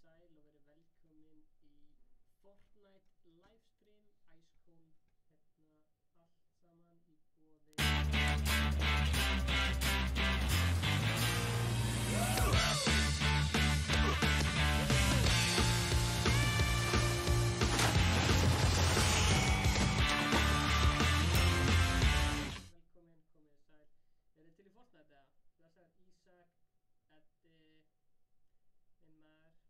sæl og verið velkomin í Fortnite livestream, Ice Cold, allt saman í boði. Velkomin, komið sæl. Til í Fortnite eða? Blessaður Ísak, Eddi, minn maður.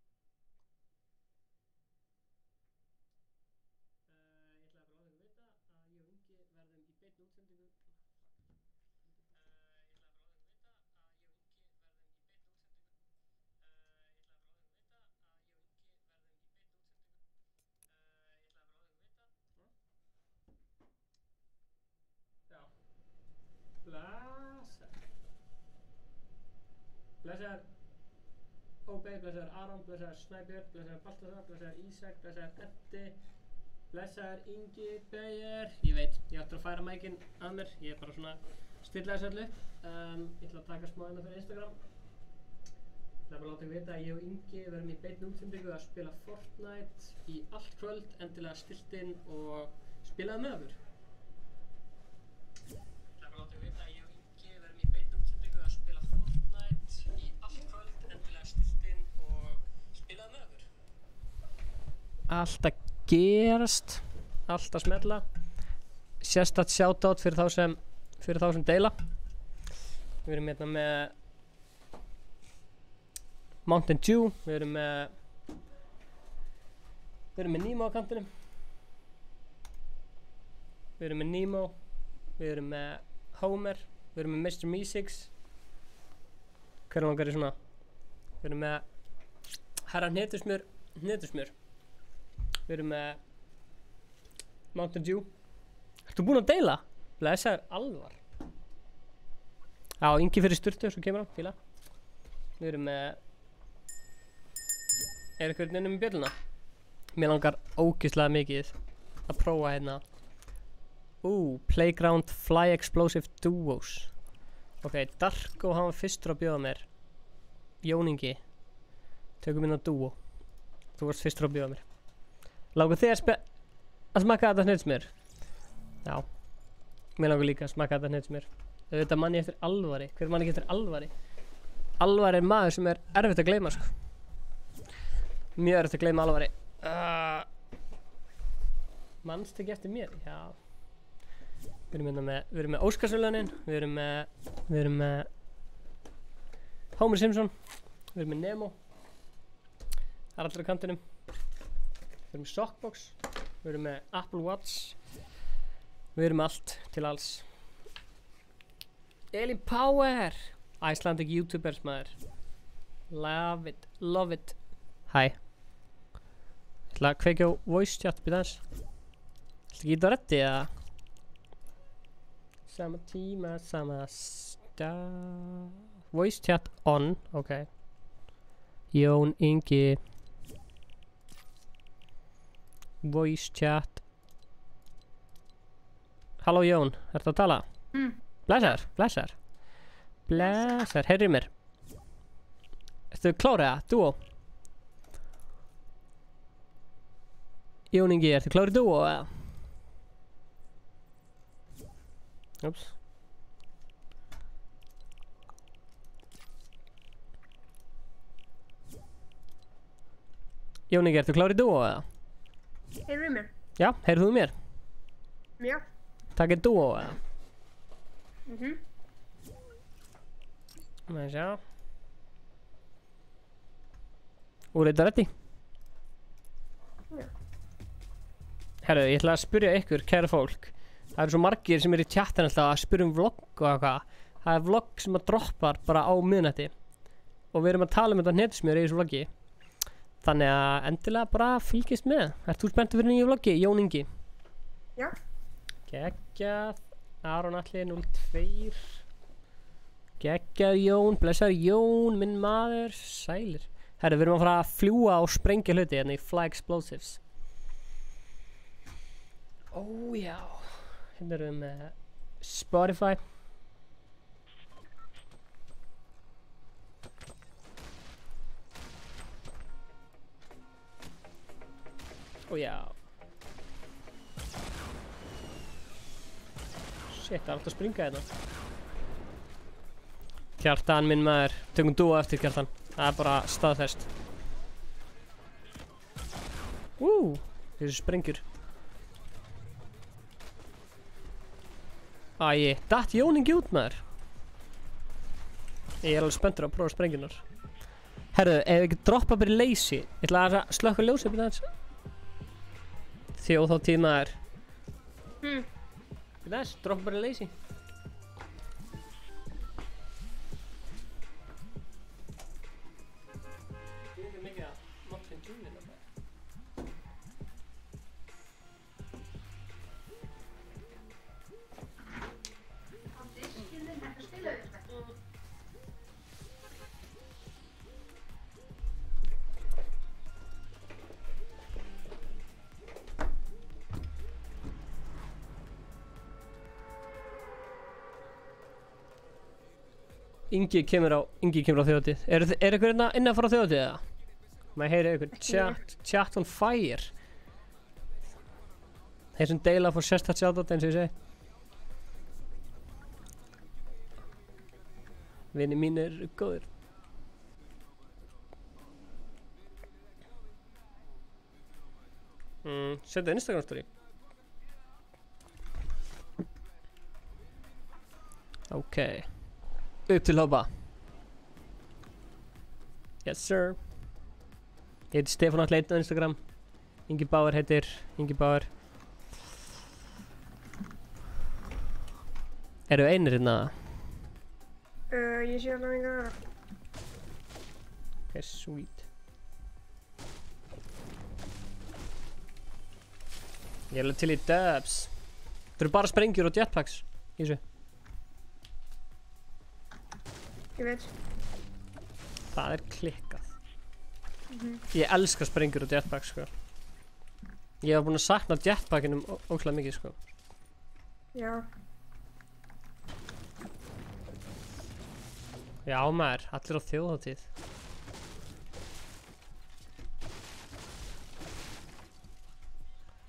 Ég ætlaði bara að láta ykkur vita að ég og Ingi verðum í beinni útsendingu. Blessaður Óbey, blessaður Aron, blessaður Snæbjörn, blessaður Baltasar, blessaður Ísak, blessaður Eddi, blessaður Ingi, Beyr. Ég veit, ég ætti að færa mækinn að mér, ég er bara svona stilla þessu öllu upp. Ég ætla að taka smá hérna fyrir Instagram. Ég ætla bara að láta ykkur vita að ég og Ingi verðum í beinni útsendingu að spila Fortnite í allt kvöld, endilega stillt inn og spilaðu með okkur. Allt að gerast, allt að smella. Sérstakt shoutout fyrir þá sem deila. Við erum hérna með Mountain Dew, við erum með Nemo á kantinum. Við erum með Nemo, við erum með Homer, við erum með Mr. Meeseeks. Hver langar í svona? Við erum með Herra Hnetusmjör. Við erum með Mountain Dew. Ertu búinn að deila? Blessaður Alvar. Já, Ingi fyrir sturtu, svo kemur hann, fíla. Við erum með Er eitthvað inn með bjölluna? Mér langar ógeðslega mikið að prófa hérna Playground Fly Explosive Duos. Ok, Darko, hann var fyrstur að bjóða mér. Jón Ingi, tökum hérna Duo. Þú varst fyrstur að bjóða mér. Langar þig að smakka þetta hnetusmjör? Já, mér langar líka að smakka þetta hnetusmjör. Þetta mann ég eftir Alvari. Hver mann ekki eftir Alvari? Alvar er maður sem er erfitt að gleyma, sko. Mjög erfitt að gleyma Alvari. Manst ekki eftir mér? Já. Við erum með Óskarsverðlaunin, við erum með Homer Simpson, við erum með Nemo. Það er allir á kantinum. Við erum með Sockbox, við erum með Apple Watch, við erum með allt til alls. Elin Power, Icelandic YouTubers maður. Love it. Hæ. Ég ætla að kveikja á voice chat býta hans. Ætla ekki þetta reddi eða? Sama tíma, sama stað. Voice chat on, ok. Jón Ingi. Voice chat. Halló Jón, ertu að tala? Blessaður, heyrðu mér. Ertu klárið það? Duo? Jón Ingi, ertu klárið Duo eða? Ups. Jón Ingi, ertu klárið Duo eða? Heyrðu mér? Já, heyrðu þú mér? Já. Takkið Duo eða? Má ég sjá. Úr þetta reddi? Já. Herru, ég ætla að spyrja ykkur, kæra fólk. Það eru svo margir sem í chatinu alltaf að spyrja vlogg og eitthvað. Það vlogg sem að droppar bara á miðnætti. Og við erum að tala þetta hnetusmjör í þessu vloggi. Þannig að endilega bara fylgist með. Ert þú spenntur fyrir nýju vloggi, Jón Ingi? Já. Geggjað. Aron Atli 02. Geggjað Jón, blessaður Jón, minn maður, sælir. Herru, við erum að fara að fljúa og sprengja hluti hérna í Fly Explosives. Já. Hérna erum við með Spotify. Og já. Shit, það er alltaf að springa hérna. Kjartan minn maður. Tökum dúa eftir Kjartan. Það er bara staðfest. Þessi sprengjur. Æi, datt Jóningi út maður. Ég er alveg spenntur að prófa sprengjunar. Herðu, ef við ekki droppa bara í leysi. Ég ætla að slökka ljósið byrja þess. Þjóðhátíð maður. Byrja þess, droppa bara í leysi. Ég veit mikið að Martin Júlin er það. Ingi kemur á þjóðhátíð. Er ykkur hérna inn að fara á þjóðhátíð eða? Maður heyri ykkur chat on fire. Þeir sem deila fór sérstætt shoutout eins og ég segi. Vinir mínir góðir. Setja Instagram story. Ok. Upp til hópa. Yes sir. Ég heiti Stefán Atli 1 á Instagram. Ingi Bauer heitir Ingi Bauer. Eru einir hérna? Ég sé alveg enga aðra. Ok, sweet. Ég er alveg til í dubs. Það eru bara sprengjur og jetpacks í þessu. Ég veit. Það er klikkað. Ég elska sprengjur og jetpacks sko. Ég var búinn að sakna jetpackinum ógeðslega mikið sko. Já. Já maður, allir á þjóðhátíð.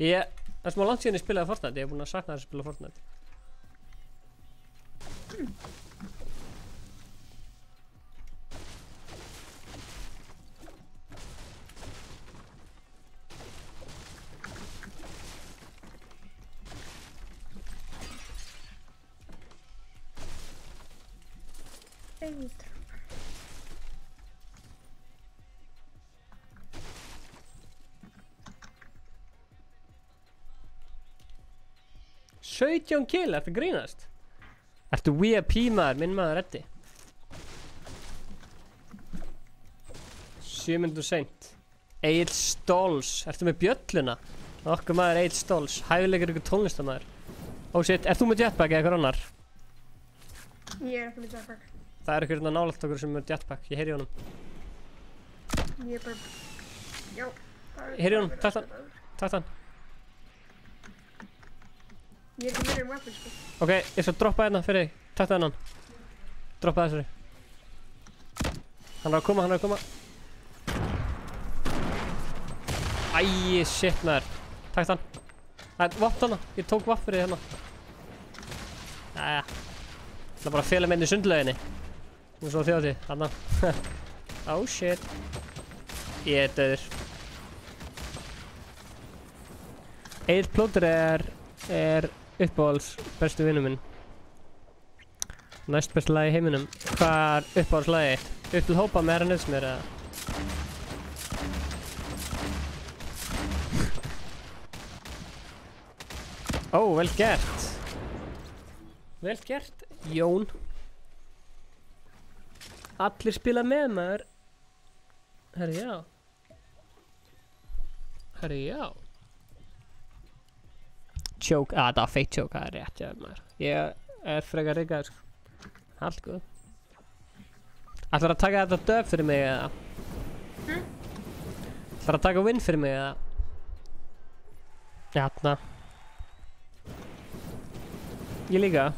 Það er smá langt síðan ég spilaði Fortnite. Ég er búinn að sakna þess að spila Fortnite. Eitur. Sautján kill, ertu að grínast? Ertu VIP maður, minn maður reddi? 7 mínútur seint. Egil Stóls, ertu með bjölluna? Okkur maður Egil Stóls, hæfilegur ykkur tónlistamæður. Oh shit, ert þú með jetpack eða eitthvað annar? Ég er ekki með jetpack. Það er ykkur hérna nálægt okkur sem er með jetpack, ég heyri honum. Ég er bara... Já. Heyri honum, takt hann. Ég er ekki meira weapon sko. Ok, ég skal droppa hérna fyrir þig, takt hann. Droppa þessari. Hann er að koma. Æi, shit maður. Takt hann. Það er vapt hana, ég tók vapt fyrir hérna. Jæja. Það er bara að fela með henni í sundlauginni. Og svo þjóðhátíð, þarna. Oh shit. Ég er döður. Egil Plóter er uppáhalds bestu vinur minn. Næst besta lag í heiminum. Hvað er uppáhalds lagi? Upp til hópa með Erra Nilsmér eða? Ó, vel gert. Vel gert, Jón. Allir spila með maður. Herri, já. Choke, það var fake choke, það er rétt, já maður. Ég er frekar riggaður, sko. Allt góð. Ætlar að taka þetta döp fyrir mig, eða? Ætlar að taka win fyrir mig, eða? Játna. Ég líka.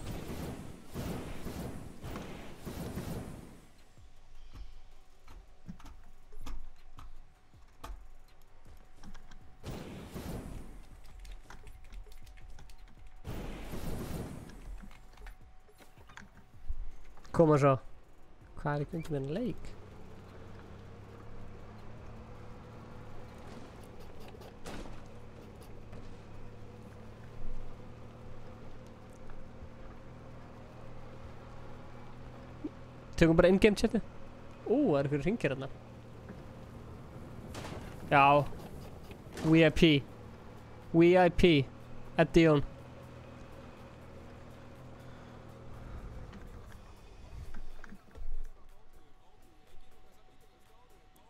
koma svo. Hvað í kringum þennan leik? Tökum bara in-game chatið. Það eru fyrir hringir hérna. Já. VIP. VIP. Eddie Jón.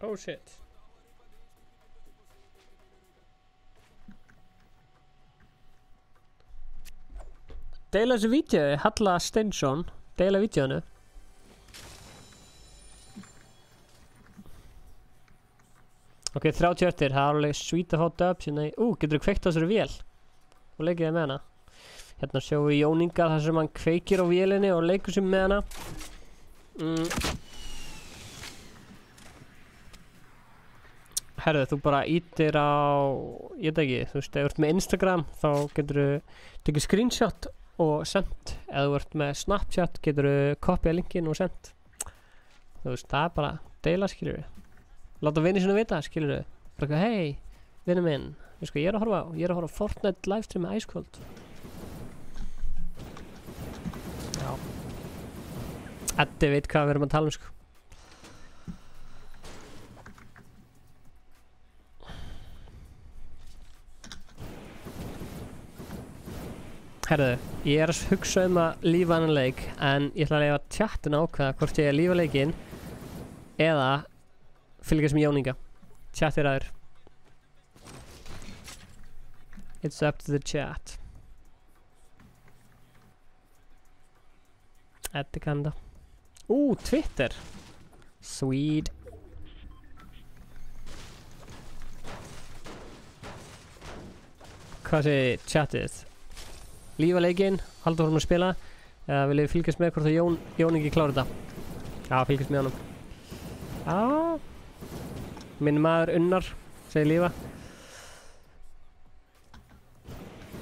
Oh shit. Deila þessu vídeoði, Halla Steinsson. Deila vídeoðinu. Ok, 30 eftir, það er alveg sweet að fá dub sína í... getur þú kveikt á þessari vél? Og leikið þið með hana. Hérna sjáum við Jón Inga þar sem hann kveikir á vélinni og leikur sér með hana. Herðu, þú bara ítir á... Ég veit ekki, þú veist, ef þú ert með Instagram þá getur þú tekið screenshot og sendt. Ef þú ert með Snapchat getur þú kopjað linkin og sendt. Þú veist, það er bara deila, skilur við. Láta vinni sinna vita, skilur þau. Bara eitthvað, hei, vinnu minn. Ég er að horfa Fortnite livestream með Ice Cold. Já. Eddi veit hvað við erum að tala sko. Herðu, ég er að hugsa að lífa annan leik, en ég ætla að leifa tjattinu ákveða hvort ég lífa leikinn eða fylgjast með Jón Inga. Chat aður. It's up to the chat. Eddi kanda. Twitter. Sweet. Hvað segir chatið? Lífa leikinn, halda honum að spila, eða viljið fylgjast með hvort Jón Ingi klára þetta? Já, fylgjast með honum. Já. Minn maður Unnar, segir lífa.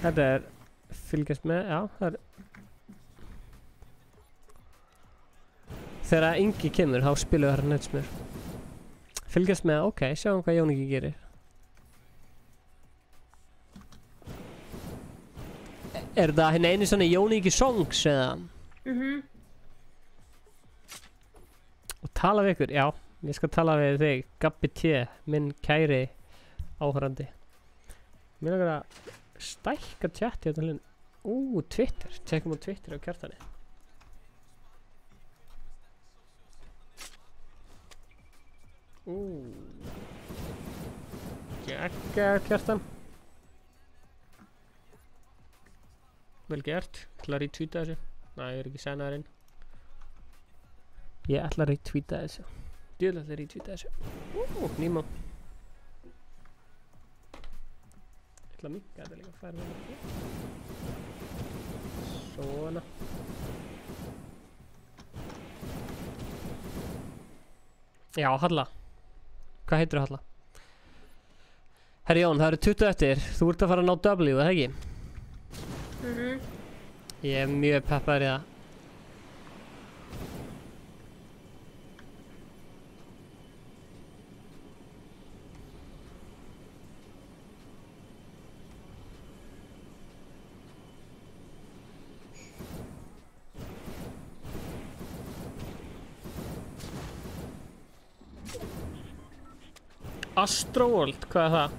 Þetta er fylgjast með, já, það er... Þegar Ingi kemur, þá spilum við hérna netsmjör. Fylgjast með, ok, sjáum hvað Jón Ingi gerir. Er það hérna einu svona Jón Ingi songs, eða? Og tala við ykkur, já. Ég skal tala við þig, Gabbi T, minn kæri áhorfandi. Mér langar að stækka chati þetta hlun. Twitter, tjekkum á Twitter á Kjartani. Gekka Kjartan. Vel gert, ætla að retweeta þessu. Næ, ég er ekki sennaður inn. Ég ætla að retweeta þessu. Djöðlega ætla að retweeta þessu. Nýma. Ég ætla að minka þetta líka að færa það. Svona. Já, Halla. Hvað heitir þú, Halla? Herri Jón, það eru 20 eftir. Þú ert að fara að ná W, eða ekki? Ég er mjög peppaður í það. Astroworld, hvað er það?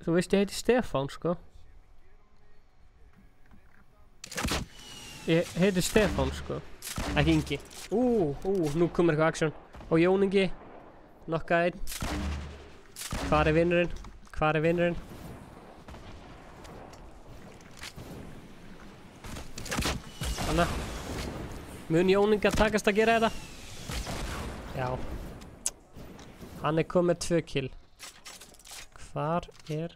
Þú veist ég heiti Stefán, sko. Ég heiti Stefán, sko. Ekki Ingi. Nú komur eitthvað aksjón. Og Jón Ingi. Nokkaði einn. Hvar er vinnurinn? Hvar er vinnurinn? Hanna. Mun Jón Ingi að takast að gera þetta? Já. Hann er komið 2 kill. Hvar er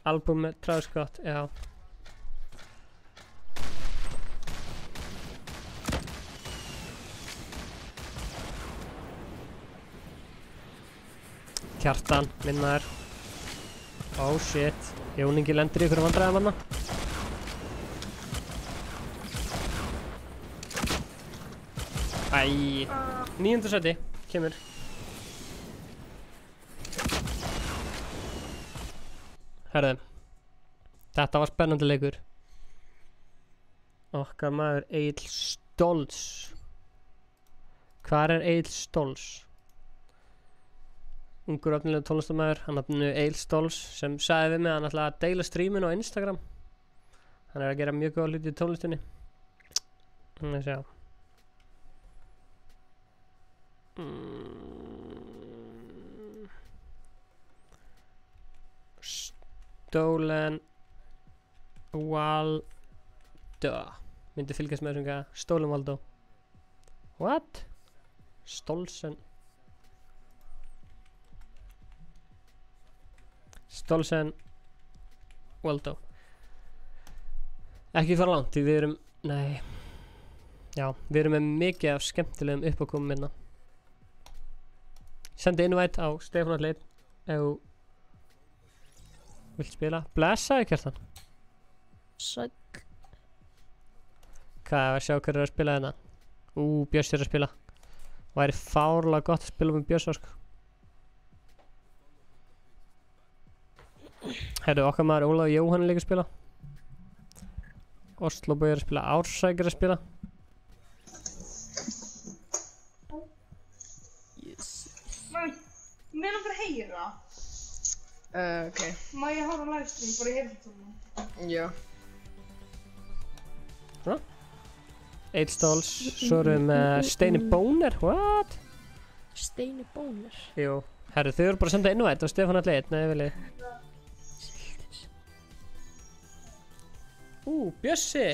albúmið Travis Scott? Já. Kjartan, minn maður. Oh shit. Jón Ingi lendir í ykkur vandræðum hana. Æ, 9. seti, kemur. Herðu, þetta var spennandi leikur. Okkar maður Egill Stolz. Hvar er Egill Stolz? Ungur öfnilegur tónlistarmaður, hann nafninu Egill Stolz, sem sagði við mig að hann ætlaði að deila streaminu á Instagram. Hann er að gera mjög góða hluti í tónlistinni. Þannig að sjá. Stolen Waldo. Myndi fylgjast með þessum gæða. Stolen Waldo. What? Stolzen Waldo. Ekki fara langt því við erum, nei. Já, við erum með mikið af skemmtilegum uppákomum hérna. Sendi invite á Stefán Atlein ef þú vilt spila. Blessaði Kjartan. Sæll. Hvað, að sjá hver er að spila hérna? Bjössi er að spila. Væri fárlega gott að spila með Bjössa, sko. Herru, okkar maður Ólafur Jóhann er líka að spila. Osloboy er að spila. Ársæk er að spila. Mér langar að heyra. Ok. Má ég horfa á livestream bara í heyrnartólunum? Já. Egill Stolz, svo erum við með Steini Bóner. What? Steini Bóner. Jú. Herru, þau eru bara að senda invite á Stefán Atlein, nei, viljið. Bjössi.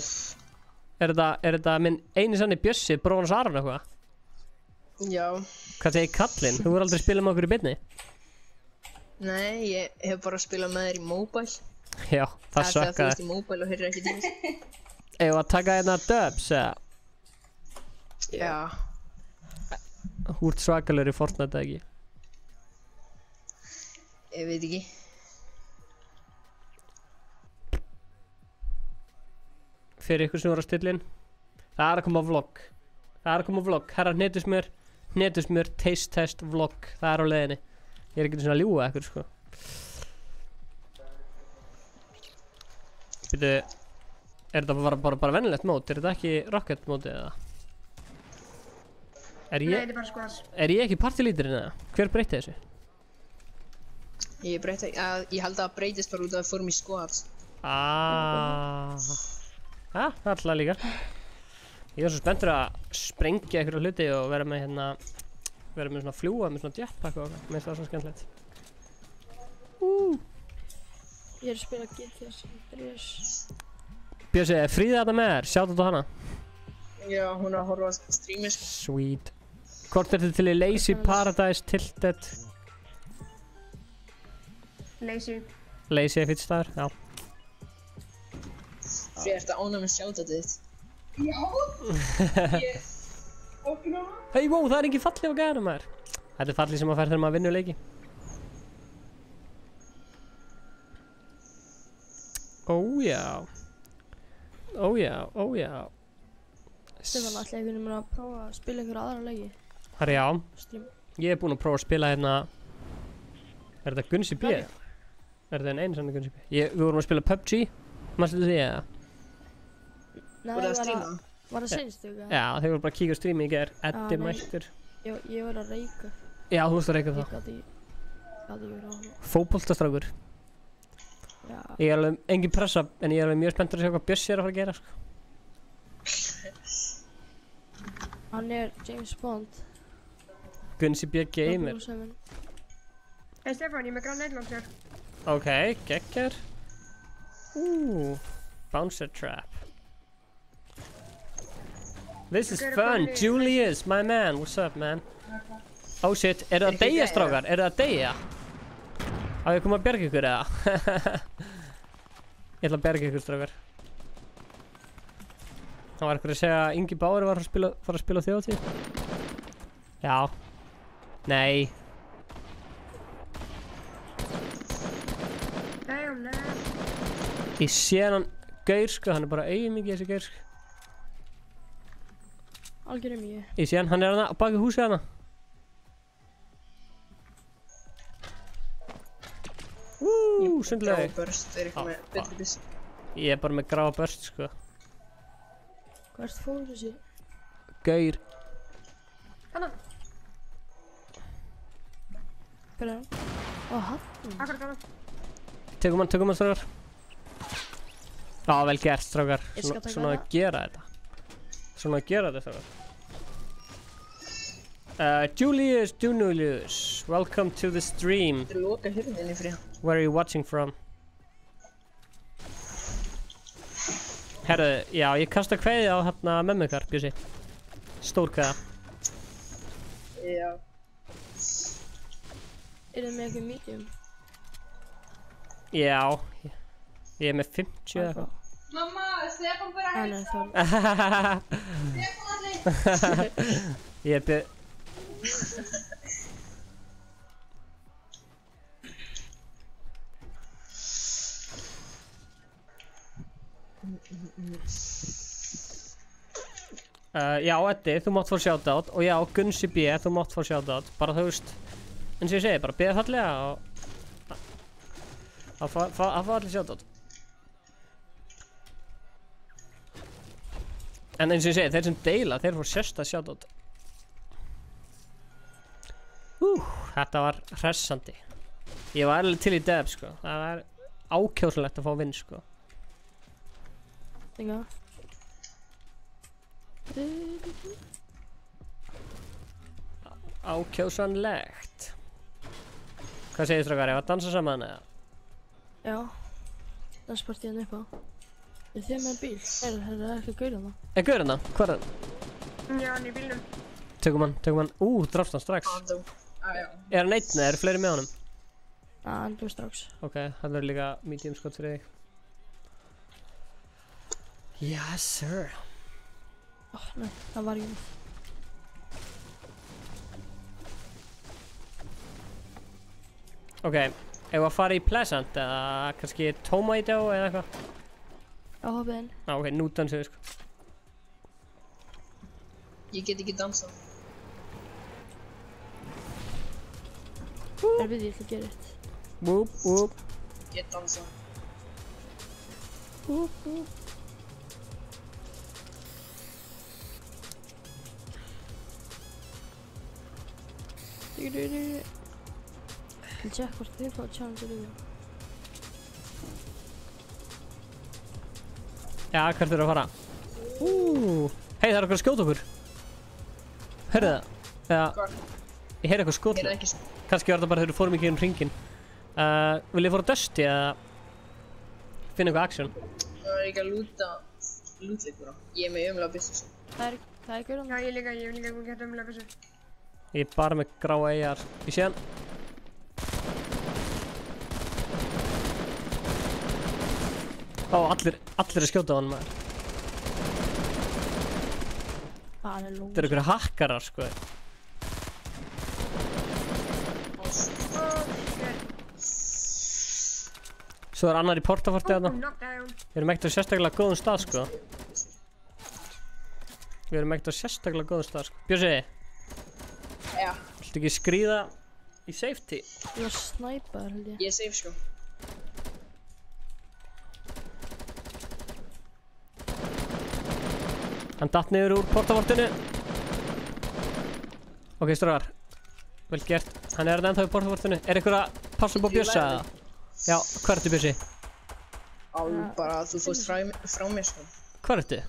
Er þetta minn eini sanni Bjössi, bróðan hans Aron eitthvað? Já. Hvað segir kallinn? Þú er aldrei að spila með okkur í beinni? Nei, ég hef bara spilað með þér í mobile. Já, það Þú sökkaði. veist í mobile og heyrir ekki til þess. Eða að taka hérna dubs, eða? Já. Þú ert svakalur í Fortnite, eða ekki? Ég veit ekki. Fyrir ykkur sem voru að stilla inn. Það er að koma vlogg. Herra hnetusmjör, taste test vlogg. Það er á leiðinni. Ég er ekki svona að ljúga ekkur, sko. Býtu, er þetta bara venjulegt mót? Er þetta ekki rocket mótið, eða? Nei, þetta er bara squash. Er ég ekki partylíturinn, eða? Hver breytti þessu? Ég held að það breytist bara út af að við fórum í squad. Það er alltaf líka. Ég er svo spenntur að sprengja einhverja hluti og vera með svona fljúa með svona jetpack og eitthvað. Mér finnst það svo skemmtilegt. Ég er að spila GTA San Andreas. Bjössi, er Fríða þarna með þér? Sjátt á hana. Já, hún er að horfa á streamið. Sweet. Hvort er þetta til í Lazy Paradise Tilted? Lazy er fýtt staður, já. Frið, ertu ánægð með sjáttatið þitt? Já. Opna hana. Hei, wow, það er engin fallið á gæðanum maður. Þetta er fallið sem maður fær þegar maður vinnur leiki. Ójá. Stefán, ætlaði einhvern veginn að prófa að spila einhverja aðra leiki? Herra, já. Stream. Ég er búinn að prófa að spila hérna. Er þetta Gunsi B? Er þetta einu sann Gunsi B? Við vorum að spila PUBG. Manstu því, eða? Nei, Voru það að stríma? var það seinstu, ekki? Já, þeir voru bara að kíka á streami í gær. Eddi nei. mættur. Ég var að reika. Já, þú veist að reyka það. Ég gáti verið á hana. Fótboltastrákur. Já. Ég er alveg engin pressa, en ég er alveg mjög spenntur að sjá hvað Bjössi er að fara að gera, sko. Hann er James Bond. Gunsi B Gamer. 007. Hei Stefán, ég er með Grand Launcher. Ok, geggjör. Bouncer trap. This is fun. Julius, my man. What's up, man? Oh shit, eru það að deyja, strákar? Eru það að deyja? Á ég að koma að bjarga ykkur, eða? Ég ætla að bjarga ykkur, strákar. Það var eitthvað að segja að Ingi Bári var að fara að spila á þjóðatíð. Já. Nei. Damn, Ég sé hann gaur sko, hann er bara mikið þessi gaur sko. Algjörðu mjög. Ég sé hann er hann á baki húsið hana. Sundlega. Gráa burst, þeir eitthvað með betri byssu. Ég er bara með gráa burst sko. Hvert fór þessi? Gaur. Hanna. Hver er hann? Ó, hann. Akkurat hana. Tökum hann strákar. Já, vel gert strákar. Ég skal taka Svona að það. gera þetta. Svona að gera þetta strákar. Julius, welcome to the stream. Þeir loka hurðinni fyrir hann. Where are you watching from? Herðu, já, ég kasta kveði á hérna mömmu ykkar, Bjössi. Stór kveða. Já. Er það með ekki medium? Já, ég er með 50 eða eitthvað. Mamma, Stefán bara Hann er það. Stefán allir. Ég er byrð... Já, Eddi, þú mátt fá shoutout og já, Gunsi B, þú mátt fá shoutout. Bara þú veist, eins og ég segi, bara beða fallega og að fá allir shoutout. En eins og ég segi, þeir sem deila, þeir fór sérstað shoutout. Þetta var hressandi. Ég var alveg til í deb, sko. Það var ákjósanlegt að fá vinn, sko. Þinga. Ákjósanlegt. Hvað segir strákar, ef að dansa saman eða? Já. Danspartíðan upp á. Er þið með bíl? Er það ekki að gauða það? Er gaurinn það? Hvað er það? Já, hann í bílnum. Tökum hann. Drafst hann strax. Andó. Já. Er hann einn eða eru fleiri með honum? Hann þú strax. Ok, hann verður líka medium skot fyrir þig. Yes, sir. Nei, það var ekki. Ok, ef að fara í Pleasant eða kannski Tomato eða eitthvað? Já, hoppið inn. Ok, nú dansum við sko. Ég get ekki dansað. Er við því að gera eitt? Whoop, whoop. Ég dansa. Whoop, whoop. Ég tjekk hvort þið fá challenge líka. Já, hvert eru að fara? Hei, það er okkur að skjóta okkur. Heyrðu það? Já, Hvar? ég heyri eitthvað skot. Ég er ekki svo. Kannski var það bara þegar þú fórum ekki um hringinn. Vil ég fóra að Dusty eða finna eitthvað action? Það er ekki að lútleikur á. Ég er með umlega byssu. Það er gauðan. Já, ég líka búin að geta umlega þessu. Ég er bara með gráa ER. Ég sé hann. Allir að skjóta á hann maður. Hann er lúm. Þetta eru einhverja hakkarar sko. Svo er annar í portaforti þarna. Knockdown. Við erum ekkert á sérstaklega góðum stað sko. Bjössi, Já. viltu ekki skríða í safety? Ég var snæpaður held ég. Ég er safe sko. Hann datt niður úr portafortinu. Ok, strákar. Vel gert. Hann er ennþá í portafortinu. Er einhver að passa upp á Bjössa eða? Já, hvað ertu Bjössi? Bara þú fórst frá mér sko. Hvað ertu?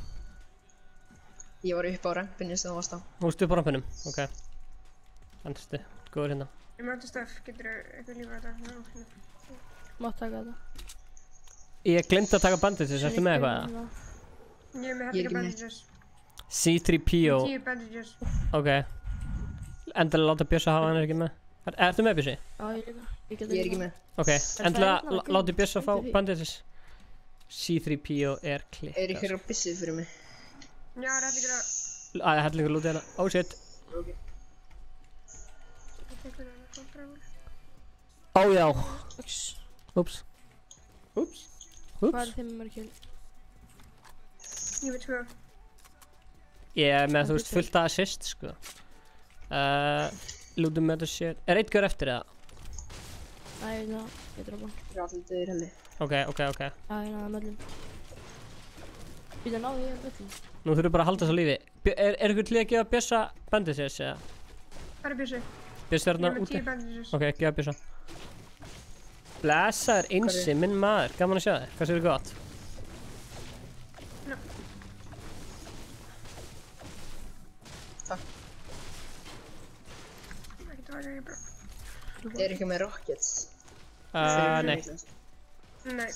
Ég var upp á rampinni sem þú varst á. Þú varst upp á rampinum? Ok. Þannig, góður hérna. Ég mætti stöf, getur eitthvað lífað þetta? Mátt taka þetta. Ég glemdi að taka bandages, ertu með eitthvað eða? Ég er með Ég er hellinga ekki með. bandages. C3PO. 10 bandages. Ok. Endilega láta Bjössa hafa, hann er ekki með. Ertu með Bjössi? Já, ég líka. Ég er ekki með. Ok, endilega láti Bjössa fá Hvítu því. bandages. C3PO er klikkað. Er ykkur á byssu fyrir mig? Já, það er hellinga. Það er hellingur lútið hérna. Oh shit. Ok. Ó já. Ups. Úps. Hvað Úps. er þeim mörg kill? Ég veit 2. Ég er með, þú veist, fullt að assist, sko. Lútum með þetta shit. Er eitt gaur eftir eða? Æ, ég droppa. Já, þetta er henni. Ok. Æ, ég náði möllum. Býta náði ég möllum. Nú þurfum bara að halda þess á lífi. Er ykkur til að gefa Bjössa bandages eða? Það er bjössi. Bjössi er Ég hérna er með 10 úti? bandages. Ok, gefa Bjössa. Blessaður Einsi, minn maður. Gaman að sjá þig. Hvað séu gott? Ekkert að ég bara. Ég er ekki með rockets. Nei. Nei.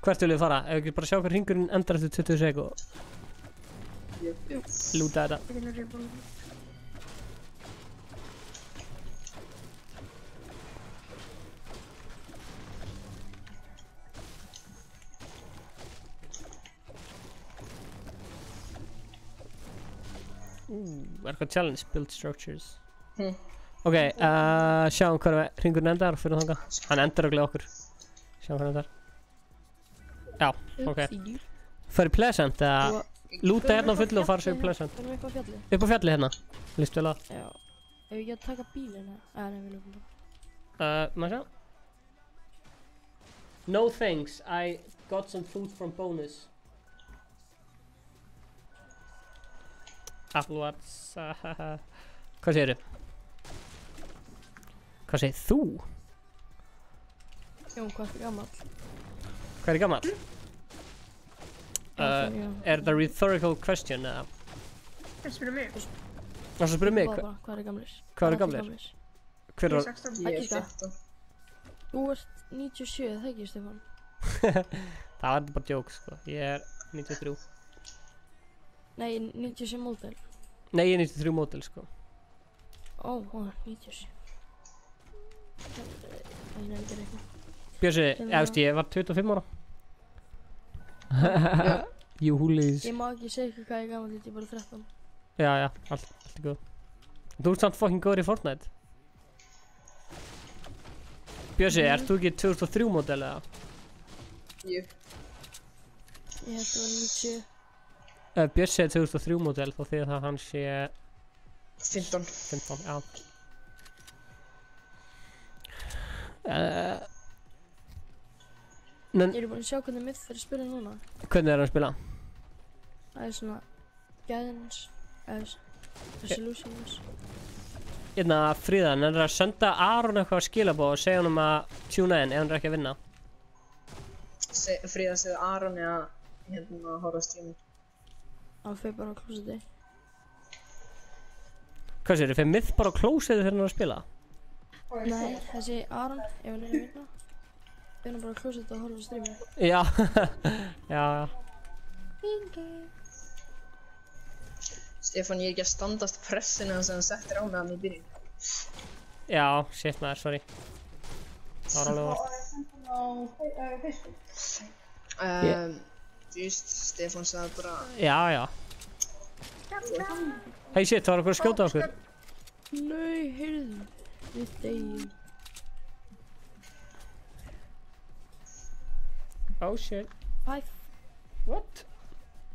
Hvert viljum við fara? Ef ekki bara sjá hver hringurinn endar eftir 20 sek og lúta þetta. Ég getur rýpa. Er eitthvað challenge? Build structures. Hm. Ok, sjáum hver hringurinn endar og fyrir þangað. Hann endar örugglega okkur. Sjáum hvað endar. Já, ok. Fyrir Pleasant eða lúta hérna á fullu og fara sér í Pleasant. Förum við upp á fjalli? Upp á fjalli hérna. Listu vel að. Já. Ef ég að taka bílina? Nei, við lögum bara. Maður sjá. No thanks, I got some food from bonus. Apple Watch. Hvað segirðu? Hvað segir þú? Jón, hvað er gammal? Hvað er gammal? Er það rhetorical question eða? Það spyrir mig. Það spyrir mig, Hvað er gamlir? hvað eru gamlir? Hver Ég er er 16. Ég er Ekki 15. Þú ert 97, það ekki, Stefán? Það var bara joke sko, ég er 93. Nei, 97 módel. Nei, ég er 93 mótil sko. Ó, 97. Það er nefndir eitthvað. Björsi, eftir ég var 25 ára. You hoolies. Ég má ekki segja ykkur hvað ég er gammal, ég er bara 13. Já, allt er góð. Þú ert samt fucking góður í Fortnite. Björsi, ert þú ekki 2003 mótil eða? Jú. Ég held að það var 97. Björsi er 2003 mótil þá því að hann sé 15. 15, já. Ég er búin að sjá hvernig mitt fyrir að spila núna. Hvernig er hann að spila? Það er svona guidance, resolutions. Hérna, Fríðan, er það að senda Aron eitthvað skilabóð og segja honum að tjúna inn ef hann er ekki að vinna? Fríða segði Aron eða hérna að horfa á streamin. Það fyrir bara á klósetti. Hvað sér, fyrir mið bara á klósetti þegar hann er að spila? Nei, þessi Aron, ef hann er að vinna, fyrir hann bara á klósetti og horfa á streaminu. Já, já. Stefán, ég er ekki að standast pressina sem hann settir á mig að mig í byrjun. Já, shit maður, sorry. Það var alveg vart. Just, Stefán sagði bara... Já. Hei shit, það var okkur að skjóta okkur. Nei, heyrðu, við deyjum. Oh shit. Five. What?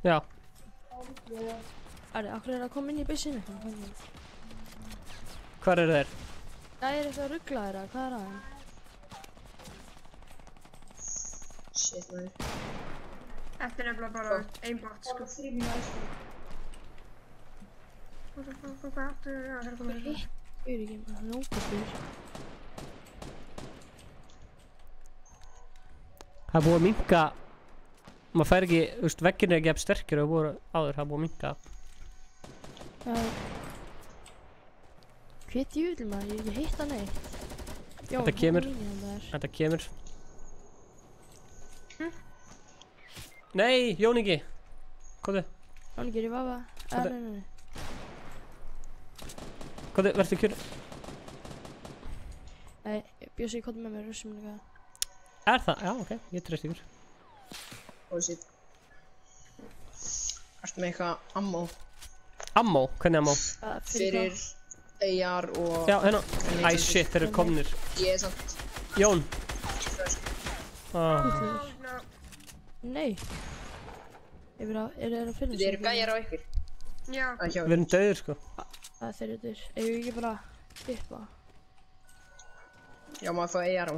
Já. Æri, akkur er að koma inn í byssinu? Hvar eru þeir? Það er eitthvað að ruggla þeirra, hvað er það? Shit, maður. Þetta er nefnilega bara aimbot, sko. Hvað áttu? Já, það er komið hérna. Ég er ekki, það er ógæstur. Það er búið að minnka. Maður fær ekki, þú veist, veggirnir er ekki jafn sterkir og voru áður, það er búið að minnka. Hvað djúvill maður, ég hef ekki hitt hann neitt. Þetta kemur. Þetta kemur. Nei, Jóningi. Kóðu. Jóningi er í vafa. Nei. Kóðu, verður kjör. Nei, Bjössi kóðu með mér russum líka. Er það? Já, ok, ég treyst ykkur. Oh shit. Ertu með eitthvað ammo? Ammo? Hvernig ammo? Fyrir AR og... Já, hérna. Æ, shit, þeir eru komnir. Ég er samt... Jón. Nei. Ég verið að finna Þið eru gæjar á ykkur. Já. Það er hjá Við erum dauðir sko. Það er þeirri dyr. Ef ég ekki bara dippa. Já, maður fá ER á.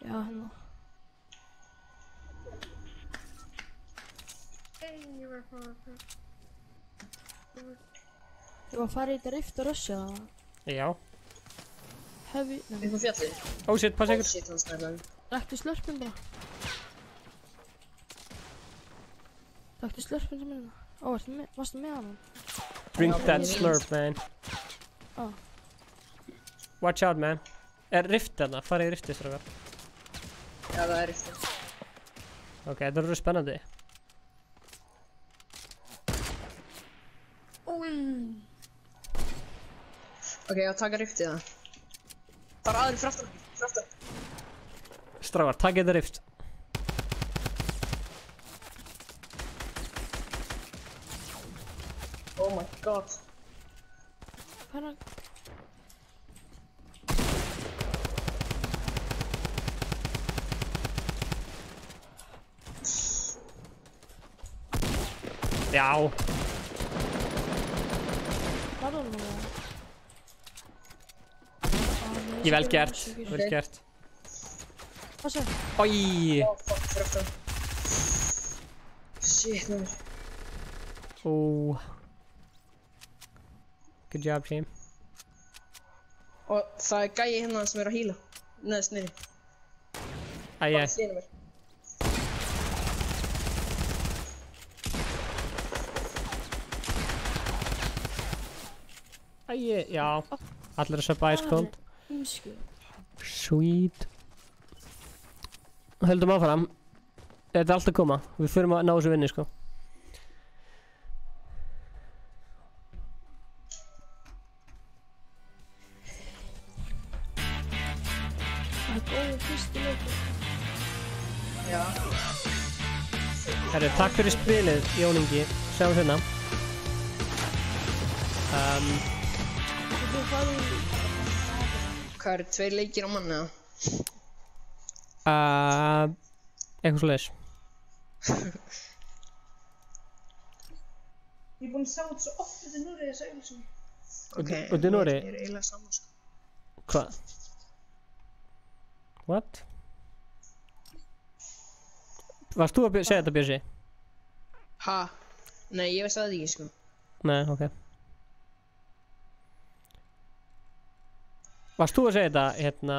Já, hérna. Ég var að fá það. Ég var að fara í þetta rift og rössja það. Já. Hefi... Upp á fjallið. Oh shit, passa ykkur. Shit, hann snarlaði. Ræktu slörpinn bara. Ræktu slörpinn sem er hérna. Ó, varstu með hann? Drink that slurp, man. Ó. Watch out, man. Rift þarna, farið í riftið strákar. Já, það er eftir. Ok, þetta verður spennandi. Ok, já, taka riftið það. Bara aðri fraftar. Strákar, takk þetta rift. Oh my god. Hana... Já. Hvað var það? Ég vel gert. Vel gert. Hvað sér? Oj. Oh, fuck, fraftar. Shit, maður. Oh. Good job, team. Og það er gæi hérna sem er að heala. Neðst niðri. Æ, Bara hliðina mér. Æ, já. Allir að söpa ice cold. Ímsku. Sweet. Höldum áfram. Þetta er allt að koma. Við förum að ná þessu vinni, sko. Það er góðið fyrstu leikur. Já. Herru, takk fyrir spilið, Jón Ingi. Sjáum hérna. Þú farið í... Hvað eru 2 leikir á manni, eða? Eitthvað svoleiðis. Ég er búinn að sjá þetta svo oft þetta núrið þessa auðvilsum. Ok, Og þetta er Nóri? Ég er eiginlega saman, sko. Hvað? What? Varst þú að segja þetta, Björsi? Ha? Nei, ég veist það ekki, sko. Nei, ok. Varst þú að segja þetta, hérna...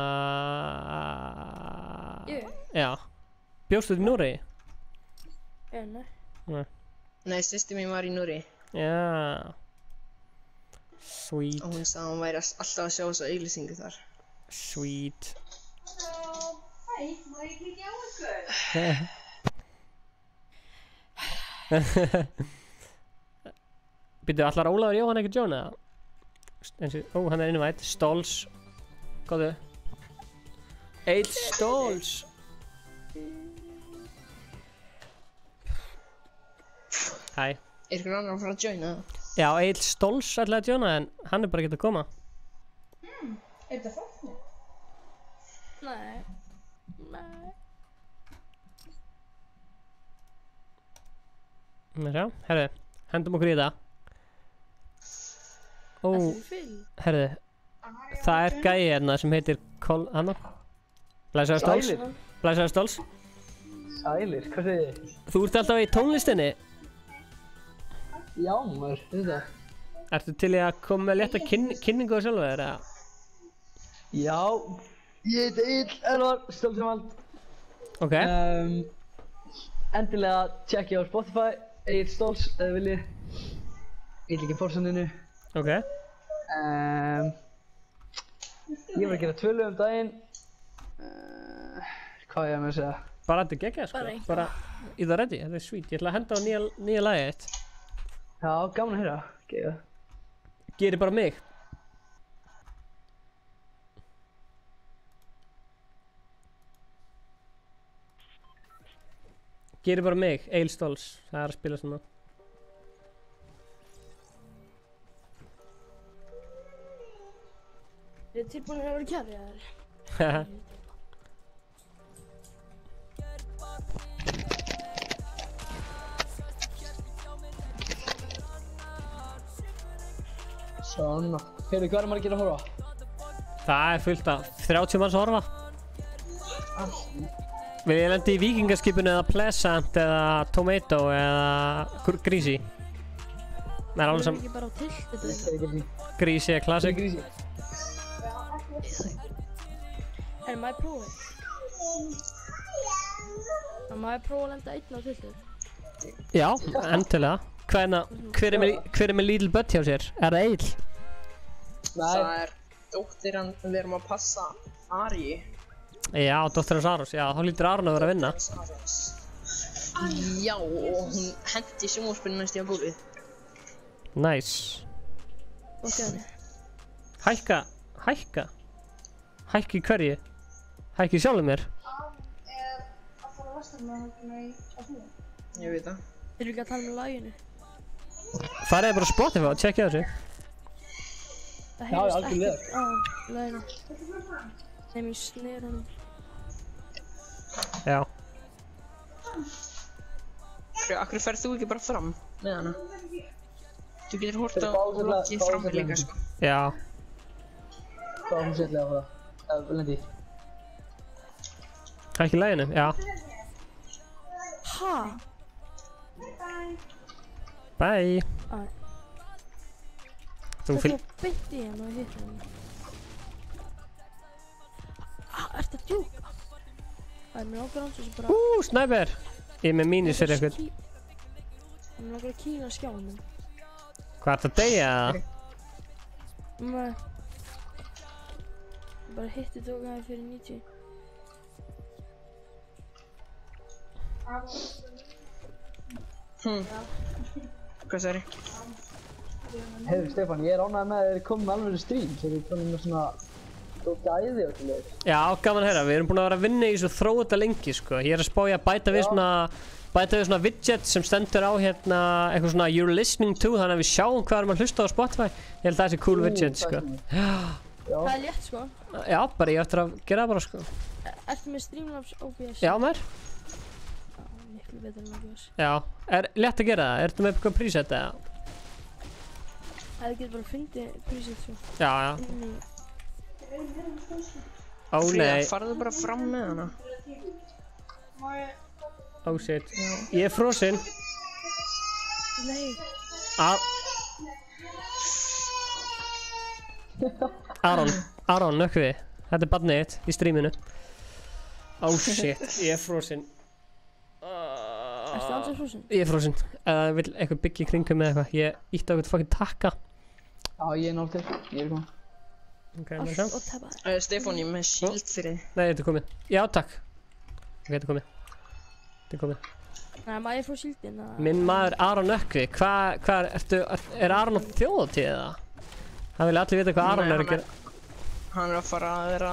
Ég? Já. Bjóstu þetta í Noregi? Nei. Nei. Nei, systir mín var í Núri. Já. Sweet. Og hún sagði að hún væri alltaf að sjá þessa auglýsingu þar. Sweet. Hæ, má ég kíkja á ykkur? Býttu, allar Ólafur Jóhann ekkert Jón eða? Ó, hann er innvætt. Stóls. Góðu. Eil Stóls. Hæ. Er ykkur annar að fara að joina það? Já, Eil Stóls ætlaði að Jóna en hann er bara ekki að koma. Er þetta fólkni? Nei. Nei. Sjá, herðu, hendum okkur í þetta. Ó, Ætli þið fyll? herðu, það er gæi hérna sem heitir Hanna. Blæsaður Stóls. Blæsaður Stóls. Sælir, hvað segir þið? Þú ert alltaf í tónlistinni. Já maður, þetta. Ertu til í að koma með létta kynningu á sjálfu þér eða? Já, ég heiti Egill Elvar Stoltenwald. Ok. Endilega tjekkið á Spotify, Egill Stóls, ef þið viljið. Ég vil ekki fórsöndinu. Ok. Ég var að gera 2 lög um daginn. Hvað ég að með að segja? Bara þetta er geggjað sko. Bara eitthvað. Bara í það ready, þetta er sweet. Ég ætla að henda á nýja lagið þitt. Já, gaman að heyra. Geða. Geri bara mig. Geri bara mig, Egill Stóls. Það er að spila svona. Ég er tilbúin að vera kjærið að þér. annað. Heyrðu, hvað margir að horfa? Það er fullt af 30 manns að horfa. Vil ég lendi í Víkingaskipinu eða Pleasant eða Tomato eða Greasy? Það alveg Við erum ekki bara á tiltið þetta. Greasy er classic. Grísi. Maður prófið? Maður prófið að lenda einn á tiltið? Já, endilega. Hver er með Little Butt hjá sér? Er það Egill? Það er dóttir hann, við erum að passa Ari. Já, dóttir hans Arons. Já, þá hlýtur Aron að vera að vinna. Já, og hún hendi sjónvarpinu næst í á gólfið. Nice. Ok, þannig. Hækka í hverju? Hækka í sjálfum mér? Að fara að vestarna á hljóðum. Ég veit það. Þeir eru ekki að tala með laginu. Farið bara á Spotify og tjekkja þessu. Það Já, heyrist algjörlega. ekkert á laginu. Þeim í snerunum. Já. Akkur ferð þú ekki bara fram með hana? Þú getur hort á Þeir báðu vloggið sérlega- frammi líka, sko. Já. Hvað var hún sérlega að horfa? Eða, lendi. Hækki í laginu? Já. Ha? Bye. Æ. Þú Það fylg... fór beint í hann og hitt hann. Ertu að djúka? Það er mér ákveð hans sem bara... Sniper! Ég er með mínus fyrir eitthvað. Það er mér ákveð að kýla skjánum. Hvað ert að deyja eða? Nei. Ég bara hitti tók hann fyrir 90. Hvað sagði? Heyrðu, Stefán, ég er ánægður með að þið eru komið með alveg stream, svo þið er komið með svona gæði og svona. Já, gaman að heyra. Við erum búin að vera að vinna í svo þróa þetta lengi, sko. Ég er að spá ég að bæta við svona widget sem stendur á hérna eitthvað svona you're listening to, þannig að við sjáum hvað erum að hlusta á Spotify. Ég held að það sé cool widget, sko. Það er létt sko. Já, bara ég ættir að gera það bara, sko. Ertu með Streamlabs OBS? Já, maður. Já, miklu betur en OBS. Já. Er létt að gera það? Ertu með eitthvað preset eða? Það getur bara fundið preset svo. Já, já. Ó, Fríða, nei. farðu bara fram með hana. Oh shit. Ég er frosinn. Nei. Aron, nökkvi. Þetta er barnið þitt í streaminu. Oh shit, ég er frosinn. Ertu aldrei frosinn? Ég er frosinn. Eða vill eitthvað byggja í kringum með eitthvað. Ég ítti á eitthvað fucking takka. Já, ég er náttúr, ég er komið. Ok, maður sjá. Allt og teppa. Stefán, ég er með shield fyrir þig. Nei, þetta er komið. Já, takk. Ok, þetta er komið. Þetta er komið. Nei, maður er frá síldin að... Minn maður Aron Nökkvi, hvað er Aron á þjóðatíð eða? Það vilja allir vita hvað Aron er að gera. Hann er að fara að vera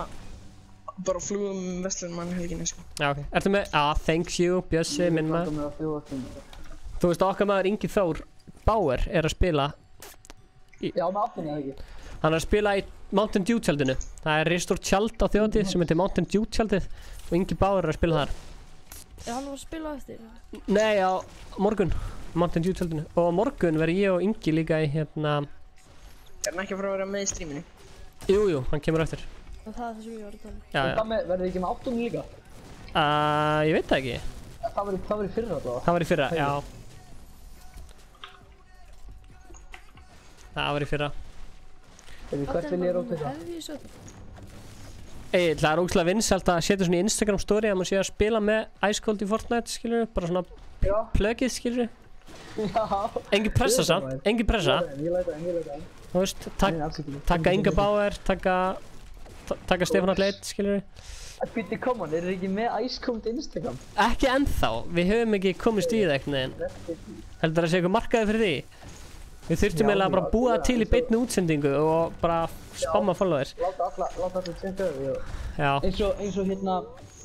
bara á flugum Vestlunmann helginni, sko. Já, ok. Ertu með, thank you, Bjössi, minn maður. Ég er að fjóða tíma. Þú veist, okkar maður Ingi Þór Bauer er að spila. Já, með aftunni eða ekki. Hann er að spila í Mountain Dew tjaldinu. Það er ristórt tjald á þjóðatíð sem heitir Mountain Dew tjaldið og Ingi Bauer er að spila þar. Er hann að spila á eftir? Nei, á morgun, Mountain Dew tjaldinu. Og á morgun verður ég og Ingi líka í hérna... Er hann ekki að fara að vera með í streaminu? Jú, hann kemur eftir. Og það er það sem ég var að tala um. Já, já. Verður þið ekki með aftunni líka? Ég veit það ekki. Það var í fyrra allavega. Það var í fyrra, já. Það var í fyrra. Hvert vil ég róta þetta? Hefði ég svo þetta? Það er ógæslega vinsælt að setja svona í Instagram story að maður sé að spila með Ice Cold í Fortnite, skilur við, bara svona plugið, skilur við. Já. Engin pressa samt, engin pressa. Ég læta það. Þú veist, taka Inga Bauer, taka Stefán Alleit, skilur við. Býtti, come on, eru þið ekki með Ice Cold Instagram? Ekki ennþá, við höfum ekki komist í það einhvern veginn. Heldur það að sé eitthvað markaði fyrir því? Við þurftum eiginlega bara að búa það til í beinni útsendingu og bara spamma followers. Láta allir tjekka þau. Já.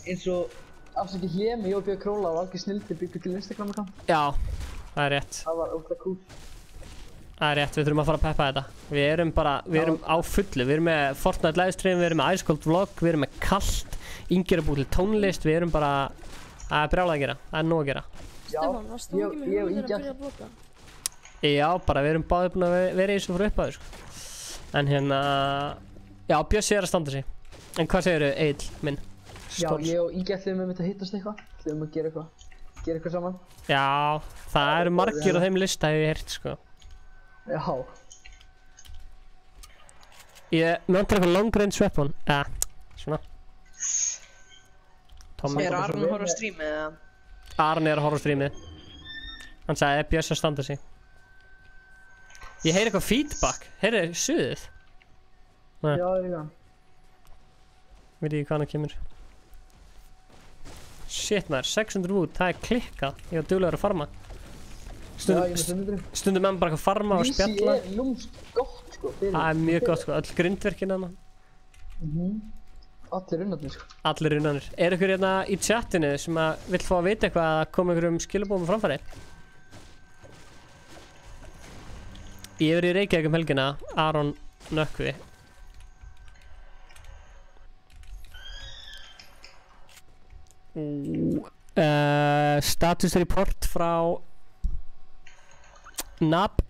Eins og afsakið Hlémi, Jóbjörg Króla og algjör snildi byggu til Instagram-account. Já, það er rétt. Það var ótrúlega cool. Það er rétt, við þurfum að fara að peppa þetta. Við erum á fullu, við erum með Fortnite livestream, við erum með Ice Cold vlog, við erum með Kalt, Ingi er að búið til tónlist, við erum bara, það er brjálað að gera, það er nóg að gera. Stefán, varst þú ekki með hugmyndir að byrja að blogga? Já, bara við erum báðið búin að vera í þessu frá upphæðu, sko. En hérna, já, Bjössi að standa sig. En hvað segirðu, Egill minn? Já, ég og Ingi ætlum að hittast eitthvað. Ætlum að gera eitthvað saman. Já, það eru margir á þeim lista hef ég heyrt, sko. Já. Mér vantar eitthvað long range weapon. Svona. Er Aron að horfa á streamið eða? Aron er að horfa á streamið. Hann sagði Bjössi að standa sig. Ég heyri eitthvað feedback. Heyrðu, suðið. Já, það er líka. Veit ég hvað hann kemur. Shit maður, 600 wood, það er klikkað. Ég var duglegur að farma. Stundum menn bara að farma og spjalla. Vísi er lúmst gott sko. Það er mjög gott sko, öll grindverkin hana. Allir unnarnir sko. Allir unnarnir. Er ykkur hérna í chatinu sem að vill fá að vita eitthvað að koma ykkur skilabóðum framfæri? Ég hef verið í Reykjavík helgina, Aron Nökkvi. Status report frá NAB.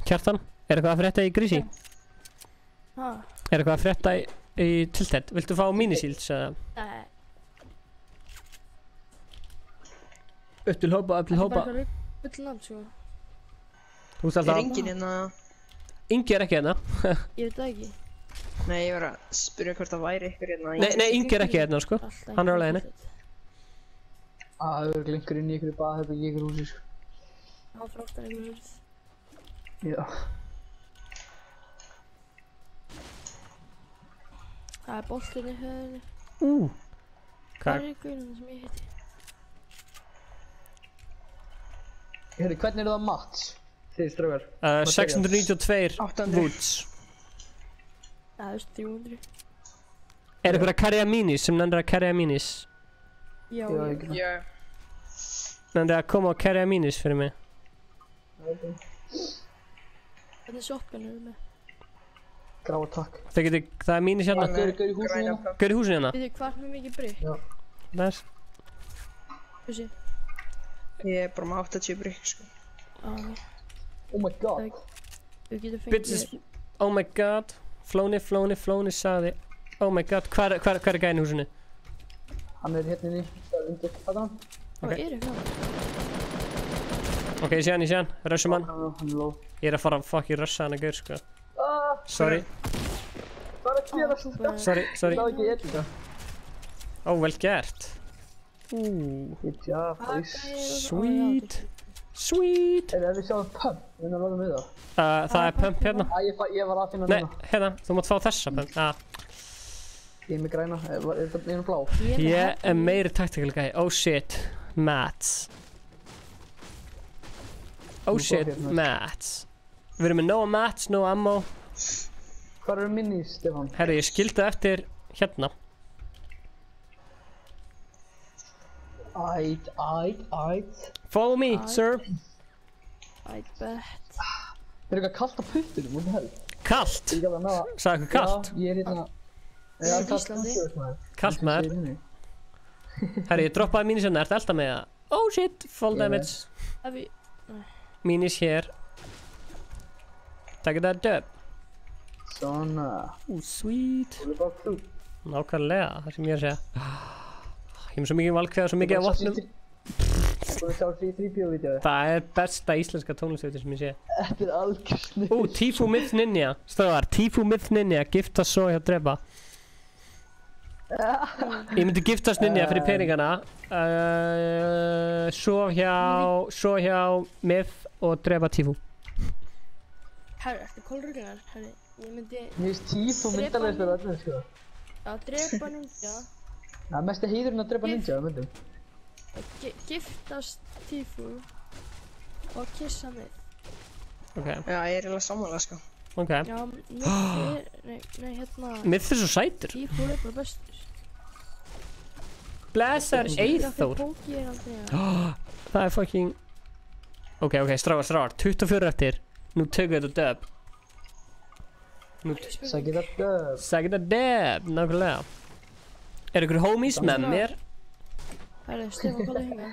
Kjartan, er eitthvað að frétta í Grísi? Er eitthvað að frétta í Tilted? Viltu fá minisílds eða? Nei. Upp til hópa. Það er bara eitthvað land sko. Þú veist alltaf. Er Ingi hérna? Ingi er ekki hérna. Ég veit það ekki. Nei, ég var að spyrja hvort það væri ykkur hérna. Nei, Ingi er ekki hérna sko. Hann er á leiðinni. Það er einhver inn í ykkur baðherbergi í ykkur húsi sko. Hann fyrir oftar einhver hurð. Já. Það er boltinn í höfðinni. Hvað? Það er guðurinn sem ég heiti. Hvernig eru það mats? Þið ströfgar. 692 woods. Það er 300. Er ykkur að carrya minis sem nefnir að carrya minis? Já. Nefnir að koma og carrya minis fyrir mig. Hvernig shotgun eru með? Gráa takk. Það er minis hérna. Gaur í húsinu hérna. Gaur í húsinu hérna. Veitu hvað er mikið brygg? Já. Næs. Þessi? Ég er bara með 80 brygg sko. Oh my god. Við getum fengið... Bitches, oh my god. Flóni sagði. Oh my god, hvar er gæinn í húsinu? Hann er hérna inni, það er undir, hvað er hann? Það er eitthvað. Ok, ég sé hann, rushum hann. Hann er low. Ég er að fara að fucking rusha hann að gaur sko. Sorry. Hvað er að gera þetta? Sorry. Það er ekki ég þetta. Ó, vel gert. Good job, boys. Sweet. Ef við sjáum pump, við erum að loða með það. Það er pump hérna. Ég var að finna Nei, núna. hérna, þú mátt fá þessa pump. Ég er með græna, er það blá? Ég er meiri tactical guy. Oh shit, mats. Oh shit, mats. Við erum með no mats, no ammo. Hvað eru minis, Stefán? Herri, ég skildi eftir hérna. Æt. Follow me, sir. I'd bet. Það er eitthvað kallt á puttunum, what the hell? Kallt? Ég gaf það með að... Sagði eitthvað kallt? Já, ég er hérna... Ég er í Íslandi. Kallt maður. Herri, ég droppaði minis hérna, ertu elda með það? Oh shit, full damage. Minis hér. Takk það döp. Svona. Sweet. What about you? Nákvæmlega, það sem ég er að segja. Ég er með svo mikið valkveða, svo mikið af vopnum. Þú sjá því 3PO-vídeói. Það er besta íslenska tónlistveitir sem ég sé. Þetta er algjör snill. Tifu Myth Ninja. Stöðar, Tifu Myth Ninja, giftast svo hjá Drepa. Ég myndi giftast Ninja fyrir peningana. Svo hjá Myth og Drepa Tifu. Herri, ertu kólrugnar? Herri, ég myndi... Mér finnst Tifu myndarlega fyrir öllu, sko. Já, drepa ninja. Það er mesti heiðurinn að drepa ninja, það myndum. Giftast Tifu og kissa mig. Ok. Já, ég er eiginlega sammála sko. Ok. Já, nei, hérna... Myth er svo sætur. Tifu er bara bestur. Blessar Eyþór. Það er fucking... Ok, strágar, 24 eftir. Nú tökum við þetta dub. Sækir það dub. Nákvæmlega. Er ykkur homies með mér? Herri, Stefán, hvað er hinga?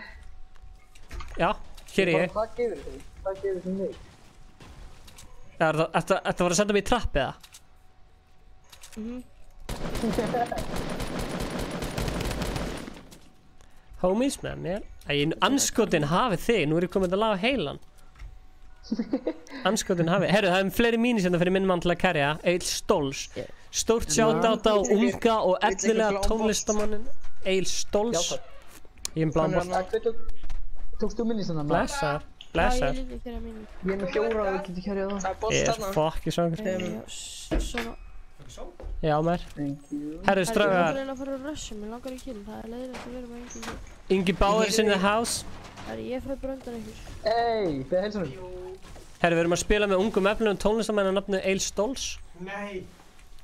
Já, hér er ég. Hvað gefur þig? Hvað gefur þig mig? Þetta var að senda mig í trapp eða? Homies með mér. Anskotin hafið þig, nú er ég komin að laga heilan. Anskotin hafið. Herru, það er fleiri mínir hérna fyrir minn mann til að kerja. Egil Stóls. Stórt shoutout á unga og ellilega tónlistamannin Egil Stóls. Ég er blanda. Tókstu minni svona? Blessar. Já, ég líka að kerja mínu. Ég er með 4 og ég geti kerjað það. Það er bolt Ég þarna. er fokki svangur. Svona. Já, mér. Thank you. Herru, Ég strágar. er að fara að rusha, mér langar í kill. Það er leiðilegt að vera með engin kill. Ingi Bauer is in the house. Ég fæ bara undan ykkur. Ey, beða heilsunum. Herru, við erum að spila með ungum efnilegum tónlistamenn að nafnu Egil Stóls. Nei.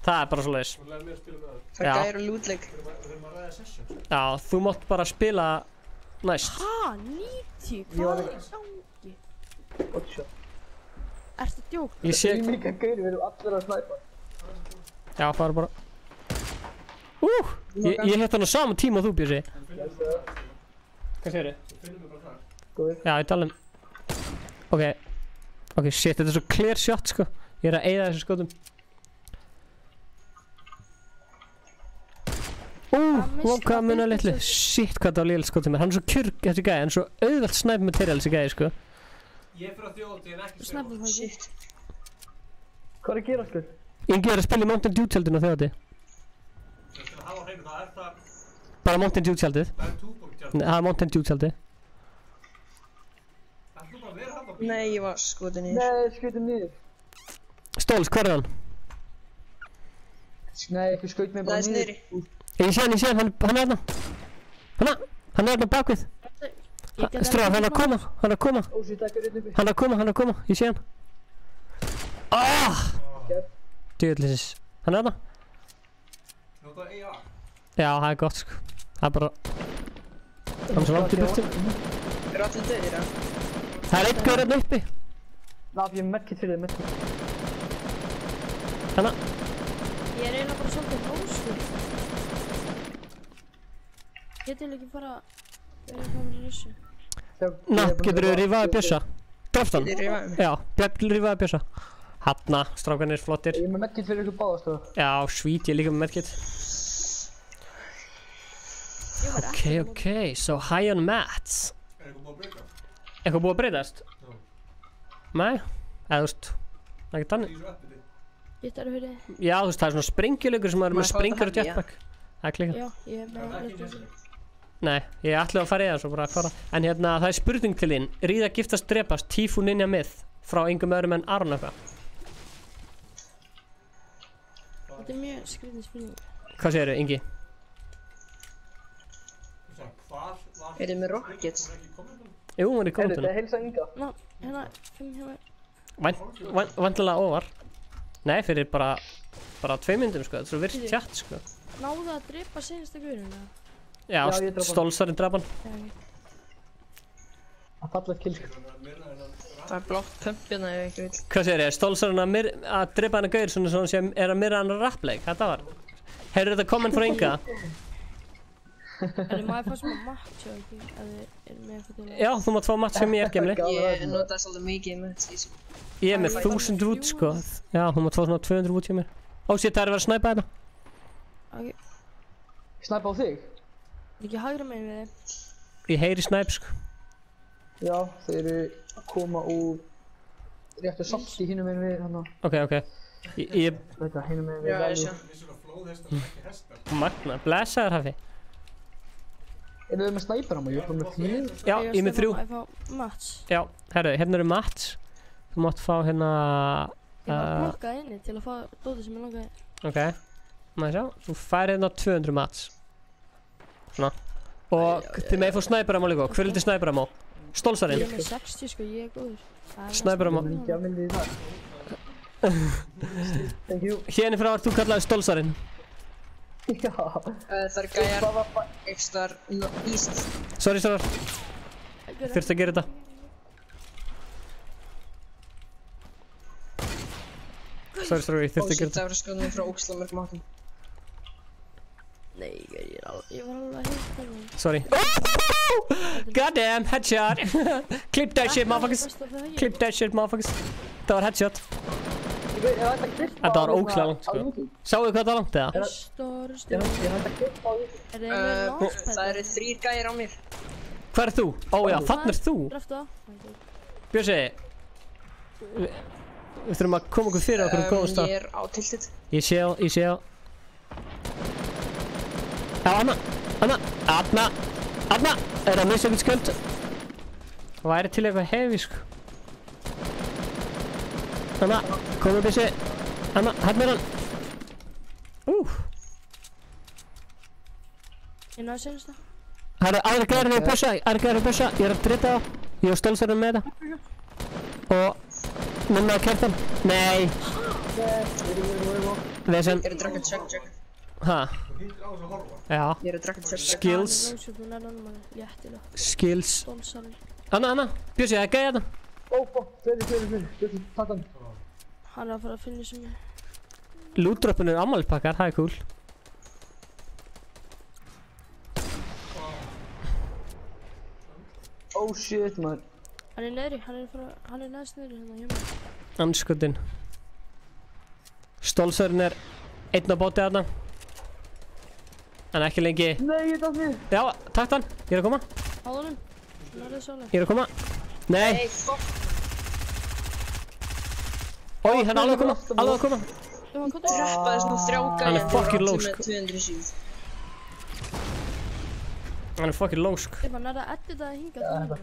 Það er bara svoleiðis. Þú lærir mér að spila með það. Það Já. gæri lútleik. Við erum að ræða session. Já, þú mátt bara spila næst. Ha, 90? Hvað er í gangi? Gott shot. Ertu að djóka? Ég sé... Við erum líka gauðir, við erum allir að snæpa. Já, það er bara... Ég hitt hann á sama tíma og þú, Bjössi. Hvað segirðu? Góður. Já, ég tala um... Ok, shit, þetta er svo clear shot, sko. Ég er að eyða þessu skotum. Hvað munar litlu? Shit, hvað það var lélega skotið mér. Hann er svo kjörg, þessi gæði. Hann er svo auðvelt snæp með Tyrell, þessi gæði, sko. Ég er frá þjóti en ekki Snæpum það ekki. Hvað er að gera, sko? Ingi er að spila í Mountain Dew tjaldinu á þjóti. Til að hafa á hreinu það er það... Bara Mountain Dew tjaldið. Það er túborgtjald. Það er Mountain Dew tjaldið. Það er bara að vera hann á bíl. Nei, ég var skotin niður. Nei, skautum niður. Stóls, hvað er hann? Nei, ekki skaut mig bara Læðist niður. niðri. Ég sé hann, hann er hérna. Hann er hérna bakvið. Stráð, hann er að koma. Ósvið, takk er uppi. Hann er að koma, ég sé hann. Djöðlisins. Hann er hérna. Nota EA. Já, það er gott, sko. Það er bara... Hann er svo langt í burtu. Eru allir döðir, já? Það er einn gaur hérna uppi. Naf, ég er merkitt fyrir þig, merkitt. Hanna. Ég er eiginlega bara svolítið hóskur. Getur ekki bara... Verið að koma í russu. Napp, getur þú rifaði Bjössa? Drafst hann? Getur rifaði mig? Já, Björn rifaði Bjössa. Hanna, strákanir flottir. Ég er með merkitt fyrir ykkur báðast, sko. Já, svít, ég er líka með merkitt. Ok, so high on mats. Er eitthvað búið að breyta? Eitthvað búið að breytast? Já. Nei, eða þú veist, það er ekki þannig. Í þessu appið þið. Getur fyrir þig? Já, þú veist, það er svona sprengjuleikur sem maður er með Maður fá sprengjur og þetta jetpack. Það er klíka. Já, ég er með Það er ekki í litlu. þessu. Nei, ég ætlaði að fara í það svo bara að fara. En hérna, það er spurning til þín. Ríða, giftast, drepast, Tífú, Ninja, Myth. Frá engum öðrum en Aron eitthvað. Þetta er mjög skrýtin spurning. Hvað segirðu, Ingi? Hvar var... Er þið með rocket? Það er ekki kommentum? Jú, hún er í Heyrðu, þetta kommentuna. er heilsa Inga. Ná, hérna, 5 hjá mér. Væntanlega óvar. Nei, fyrir bara 2 myndum, sko. Þetta er svo virkt tjatt, sko. Náðu að drepa senasta guðurinn, eða? Já, Já, ég drap hann. Stólsarinn draf hann. Já, ok. Það falla kill, sko. Það er blátt pömpina ef ekki vill. Hvað segirðu, Stólsarinn að drepa hann að gauður svona sem er að myrra hann að rappleik? Þetta var. Heyrðu þetta komment frá Inga? En maður fá smá match, ekki? Ef þið eru með eitthvað til að... Já, þú mátt fá match sem ég er gemli. Ég notaði svolítið mikið með þessu. Ég er með 1000 vút, sko. Já, þú mátt fá svona 200 vút hjá mér. Ó, sér, það er að vera að snæpa þetta. Ok, Snæpa á þig? er ekki hægra megin við þið? Ég heyri snæp, sko. Já, þeir eru að koma úr réttu salti hinum meginn við hana. Ok. Ég Þetta, hinum meginn við Já, ég value. sé. Vissur að flóðhestar er ekki hestar. magna, blessaður hafi. Erum við með snæper á mig? Ég er bara með 4. Já, ég er með 3. Ég fá match. Já, herru, hérna eru match. Þú mátt fá hérna... Ég var blokkað inni til að fá dótið sem ég langaði. Ok, maður sjá. Þú fær hérna 200 match. Svona. Og þið megið fá snæperamá líka. Hver vildi snæperamá? Stólsarinn. Ég er með 60 sko, ég er góður. Snæperamá. Mikið af myndið í það. Thank you. Hérna frá er þú kallaði Stólsarinn. Já. Það er gæjar ekstar íst. Sorry, strákar. Þurfti að gera þetta. Sorry, strákar, ég þurfti að gera Það var skoðum frá ókslamörgum áttum. Nei, ég var alveg að hitta það. Sorry. Goddamn, headshot. Clip that shit, motherfuckers. Clip that shit, motherfuckers. Það var headshot. Þetta var ógeðslega langt, sko. Sáu þið hvað það var langt, eða? Stór Ég stund. hætti að klippa á YouTube. Er þið með launchpad? Það eru 3 gæjar á mér. Hvar er þú? Ó já, þarna er þú. Draftu það. Bjössi, við þurfum að koma okkur fyrir okkur góðum stað. Ég er á tiltið. Ég sé á. Já, Anna. Er það missa eitthvað skjöld? Það væri til eitthvað hefi, sko. Anna, komum Bjössi. Anna, hætt með hann. Ég náðu senast það. Það eru aðri gæðir að bussa, ég er að drita það. Ég og Stolz erum með það. Og minna að kjartan. Nei. Vesen. Ég er að drakka check. Ha? Þú hýttir á þess að horfa. Já. Ég er að drakka check. Skills. Hún er annum manni. Léttilega. Skills. Bónsalinn. Anna. Bjössi, það er gæði þetta. Fleiri. Bjössi, takk hann. Hann er að fara að finna sem ég. Loot-droppin eru ammælispakkar, það er cool. Oh shit, maður. Hann er neðri, hann er neðst neðri hérna hjá mér. Anskotin. Stolzurinn er einn á bóti þarna. En ekki lengi. Nei, ég datt mér. Já, takt hann. Ég er að koma. Á honum. Hann er sálega. Ég er að koma. Nei. Hey, fuck. Oj, hann er alveg að koma. Trappaði svona 3 gæjar. Hann er fucking low, sko. Með 200 síð. Hann er fucking low, sko. Stefán, er það edit að hinga til mér?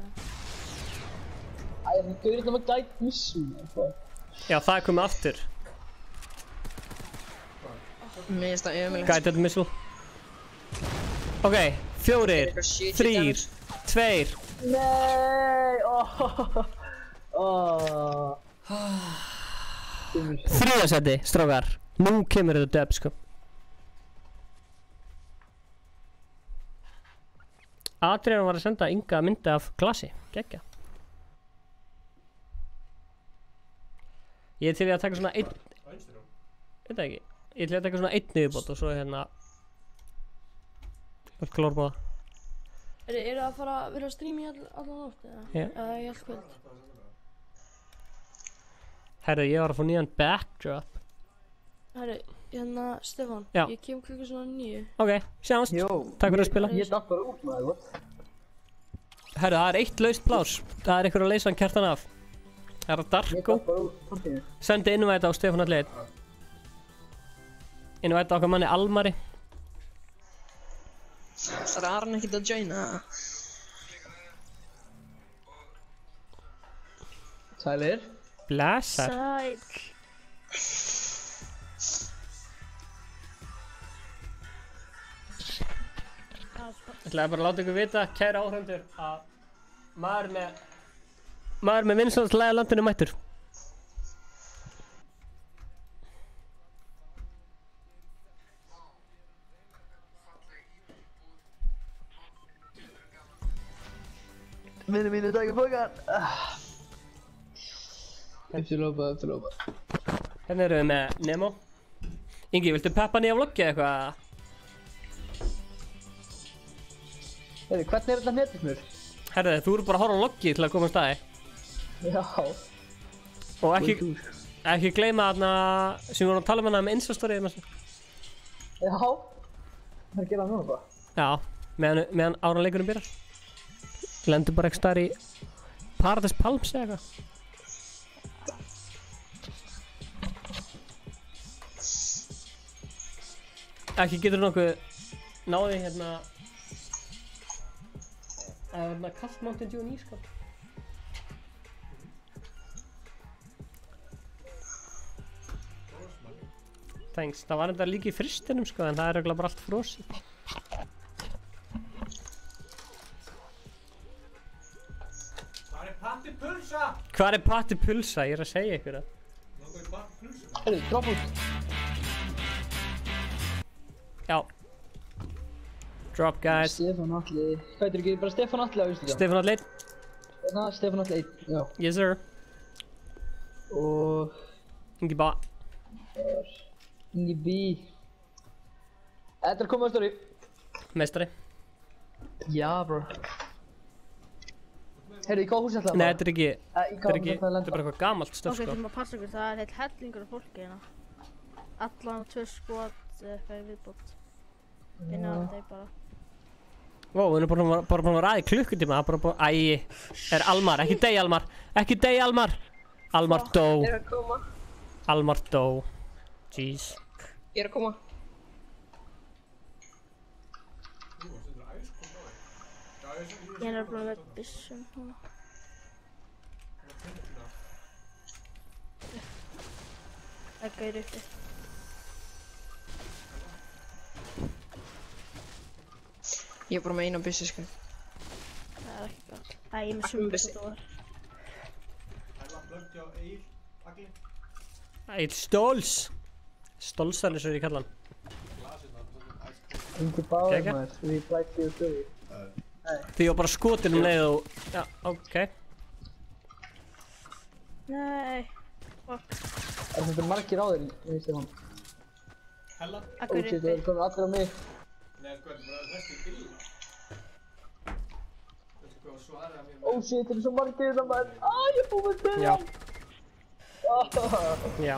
Æ, það gauður þetta með gæt missum, eitthvað. Já, það er komið aftur. Mér finnst það ömulegt. Guided missile. Ok, 4, 3, 2. Nei, Þriðasæti, strákar. Nú kemur þetta döp, sko. Adrian var að senda Inga myndi af glasi. Gekkja. Ég er til í að taka svona einn... Veit það ekki. Ég er til í að taka svona einn niðurbót og svo hérna... Klórbóða. Er það að fara að vera að streama í allan nótt, eða? Já. Eða í allt kvöld? Herru, ég var að fá nýjan backdrop. Herru, hérna, Stefán. Já. Ég kem klukka svona 9. Ok, sjáumst. Jó. Takk fyrir að spila. Ég datt bara út með það. Herru, það er eitt laust plás. Það er einhver að leysa hann kjartan af. Það er Ég Darko. datt bara út, partinu. Sendi innvæta á Stefán Allit. Innvæta okkar manni Almari. Það er Aron ekkert að joina. Sælir. Blessar. Sæl. Ég ætlaði bara að láta ykkur vita, kæra áhörfundur, að maður með vinsælasti lagi á landinu mættur. Minni mínu takk fókar. Eftir lópa. Hérna erum við með Nemo. Ingi, viltu peppa nýja vloggi eða eitthvað? Hvernig er þetta hnetismur? Herðu, þú eru bara að horfa á vloggi til að koma á staði. Já. Og ekki gleyma þarna sem við vorum að tala um hana með Insta-story. Já. Það er að gera það núna bara. Já, meðan áranleikurinn byrjar. Lendur bara ekki staðar í Paradise Palms eða eitthvað. Ekki getur nokkuð náði hérna kallt Mountain Dew og ísskáp. Thanks, það var enda líka í frystinum sko, en það er örugglega bara allt frosið. Það er patti pulsa! Hvar er Patti Pulsa? Ég er að segja ykkur það. Nógu er patti pulsa. Herru, drop út. Já. Drop guys. Stefán Atli. Hvað heitir ekki bara Stefán Atli á Instagram? Stefán Allit. Stefán Atli 1, já. Yes sir. Og... Ingi Ba. Ingi B. Þetta er komið á stóri. Meistari. Já, bro. Heyrðu, í hvað húsi ætlaði Nei, þetta er ekki, Í hvað húsi ætlaði að þetta er lenda? bara eitthvað gamalt stöf, Ok, sko. þú maður passa ykkur, það er heill hellingur af fólki hérna. Allan 2 skot eða eitthvað í viðbót. Innan þetta er bara. Vó, við erum bara búin að ræða í klukkutíma, bara búin, æi, er Almar, ekki dey Almar, ekki dey Almar. Almar dó, Ég er að koma. Almar dó, jeez. Ég er að koma. Ég er bara með byssum núna. Það er gaur uppi. Ég er bara með eina byssu, sko. Það er ekki galt. Æ, ég er með sumbyssu. Æ, Stóls. Stólsarnir sem ég kalla hann. Ingi báður Gekka. maður, við blætti og stöði. Því ég var bara skotin leið og, já, ok. Nei. Fuck. Þetta er margir á þér, Stefán. Hella? Það gaur Shit, það uppi. er komin allir á mig. Nei, sko, þetta er bara resti illa. Veistu hvað svaraði að mér? Shit, þetta er svo margir þetta maður. Ég er búinn með Já. Stefán. Já.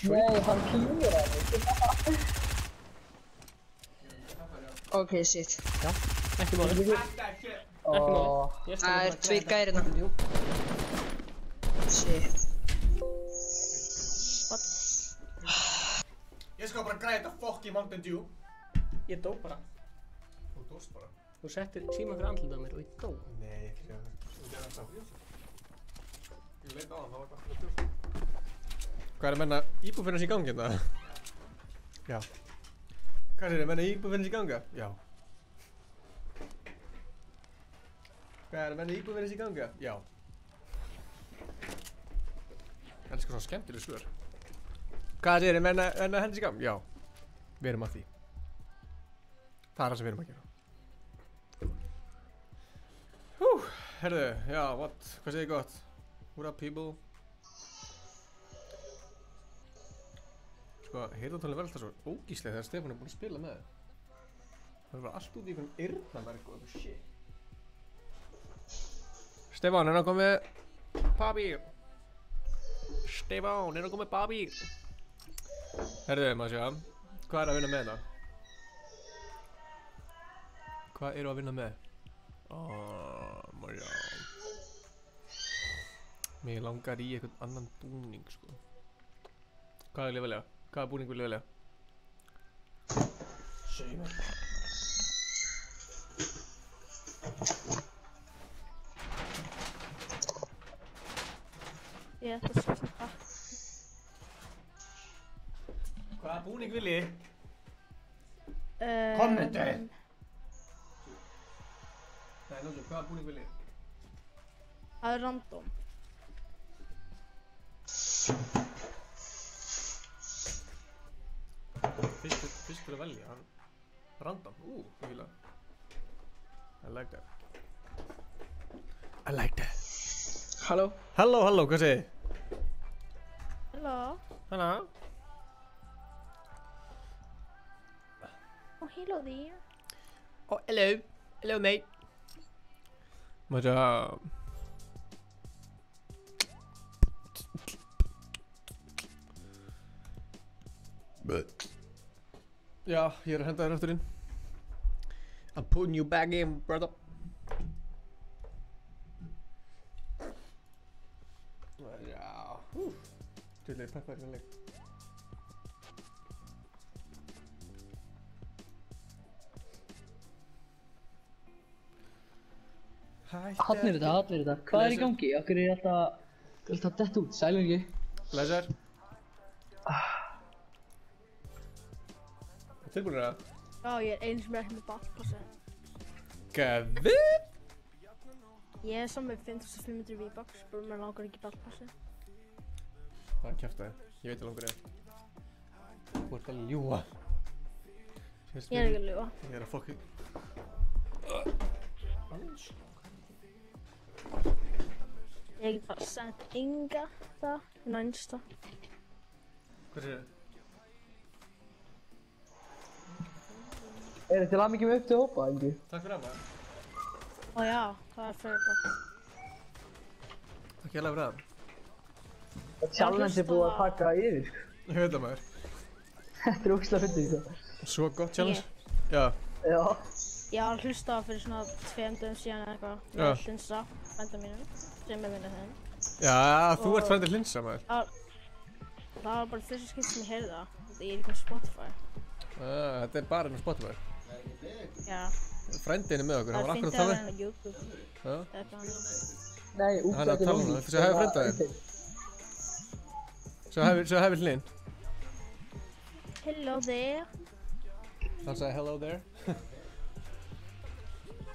Nei, hann klýður að mig. Ok, shit. Já, ekki máli. Ekki máli. Ég skal Það bara er 2 græða gærina. þetta. Jú. Shit. Ég skal bara græða þetta fokki Mountain Dew. Ég dó bara. Þú dóst bara. Þú settir síma fyrir andlitið á mér og ég dó. Nei, ekki segja það. Þú gerði það. Ég leit á hann, það var gott að djósta. Hvað er að menna íbúðfinns í gangi hérna? Já. Hvað er að menna íbúðfinns í ganga? Já. Hvað er að menna íbúðfinns í ganga? Já. Það er sko svona skemmtileg svör. Hvað er að menna henni í gang? Já. Við erum að því. Það er það sem við erum að gera. Herðu, já, what? Hvað segir gott? What up people? Sko, heyrðartónlega verður alltaf svo ógíslega þegar Stefán er búinn að spila með það. Það var allt út í einhvern eyrnamerk og eitthvað shit. Stefán, er að koma með pappír? Stefán, er að koma með pappír? Herðu, maður sjá. Hvað er að vinna með þetta? Hvað eru að vinna með? Maður sjá. Mig langar í einhvern annan búning, sko. Hvað vil ég velja? Hvaða búning vil ég velja? Segðu mér. Ég ætla að sjá þetta. Hvaða búning vil ég? Um, Kommentu! Nei, náttúrulega, hvaða búning vil ég? Það er random. Fyrstur að velja, hann random, ég fíla. I like that. I like that. Halló? Halló, halló, hvað segir þið? Hello. Hanna? Oh, hello there. Oh, hello. Hello, mate. Maður sjá. Já, ég er að henda þér aftur inn. I'm putting you back in, brother. Já. Tjóðlega peppa þér leik. Hallnir þetta. Hvað er í gangi? Akkur er ég alltaf dett út, sælum ekki. Blessar. Tilbúinir það? Já, ég er einu sem er ekki með ballpassi. Gæði? Ég er saman með 5500 V-Bucks, bara mér langar ekki ballpassi. Það er kjaftaði. Ég veit að langar er. Þú ert að ljúa. Ég er ekki að ljúga. Ég er að fokki. Ég get bara sent Inga það, inn á Insta. Hvað sér þið? Er þið til að mikið með upp til hópa, Ingi? Takk fyrir það. Ó já, það er fyrir gott. Takk hérlega fyrir það. Það challenge búið að taka yfir, sko. Ég veit það maður. Þetta ógeðslega fyndið, sko. Svo gott challenge. Já. Já. Ég var að hlusta fyrir svona 2 dögum síðan eða eitthvað. Já. Með Hlinsa, frænda mínum, sem er vinnur þeim. Já, þú ert frændi Hlinsa maður. Það var bara þessi skipt sem ég heyrði það. Ég er ekki með Spotify. Þetta er bara inn á Spotify. Já. Frændin er með okkur, hann var akkur að Það tala. er fínt að vera á YouTube. Já. Eitthvað. Nei, Hann er að tala núna, þetta sé að hafa frænda þinn. Svo hefur Hlyn. Hello there. Hann sagði hello there.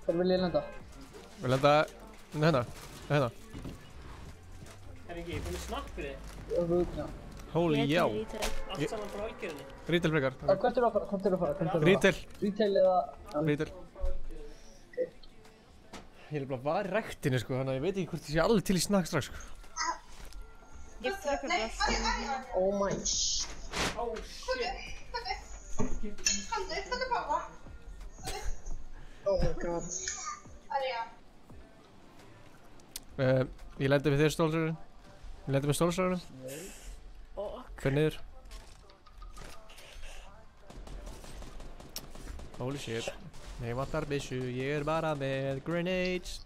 Hvað vil ég lenda? Við lenda hérna. Ingi, ég búinn að snapp fyrir þig. Já. Holy Ég já. er Retail. Allt saman frá Ölgerðinni. Retail frekar. Hvert er að fara? Retail. Retail eða... Retail. Ég er bara var í ræktinni sko, þannig að ég veit ekki hvort ég sé alveg til í snakk strax sko. Ég frekar bara Oh my Oh shit. Komdu, þetta er pappa. Oh my god. Ég lendi við þér stólsröðurinn. Ég lendi með stólsröðurinn. Fer niður. Holy shit. Nei, vantar byssu, ég er bara með grenades.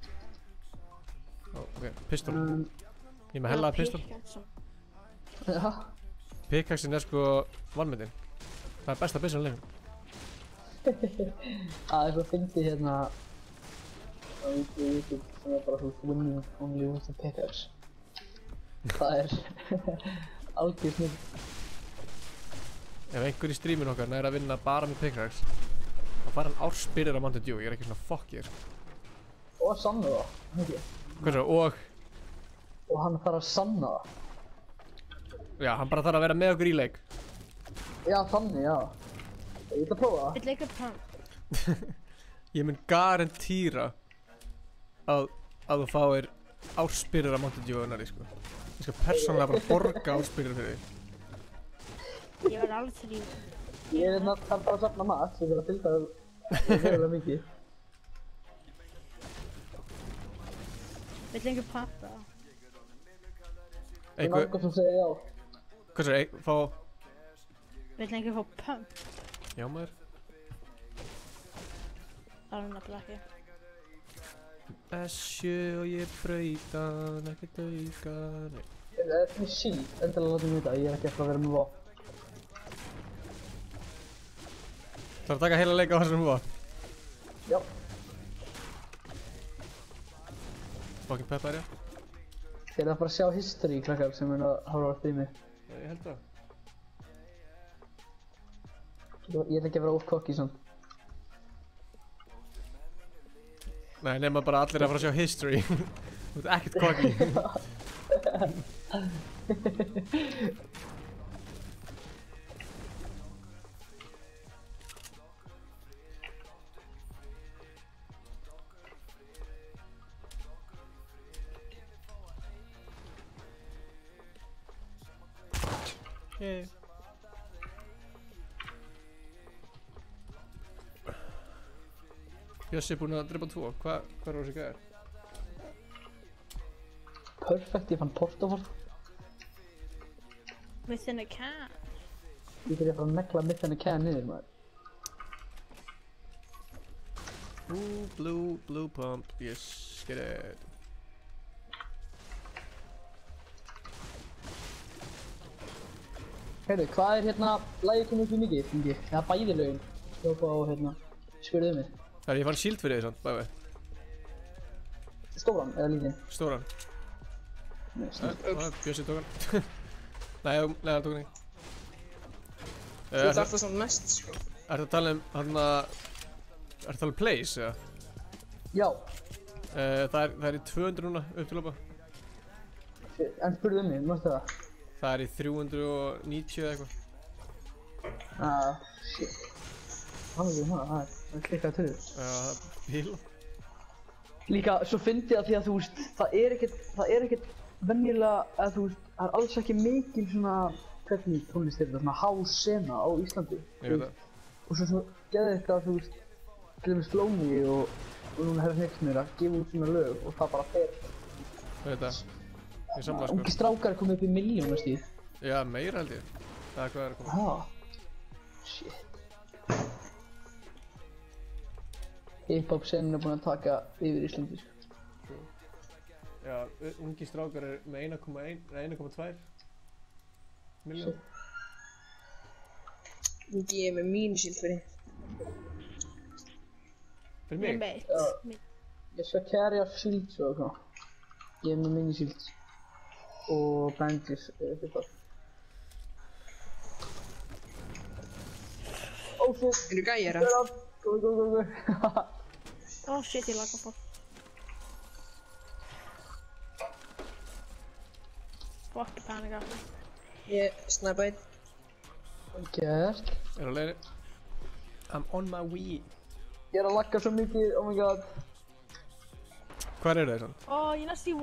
Ok, pistol. Ég er með hella pistol. Já. Pickaxin er sko vanmyndin. Það er besta byssan leifin. Það er svo fyndið hérna á YouTube sem er bara svona winning only with a pickaxe. Það er algjör snill. Ef einhver í streamin okkar næri að vinna bara með pickaxe, þá fær hann ársbyrðir á Mountain Dew, ég er ekki svona fuck ég sko. Og sanna það, ekki? Hvað svo, Og hann þarf að sanna það. já, hann bara þarf að vera með okkur í leik. Já, þannig, já. Ég ætla að prófa það. Vill eitthvað pump. Ég mun garantýra að þú fáir ársbyrðir á Mountain Dew unnari sko. Ég skal persónulega bara borga ársbyrðir fyrir því. Ég var alveg til í. Ég er hérna þarf bara að safna mat, svo ég vil að fylgja það verulega mikið. Vill eitthvað pump það. Ég er margum sem segja já. Hvað svo, fá... Vill eitthvað fá pump. Já maður. Það er nefnilega ekki. Esju og ég brautan, ekkert auka, nei. Það er fyrir síl, endilega látum við þetta, ég er ekki eftir að vera með vopn. Það er að taka heila leika á þessum húa. Já. Fucking peppar, já. Þið er að fara að sjá history, krakkar, sem er að horfa á streami. Ég held það. Ég ætla ekki að vera of cocky samt. Nei, nema bara allir að fara að sjá history. Þú ert ekkert cocky. Yeah. Bjössi er búinn að drepa 2. Hvað er þessi gæðir? Perfect, ég fann portafól. Within a can. Ég þarf að fara að negla mitt henni can niður, maður. Ooh, blue pump. Yes, get it. Heyrðu, hvað er hérna lagið komið upp í mikið, Ingi? Eða bæði lögin? Hljópa á hérna, spurðu mig. Það er ég fann shield fyrir því samt, bæði. Stóran eða lítinn? Stóran. Nei, snill. Bjössi tók hann. Nei, hann tók hann ekki. Þú þarf það samt mest, sko. Ertu að tala um hann að... Ertu að tala um place, eða? Já, Það er í 200 núna, upp til lopa. en spurðu mig, mástu það? Það er í 390 eða eitthvað. Shit. Það er klikkað töður. Já, það er bíl. Líka, svo fyndi ég að því að þú veist, það er ekkert venjulega að þú veist, það er alls ekki mikil svona, hvernig tónlist er þetta, svona house sena á Íslandi. Ég veit það. Og svo geði eitthvað, þú veist, til dæmis Flóni og núna Herra Hnyggsmýr að gefa út svona lög og það bara fer. Veit það. Ég samla sko. Ungi strákar er komið upp í milljónastíð. Já, meira held ég. Það er hvað er að koma. Shit. Hip-hop senin er búinn að taka yfir Íslandi, sko. Já, ungi strákar er með 1,2 milljón. Ungi ég er með mínusíld fyrir. Fyrir mig? Mate. Ég skal carrya shields og eitthvað. Ég er með minishields. Og bandits, fyrir það. Oh shit. Eru gæjar Go, að? go. Oh shit, ég lagði fólk. Fuck, ég panika. Ég snæpa einn. Gert. Er á leiðinni. I'm on my way. Ég er að lagga svo mikið, oh my god. Hvar eru þeir svona? Ó, ég næst í...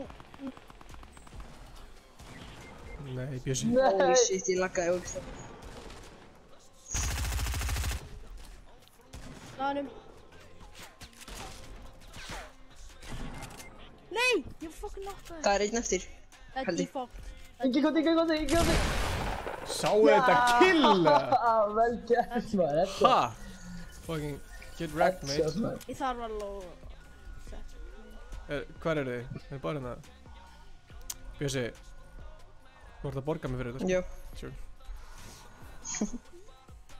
Nei, Bjössi. Holy shit, ég laggaði ógeðslega. Laðanum. Nei! Ég fucking nokkaði. Það er einn eftir. Það er Haldi. default. Ingi kondi. Sáu þetta kill! Vel gert, maður. Ha? Fucking get wrecked, mate. Ég þarf að low... Hvar eru þið? Er bara hérna? Bjössi. Þú ert að borga mig fyrir þetta, sko? Já. Sure.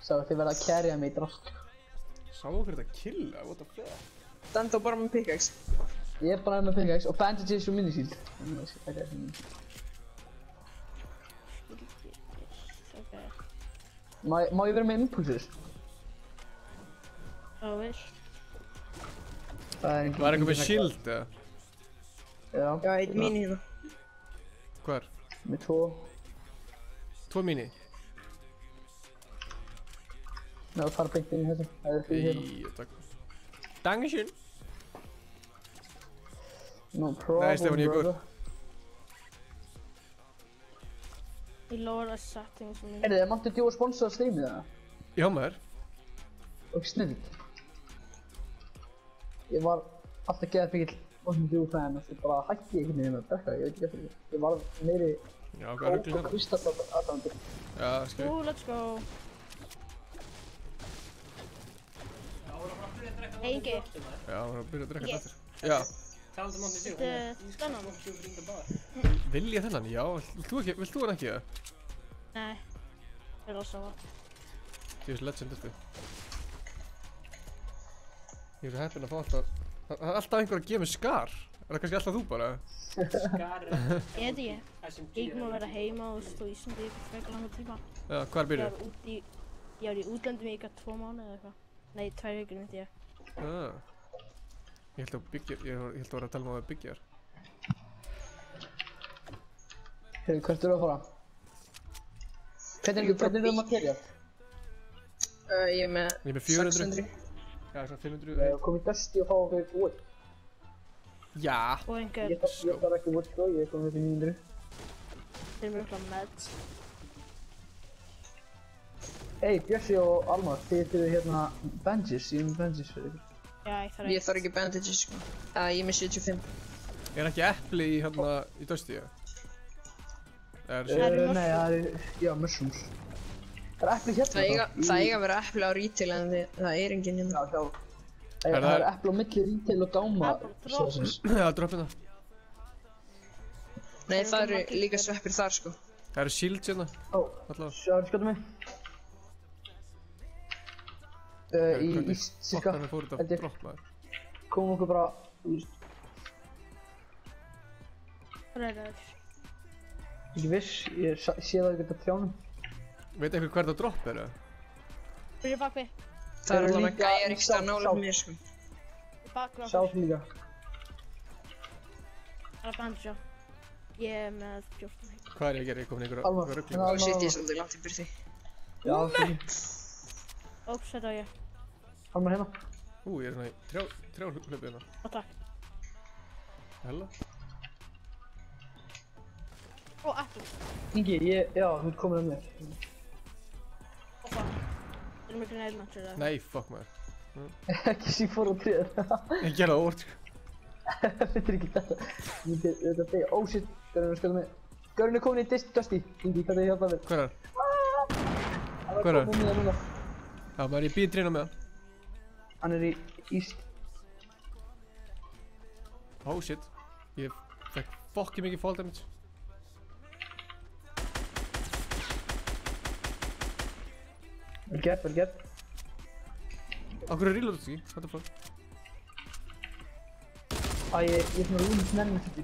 Sá þið verða að carrya mig í drast. Sáu okkur þetta killa? What the fuck? Standa bara með pickaxe. Ég er bara með pickaxe og bandages og minishield. Okay. Má ég vera með impulsur? Ó, veist. Það er Var eitthvað með shield, eða? Já. Já, einn mín hérna. Hvar? Með 2. 2 mini? Ná, það fara beint inn í þetta. Það er fyrir hérna. Takk. Dankeschön. No problem, Nei, Stefán, ég er góður. brother. Ég lower settings og Heyrðu, þið máttu djóa sponsor á streamið það? Já, maður. Og snill. Ég var alltaf geðað mikill Mountain Dew fan og svo bara hætti ég einhvern veginn að drekka, ég veit ekki eftir því. Ég var meiri Já, hvað er ruggli og hérna? kristalladadandur. Já, skil. Ú, let's go. Hey, Ingi. Já, hann er að byrja að drekka þetta. Já. Talandi um Mountain Dew, Þetta hún er er íslensk spennan. Mountain Dew fyrir bar. Vil ég þennan? Já. Vilt þú hann ekki, eða? Nei. Ég er rosa vatn. Ég veist legend, ertu. Ég er svo heppinn að fá alltaf... Það er alltaf einhver að gefa mig skar. Er það kannski alltaf þú bara? Skar Ég veit ekki. SMG. Ég er búinn að vera heima og stóð í Íslandi í frekar langa tíma. Já, hvar byrju? Ég var í útlöndum í eitthvað 2 mánuði eða eitthvað. Nei, 2 vikur myndi ég. Ég held að byggja... Ég held að vera að tala um að byggja þér. Heyrðu, hvert eru að fara? Hvernig er það materjál? Ég er með Ég er með 400. 600. Já, svona 500. Komið Dusty og fá okkur wood. Já. Og einhver, Ég þarf ekki wood sko, ég er komið upp í 900. þeir eru mjög meds. Hey, Bjössi og Almar, þið þurfið hérna bandages, ég er með bandages fyrir ykkur. Já, ég þarf Ég þarf ekki bandages sko. Ég er með 75. Er ekki epli í hérna í Dusty, eða? eru Nei, það er, já, mushrooms. Það er epli hérna Það eiga að vera epli á retail en það er enginn hérna. Já, sjá. Það er epli á milli retail og gáma. Já, droppið það. Nei, það eru líka sveppir þar sko. Það eru shields hérna. Ó, Allavega. sjáðu, skjóta mig. Í cirka, Hvernig fór þetta held ég. dropp, maður? Komum okkur bara, þú veist, Ræður. ekki viss, ég sé það ekkert á trjánum. Veit eitthvað hver það dropp er, eða? Byrja bakvið. Það eru alveg líka gæjar ekki stað nálega sá. mér sko. Bakvið Sá okkur. líka. Það er bandja. Ég er með 14 heim. Hvað er ég að gera? Ég kom inn Alma, einhverja ruggli. hérna- Ó shit, ég er svolítið langt í byrti. Já, fyrir. Óps, þetta á ég. Almar hérna. Ég er svona í trjárhlaupi hérna. Ó, takk. Hella? Ó, ekki. Ingi, já, þú ert komin að mér. Ó, fuck. Þeir Erum við grenade launcher eða? Nei, fuck maður. Ekki C4 og 3. Ég gerði það óvart, sko. Þetta er ekki þetta. Ég myndi auðvitað þegja. Oh shit, Gaurinn er að skjóta mig. Gaurinn er komin í Dusty. Ingi, hvað er ég hjálpað við? Hver er? Hann Hver er? komin í það núna. Já, maður, ég býð trína með hann. Hann er í East. Oh shit. Ég fekk fokki mikið fall damage. Vel gert, vel gert. Akkur er reload ekki? What the fuck? Æ, ég er svona rúmið nærmið þetta.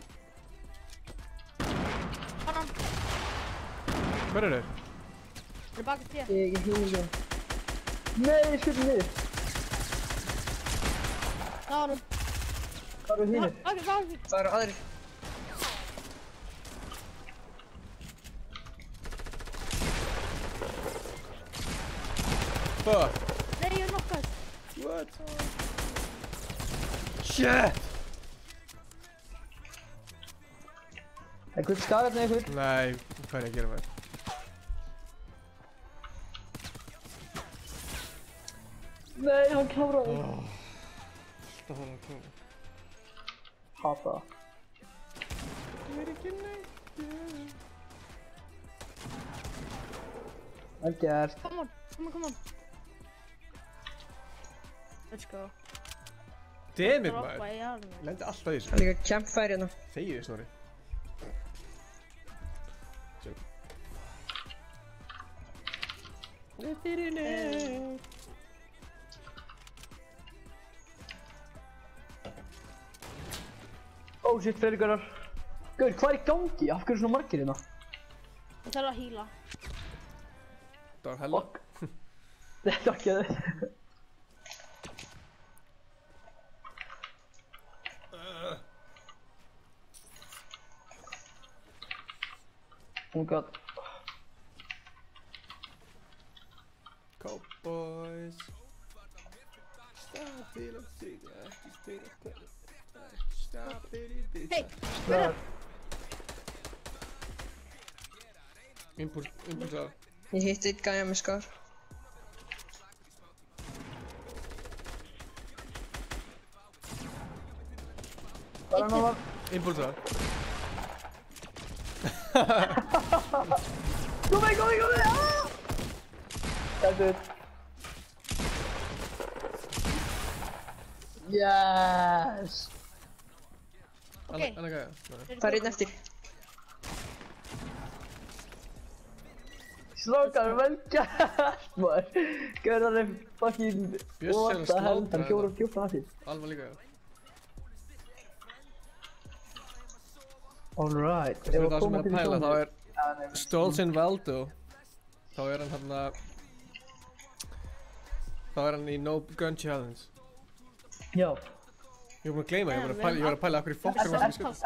Hann. Hver er þeir? Það er baka þér. Ég hýmur ekki hann. Nei, ég skuti niður. Það var hann. Hvað eru hínir? Baka. Það eru aðrir. Fuck. Nei, ég er nokkað. What? Shit! Er gull skar hérna ykkur? Nei, hvað er ég að gera maður? Nei, hann kláraði. Það var að koma. Hata það. Vel gert. Come on. Let's go. Damn it, Það var maður. í armið. Lendi alltaf í þessu. Það er líka campfire hérna. Þegið, Snorri. Oh shit, fleiri gaurar. Gaur, hvað er í gangi? Af hverju eru svona margir hérna? Ég þarf að heala. Það var hella. Fuck. Þetta var ekki að þið. Oh god. Cowboys. Stop it, I'm sick. Ekki spila kvöld. Stop it, bitch. Hey, Hvað? Impuls af. Ég hitti eitt gæja með skar. Hvað er hann að Impuls af. Góði! Þetta er... Yes! Ok. Anna gæja. Það er einn eftir. Strákar, vel gert, maður. Gaur, hann er fucking... Bjössi er að What the hell? slátra Hann fjóra 14 eftir. Alva líka, já. Alright. Fyrir það sem er að pæla, þá er Stolzen Valdo. Þá er hann hérna... Þá er hann í No Gun Challenge. Já. Ég var búinn að gleyma, ég var að pæla okkur í fokkar varst ekki skutt.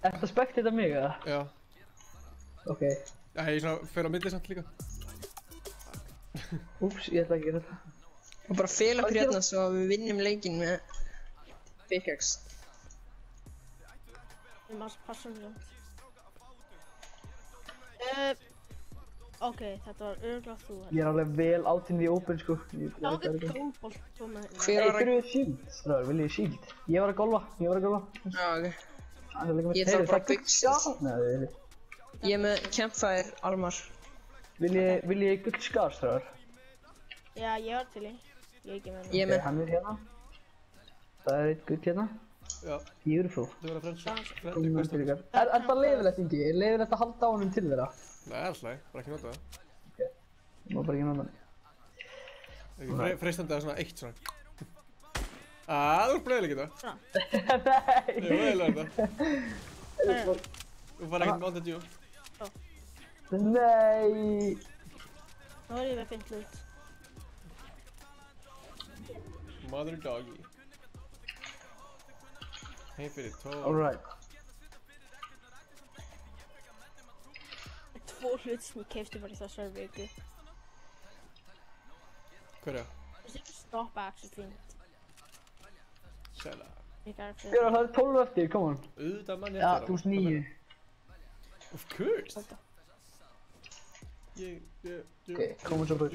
Ertu að spekta mig, eða? Já. Ok. Já, ég svona fer á milli samt líka. Úps, ég ætla ekki að gera þetta. Og bara fel okkur hérna svo að við vinnum leikinn með pickaxe. Ég maður passa um það. Ok, þetta var örugglega þú. Ég er alveg vel out in the open, sko. Það var ekki gólbolt svo með hérna. Hver Hey, var að... þurfið shield? Stráður, viljið þið shield? Ég var að golfa. Já, ok. Ég þarf bara byggt shield. Nei, Ég er með campfire armor. viljið þið gull skar, stráður? Já, ég var til í. Ég er ekki með Ég er með... Hann er hérna. Það er eitt gull hérna. Já, Beautiful. þú verður að Er það leiðilegt, Ingi? Er leiðilegt að halda á honum til þeirra? Nei, alls læg, bara ekki nota það. Ég má bara ekki nota hann. Ekki freistandi að svona eitt svona. Þú ert breiðileg í það. Nei! Ég var eiginlega þetta. Nei. Þú var ekkert Mountain Dew. Nei! Nú er ég með fint lut. Mother Doggy. Hei fyrir tó. Alright. Tvo hlut sem ég keipti bara í þessari viku. Hverja? Þessi ekki stoppa actually fint. Sæla. Ég er actually... Björn, það er 12 eftir, come on. Auðvitað mann ég Já, eftir á. 1009. Of course. Þetta. Ég... Ok, komum svo burt.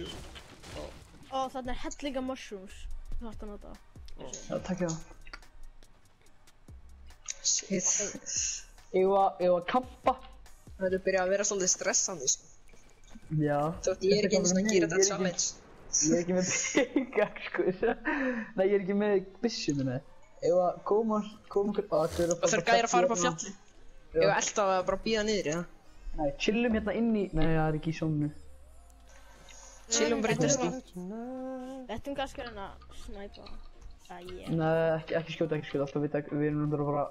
Og þarna hellinga mushrooms. Þú þarft að nota. Já, takk ég það. Shit. Ég var kampa. Það er byrjað að vera svolítið stressandi, sko. Já. Þótt ég er ekki einu sinni að gera þetta challenge. Ég er ekki með pickaxe, sko. Nei, ég er ekki með byssu minni. Ég var koma okkur að... Og þeir gæra að fara upp á fjalli. Ég var alltaf að bara bíða niður, já. Nei, chillum hérna inn í... Nei, það er ekki í sjónu. Chillum bara eitt östi. Þetta kannski að reyna að snæpa. Nei, ekki skjóta. Alltaf við erum náttúrulega bara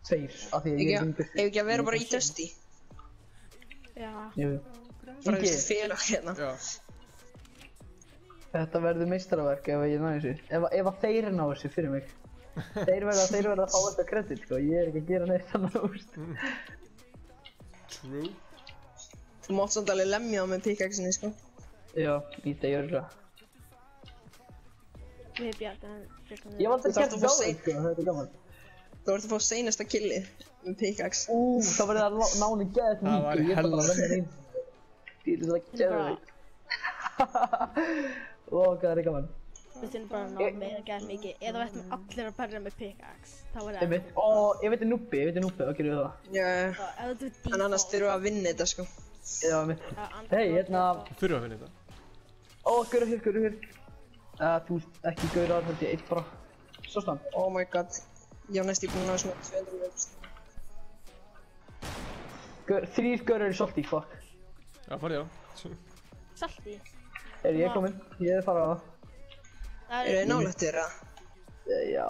tveir. Af því að ég er ekki með byssu. Ef ekki að vera bara í dösti. Já. Bara þessi félag hérna. Já. Þetta verður meistaraverk ef ég næ þessu. Ef að þeir ná þessu fyrir mig. Þeir verða að fá þetta kredit, sko. Ég er ekki að gera neitt þannig, úst. True. Þú mátt samt alveg lemja á með pickaxe-inni, sko. Já, ég degi örgulega. Við bjargan. Ég var alltaf gert að fá það, sko. Þetta er gaman. Þú ert að fá seinasta killið með pickaxe. Það verður að náni geðið mikið. Það var helviti. Ég er það geðið. Ó, hvað er gaman. Við þurfum bara að ná meira geðið mikið. Eða við ættum allir að berja með pickaxe. Það var Einmitt. Ó, ég veit Núbbi, þá gerum við það. Já, en annars þurfum við að vinna þetta, sko. Já, einmitt. Hei, hérna... Þurfum við að vinna þetta. Ó, gaura hér. Þú ekki gaurar, held ég, eitt bara. Svo stand. Oh my god. Ég var næst í búinn að svona 200 metrust. 3 gaurar í salti, fuck. Já, farið á. Salti? Ég er kominn, ég er farað á það. Eru þið nálægt þér, eða? Já.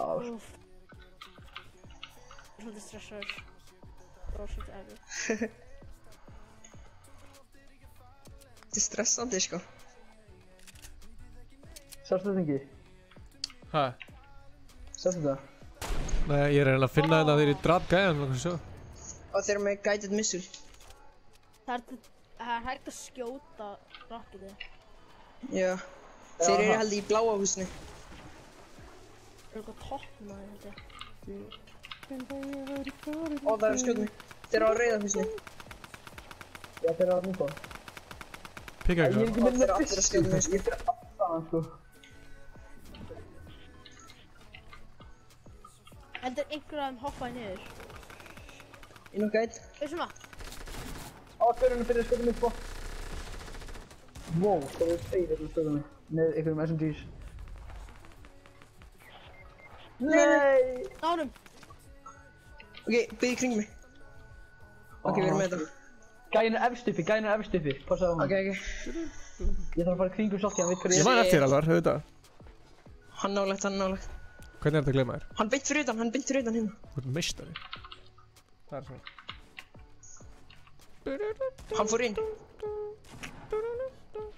Svolítið stressaður. Og svolítið erfið. Þetta er stressandi, sko. Sástu þetta ekki? Hæ? Sástu þetta? Nei, ég er að finna þetta þegar ég draf gæðan og hvað svo. Og þeir eru með guided missile. Það er hægt að skjóta rocketið. Já. Þeir eru held í bláa húsinu. Það er eitthvað toppum að þetta. Ó, það er að skjóta mig. Þeir eru á rauða húsinu. Já, þeir eru að nýta. Pickaxe. Ég er ekki með Þeir eru allir að skjóta mig, sko. Ég fyrir aftan, sko. Heldur einhver af þeim hoppaði niður. Inn á guide. Veistu maður? Á, gaurinu fyrir að skjóta mig, sko. Wow, það er þeir að skjóta mig. Með einhverjum SMGs. Nei! Nánum! Ok, byrja í kring mig. Ok, við erum með þetta. Gæinn er efst uppi, passaðu á hann. Ok. Ég þarf að fara kringum salti, hann veit hvað Ég man eftir alvar, auðvitað. Hann nálægt. Hvernig er þetta að gleyma þér? Hann beint fyrir utan hérna. Þú ert meistari. Það er svona. Hann fór inn.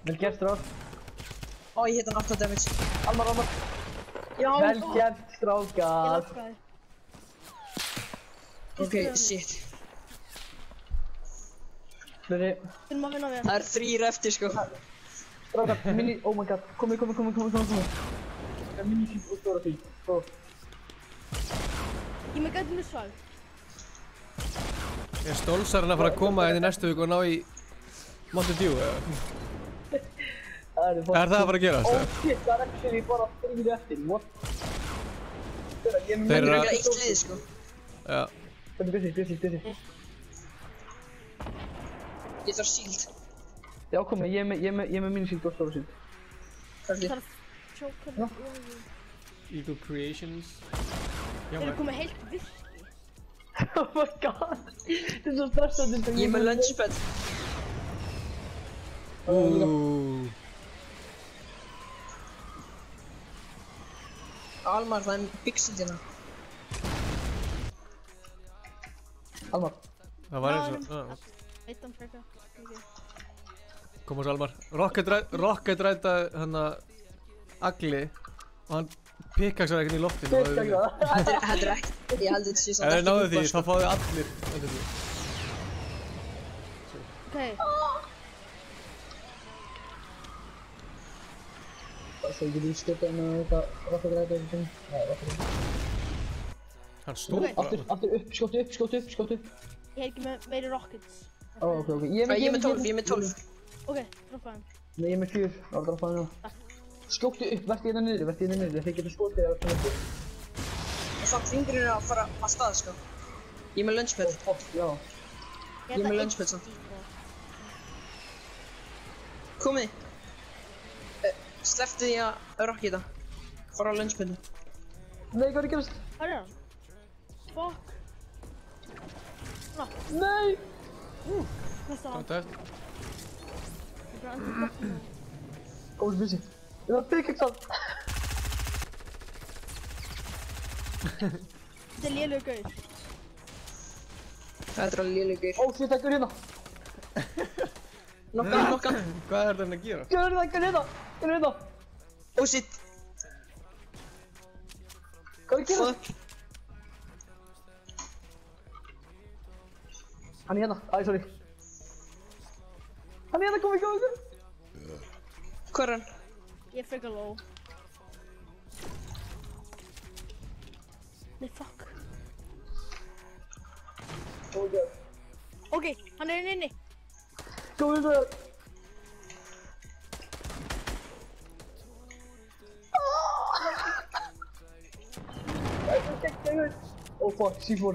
Vel gert, Strál. Ó, ég hitt hann 8 damage. Almar. Já. Vel gert, Ég strákar. lafkaði. Ok, shit. Fleiri. Þurfum að vinna við Það er 3 eftir, sko. Strákar, oh my god. Komi. Það er minisíp og stóra síp. Svo. Ég með gæti missvæg. Er stólsarinn að fara að koma í næstu viku og ná í Mountain Dew, eða? Er það að fara að gerast, eða? Oh shit, það er actually bara 3 eftir, what? Þeir Það eru er að... eitt liði, sko. Já. Þetta er busy. Ég þarf shield. Já, komi, ég er með minisíp og stóra síp. Kannski. Sjókar. Eagle Creations. Já, Þeir eru komið heilt virki. Oh my god. Þetta er svo stressandi. Ég er með lunchpad. Almar, það er byggsind hérna. Almar. Það var eins og... Eittan freka. Kom á Almar. Rocket rætaði hann að Agli og hann pickaxaði ekkert í loftinu. Þetta er ekki, ég held þetta sé samt Ef þeir náðu því, sko. þá fáðu allir. Ok. Það er ekki skjóta með eitthvað rocket ræta eitthvað sem. Nei, rocket ræta. Hann stóð bara. Aftur upp, skjóta upp. Ég er ekki með meiri rockets. Ok. Ég er með 12. Ok, droppa hann. Nei, ég er með 4. Það var droppaði nú. Skjóttu upp, verði hérna niður, þeir geta skotið þér aftur niður. Og það fingurinn er að fara að stað, sko. Ég er með lunchpad. Já. Ég er með lunchpad samt. Komið. Slepptu því að rocketa. Fara á lunchpadu. Nei, hvað er að gerast? Hvað er hann? Fuck. Nei! Hvað er Konta eftir. Góð vissi. Ég var byggjast. Þetta er lélegur gaur. Það er alveg lélegur gaur. Ó, shit, ekkur hérna. Nokkan. Hvað er það að gera? Gjörðu það, ekkur hérna. Oh shit. Hvað er að gera? Fuck. Hann er hérna. Æ, sorry. Hann er hérna, kom. Hvað er hann? Ég er frekar low. Nei, fuck. Oh my god. Ok, hann er inni. Kom það. Oh fuck, C4.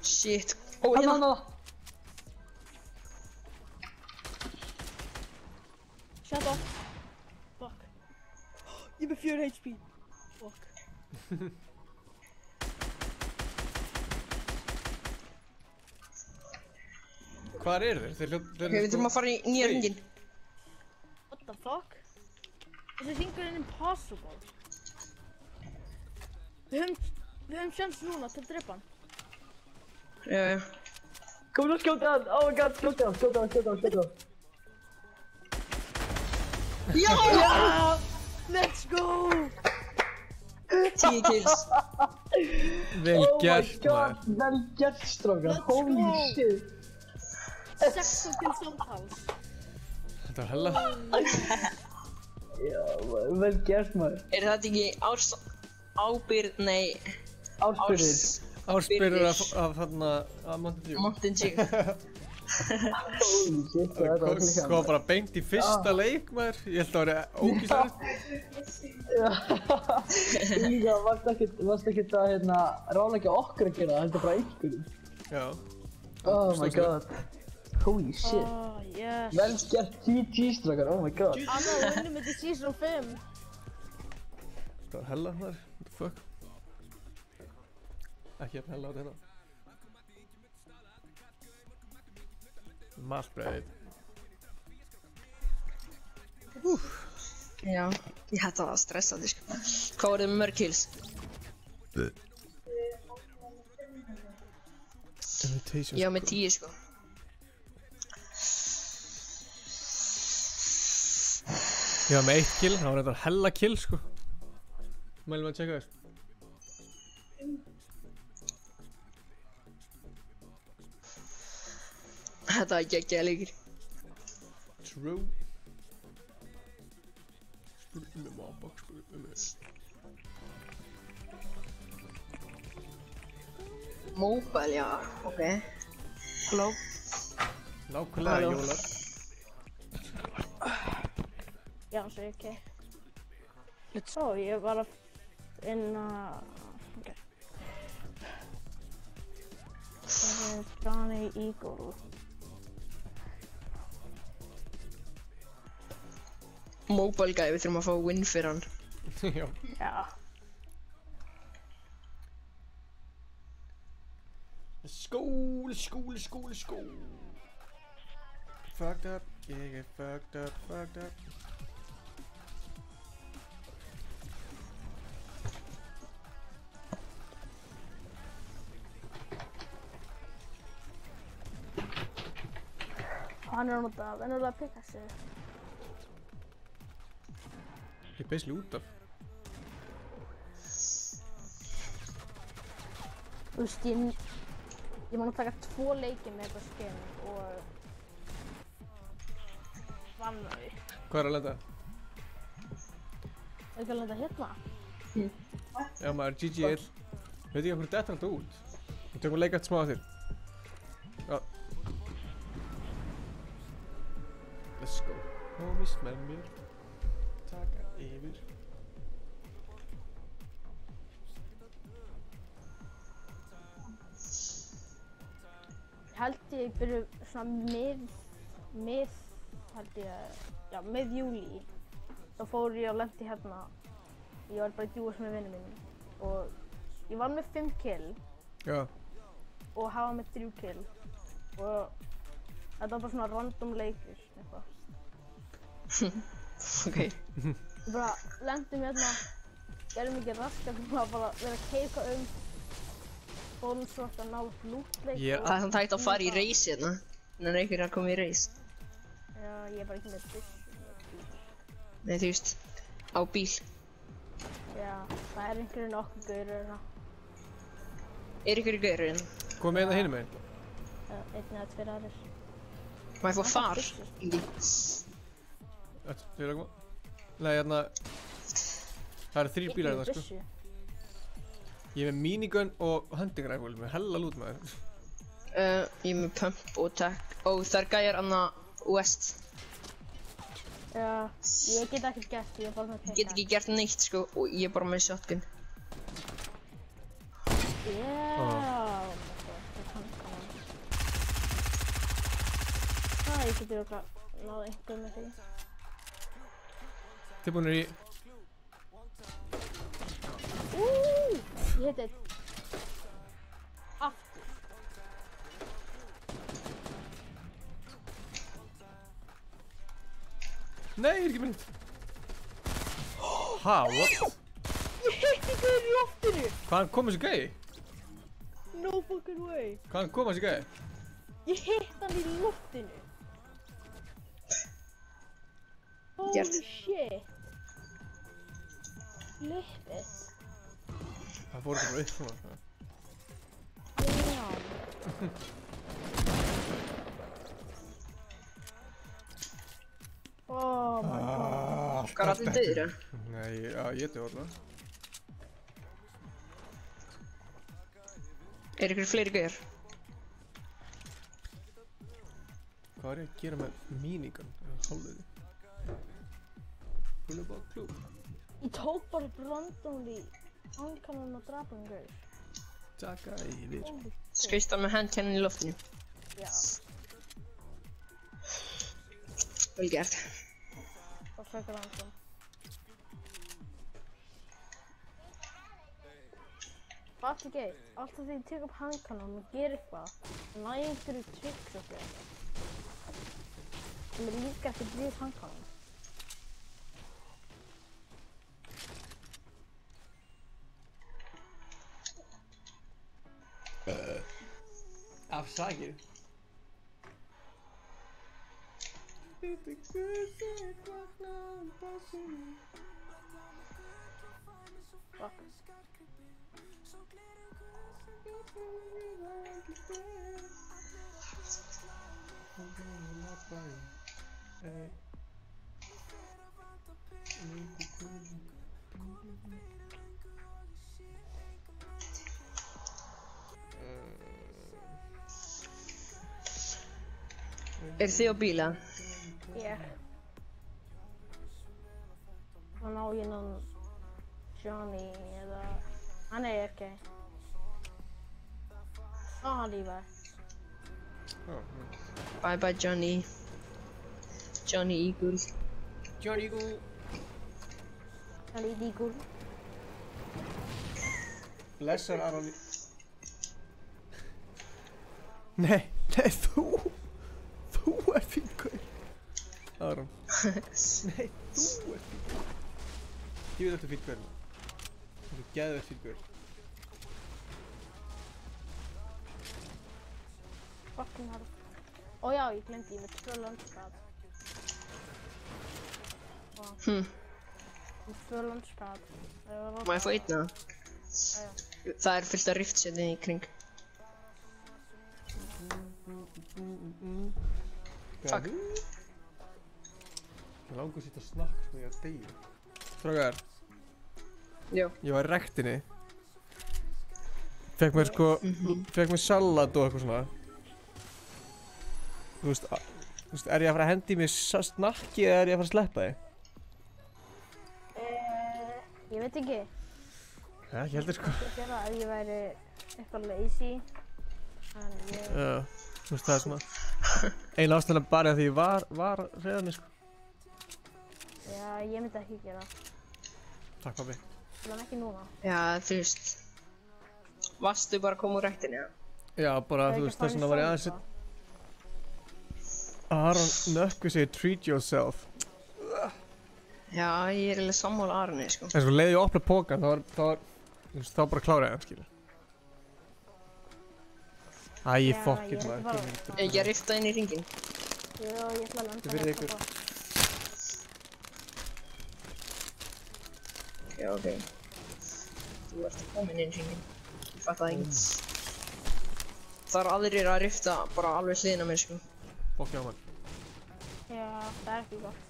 Shit. Ó, Hann. hérna. Shut up. Fuck. Ég er með 4 HP. Fuck. Hvar eru þeir? Ok, við þurfum að fara í nýja ringin. What the fuck? Þessi hringur er impossible. Við höfum sjans núna til að drepa hann. Já. Kom nú, skjóta hann. Oh my god, skjóta hann. Já! Let's go! 10 kills. Vel gert, Oh my god, vel gert, strákar. Let's Holy go. shit. 16 til samtals. Þetta var hella. Já, vel gert, maður. Er þetta ekki ábyrð, nei, Ársbyrðir. Ársbyrður af þarna að Mountain Dew. Mountain Dew. Holy shit, þetta var klíkan. Kom bara beint í fyrsta leik, maður. Ég held að það væri ógíslega. Líka, varst ekkert að ráðleggja okkur að gera það, heldur bara einhverjum. Já. Oh my god. Holy shit. Oh, yes. Vel gert GG, strákar, oh my god. Annað vinnum þetta í season 5. Þetta var hella, maður. What the fuck? Ekki hérna hella á þetta. Maltbreið. Já, ég hætti að stressa þig, sko. Hvað var þið með mörg kills? Ég var með 10, sko. Ég var með 1 kill, það var þetta hella kill, sko. Mælum að tjekka þess. Þetta var geggjaði leikir. True. Spurðu mig maður, spurðu mig. Mobile, já, ok. Halló? Nákvæmlega, Halló. Jólar. Já, svo ok. Svo, ég var að finna... Ok. Það er Johnny Eagle. Mobile guy, við þurfum að fá win fyrir hann. Já. Já. Skól. Fucked up, ég er fucked up. Hann er að nota venjulega pickaxe. Ég er basically út af. Þú veist, ég má nú taka 2 leiki með þetta skinn og vann þau. Hvað er að lenda? Er ekki að lenda hérna? Já maður, GG1. Veit ekki hvernig þetta er út. Við tökum leika eftir smá að þér. Já. Let's go. Homies með mér taka yfir. Ég held ég byrju svona mið júlí. Þá fór ég og lendi hérna. Ég var bara í djús með vinnum mínum. Og ég var með 5 kill. Já. Og hafa með 3 kill. Og þetta var bara svona random leikur, eitthvað. Ok. Ég bara lendum hérna, gerðum mikið raskat, bara verið að keika fórum svo að ná upp lootleik. Það er samt hægt að fara í reis hérna. Þannig að einhverjir að koma í reis. Já, ég er bara ekki með byssu. Nei, þú veist, á bíl. Já, það er einhverjir nokkuð gaurur hérna. Er einhverjir gaurur hérna? Komið hérna hinum meginn. Einn eða 2 aðrir. Má ég fá far? Ingi. Þau eru að koma. Nei, hérna. Það eru 3 bílar hérna, sko. Ég er með minigun og hunting rifle með hella loot maður. Ég er með pump og tech. Ó, það er gæjar annað west. Já, ég get ekkert gert, ég er bara með Ég get ekki gert neitt, sko, og ég er bara með shotgun. Ég geti örugglega náð einhverjum með því. Tilbúinir í... Ég hitti einn. Aftur. Nei, ég er ekki mynd. Ha, what? Ég hitti gaur í loftinu! Hvaðan kom þessi gæi? No fucking way. Hvaðan kom þessi gæi? Ég hitti hann í loftinu. Gert. Holy shit. Lippið. Það fór ekki bara upp svona. Já. Oh my god. Hvað er allir döður, hann? Nei, já, ég döð alltaf. Er einhverjir fleiri gaujar? Hvað er ég að gera með minigun? Hálfið. Klúbá, klúb. Ég tók bara randomly handkannan og drap hann gaur. Taka yfir. Skaust hann með handcannon í loftinu? Já. Vel gert. Og frekar random. Fattu ekki, alltaf þegar ég tek upp handkannan og ger eitthvað, næ einhverju tricks og eitthvað. Sem er líka ekkert við handkannan. Afsakið. Fuck. Er þið á bíla? Ég. Þá ná ég nann Johnny eða... Hann er ekki. Hann lífið. Bye bye Johnny. Johnny Eagle. Johnny Eagle. Johnny Eagle. Blessar Aron. Nei, nei, þú ert fín gaur. Aron. Nei, þú ert fín gaur. Ég veit að þú ert fín gaur. Þú ert geðveikt fín gaur. Fucking hard. Ó já, ég glemdi, ég með 2 launchpad. Með 2 launchpad. Má ég fá einn eða? Já. Það er fullt af riftsetni í kring. Fuck. Ég langar að sitja að snakka sko, ég er að deyja. Strákar. Já. Ég var í rektinni. Fekk mér sko, fekk mér salat og eitthvað svona. Þú veist, Þú veist, er ég að fara að hendi mig snakki eða er ég að fara að sleppa þig? Ég veit ekki. Já, ég heldur sko. Ég gera ef ég væri eitthvað lazy. En ég... Já, þú veist, það er svona ein ástæðan bara því ég var reyðan sko. Já, ég myndi ekki gera. Takk pabbi. En ekki núna. Já, þú veist. Varstu bara að koma úr rættinni, já? Já, bara þú veist, þess vegna var ég aðeins Aron Nökkvi segir treat yourself. Já, ég er alveg sammála Aroni, sko. En sko, leiði ég að opna pókan, þá bara klára ég hann, skilur. Æ, fuck it, maður. Ekki að rifta inn í ringin. Jú, ég ætla að landa Fyrir ykkur. Ok. Þú ert komin inn í ringin. Ég fatt það ekki. Það eru aðrir að rifta bara alveg hliðina mér, sko. Fokk hjá mann. Já, það er ekki gott.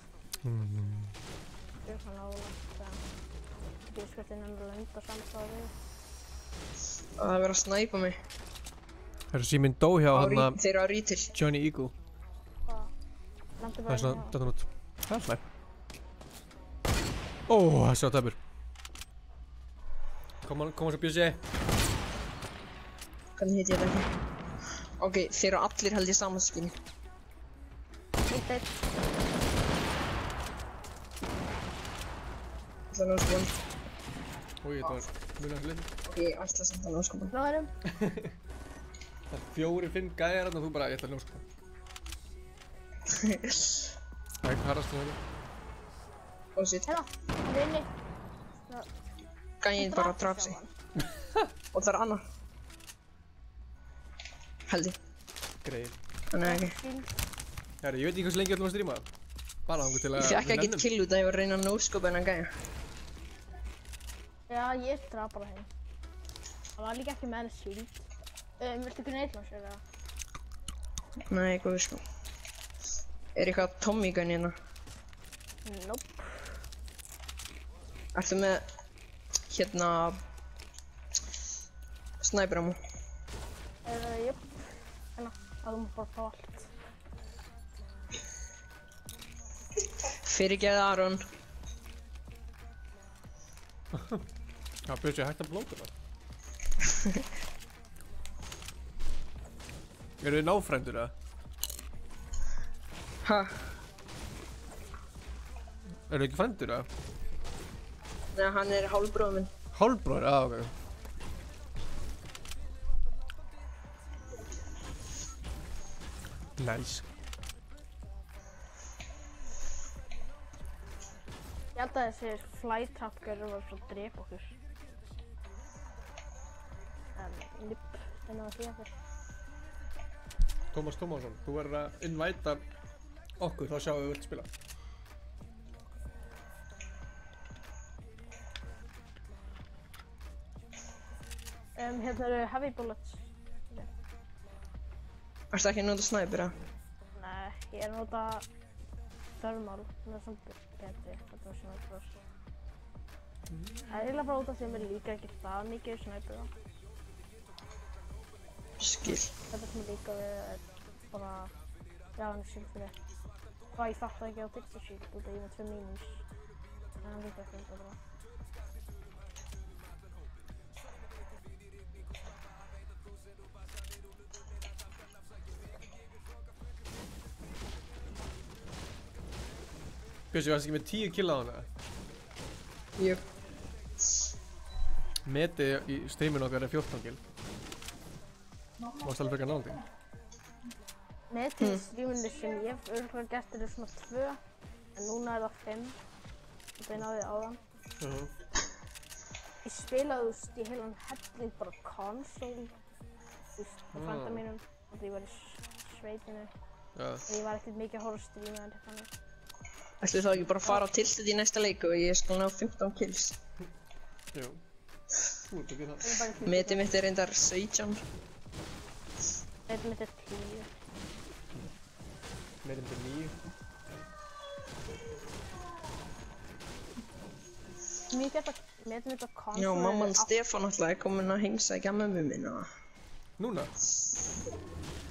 Ég er svona álagt að ég skvært innan að landa samt á þig. Það er verið að snæpa mig. Herru, síminn dó hjá hann að Þeir eru að rítil. Johnny Eagle. Hvað? Landu Það bara er svona, inn þetta út. Það er slæm. Ó, það sjá tæpur. Koma svo Bjössi. Hvernig heit ég þetta ekki? Ok, þeir eru allir held ég samanskynni. Eitt. Það er nóskópan. Úi, þetta var mjög lítið. Ok, ég ætla samt að nóskópan. Náðurum. Það er 4-5 gæjar og þú bara, ég ætla að ljóska. Það er ekki harrast það. Og sitt. Hérna, það er inni. Gæinn bara draf sig. Og það er annar. Held ég. Greið. Þannig ekki. Herri, ég veit ekki hversu lengi ég ætlum að stríma. Bara þangur til að Ég fekk ekkert kill út að ég var að reyna að nóskopa hennan gæja. Já, ég draf bara þeim. Það var líka ekki með henni shield. Viltu kunna eitthvað eða? Nei, góður sko. Er eitthvað Tommy gun hérna? Nope. Ertu með hérna sniper ammo? Jöp. Hérna, það má bara fá allt. Fyrirgeðu Aron. Já, Bjössi, hægt að blóta það. Eru þið náfrændur eða? Ha? Eru þið ekki frændur eða? Nei, hann er hálfbróður minn. Hálfbróðir? Já, ok. Nice. Ég held að þessi flight trapgörður var svo að drepa okkur. En, nipp, það var því að þér. Tómas Tómasson, þú verður að invita okkur, þá sjáum við vilt spila. Hérna eru heavy bullets. Ertu ekki að nota sniper eða? Nei, ég er að nota thermal, það er samt betri, þetta var snipers. Það er eiginlega bara út af því að mér líka ekki það mikið snipera. Skil. Þetta sem ég líka við er bara, já hann er shield fyrir. Hvað ég fatt ekki á Dixie shield út af ég með 2 mínus. En hann líka ekki þetta bara. Bjössi, varst ekki með 10 kill á hana? Jú. Metið í streaminu okkar er 14 kill. Varst alveg frekar nálægt. Metið í streaminu sem ég hef örugglega gert er svona 2. En núna er það 5. Þetta ég náði áðan. Ég spilaði í heilan helling bara console. Þú veist, á frænda mínum. Þegar ég var í sveitinu. En ég var ekkert mikið að horfa á streama en þannig. Ætlu þá ekki bara að fara á tiltið í næsta leik og ég skal ná 15 kills. Jú. Þú ert ekki það. Metið mitt er reyndar 17. Metið mitt er 10. Metið mitt er 9. Metið mitt á console. Já, mamman Stefán alltaf er komin að heimsækja mömmu minna. Núna?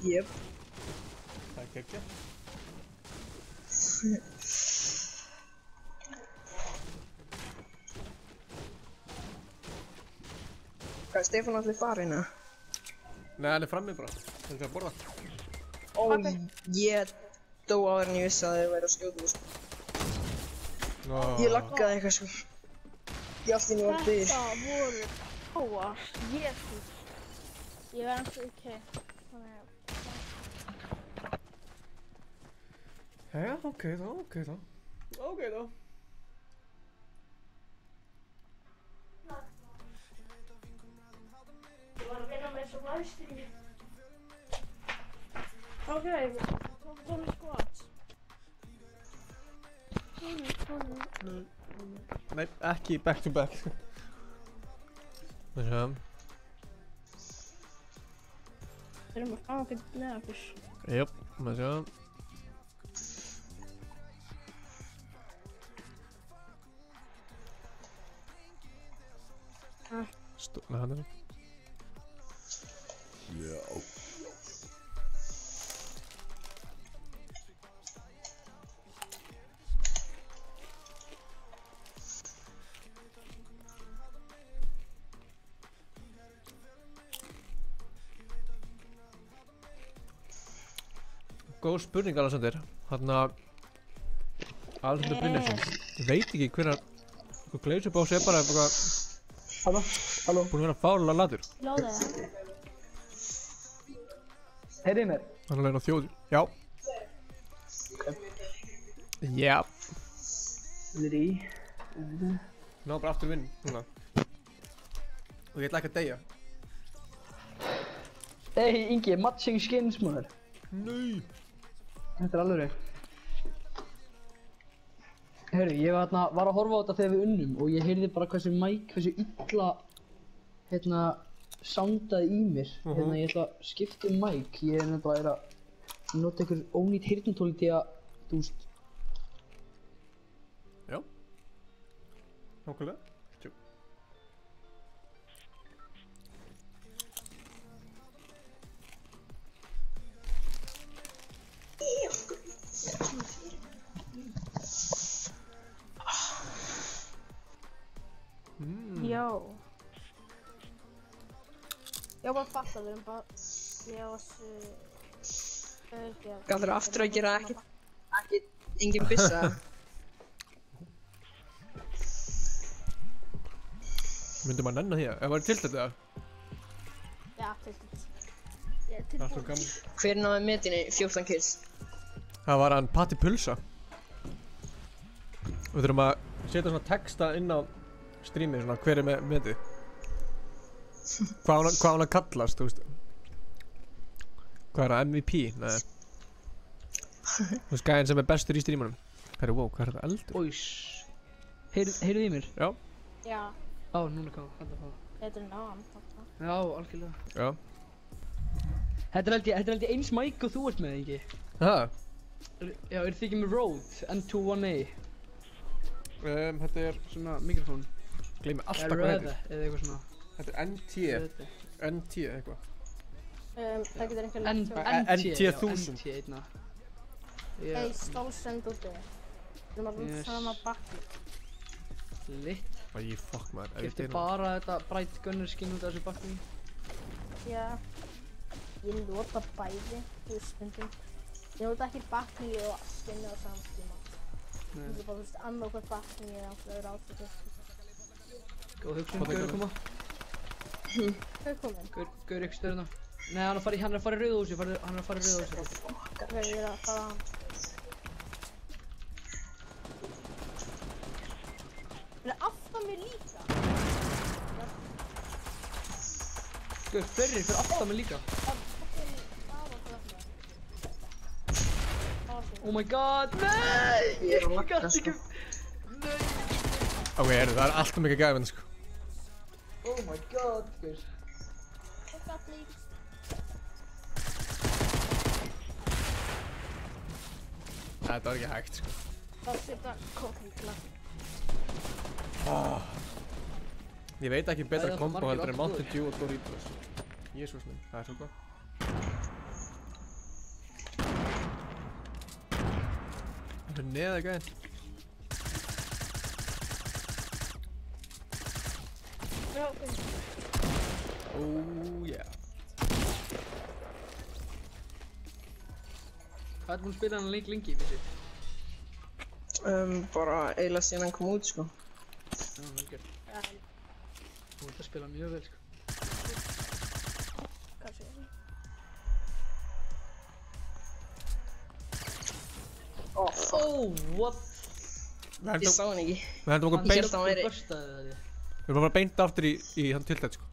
Jöp. Það er geggjað. Hvað, Stefán allir farinn eða? Nei, hann er frammi bara. Hann er að borða. Ó, ég dó áður en ég vissi að þið væri að skjóta mig sko. Ég laggaði eitthvað sko. Ég allt í nú var byggð. Þetta voru háar, jésus. Ég var eins og ekki. Þannig að... Jæja, ok þá. Ég var að vinna með þessu livestreami. Ok, tónlist squats. Nei, ekki back to back. Það sjá. Við erum að fá okkur með okkur. Jöp, maður sjá. Stofna hann er. Já. Góð spurning Alexander. Þarna Alexander Brynjarsson. Ég veit ekki hvenær Gleysubás er bara eitthvað Halló. búinn að vera fárlega latur. Lóðið það. Heyrið mér. Hann er alveg á þjóði. Já. Já. Þið Ná bara aftur vinn núna. Og ég ætla ekki að deyja. Hey Ingi, matching skins maður. Nei. Þetta er alveg. Heyrðu, ég var að horfa á þetta þegar við unnum og ég heyrði bara hversu illa soundaði í mér. Ég ætla að skipta mic. Ég er nefnilega að nota einhver ónýtt heyrnartól til að, þú veist. Já. Nákvæmlega. Tjú. Já. Ég var bara að fatta, við erum bara... Ég var Galdur aftur að gera engin byssa. Myndi maður nenna því að? Ef það er tiltætt eða? Já, tiltætt. Ég er Það er svo tilbúin. gaman. Hver náði metinni 14 kills? Það var hann Patti Pulsa. Við þurfum að setja svona texta inn á streamið svona hver er með metið. Hvað á hann að kallast, þú veist? Hvað er það, MVP? Nei. Þú veist gæðin sem er bestur í streamunum. Herru, wow, hvað er þetta eldur? Óís. Heyrðu í mér? Já. Já, Á, núna hvað, hættu að fá. þetta er náðan. Já, algjörlega. Já. Þetta er held ég eins mic og þú ert með, Ingi. Það? Já, eru þið ekki með Rode N21A? Þetta er, Svona mikrofón. gleymi alltaf Eða hvað Rode, heitir. eða eitthvað svona. Þetta er NT eitthvað. Það getur einhver NT, lagt já, NT1000. NT einna. Hey, stólsend úti. Við erum að Yes. rústa saman bakki. Litt. Æ, fuck maður. Ef ég Keypti deyr nú. bara þetta Bright Gunner skin út af þessu bakki. Já. Ég nota bæði, þú veist, stundum. Ég nota ekki bakki og skinni á saman tíma. Nei. Ég er bara, þú veist, annað hvað bakki ég er alltaf öðru átfitið. Góð hugsun, Gaur að koma. Hvað er komin? Gaur ykkur stöðuna. Nei, hann er að fara í rauðahúsi, hann er að fara í rauðahúsi. Hvað er ég að fara á hann? Hann er aftan mér líka. Gaur, fleiri fyrir aftan mig líka. Oh my god, nei! Ég er að lagga, gat sko. ekki. Nei! Ok, það er alltaf mikið gæfinn, sko. Oh my god, Gaur. Þetta var ekki hægt, sko. Það setja kókíkla. Ég veit ekki betra Það er kombo margir heldur en allt Mountain Dew og Doritos. Jésús minn, það er svo gott. Fyrir neða gæðin. Já, ok. Oh yeah. Hvað er búin að spila hann lengi, vissi? Bara eiginlega síðan hann kom út, sko. Já, vel gert. Já, Þú ert að spila mjög vel, sko. kannski. Oh, fuck. Oh, what? Ég sá hann ekki. Við hendum okkur Ég beint. hélt að hann væri... Börstaði það þig. Við erum bara beint aftur í hann tiltætt, sko.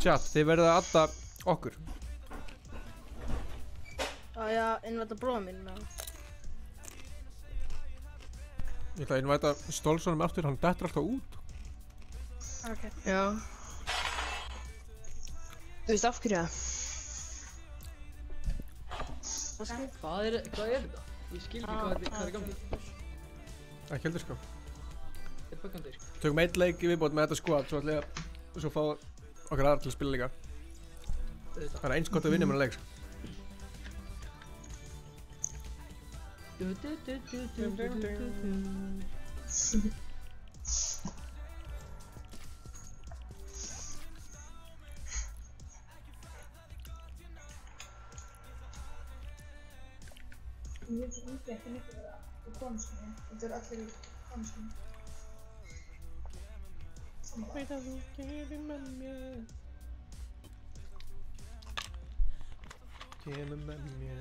Chat, þið verðið að adda okkur. Já, innvæta bróða mín. Ég ætla að innvæta Stolsonum aftur, hann dettur alltaf út. Ok. Já. Þú veist af hverju það? Hvað er þetta? Ég skil ekki hvað er í gangi. Ekki heldur, sko. Þetta er böggandi, sko. Tökum einn leik í viðbót með þetta squad, svo ætla ég að fá okkar aðra til að spila líka. Það er eins gott að vinna með leik, sko. Ég veit ekki ekki mikið í konuskunni. Þetta er allir í konuskunni. Veit að þú kemur með mér. Kemur með mér.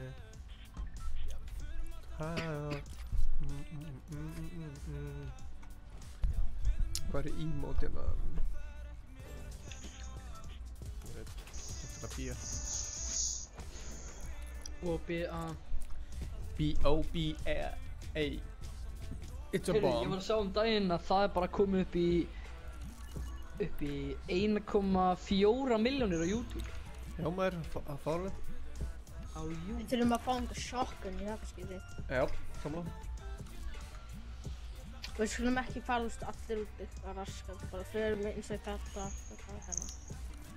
Hvað er emote hérna? Þetta er B.A. O-B-A. B-O-B-A. It's a Heyrðu, ég bomb. var að sjá daginn að það er bara komið upp í 1,4 milljónir á YouTube. Já maður, að fara við. Á YouTube. Við þurfum að fá einhver shotgun í það kannski þitt. Já, sammála. Við skulum ekki fara allir út eitthvað raskat, bara fyrir með eins og þetta hérna.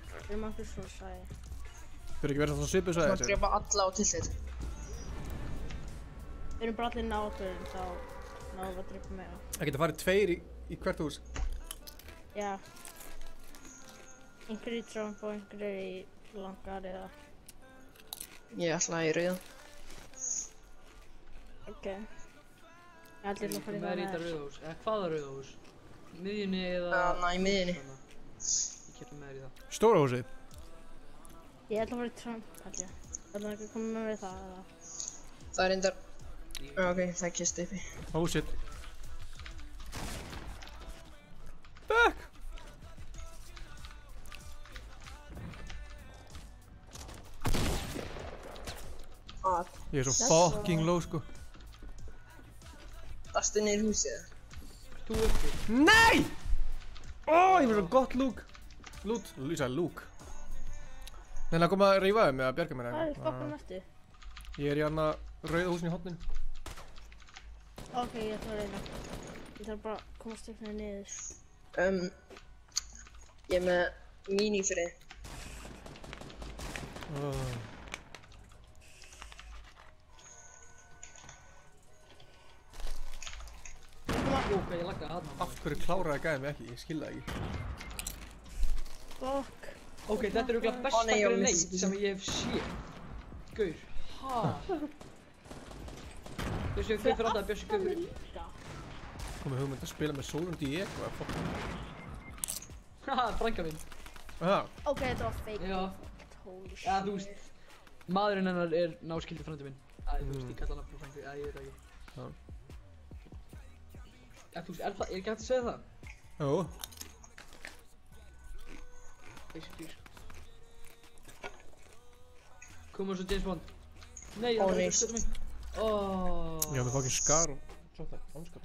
Fyrir með einhver svona sæði. Fyrir ekki verið svona svipuð Þú sæði mátt drepa alla á tillit. Við erum bara allir náttúrulega, þá náðum við að drepa meira. Það geta farið tveir í hvert hús. Já. Einhver í tromp og einhver í langar eða... Ég ætla í rauðan. Ok. Ég held ég að fara í Með það í þetta rauðahús. Eða hvaða rauðahús? Miðjunni eða... Í miðjunni. Ég kemur með í það. Stóra húsið. Ég held að fara í tromp, held ég. Það er ekki að koma með það eða... Það er reyndar... Ok, það er kist uppi. Oh shit. Back! Ég er svo fucking low, sko. Dastu niður húsið? Þú uppi. Nei! Ó, ég var svo gott lúk. Lút, ég sagði lúk. Nei, það kom að rífa þau með að bjarga mér Hvað er fokkan eftir? Ég er í hana rauða húsin í hotninu. Ok, ég ætla að reyna. Ég þarf bara að komast upp með niður. Ég er með mini fyrir þig. Ok, ég lagði að Af hverju kláraði gæði mig ekki? Ég skil það ekki. Fuck. Ok, þetta er örugglega besta nei, ég grenade missti. sem ég hef séð. Gaur. Ha? Bjössi, hvað fyrir alltaf? Bjössi, hvað fyrir? Komið hugmynd að spila með sólund í ég og að fuck. Haha, frænka minn. Aha, Ok, þetta var fake. Já. Holy shit. Ja, þú veist, maðurinn hennar er náskyldi frændi minn. Æ, þú veist, ég kalla hann fyrir frængu. Æ, ég veit það ekki. já. Ja, þú veist, er ekki hægt að segja það? Jú. Basically, sko. Koma svo James Bond. Nei, Ó, það er nei. ekki að skjóta mig. Óóóó. Ég hafði fucking skar og svo það, ánskap.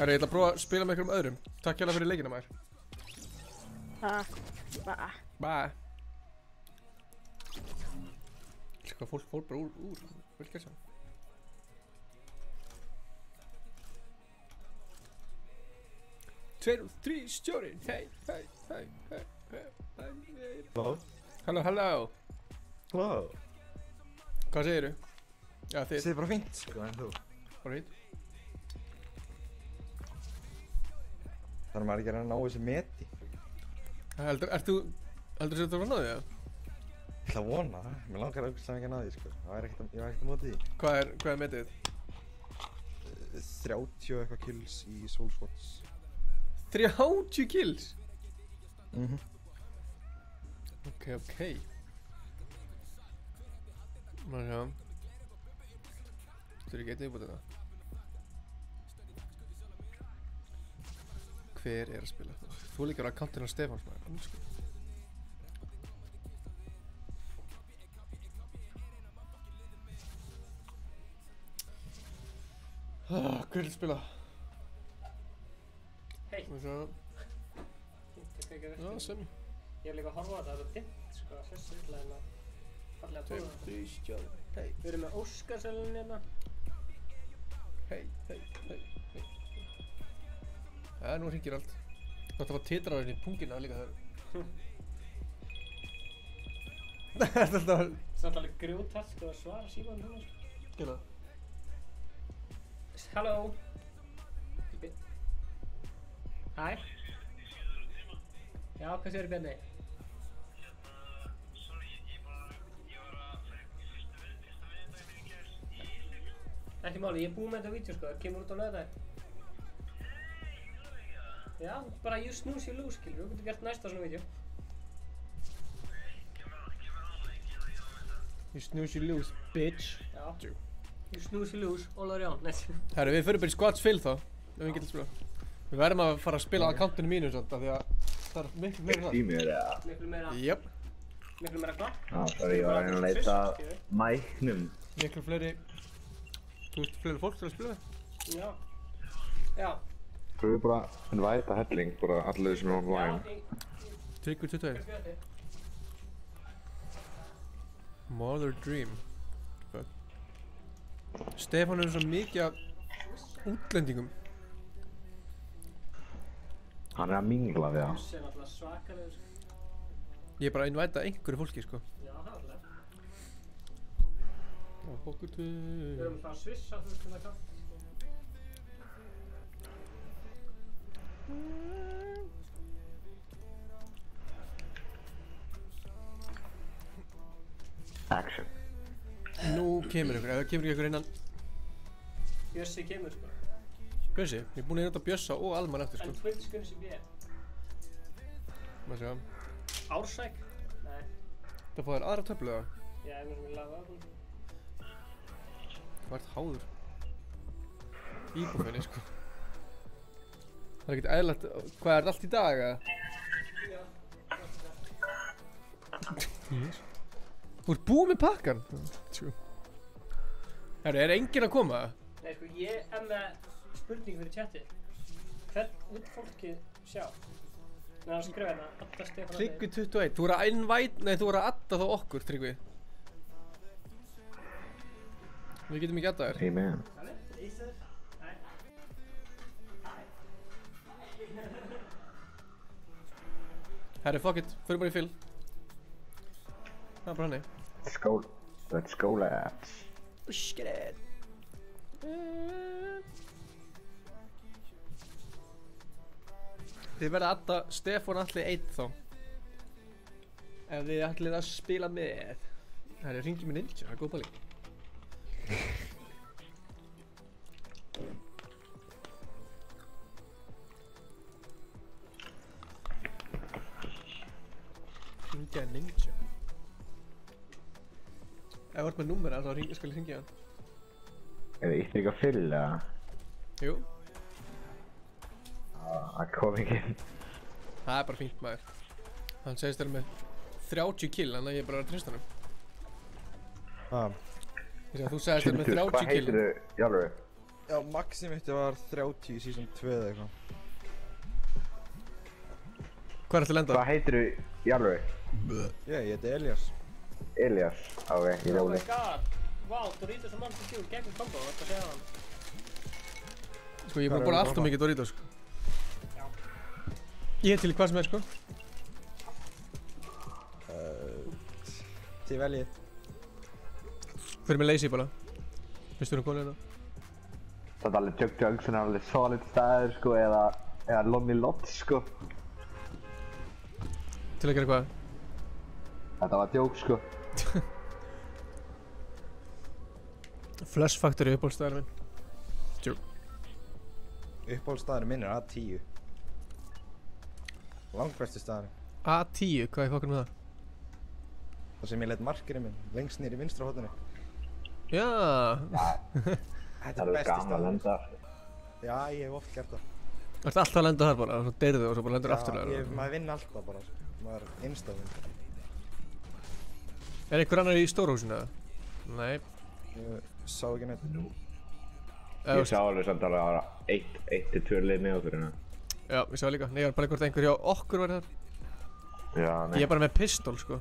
Herri, ég ætla að prófa að spila með einhverjum öðrum. Takk hjá það fyrir leikina maður. Takk. Bye. Bye. Hvað fólk fór bara úr velkessan. Tveir og þrý stjórinn, hei. Halló. Wow. Hvað segirðu? Já, þið. Segir bara fínt, sko, en þú? Bara fínt. Þannig að maður ekki að ná þessi meti. Heldur þú að þú var að ná því, eða? Ég ætla að vona það. Mér langar auðvitað ekki að ná því, sko. Ég var ekkert að móti því. Hvað er metið? 30 og eitthvað kills í Soul Squats. 30 kills? Ok. Maður sjá. Þú ekki eitthvað þetta? Hver er að spila? Þú líka á akkantinn á Stefáns maður. Hver er að spila? Hei. Maður sjá. Já, sem. Ég hef líka að horfa á þetta, það er dimmt sko, þessi illa hérna. Fallega tóða. 2, 3, stjórn, hei. Við erum með Óskarsvelun hérna. Hei. Nú hringir allt. Þú ætti að fá titraðurinn í pungina líka þar. Það er alltaf... Það er alltaf grjótalt að svara símanum hérna. Gela. Halló. Hæ. Já, hvað segirðu Bjarni? Ekki máli, ég er búinn með þetta vídeo sko, það kemur út á laugardaginn. Já, bara you snooze you lose, skilur, þú getur gert næsta svona vídeo. You snooze you lose, bitch. Já. You snooze you lose, all around. Herru, við fyrir bara í squats fill þá, ef við getum spila. Við verðum að fara að spila á akkantinu mínu samt, af því að það er miklu meira það. Tímur eða? Miklu meira. Jöp. Miklu meira hvað? Já, sorry, ég var að reyna að leita mæknum. Miklu fleiri... Þú veist, fleiri fólk til að spila það? Já. Þú er bara en væta helling, bara allir sem er online. Tryggur 22. Mother Dream. Stefán er svo mikið af útlendingum. Hann er að mingla við það. Jussi er náttúrulega svakalegur sko. Ég er bara að innvæta einhverju fólki sko. Já, það er alveg. Okkur Við erum frá Svissa, þú veist það kalt. Action. Nú kemur ykkur, ef það kemur ekki ykkur innan... Bjössi kemur sko. Bjössi? Ég er búinn að nota Bjössa og Alman eftir sko. En Twitch kunni sem ég er. Maður sjá. Ársæk? Nei. Það fá þér aðra töflu eða? Já, ég mér sem ég laga það. Þú ert háður. Íbúfinni sko. Það er ekkert eðlilegt. Hvað er þetta allt í dag eða? Já. Þú ert búinn með pakkan? Herru, er enginn að koma? Nei sko, ég er með spurning fyrir chati. Hvern vill fólkið sjá? Nei, það skrifa hérna, Adda Stefán Tryggvi 21, þú voru að invite, nei þú voru að adda þá okkur, Tryggvi. Við getum ekki adda þér. Amen. Herri, fuck it, fyrir bara í fyll. Það er bara hannig. Let's go lads. Skred. Þið verða að adda Stefán Atli 1 þá. Ef þið ætlið að spila með. Herri, hringi með Ninja, það er góð pæling. Hringja Ninja. Ef þú ert með númera þá skal ég hringja hann. Er það eitt líka fyll eða? Jú. Það kom ekki inn. Það er bara fínt maður. Hann segist þér með 30 kill, þannig að ég er bara að trista hann. Ég segi að þú segist þér með 30 kill. Hvað heitir þau í alveg? Já, maxi mitt var 30 í season 2 eða eitthvað. Hvað er þetta að lenda? Hvað heitir þau í alveg? Ég heiti Elias. Elias. Ok, ég Oh róli. my god. Vá, Doritos og Mountain Dew gegn kombo, þetta segja hann. Sko, ég er búinn að borða alltof mikið Doritos, sko. Já. Ég er til í hvað sem er, sko. Þið veljið. Fyrir með lazy bóla. Finnst þú hún konið þetta? Það er alveg Jug Jugs sem er alveg solid staður, sko, eða Lonely Lot, sko. Til að gera hvað? Þetta var djók, sko. Flush Factory uppáhaldsstaðar minn. Djók. Uppáhaldsstaðurinn minn er A10. Langbæsti staðurinn. A10, hvað er fokkur með það? Það sem ég leit markirinn minn, lengst niður í vinstra hóttunni. Já. Þetta er besti staður. Já, ég hef oft gert það. Þú ert alltaf að lenda þar bara, svo deyrðu og svo bara lendur afturlega. Já, maður vinn alltaf bara, maður er innstafinn. Er einhver annar í stórhúsinu eða? Nei. Ég sá ekki neitt. Ég sá alveg samt alveg að 1-2 lið með okkur hérna. Já, ég sá líka. Nei, ég var bara hvort einhver hjá okkur var þar. Já, nei. Ég er bara með pistol, sko.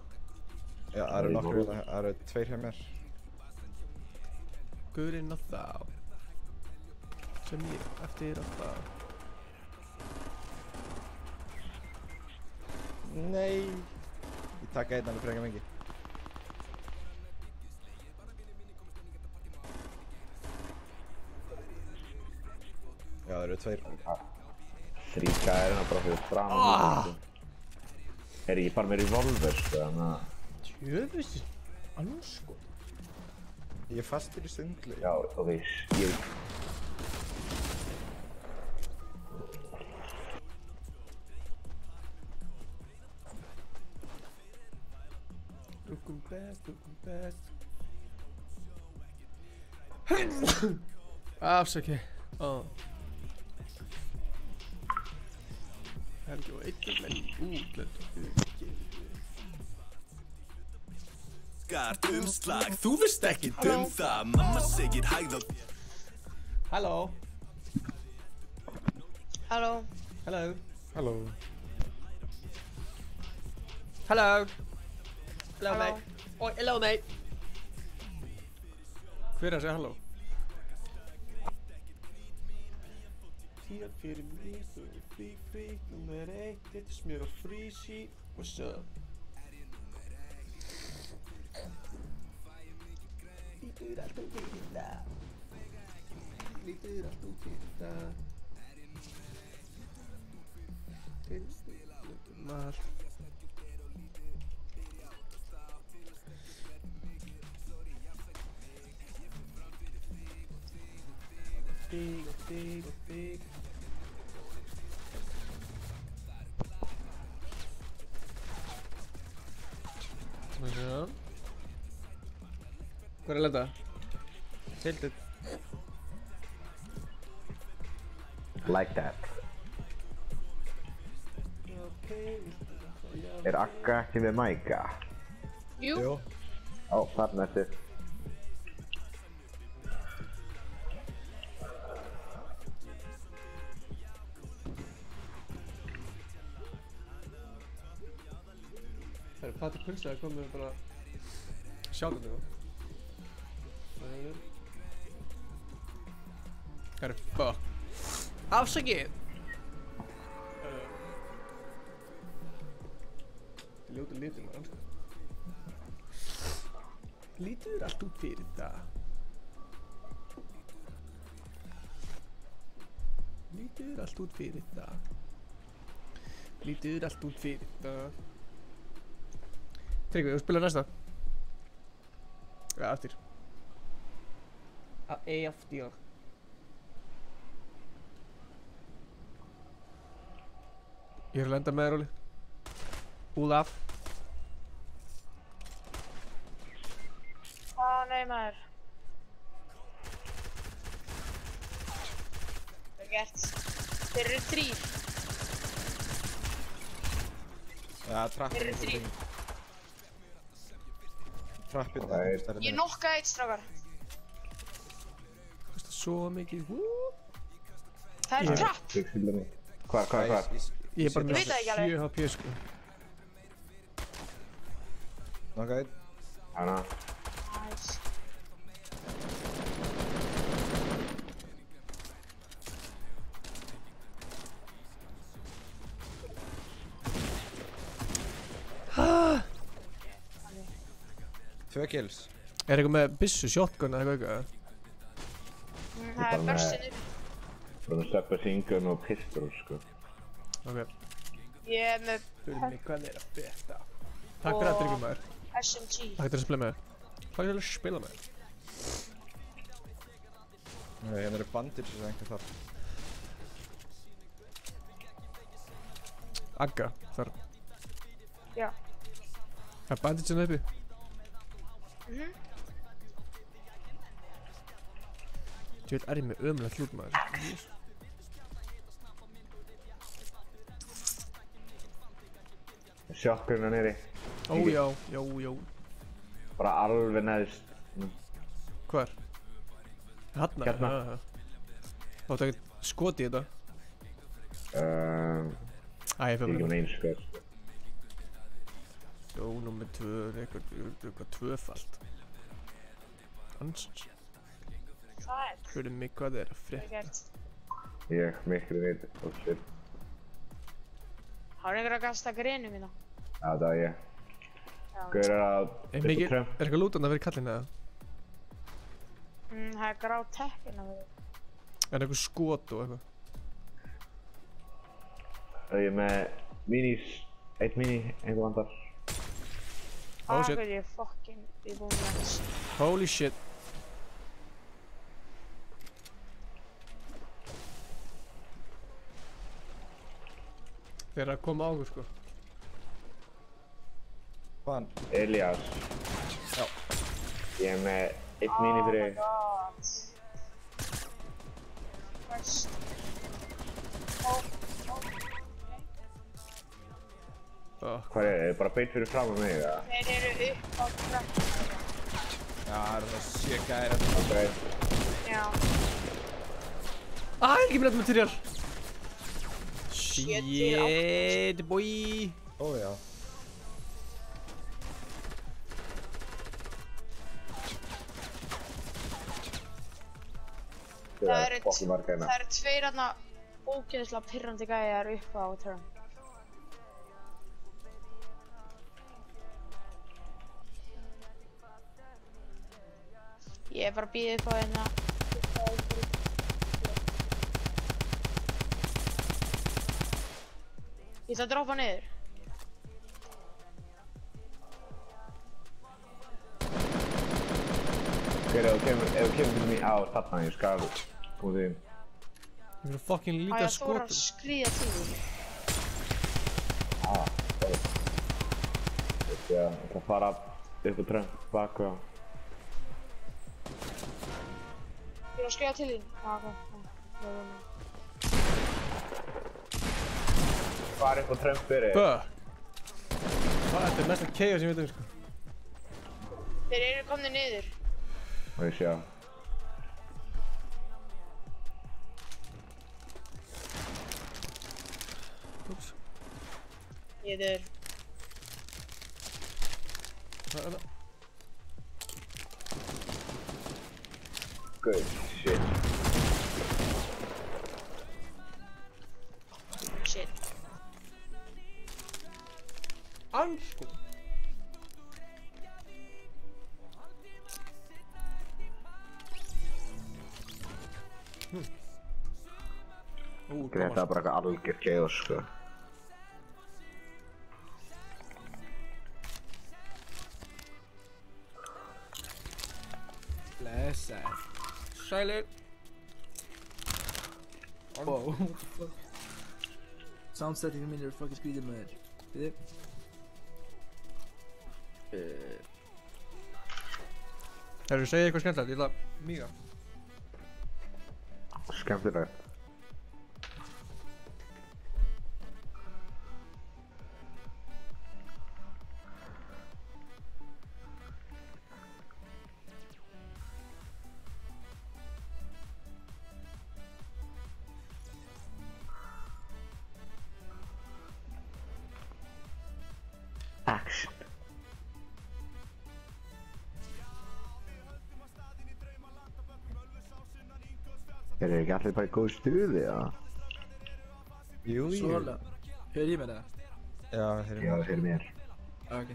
Já, það eru nokkur, það eru 2 hjá mér. Guðurinn á þá. Sem ég eftir á þá. Nei. Ég taka einn alveg frekar mikið. Já, það eru 2. 3 gæðir hérna bara fyrir fram. Er ég bara með revolver, sko, þannig að... Tjöfusir. Anskot. Ég er fastur í sundlu. Já, ok, ég... Looking best. Afsakið. Helgi og eitthvað menn útlönd. Skart umslag, þú veist ekki það, mamma segir hægð á þér. Halló. Halló. Halló. Halló. Halló. Hello, mate. Oi, hello, mate. Hver er að segja halló? Tíðan fyrir mig, þú er frí, nummer 1, þetta er smjör og frísi, what's up? Lítur allt út fyrir það. Lítur allt út fyrir það. Lítur allt. Big. Hvað er að lenda? Tilted. Like that. Er Akka ekki með mæka? Jú. Ó, þarna ertu. Það er Patrik Pulslega komið bara sjálfum þig. Það er fuck. Afsakið! Þetta er ljótur litur maður anskar. Lítur allt út fyrir það. Lítur allt út fyrir það. Lítur allt út fyrir það. Tryggvi, þú spilar næsta. Ja, eftir. Eftir. Ég er að lenda með þér, Óli. Úlaf. Nei maður. Vel gert. Þeir eru 3. Já, trappið. Þeir eru 3. Trappið. Ég nokkaði eitt, strákar. Kostar svo mikið. Það er trapp. Hvar? Ég er bara Ég veit það ekki alveg. 7 HP sko. Nokkaði. Hana. Nice. Tvö kills. Er eitthvað með byssu, shotgun eða eitthvað? Það er börsin upp. Bara með submachine og pistol, sko. Ok. Ég er með Fyrir mig, hvað er að betta? Takk fyrir að drifja maður. SMG. Takk fyrir að spila með þér. Takk fyrir að spila með þér. Hérna eru bandir sem einhver þarf. Agga, þar. Já. Það er bandit sem uppi. Ég veit, er ég með ömulegt hlút maður. Shotgunna nýri. Ó já, já, já. Bara alveg neðst. Hvar? Hanna? Hérna. Þá áttu ekkert skot í þetta? Æ, ég fyrir Ekki með eins skot. Jó, númer 2 er eitthvað tvöfalt. Hansons. Það er. Fyrir mig, hvað er að frétta? Gert. Ég miklu nýtt. Oh shit. Það er einhver að gasta grinu mína. Já, það er ég. Já. Gaur er að... Er eitthvað lútandi að vera í kallinu eða? Það er grá tekkina fyrir. Er eitthvað skot og eitthvað? Ég er með minis. Eitt mini, einhver vandar. Oh shit. Það er ég fucking í búin með þess. Holy shit. Þeir eru að koma á okkur sko. Hvaðan? Elias. Já. Ég er með eitt mini fyrir þig. Oh my god. First. Hvað er þið? Bara beitt fyrir fram að mig, eða? Þeir eru upp á trökk. Já, það eru það séka er að... Ok. Já. Ég er ekki með þetta materiál. Shit, boy. Ó, já. Það eru tveir aðna ógeðslega pirrandi gæjar upp á trökk. Ég er bara að bíða upp á hérna. Ég ætla að droppa niður. Hver, ef þú kemur til mér á þarna, ég skal út inn. Ég fyrir fucking líka Þú voru að skríða til því. Ég ætla að fara upp á trönd, baka á. Ég er að skríða til þín. Já, ok. Hvað er upp á trönd fyrir? Þetta er mesta chaos sem ég veit sko. Þeir eru komnir niður. Má ég sjá. Úps. Ég er döður. Good shit. Shit. Ansko. Þetta er bara eitthvað algjör chaos, sko. Blessaður. Sælir. Wow, what the fuck? Soundsetting minn eru fucking skrítið með þér. Við Hefur þú segið eitthvað skemmtilegt? Ég ætla að míga. Skemmtilegt. Action. Eru ekki allir bara í góð stuði, eða? Jú, jú. Svona, heyr ég mér það? Já, heyr Já, heyr mér. Ok.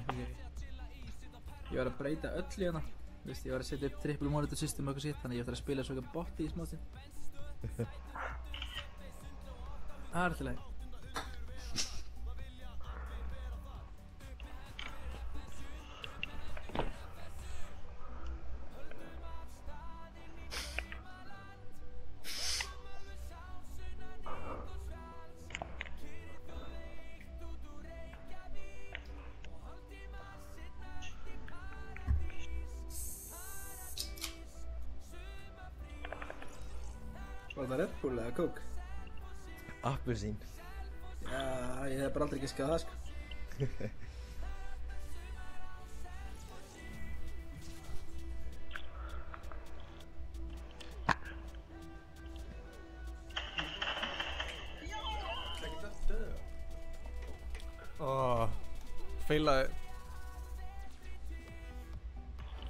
Ég var að breyta öll í hana. Þú veist, ég var að setja upp triple monitor system og eitthvað sitt, þannig ég ætla að spila svona botti í smá stund. Það er alltaf leið. Var það Red Bull eða Coke? Appelsín. Já, ég hef bara aldrei giskað það, sko.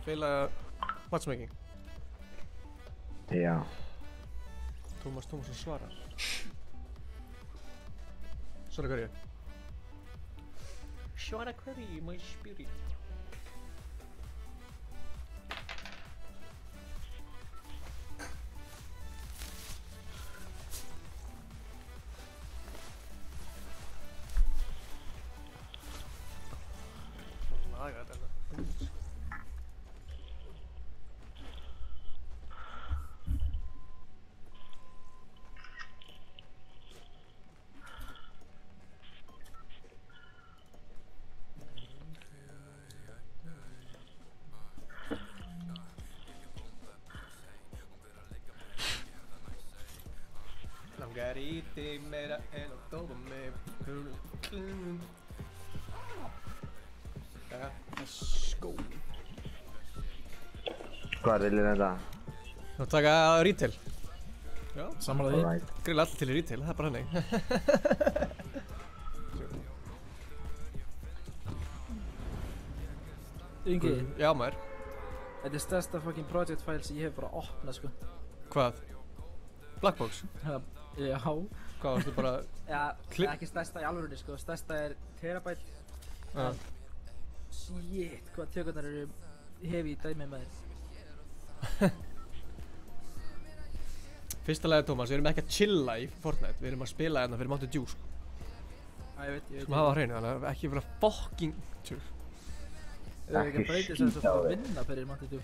Feilaði matchmaking. Já. Tómas Tómasson svarar. Svara hverju? Svara hverju, my spirit. Laga þetta. Langar í þig meira en að dópa mig. Jæja, let's go. Hvað viljið þetta? Þú taka retail. Já, sammála því. Grilla allir til í retail, það er bara hannig. Ingi. Já maður. Þetta er stærsta fucking project file sem ég hef bara opnað, sko. Hvað? Blackbox? Já. Hvað varstu bara... Já, ekki stærsta í alvörunni, sko. Stærsta er terabyte. Já. Shit, hvað tökurnar eru hefi í dæmið með þér. Fyrsta lagi, Tómas, við erum ekki að chilla í Fortnite. Við erum að spila hérna fyrir Mountain Dew, sko. Já, ég veit. Skulum hafa það á hreinu, þannig að ekki vera fucking tjúr. Við erum ekki að breyta þess að þú fyrir að vinna fyrir Mountain Dew.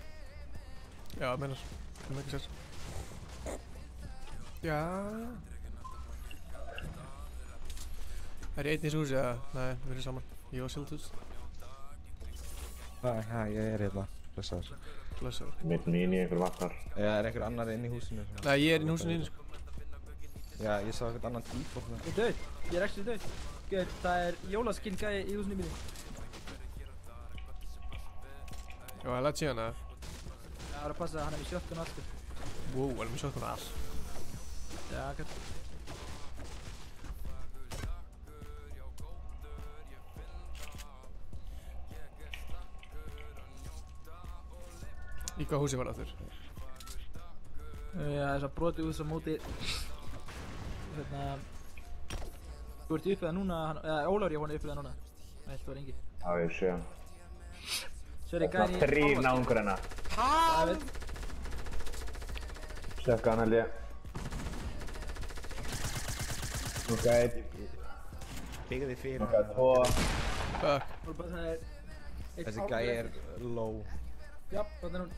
Já, meinar. Það er ekki sér. Já. Er ég einn í þessu húsi eða? Nei, við erum saman. Ég og Siltus. Hæ, ég er hérna. Blessaður. Blessaður. Mitt mín í einhver vatnar. Já, er einhver annar inn í húsinu? Nei, ég er inn í húsinu inn, sko. Já, ég sá einhvern annan típ og svona. Ég er döð. Ég er actually döð. Gauð, það er jólaskinn gæi í húsinu mínu. Já, það er lætt síðan eða? Það var að passa að hann er með shotgun og allt, sko. Wow, hann er með shotgun og allt. Já, gæt. Í hvað húsi var það þurr? Já, þess að broti út sem móti... Hérna... Þú ert uppið það núna, eða Ólafur ég vona uppið það núna. Það var Ingi. Já, ég sé. Svo er ég gæri... Það 3 náungur hérna. Það veit. Sjökka hann held ég. Ok. Byggði fyrir. Ok, 2. Fuck. Þessi gæi er low. Já, hvað er hún?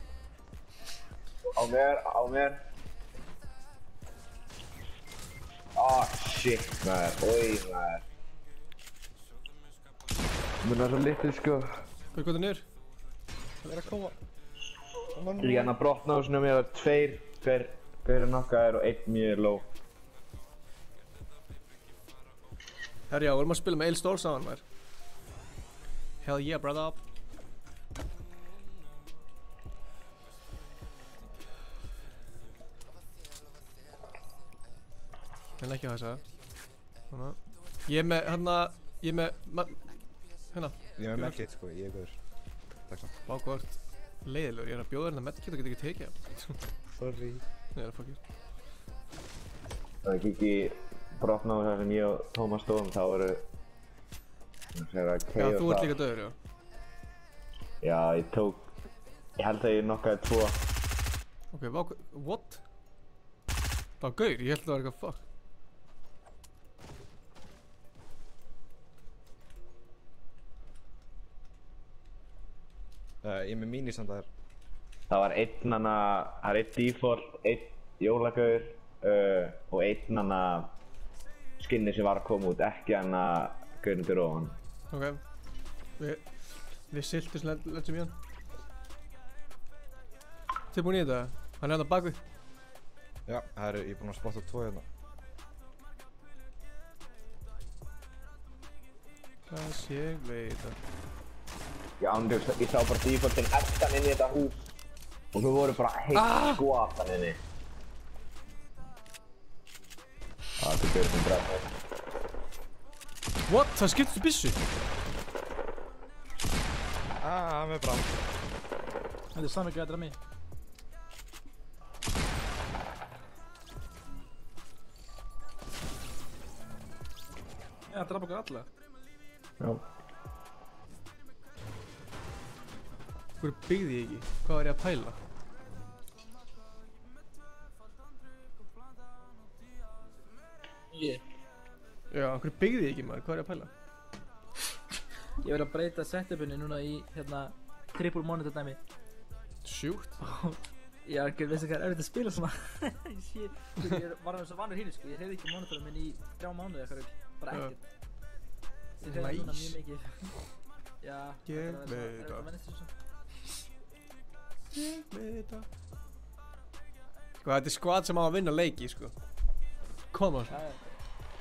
Á mér. Ah, shit maður, oi maður. Mér er svo litlu sko. Hvað er niður? Það er að koma. Líka hann að brotna á svona mér var 2 er nokkaðir og 1 mjög low. Herra, já, við erum að spila með Eil Stór saman maður. Hell yeah, brother. Ég vil ekki hafa þessa. Svona. Ég er með, hérna, Ég er með, hérna. Ég er með medkit sko, ég er góður. Takk svo. Vá, hvort leiðilegur, ég er að bjóða hérna medkit og get ekki tekið það. Sorry. Nei, það er fuck you. Það kíkja í brotnáðu þar sem ég og Tómas stóðum, þá voru... Já, þú ert líka döður, já. Já, ég held að ég knockaði 2. Ok, what? Það var gaur, ég held að það var eitthvað fuck. Ég er með mínisamt að þér. Það var það er einn default, einn jólagaur og einn skinni sem var að koma út, ekki gaurinn fyrir ofan. Ok, við siltum lensum í hann. Tilbúin í þetta? Hann er hérna bakvið. Já, ég er búinn að spotta 2 hérna. Hvað ég veit það. Já, ég sá bara defaultinn eftir inn í þetta hús og þú voru bara heilt aftan inni. Það er gaur sem bregði. What? Það skiptist í byssu? Hann er bra. Þetta er sami gætur að mig. Já, það draf okkur alla. Já. Hverju byggði ég ekki? Hvað var ég að pæla? Já, hverju byggði ég ekki maður? Hvað var ég að pæla? Ég verið að breyta setupinu núna í triple monitor dæmi. Sjúkt? Já, ekki veistu hvað erfitt að spila svona. Ég var alveg svo vanur hínu sko, ég hreyfði ekki monitorinn minn í 3 mánuði eitthvað rugl. Bara ekkert. Ég hreyfði núna mjög mikið. Já, ég veit það. Ég veit það. Sko, þetta er squad sem á að vinna leiki, sko. Koma svo.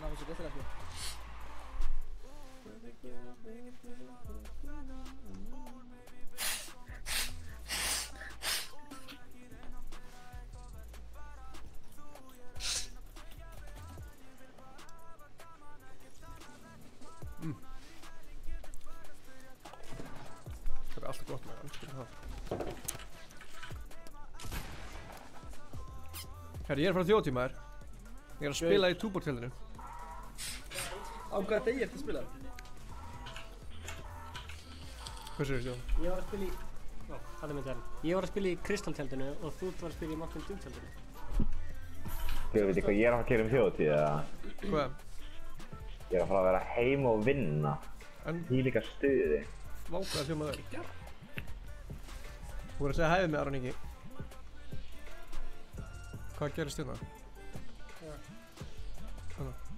Það var svo getur ekki. Það er alltaf gott með það. Herri, ég er frá þjóðtímaður. Ég er að spila í túbortfjöldinu. Á hvaða degi ertu að spila? Hvað séu þér? Ég var að spila í... Ó, það er myndið hérna. Ég var að spila í Kristalltjaldinu og þú var að spila í Mountain Dew tjaldinu. Þú veit hvað ég er að fara að gera þjóðtíð, eða? Hvað? Ég er að fara að vera heim og vinna. Í líka stuði. Vákaða hljóma vel. Þú voru að segja hæfið með Aron Ingi. Hvað gerist hérna?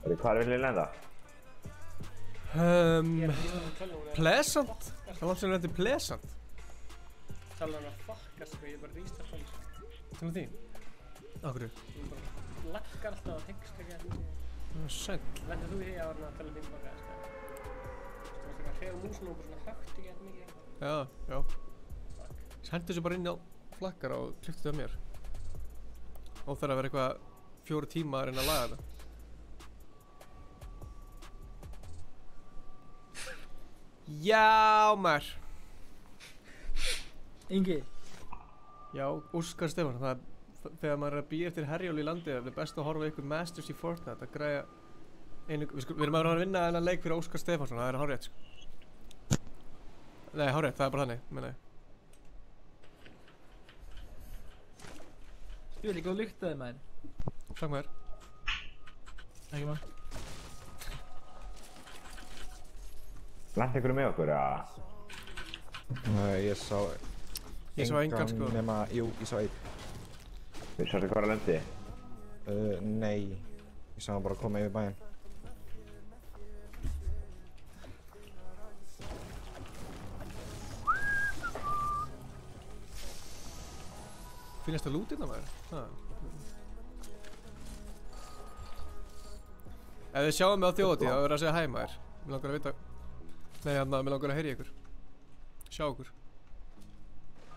Hvað vil ég lenda? Pleasant? Það er langt sem lendi Pleasant. Talan að fucka sko, ég er bara rístar þannig sko. Þannig að þín? Akkur? Ég bara lakkar alltaf og hengst ekki að því. Það er sætt. Lendið þú í því að vera að tala um þín baka sko. Þú veist ekki að hreyfa músinu og bara svona högt ekki að mikið. Já, já. Hendur þessu bara inn á flakkara og klipptu það mér. Og það er að vera eitthvað 4 tíma að reyna að laga þetta. Já, maður. Ingi. Já, Óskar Stefán, þegar maður er að bíða eftir Herjólf í landi, það er best að horfa ykkur Masters í Fortnite að græja einu... Við erum að vinna þennan leik fyrir Óskar Stefánsson, það er hárrétt, sko. Nei, hárrétt, það er bara þannig, meina ég. Ég vil ekki að lykta þig, maður. Takk maður. Ekki maður. Lenti ykkur með okkur, eða? Ég sá engan sko. Nema, jú, ég sá einn. Við sástu hvað að lendi? Nei. Ég sá hann bara koma yfir bæinn. Finnast það lútinn á maður? Ef þið sjáum mig á þjóðatíð, þá verður að segja hæ maður. Mér langar að vita... Nei, mér langar að heyra ykkur. Sjá ykkur.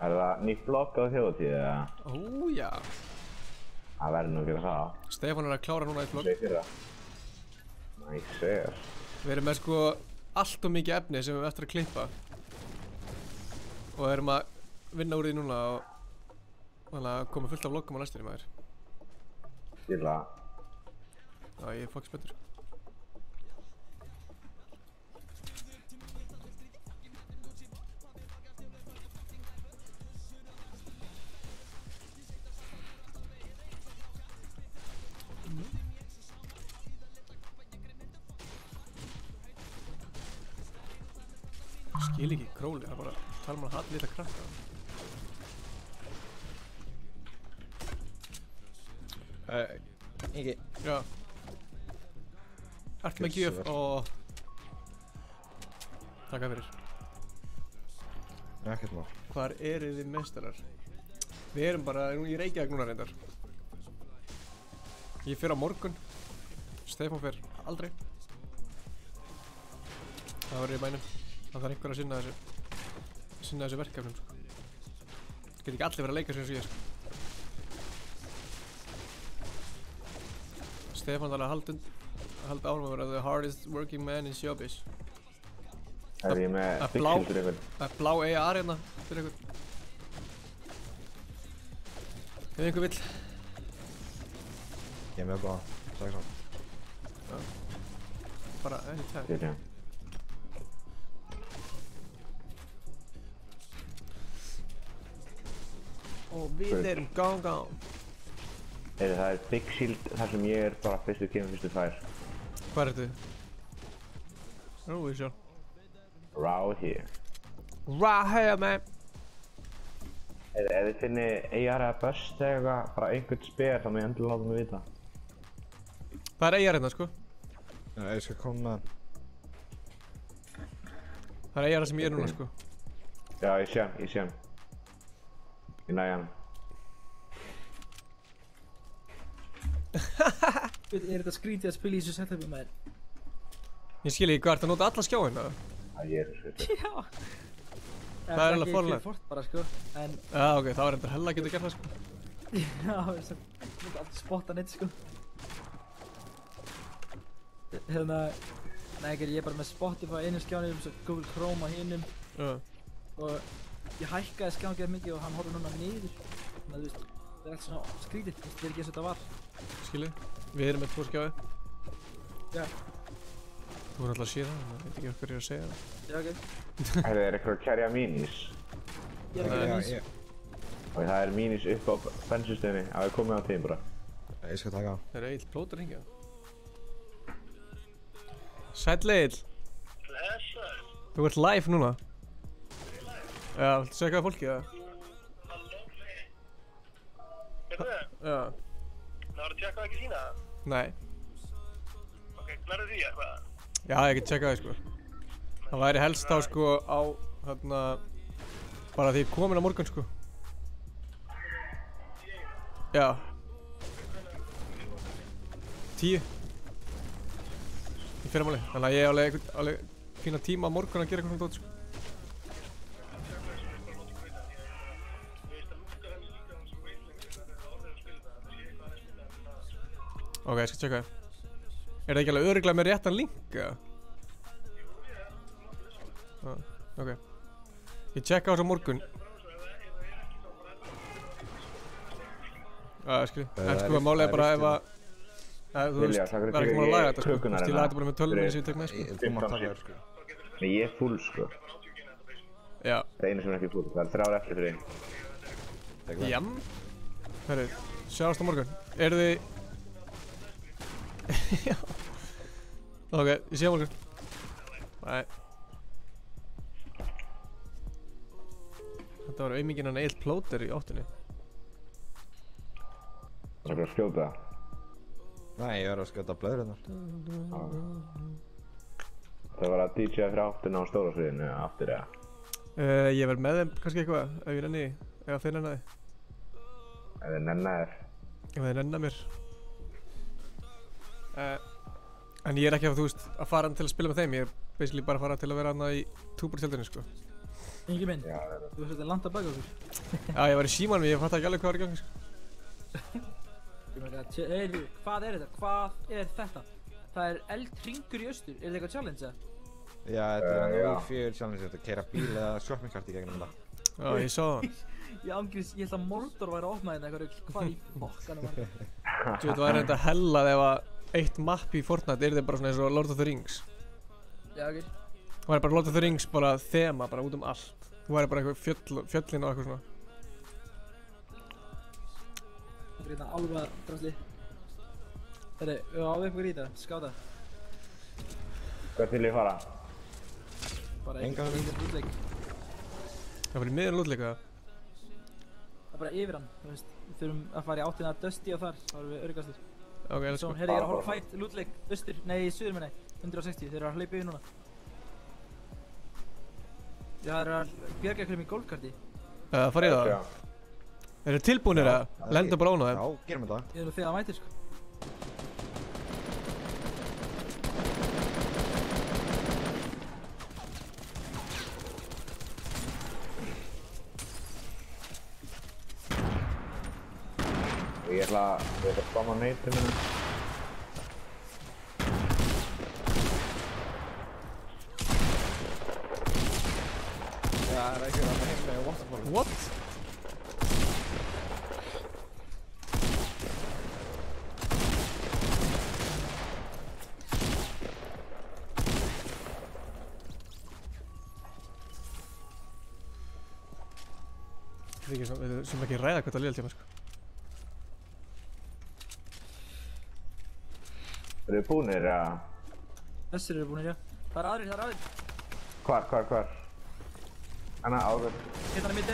Er það nýtt vlogg á þjóðatíð, eða? Ó, já. Það verður nú að gera það. Stefán er að klára núna eitt vlogg. Sveik fyrir það. Næsir. Við erum með sko allt og mikið efni sem við erum eftir að klippa. Og við erum að vinna úr því núna og þannig að koma fullt af vloggum á næstunni maður. Skilja. Já, ég er fokkis betur. Skil ekki króli, það er bara tala um að hata litla krakka. Ingi. Já. Ertu með gjöf og... Takk fyrir. Ekkert mál. Hvar eru þið meistarar? Við erum bara í Reykjavík núna reyndar. Ég fer á morgun. Stefán fer aldrei. Það verður í bænum. Það þarf einhver að sinna þessu verkefnum, sko. Það get ekki allir verið að leika sig eins og ég, sko. Stefán þarf að halda árum að vera the hardest working man in showbiz. Er ég með byggsildur ykkur? Það er blá AR hérna fyrir ykkur. Ef einhver vill. Ég er með góða, sagði svo. Já. Bara, ekki tæð. Og við erum gone. Það er Big Shield þar sem ég er bara fyrstu kemur, fyrstu fær. Hvað ertu? Við sjá. Right here. Right here, man. Ef þið finnir AR eða bust eða eitthvað, bara einhvern spyr, þá má ég endilega láta mig vita. Það er AR hérna, sko. Já, ég skal koma með hann. Það er AR sem ég er núna, sko. Já, ég sé hann. Ég næ hann. Er þetta skrítið að spila í þessu setupi með þér? Ég skil ekki, hvað ertu að nota alla skjáin, eða? Það er skrítið. Já. Það er alveg forlega. Fort bara, sko, en... Já, ok, það var reyndar hella að geta gert það, sko. Já, það er alltaf spotta neitt, sko. Hérna... Nei, ég er bara með Spotify einum skjánum, svo Google Chrome á hinum. Já. Og ég hækkaði skjánum mikið og hann horfði núna niður. Þannig að þú veist, það er allt svona skrítið, það er ekki eins og þetta var. Skilji, við erum með 2 skjáði. Já. Þú voru alltaf að sé það, ég veit ekki hvað ég er að segja það. Já, ok. Það er eitthvað að kerja minis. Ég er að kerja minis. Og það er minis upp á bensinstöðinni, að við komum á tíma bara. Ég skal taka á. Það er Egil plótur hingja. Sæll Egil. Blessaður. Þú ert live núna. Já, viltu segja hvað fólkið það? Hvernig? Já. Það var að tjekka ekki sína það? Nei. Ok, klærðu því eitthvað? Já, ég get tjekkað það, sko. Það væri helst þá, sko, á, þarna, bara því ég komin á morgun, sko. Já. 10. Í fyrramáli. Þannig að ég hef alveg fína tíma á morgun að gera eitthvað svona dót, sko. Ok, ég skal tjekka það. Er það ekki alveg örugglega með réttan link, eða? Ok. Ég tjekka á þessu á morgun. Já, skilji. En sko, málið er bara ef að... Þú veist, það er ekki múin að laga þetta, sko. Þú veist, ég laga þetta bara með tölvunni sem ég tek með, sko. Þú mátt taka þér, sko. Nei, ég er full, sko. Já. Það er einu sem er ekki full, það er 3 eftir fyrir einn. Jam. Herru, sjáumst á morgun. Eru þið... Já. Ok, ég sé á morgun. Bye. Þetta var auðmikinn hann Egil plóter í 8-unni. Það er að skjóta það. Nei, ég var að skjóta blöðrunar. Það var að DJ-a fyrir 8-unna á stóra sviðinu, aftur eða? Ég verð með þeim kannski eitthvað, ef ég nenni, ef þeir nenna þið. Ef þeir nenna þér? Ef þeir nenna mér. En ég er ekki þú veist, að fara til að spila með þeim, ég er basically bara að fara til að vera í túbortjaldinu, sko. Ingi minn, þú veist þetta langt að baka okkur. Já, ég var í símanum, ég fatt ekki alveg hvað var í gangi, sko. Hvað er þetta? Hvað er þetta? Það er eldhringur í austur, er þetta eitthvað challenge, eða? Já, þetta er hann 4 challenge, þetta keira bíl eða shoppingkart í gegnum það. Já, ég sá það. Ég ángriðs, ég held að Mordor væri að opna hérna eitthvað rugl, hvað í fokkanum var það? Þú veit, það væri þetta hellað ef að eitt mapp í Fortnite yrði bara svona eins og Lord of the Rings. Já, ok. Það væri bara Lord of the Rings bara þema, bara út allt. Þú væri bara eitthvað fjöllin og eitthvað svona. Það er hérna álfa drasli. Herri, við áðum eitthvað í þetta, skáta. Hvert vil ég fara? Bara eitthvað lítið lútleik. Það var í miðan lútleik eða? Það er bara yfir hann, þú veist. Við þurfum að fara í áttina að Dusty og þar, þá erum við öryggastir. Ok, let's go. Herri, ég er að horfa fight, lútleik, austur, nei, suður með nei, 160, þeir eru að hlaupa yfir núna. Já, það eru að bjarga einhverjum í golfkarti. Farið það? Þeir eru tilbúinir að lenda bara án á þeim? Já, gerum við það. Ég er nú þegar mætir, sko. Ég ætla að spamma neitt minna. Já, það er ekki að heim með waterfall. What? Við sem ekki ræða hvað það liðalt hjá mér, sko. Eru þið búnir, eða? Þessir eru búnir, já. Það er aðrir. Hvar? Hanna, áður. Hittan er mitt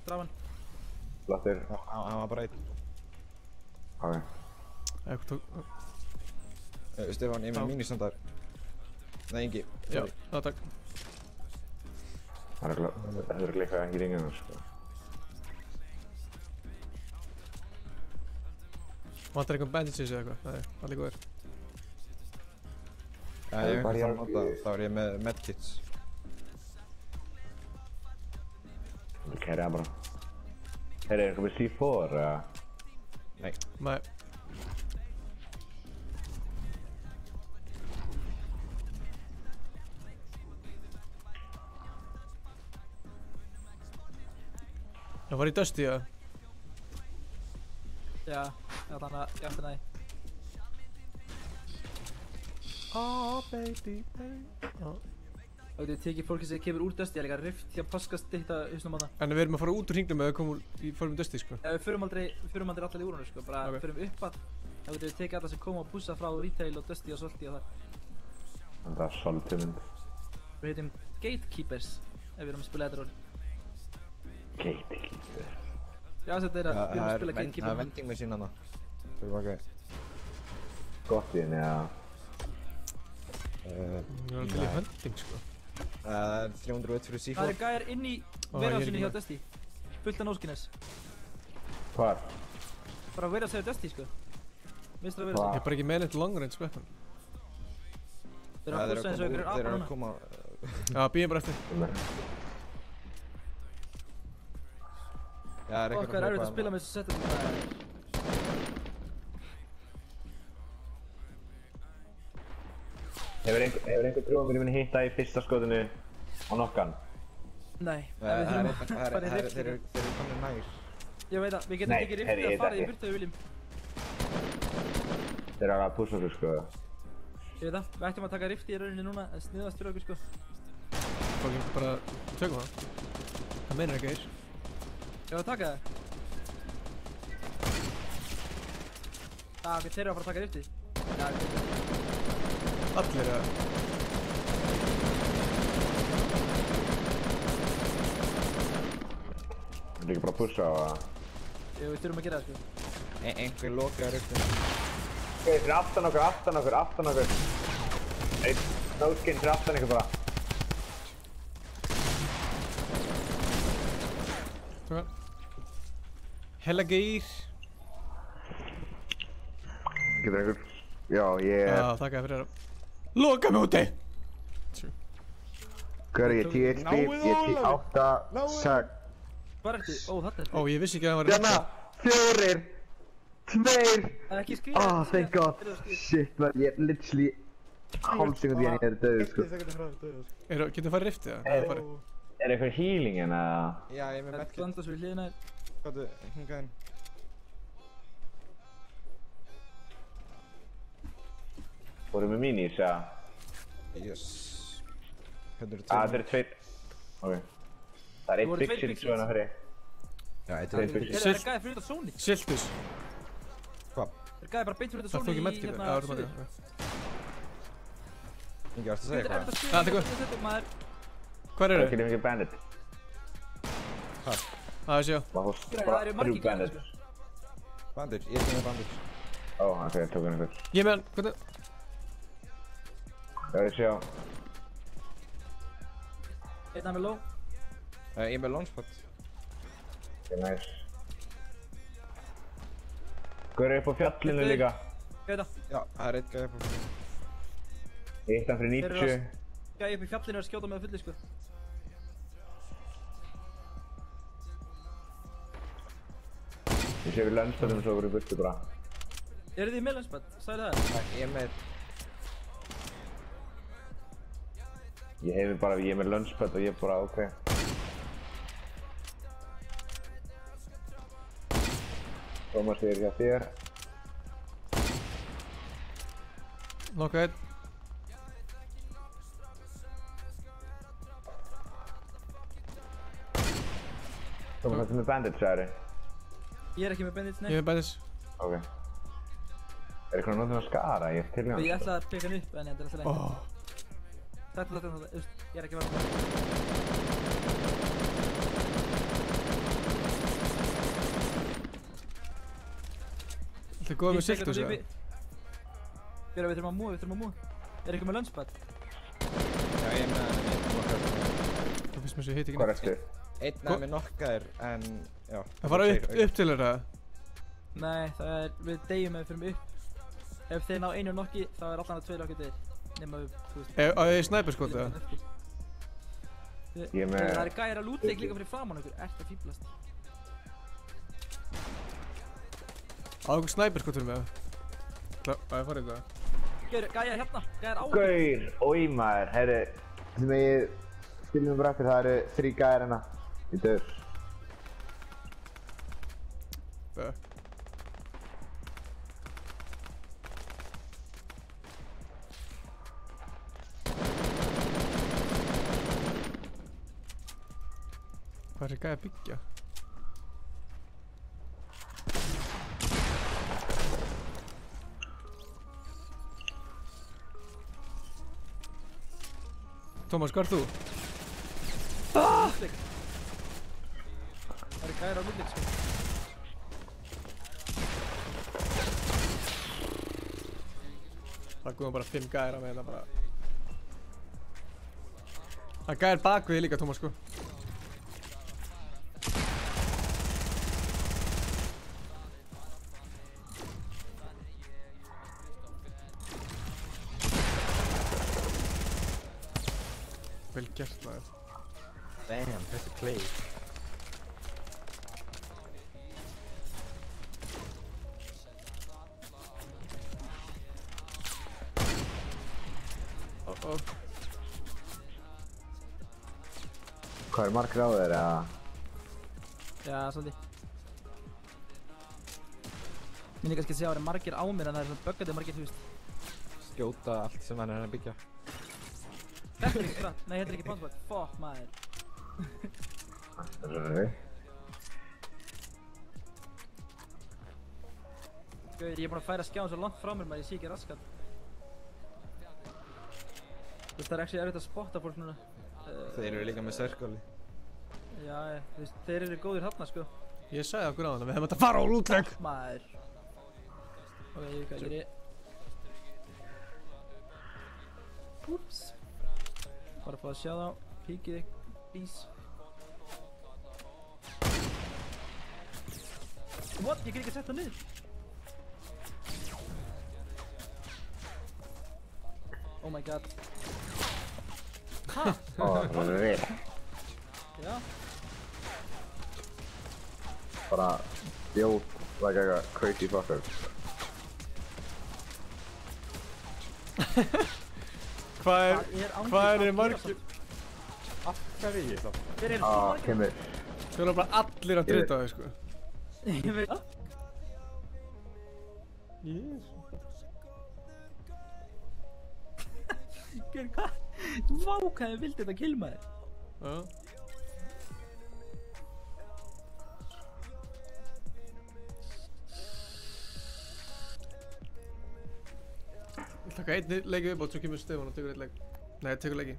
Drafan. Flottur. Hann var bara einn. Ok. Eitthvað tók... Stefán, ég með mínistandar. Nei, Ingi. Já, takk. Það er líka ekki ringinu, sko. Vantar einhvern bandages eða eitthvað? Nei, allir góðir. Já, ég hef einhvern þann nota, þá er ég með medkits. Það kæriða bara. Er eitthvað með C4, eða? Nei. Nei. Það var í Dusty, eða? Já, þannig að ég ætti næði. Oh, baby. Og þið tekið fólki sem kemur úr Dusty, ég er líka rift hjá paskast hitta hausnum á það. En við erum að fara út úr hringnum eða við fórum í Dusty, sko? Já, við förum aldrei allir í úr hann, sko. Bara förum upp að. Þá getum við tekið alla sem koma og pússa frá retail og Dusty og Salty og þar. Það er svolítið mynd. Við heitum Gatekeepers, ef við erum að spila þetta ról. Gatekeepers? Já, þetta er að við erum að spila Gatekeeper. Það er vending með sín hana. Það er bara gott í henni, eða? Það er til í vending, sko. Það er 301 fyrir C4. Það eru gæjar inn í verðarsinni hjá Dusty. Fullt af nóskines. Hvar? Bara verðar segja Dusty, sko. Mistra verðar Ég segja. er bara ekki með neitt long range weapon. Þeir eru að pússa eins og ykkur Þeir eru apar að koma... Já, býðum bara eftir. Já, það er eitthvað Okkar er erfitt að spila með þessu setup. Hefur einhver trúið minni hitta í fyrsta skotinu á nokkan? Nei, þeir eru komin nær. Ég veit að við getum ekki riftið að fara í burtu ef við viljum. Þeir eru að pússa okkur, sko. Ég veit að, við ættum að taka riftið í rauninni núna, en sniðast fyrir okkur, sko. Fólk ekki bara tökum það. Það meinar ekki eir. Ég var að taka það. Ok, þeir eru að fara að taka riftið. Já, allir að... Það er ekki bara að pússa á að... Jú, við þurfum að gera það, sko. Einhver lokaður upp. Ok, fyrir aftan okkur. Eitt nóskinn fyrir aftan ykkur bara. Ok. Hella geir. Getur einhver... Já, ég... Já, þakka fyrir það. Loka mig úti! Hvað er ég? 10 HP, ég er 8, 6... Hvað er þetta? Ó, þetta er þetta. Ó, ég vissi ekki að það var... Hérna! 4! 2! Það er ekki skrifað. Ah, thank god! Shit, man, ég er literally... hálfsekundi en ég er döður, sko. Getur þú farið riftið það? Er eitthvað healing en að... Já, ég er með medkit. Það blandast við hliðina. Gáttu, hingað inn. Voru með minis, eða? Yes. Það eru tveir. Ok. Það er eitt byggsinn svo hérna fyrir. Já, eitt Þeir eru gæði fyrir þetta Sony. Siltus. Hvað? Þeir gæði bara beint fyrir þetta Það Sony tók ég í medkit. hérna Já, það er suður. Ingi, varstu að segja eitthvað? Það er góð. Hvar eru? Það er mikið bandit. Hvað? Það er sjá. Bara þrjú bandit. Bandage, ég er með bandage. Ó, ok, ég tók henni fyrst. Ég með hann, hvað er? Það er sjá. Einn af mér low. Ég er með launchpad. Ok, nice. Gaur upp á fjallinu líka. Gauða. Já, það er eitt gæði upp á fjallinu. Eitt hann fyrir 90. Gæði upp í fjallinu að skjóta með fulli, sko. Ég sé við lenspadum svo voru í burtu bara. Eru þið með lensbad? Sagði það? Ég er með... Ég er með lunchpad og ég er bara, ok. Thomas er hjá þér. Nokka einn. Thomas, þetta með bandage, sagði. Ég er ekki með bandits, nei. Ég er með bandage. Ok. Er eitthvað nótum að skara? Ég er til hann. Ég ætlaði að peka hann upp, en þetta er alltaf lengt. Þetta, ég er ekki verið að Það er góð með siltus, eða? Við þurfum að múa, Er eitthvað með lunchpad? Já, ég er með Það finnst mér svo ég heiti ekki neitt. Hvað ertu? Einn af mér nokkaðir, en já. Það fara upp til þeirra? Nei, það er, við deyjum ef við fyrir upp. Ef þeir ná einu nokki, þá er allan að tveir nokki deyr. Nefna við, þú veist. Á ég snæperskot, eða? Ég er með... Það er gæðir að lútleik líka fyrir framan okkur, ert að fíblast. Á okkur snæperskot fyrir mig, eða? Það er farið það. Gæja hérna, gæjar á okkur. Gaur, oi maður, herri. Þið megið skilja mig bara eftir, það eru 3 gæjar hérna. Í döður. Hvað er þessi gæði að byggja? Thomas, hvað er þú? Það eru gæjar á lútleik, sko. Það guðum bara 5 gæðir að með þetta bara. Það gæðir bak við líka, Thomas, sko. Vel gert, maður. Damn, þessi play. Hvað er margir á þér, eða? Já, svolítið. Minni kannski að segja að það eru margir á mér en það eru svona böggandi margir, þú veist. Skjóta allt sem hann er að byggja. Þetta er ekki spratt. Nei, þetta er ekki bánsbætt. Fuck, maður. Það er það. Gauður, ég er búinn að færa skjáðan svo langt frá mér maður, ég sé ekki raskat. Þú veist, það er actually erfitt að spotta fólk núna. Þeir eru líka með circle. Já, þú veist, þeir eru góðir þarna, sko. Ég sagði okkur á hana, við hefum þetta að fara á lútleik! Maður. Ok, hvað gerir ég? Úps. Bara að fá að sjá þá. Píkið þig, please. What? Ég get ekki að setja það niður. Oh my god. Ha? Ó, það er við. Já. Bara build like a crazy fucker. Hvað er margir? Af hverju ég þá? Þeir eru svo margir. Kemur. Þú erum bara allir að drita þig, sko. Ég veit það. Hvað? Vá, hvað ég vildi þetta kill maður. Já. Ég taka einn leiki viðbót, svo kemur Stefán og tekur einn leik. Nei, tekur leiki.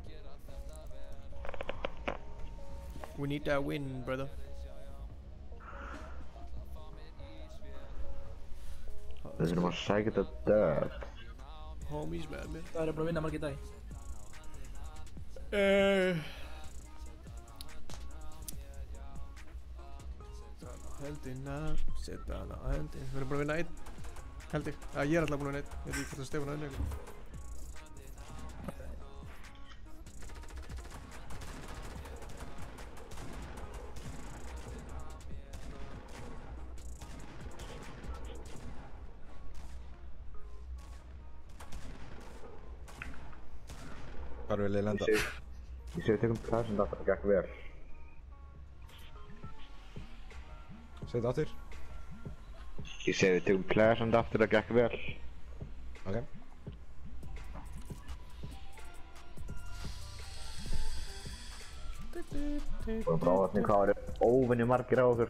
We need that win, brother. Við þurfum að sækja þetta dög. Homies með mér. Það er bara að vinna margir dag. Höndina, setja hana á höndin. Við erum bara að vinna einn. Held ég. Já, ég er alltaf búinn að vinna einn. Ég veit ekki hvort það Stefán að vinna eitthvað. Hvar vil ég lenda? Ég sé við tökum Pleasant aftur, það gekk vel. Segðu þetta aftur. Ég sé við tökum Pleasant aftur, það gekk vel. Ok. Og bráðast hvað eru óvenju margir á okkur.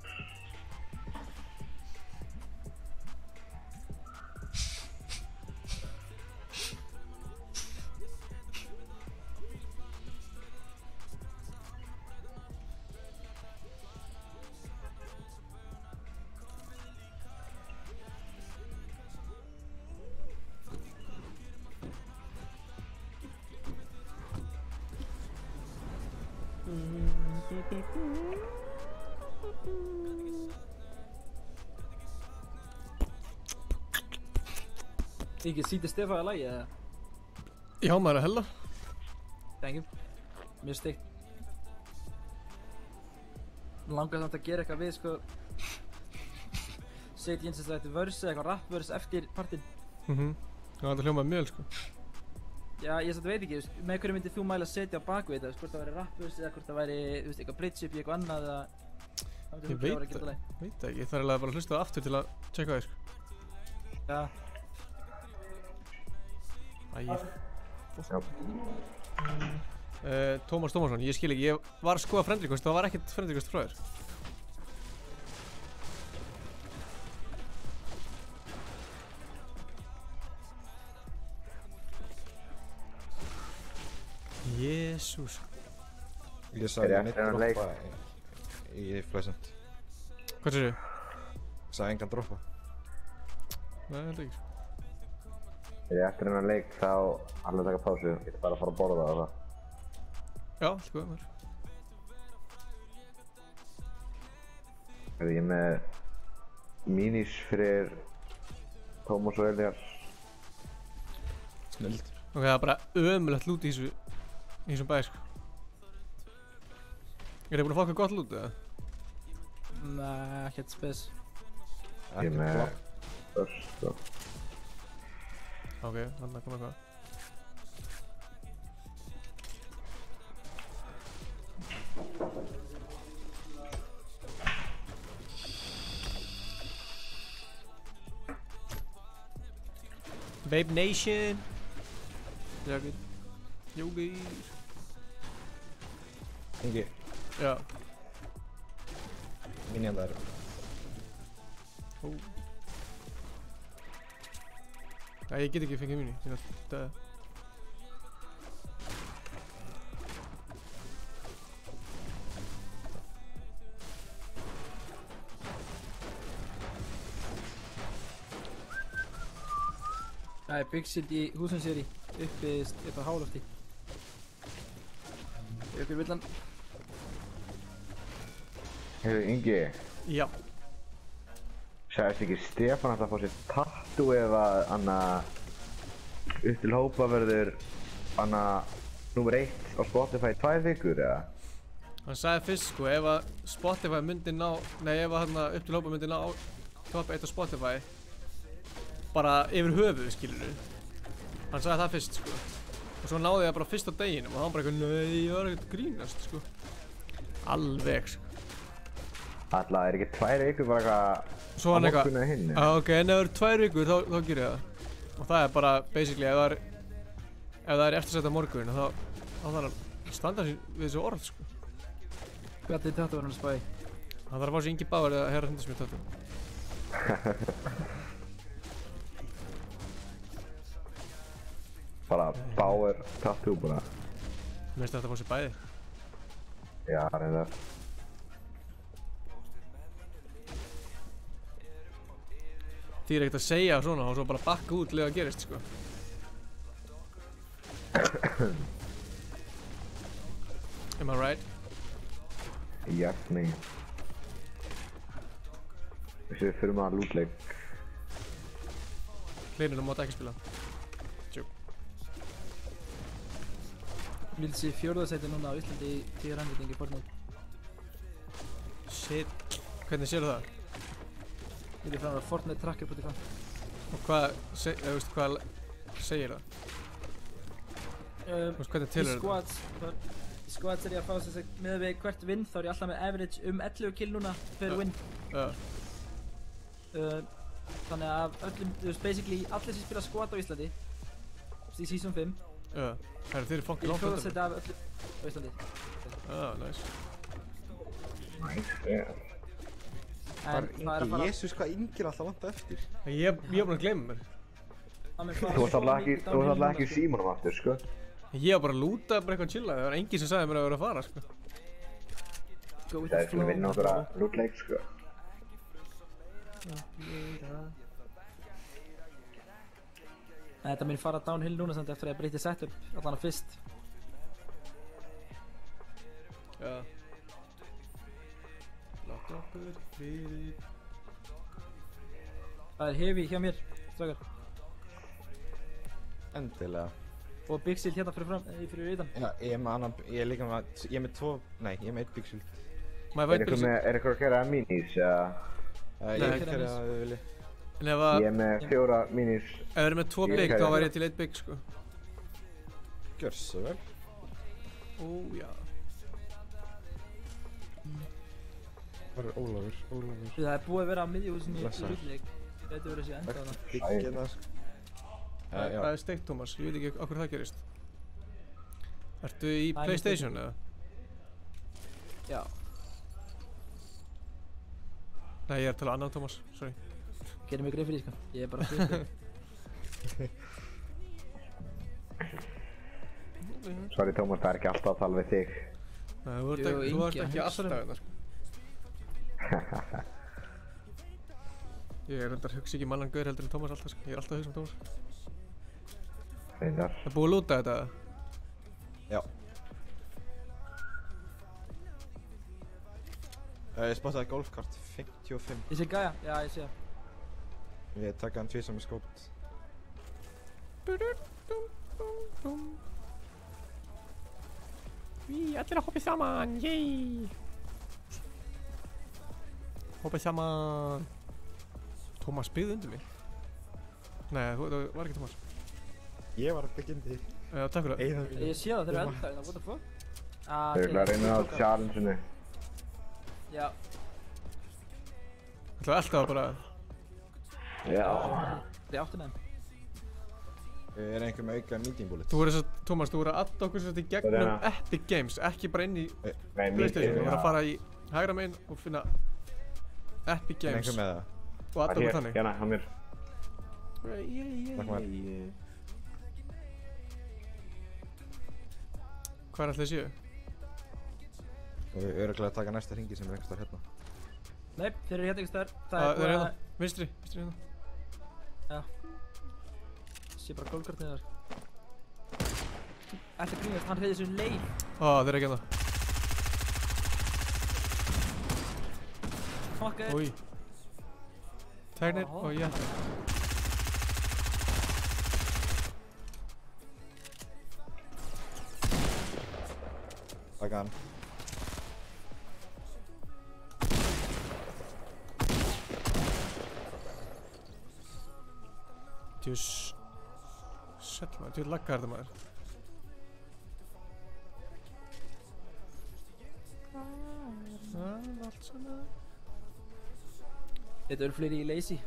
Ekki sýti Stefán að lagi eða? Já, maður er að hella. Thank you. Mjög steikt. Mér langar samt að gera eitthvað við sko setja eins og þetta verse eða eitthvað rap-verse eftir partinn. Já, þetta hljómaði mjög sko. Já, ég samt veit ekki, með hverju myndið þú mæla að setja á baku þetta, hvort það væri rap-verse eða hvort það væri, eitthvað bridge upp í eitthvað annað eða Ég veit það ekki, ég þarf eiginlega bara að hlusta það aftur til að checka það sko. Já. Tómas Tómasson, ég skil ekki, ég var að skoða friend request, það var ekkert friend request frá þér. Jesús. Ég sagði að neitt droppa í Pleasant. Hvað sér þau? Ég sagði engan droppa. Nei, held ekki. Þegar ég eftir hennar leik þá alveg taka pásu, getur bara að fara að borða og það. Já, allt góð maður. Ég er með minis fyrir Tómas og Elías. Snillt. Ok, það er bara ömulegt lút í þessum bæ sko. Er þið búin að fá eitthvað gott lút eða? Nei, ekkert spes. Ég er með först og... Ok, þannig kom eitthvað. Vape Nation. Jágir. Jógir. Ingi. Já. Minian þær. Nei, ég get ekki fengið mini, ég er alltaf Það er byggsýld í húsum sér í uppi upp á hálofti. Uppi villan. Heyrðu Ingi. Já. Sagðist ekki Stefán að það fá sér tattoo ef að upp til hópa verður númer 1 á Spotify í 2 vikur eða? Hann sagði fyrst sko, ef að Spotify myndi ná, nei ef að upp til hópa myndi ná top 1 á Spotify bara yfir höfuð skilurðu. Hann sagði það fyrst sko. Og svo náði ég bara fyrst á deginum og hann bara eitthvað, nei ég var ekkert grínast sko. Alveg sko. Alltaf er ekki 2 vikur bara eitthvað svo hann eitthvað, ok, en ef það eru 2 vikur þá ger ég það. Og það er bara basically ef ef það eftirsætt á morgun þá þarf hann að standa sig við þessu orð sko. Hvernig þetta var hann að spæði? Hann þarf að fá sér Ingi Bauer eða herra Hindismjöld tattoo. Bara Bauer tattoo bara. Mér finnst þetta að fá sér bæði. Já, reyndar. Því er ekkert að segja svona og svo bara bakka út leið að gerist sko. Am I right? Yes, man. Við fyrir maður lútleik. Hlynur mátt ekki spila. Tjú. Mills í 4. sæti núna á Íslandi í 10 rannvitingi Fortnite. Shit. Hvernig sérðu það? Ég er frá fortnitetracker.com. Og hvað segir það? Hvernig tilur þetta? Í squads er ég að fá þess að með við hvert win þá er ég alltaf með average 11 kill núna per win. Þannig að öllum, basically allir sem spila squad á Íslandi í season 5 þeir eru fokkin langt undan. Ég 4. sæti af öllum á Íslandi. Nice. Nice, En það er að fara... Jésús, hvað Ingi er alltaf vant eftir? Ég er búinn að gleyma mér. Þú varst alltaf ekki í símanum aftur, sko. Ég var bara að lúta bara eitthvað chilla, það var enginn sem sagði mér að vera að fara, sko. Það er svona að vinna okkur að lútleik, sko. Þetta mun fara downhill núna samt eftir að ég breyti setup, allan að fyrst. Já. Látt okkur fyrir. Það er heavy hjá mér, strákar. Endilega. Og Big Shield hérna fyrir utan. Já, ég er með annan, ég er líka með, ég er með 2, nei, ég er með 1 Big Shield. Er ykkur að kæra minis, eða? Ég er ekki að við vilja. Ég er með 4 minis. Ef það eru með 2 big, þá væri ég til 1 big, sko. Gjör svo vel. Já. Hvað er Ólafur? Það er búið að vera á miðjuhúsinni í Lútleik. Þetta verður þessi enda þarna. Það er steikt, Tómas. Ég veit ekki okkur það gerist. Ertu í PlayStation, eða? Já. Nei, ég er að tala annað, Tómas. Sorry. Gerir mig greið fyrir því, sko. Ég er bara að spila. Sorry, Tómas, það er ekki alltaf að tala við þig. Nei, þú ert ekki alltaf þetta, sko. Ég er reyndar hugsa ekki mannan gaur heldur en Tómas alltaf, sko. Ég er alltaf að hugsa Tómas. Reyndar. Það er búið að lúta þetta? Já. Ég spottaði golfkart 55. Ég sé gæja, já ég sé það. Ég taka hann tvisar með skót. Allir að hoppa saman, yey! Hoppa saman. Tómas byggði undir mig. Nei, það var ekki Tómas. Ég var að byggja undir þig. Já, takk fyrir það. Ég sé það, þeir eru enda hérna, what the fuck? Þeir eru að reyna á challenge-inu. Já. Það ætlaði alltaf bara... Já. Það er áttin enn. Er einhver með auka meeting bullet? Þú voru þess að, Tómas, þú voru að adda okkur svolítið gegnum Epic Games, ekki bara inn í PlayStation. Þú voru að fara í hægra meginn og finna Epic Games. Er einhver með það? Og adda okkur þannig. Hérna, hann mér. Takk maður. Hvað er alltaf þið séu? Og við örugglega að taka næsta hringi sem er einhvers þar hérna. Nei, þeir eru hérna einhvers þar. Það er hérna, vinstri hérna. Já. Sé bara golfkart niður. Ætti að grínast, hann hreyði þessu leið. Þeir eru ekki hérna. Fucker. Új. Tegnir og ég. Taka hann. Djús. Sæll maður, djús laggar þetta maður. Allt svona. Þetta eru fleiri í Lazy.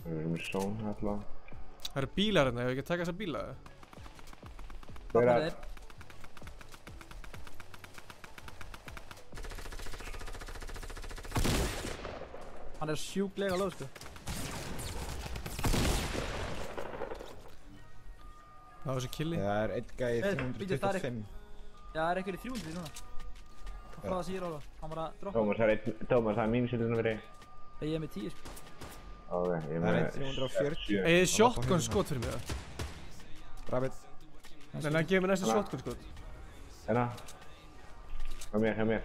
Við erum í són alltaf. Það eru bílar hérna, hefur ekki að taka þessa bíla? Hver er? Hann er sjúklega low, sko. Það var þessi killi. Það er einn gæi 325. Já, það er eitthvað í 300 núna. Hvað það sér ára? Hann var að droppa. Tómas, það er mínusilinu fyrir. Ég er með 10, sko. Ok, ég er Það með er 340. Eigið þið shotgun skot fyrir mig það? Rabbit. Þannig að gefa mér næsta shotgun skot. Hérna. Hjá mér.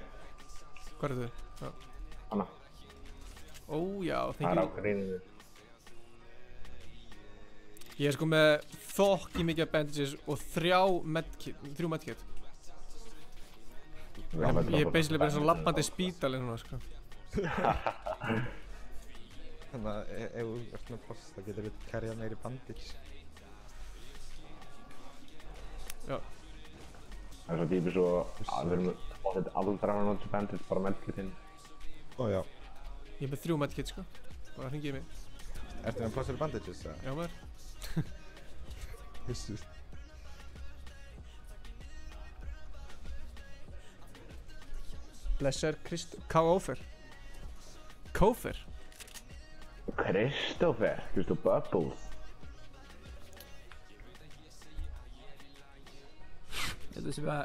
Hvað er þið? Já. Hanna. Ó já, Það er ákveðinu. Ég er sko með þokki mikið af bandages og 3 medkit. Ég er basically bara svona labbandi spítali núna, sko. Þannig að ef þú ert með pláss, þá getur við carryað meiri bandage. Já. Það er svo típið svo að við erum bóttið aldrei að nota bandage, bara medkitinn. Ó já. Ég er með 3 medkit, sko. Bara hringið mig. Ertu með pláss fyrir bandages, eða? Já, maður. Jesus. Blessaður K.O.Fer. K.O.Fer? Kristoffer Bubbles. Ég held að þessi að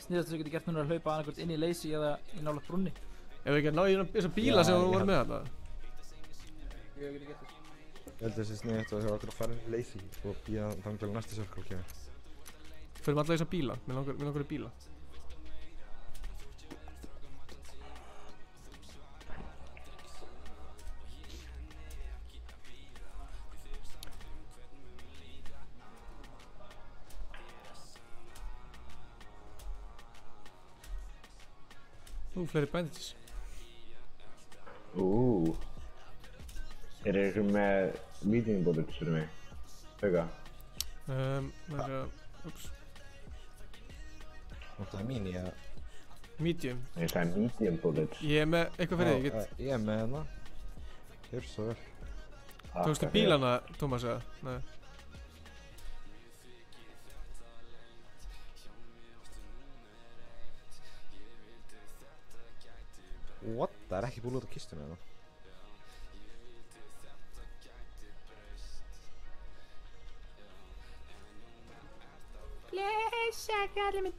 sniðast þess að geta gert núna að hlaupa annarkvæmt inn í leysi eða í nálægt brunni. Ef við ekki að ná í þessa bíla sem þú voru með þarna? Ég hef ekki gert þess. Ég held að þessi sniðast að það var okkur að fara inn í leysi og býða þannig til næsta circle kemur. Förum alla þessa bíla, mér langar í bíla. Fleiri bandages. Er ykkur með medium bullets fyrir mig? Hauka? Ups. Það er mini, eða? Medium. Ég sagði medium bullets. Ég er með eitthvað fyrir þig, Ég er með hana. Gjör svo vel. Tókstu bílana, Tómas, eða? Nei. What? Það er ekki búið út á kistunni eða? Blessa kallið minn.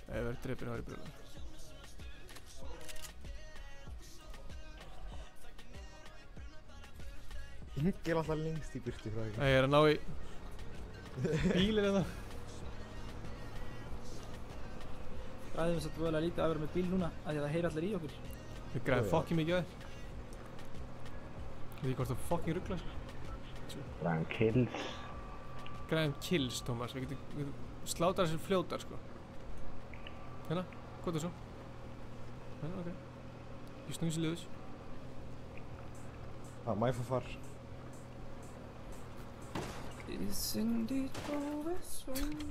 Ef ég verður drepinn á þér í brjóla. Ég er alltaf lengst í burtu frá ekki. Ég er að ná í bílinn eða. Græðum þess að þú lítið að vera með bíl núna, af því að það heyri allir í okkur. Við græðum fucking mikið á þér. Ég veit ekki hvort það fucking ruggla, sko. Græðum kills. Græðum kills, Tómas. Við getum slátrað þessir fljótar, sko. Hérna, hvað er svo? Hérna, ok. Ég snúi sér liðus. Mæfa far.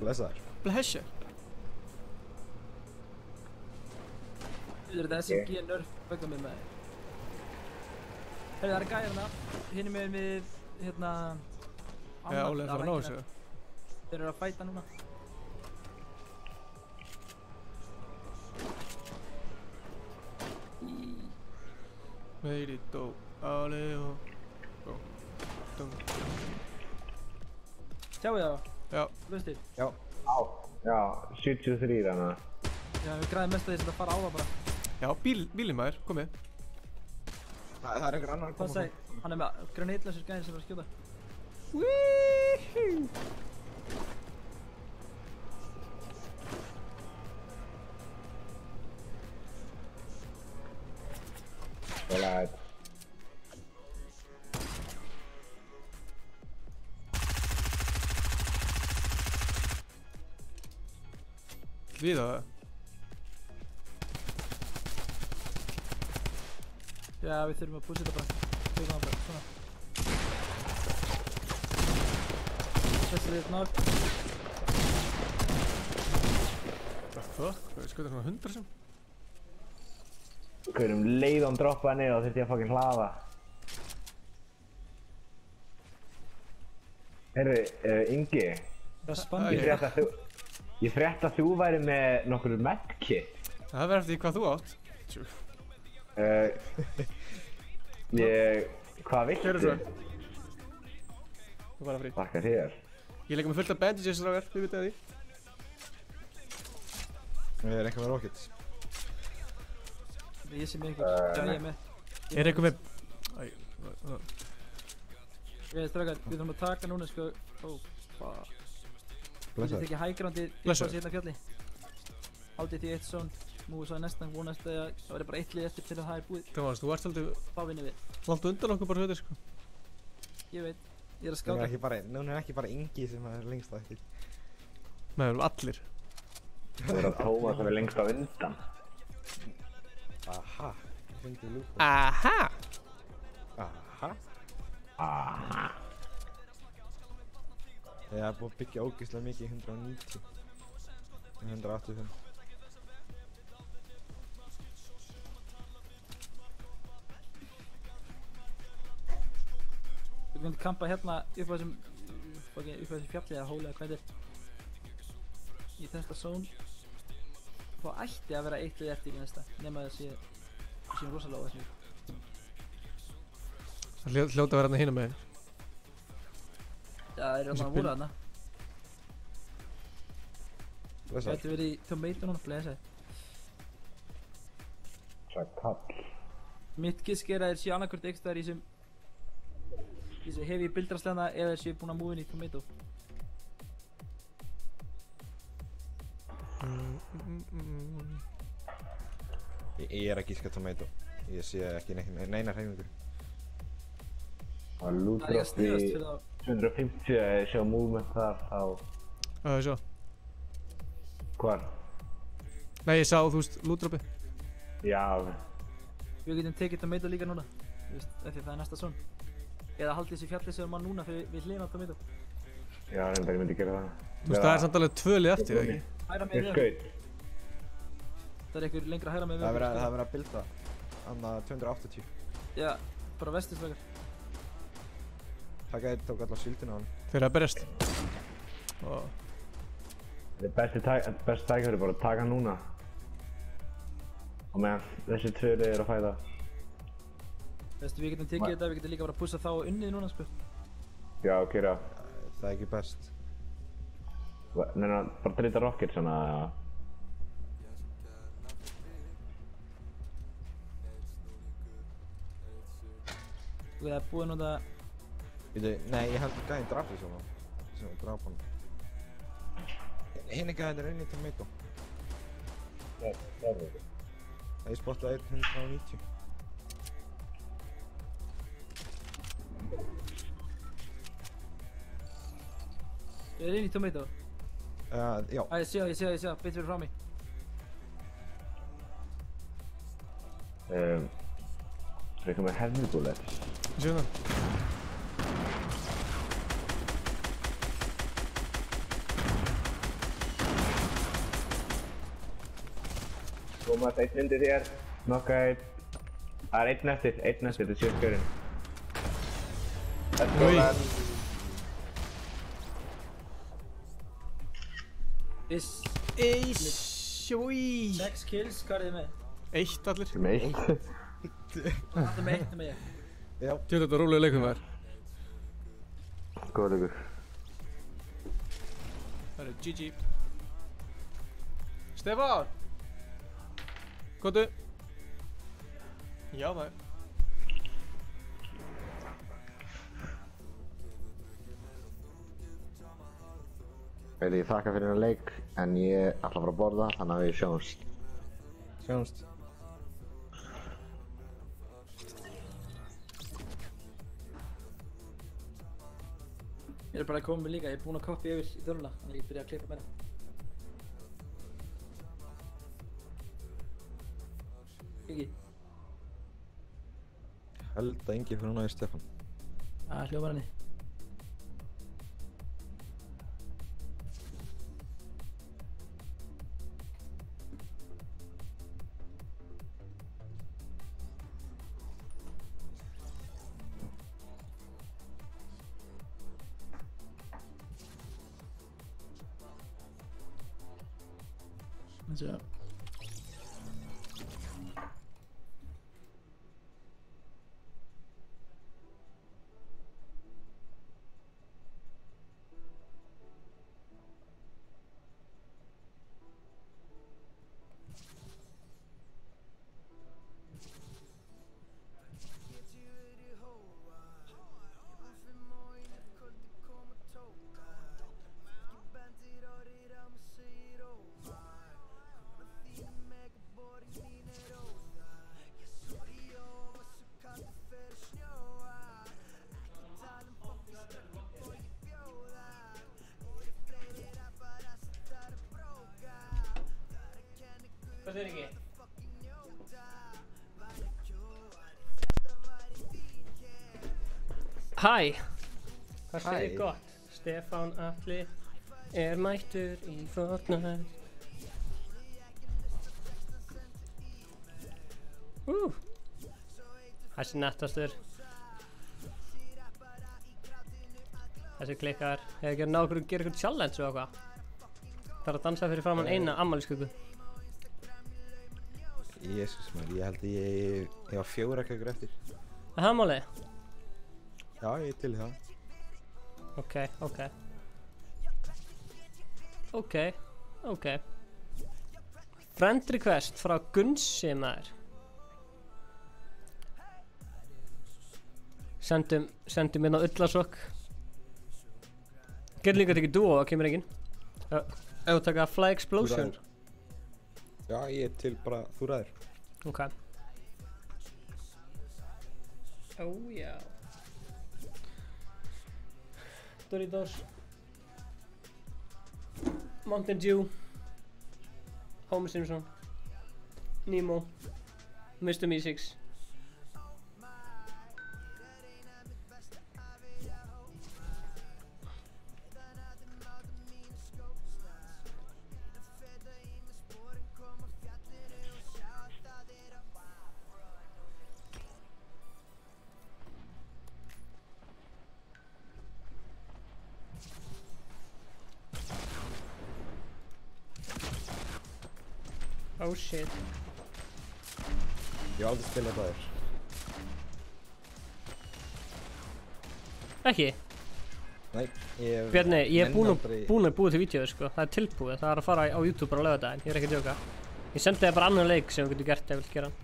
Blessaður. Blessaður. Þetta er SMG nerf vegna mér með þér. Herri, það er gæjar hérna. Hinni meginn við, hérna... Álega þarf að ná þessu. Þeir eru að fæta núna. Meiri dó, álega og... Sjáu þið það? Já. Lustir? Já. Já, 73 hana. Já, við græðum mest að því að fara á það bara. Já, bílinn maður, komið. Það er einhver annar að koma. Hvað segi? Hann er með granatlaser gæðin sem er að skjóta. Wíhú! Alright. Við á það. Já, við þurfum að pússa þetta bara. Tökum það bara, svona. Þessi við nák. What the fuck? Hvað er skauta svona 100 sem? Hverjum leið hann droppaði niður og þurfti ég að fucking hlaða. Herru, Ingi. Það spannir. Ég frétt að þú væri með nokkur medkit. Það verður eftir hvað þú átt. Hvað viltu? Gjörðu svo. Þú bara frí. Þakka þér. Ég leika með fullt af bandages ráðar, þið vitið að því. Ég er eitthvað með rockets. Ég sé með ykkur. Já, ég er með. Er eitthvað með... Strákar, við þurfum að taka núna sko... Ó, fuck. Við getum tekið hægrandi upp á þessi hérna fjalli. Haldið því eitt zone. Múið svo næstan vonast að það verði bara eitt lið eftir til að það er búið. Thomas, þú ert svolítið... Þá vinnum við. Langt undan okkur bara hlutir sko. Ég veit. Ég er að skáta. Núna er ekki bara Ingi sem er lengst að ekki. Nei, við erum allir. Þú verður að prófa sem er lengst á undan. Aha. Aha. Aha. Aha. Ég hef búið að byggja ógeðslega mikið í 190. 185. Við myndum kampa hérna upp á þessum fjalli eða hóli eða hvað þetta er. Í þetta zone. Þá ætti að vera eitt lið eftir í næsta. Nema að það séum rosalega á þessu. Það hljóta að vera hérna hinum meginn. Já, það eru alltaf að voru þarna. Það ætti verið í tomato núna, blessaði. Sætt kall. Mitt gisk er að þeir séu annarkvort ekki staðar í þessu hefi bildrasleðna eða þeir séu búin að múin í tomato. Ég er að gíska tomato. Ég sé ekki neina hreyfingu. Það lútur oft í 250 að sjá movement þar á... Sjá. Hvar? Nei, ég sá, þú veist, lootdroppi. Já. Við getum tekið tomato líka núna, þú veist, eftir það er næsta zone. Eða haldið þessi fjalli sem mann núna fyrir við hliðina á tomato. Já, reyndar ég myndi gera það. Þú veist, það er samt alveg 2 lið eftir, ekki? Hæra með við. Það er einhver lengra hæra með við. Það er verið að builda annað 280. Já, bara vestislegar. Taka tók allar síldina á hann. Þeir eru að berjast. Besti tækifæri bara að taka hann núna. Og meðan þessi 2 lið eru að fæða. Veistu, við getum tekið þetta, við getum líka bara að pussa þá og unnið núna, sko. Já, gera. Það er ekki best. Neina, bara drita rocket svona. Það er búið núna. Nei, ég held að gæðin draf því svona. Sem við draf hann. Hinn gæðin er inn í tomato. Ég spottaði 190. Ég er inn í tomato. Já. Ég sé það, beint fyrir frá mig. Það er eitthvað með helmibúlet. Ég sé það. Thomas, einn undir þér. Nokka einn. Það er einn eftir, þetta er sjöskjörinn. Let's go, man. Sjúi. 6 kills, hvað er þið með? 1 allir. Með 1. Það með 1 með ég. Já. Tjóð þetta rólega leikum það er. Góða leikur. Það er GG. Stefán! Góðu. Já maður. Ég þakka fyrir þennan leik, en ég ætla að fara að borða, þannig að við sjáumst. Sjáumst. Ég er bara að koma með líka, ég er búinn að kopja yfir í þörfuna, þannig að ég byrja að klippa með það. Ekki? Held að Ingi fyrir núna í Stefán. Hljómar henni. What's up? Hvað segir ekki? Hæ! Hvað segir gott? Stefán Atli er mættur í Fortnite. Þessi nettastur. Þessi klikkar. Hefur ekki náð okkur að gera eitthvað challenge og eitthvað? Það er að dansa fyrir framann eina afmælisköku. Jésus maður, ég held að ég var 4 kökur eftir. Er það málið? Já, ég er til í það. Ok. Friend request frá Gunsi maður. Sendum hérna ullasokk. Getur líka tekið duo, það kemur enginn. Ef þú taka Fly Explosion. Já, ég er til bara, þú ræður. Ok. Ó já. Doritos. Mountain Dew. Homer Simpson. Nemo. Mr. Meeseeks. Oh shit. Ég hef aldrei spilað það þér. Ekki? Nei, ég... Bjarni, ég er búinn að búa til vídeóið sko. Það er tilbúið, það er að fara á YouTube bara á laugardaginn. Ég er ekki að djóka. Ég sendi þér bara annan leik sem þú getur gert ef þú vilt gera hann.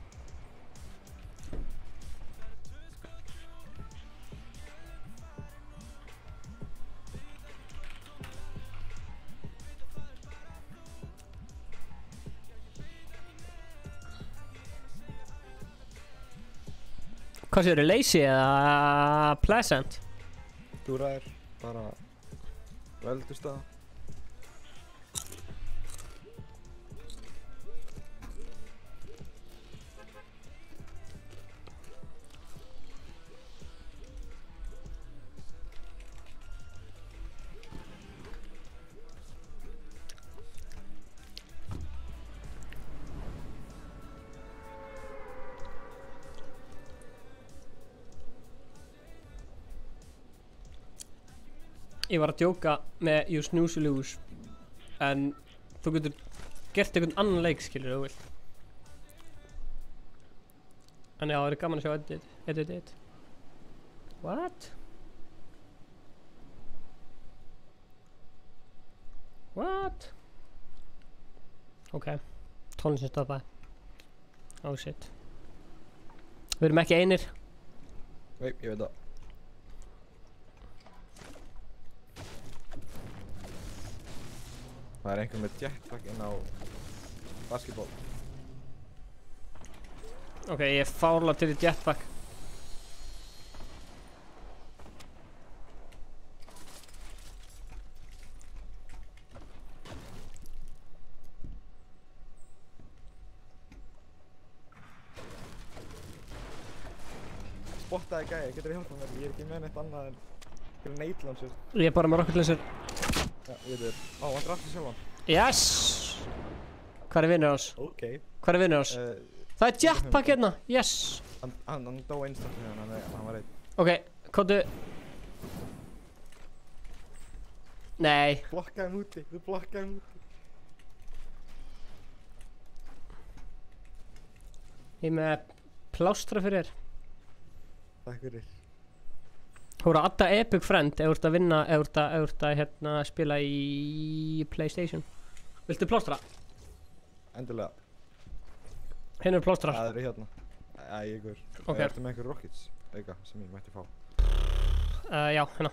Hvað séu þér, lazy eða pleasant? Þú ræður, bara veldust það. Ég var að djóka með You Snooze You Lose en þú getur gert einhvern annan leik skilur þú vilt. En já, það er gaman að sjá edit. What? What? Ok, tónlistin stoppaði. Oh shit. Við erum ekki einir. Nei, ég veit það. Það er einhver með jetpack inn á basketball. Ok, ég er fárlega til í jetpack. Spottaði gæði, getur þið hjálpað mér? Ég er ekki með neitt annað en grenade launcher. Ég er bara með rocket launcher. Já, ég veit þér. Á, hann drafti sjálfan. Yes! Hvað er vinnur ás? Ok. Hvað er vinnur ás? Það er jetpack hérna! Yes! Hann dó einstaklega hérna, hann var einn. Ok, komdu. Nei. Blokkaði hann úti, þú blokkaði hann úti. Ég er með plástra fyrir þér. Takk fyrir. Þú voru að adda Epic Friend ef þú ert að vinna, ef þú ert að hérna spila í PlayStation. Viltu plástra? Endilega. Hérna eru plástrar. Það eru hérna. Æ, ykkur. Ok. Ertu með einhver rockets auka sem ég mætti fá? Já, hérna.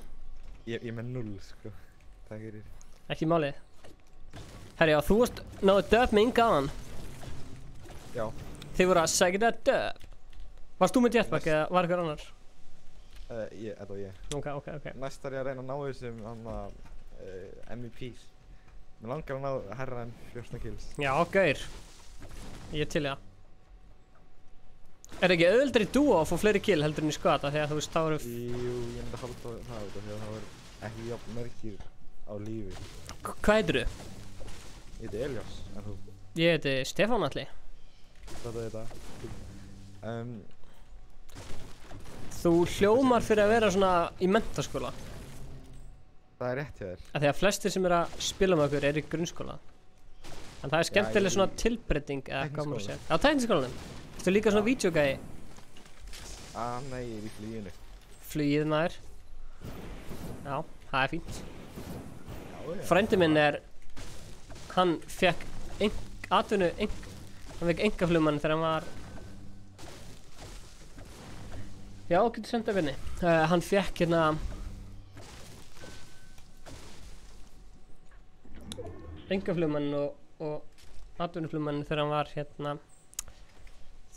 Ég er með 0, sko. Takk fyrir. Ekki málið. Herri, já, þú varst náðu döp með Inga aðan. Já. Þið voru að segja þetta döp. Varst þú með jetpack eða var eitthvað annar? Þetta var ég. Ok. Næst þarf ég að reyna að ná þessum MVPs. Mér langar að ná hærra en 14 kills. Já, gaur. Ég er til í það. Er ekki auðveldari í duo að fá fleiri kill heldur en í squad af því að þú veist þá eru... Jú, ég myndi að halda það út af því að það verður ekki jafn mörgir á lífi. Hvað heitir þú? Ég heiti Elias, en þú? Ég heiti Stefán Atli. Þetta er þetta. Þú hljómar fyrir að vera svona í menntaskóla. Það er rétt hjá þér. Af því að flestir sem eru að spila með okkur eru í grunnskóla. En það er skemmtileg svona tilbreyting eða hvað maður segja. Já, tekniskólanum. Þú líka svona vídeogæi? Nei, ég er í fluginu. Flugið maður. Já, það er fínt. Já. Frændi minn hann fekk hann fekk einkaflugmann þegar hann var... Já, getur senda hvernig. Hann fekk hérna... einkaflugmann og atvinnuflugmann þegar hann var hérna...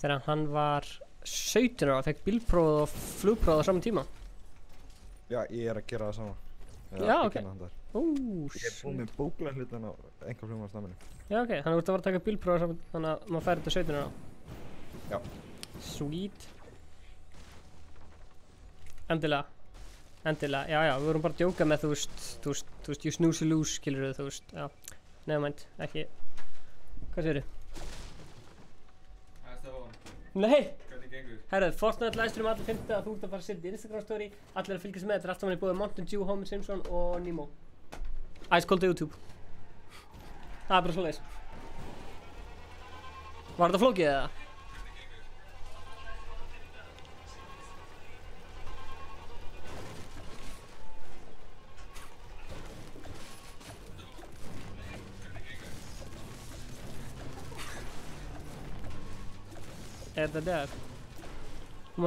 Þegar hann var 17 ára og fekk bílpróf og flugpróf á saman tíma. Já, ég er að gera það sama. Já, ok. Ég er búinn með bóklega hlutan á einkaflugmannsnáminu. Já, ok. Þannig að þú ert að fara að taka bílpróf saman, þannig að maður færi þetta 17 ára. Já. Sweet. Endilega. Já, við vorum bara að djóka með, þú veist, you snooze you lose, skilurðu, þú veist, já. Nevermind, ekki. Hvað segirðu? Nei! Hvernig gengur? Herrað, Fortnite livestream allir 5. að þú ert að fara að setja í Instagram story. Allir að fylgjast með, þetta er allt saman í bóði Mountain Dew, Homer Simpson og Nemo. Ice Cold á YouTube. Það er bara svoleiðis. Var þetta flókið eða? Er þetta der? Þú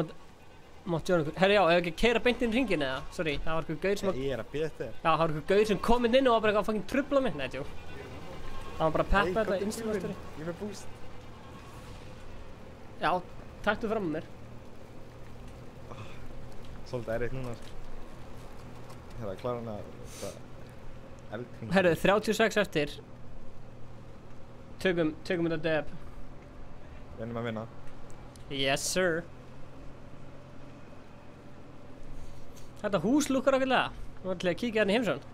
mátt jóna ykkur. Herri já, hefur ekki að keyra beint inn í hringin eða? Sorry, það var eitthvað gaur sem að... Ég er að bíða eftir þér. Já, það var eitthvað gaur sem kom inn og var bara eitthvað að fucking trubla mig. Nei, tjó. Það var bara að peppa þetta Instagram story. Ég er með boost. Já, taktu fram með mér. Svolítið erfitt núna. Það er að klára hana eldhring. Herru, 36 eftir. Tökum þetta deb. Reynum að vinna. Yes sir. Þetta hús lukkar ákveðlega. Nú ætlum ég að kíkja hérna í heimsókn.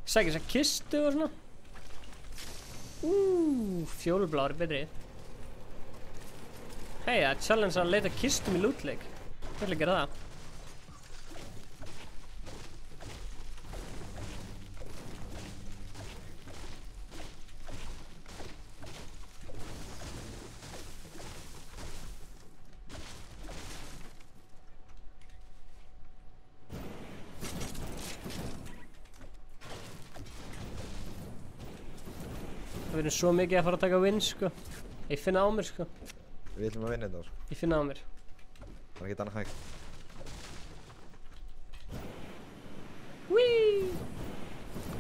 Sækja þess að kistu og svona. Fjólblár er betri. Hei, það er challenge að leita kistum í lootleik. Ég ætla að gera það. Það verður svo mikið að fara að taka win, sko. Ég finna á mér, sko. Við ætlum að vinna þetta, sko. Ég finna á mér. Það er ekkert annað hægt. Whee!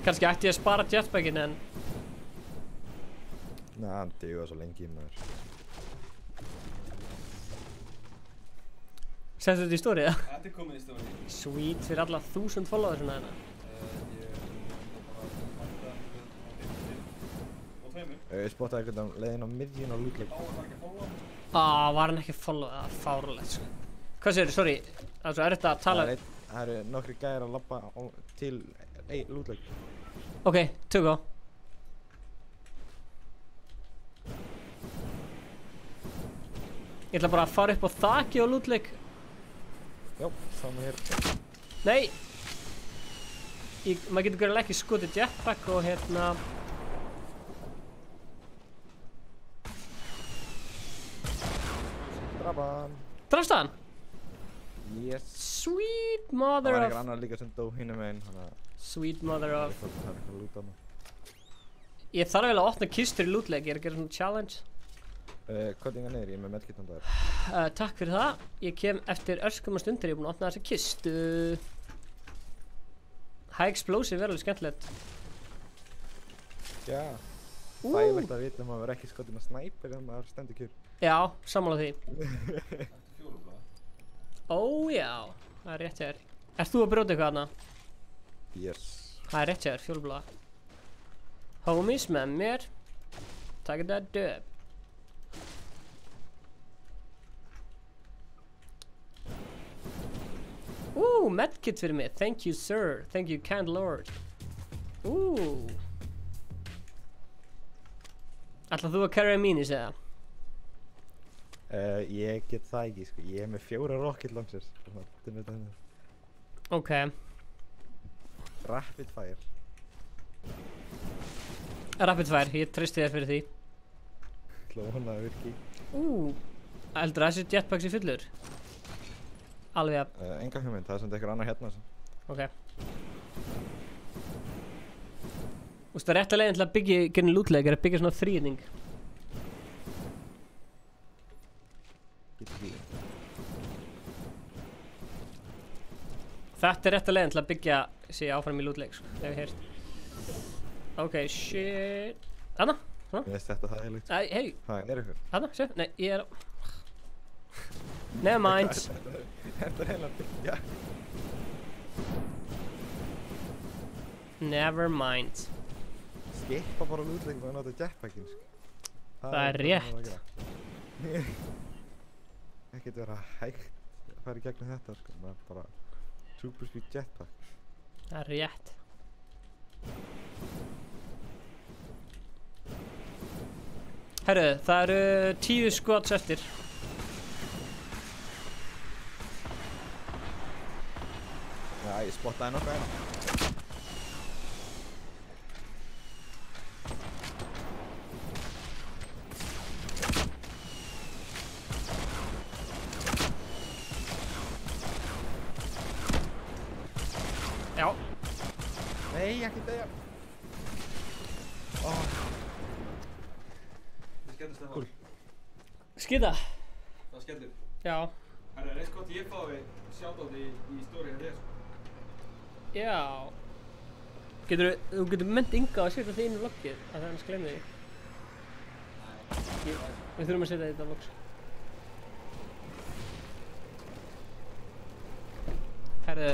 Kannski ætti ég að spara jetpackin, en... Nei, hann duga svo lengi, maður. Settu þetta í story, eða? Þetta er komið í story. Sweet, fyrir alla 1000 followersuna hérna. Ég spottaði einhvern leiðin á miðjun á lootleik. Var hann ekki að followa? Það er fáránlegt, sko. Hvað segirðu, sorry? Það er svo erfitt að tala... Það eru nokkri gæjar að labba til lootleik. Ok, tökum á. Ég ætla bara að fara upp á þaki á lootleik. Já, sama hér. Nei! Maður getur greinilega ekki skotið jetpack og hérna... Drapa hann. Drafstu hann? Yes. Sweet Það mother var of... einhver annar líka sem dó hinum meginn, þannig að... Sweet mother of... Það er eitthvað að lúta hana. Ég þarf eiginlega að opna kistur í lootleg, ég er að gera svona challenge. Kottinga niður, ég er með medkitan þar. Takk fyrir það. Ég kem eftir örskum og stundir, ég er búinn að opna þessa kistu. High explosive er alveg skemmtilegt. Já. Þægilegt að vita að maður verður ekki skotinn að snæper en maður stendur kjur. Já, sammála því. Ó já, það er rétt hjá þér. Ert þú að brjóta eitthvað þarna? Yes. Það er rétt hjá þér, fjólublaða. Homies með mér. Takk þetta döp. Medkit fyrir mig. Thank you sir. Thank you kind lord. Ætlað þú að carry minis eða? Ég get það ekki sko, ég er með 4 rocket launchers. Ok. Rapid fire. Rapid fire, ég treysti þér fyrir því. Klóna virki. Heldur þessi jetpacks í fullur? Alveg að... Enga hugmynd, það er samt einhver annar hérna. Ok. Þú veist það rétta leiðin til að byggja gerðin lootleg er að byggja svona þrýðning. Þetta er rétta leiðin til að byggja sig áfram í lootleg, sko, það hef ég heyrt. Ok, shit. Þarna? Mér finnst þetta það heiligt. Æ, hey. Það er ykkur. Þarna, sé, nei, ég er á... Never mind. Þetta er heilan byggja. Never mind. Skipa bara lootleg og nota jetpackin, sko. Það er rétt. Ekkert vera hægt að fara í gegnum þetta, sko. Það er bara super speed jetpack. Það er rétt. Herru, það eru 10 skots eftir. Já, ég spottaði nokkuð hérna. Já. Nei, ekki deyja. Cool. Skita. Það skellur. Já. Herra, er eins gott ég fái shoutout í story hérna þér, sko. Já. Þú getur ment Inga að setja þig inn í vloggið, að það hans glemði þig. Við þurfum að setja þetta vlogg. Herðu.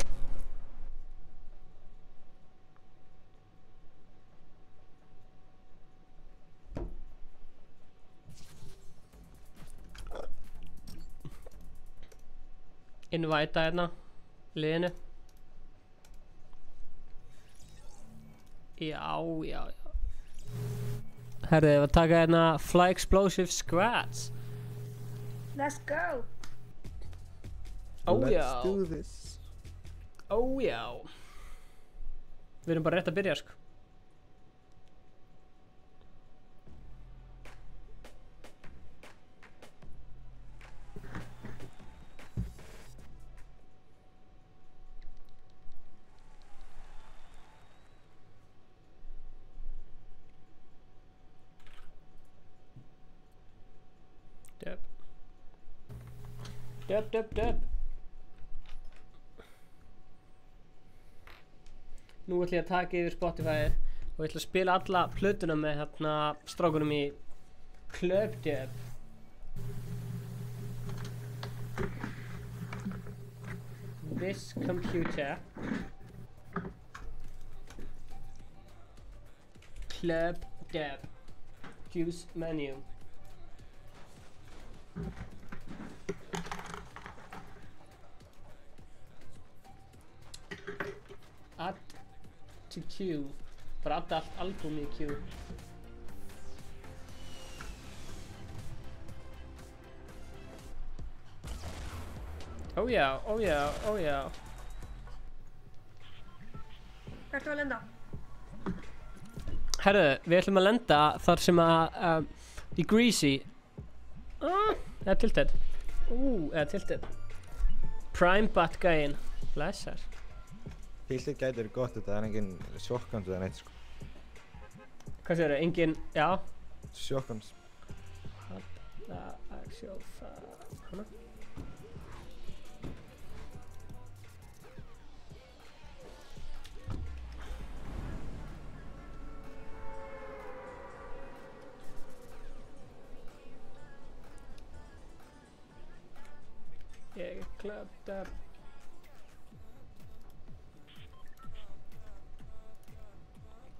Invita hérna, liðinu. Já. Herðu, við að taka hérna Fly Explosive Squats. Let's go! Já. Let's do this. Já. Við erum bara rétt að byrja, sko. Döp. Nú ætlum ég að taka yfir Spotify og ég ætla að spila alla plötuna með hérna strákunum í Club Dub. This computer. Club Dub. Use menu. Add to queue. Bara adda allt album í queue. Ó já. Hvert var að lenda? Herðu, við ætlum að lenda þar sem að í Greasy. Það er tiltætt. Eða tilted. Prime Bat gæinn. Blessar. Tilted gæti verið gott, þetta er engin sjokkandi eða neitt sko. Hvað segirðu? Engin, já. Sjokkans. Actual hana? Ég er clubbed up.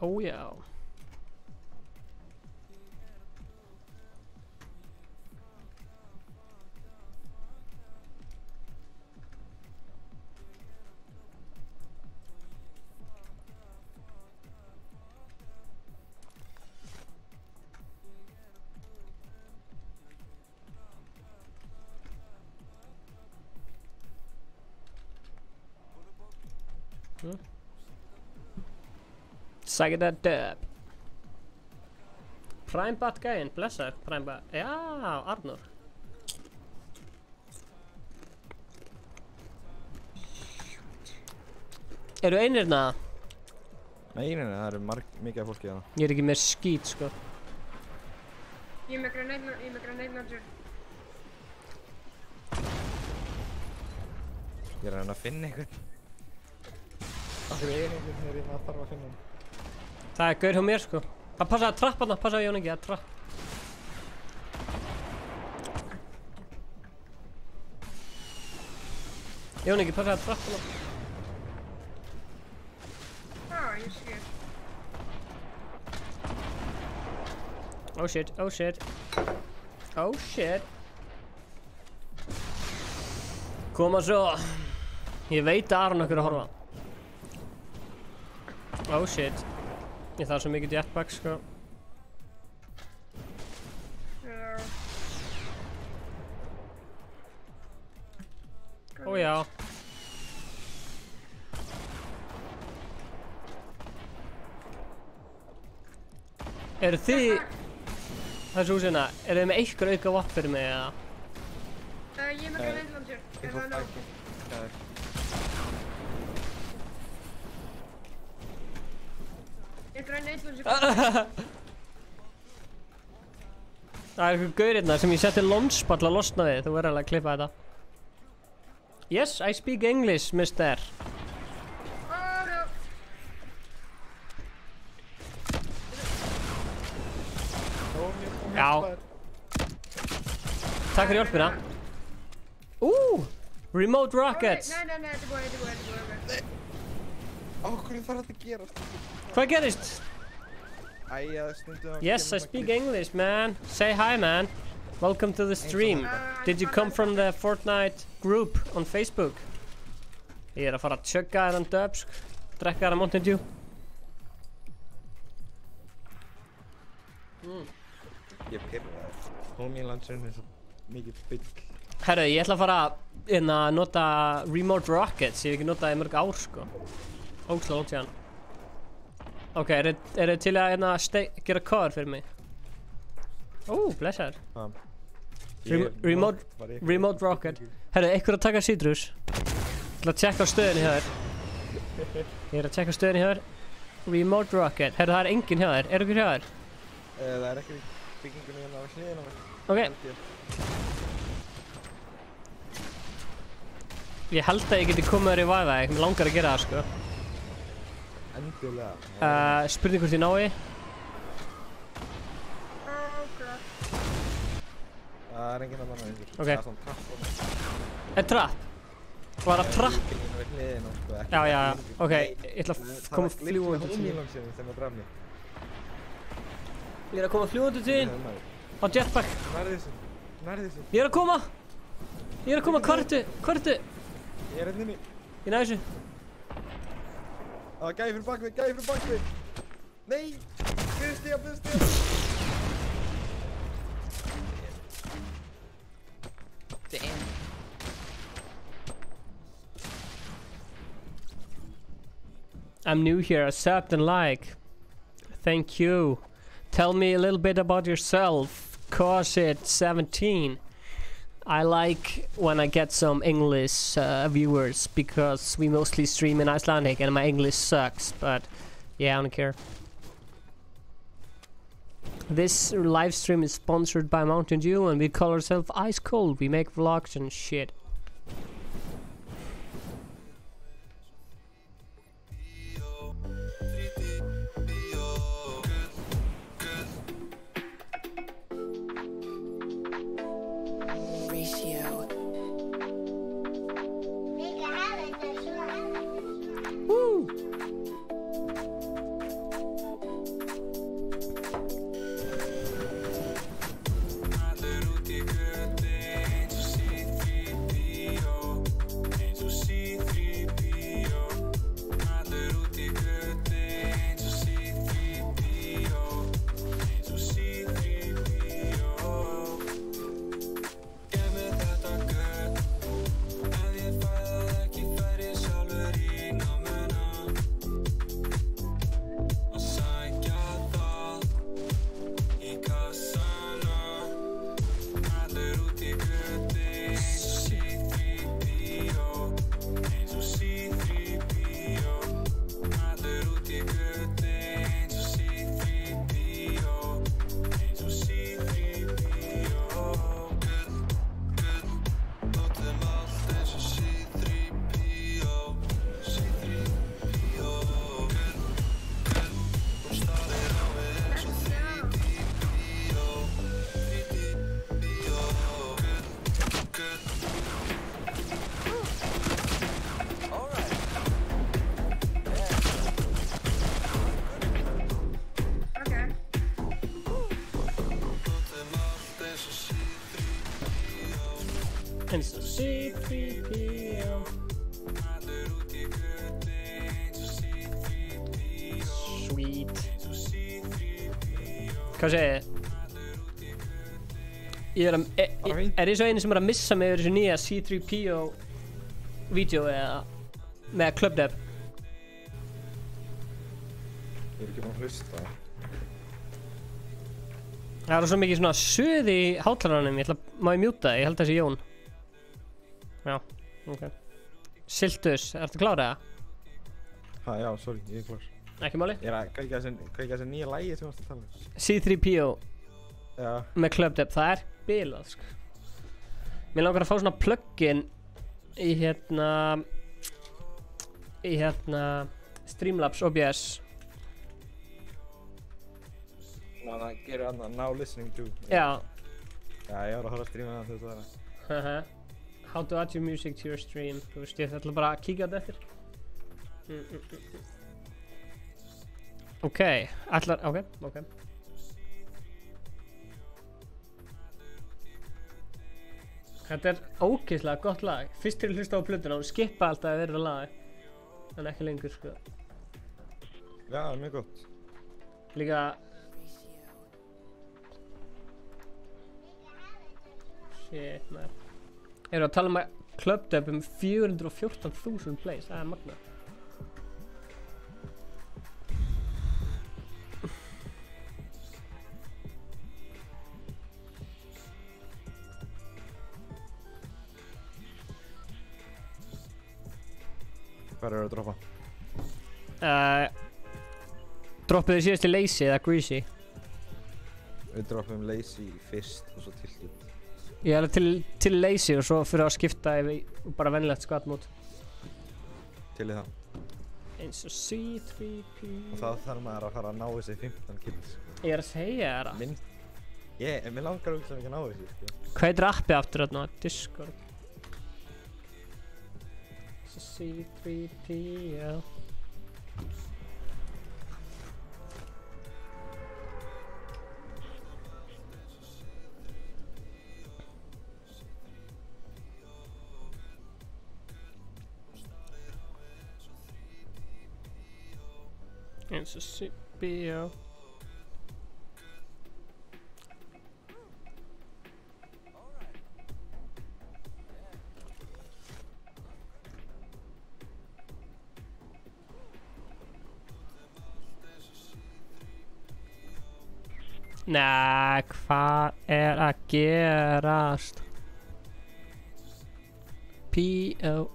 Ó já. Sækja það döp. Prime Bat gæinn, blessar. Prime Bat, já, Arnór. Eru einir hérna? Nei, það eru mikið af fólki hérna. Ég er ekki með skít, sko. Ég er með grenade launcher. Ég er að reyna að finna einhvern. Það er einhvern þegar ég þarf að finna hann. Það er gaur hjá mér, sko. Að passa að trappa hana, passa að Jón ekki að trapp. Jón ekki, passa að trappa hana. Ég skil. Oh shit, oh shit. Oh shit. Koma svo. Ég veit að Aron okkur að horfa. Oh shit. Ég þarf svo mikið jetpack, sko. Já. Ó já. Eru þið... Þessu húsina, eru þið með eitthvað auka vopn fyrir mig, eða? Ég er með grenade launcher. Er það nóg? Ég grenade launcher. Það er eitthvað gaur hérna sem ég setti launchpad til að losna við. Þú verður alveg að klippa þetta. Yes, I speak English, mister. Já. Takk fyrir hjálpina. Remote rockets. Nei, þetta er búið. Hverju þarf þetta að gerast? Hvað gerist? Stundum... Yes, I speak English, man. Say hi, man. Welcome to the stream. Did you come from the Fortnite group on Facebook? Ég er að fara að tjögga þennan dub, sko. Drekka þennan Mountain Dew. Ég pyrra það. Homie launcherinn er svo mikið byll. Herru, ég ætla að fara að nota remote rockets. Ég hef ekki notað í mörg ár, sko. Ógeðslega langt síðan. Ok, eru þið til að gera cover fyrir mig? Blessaður. Remote rocket. Herru, eitthvað að taka citrus. Ég ætla að tjekka á stöðinni hjá þér. Ég er að tjekka á stöðinni hjá þér. Remote rocket. Herru, það er enginn hjá þér. Er ykkur hjá þér? Það er ekki byggingunni hérna á hliðina. Ok. Ég held að ég geti komið þér í væða. Ég langar að gera það, sko. Endilega. Spurning hvort ég nái. Það er enginn að manna yngur. Ok. Það er svona trapp. Er trapp? Var það trapp? Já. Ok, ég ætla að koma fljúandi til þín. Ég er að koma fljúandi til þín. Á jetpack. Nærði þessu. Ég er að koma. Hvartu? Ég er hérna inni. Ég næði þessu. Gæði fyrir bakvið. Nei! Byrðstíða. Damn. I'm new here, accept and like. Thank you. Tell me a little bit about yourself. Cause it's 17. I like when I get some English viewers because we mostly stream in Icelandic and my English sucks, but yeah, I don't care. This live stream is sponsored by Mountain Dew and we call ourselves Ice Cold. We make vlogs and shit. It's a C3PO. Sweet. Hvað segir þið? Er ég svo eini sem er að missa mig yfir þessu nýja C3PO vídeo eða með Club Dev? Ég ekki búinn að hlusta. Það er svo mikið svona suð í hátalaranum, má ég mjúta það? Ég held að það sé Jón. Já, ok. Siltus, ertu klár eða? Ha, já, sorry, ég klár. Ekki máli? Ég hvað ekki þessi nýja lægi sem varst að tala um? C3PO. Já. Með Club Dev, það er bilað, sko. Mér langar að fá svona plugin í Streamlabs OBS. Það gerir annað now listening to. Já. Já, ég var að horfa að streama það þegar það var. How to add your music to your stream. Þú veist, ég ætla bara að kíkja á þetta eftir. Ok, ok. Þetta er ógeðslega gott lag. Fyrst til að hlusta á plötuna og skippa alltaf að vera lag. En ekki lengur, sko. Já, mjög gott. Líka shit, maður. Erum við að tala um að Club Dev 414.000 plays, það er magna. Hvað eru að droppa? Droppið þið síðast í Lazy eða Greasy? Við droppum Lazy fyrst og svo Tilted. Ég er til Lazy og svo fyrir að skipta yfir bara venjulegt squad mode. Til í það. Eins og C3PO. Og það þarf maður að fara að ná þessi 15 kills. Ég er að segja þér það. Mér langar úrslega ekki að ná þessi, sko. Hvað heitir appið aftur þarna? Discord. C3PO. It's a C3PO. Nei, hvað er að gerast? P.O.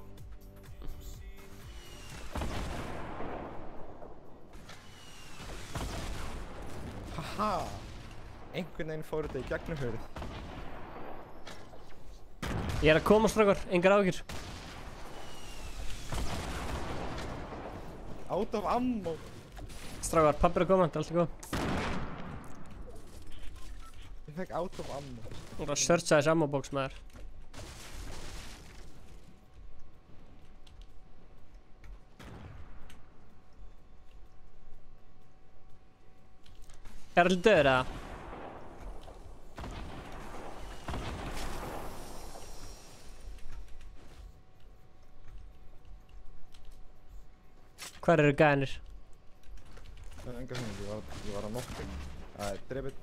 Haha! Einhvern veginn fór þetta í gegnum hörð. Ég er að koma strákar, engar áhyggjur. Out of ammo! Strákar, pabbi er að koma, þetta er alltaf góð. Ég fekk out of ammo. Ég er að searcha þess ammo box með þér. Er allir döður eða? Hvar eru gæðinir? Enga sem ég var að nokka. Það er drefið.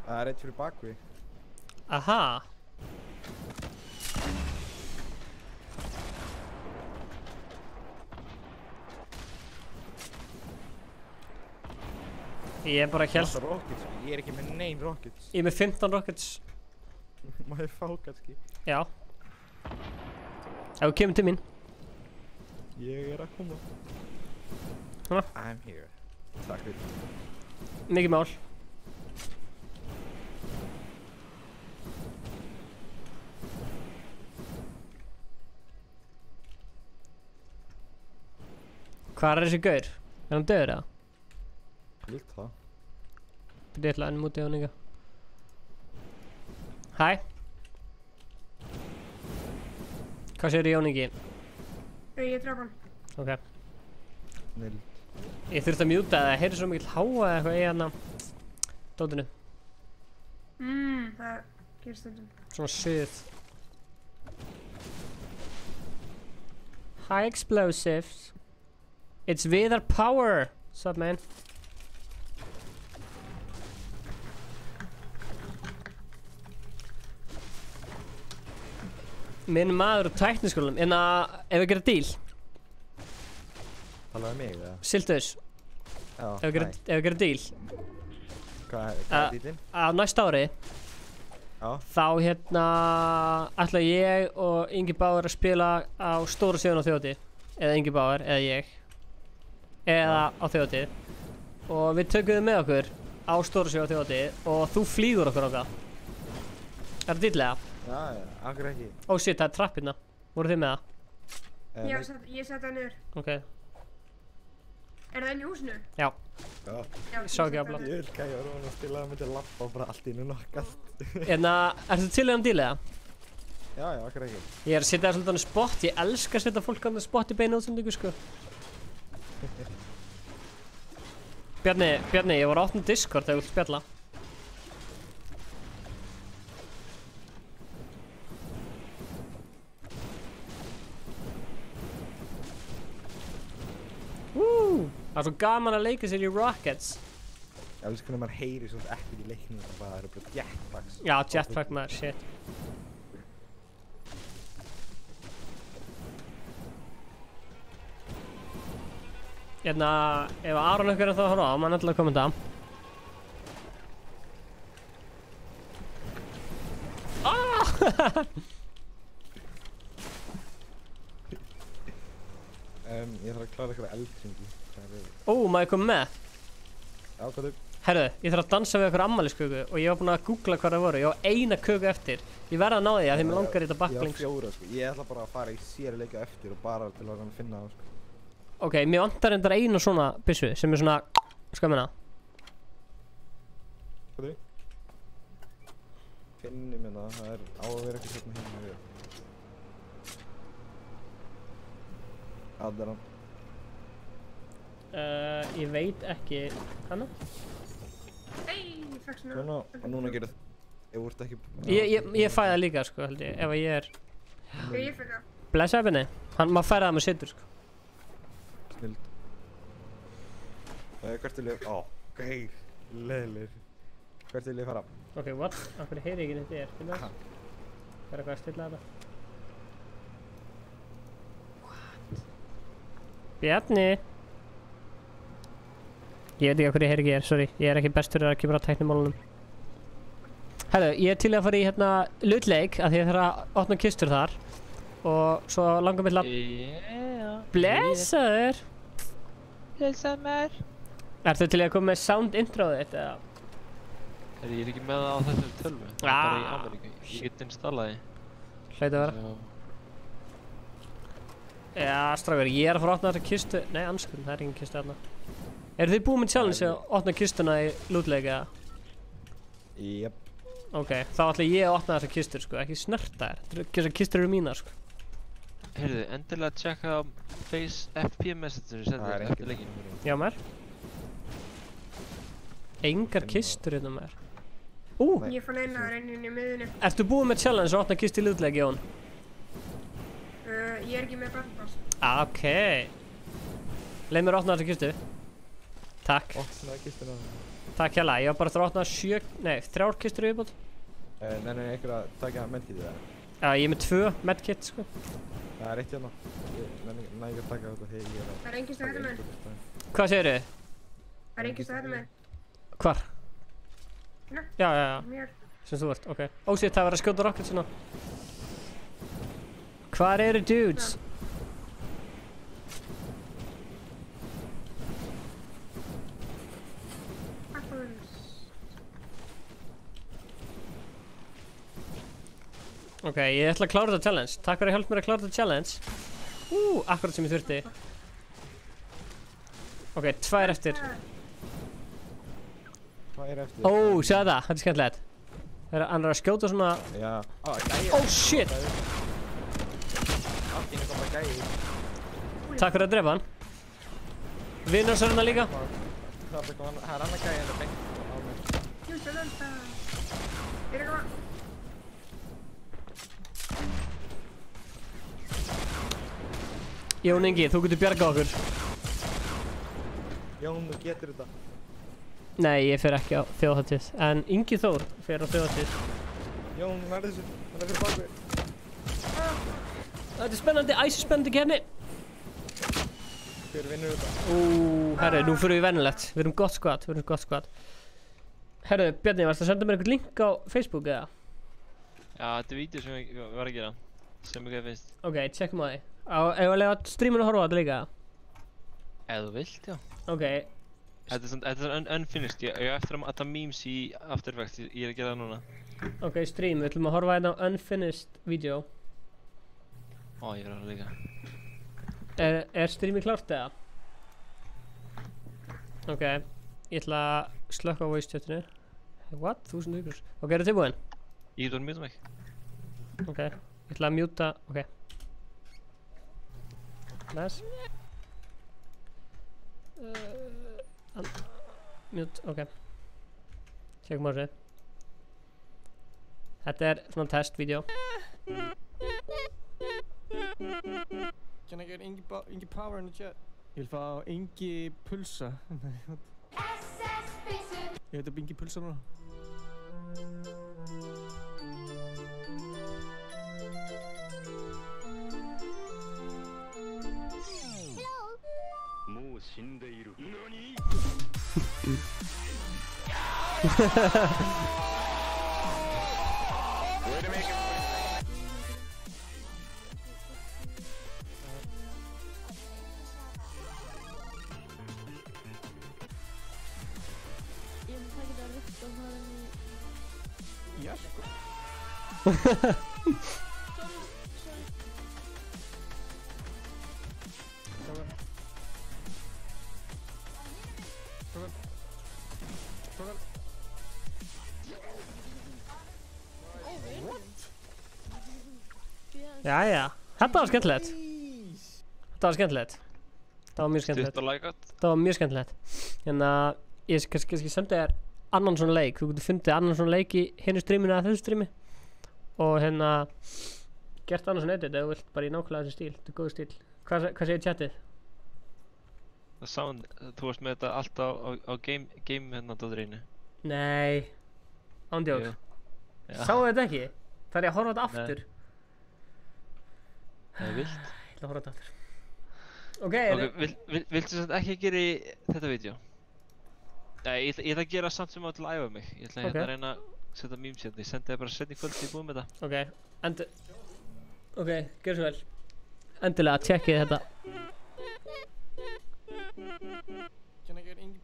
Það er eitt fyrir bakvið. Aha! Ég er bara hélt... Rockets, ég er ekki með nein rockets. Ég er með 15 rockets. Má ég fá kannski? Já. Ef þú kemur til mín. Ég er að koma. Hana? I'm here. Takk fyrir. Mikið mál. Hvar er þessi gaur? Er hann döður eða? Vilt það? Byrja eitthvað enn mútið á hann líka. Hæ? Hvað segir Jón Ingi? Ég draf hann. Ok. Snill. Ég þurfti að mjúta það, heyrði svo mikill háa eða eitthvað í hana dótinu. Það gerist stundum. Svona suð. High explosives. It's Viðar Power. What's up, man? Minn maður úr tækniskólanum, en ef við gerum díl. Talaðu mig, eða? Siltus. Já, ef við gerum díl. Hvað er dílinn? Á næsta ári. Já. Þá ætla ég og Ingi Báður að spila á stóra sviðinu á þjóðhátíð. Eða Ingi Báður, eða ég. Eða á þjóðhátíð. Og við tökum þið með okkur á stóra sviðinu á þjóðhátíð og þú flýgur okkur okkar. Er það díllega? Já, akkur ekki. Ó shit, það er trappirna. Voru þið með það? Ég seti það niður. Ok. Er það inn í húsinu? Já. Já. Ég sá ekki að blá. Ég vil hvað ég var að spila það myndi lappa og bara allt í innu nokkast. Ertu til í díl eða? Já, akkur ekki. Ég er að setja það svolítið á spott. Ég elska að setja fólk á spott í beinu útsendingu, sko. Bjarni, ég var á opnum Discord þegar þú vilt spjalla. Það er svo gaman að leika sér í Rockets. Ég veist hvernig maður heyri svo ekkert í leiknum og það eru bara jetpacks. Já, jetpack maður, shit. Ef Aron ykkur er það að horfa á, maður ætla að kommenta. Ég þarf að klára eitthvað eldringi. Ó, maður kom með. Já, hvað þau? Herru, ég þarf að dansa við okkur ammælisköku og ég var búinn að googla hvað það voru. Ég á eina köku eftir. Ég verð að ná því að því mér langar í þetta backlinks. Ég á 4, sko. Ég ætla bara að fara í sér leika eftir og bara til að finna það, sko. Ok, mér vantar reyndar eina svona byssu sem er svona, sko að menna. Hvað þau? Finnum hérna, það er á að vera eitthvað hérna hérna við. Allir hann. Ég veit ekki hana. Ég fekk svona. Svona, og núna gerir það. Ég vart ekki... Ég fæ það líka, sko, held ég, ef ég er... Ég fekk það. Blessaði benni. Maður færi það með sittur, sko. Snild. Hvert vil ég... Ó, geir. Leðilegir. Hvert vil ég fara? Ok, what? Akkur heyri ekki þetta er. Hvað er eitthvað að stilla þetta? Bjarni! Ég veit ekki hvað ég heyri ekki sorry. Ég er ekki bestur að kemur á tæknimálunum. Herru, ég til að fara í hérna hlutleik að því ég þarf að opna kistur þar og svo langar mig til að blessaður. Blessaður maður. Ertu til að koma með sound introðið þitt eða? Ég er ekki með það á þessari tölvu, það er bara í Ameríku. Ég get installaði. Hlauti að vera. Já, strákar, ég er að fara að opna þessa kistu. Nei, anskurinn, það er engin kistu þarna. Eru þið búið með challenge að opna kistuna í lootleik eða? Jep. Ok, þá ætla ég að opna þessa kistur sko, ekki snerta þér. Þessar kistur eru mínar sko. Heyrðu, endilega tjekka Face FP messages setið eftir leikinn. Já, maður. Engar kistur hérna maður. Ég fann eina inn í miðunni. Ertu búið með challenge að opna kistu í lootleik, Jón? Ég er ekki með Battle Pass. Ok. Leið mér að opna þessa kistu. Takk. Opnaði kistuna. Takk hérlega, ég var bara að opna 3 kistur viðbót. Nei, einhver að taka medkitið það? Já, ég er með 2 medkit sko. Það er eitt hérna. Ég næ ekki að taka þetta þegar ég er að... Það er engin stað hérna með. Hvað segirðu? Það er engin stað hérna með. Hvar? Hérna. Já. Mér. Sem þú ert, ok. Ósýtt, það var að skjóta rocket svona. Hvar eru dudes? Ok, ég ætla að klára þetta challenge. Takk fyrir að hjálpa mér að klára þetta challenge. Akkurat sem ég þurfti. Ok, 2 eftir. 2 eftir. Sjáðu það, þetta er skemmtilegt. Það er annar að skjóta svona... Já. Shit! Allt í koma gæi. Takk fyrir að drepa hann. Vinnarsörna líka. Það er annar gæi en það beint á mér. Jú, svo lönda. Er það hvað? Jón Ingi, þú getur bjargað okkur. Jón, þú getur þetta. Nei, ég fer ekki á þjóðhátíð. En Ingi Þór fer á þjóðhátíð. Jón, nærðu þessu. Hann er fyrir bakvið. Þetta er spennandi, æsispennandi keppni. Hver vinnur þetta? Herru, nú fyrir við venjulegt. Við erum gott squad. Herru, Bjarni, varst að senda mér eitthvað link á Facebook eða? Já, þetta er vídeo sem ég var að gera. Sem ég finnst. Ok, tjekkum á því. Ef að lega streaminu að horfa á þetta líka? Ef þú vilt, já. Ok. Þetta er unfinished. Ég er eftir að ta memes í After Effects. Ég er að gera það núna. Ok, stream. Við ætlum að horfa hérna á unfinished video. Ég er að líka. Er streami klárt eða? Ok, ég ætla að slökka á voice chatinu. What? 1000 ykkur. Ok, er það tilbúin? Ég get að mjúta mig. Ok, ég ætla að mjúta, ok. Bless. Mjút, ok. Tjekkum á þessu. Þetta er svona testvídeó. Can I get Ingi Power in the chat? Ég vil fá Ingi Pulsa. Ég heiti Ingi Pulsa núna. Jæja, þetta var skemmtilegt. Það var mjög skemmtilegt. Stutt og lækat. Það var mjög skemmtilegt. Hérna, ég kannski sendi þér annan svona leik. Þú getur fundið annan svona leik í hinu streaminu eða þessu streami. Og hérna, gert annan svona edit ef þú vilt bara í nákvæmlega þessu stíl. Þetta er góð stíl. Hvað segir chatið? Það sound, þú varst með þetta alltaf á game hérna dótturínu. Nei, ándjók. Sáu þetta ekki? Það er ég að horfa þetta aftur. Það er vilt. Ég ætla að horfa þetta aftur. Ok, viltu samt ekki gera í þetta vídeo? Nei, ég ætla að gera samt sem á til að æfa mig. Ég ætla hérna að reyna að setja memes hérna, ég sendi það bara setni kvöld þegar ég búið með þetta. Ok, gjör svo vel. Endilega, tjekkið þetta. Can I get Ingi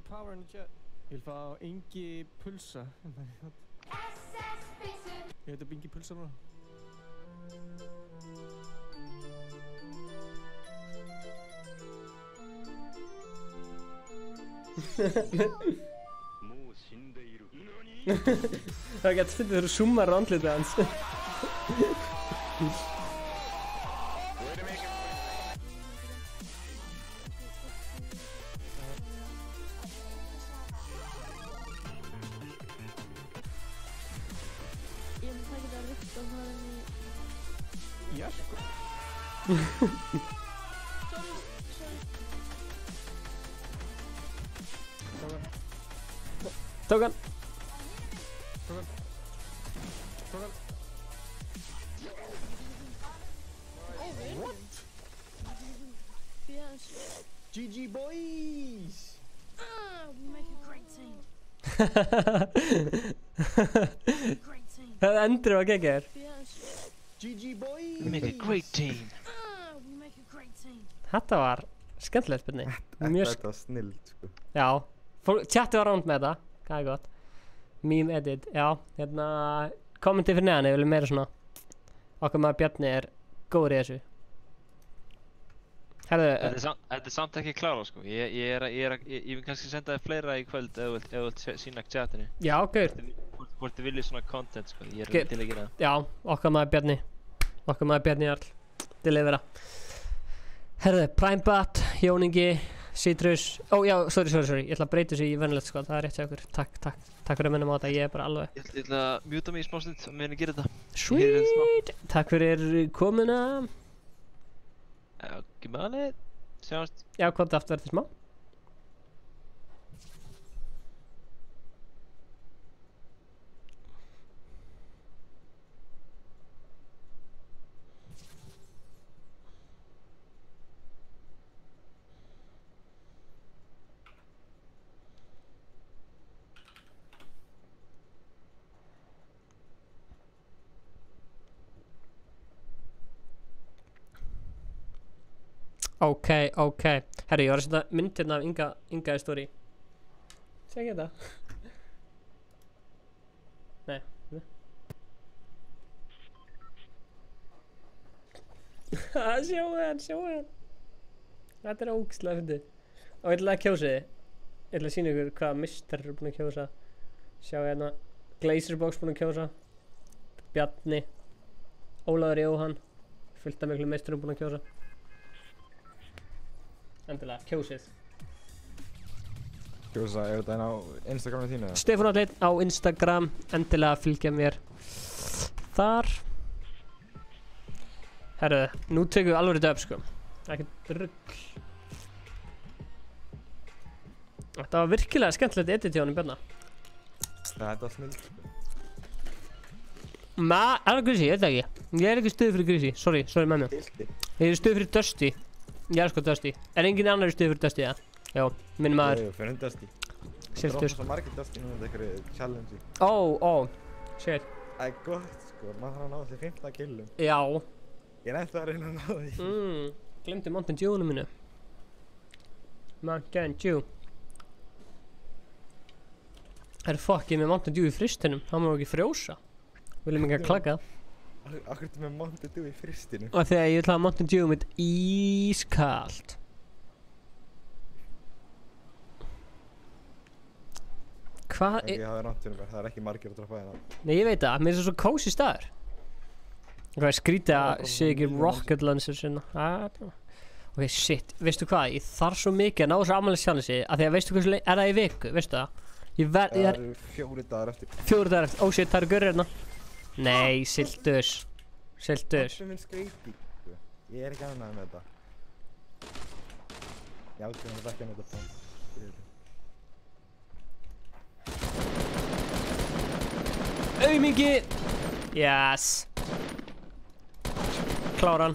Power in the chat? Ég vil fá Ingi Pulsa. Ég heiti Ingi Pulsa núna. Það getur stundið þegar þú zoomar á andlitið hans. Tók hann. GG boys! We make a great team. Það endur að gegja þér. GG boys! We make a great team. We make a great team. Þetta var skemmtileg spurning. Þetta var snill, sko. Já, chatið var ránd með þetta. Það er gott. Meme edit, já. Hérna, kommentið fyrir neðan ef við viljum meira svona. Okkar maður Bjarni er góður í þessu. Herðu, Þetta er samt ekki klára sko, ég vil kannski senda þér fleira í kvöld ef þú vilt sína chatinu. Já, gaur. Hvort þið viljið svona content sko, ég er til að gera það. Já, okkar maður Bjarni Jarl, delivera. Herðu, Primebat, Jóningi, Citrus, já, sorry, ég ætla að breyta þessu í venjulegt sko, það er rétt hjá okkur. Takk fyrir að minnum á þetta, ég er bara alveg. Ég ætla að mjúta mig í smá stund og meðan ég gera þetta. Sweet, takk fyrir komuna. Ekki máli, sjáumst. Já, komdu aftur eftir smá. Ok. Herri, ég var að setja myndirna af Inga í story. Sé ekki þetta? Nei. Sjáu hann. Þetta er ógeðslega fyndið. Og ég ætla að kjósa þið. Ég ætla að sýna ykkur hvað Mr. er búinn að kjósa. Sjáu hérna. Glazerbox búinn að kjósa. Bjarni. Ólafur Jóhann. Fullt af miklu Mr. búinn að kjósa. Endilega, kjósið. Kjósa, er þetta einn á Instagraminu þínu eða? Stefán Allit á Instagram, endilega fylgja mér þar. Herru, nú tökum við alveg döp sko. Ekkert rugl. Þetta var virkilega skemmtilegt edit hjá honum Bjarna. Þetta var snill sko. Er það Grísi? Ég veit ekki. Ég er ekki stuð fyrir Grísi, sorry með mig. Ég er stuð fyrir Dusty. Ég er sko Dusty. Er enginn annar í stuði fyrir Dusty, eða? Já, minn maður. Jú, fyrir Dusty. Siltur. Það er svo margir Dusty núna með einhverju challenge. Shit. Það er gott sko, maður þarf að ná þessi 15 killum. Já. Ég er ennþá að reyna að ná því. Glemdi Mountain Dew-unu mínu. Mountain Dew. Það er fokkið með Mountain Dew í fristinum. Það má ekki frjósa. Viljum ekki að klagga. Akkur ertu með Mountain Dew í fristinu? Og þegar ég vil hafa Mountain Dew mitt ískalt. Hvað er... Það er náttúrulega mér, það er ekki margir að droppa hérna. Nei, ég veit það, mér er svo kósi staður. Hvað er skrítið að sé ekki rocket launcher sinna. Ok, shit, veistu hvað, ég þarf svo mikið að ná þessu afmælischallengi að því að veistu hversu lengi, er það í viku, veistu það? Það eru 4 dagar eftir. 4 dagar eftir, shit, það eru görur hérna. Nei, siltus. Það er minn skreiti. Ég er ekki ánægður með þetta. Ég ákveðum að ekki að nota það. Aumingi! Yes! Kláran.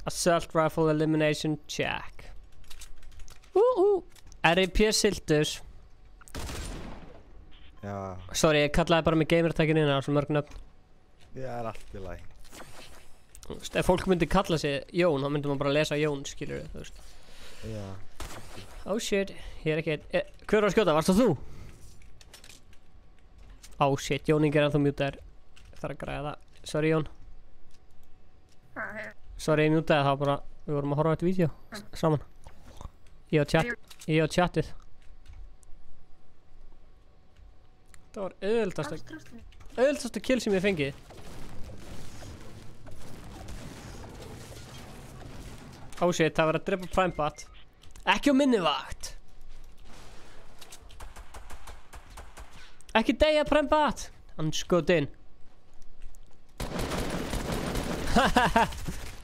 Assault Rifle Elimination check. RIP siltus. Já. Sorry, ég kallaði bara með gamertækinu inn á svo mörg nöfn. Já, það er allt í lagi. Þú veist, ef fólk myndi kalla sig Jón, þá myndi maður bara lesa Jón, skilur þú veist. Já. Oh shit, ég er ekki hver var að skjóta, varst það þú? Oh shit, Jón Ingi er ennþá mjútaður. Þarf að græða það. Sorry Jón. Sorry, ég mjútaði það bara, við vorum að horfa á þetta vídeo saman. Ég á chatið. Það var auðvöldasta kill sem ég fengið. Oh shit, það var að drepa Primebot. Ekki á minni vakt. Ekki deyja Primebot. Hann skot inn.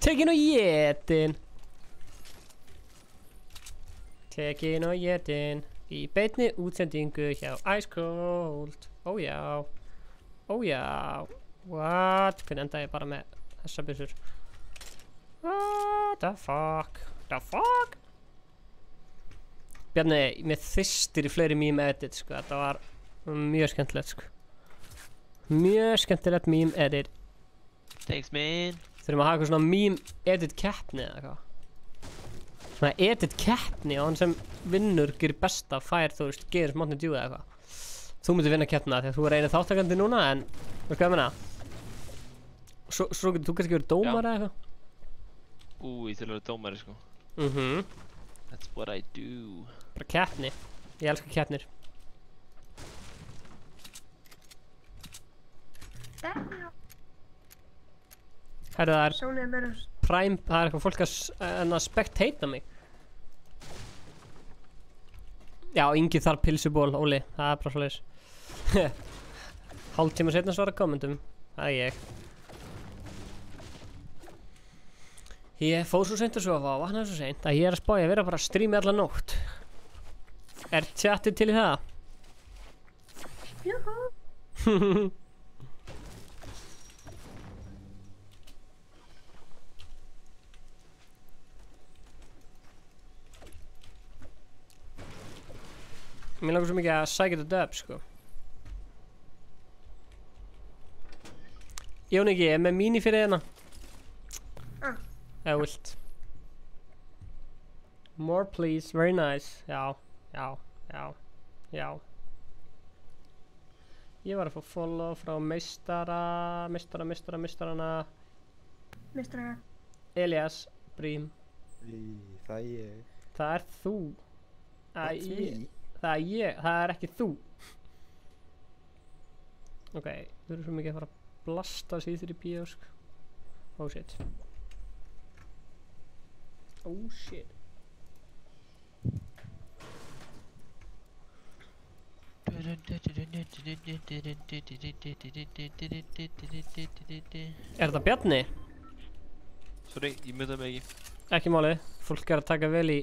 Tekin og étin. Tekin og étin. Í beinni útsendingu hjá Ice Cold. Ó já. Ó já. What? Hvernig enda ég bara með þessa byssur? What the fuck? The fuck? Bjarni, mér þyrstir í fleiri meme edit, sko. Þetta var mjög skemmtilegt, sko. Mjög skemmtilegt meme edit. Thanks, man. Þurfum að hafa eitthvað svona meme edit keppni eða eitthvað. Svona edit keppni og hann sem vinnur gerir besta fær, þú veist, gerir Mountain Dew eða eitthvað. Þú myndir vinna keppnina þegar þú er einu þáttakandi núna, en veist hvað ég meina? Svo getur þú kannski verið dómari eða eitthvað? Ég til að vera dómari, sko. That's what I do. Bara keppni. Ég elskar keppnir. Herru, það er Prime, það er eitthvað fólk að spectata mig. Já, Ingi þarf pilsuból, Óli, það er bara svoleiðis. Hálftíma seinna svara kommentum, það er ég. Ég fór svo seint að sofa og vaknaði svo seint að ég er að spá ég að vera bara að strími alla nótt. Er chatið til í það? Júhú. Mér langar svo mikið að sækja þetta dub, sko. Jón Ingi, ég er með mini fyrir hérna. Ef þú vilt. More please, very nice. Já. Ég var að fá follow frá meistarana. Meistara. Elias Brím. Það er ég. Það er þú. Það er ég, það er ekki þú. Ok, þú eru svo mikið að fara að blasta síður í bíósk. Oh shit. Oh shit. Er þetta Bjarni? Sorry, ég mutaði mig ekki. Ekki málið, fólk er að taka vel í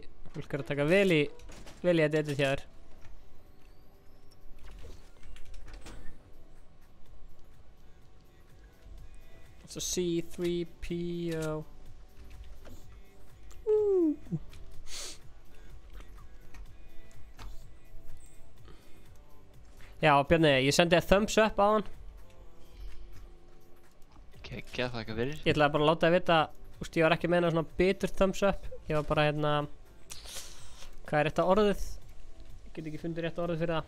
þetta edit hjá þér. It's a C3PO. Já, Bjarni, ég sendi þér thumbs up á hann. Kekja, þakka fyrir. Ég ætlaði bara að láta þér vita, úst, ég var ekki að meina svona bitur thumbs up. Ég var bara hérna, hvað er rétta orðið? Ég get ekki fundið rétta orðið fyrir það.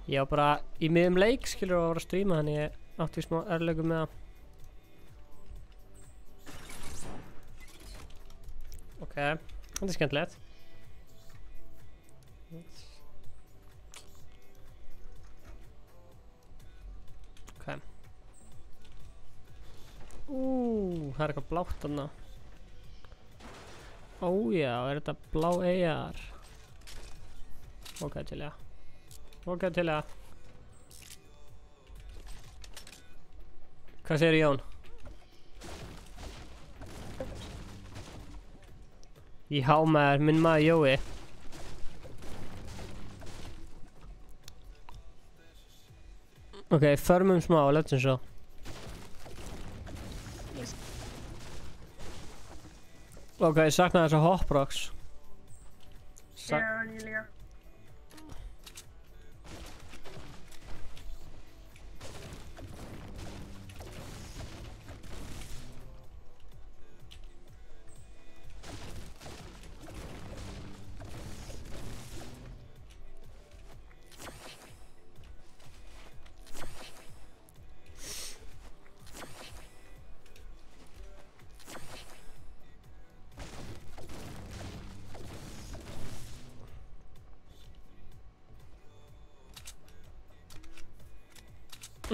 Ég var bara í miðum leik, skilur, og var að stríma, þannig ég átti smá örlögum með það. Ok, þetta er skemmtilegt. Ok. Það er eitthvað blátt þarna. Ó já, er þetta blá AR? Ok, til já. Ok, til já. Hvað segir Jón? Já maður, minn maður Jói. Ok, förmum smá, let's sjá. Ok, ég saknaði þessa Hoprocks. Já, ég líka.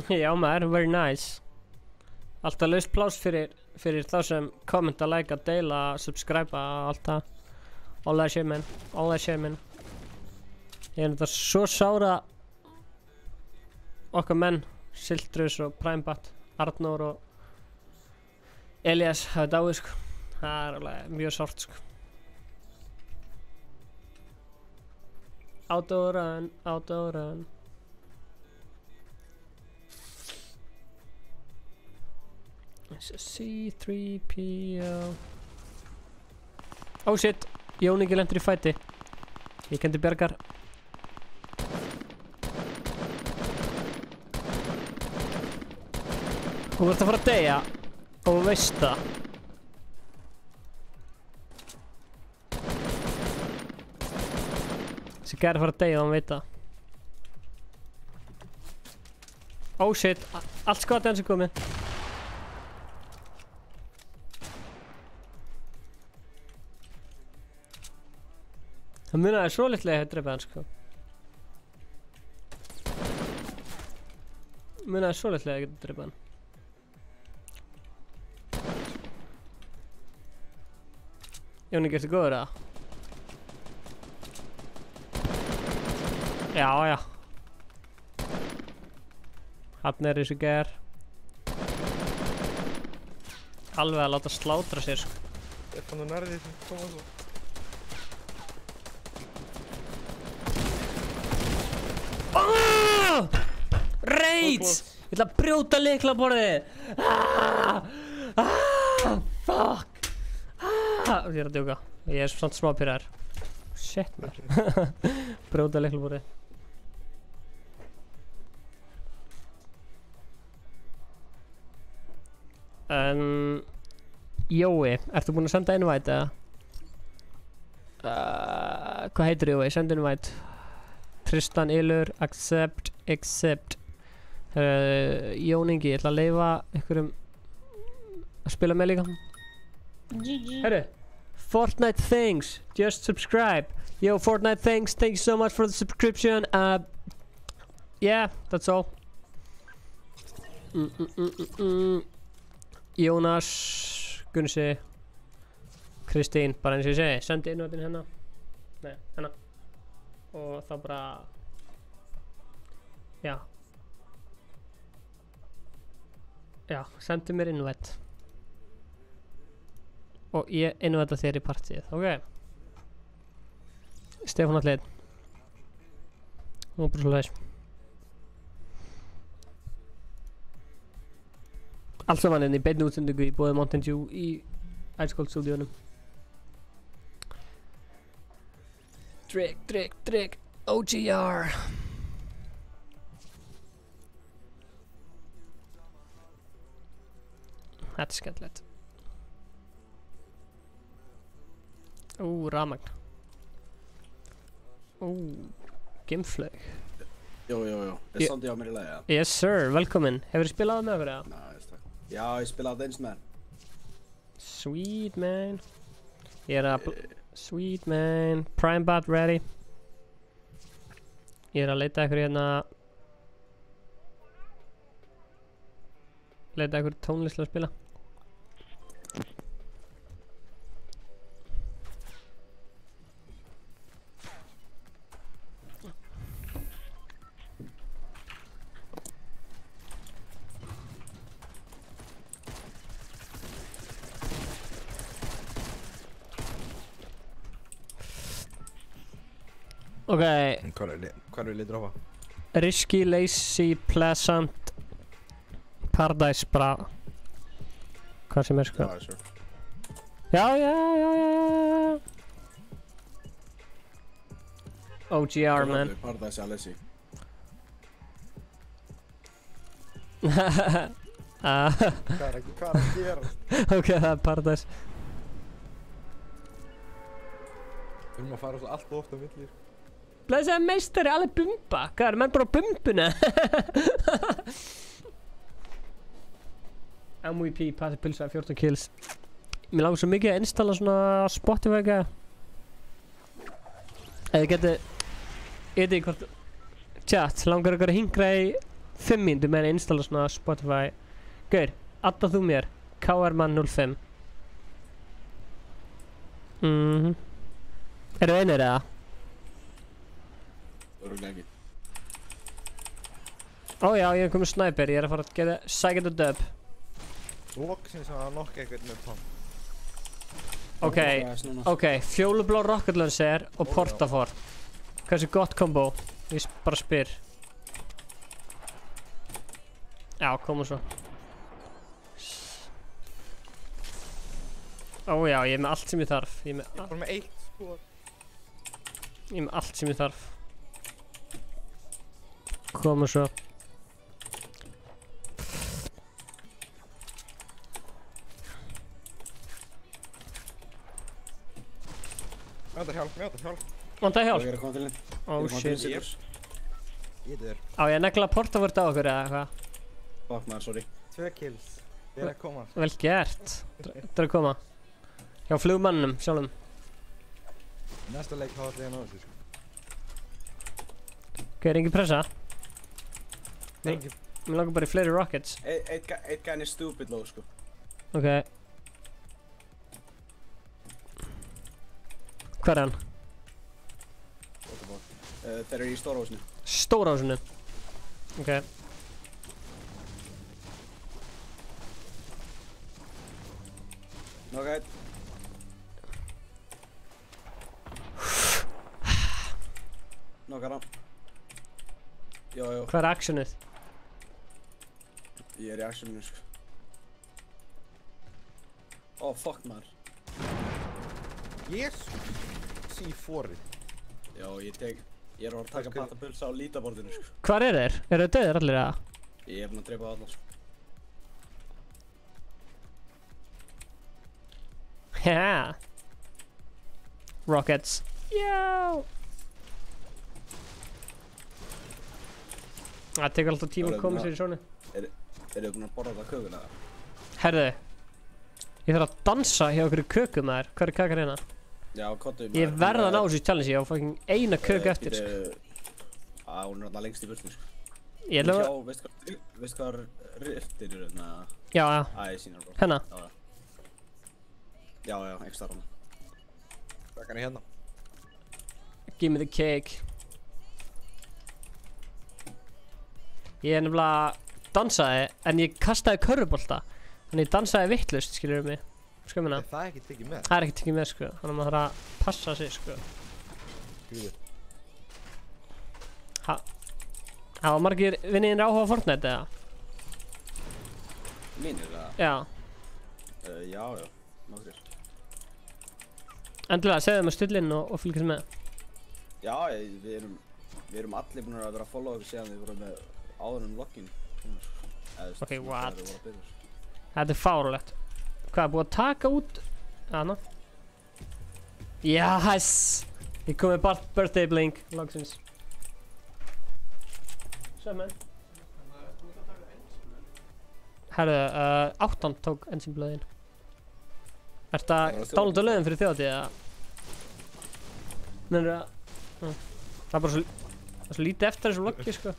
Já maður, very nice. Alltaf laust pláss fyrir þá sem kommenta, likea, deila, subscriba, allt það. All that shit man, all that shit man. Ég þetta svo sára okkar menn, Sildrus og Primebat, Arnór og Elias hafa dáið sko. Það alveg mjög sárt sko. Autorun. C3PO. Oh shit, Jón Ingi lentur í fæti. Ég kendi bjargar. Þú ert að fara að deyja og þú veist það. Þessi gæri að fara að deyja og hann veit það. Oh shit, allt skotið hans er komið. Það munaði svo litlega að drepa hann sko. Munaði svo litlega að drepa hann. Jóni, ertu góður eða? Já. Hann er þessu gær. Alveg að láta slátra sér sko. Ég fann þú nærði því sem koma svo. Raids! Ég ætla að brjóta lyklaborðið! Fuck! Ég er að djóka. Ég er svona smá pyrraður. Shit maður. Brjóta lyklaborðið. Jói, ertu búinn að senda invite eða? Hvað heitir Jói? Send invite. Tristan Ylur, accept. Jón Ingi, ég ætla að leyfa ykkurum að spila með líka. Herru, Fortnite Things, just subscribe. Yo, Fortnite Things, thank you so much for the subscription. Yeah, that's all. Jónas, Gunnsi, Kristín, bara eins og ég segi, sendi innvöldin hérna. Nei, hérna. Og þá bara, já, sendi mér innvætt og ég innvætta þér í partíið, ok? Stefán Allir og bara svo leiðis. Allt saman í beinni útsendingu í bóði Mountain Dew í Ice Cold stúdíunum. Drink, OGR. Þetta er skemmtilegt. Rafmagn. Gimflaug. Jó. Er Sandi á mér í lagi, ja? Yes sir, velkomin. Hefur þið spilað með okkur, eða? Nice, takk. Já, ég spilaði eins með. Sweet man. Ég er að... Sweet man. Primebat ready. Ég er að leita ykkur hérna. Leita ykkur tónlist til að spila. Ok. Hvað vil ég droppa? Risky, lazy, pleasant, paradise, bara hvað sem sko. Já. OGR man. Paradise, lazy. Hvað er að gera? Ok, það er paradise. Við erum að fara svo allt ofta millir. Blæsaði meistari, alveg bumba. Hvað er, menn bara á bumbuna? MVP, patti pilsa, 14 kills. Mér langar svo mikið að installa svona Spotify eitthvað. Eða geti... Ég veit ekki hvort... Chat, langar ykkur að hingra í 5 mínútur með að installa svona Spotify. Gaur, adda þú mér KRman05. Eru einir eða? Örugglega ekki. Ó já, ég hef komið sniper, ég er að fara að gera sækja þetta dub. Loksins að nokka eitthvað með pump. Ok, fjólublá rocket launcher og portafort. Hversu gott kombo? Ég bara spyr. Já, koma svo. Ó já, ég er með allt sem ég þarf. Ég er bara með 1 skot. Ég er með allt sem ég þarf. Koma svo. Vantar hjálp. Vantar hjálp? Ég er að koma til þinn. Oh shit. Ég er. Á ég að negla portavort á okkur eða eitthvað? Fuck maður, sorry. 2 kills. Ég er að koma. Vel gert. Þetta er að koma. Hjá flugmannum sjálfum. Næsta leik þá ætla ég að ná þessu sko. Ok, er engin pressa? Nei. Mér langar bara í fleiri rockets. Eitt gæn er stupid low sko. Ok. Hvar er hann? Þeir eru í stórhúsinu. Stórhúsinu? Ok. Knock-out. Knock-out hann. Jó. Hvað er actionið? Ég er í actioninu sko. Oh fuck maður. Jesus. C4-ið. Já, ég er að taka patapulsa á lítaborðinu sko. Hvar er þeir? Eru þeir döðir allir eða? Ég er búinn að drepa alla sko. Haha. Rockets. Já. Það tekur alltaf tíma að koma sér í svona. Eru þið búinn að borða það kökuna eða? Herðu. Ég þarf að dansa hjá okkur köku maður. Hvað er kakar hérna? Já, kottu maður. Ég verð að ná þessu challenge, ég á fucking eina köku eftir sko. Hún er alltaf lengst í burtu sko. Ég ætla að... Veistu hvað riftir eru þarna? Já. Æ, sínar bara. Hérna? Já, ekki starf hana. Hvað kann ég hérna? Give me the cake. Ég nefnilega dansaði, en ég kastaði körfubolta. Þannig ég dansaði vittlust, skilurðu mig. Skömmina. Það er ekki tekið með? Það er ekki tekið með, sko. Þannig að maður þarf að passa sig, sko. Gríður. Hafa margir vinniðinir áhuga á Fortnite, eða? Mínir, eða? Já. Já, nokkrir. Endilega, segðu þeim að stullinn og fylgjast með. Já, við erum allir búin að vera að followa okkur síðan við vorum með áður login. Ok, what? Þetta er fárulegt. Hvað, búið að taka út? Þarna. Yes! Ég kom með birthday blink, loksins. Svo, menn. Herru, 8 tók enzimblöðin. Ertu að downloada lögin fyrir þjóðatíð, eða? Nefnir að... Það er bara svo lítið eftir þessu loggi, sko.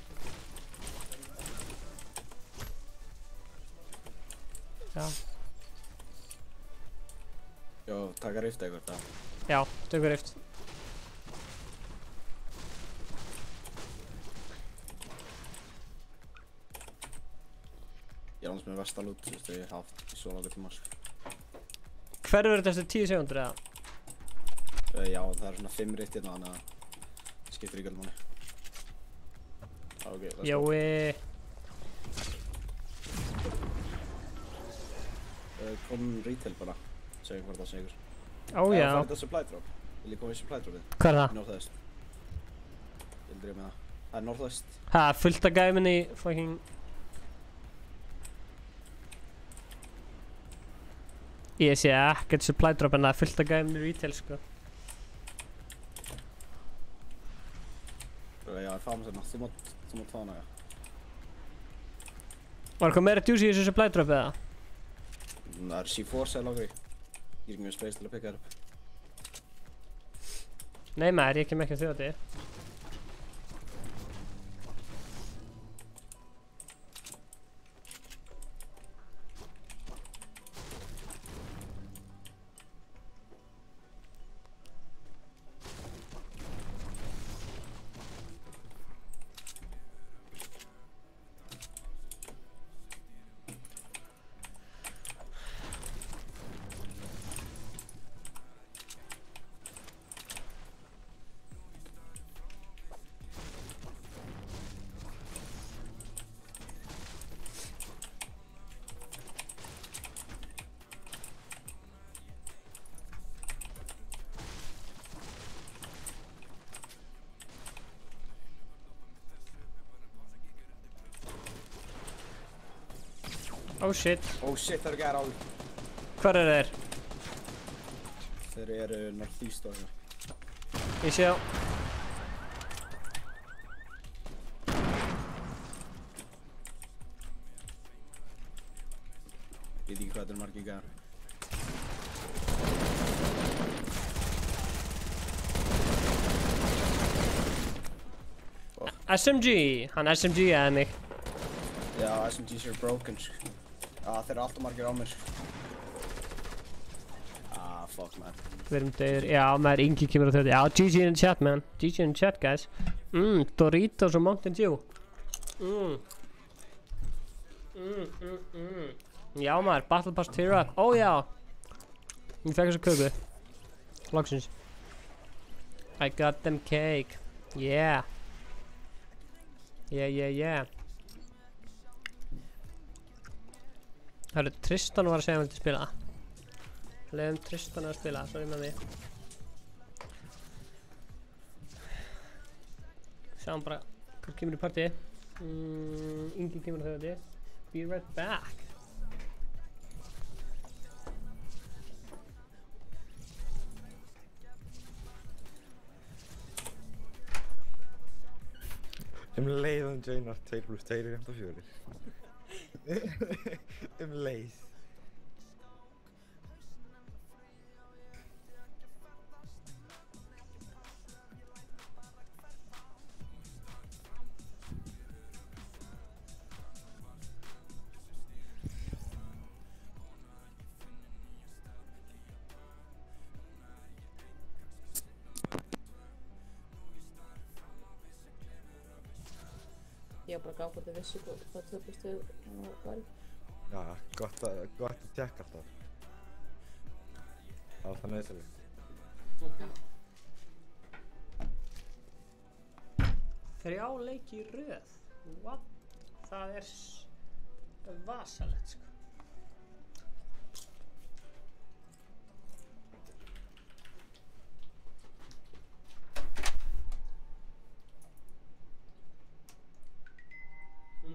Já. Já, taka rift eitthvað það. Já, tökum rift. Ég er annars með versta loot sem ég hef haft í svo langar tíma sko. Hver verður þetta eftir 10 sekundur eða? Já, það er svona 5 rift hérna, þannig að það skiptir ekki alveg máli. Ok, let's go. Jói. Kom retail bara, segjum hvort það segur. Ó já. Það er þetta supply drop. Vil ég koma í supply dropið? Hvað er það? Northwest. Ég vil drýja með það. Það er Northwest. Ha, fullt af gæminn í fucking... Ég sé ekkert supply drop en það er fullt af gæminn í retail sko. Já, ég fáum þarna. Þú mátt fá hana, já. Var eitthvað meira djúsi í þessu supply drop eða? Það er C4 sæl ákveði. Ég er ekki mjög space til að picka þér upp. Nei maður, ég kem ekki að þjóðatíð. Oh shit. Oh shit, það eru gæðar áður. Hvar eru þeir? Þeir eru northeast og hérna. Ég sé á. Ég veit ekki hvað þetta eru margir gæðar. SMG! Hann SMG-aði mig. Já, SMGs eru broken, sko. Þeir eru alltaf margir á mér, sko. Fuck, man. Við erum döður. Já, maður Ingi kemur á 30. Já, GG in the chat, man. GG in the chat, guys. Doritos og Mountain Dew. Já, maður. Battle Pass tear up. Ó, já. Ég fekk þessu köku. Loksins. I got them cake. Yeah. Yeah. Hörru, Tristan var að segja hann vildi spila. Leiðum Tristan að spila, sorry með mig. Sjáum bara hvað kemur í partí. Ingi kemur á þau. Be right back. Leiðum Jainar 2 + 2 = 4. Leið. Ég var bara að gá hvort þið vissu hvað 2 + 2 var. Já, gott að tjekka alltaf. Það var alltaf nauðsynlegt. Þrjá leiki í röð. What? Það er vasalegt, sko.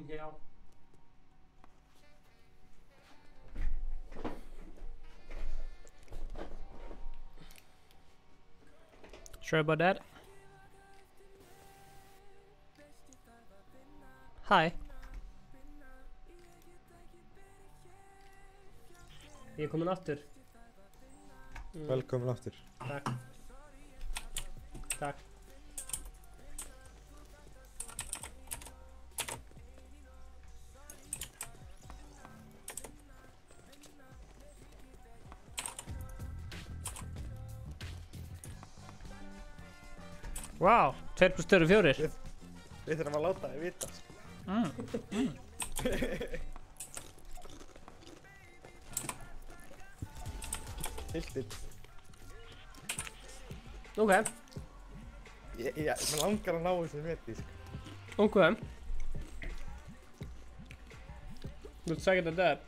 Já. Sorry about that. Hi. Ég er komin aftur. Velkomin aftur. Takk. Takk. Wow, 2 + 2 = 4. Við þurfum að láta þig vita, sko. Tiltið. Ok. Mér langar að ná þessu meti, sko. Ok. Let's check it at that.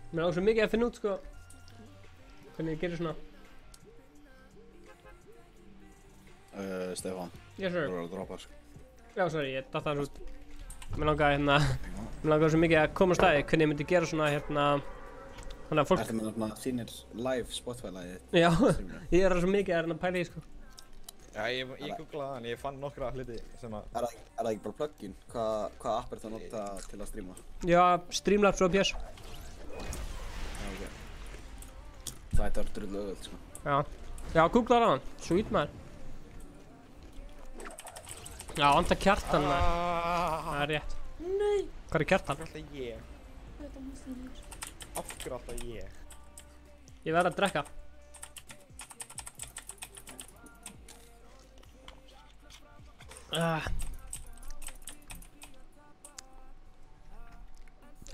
Mér á svo mikið að finna út, sko, hvernig ég gerir svona. Stefán. Yes, sir. Þú verður að droppa, sko. Já, sorry, ég datt aðeins út. Mér langaði svo mikið að koma á staði, hvernig ég myndi gera svona, þannig að fólk... Ertu með þínir live Spotify-lagið? Já, ég er svo mikið að pæla í, sko. Já, ég googlaði hann, ég fann nokkra hluti sem að... Er það ekki bara plugin? Hvaða app er það að nota til að streama? Já, Streamlabs og OBS. Það ætti að vera drullu auðvöld, sko. Já, googlaði hann. Sweet, maður. Já, anda Kjartan, maður. Það er rétt. Nei. Hvað er Kjartan? Af hverju alltaf ég? Af hverju alltaf ég? Ég verð að drekka.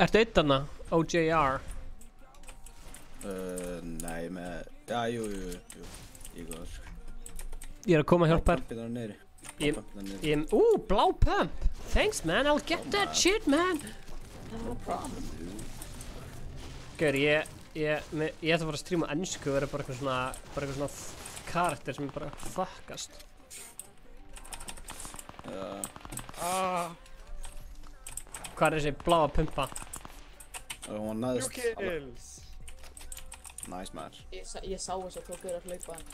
Ertu einn þarna? OJR? Nei, með... Já, jú. Ég er góður. Ég er að koma að hjálpa þér. Kampið þar neyri. Blá pump. Thanks man, I'll get that shit man. No problem, dude. Gaur, ég ætla að fara að streama ennsku og vera bara eitthvað svona karakter sem er bara fuckast. Hvað er þessi bláa pumpa? Hún næðist. Kills. Nice match. Ég sá þess að tók að hlaupa hann.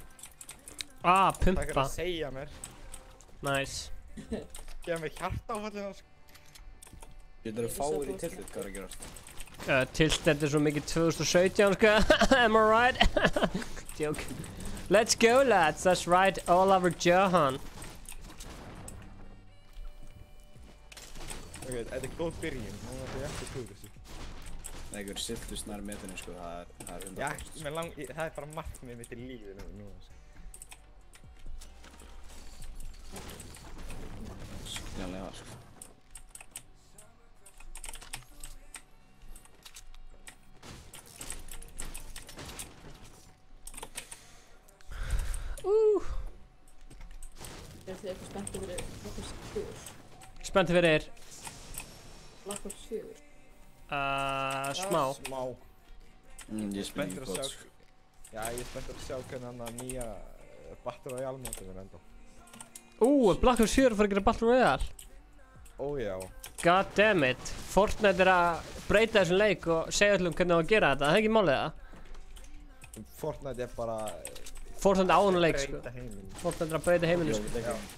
Pumpa. Það er að segja mér. Nice. Gefa mig hjartáfallið sko. Getur þú fáir í tillit, hvað er að gerast? Tilted er svo mikið 2017 sko. Am I right? Joke. Let's go lads, that's right, Oliver Johan. Ok, þetta er góð byrjun, nú ætlum ég ekki að klúra þessu. Nei, einhver siltust nær metinu sko, það er 100%. Já, það er bara markmið mitt í lífinu núna sko. Skiljanlega sko. Er þið eitthvað spenntið fyrir Black Ops 4? Spenntið fyrir? Black Ops 4. Smá. Ég er spenntur að sjá. Já, ég er spenntur að sjá hvernig hann að nýja Battle Royale mótið er enda. Black Ops 4 fór að gera Battle Royale? Já. God damn it. Fortnite er að breyta þessum leik og segja öllum hvernig það á að gera þetta, það er ekki málið það? Fortnite er bara... Fortnite áðan leik sko. Fortnite er að breyta heiminu sko.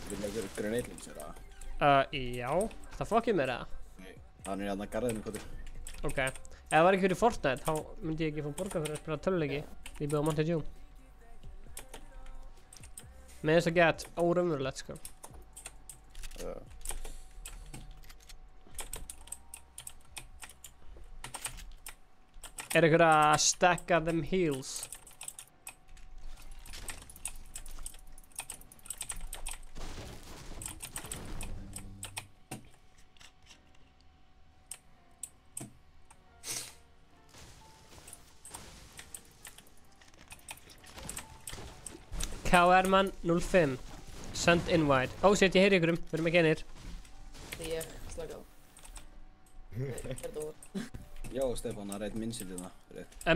Við leikur Grenadlings er það? Já. Það fokkið mér það? Nei, hann er hérna garðinu kvotur. Ok. Ef það var ekki fyrir Fortnite, þá myndi ég ekki fá borgað fyrir að spila töluleiki. Ég byrði á Monte June. Mér finnst það gett óraunverulegt sko. Er ykkur að stacka them heals? KR-man 05 Send invite. Shit, ég heyri ykkurum, við erum ekki einir. Ég slaka á. Já, Stefán, það er eitt minnisildina.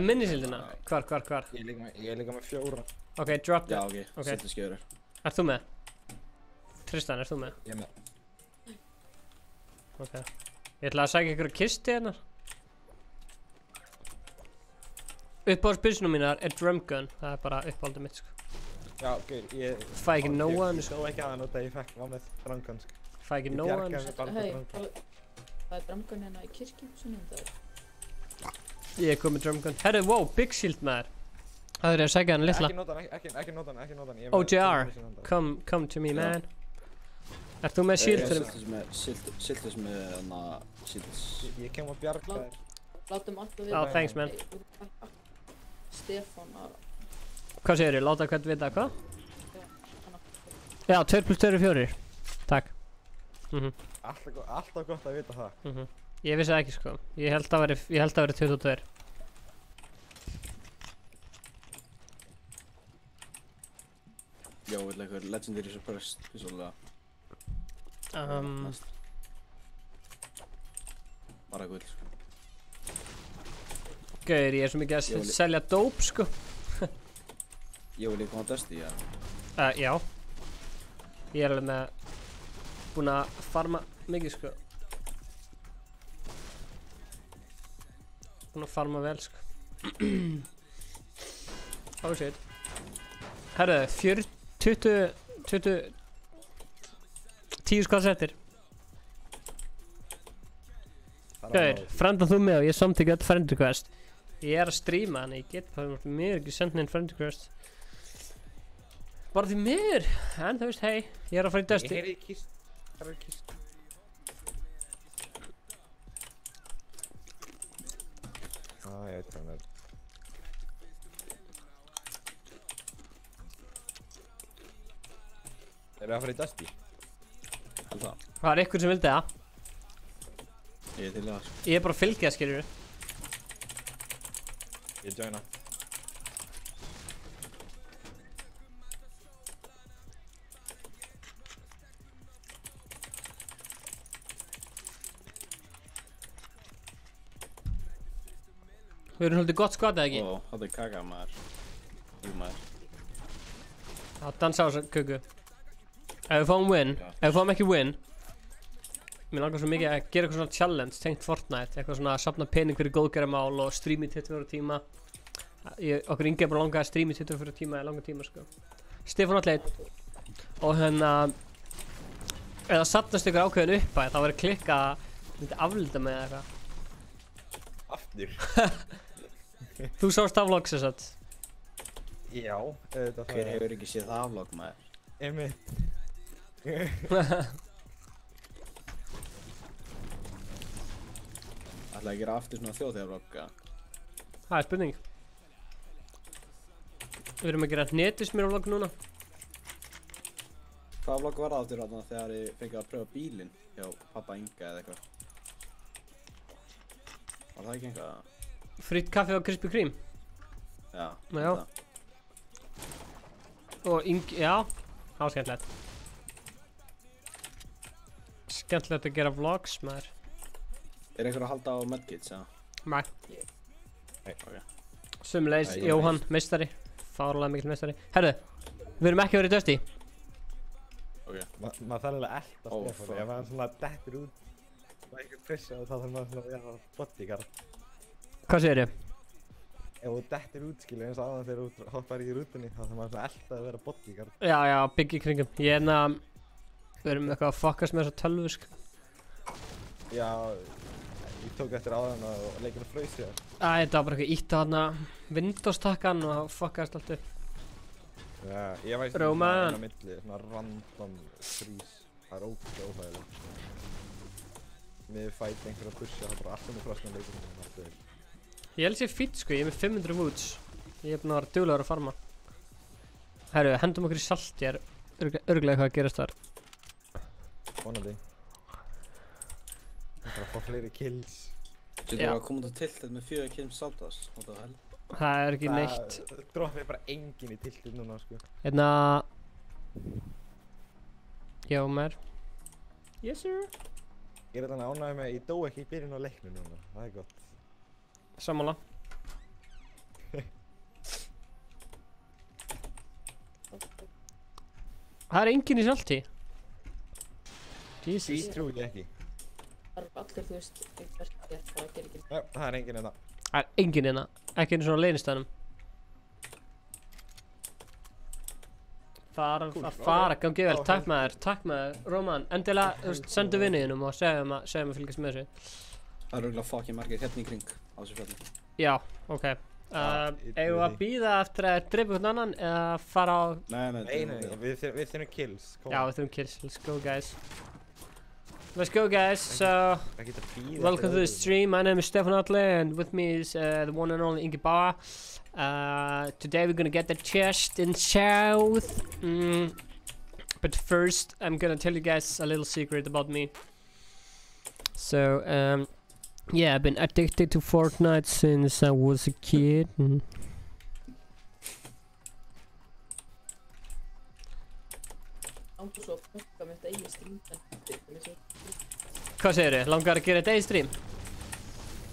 Minnisildina? Hvar? Ég er líka með 4. Ok, drop that. Já, ok, settu skjöður. Ert þú með? Tristan, ert þú með? Ég er með. Ok. Ég ætla að sækja ykkur kisti hérna. Uppáhaldsbyssunum mínar er drumgun. Það er bara uppáhaldið mitt sko. Já, gaur, ég... Fæ ekki nóa hann sko. Ég sá ekki að hann út að ég fekk á með drumgun sko. Fæ ekki nóa hann sko. Það er drumgun hérna í kirkju, svona um það. Ég er komið drumgun. Herru, wow, big shield maður. Það er að sækja hann litla. Ekki nota hann. OJR, come to me man. Ert þú með shield fyrir mig? Siltus með hana shields. Ég kem að bjarga þér. Látum alltaf vita. Thanks man. Stefán að... Hvað segir þið? Láta hvern vita hvað? Já, 2 + 2 er 4. Takk. Alltaf gott að vita það. Ég vissi það ekki sko. Ég held að veri 22. Já, vil eitthvað legendary suppressed, vissulega. Bara gull sko. Gauður, ég er svo mikið að selja dope sko. Ég vil líka koma að Dusty, já. Já. Ég er alveg með búinn að farma mikið sko. Búinn að farma vel sko. Shit. Herru, 10 skvaðsettir. Gauður, frenda þú með og ég samþykja öll friend request. Ég er að streama þannig, ég get bara mér ekki senda inn friend request. Bara því mér, en þú veist, hei, ég er að fara í Dusty. Ég heyri kist, það er kist. Ég veit hvað hann er. Erum við að fara í Dusty? Held það. Það er ykkur sem vildi það. Ég er til það. Ég er bara að fylgja, skiljur. Ég joina. Við erum svolítið gott squad, eða ekki? Ó, þetta er kaka maður. Maður. Já, dansa á þessu köku. Ef við fáum win, ef við fáum ekki win, mér langar svo mikið að gera eitthvað svona challenge tengt Fortnite, eitthvað svona að safna pening fyrir góðgerðarmál og streama í 24 tíma. Okkur Ingi er bara langað að streama í 24 tíma í langa tíma, sko. Stefán Atli 1. Og hérna, ef það safnast ykkur ákveðin uppæð, þá verður klikka að myndi aflita með eitthvað. Aftur? Þú sást það vlog sem sagt? Já, auðvitað. Hver hefur ekki séð það vlog maður? Einmitt. Ætlaði að gera aftur svona þjóðþjóðarvlog, eða? Það er spurning. Við erum að gera netismjörvlog núna. Hvaða vlog var það aftur þarna þegar ég fengið að pröfa bílinn hjá pappa Inga eða eitthvað? Var það ekki eitthvað? Frýtt kaffi og Krispy Kreme. Já. Já. Og Ingi, já, það var skemmtilegt. Skemmtilegt að gera vlogs, maður. Er einhver að halda á medkits, eða? Nei. Nei, ok. Sömulegis, Jóhann, meistari. Fárlega mikill meistari. Herðu, við erum ekki verið dösti. Ok. Maður þarf alveg að elta Stefán, ef maður svona dettur út og einhver pressa og þá þarf maður svona að vera bodyguard. Hvað segirðu? Ef þú dettur út, skilur, eins og áðan þegar þú hoppar í rútunni, þá þarf maður svona að elta að vera bodyguard. Já, já, bygg í kringum. Við erum eitthvað að fuckast með þessa tölvu, sko. Já, ég tók eftir áðan og leikinu fraus hér. Þetta var bara eitthvað ítt á þarna Windows-takkan og það fuckast allt upp. Já, ég veist svona inn á milli, svona random frís. Það er ógeðslega óþægilegt. Við fæti einhver að pusha, það er bara alltaf með frosna leikum. Ég held sér fýtt, sko, ég er með 500 woods. Ég er búinn að vera duglegur að farma. Herru, hendum okkur í salt, ég er örugglega eitthvað að gerast þar. Vonandi. Það er að fá fleiri kills. Þú þarf að koma út á tiltið með 4 kills saltast, what the hell? Það er ekki neitt. Það droppið bara enginn í tiltið núna, sko. Hérna... Já, maður. Yes, sir. Ég er þannig ánægður með að ég dó ekki í byrjun á leiknu núna, það er gott. Sammála. Það er enginn í salti. Jesus. Því trúi ég ekki. Það eru allir, þú veist, eitthvað gert, það gerir ekki. Já, það er enginn hérna. Það er enginn hérna. Ekki einu svona leynistæðnum. Það er að fara, gangi vel. Takk með þér, takk með þér. Róman, endilega, þú veist, sendu vinniðinum og segjum að fylgjast með þessu. Það eru örugglega fucking margir hérna í kring á þessu fjalli. Já, ok. Eigum við að bíða eftir að drepa hvern annan eða fara á... Nei, við þurfum kills. Já, við þurfum kills. Let's go, guys. Let's go, guys. So, welcome to the stream. My name is Stefán Atli and with me is the one and only Ingi Bauer. Today we're gonna get the chest in south. But first, I'm gonna tell you guys a little secret about me. So, yeah, I've been addicted to Fortnite since I was a kid. Hvað segirðu? Langar að gera þetta í stream?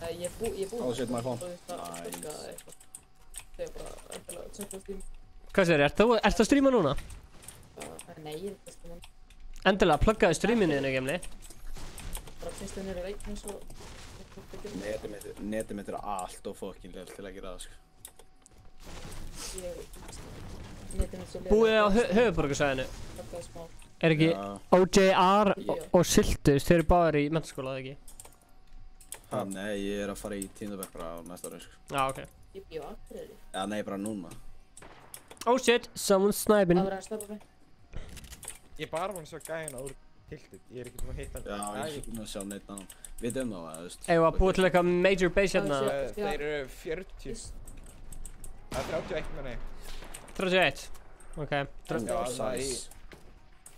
Ég er búinn Oh shit, my phone. Hvað segirðu? Ertu að streama núna? Nei, ég er ekki að streama. Endilega, pluggaðu streaminu þínu, Gemli. Bara fyrst það nýra reikn eins og... Netið mitt er allt og fucking leil til að gera það, sko. Búið á höfuðborgarsvæðinu. Er ekki OJR og Siltus, þeir eru báðir í menntaskóla, eða ekki? Nei, ég er að fara í 10. bekk bara á næsta ári, sko. Já, ok. Ég bíu á Akureyri. Já, nei, bara núna. Oh shit, someone's sniping. Það verður að stoppa mig. Ég bara var að sjá gæðina úr tiltið, ég er ekki búinn að hitta hann. Já, ég er ekki búinn að sjá neitt annan. Við döfum á það, þú veist. Eigum við að búið til eitthvað major base hérna? Þeir eru 40. Það er 31 með nei. 31? Ok.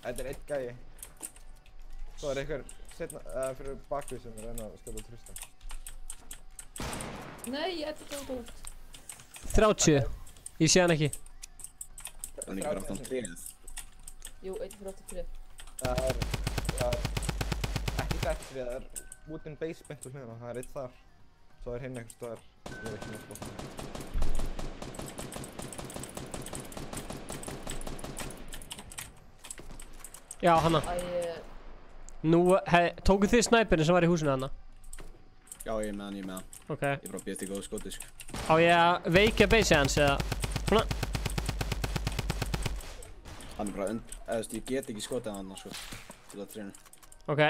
Þetta er einn gæi. Svo er einhver setna, fyrir bakvið sem er enn að skjóta Tristan. Nei, ég ætti ekki út. 30? Ég sé hann ekki. Það er ekki bara aftan tréð. Jú, 1 fyrir 83. Það er ekki þetta við, það er wooden basement úr hliðina, það er eitt þar. svo er hinn einhvers staðar. Ég er ekki með spotta. Já, hana. Nú, tókuð þið snæperinn sem var í húsinu hana? Já, ég er með hann. Ok. Ég bara býðst í góðu skoti, sko. Á ég að veikja beysið hans eða? Svona. Hann er bara eða þú veist, ég get ekki skotið hann, sko. Til að trénu. Ok.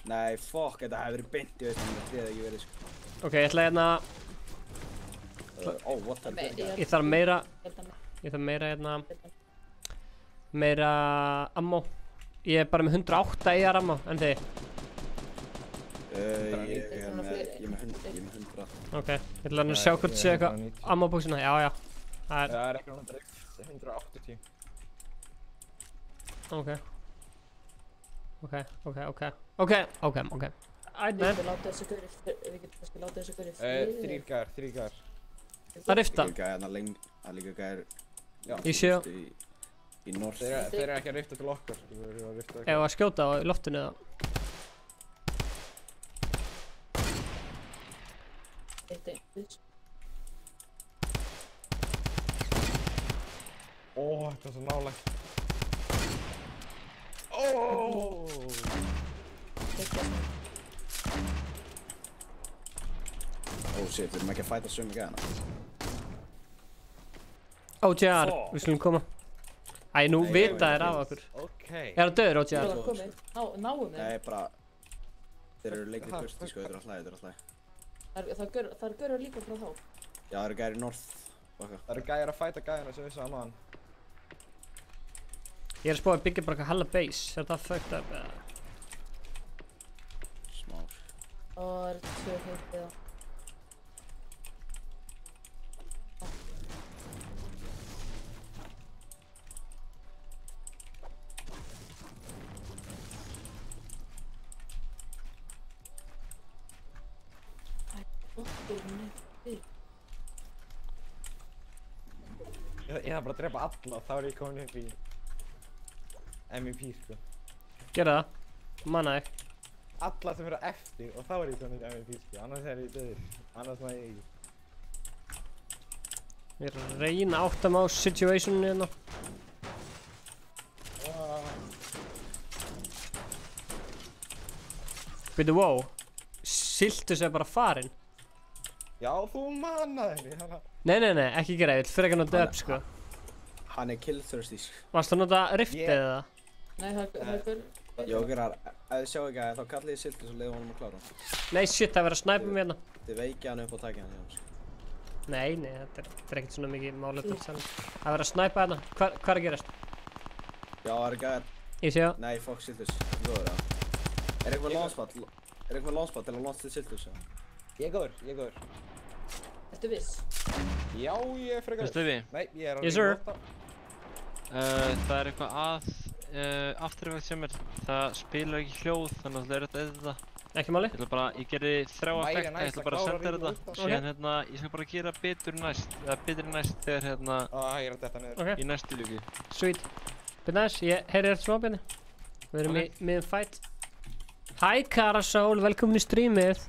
Nei, fuck, þetta hefði verið beint, ég veist hann, þetta hefði ekki verið, sko. Ok, ég ætla hérna... What, það er beint. Ég þarf meira... Meira ammo. Ég er bara með 108 ER ammo, en þið? Ég er með 100. Ok, ég ætla að sjá hvort sé eitthvað ammobóksina, já. Það er ekki náttúrulega dreift, 180. Ok. Við getum látið þessu gauri fyrir. 3 gæjar. Það er rifta. Það er líka gæjar... Ég sé. Í norð. Þeir eru ekki að rifta til okkar. Ef að skjóta á loftinu eða? Ó, þetta var svo nálægt. Shit, við erum ekki að fæta sömu gæðana. OGR, við skulum koma. Æ, nú vita þér af okkur. Er það döður, OGR? Náum við. Nei, bara... Þeir eru leiknir burti, sko, þetta er alltaf læg. Það eru gaurur líka frá þá. Já, það eru gæjar í norð. Það eru gæjar að fæta gæjarna sem við sagðum á hann. Ég er að spá að byggja bara eitthvað hella base. Er það fucked up eða? Smár. Það eru 2 hluti þá. Ég þarf bara að drepa alla, þá er ég komin upp í MVP, sko. Gerðu það. Manna þig. Alla sem eru eftir og þá er ég komin upp í MVP, sko. Annars er ég döður. Annars maður ég ekki. Ég er að reyna að átta mig á situationinu hérna. Byrju, wow. Siltus er bara farinn. Já, þú mannaði mig, þannig að... Nei, ekki gera, ég vil fyrir ekki að nota upp, sko. Hann er killthirsty, sko. Varstu að nota riftið eða? Nei, það er gaur. Jógerar, ef þið sjáu ekki að þá kallið þið Siltus og leiðu honum að klára hann. Nei, shit, það er verið að snæpa mig hérna. Þið veikja hann upp og takja hann hjá hann, sko. Nei, þetta er ekkert svona mikið málið til þess. Það er verið að snæpa hérna. Hvað er að gerast? Já, það eru gæjar. Ég sé það. Nei, fuck Siltus. Góður, já. Er eitthvað launchpad til að launch til Siltus, já? Ég er góður. Ertu viss? Já, ég er frekar. Veistu við? Nei, ég er Yes, sir. Það er eitthvað afturvægt sem það spilar ekki hljóð, þannig að það er þetta eða það. Ekki máli? Ég gerði 3 effekta, ég ætla bara að senda þér þetta. Síðan ég skal bara gera betur næst þegar ég er að detta niður. Í næstu luku. Sweet. Byrja næst, ég heyri þér smábjörni. Við erum í miðum fight. Hæ Karasól, velkomin í streamið.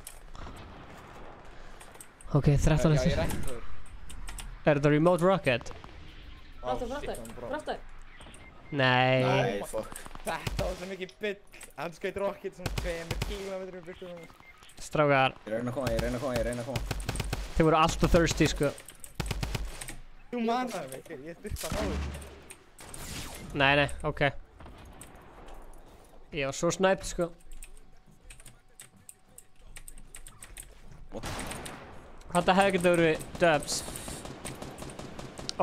Ok, 13 eftir. Já, ég er ekki góður. Er þetta remote rocket? Framstæð. Nei, fuck. Þetta var svo mikið byll. Hann skaut rocket svona 2 kilometrum burtu. Strákar. Ég reyna að koma. Þið voru alltaf thirsty, sko. Þú mannaði mig, ég þurfti að ná þessu. Nei, ok. Ég var svo snæpt, sko. Þetta hefði getið verið dubs.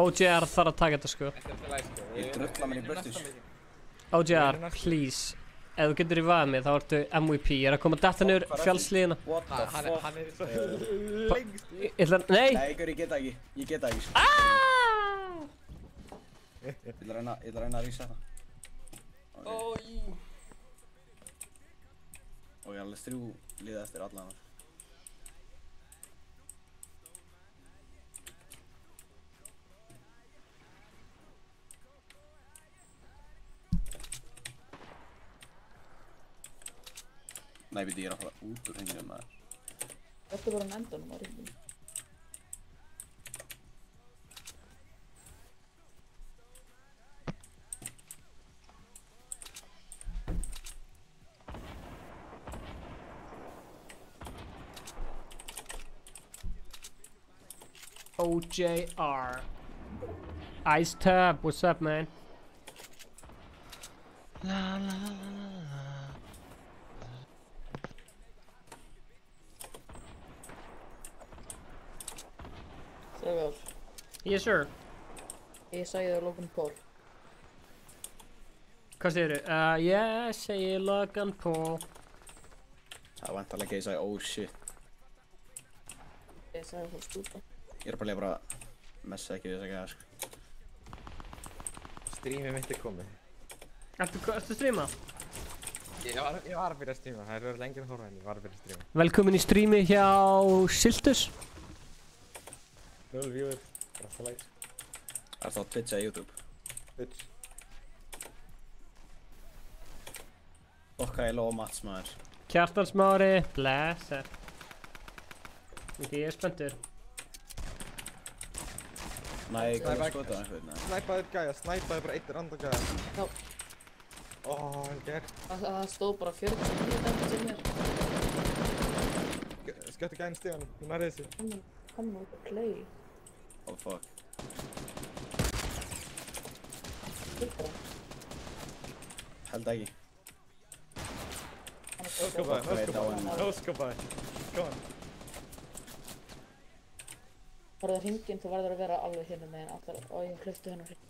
OGR þarf að taka þetta, sko. Ég drulla mér í burtus. OGR, please. Ef þú getur í vaðið mig, þá ertu MVP. Ég er að koma að detta niður fjallshlíðina. What the fuck? Hann er svo lengst í. Nei! Nei, ég geta ekki, sko. Ég ætla að reyna að rísa þetta. Og ég er alveg 3 liða eftir allan. Nei, ég er að fara út úr hringnum maður. Þetta er bara endanum á hringnum. OJR. Ice Tab, what's up, man? La la la la. Strákar. Yes, sir. Ég sagði það Logan Paul. Hvað segirðu? Ég segi Logan Paul. Það var vantarlega ekki að ég sagði oh shit. Ég sagði það stúta. Ég er bara að messa ekki við þess að gæða, sko. Streamið mitt er komið. Ertu að streama? Ég var að byrja að streama, það er lengir að horfa en ég var að byrja að streama. Velkomin í streami hjá Siltus. 0 viewer, alltaf læg. Er það á Twitch eða YouTube? Twitch. Okka ég lofa Mats maður. Kjartan Smári, blessar. Ok, ég er spenntur. Nei, hvað er skotað einhvern veginn? Snæpaði gæja, snæpaði bara eitt random gæja. Já. Vel gert. Það stóð bara 49 dæmi til mér. Skjöttu gæjan stíðanum, þú nærði þessu. Come on, play. Oh fuck. Held ekki. Óskapaði. Come on. Farðu að hringinn, þú verður að vera alveg hérna meginn allar. Ó, ég hlaustu hennar hring.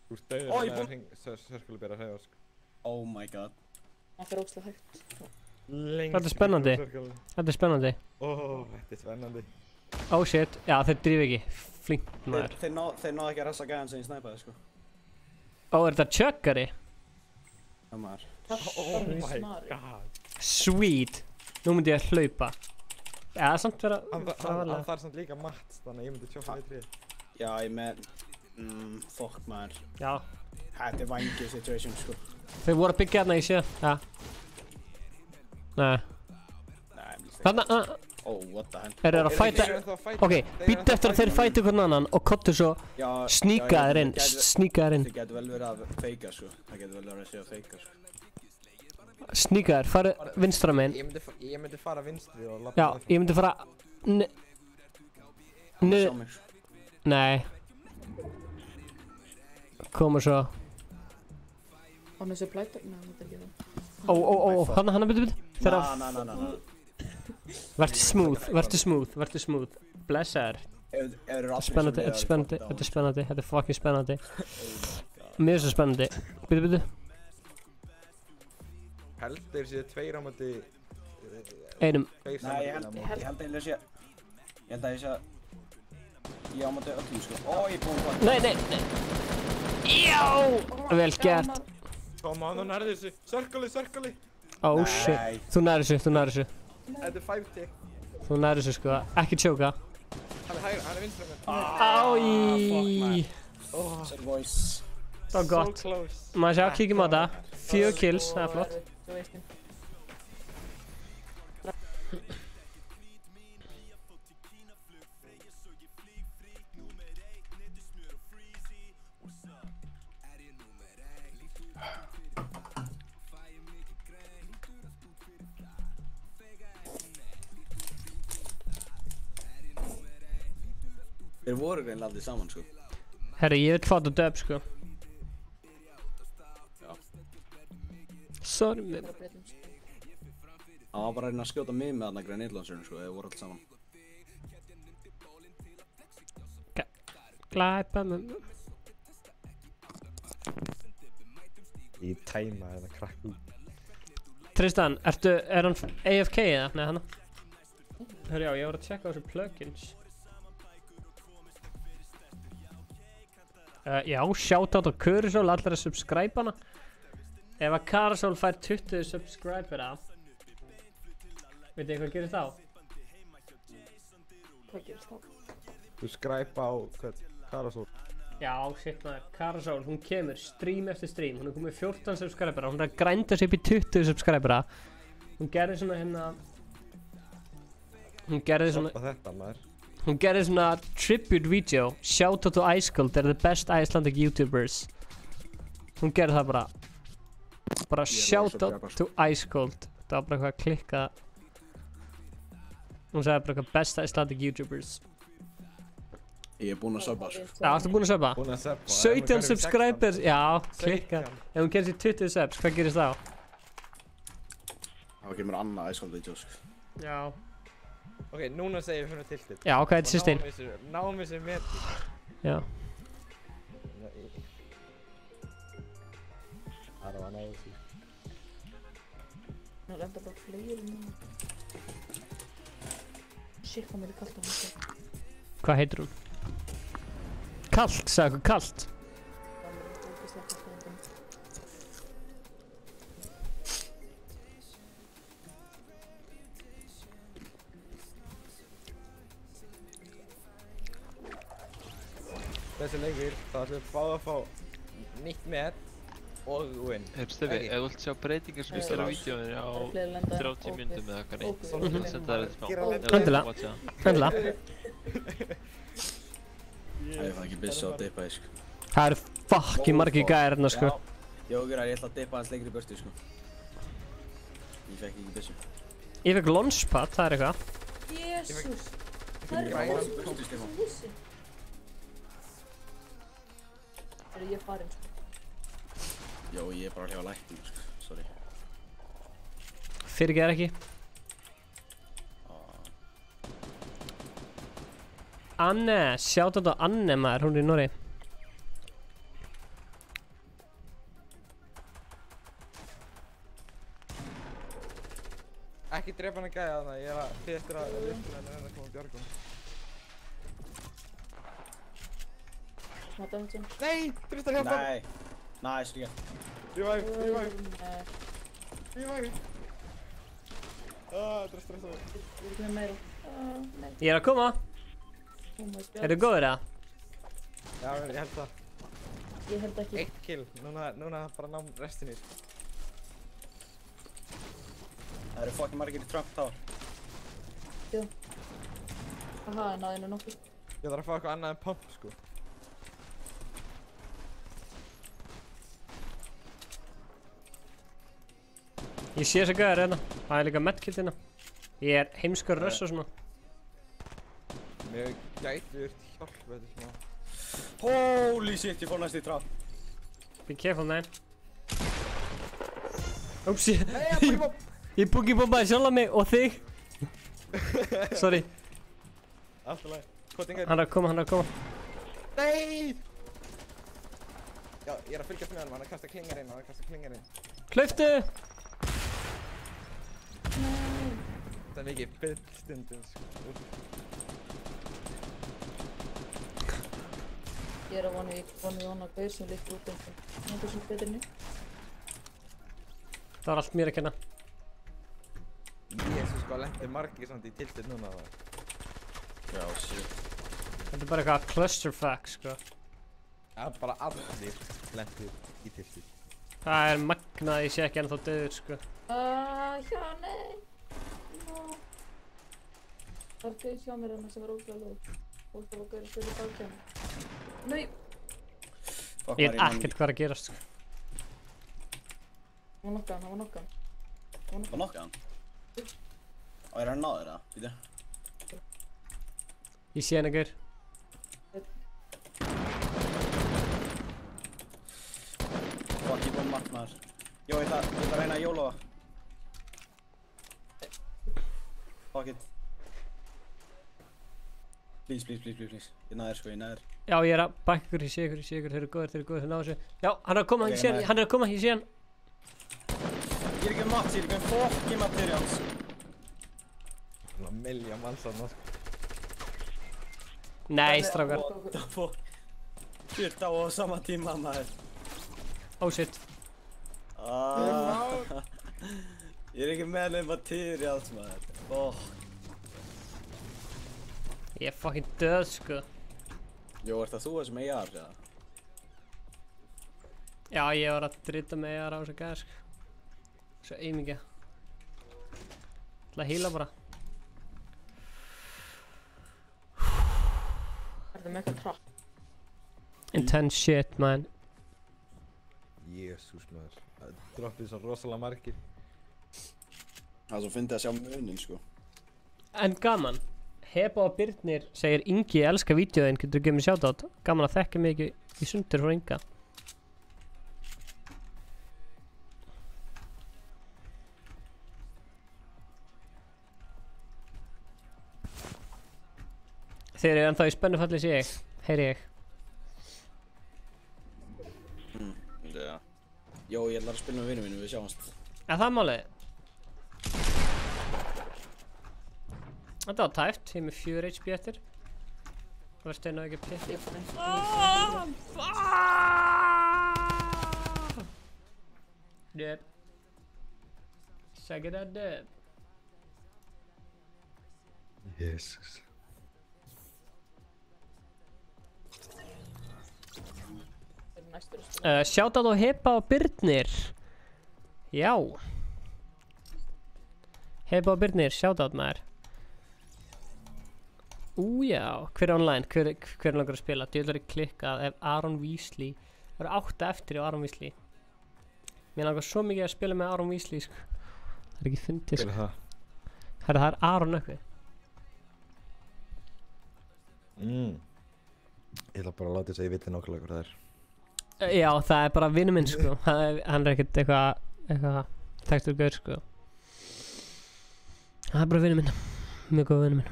Þú stöður hérna hring, sörkulubera að hreyfa, sko. Oh my god. Það fyrir óslega hægt. Þetta er spennandi. Þetta er spennandi. Þetta er spennandi. Oh shit, já þeir drífa ekki. Flink maður. Þeir náðu ekki að ressa gæjan sem ég snæpaði, sko. Ó, er þetta tjöggari? Já maður. Oh my god. Sweet. Nú myndi ég að hlaupa. Já, samt vera... Hann þarf samt líka mats, þannig að ég myndi tjóka við tríð. Já, ég með... fuck maður. Já. Þetta er vangi situation, sko. Þeir voru að byggja hérna í sér, já. Nei. Þarna, Oh, what the hell. Þeir eru að fæta... Ok, býttu eftir að þeir fæta hvern annan og kottu svo sníka þér inn, sníka þér inn. Það getur vel verið að feika, sko. Það getur vel verið að segja að feika, sko. Sníka þér, fara vinstra meginn. Ég myndi fara vinstri og lappa Já, ég myndi fara... Nei. Koma svo. Hann er svo plætur? Nei, hann er ekki það. Ó, hann byrju. Na. Vertu smooth. Blessaður. Spennandi, þetta er spennandi, þetta er fucking spennandi. Mér er svo spennandi. Byrju. Heldur séu tveir á móti... Einum. Nei, ég held að ég sé að... Ég á móti öllum, sko. Ó, ég er búinn að... Nei. Já! Vel gert. Koma á, þú nærði þessu. Circle. Oh shit. Þú nærði þessu. Þetta er 5-tick. Þú nærði þessu, sko. Ekki tjóka. Hann er hægra, hann er vinstra með. Áíííí. Sir voice. Það var gott. Maður sjá, kíkjum á það. 4 kills, það er flott. Þeir voru greinlega aldrei saman, sko. Herri, ég vil fá þetta döp, sko. Já. Sorry, mér. Hann var bara að reyna að skjóta mig með þarna Grenade-launcherinn, sko, þeir voru alltaf saman. Glæpa með... Ég tæma þetta krakk út. Tristan, er hann AFK eða? Nei, hann. Herri, já, ég var að tjekka á þessu plugins. Já, shoutout á Karasol, allir að subscribe hana. Ef að Karasol fær 20 subscribera, veit ég hvað gerist þá? Hvað gerist þá? Subscribe á Karasol. Já, shit maður, Karasol, hún kemur stream eftir stream. Hún er komið 14 subscribera, hún er að grænda sig upp í 20 subscribera. Hún gerði svona hérna... Hún gerði svona... Stoppa þetta maður. Hún gerði svona tribute video. Shout out to Icecold, they're the best Icelandic YouTubers. Hún gerði það bara. Bara shout out to Icecold. Það var bara eitthvað að klikka. Hún sagði bara eitthvað best Icelandic YouTubers. Ég búinn að subba sko. Já, ertu búinn að subba? Búinn að subba. 17 subscribers, já, klikka. Ef hún gerir sér 20 subs, hvað gerist þá? Það kemur annað Icecold video sko. Já. Ok, núna segir við fyrir tiltið. Já, ok, þetta er system. Náum við sér meti. Já. Það var náðu því. Nú lenda bara fleiri núna. Shit, hvað mér er kallt á mig. Hvað heitir hún? Kallt, sagði eitthvað kallt. Það mér er ógeðslega kallt á mig. Þessi leikur, þá ætlum við báða að fá nýtt met og win. Steffi, ef þú vilt sjá breytingar sem stóra vídeóinu á 30 myndum eða eitthvað neitt, þá vil ég senda það rétt smá. Endilega, endilega. Það er ekki byssu á dippa sko. Það eru fucking margir gæðir hérna sko. Jógur, ég ætla að dippa hans leikri börstu sko. Ég fekk ekki byssu. Ég fekk launchpad, það er eitthvað. Jésús. Það er ekki börstu Stefán. Er ég farin sko? Jó, ég er bara að hljóða læknum sko, sorry. Fyrirgeðar ekki. Anne, sjátt á Anne maður, hún er í Noregi. Ekki drepa hann að gæja þarna, ég er að fyrstur að lyfta henni að koma björgum. Nei, Tristan hjálpa! Nei, næs líka. Revive. Tristan. Ég er ekki með meira. Nei. Ég er að koma. Oh my god. Er þið góðir eða? Já, ég held það. Ég held ekki. 1 kill, núna bara ná restinni. Það eru fucking margir í Trump Tower. Jú. Aha, náði hennu nokkuð. Ég þarf að fá eitthvað annað en pump sko. Ég sé þess að gæðir hérna. Það er líka medkit hérna. Ég er heimskur röss og svona. Mér gæti verið hjálp þetta smá. Holy shit, ég fór næst í trap. Be careful, man. Úps, ég boogie-bombaði sjálf mig og þig. Sorry. Allt í lagi. Kottingar. Hann er að koma. Nei! Já, ég er að fylgjast með hann að kasta klingar inn, Hlauptu! Nei. Það er mikið byll stundum sko. Ég er að vona að gauð sem líkt út einhver sem betrinni. Það var allt mér að kenna. Jésus, hvað lendi margir samt í tiltið núna það. Já, shit. Þetta er bara eitthvað clusterfuck, sko. Já, bara allir lendi í tiltið. Það er magnað að ég sé ekki ennþá döður, sko. Já, nei. No. Það var gauð hjá mér sem var óslega lóð. Og það var gauð að stöðu baki hann. Nei! Ég veit ekkert hvað er að gerast, sko. Hann var nokkan. Var nokkan? Og er hann náður það? Býtu. Ég sé henni gaur. Fuck, ég búinn margt maður. Jó, ég ætla að reyna að jólofa. Fuck it. Please. Ég næðir sko, ég næðir. Já, ég er að bækka ykkur, ég sé ykkur, þeir eru góðir, þeir náðu þessu. Já, hann er að koma, ég sé hann. Ég er ekki með mat, ég er ekki með fucking materials. Svona milljón manns þarna sko. Nei, strákar. What the fuck? Fyrta á sama tíma maður. Oh shit. Ég er ekki með neinn materials maður. Fuck. Ég er fucking döð, sko. Jó, ert það þú þessum ER, eða? Já, ég var að drita með ER á þessu gæða, sko. Svo aimingja. Ætla að heala bara. Er það með eitthvað trapp? Intense shit, man. Jésús maður. Það droppið svo rosalega margir. Það er svo fyndið að sjá munin, sko. En gaman. Heba og Birnir segir Ingi, ég elska vídeóðin, getur þú gefið mér shoutout? Gaman að þekka mig ekki í sundur frá Inga. Þeir eru ennþá í spennufalli sé ég, heyri ég. Já. Jó, ég ætla að spila með vinum mínum, við sjáumst. Það málið? Þetta var tæft, ég er með 4 HP eftir. Það var stein á ekki pitt. Döp. Sækir það döp. Jésús. Shoutout á Heba og Birnir. Já. Heba og Birnir, shoutout maður. Já, hver er online? Hver er langar að spila? Djöðlar er klikkað ef Aron Weasley. Það eru 8 eftir á Aron Weasley. Mér langar svo mikið að spila með Aron Weasley, sko. Það er ekki fyndið, sko. Hver er það? Það er Aron eitthvað. Ég ætla bara að láta þess að ég viti nákvæmlega hvað það er. Já, það er bara vinur minn, sko. Hann er ekkert eitthvað þekktur gaur, sko. Það er bara vinur minn. Mjög góð vinur minn.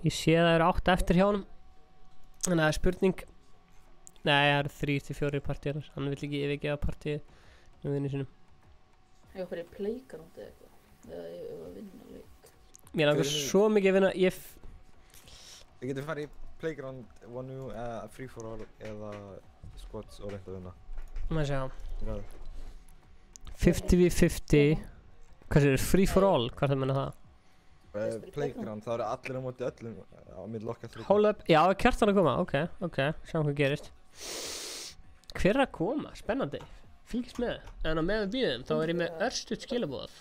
Ég sé að það eru 8 eftir hjá honum. Þannig að það er spurning. Nei, það eru 3-4 partíar. Hann vill ekki yfirgefa partíið með vinnu sínum. Eitthvað fyrir playground eða eitthvað. Eða ég var að vinna leik. Mér langar svo mikið að vinna. Við getum farið í playground, 1u, free for all eða squats og reynt að vinna. Má sjá. 50v50. Hvað séu, free for all? Hvað er það að menna það? Playground, það eru allir á móti öllum á milli okkar þriggja. Hold up, já, Kjartan að koma, ok, sjáum hvað gerist. Hver er að koma? Spennandi, fylgist með. En á meðan bíðum, þá er ég með örstutt skilaboð.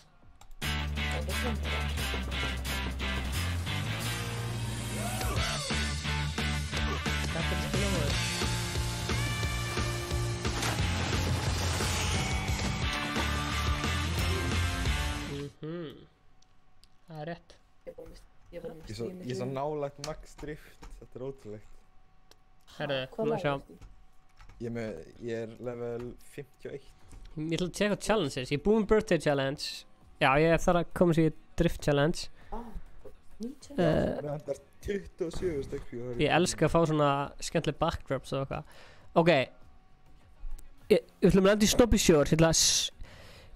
Þetta er skilaboð. Það er rétt. Ég er svo nálægt max drift, þetta er ótrúlegt. Herðu, maður sjá. Ég er level 51. Ég ætla að tjekka challenges, ég er búinn birthday challenge. Já, ég þarf að koma sér í drift challenge. Það er 27 stykk. Ég elska að fá svona skemmtileg backdrops og eitthvað. Ok, við ætlum að landa í Snobby Shore,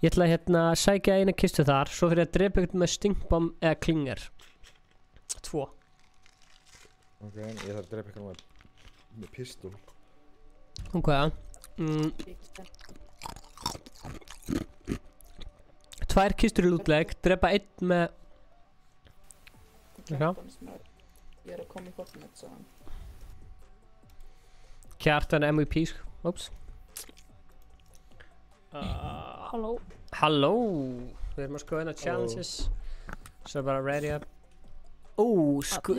ég ætla að sækja eina kistu þar, svo fyrir að drepa eitthvað með stingbomb eða klinger. 2. Ok, ég þarf að drepa eitthvað með pistol. Ok, 2 kistur í lootleg, drepa 1 með... Ég er að koma í Fortnite, svo hann. Kjartan MVP, oops. Halló. Halló. Við erum að skoða hérna challenges. Svo bara ready up.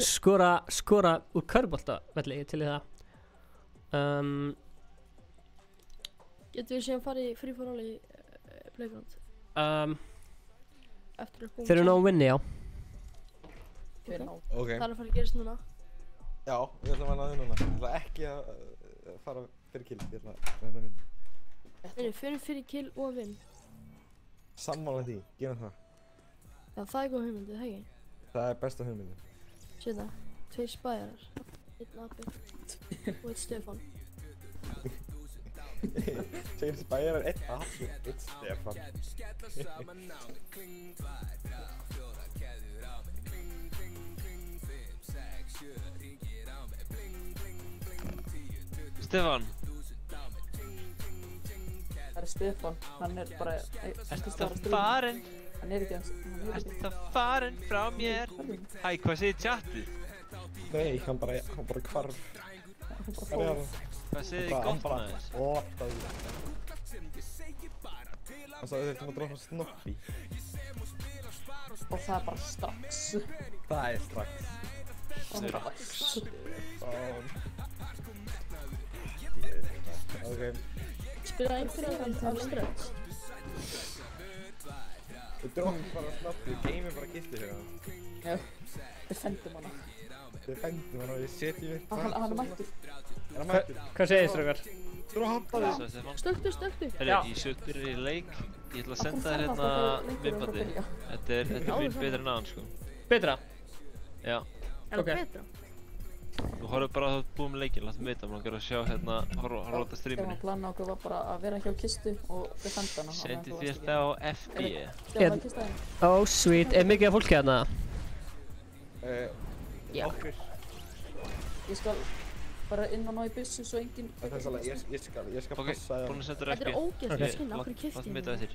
Skora úr körfubolta, velli, ég til í það. Getum við séðan farið í free for all í playground? Þeir eru ná að vinna, já. Það er að fara að gerast núna. Já, við ætlum að ná því núna. Ég ætla ekki að fara fyrir kill, ég ætla að reyna að vinna. Nei, fyrir kill og vinn. Sammála því, gerum það. Já, það er góð hugmyndið, það ekki? Það er besta hugmyndið. Sjöta, 2 spæjarar, 1 api og 1 Stefán. 2 spæjarar, 1 api, 1 Stefán. Stefán. Það er Stefán, hann er bara... Ertu það farinn? Hann er ekki hans... Ertu það farinn frá mér? Hæ, hvað segir chatið? Nei, hann bara hvarf. Hvað segir þið gott maður? Hann sagði þurftum að droppa Snobby. Og það er bara strax. Það er strax. Strax. Ok. Spila einhverjum af strax. Við dróðum bara snabbt, við geymum bara kistu fyrir hann. Já, við fendum hana. Við fendum hana og við setjum upp. Hann er mættur. Er hann mættur? Hvað segir þið, strákar? Þú erum að hampa þig. Stöktu. Herri, ég sjöld byrjar í leik. Ég ætla að senda þér hérna myndbandi. Þetta er mun betra en aðan, sko. Betra? Já. Er það betra? Þú horfður bara að þú ert búinn með leikinn, láttu mig vita, maður langar að sjá hérna, horfa á þetta streaminu. Þegar plan okkur var bara að vera hjá kistu og við fenda hana. Sendi þér það á FB. Stjáðu að kista henni. Oh sweet, er mikið af fólki hérna? Já. Ég skal bara inn og ná í byssu svo enginn... Það er alveg, ég skal passa það. Ok, búinn að senda þér FB. Þetta er ógeðslega skinn, af hverju keypti Láttu ég mig vita þér.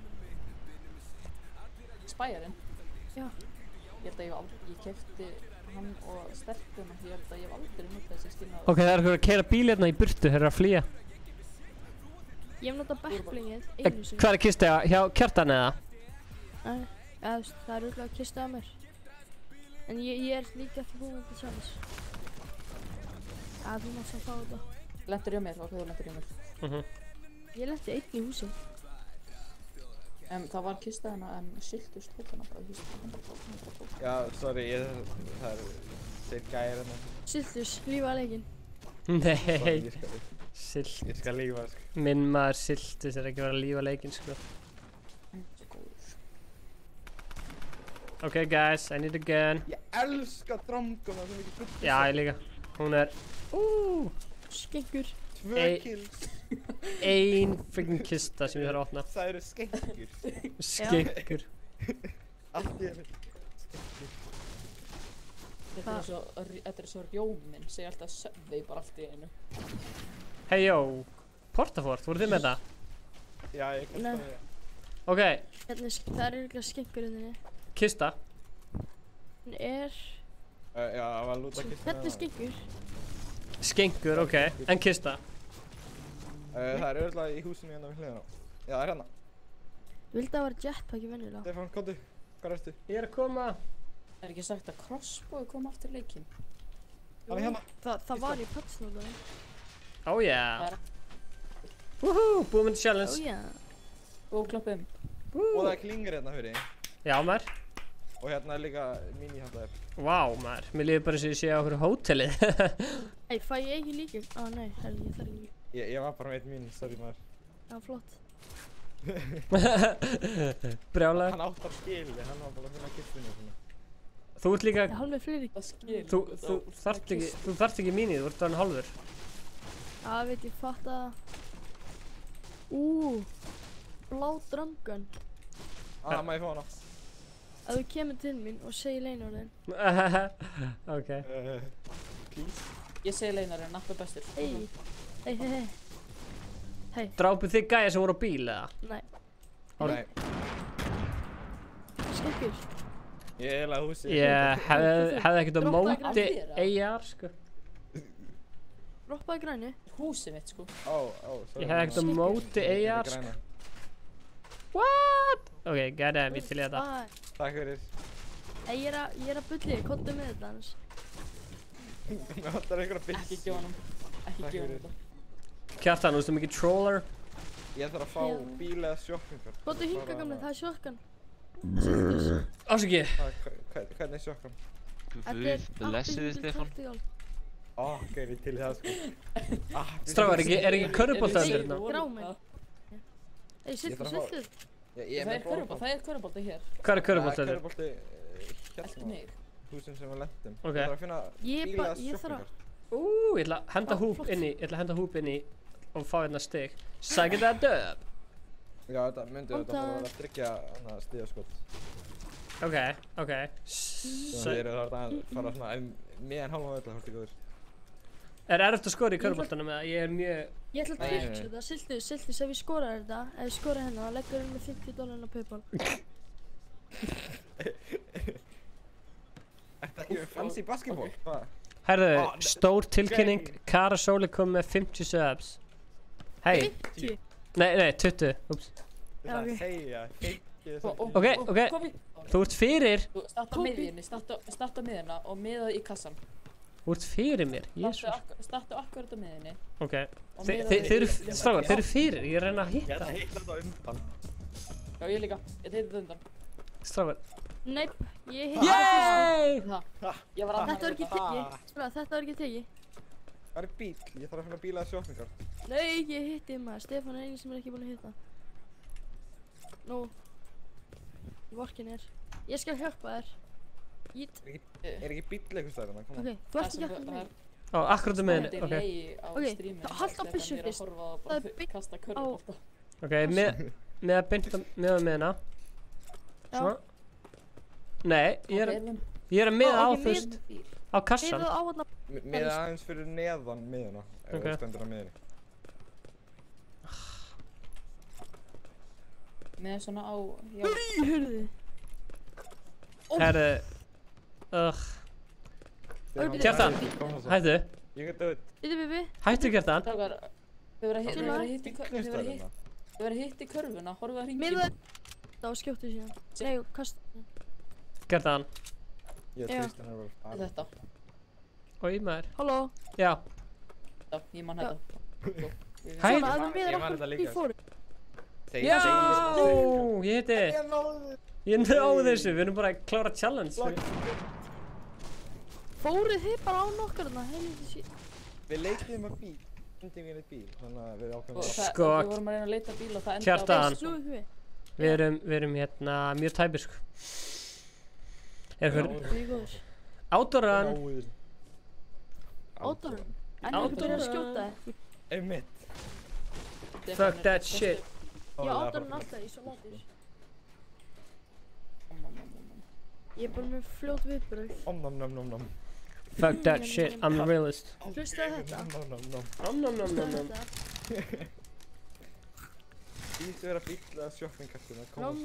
Spæjarinn? Já. Ég held að ég keypti hann og stelpuna, ég held að ég hef aldrei notað þessi skinn Ok, það er eitthvað að keyra bíl hérna í burtu, þeir eru að flýja. Ég hef notað backblingið einu sinni. Hvað er kistið hjá Kjartan eða? Nei, það er örugglega kistið að mér. En ég er líka ekki búinn til sjálfs. Þú mátt svo fá þetta. Lentur hjá mér, ok, þú lentur hjá mér. Ég lenti einn í húsi. Það var kista hérna en Siltus tók hana bara, þú veist. Já, sorry, það er þeir gæri hérna. Siltus, lífa leikinn. Nei. Silt. Ég skal lífa, sko. Minn maður Siltus er ekki verið að lífa leikinn, sko. Ok guys, I need a gun. Ég elska Dromguna sem ekki gutt. Já, ég líka. Hún er... Skengur. 2 kills. Ein freaking kista sem ég þarf að opna. Það eru skengur. Skengur. Allt í henni. Þetta er svo rjóminn, segja alltaf Subway bara allt í einu. Hey yo, Portafort, voruð þið með það? Já, ég kosti það. Ok. Það er eitthvað skengur hérna. Kista. Hún er... Já, það var lúta kista. Þetta er skengur. Skengur, ok. En kista? Það er öðvitað í húsinu hérna við hliðina á. Já, það er hérna. Vildi að það var jetpacki venjulega. Stefán, komdu. Hvað ertu? Ég er að koma. Er ekki sagt að Crossbow kom aftur leikinn? Hann er hérna. Það var í patchnótaði. Oh yeah. Woohoo, búum við challenge. Oh yeah. Og klappum. Og það er klingir hérna fyrir. Já, maður. Og hérna er líka mini-handlaðir. Vá, maður. Mér líður bara eins og ég sé á okkur hótelið. Ei, fæ ég ekki líka? Nei, herri, ég þarf ekki. Ég var bara með eitt mini, sorry maður. Já, flott. Brjálæður. Hann áttar skilið, hann var bara að finna kistinu og svona. Þú ert líka... Hann með fleiri. Þú þarft ekki mini, þú ert þannig hálfur. Já, veit ég, fatta það. Blá drömgun. Má ég fá hana? Að þú kemur til mín og segir leinorðin. Ok. Please. Ég segi leinorðin, nappa bestur. Hei. Drápuð þið gæja sem voru á bíl eða? Nei. Nei. Skengur. Ég eiginlega húsi. Ég hefði ekkert á móti AR, sko. Droppaði græni. Húsið mitt, sko. Ég hefði ekkert á móti AR, sko. What? Ok, goddamm, ég til í þetta. Takk fyrir. Ég er að bulli, kottu með þetta hans. Mér vantar einhverja bils. Ekki gefa hann. Ekki gefa hann þetta. Kjartan, þú veist mikið troller? Ég þarf að fá bíl eða shotgun. Kottu hinga gamli, það er shotgun. Ásaki. Hvernig er shotgun? Guð, blessiði Stefán. Ok, við til í það sko. Strákar, er ekki körfubolta hérna? Gráminn. Ei, siltu. Það er körfubolta hér. Hvað er körfubolta Það er körfubolti Eltu mig. Húsin sem við lendum. Ok. Ég þarf að finna bíl eða shotgun. Ég ætla að henda húp inn í og fá hérna stig. Sækir það döp? Já, þetta myndi þetta bara að tryggja hana stigaskot. Ok. Þannig að það er að fara svona meðan hálfa öll að horta góður. Er erfitt að skora í körfuboltanum eða ég er mjög... Ég ætla að tricksa þetta, Siltus, ef ég skora þetta, ef ég skora hérna, þá leggur hérna $50 á PayPal. Þetta ekki fancy basketball? Herðu, stór tilkynning, Kara Sóli kom með 50 subs. Hei. 50? Nei, 20, ups. Það segja ekki þess að... Ok. Þú ert fyrir. Starta á miðjunni, starta á miðjuna og miðaðu í kassan. Þú ert fyrir mér, Jesús. Starta akkurat á miðjunni. Ok. Þeir eru, strákar, þeir eru fyrir. Ég er að reyna að hitta. Ég ætla að hitta þetta undan. Já, ég líka. Ég hitti þetta undan. Strákar. Nei, ég hitti það. Ég var Þetta var ekki tekið. Þetta var ekki tekið. Það er bíl. Ég þarf að finna bílaða sjoppingar. Nei, ég hitti maður. Stefán er eini sem er ekki búinn að hitta. Nú. Vorkin er. Ég skal hjálpa þér. Er ekki bíl eitthvað stæðina? Ok, þú ert ekki hjálpa mér. Á, akkurat með henni. Ok, halda á byssu fyrst. Það er byggt á... Ok, með að bynda með henni. Svona. Nei, ég er að miða á fyrst. Á kassan. Miða aðeins fyrir neðan miðuna. Ef þú stendur á miðunni. Með svona á... Hörðu. Herðu. Kjartan, hættu. Ég get auð. Bibi. Hættu Kjartan. Þau verða að hitta í körfuna, horfið að hringja. Miða þetta og skjóttu síðan. Nei, kasta. Kjartan. Ég trist hennar að vera Þetta. Oi maður. Halló. Já. Já, ég man þetta. Hæ. Ég man þetta líka. Já, ég heiti. Ég náði þessu, við erum bara að klára challenge. Fóruð þið bara á nokkar þarna, helviti shit. Við leitiðum að bíl, fundum við bíl, þannig að við ákveðum að... Sko, við vorum að reyna að leita bíl og það Kjartan, við erum hérna mjög tæpir sko. Er ykkur... Átorran. Átorran? En ykkur byrjar að skjóta þig. Einmitt. Fuck that shit. Já, átorran alltaf í svo latur. Ég er bara með fljót viðbrögð. Fuck that shit, I'm a realist. Hlustaðu þetta. Nom. Þýttu vera bílaða shoppingkartina. Nom.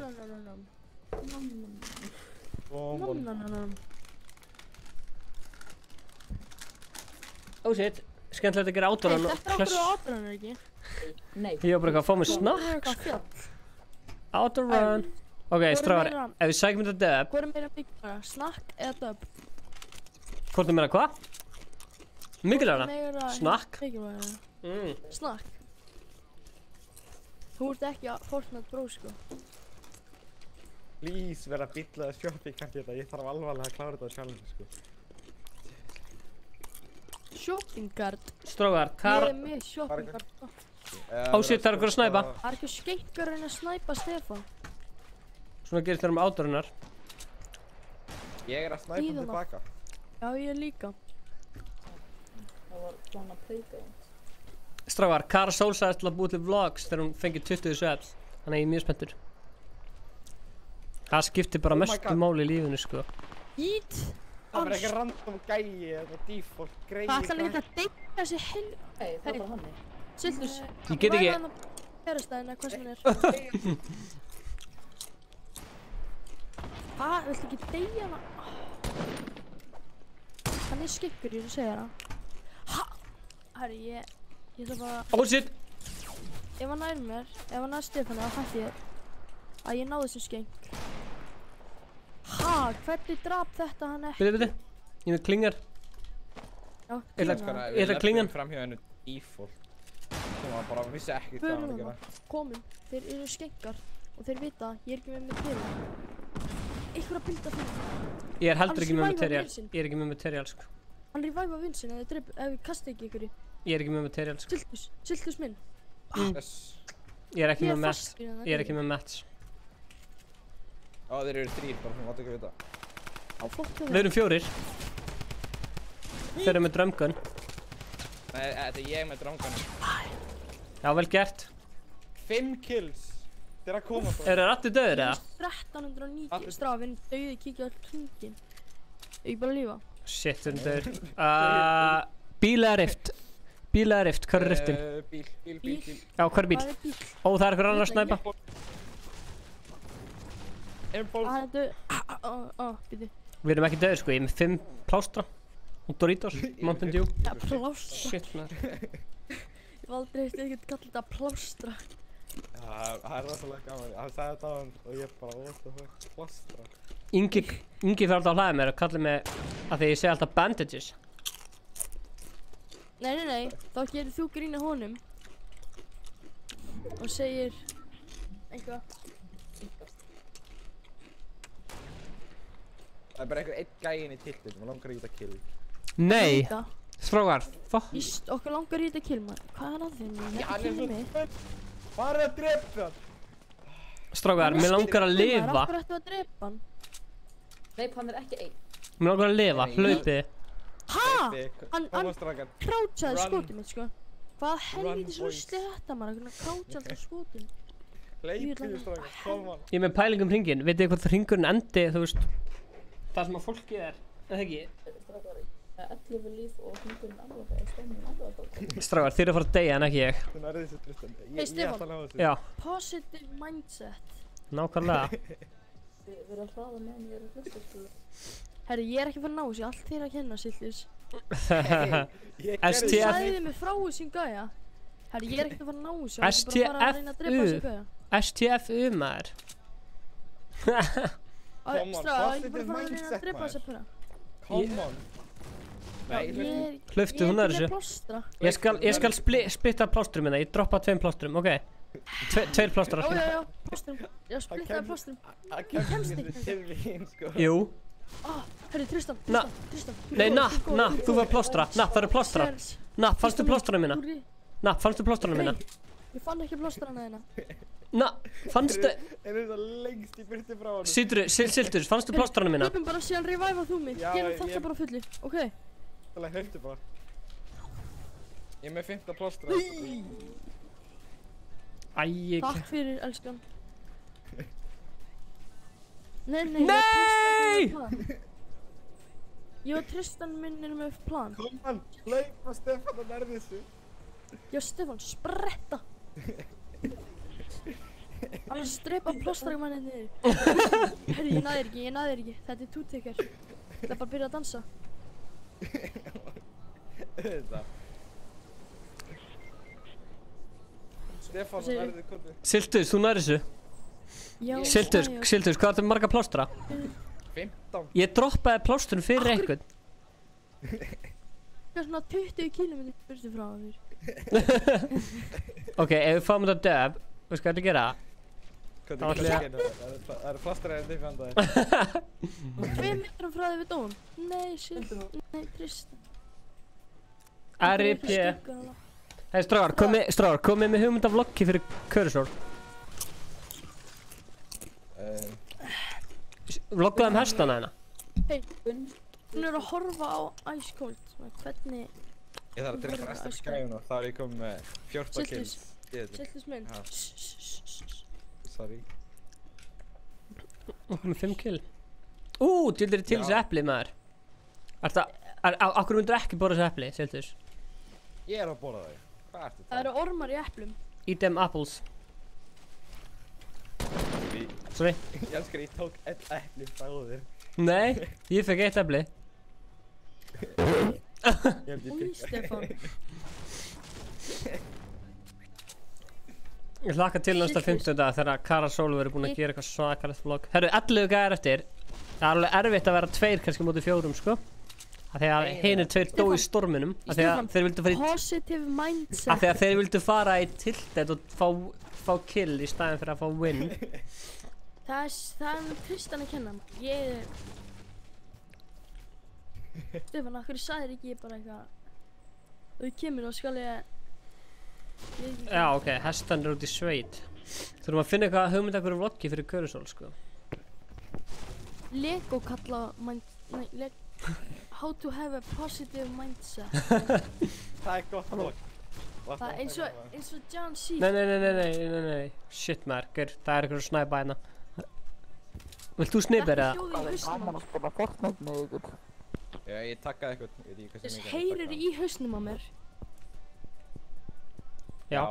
Oh shit, skemmtilegt að gera átorran og Þetta er okkur á átorran, ekki? Nei. Ég var bara eitthvað að fá mig snakk. Átorran. Ok, stráðar, ef við sækjum þetta dub. Hvað er meira mikilvægara, snakk eða dub? Hvort er meira hvað? Mikilvægara? Snakk? Mikilvægara. Snakk. Þú ert ekki að Fortnite Bro, sko. Please, vera bílaða shoppingkartina, ég þarf alvarlega að klára þetta challenge, sko. Shoppingkart? Stráðar, Ég er með shoppingkart. Oh shit, það er okkur að snæpa. Það er ekki skeinkur að reyna að snæpa Stefán. Svona gerist þér átorrunar. Ég er að snæpa hann tilbaka. Já, ég líka. Það var svona playground. Stráðar, Kara Sól sagðist til að búið til vlogs þegar hún fengið 20 subs. Þannig að ég er mjög spenntur. Það skiptir bara mestu máli í lífinu, sko. Ít! Það var ekki random gæi eða default greiði. Það ætlar ekki að deyta þessi hel... Hei, það var hann. Sildus. Ég get ekki... Kærastæðina, hvað sem hann er. Hvað? Viltu ekki deyja hana? Hann er skikkur, ég vil segja hana. Ha! Herri, ég ætla bara... Oh shit! Ef hann nær mér, ef hann nær Stefáni, þá hætti ég að ég náði þessum skeng. Ha! Hvernig drap þetta hann ekki? Bíddu. Ég með klingar. Já, klingar. Ég ætla klingan. Við fram hjá hennu default. Sem hann bara vissi ekkert hvað hann að gera. Komum, þeir eru skengar og þeir vita að ég er ekki með material. Eitthvað að bylda fyrir. Ég er heldur ekki með material. Ég er ekki með material, sko. Hann reviva Vincent ef við kasta ekki ykkur í. Ég er ekki með material, sko. Sildus minn. Ég er ekki með match. Ég er ekki með match. Já, þeir eru 3, bara sem máttu ekki vita. Á flott hjá þér. Við erum 4. Þeir eru með drömgun. Nei, þetta er ég með drömgunum. Já, vel gert. 5 kills. Þeir að koma bara. Eru þeir allir döðir, eða? 1390 strafinn, döði kíkja all hringin. Ég bara lífa. Shit, við erum döðir. Bíl eða rift? Bíl eða rift, hver er riftin? Bíl. Já, hver er bíl? Ó, það er einhver annar að snæpa. Býtu. Við erum ekki döðir, sko. Ég er með 5 plástra. Og Doritos, Mountain Dew. Ja, plástra. Shit, maður. Ég var aldrei eftir ekkert kalla þetta plástra. Það er rosalega gaman. Hann sagði þetta á hann og ég bara, what the fuck, plástra. Ingi fyrir alltaf að hlæða mér og kallar mig að því ég segi alltaf bandages. Nei, þá gerir þú grín að honum og segir eitthvað. Það er bara einhver einn gæinn í tiltið, maður langar í þetta kill. Nei! Strákar, fuck. Víst, okkur langar í þetta kill, maður. Hvað er að þeim? Hann er svo farið að drepa hann. Strákar, mér langar að lifa. Af hverju ættu að drepa hann? Nei, hann er ekki einn. Mér langar að lifa, hlaupið. Ha? Hann krátsaði skotið mitt, sko. Hvað helvítis rusli er þetta, maður? Hann krátsaði alltaf skotið. Leikið, strákar, koma. Ég er með pæling hringinn. Vitið þið hvort hringurinn endi, þú veist, það sem að fólkið er, eða ekki? 11 líf og hringurinn alveg er stóminn alveg. Strákar, þið eru að fara að deyja en ekki ég. Þú nærði þessu Tristan. Hey, Stefán. Já. Positive mindset. Nákvæmlega. Við erum að hraða með hann, ég er að hlusta, sko. Herri, ég er ekki að fara að ná þessu, allt þér að kenna, Sillis. STF. Þú sagði þið mig frá þessum gæja. Herri, ég er ekki að fara að ná þessu, ég er bara að fara að reyna að drepa þessum gæja. STFU, maður. Strákar, ég er bara að fara að reyna að drepa þessa pura. Come on. Hlöftu, hún er þessu. Ég skal splitta plástrum minna, ég droppa 2 plástrum, ok? 2 plástrar. Já, plástrum. Ég splittaði plástrum. Ég kemst ekki. Jú. Herri, Tristan. Nei, þú var plástra. Það eru plástra. Fannstu plástrana minna? Fannstu plástrana minna? Ég fann ekki plástrana þína. Fannstu? Er það lengst í burti frá hann? Sildur, fannstu plástrana minna? Hlupum bara síðan reviva þú mig. Gerum þetta bara fullu, ok? Það er hluptu bara. Ég er með 15 plástra. Takk fyrir, elskan. Nei! Ég og Tristan minn er með plan. Kom hann, hlaupa Stefán að nærði þessu. Já, Stefán, spretta! Annars strepa plástarmannið niður. Herri, ég næðir ekki. Þetta er two-taker. Það er bara að byrja að dansa. Þetta. Stefán, nærði komið. Sildur, þú nærði þessu? Já. Sildur, hvað er þetta marga plástra? 15. Ég droppaði plásturinn fyrir einhvern. Það er svona 20 kilometri burtu frá þér. Ok, ef við fáum þetta döf, veistu hvað þetta gera? Það eru plástra en þið fann það. 2 metrum frá þér við dóum. Nei, Sildur. Nei, Tristan. R.I.P. Hei, strákar, komið með hugmynd af vloggi fyrir Cursor. Vloggaði hestana hérna. Hei, hún er að horfa á Ice Cold. Hvernig... Ég þarf að drepa restur skræðun og þá er ég komið með 14 kills. Sillis minn. Sorry. Okkur með 5 kill. Djöldir til þessu epli, maður. Akkur myndur ekki borða þessu epli, Sildur? Ég er að borða þau. Hvað ertu það? Það eru ormar í eplum. Eat them apples. Sorry. Ég elskar ég tók einn epli frá þér. Nei, ég fekk 1 epli. Új, Stefán. Ég hlakka til næsta 15 dag þegar Karasól verður búinn að gera eitthvað svakalegt vlogg. Herru, 11 gæðar eftir. Það er alveg erfitt að vera 2 kannski móti 4, sko. Af því að hinir 2 dó í storminum. Af því að þeir vildu fara í... Positive mindset. Af því að þeir vildu fara í tilted og fá kill í staðin fyrir að fá win. Það er Tristan að kenna. Stefán, af hverju sagðir ekki bara eitthvað? Þú kemur og skal ég... Já, ok, hestan er út í sveit. Þurfum að finna eitthvað hugmynd af hverju vloggi fyrir Cursor, sko. Lego kalla... How to have a positive mindset. Það er gott vlogg. Það er eins og John C. Nei. Shit, maður, það er eitthvað snæpa hérna. Vilt þú snippa eða? Gaman að spila Fortnite með ykkur. Já, ég takkaði eitthvað. Þess heyrir í hausnum á mér. Já.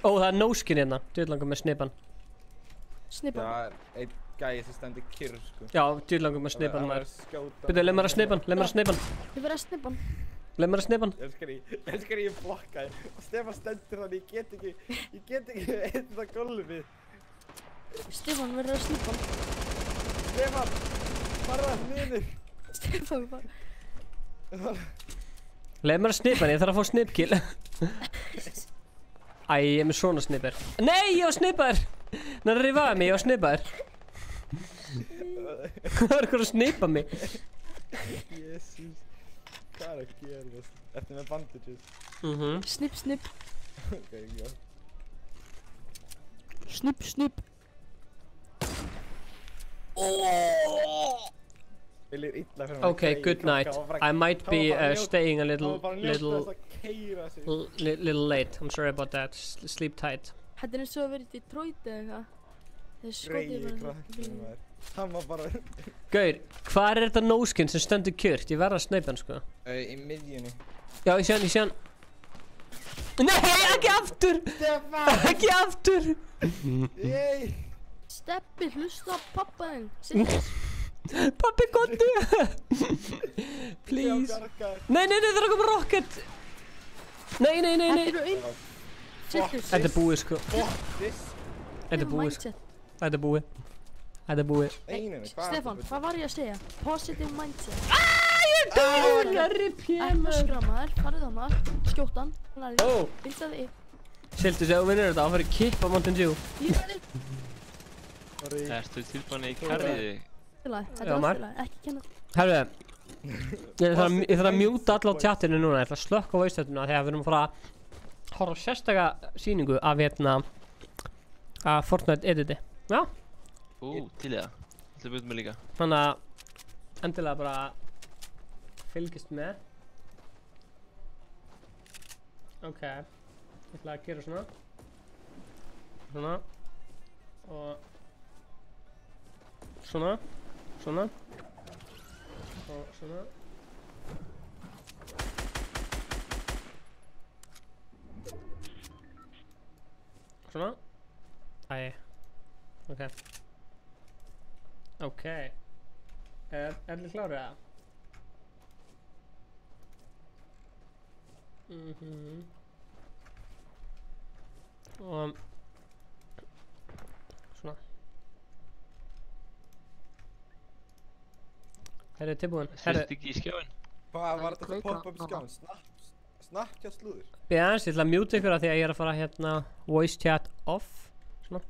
Það er no-skin hérna. Djöðlangur með snipan. Snipan? Það er einn gæi sem stendur kyrr, sko. Já, djöðlangur með snipan, maður. Byrju, leið mér að snipan. Ég verð að snipan. Leif mér að snipa hann. Ég elskar ég blokkaði og Stefán stendur þannig ég get ekki eitthvað gólfið. Stefán verður að snipa hann. Stefán, farðu það niður. Stefán bara. Leif mér að snipa hann, ég þarf að fá snipkill. Æ, ég er með svona snipar. Nei, ég var snipaður! Nei, það rifaði mig, ég var snipaður. Hvað er eitthvað að snipa mig? Jésús, hvað er að gera? Ertu með bandages? Snipp, snipp. Ok, já. Snipp, snipp. Okay, good night. I might be staying a little late. I'm sorry about that. Sleep tight. Þetta er eins og að vera í Detroit eða eitthvað. Þeir skotið bara. Hann var bara... Gaur, hvað er þetta nóskinn sem stendur kjört? Ég verð að sneipa hann sko. Í miðjunni. Já, ég sé hann. Nei, ekki aftur! Ekki aftur! Steppi, hlusta á pappa þinn. Pappi, góttu! Please. Nei, það er að koma rocket! Nei. Þetta er búið sko. Þetta er búið. Stefán, hvað var ég að segja? Positive mindset. Ég er döður! Ekki öskra maður, farið á maður, skjóta hann, vildaði í. Sildi, segðu vinnur þetta, hann farið kipp á Mountain Dew. Ertu tilbúin í karriði? Þetta var félagi, ekki kenna. Herru, ég þarf að mjúta alla á tjattinu núna, ég ætla að slökka á voice-chatinu þegar við erum að fara að horfa á sérstaka sýningu af Fortnite editi. Já. Til í það. Þetta er búið með líka. Þannig að endilega bara fylgist með. Ok, ég ætla að gera svona. Svona. Og svona. Svona. Og svona. Svona. Æ. Ok. Ok. Er þið klárið það? Og svona. Herri, tilbúin. Sérst ekki í skjáin? Hvað var þetta að poppa upp í skjáin? Snapchat slúður? Ég ætla að mjúta ykkur að því að ég er að fara voice chat off. Svona.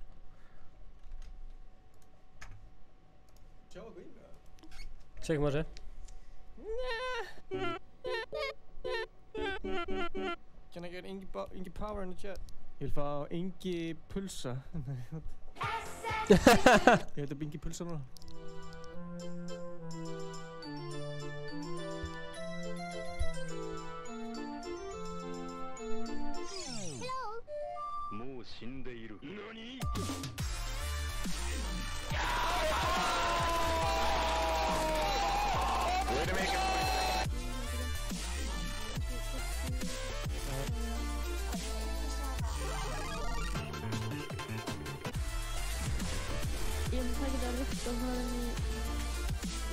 Tjekkum að þessu. Can I get Ingi Power in the chat? Ég vil fá Ingi Pulsa. Ég heiti Ingi Pulsa núna.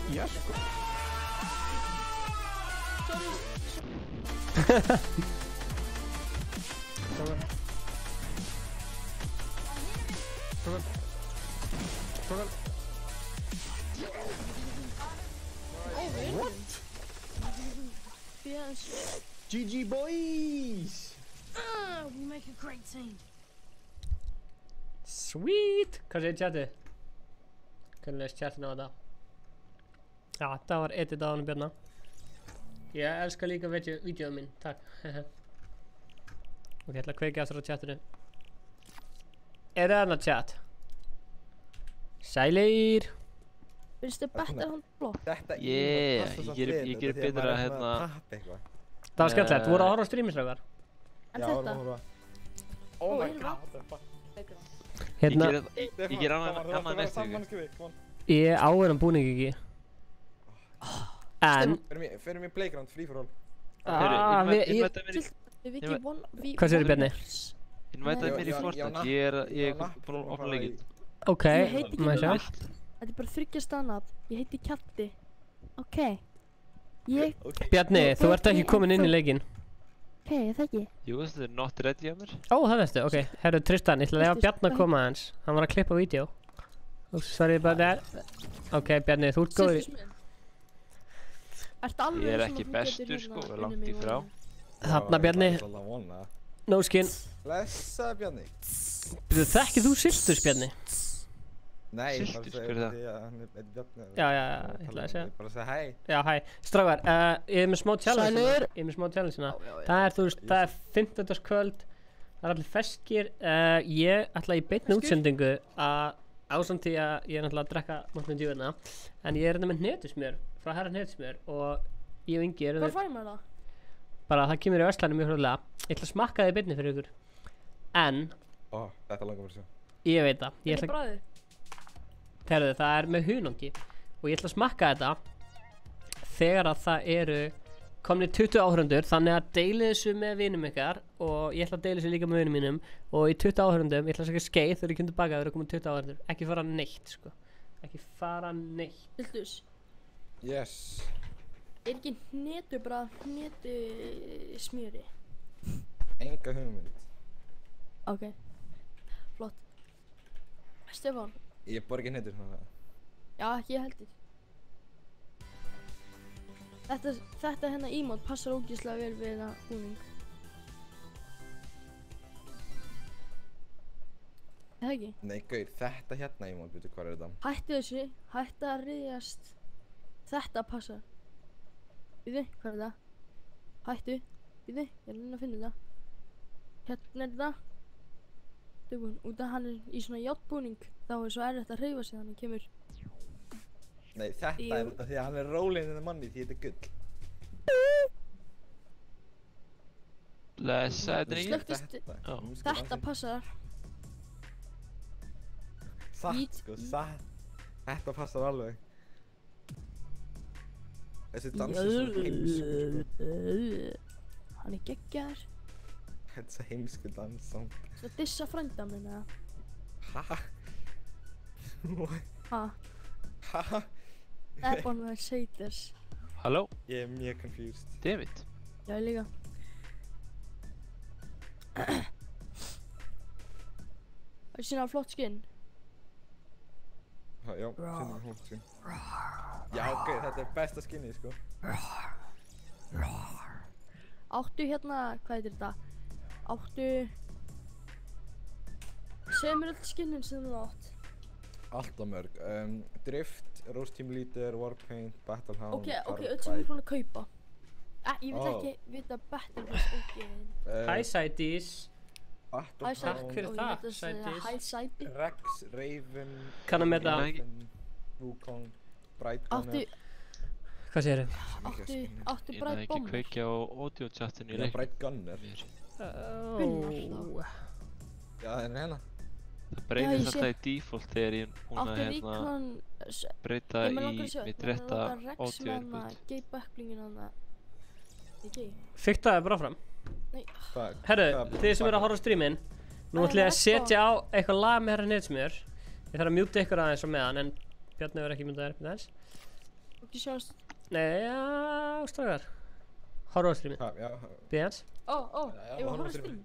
Já, sko. What? Yes. GG boys! We make a great team. Sweet! Hvað segir chatið? Hvernig leist chatinu á þetta? Já, þetta var edit á honum Bjarna. Ég elska líka vídeóið minn, takk. Ok, ég ætla að kveikja aftur á chatinu. Er það annað chat? Sælir! Finnst þið betur hann blokk? Ég ger betur að Það var skemmtilegt, þú voru að horfa á streamistrákar? En þetta? Oh my god, Ég ger annað næstu ykkur. Ég á hennan búning ekki. En Förum í playground, free for all. Hvað segir Bjarni? Invitaði mér í Fortnite, ég er búinn að opna leikinn. Ok, maður sjá. Þetta er bara 3 staðnafn, ég heiti Kjatti. Ok. Bjarni, þú ert ekki kominn inn í leikinn. Ok, það ekki. Jú, þetta er not ready á mér. Ó, það veistu, ok. Herru, Tristan, ég ætla að leyfa Bjarni að koma aðeins. Hann var að klippa vídeo. Svarið bara það. Ok, Bjarni, þú ert góður í... Ég er ekki bestur sko, langt í frá. Þarna, Bjarni. No skin. Blessa, Bjarni. Þekkir þú Siltus, Bjarni? Nei, Siltus, hver er það? Hann er Bjarni. Já, ég ætlaði að segja. Bara að segja hæ. Já, hæ. Strákar, ég er með smá challenge. Sælur. Ég er með smá challenge hérna. Það er, þú veist, það er 15. kvöld. Það er allir feskir. Ég ætla í beinni útsendingu að ásamt því að ég er náttúrulega að drekka Mountain Dew hérna. En ég er hérna með hnetusmjör, frá herra hnetusmjör og ég og Ingi erum Hvað fær maður það? bara það kemur í Östlandi mjög hljóðlega. Ég ætla að smakka það í beinni fyrir ykkur. En Ó, þetta langar fyrir sjá. ég veit það. Ég ætla bragðið? Herðu, það er með hunangi og ég ætla að smakka þetta þegar að það eru komnir 20 áhörundur, þannig að deili þessu með vinum ykkar og ég ætla að deila þessu líka með vinum mínum og í 20 áhörundum, ég ætla að segja skeið þegar ég kemur tilbaka þegar það eru komin 20 áhörundur, ekki fara neitt sko, ekki fara neitt. Siltus, Yes. er ekki hnetu bara hnetu smjöri? Enga hugmynd. Ok, flott. Stefán, Ég borði ekki hnetur svona. já ekki ég heldur. Þetta hérna ímót passar ógeðslega vel við þetta búning. Það ekki? Nei, gaur, þetta hérna í mál, veitu hvað er þetta? Hættu þessu, hættu að ryðjast. Þetta passar. Við hvað er það? Hættu, við ég er að reyna að finna þetta. Hérna er þetta. Dögun, út af hann er í svona játbúning, þá er svo erfitt að hreyfa sig þannig að kemur. Nei, þetta er út af því að hann er rólinn en manni því þetta er gull. Blessa, þetta er Slökktu þetta passar. Satt sko, satt. Þetta passar alveg. Þessi dans er svo heimskur sko. Hann er geggjar. Þetta er svo heimskur dans samt. Svo dissa frænda minn eða? Ha? Ha? Ha? Ebon var Seiters. Halló? Ég er mjög confused. David? Já, ég líka. Það er sína flott skinn. Já, sína flott skinn. Já, ok, þetta er besta skinnið, sko. Áttu hérna, hvað heitir þetta? Áttu... Segð mér öll skinnin sem þú átt. Allt á mörg. Drift, Rose Team Leader, Warpaint, Battlehound, Ok, öll sem ég er búin að kaupa. Ég vil ekki vita Battlefield, ok. Hi Sædís. Takk fyrir það, Sædís. Hi Sædís. Rex, Raven, Kann að meta. Wukong, Bright Gunner. Hvað segir þið? Áttu Ég Bright næði ekki Bomber. kveikja á audio-chatinu í Já, leiknum. Bright Gunner. Já, það er hérna. Það breytist alltaf í default þegar ég búinn að Áttu Ríklan... breyta í mitt rétta audio input. Gay backlingin hana. Ekki? Fikk það bara fram. Nei. Herru, þið sem eru að horfa á streaminn, nú ætlum ég að setja á eitthvað lag með herra Hnetusmjör. Ég þarf að mjúta ykkur aðeins á meðan, en Bjarni verður ekki mjútaðir með þess. Ekki sjást. Nei, já, strákar. Horfa á streaminn. Já. Bíðans. Ég var að horfa á stream.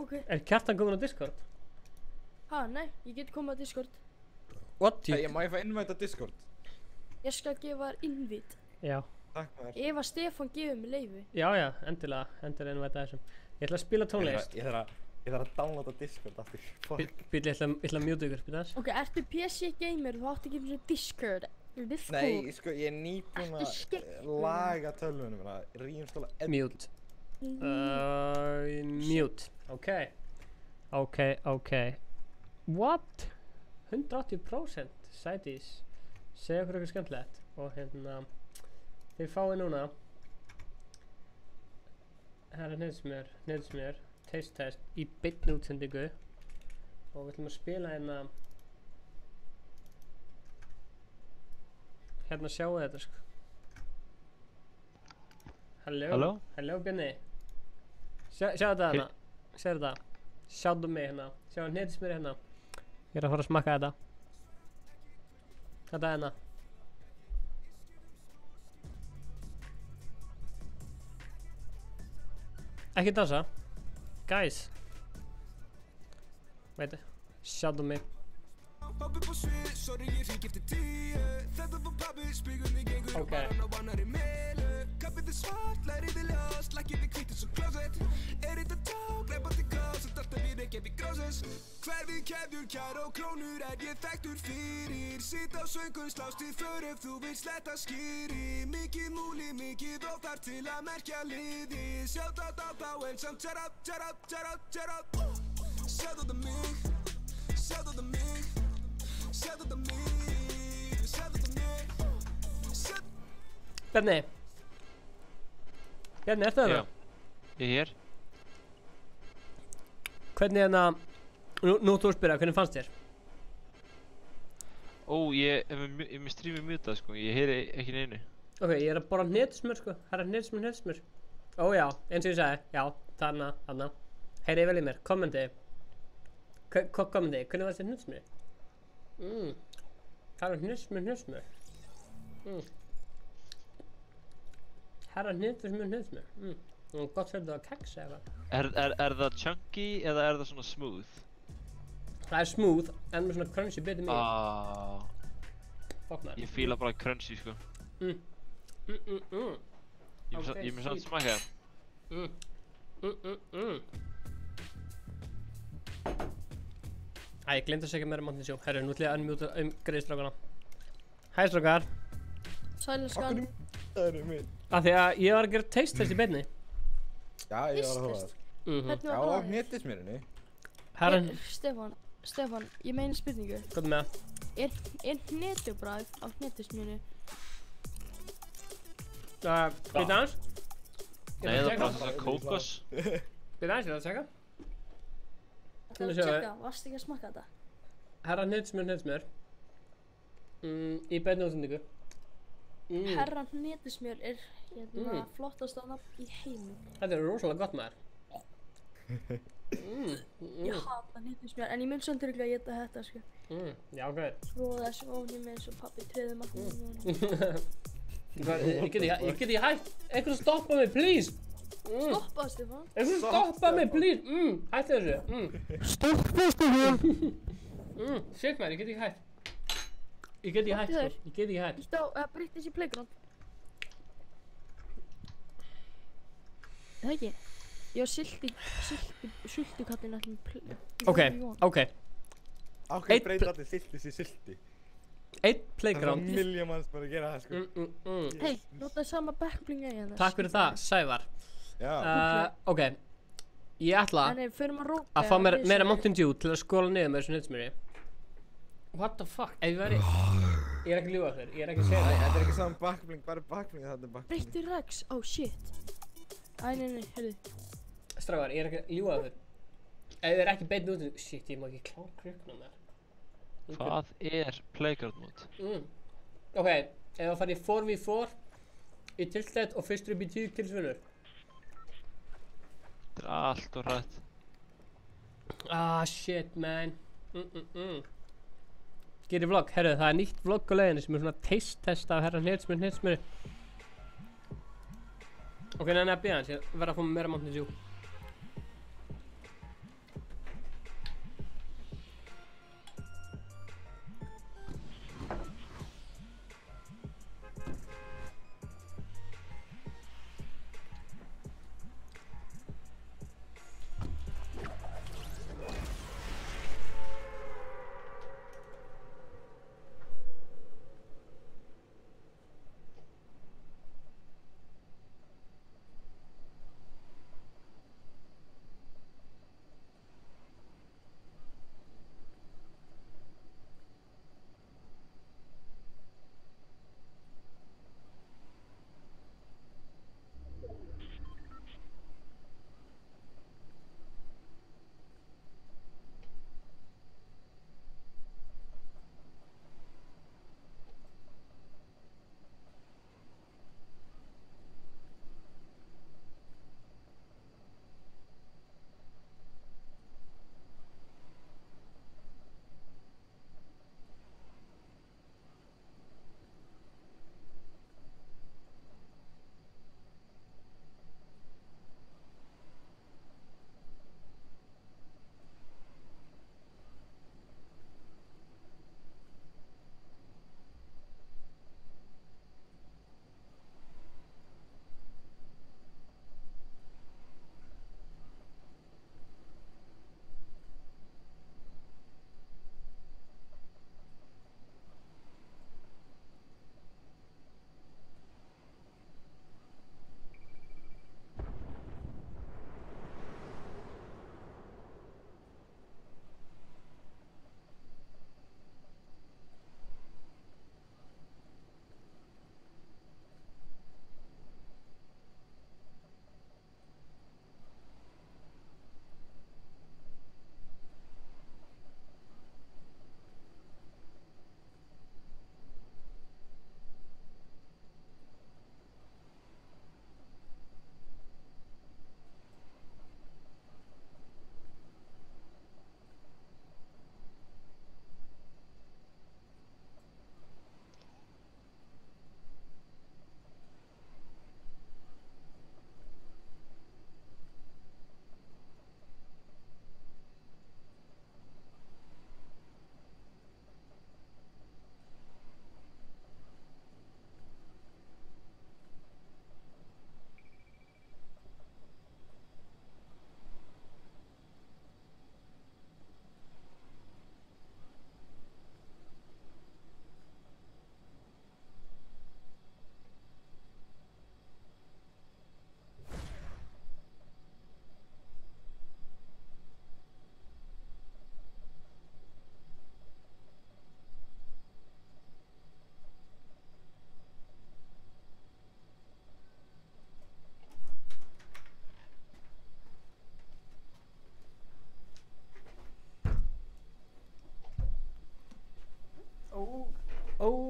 Ok. Er Kjartan komin á Discord? Ha, nei, ég get komið á Discord. What? Má ég fá invite á Discord? Ég skal gefa þér invite. Já. Takk maður. Ef að Stefán gefur mig leyfi. Já, endilega invita þessum. Ég ætla að spila tónlist. Ég þarf að downloada Discord aftur. Býtli, ég ætla að mjúta ykkur, býtans. Ok, ertu PC gamer, þú átti ekki með Discord. Nei, sko, ég er nýbúinn að laga tölvunum minna. Reinstalla Mute. Mute. Ok. What? 180% Sædís. Segja okkur eitthvað skemmtilegt. Og hérna, þið fáið núna herra Hnetusmjör, taste test í beinni útsendingu. Og við ætlum að spila hérna sjáu þetta sko. Halló Bjarni. Sjáu þetta hérna. Sjáu þetta. Sjáðu mig hérna. Sjáu Hnetusmjör hérna. Ég er að fara að smakka þetta. Þetta hérna. Ekki dansa. Guys. Veitu. Sjáðu mig. Okay. Kaffið er svart, lærið er ljóst, lakkið er hvítt eins og klósett. Þetta tók, leipandi gás, þetta alltaf við Reykjavík grósins. Hverfið keðjur, kjær og krónur ég þekktur fyrir. Sitt á söngum, slást við för ef þú vilt sletta skýri. Mikið múli, mikið óþar til að merkja liði. Sjátt á en samt tjara. Sjátt á mig, sjátt á mig, sjátt á mig, sjátt á mig. Bjarni. Bjarni, ertu þarna? Ég er hér. Hvernig nú þú spyrja, hvernig fannst þér? Ó, ég er með strímið mutað sko, ég heyri ekki neinu. Ok, ég er að borða hnetusmjör sko, það er hnetusmjör. Ó já, eins og ég sagði, já, þarna. Heyriði vel í mér, kommenti. Kommenti, hvernig fannst þér hnetusmjör? Það er hnetusmjör. Herra hnetusmjör. Gott fyrir það að keksa eða. Er það chunky eða er það svona smooth? Það er smooth, en með svona crunchy biti mig. Fuck man. Ég fíla bara crunchy sko. Ég mun samt smaka það. Æ, ég glemdi að segja meira Mountain Dew. Herru, nú ætlum ég að unmjúta greiðstrákana. Hæ strákar. Sæliskan. Það eru minn. Af því að ég var að gera taste test í beinni. Já, ég var að horfa það. Já, á hnetusmjörinni. Herran. Stefán, ég meina spurningu. Hvað með það? Er hnetubragð á hnetusmjöri? Býta aðeins. Nei, það er bara svona kókos. Býta aðeins, ég er að tjekka. Það er að tjekka, varstu ekki að smakka þetta? Herra hnetusmjör. Í beinni útsendingu. Herra hnetusmjör er flottasta nafn í heimi. Þetta er rosalega gott maður. Ég hata hnetusmjör, en ég mun samt örugglega að éta þetta sko. Já, ok. Svo þessu ofni með eins og pabbi treður maður. Ég get ekki hægt. Einhvern stoppa mig, please. Stoppa, Stefán. Einhvern stoppa mig, please. Hætti þessu. Stoppa, Stefán. Shit maður, ég get ekki hægt. Ég get ekki hægt. Ítt á British Playground. Það ekki? Ég var sultukallinn allir Ok. Ákveð breyta allir siltis í silti. Eitt playground. Það er miljón manns bara að gera það sko. Hei, notaði sama backblinga í það. Takk fyrir það, Sævar. Já. Ok. Ég ætla að fá mér meira Mountain Dew til að skóla niður með þessu hnetusmjöri. What the fuck? Ef ég væri... Ég er ekki að ljúga þér, ég er ekki að segja það. Þetta er ekki saman backbling, bara backbling, þetta er backbling. Breyttu Rex, oh shit. Nei, heyrðu. Strákar, ég er ekki að ljúga þér. Ef þið er ekki beint út, shit, ég má ekki klá krukna mér. Hvað er playground mode? Ok, ef það fari 4v4 í tiltlet og fyrstur upp í 10 kilsvinnur. Þetta er allt og rætt. Shit, man. Gerir vlogg, herru, það er nýtt vlogg á leiðinni sem er svona taste test af herra hnetusmjöri. Ok, næ, býða hans, ég verð að fá mér meira Mountain Dew.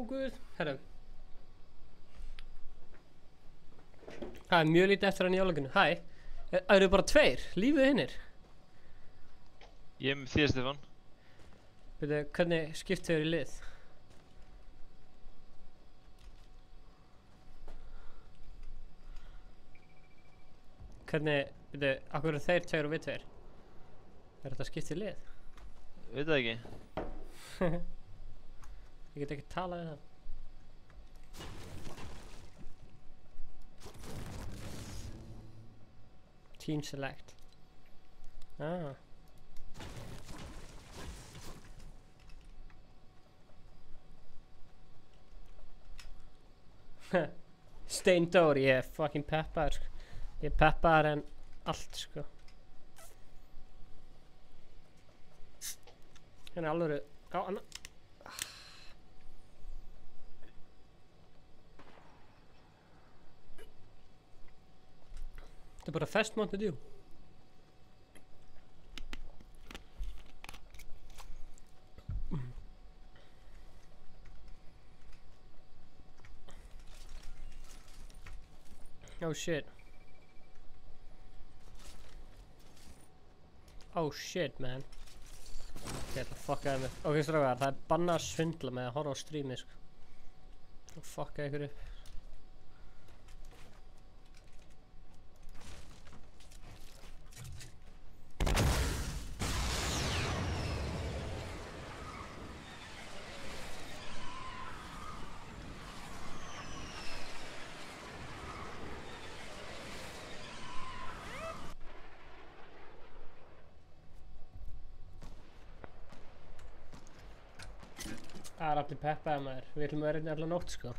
guð, herru. Það er mjög lítið eftir hann í álaginu. Hæ, eru bara 2, lífið hinnir? Ég með þér, Stefán. Veitu, hvernig skiptu þér í lið? Hvernig, veitu, akkur eru þeir 2 og við 2? Er þetta skipt í lið? Veit það ekki. Ég get ekki talað við það. Team select. Ah. Steindór, ég er fucking peppaður, sko. Ég er peppaður en allt, sko. Hérna alveg, á, anna. Þetta er bara fast Mountain Dew. Oh shit. Oh shit, man. Ég ætla að fucka það með. Ok, strákar, það er bannað að svindla með að horfa á streamið, sko. Og fucka ykkur upp. Það er allir peppaði maður, við ætlum að vera hérna allar nótt, sko.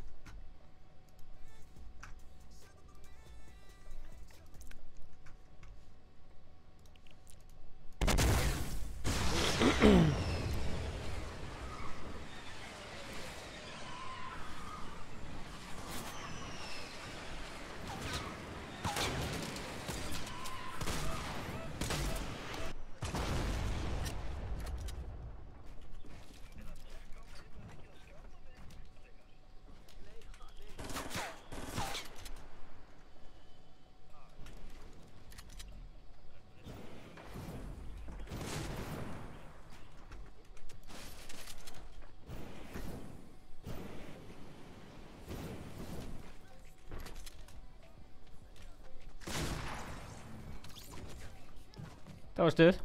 Það var stuð.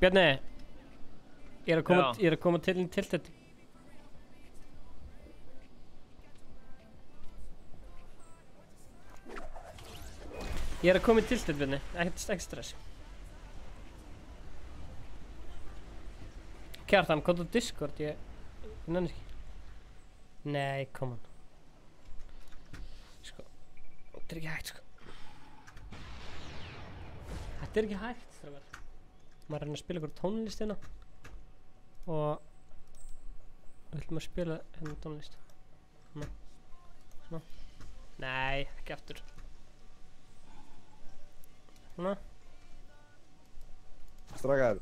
Bjarni, ég er að koma til þín til þetta. Ég er að koma til þetta, Bjarni, ekkert stress. Kjartan, kom þú á Discord, ég nenni ekki. Nei, come on. Sko, þetta er ekki hægt, sko. Þetta er ekki hægt, strákar. Maður er að spila ykkur tónlist hérna. Og við ætlum að spila hérna tónlist. Svona. Svona. Nei, ekki aftur. Svona. Strákar,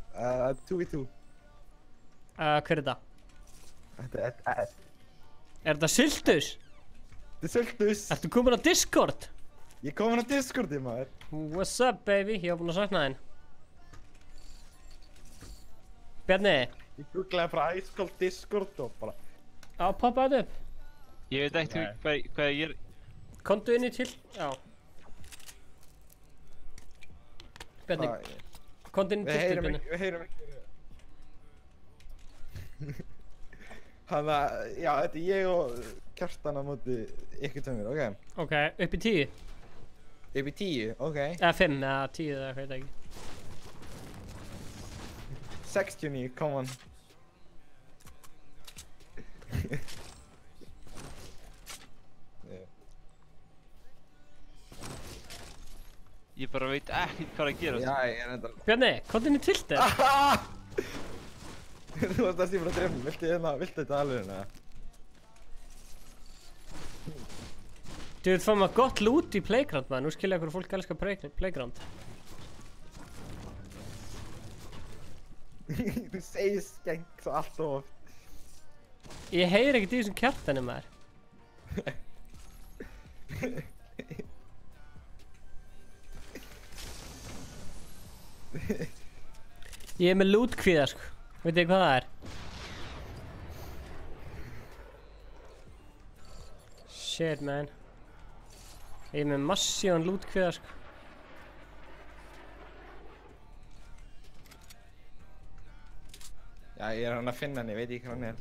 2v2. Hver er þetta? Þetta er Er þetta Syltus? Þetta er Syltus. Ertu komin á Discord? Ég kom inn á Discordi, maður. What's up, baby? Ég var búinn að sakna þín. Bjarni. Ég googlaði bara Ice-Cold Discord og bara... Já, poppa þetta upp. Ég veit ekki hvað ég er... Komdu inn í til... Já. Bjarni. Komdu inn í til, Bjarni. Við heyrum ekki. Hanna, já, þetta er ég og Kjartan á móti ykkur tveimur, ok? Ok, upp í 10. Upp í 10, ok. Eða 5 eða 10 eða hvað veit ekki. 69, come on. Ég bara veit ekki hvað að gera. Já, ég er enda... Bjarni, komdu inn í tiltið. Þú varst að stíma að drefa mig, viltu þetta alveg hérna? Þú veit, fá maður gott loot í Playground, maður. Nú skilja hverju fólk elskar Playground. Þú segir skeng svo allt of oft. Ég heyri ekkert í þessum kjartanum maður. Ég er með lootkvíða sko. Veit þið hvað það er? Shit man. Ég er með massívan lootkvíða sko. Já, ég er hann að finna hann, ég veit ekki hvað hann er.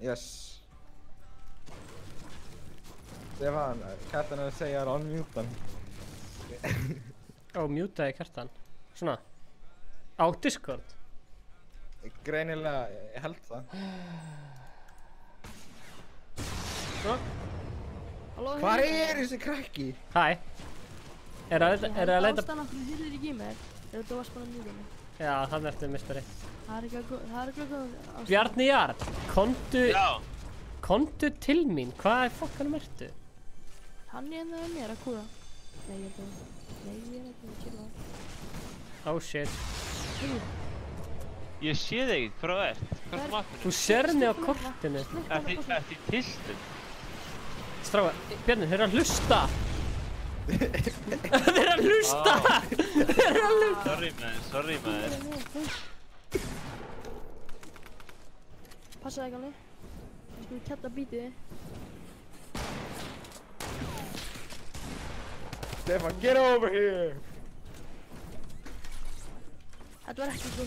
Yes. Stefán, kjartan er að segja að unmute hann. Ó, mutaði kjartan. Svona. Á Discord. Greinilega, ég held það. Svona. Hvar er þessi krakki? Hæ. Er það að leita... Ástæðan okkur hýrðir ekki í mér. Þú varst bara að mjúta mig. Já, þannig ertu mistari. Það er ekki góð ástæðan. Bjarni Jarl, komdu til mín. Hvað er fokkanum ertu? Hann er ennþá með mér að kúra. Nei, ég er ekki að killa það. Oh shit. Ég sé þig ekki, hvað það ert? Hvað er mappinu? Þú sér mig á kortinu. Ertu í tiltum? Stráka, Bjarni, þeir eru að hlusta! Þeir eru að hlusta! Þeir eru að hlusta! Sorry maður. Passaði ekki alveg. Ég skulle kjalla bítið þig. Stefán, get over here! Þetta var ekki svo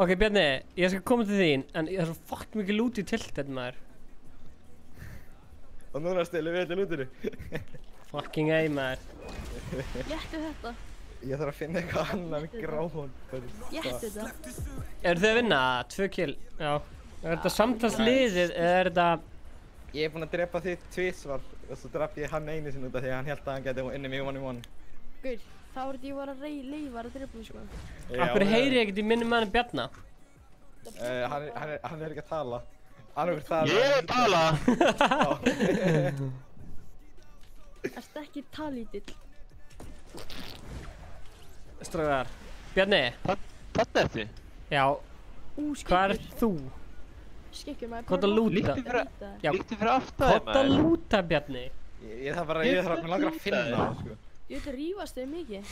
Ok, Bjarni, ég skal koma til þín, en ég er svo fuck mikið lút í tiltet maður. Og núna stilum við allir lútinu. Fucking A maður. Gættu þetta. Ég þarf að finna eitthvað annan gráhón. Gættu þetta. Eru þið að vinna? 2 kill? Já. Er þetta samtalsliðið eða er þetta... Ég er búinn að drepa þig tvisvar og svo draf ég hann einu sinni út af því að hann held að hann geti inni mig 1v1. Gaur, þá var þetta ég var að leifar að drepa mig sko. Akkur heyri ég ekkert í minni manni Bjarna? Hann er ekki að tala. Ég er að tala! Ertu ekki talítill? Strákar, Bjarni. Þarna ertu? Já. Hvað er þú? Skekkur maður. Hvað að lúta? Líktu fyrir aftæði maður. Hvað að lúta, Bjarni? Ég þarf að langar að finna það sko. Ég veit að rífast þau mikið.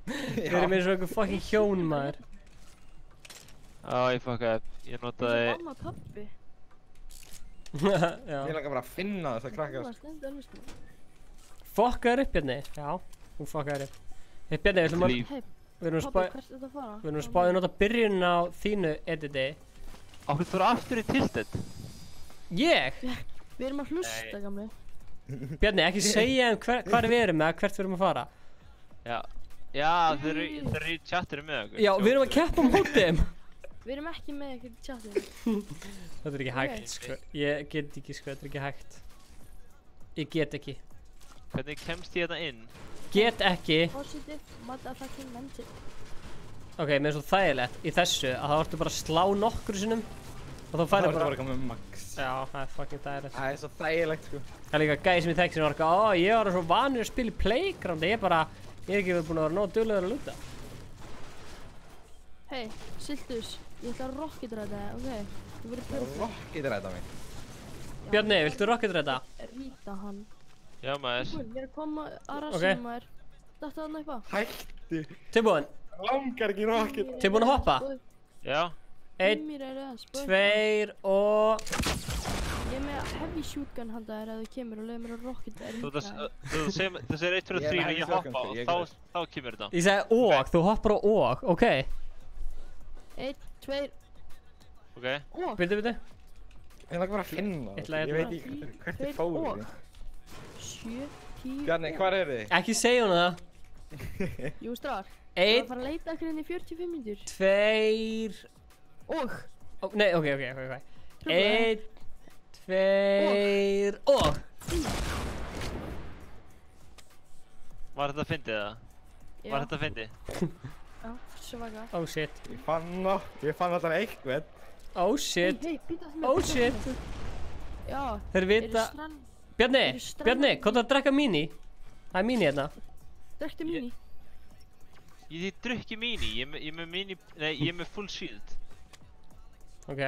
Við erum eins og einhver fucking hjón maður. Ég fuckaði upp. Ég notaði... Það er mamma og pappi. Já. Ég langar bara að finna þess að krakka. Fokkaður upp, Bjarni? Já, þú fokkaður upp. Hei, Bjarni, við ætlum að... Við erum að spáði að nota byrjun á þínu editi. Ákveð þú eru aftur í tiltet? Ég? Við erum að hlusta, gamli. Bjarni, ekki segja hvar við erum eða hvert við erum að fara. Já, þeir eru í chatinu með okkur. Já, við erum að keppa á móti þeim. Við erum ekki með ekkert í chatinu. Þetta er ekki hægt, sko. Ég get ekki, sko, þetta er ekki hægt. Ég get ekki. Hvernig kemst ég þetta inn? Get ekki. Positive, motherfucking mental. Ok, mér er svo þægilegt í þessu að það vortu bara að slá nokkur sinnum og þá færðu bara... eitthvað með max. Já, það er fucking þægilegt. Það er svo þægilegt, sko. Það er líka gæði sem ég þekki sem var eitthvað, ég var svo vanur að spila í Playground, ég er ekki búinn að vera nóg duglegur að lúta. Hei, Siltus, ég ætla að rocketræta þig, ok? Þú verður perfect. Rocketræta mig? Bjarni, viltu rocketræta? Ríta hann. Já, maður. Ég er að koma að rassinu maður. Þetta þarna eitthvað. Hættu. Tilbúin. Langar ekki rocket. Tilbúin að hoppa? Já. 1, 2 og... Ég er með heavy shotgun handa þér ef þú kemur og leiður mér að rocketa þér. Þú segir 1, 2, 3 og ég hoppa og þá kemur þetta. Ég segi og, þú hoppar á og, ok? 1, 2... Ok. Bíddu. Ég langar bara að finna það. Ég veit ekki hvert þið fóruð. 7, 10... Bjarni, hvar eru þið? Ekki segja hún það. Jú, strák. 1... Þú var að fara að leita okkur inn í 45 mínútur. 2... Og... Nei, ok. 1, 2... og... Var þetta að fyndið það? Var þetta að fyndið? Já, svaka. Oh shit. Ég fann alltaf eitthvað. Oh shit. Oh shit. Já. Þeir vita... Bjarni, hvað er að drekka míní? Það er míní hérna. Drekktu míní? Ég drukki mini, ég er með mini, nei, ég er með full shield. Ok.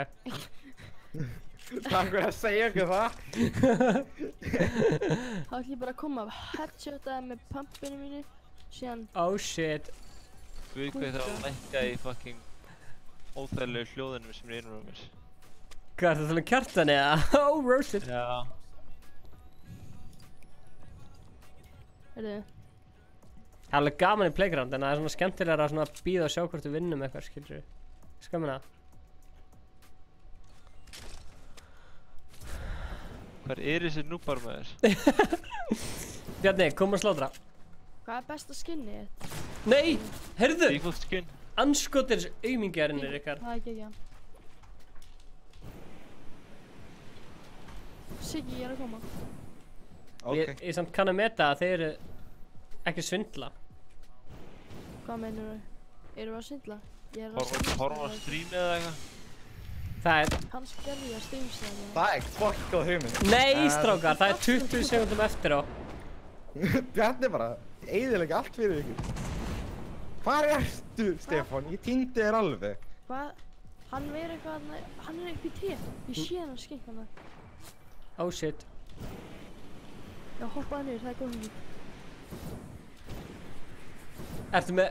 Takk fyrir að segja okkur það. Þá ætlum ég bara að koma að headshotaði með pumpinu mínu, síðan... Oh shit. Guð hvað það var að lækka í fucking óþægilegu hljóðunum sem er innum á mér. Hvað, er það að kjartan eða? Oh, roasted. Já. Heyrðu. Það er alveg gaman í playground, en það er svona skemmtilegra að svona bíða og sjá hvort við vinnum eitthvað, skilur við. Skamina það. Hvar er þessi núbar maður? Bjarni, kom að slátra. Hvað er besta skinnið þitt? Nei, heyrðu! Default skin. Anskotins aumingjarinnir ykkar. Það er ekki ekki. Siggi, ég er að koma. Ég samt kann að meta að þeir eru ekki svindla. Hvað meinur þau? Eru við að svindla? Horfum á streamið eða eitthvað? Það er... Hans gerði að streamsæða. Það er fokk góð hugmynd. Nei, strákar, það er 20 sekundum eftir á. Bjarni bara, eyðilega allt fyrir ykkur. Hvar ertu, Stefán? Ég týndi þér alveg. Hvað? Hann er eitthvað, hann er upp í tré. Ég sé hann að skenka hann. Oh shit. Já, hoppaði niður, það er góð hugmynd. Ertu með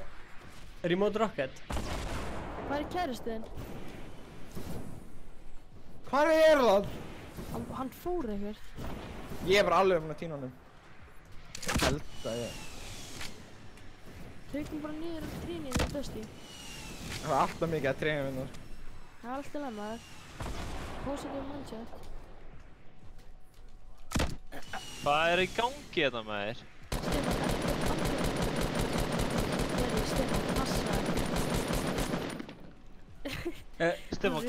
remote rocket? Hvað er kæristuðinn? Hvar er það? Hann fór eitthvað. Ég er bara alveg að týna honum. Held að ég... Tökum bara niður á trínið og dösti. Það er alltaf mikið að treyna minna. Það er alltaf lemmaður. Positive mindset. Hvað er í gangi þetta maður? Stefán, passa. Stefán,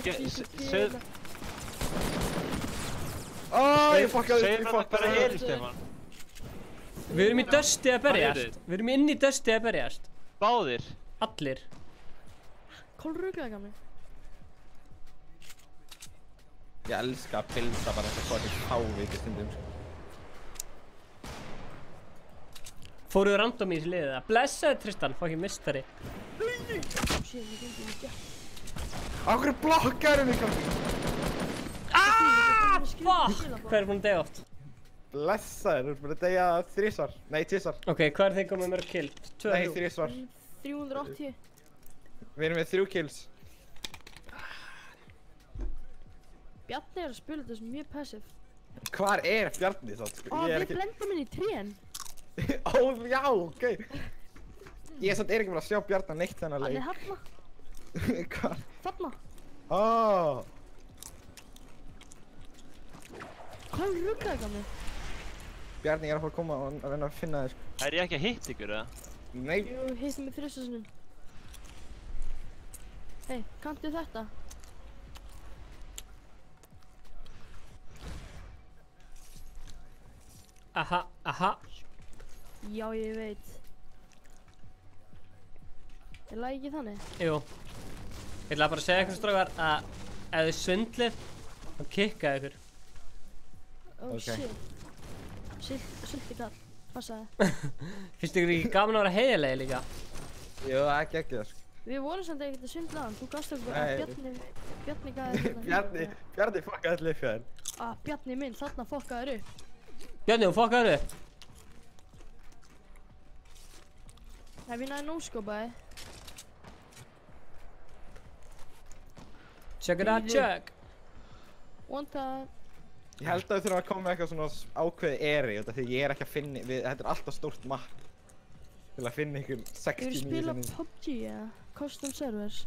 segð... Ó, ég fokkaði upp, Segð mér hvað er í Stefán? Við erum í dösti að berjast. Við erum inn í dösti að berjast. Báðir? Allir. Kólruglaði gamli. Ég elska að pilsa bara þetta fokkin fáviti stundum. Fóruðu random í þessi liðið það. Blessaði Tristan, fokkin mistari. Sér, ég gengið mig gætt. Akkur blokkar mig gamli? Fuck! Hvað er búin að deyja oft? Blessaður, þú ert búin að deyja 3 svar. Nei, 2 svar. Ok, hvað er þeir komið mörg kill? 2 Nei, 3 svar. 380. Við erum með 3 kills. Bjarni er að spila þetta sem mjög passive. Hvar er Bjarni samt? Við blendum inn í trén. Ó, já, ok. Ég samt ekki bara að sjá Bjarni neitt þennan leik. Hann er hérna. Hvar? Þarna. Ó. Hvað ruglaði gamli? Bjarni, ég er að fara að koma og reyna að finna þig, sko. Er ég ekki að hitta ykkur, eða? Nei. Jú, hittum mig 3 sinnum. Hei, kanntu þetta? Aha, aha. Já, ég veit. Er lagi ekki þannig? Jú. Ég ætla bara að segja ykkur strákar að ef þið svindlið, þá kikkaði ykkur. Oh Ok. shit. Sulti kall. Passaði. Finnst ykkur ekki gaman að vera heiðilegi líka? Jú, ekki það, sko. Við vorum samt ekkert að svindla hann. Þú gafst okkur að Nei. Bjarni gæði þetta. Bjarni fokkaði allir upp hjá þér. Bjarni minn, þarna fokkaður upp. Bjarni, þú fokkaður upp. Nei, við næði nóskópaði. Check it out, check. One time. Ég held að við þurfum að koma með eitthvað svona ákveði eri, því ég er ekki að finna, þetta er alltaf stórt mapp til að finna einhvern 69 Hefur spilað PUBG eða? Custom servers?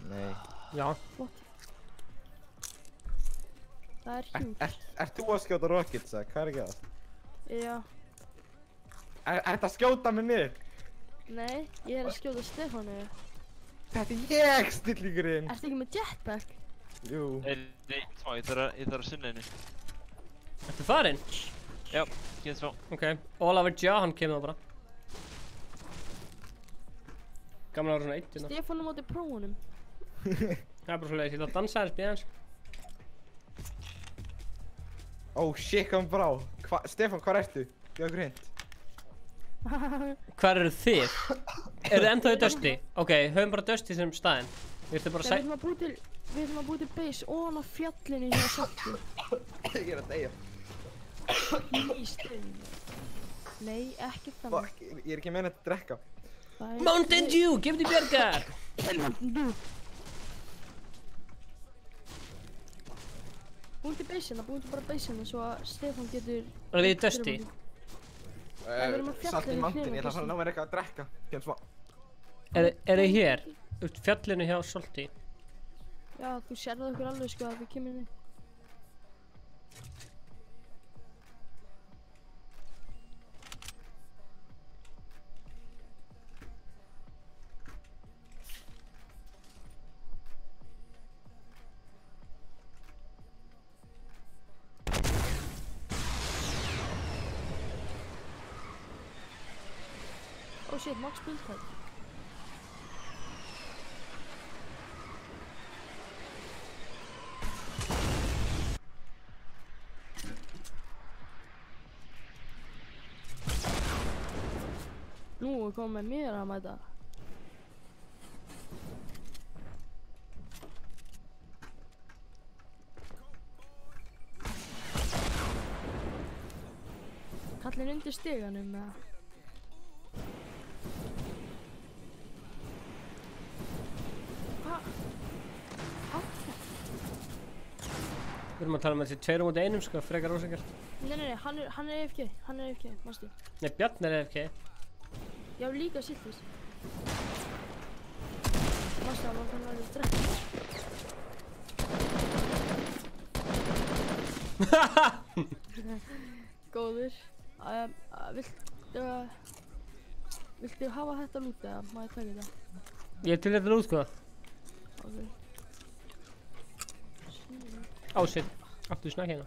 Nei. Já. What? Það er hjúgt. Ert þú að skjóta rockets, eða? Hvað er ekki það? Já. Ert að skjóta mig niður? Nei, ég er að skjóta Stefánu. Þetta er ég, snillingurinn! Ertu ekki með jetpack? Jú. Nei, smá, ég þarf að sinna henni. Ertu farinn? Já, get smá. Ok, Ólafur Jahan kemur það bara. Gaman að vera svona eitt hérna. Stefánu móti prófunum. Það er bara svoleiðis, ég ætla að dansa þess bíðans. Oh shit, hvað hann brá. Stefán, hvar ertu? Gjöð okkur hint. Hvar eru þið? Eru þið ennþá í Dusty? Ok, höfum bara Dusty sem staðinn. Við ætlum bara að Við ætlum að búa til base ofan á fjallinu hjá Salti. Ég er að deyja. Í stöðinu. Nei, ekki þannig. Fuck, ég er ekki að meina að drekka. Mountain Dew, gef þið bjargar! Mountain Dew. Búum til baseina, búum til bara baseina svo að Stefán getur... Er þið í Dusty? Salti Mountain, ég ætla að fara að ná mér eitthvað að drekka. Kemur smá. Er þið hér? Út fjallinu hjá Salti? Já, þú sérðu okkur alveg sko að við kemur inn. Oh shit, Max bíltæk. Nú er komið mér að mæta. Kallinn undir stiganum eða? Við erum að tala með þessi 2 móti 1 sko, frekar ósækjart. Nei, hann er AFK, mástu. Nei, Bjarn er AFK. Já, líka Silfís. Mástu, hann var þannig að það er drekkt. Góður. Viltu hafa þetta lút eða má ég taka þetta? Ég er til þetta lút sko. Ok. Á shit, aftur snakk hérna.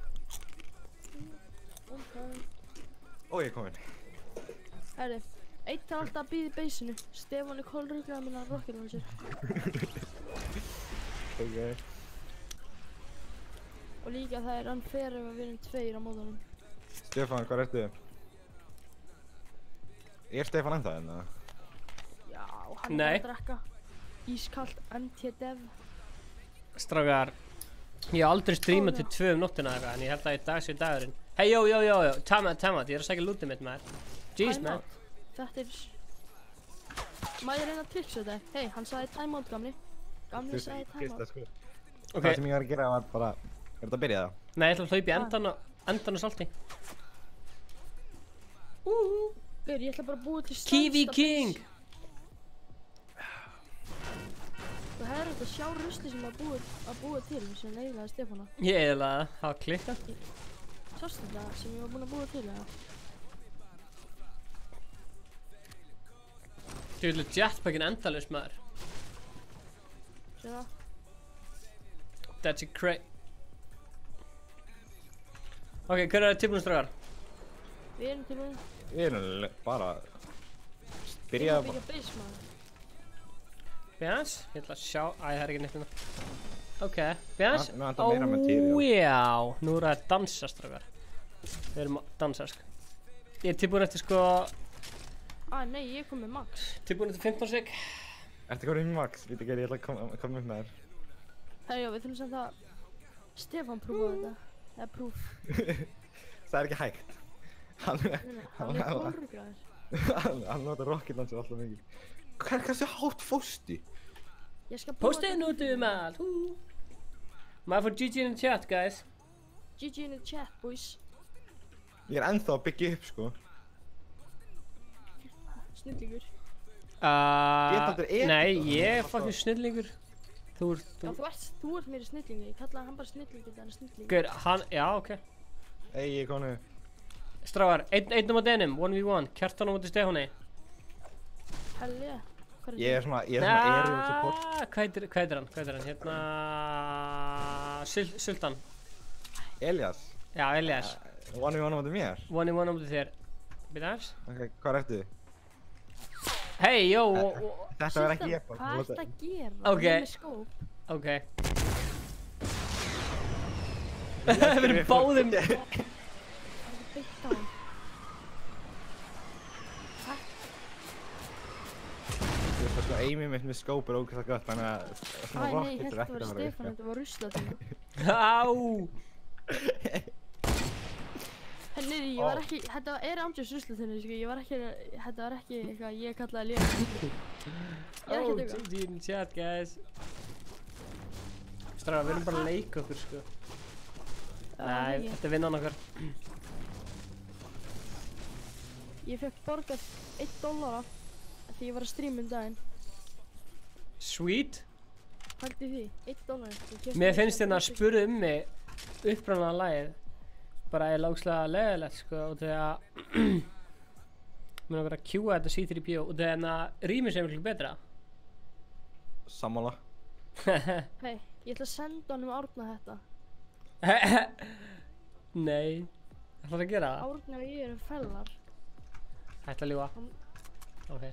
Ó, ég er kominn. Herri, eitt er alltaf að bíða í beisinu. Stefán er kolruglaður minna rocket launcher. Ok. Og líka það er unfair ef við erum 2 á móðunum. Stefán, hvað ertu? Er Stefán ennþá hérna? Já, hann er bara að drekka. Ískallt MT-dev. Strákar, ég hef aldrei streamað til 2 nóttina eitthvað, en ég held að í dag sé dagurinn. Hei, jó, time out, ég er að sækja lootið mitt maður. Jeez, man. Þetta er... Má ég reyna að tricksa þetta? Hei, hann sagði time out, gamli. Gamli sagði time out. Ok. Það sem ég var að gera var bara... Er þetta að byrja það? Nei, ég ætla að hlaupa í endan á Salti. Gaur, ég ætla bara að búa til stærsta Kiwi King! Þú hefur þetta að sjá rusli sem að búa til sem eiginlega Stefána. Ég eiginlega, það var klikkað. Sástu þetta sem ég var búinn að búa til eða? Þú vil jetpackin endalaust maður. Sér það? That's a crazy. Ok, hver er tilbúin strákar? Við erum tilbúin. Við erum bara... Byrjaði bara. Við erum byggja base maður. Bjans, ég ætla að sjá, það er ekki neitt hérna. Ok, Bjans, já, nú er það að dansa strákar. Við erum að dansa sko. Ég er tilbúin eftir sko... Nei, ég kom með max. Tilbúin eftir 15 sek. Ertu komin með max? Veit ekki að ég ætla að koma upp með þér. Herra, já, við þurfum samt að... Stefán prófaði þetta. Eða proof. Það er ekki hægt. Hann er kolruglaður. Hann notar rocket launcher alltaf mikið. Hversu hátt fóstu? Posta inn út allt. Maður fór GG in the chat, guys. GG in the chat, boys. Ég er ennþá að byggja upp, sko. Snillingur. Nei, ég er fucking snillingur. Já, þú ert meiri snillingur. Ég kallaði hann bara snillingur, þetta er snillingur. Gaur, hann, já, ok. Ei, ég er konu. Strákar, einn á móti einum, 1v1, Kjartan á móti Stefáni. Hell yeah. Ég er svona aerial support. Hvað heitir hann? Hérna... Sultan. Elias? Já, Elias. 1v1 á móti mér? 1v1 á móti þér. Býta aðeins? Ok, hvað ertu? Hei, jó! Þetta var ekki ég. Hvað ertu að gera? Ok. Ég er með skóp. Ok. Það verður báðum. Það er byggt á hann. aimið mitt með skóp ógeðslega gott, þannig að svona Æ, nei, rockets þetta var Stefán, þetta var ruslatíma. Á! Niður, ég var ekki, þetta er ándjós ruslatíma, sko, ég var ekki, þetta var ekki eitthvað ég kallaði létt. Ég er ekki að duga. GG in chat, guys. Stráðar, við erum bara að leika okkur, sko. Nei, þetta er vinnan okkar. Ég fekk borgað $1 því ég var að streama daginn. Sweet. Hældi því, $1. Mér finnst hérna að spurðu mig uppræðanlega lagið bara er lágslega leðilegt, sko, og þegar mér langar að Q-a þetta C3PO og þegar hérna rýmur sem miklu betra. Sammála. Hei, ég ætla að senda honum Árna þetta. Nei, ætlar það að gera það? Árni og ég erum fellar. Ætla að ljúga. Ok.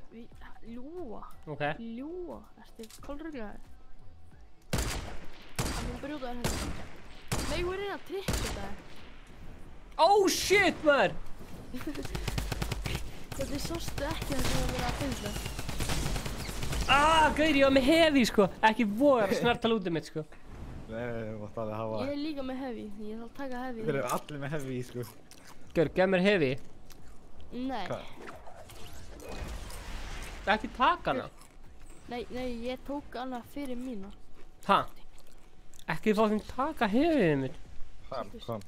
Ljúga? Ok. Ljúga? Ertu kolruglaður? Það mun brjóta þér hérna. Nei, við erum að trikka þetta. Oh shit, maður! Þetta sástu ekki það sem að vera að finna. Gauðir, ég var með heavy, sko. Ekki vogar að snerta lútið mitt, sko. Nei, þú mátt alveg hafa... Ég er líka með heavy, ég þarf að taka heavy. Þeir eru allir með heavy, sko. Gaur, gef mér heavy. Nei. Hvað? Ekki taka hana. Nei, ég tók hana fyrir mína. Ha? Ekki fucking taka heavyið mitt. Hvað?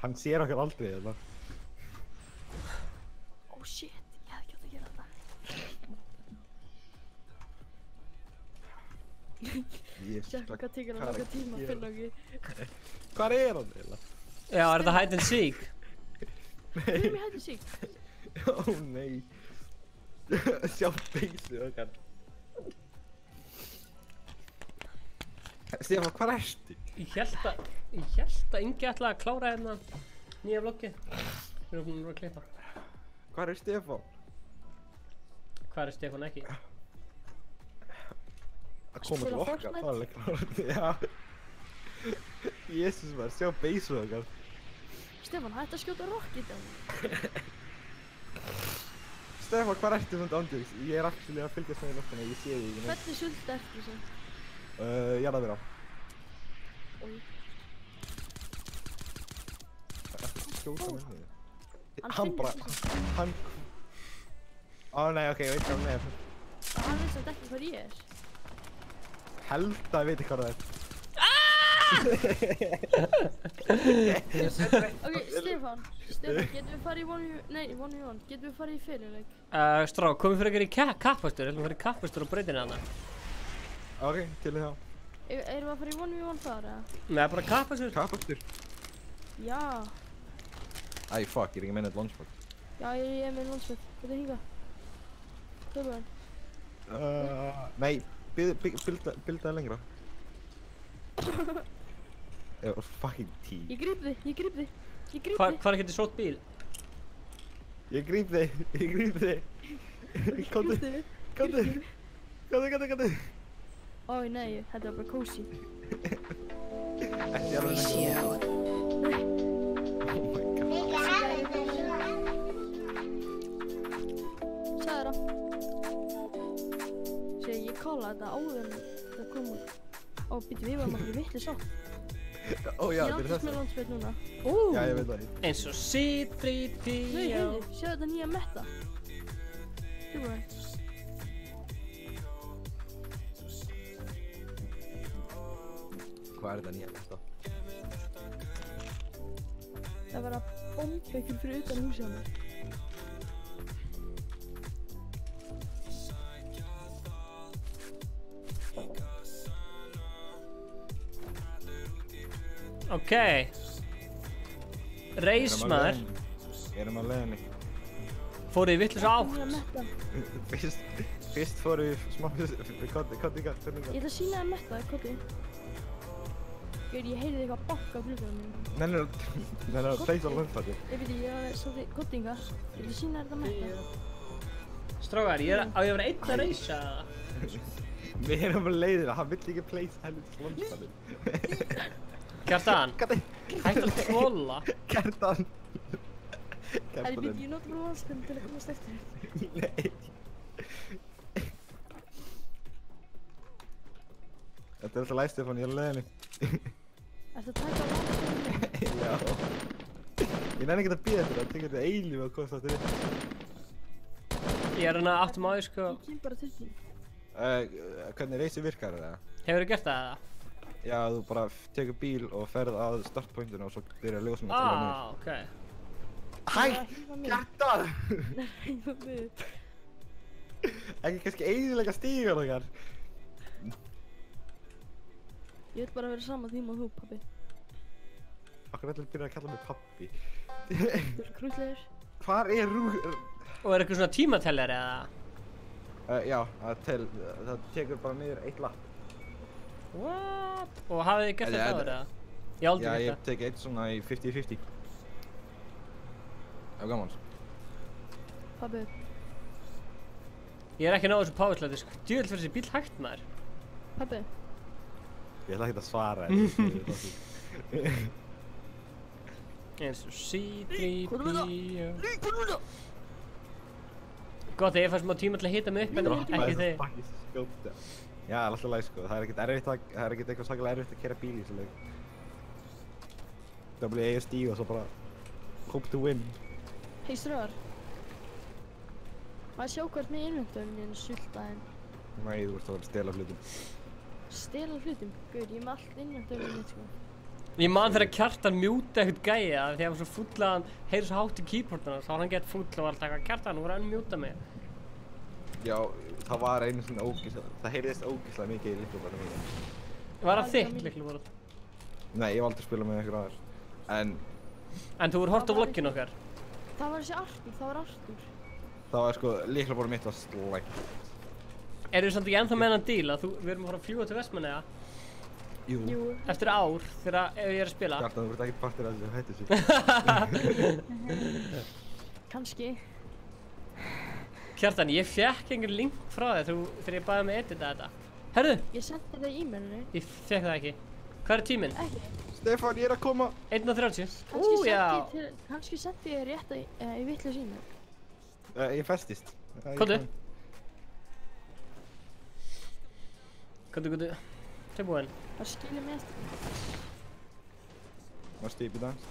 Hann sér okkar aldrei, þetta. Oh shit, ég hefði ekki átt að gera þetta. Sjekka hvað tekur hann okkar tíma að finna okkur. Hvar er hann eiginlega? Já, er þetta hide and seek? Við erum í hide and seek. Ó nei. Sjá beysu okkar. Stefán, hvar ertu? Ég hélt að Ingi ætlaði að klára hérna nýja vloggið. Við erum búin að klippa. Hvar er Stefán? Hvar er Stefán ekki? Að koma til okkar, það er alveg klárt, já. Jésús maður, sjá beysu okkar. Stefán, hætti að skjóta rocket á mig. Stefán, hvar ertu svona ándjóks? Ég er actually að fylgjast með í loftinu, ég sé þig ekki neitt. Hvernig sulta ertu sem? Jarðavíra. Oj. Skjóta með henni. Hann bara, hann... Ó nei, ok, ég veit hvað hann er. Hann veist samt ekki hvað ég er. Held að ég veit hvað það er. Ok, Stefán, getum við farið í 1v1, getum við farið í fyrirleik? Strá, komum við fyrir ykkur í kappastur, ætlum við fyrir kappastur á brautinni hana. Ok, til í það. Erum við að fara í 1v1 þar, eða? Nei, bara kappastur. Kappastur? Já. Æ, fuck, ég er ekki með neitt launchpad. Já, ég er með launchpad, þetta er hingað. Töfum við hann. Nei, bildaði lengra. Ég var fucking tí. Ég gríp þig. Hvar getur sótt bíl? Ég gríp þig. Komdu. Ó nei, þetta var bara cozy. Ekki alveg lengra. Sæður það. Ég kála þetta áður en það kom út. Ó, býttu, við varum okkur vitlis á. Ó já, þetta er Ég áttast með launchpad núna. Já, ég veit það. Eins og C3PO. Nei, heyrðu, sjáðu þetta nýja metta. Töfum við. Hvað er þetta nýja metta? Það var að bomba ykkur fyrir utan húsið á mér. Ok. Reis maður. Erum að leiðinni. Fóruð í vitlausa átt. Fyrst fóruð við smá... Koti. Ég ætla að sína þér metta, koti. Ég heyrði eitthvað banka á glugganum minn. Nei, pleysa á launchpadi. Ég veit ég er svolítið kottinga. Ég ætla að sína þér þetta metta. Strágar, á ég að vera einn að reisa? Við erum á leiðina, hann vill ekki pleysa helvits launchpadi. Kjartan, hættu að trolla. Kjartan. Er ég ekki nota bara vanspinn til að komast eftir þér? Nei. Þetta er alltaf læg, Stefán, ég er á leiðinni. Ertu að taka vanspinn? Já. Ég nenni ekki að bíða eftir það, það tekur þetta eilíf að komast aftur inn. Ég er hérna áttum á því, sko. Ég kem bara til þín. Hvernig reysið virkar það? Hefurðu gert það, eða? Já, þú bara tekur bíl og ferð að startpointinu og svo byrjar að ljósa með Ah, ok. Hjartað! Ræða mig. Ekki kannski eyðilega stígar okkar. Ég vil bara vera sama tíma og þú, pabbi. Okkur ætlar að byrja að kalla mig pappi. Þú er krútlegur. Hvar er Og er eitthvað svona tímateljar, eða? Já, það tekur bara niður 1 lapp. What? Og hafið þið gert þetta áður, eða? Ég aldrei gert það. Já, ég tek eitt svona í 50-50. Af gamans. Pabbi. Ég er ekki náðu þessu powerslati, sko. Djöfull fyrir þessi bíl hægt, maður. Pabbi. Ég ætla ekki að svara Eins og C-3PO. Gott að ég fær smá tíma til að hita mig upp, en ekki þig. Já, alltaf læg, sko. Það er ekkert erfitt það er ekkert eitthvað sakalega erfitt að keyra bíl í þessu leik. WASD og svo bara hope to win. Hey, ströðar. Má ég sjá hvert með inventorinn sultaðinn? Nei, þú ert að vera að stela hlutum. Stela hlutum? Guð, ég er með allt inventorinn mitt, sko. Ég man þegar Kjartan mjúti eitthvað gæja því að hann var svo full að hann heyri svo hátt í keyboardina, þá var hann gett full og var alltaf eitthvað Kjartan, þú voru að unmjúta mig. Já, það var einu svona ógeðslega, það heyrðist ógeðslega mikið í lyklaborðinu mínu. Var það þitt lyklaborð? Nei, ég hef aldrei spilað með einhver aðeins. En þú voru hort á vlogginn okkar? Það var þessi Artur, það var Artur. Það var sko, lyklaborðið mitt var slæmt. Eru þið samt ekki ennþá með hennan díl að við erum að fara að fljúga til Vestmannaeyja? Jú. Eftir ár, ef ég er að spila? Kjartan, þú ert ekki partur af þessu, hættu sig. Kannski. Kjartan, ég fékk einhver link frá þér þegar ég baði mig að edita þetta. Herðu! Ég sendi það í e-mailinu. Ég fékk það ekki. Hvað er tíminn? Ekki. Stefán, ég er að koma. 1:30. Já. Kannski sendi ég rétt í vitlu sínu. Ég festist. Komdu. Komdu. Tilbúinn. Það skilir mig eftir. Varstu í dans?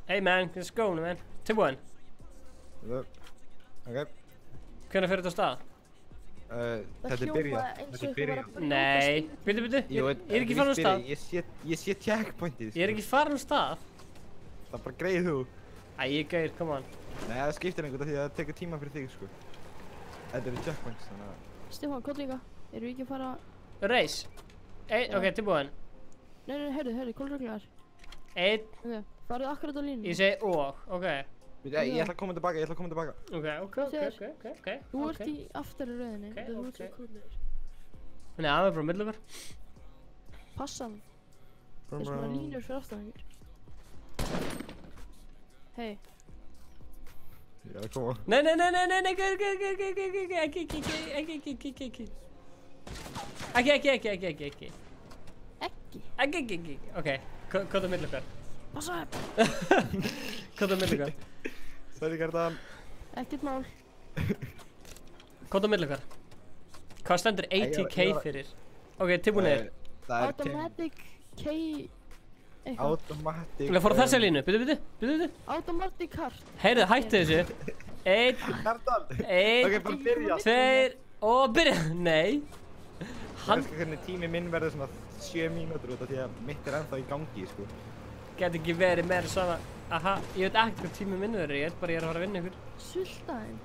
Hey man, let's go man. Tilbúinn. Ok. Hvernig fer þetta á stað? Þetta er byrjað. Nei, byrju. Ég er ekki farin á stað. Ég sé checkpointið. Ég er ekki farin á stað. Það er bara greið þú. Æ, ég gauðir, come on. Nei, það skiptir einhvern veginn því að það tekur tíma fyrir þig, sko. Þetta eru checkpoints, þannig að... Stefán, hvað líka? Erum við ekki að fara... Race? Ok, tilbúinn. Nei, heyrðu, kólreglunar. 1. Ok, farið akkurat á línu. Ég segi ok. Ég ætla að koma tilbaka, Ok. Þú ert í aftari rauðinni, þú ert svo kóllegur. Nei, það er bara millöfur. Passa hann. Það er svona línur fyrir aftan einhver. Hei. Ég er að koma. Nei, ekki. Ok, hvað er millöfur? Passa upp! Hvað er millöfur? Særi Kjartan. Ekkert mál. Hvað er millöfur? Hvað stendur ATK fyrir? Ok, tilbúinir. Automatic K... Automatic... Ég fór á þessa línu, byrju. Automatic kart. Heyrðu, hættu þessu. 1, 2 og byrja. Nei. Þú veist hvernig tími minn verður svona 7 mínútur út af því að mitt er ennþá í gangi, sko. Gæti ekki verið meira svona, aha, ég veit ekkert hvað tími minn verður, ég veit bara ég er að fara að vinna ykkur. Sultaðinn.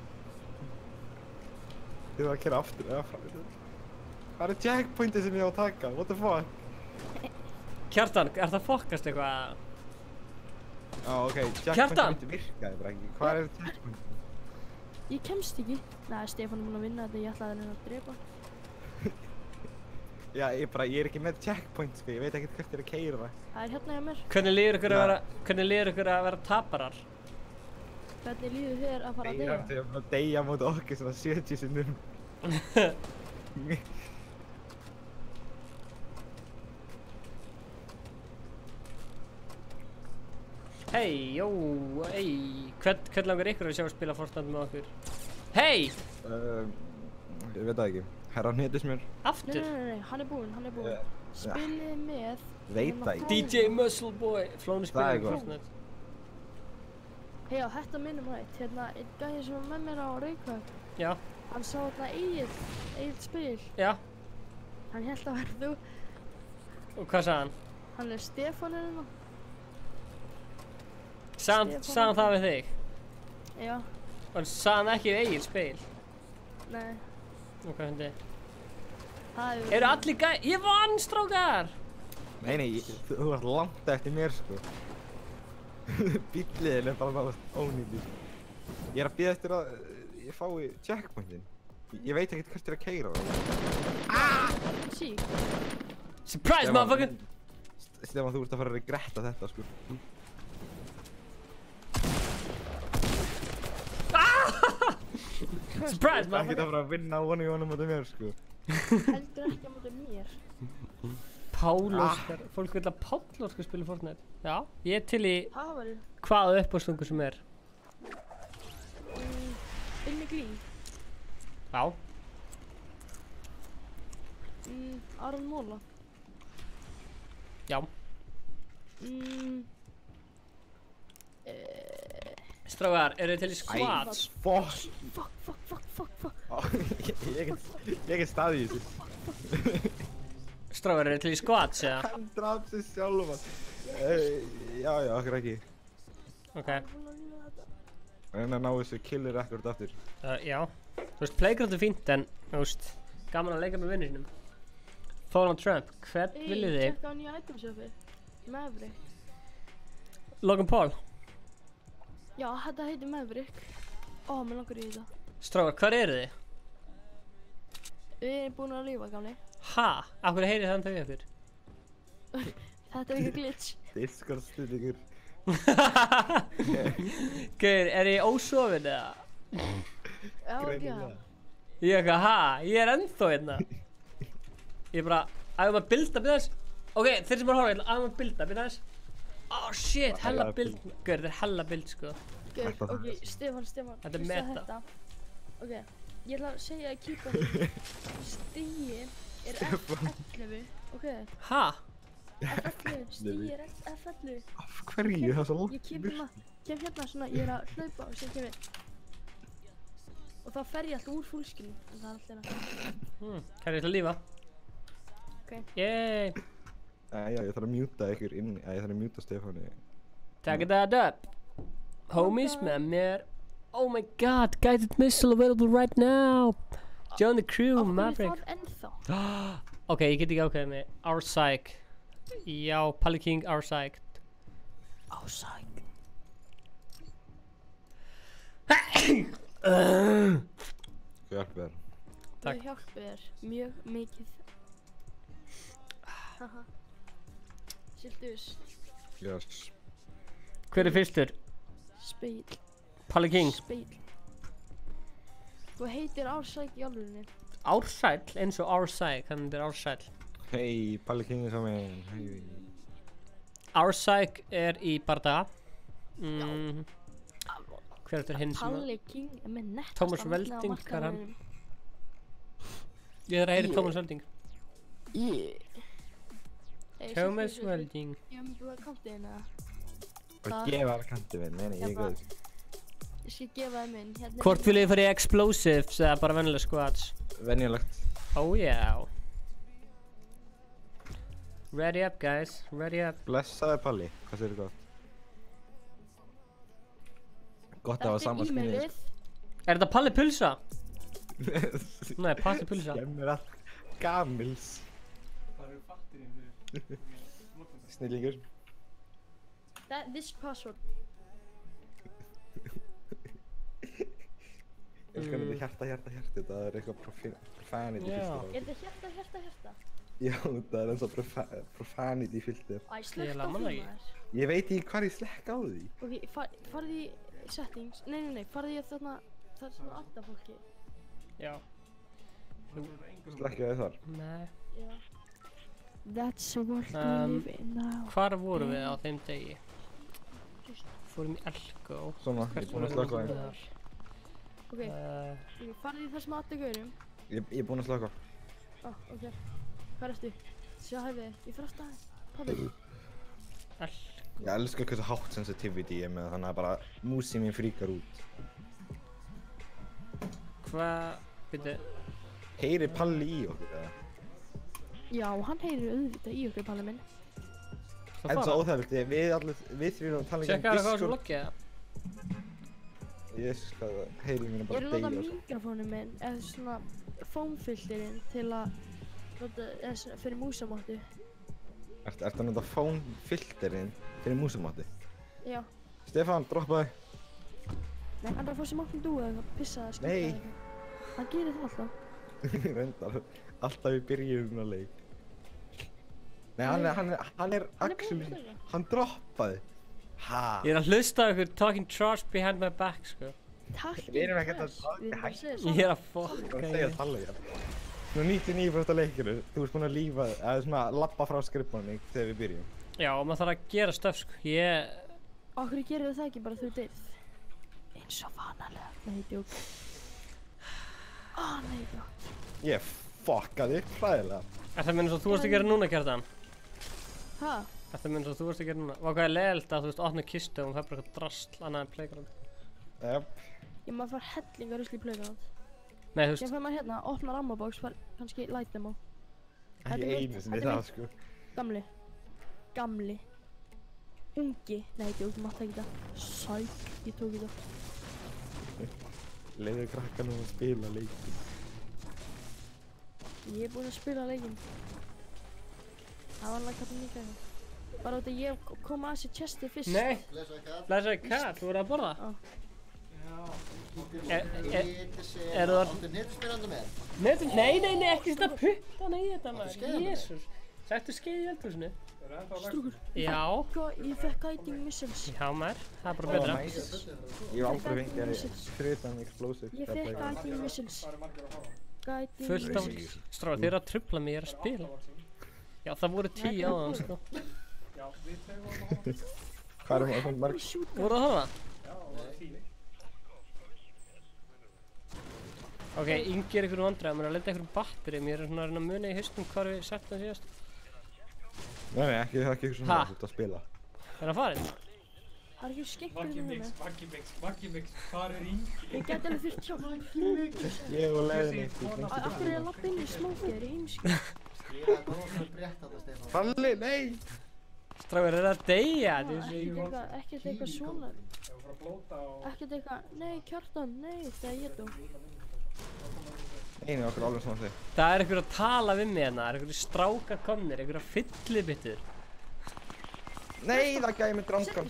Þið var að kera aftur eða fram. Það eru checkpointið sem ég á að taka, what the fuck? Kjartan, er það fokkast eitthvað? Já, ok, checkpointið virkaði bara ekki, hvað er checkpointið? Ég kemst ekki. Nei, Stefán er búinn að vinna þetta, ég ætlaði henni að drepa. Já, ég er ekki með checkpoint, sko, ég veit ekkert hvert ég er að keyra. Það er hérna hjá mér. Hvernig líður ykkur að vera taparar? Hvernig líður þér að fara að deyja? Þeir eru að deyja móti okkur svona 70 sinnum. Hei, jó, hvern langar ykkur að sjá spila Fortnite með okkur? Hei! Ég veit það ekki. Herra hnýttis mér. Aftur? Nei, hann er búinn. Spilið með... Veit það ekki. DJ Muscle Boy. Flóni spilið með Fortnite. Hei, á þetta minnum hætt. Hérna, einn gæði sem var með mér á Reykjavík. Já. Hann sá hérna Egil spil. Já. Hann hélt að vera þú. Og hvað sagði hann? Hann er Stefán hérna. Sagði hann það við þig? Já. Og sagði hann ekki við Egil spil? Nei. Og hvað hundi? Eru allir Ég vann, strákar! Nei, þú varst langt eftir mér, sko. Bíllinn er bara náttúrulega ónýttur. Ég er að bíða eftir að ég fái checkpointin. Ég veit ekkert hvert ég er að keyra. Sík. Surprise, motherfucker! Stefán, þú ert að fara að regretta þetta, sko. Surprise, motherfucker! Þú ert ekki að fara að vinna one á móti mér, sko. Heldur ekki á móti mér. Pál Óskar. Fólk vil að Páll Óskar spila Fortnite. Já, ég er til í Hafari. hvaða uppástungu sem er. Ilmi Glín. Já. Aron Móla. Já. Strákar, eru þið til í squats? Fuck. Ég get staðið í þessu. Strákar, eru þið til í squats, eða? Hann draf sig sjálfan. Já, okkur ekki. Ok. En að ná þessu killir record aftur. Já. Þú veist, playground er fínt, en, þú veist, gaman að leika með vinnir sínum. Donald Trump, hvern viljið þið? Tjekka á nýja itemshopi. Maverick. Logan Paul. Já, þetta heitir Maverick. Mér langar í þetta. Strákar, hvar eru þið? Við erum búin að lífa, gamli. Ha? Af hverju heyrið þann þau ykkur? Þetta er ekki glitch. Discord stuðningur. Gauður, er ég ósofinn eða? Já, ekki það. Ég eitthvað, ha? Ég er ennþá hérna. Ég bara, ægum að builda með þess. Ok, þeir sem er að horfa, ægum að builda með þess. Oh shit, hella build. Gauður, þetta er hella build, sko. Gauður, ok, Stefán. Þetta er meta. Ok, ég ætla að segja að kýpa stigi er F11, ok? Ha? F11, stigi er F11. Af hverju það er svo langt? Ég kem hérna svona, ég er að hlaupa og sem kemur. Og þá fer ég alltaf úr fullskilin, en það er alltaf hérna. Hvað er ég til að lífa? Ok. Yey! Já, ég þarf að mjúta ykkur inn, ég þarf að mjúta Stefáni. Take that up. Homies með mér. Oh my god, guided missile available right now. Join the crew, Maverick. Af hverju það ennþá? Ok, ég get ekki ákveðið mig. Our Psych. Já, Palli King, Our Psych. Our Psych. Hvað hjálpið þér? Það hjálpið þér mjög mikið. Haha. Siltus. Yes. Hver er fyrstur? Speil. Palli King. Speil. Þú heitir Our Psych í alvörunni. Our Psych, eins og Our Psych, þannig þetta er Our Psych. Hei, Palli King er saman. Hei. Our Psych er í bardaga. Hver er þetta hinn sem að... Palli King er með nettast Thomas Welding, hvað er hann? Ég þarf að heyra Thomas Welding. Thomas Welding. Ég hef með búið að kantið hérna. Og gefa það kantið minn, ég er góð. Ég skal gefa það minn. Hvort viljið þið fara í Explosives eða bara venjulega squads? Venjulegt. Oh yeah. Ready up guys, ready up. Blessaði Palli, hvað séu þið gott? Gott að hafa sama skinni. Er þetta Palli Pulsa? Nei, Palli Pulsa. Skemmir allt gamils. Snillingur. This password. Ég elskar þetta hjarta, þetta er eitthvað profanity filter. Er þetta hjarta? Já, það er eins og profanity filter. Æ, slökkt á því maður. Ég veit ekki hvað ég slekk á því. Ok, farið í settings. Nei, farið í þarna, það er svona alltaf fólki. Já. Slekkja þið þar? Nei. Já. That's what we live in now. Hvar vorum við á þeim degi? Fórum í Elko. Svona, ég er búinn að slökkva þeim. Ok, farið í þessum aðdegaurum. Ég er búinn að slökkva. Ok. Hvað ertu? Sjá hæfið, ég fyrir aftur aðeins. Pabbi. Ég elskar hversu hátt sensitivity ég er með, þannig að bara músið mín fríkar út. Byrju. Heyrir Palli í okkur, eða? Já, hann heyrir auðvitað í okkur, Palli minn. En svo óþægilegt, við þrjum að tala Tjekka það hvað sem loggið það. Ég skal heyrir mín bara Ég deyja. nota mikrofónum minn, eða svona foamfilterinn til að nota, eða fyrir músamáttu. Ertu að nota foamfilterinn fyrir músamáttu? Já. Stefán, droppa þig. Nei, hann er að fá sem áttum dúi eða pissa eða skipta eða eitthvað. Hann gerir það alltaf. Reyndar, alltaf í byrjunum að leik. Nei, hann er actually, hann droppaði. Ha? Ég er að hlusta ykkur talking trash behind my back, sko. Við erum ekkert að hætta. Ég er að fokka Ég er að tala í það. Nú 99% af leikinu, þú ert búinn að lífa, eða svona labba frá skrifbánni þegar við byrjum. Já, og maður þarf að gera stöf, sko. Okkur gerir það ekki bara þú deyrð. Eins og vanalega. Nei, djók. Nei, djók. Ég fokkaði hræðilega. Er það minnst að þú varst að gera núna, Kjartan? Hæ? Er það minnst að þú varst að gera núna? Hvað er leiðilegt að þú veist, opna kistu og hún fær bara eitthvað drasl annað en playground? Jep. Ég maður fær hellingar rusl í playground. Nei, þú veist. Ég fær maður hérna, opnar ammobox, fær kannski light demo. Ekki einu sinni það, sko. Gamli. Ungi. Nei, djók, þú mátt ekki það. Sæk, ég tók í það. Leiður krakkanum að spila leikinn. Ég er búinn að spila leikinn. Það var alveg kappið líka eitthvað. Bara út að ég kom að þessi chesti fyrst. Nei, blessaði Kat, þú voru að borða? Er það... Áttu netuspilandi með? Nei, ekki setja puttana í þetta maður. Jésús. Sættu skeið í eldhúsinu. Stúkur. Já. Ég fekk guiding missiles. Já maður, það er bara betra. Ég hef aldrei fengið þriðan explosive. Ég fekk guiding missiles. Fullt af stráðar, þið eru að trufla mig, ég er að spila. Já, það voru 10 á það, sko. Hvað er það marg? Voru það það? Ok, Ingi er ykkur vandræðum, hann er að leta ykkur batterið. Ég er svona að reyna að muna í haustum hvar við settum það síðast. Nei, ekki eitthvað svona að spila. Er hann farinn? Það er ekki skenkur í hérna. Maggi Mix, hvað er Ingi? Ég gæti alveg þurft hjálp. Ég og leiðinni. Af hverju er ég að lappa inn í smókið, í heimski? Ég er að góða svo breytt þetta, Stefán. Palli, nei! Strágar, er það að deyja? Ekkert eitthvað svona. Ekkert eitthvað, nei, Kjartan, nei, það er ég dó. Einu okkur alveg svona þig. Það er einhver að tala við mig hérna, það er einhverju strákar komnir, einhverja fyllibittur. Nei, það gæði mig drangan.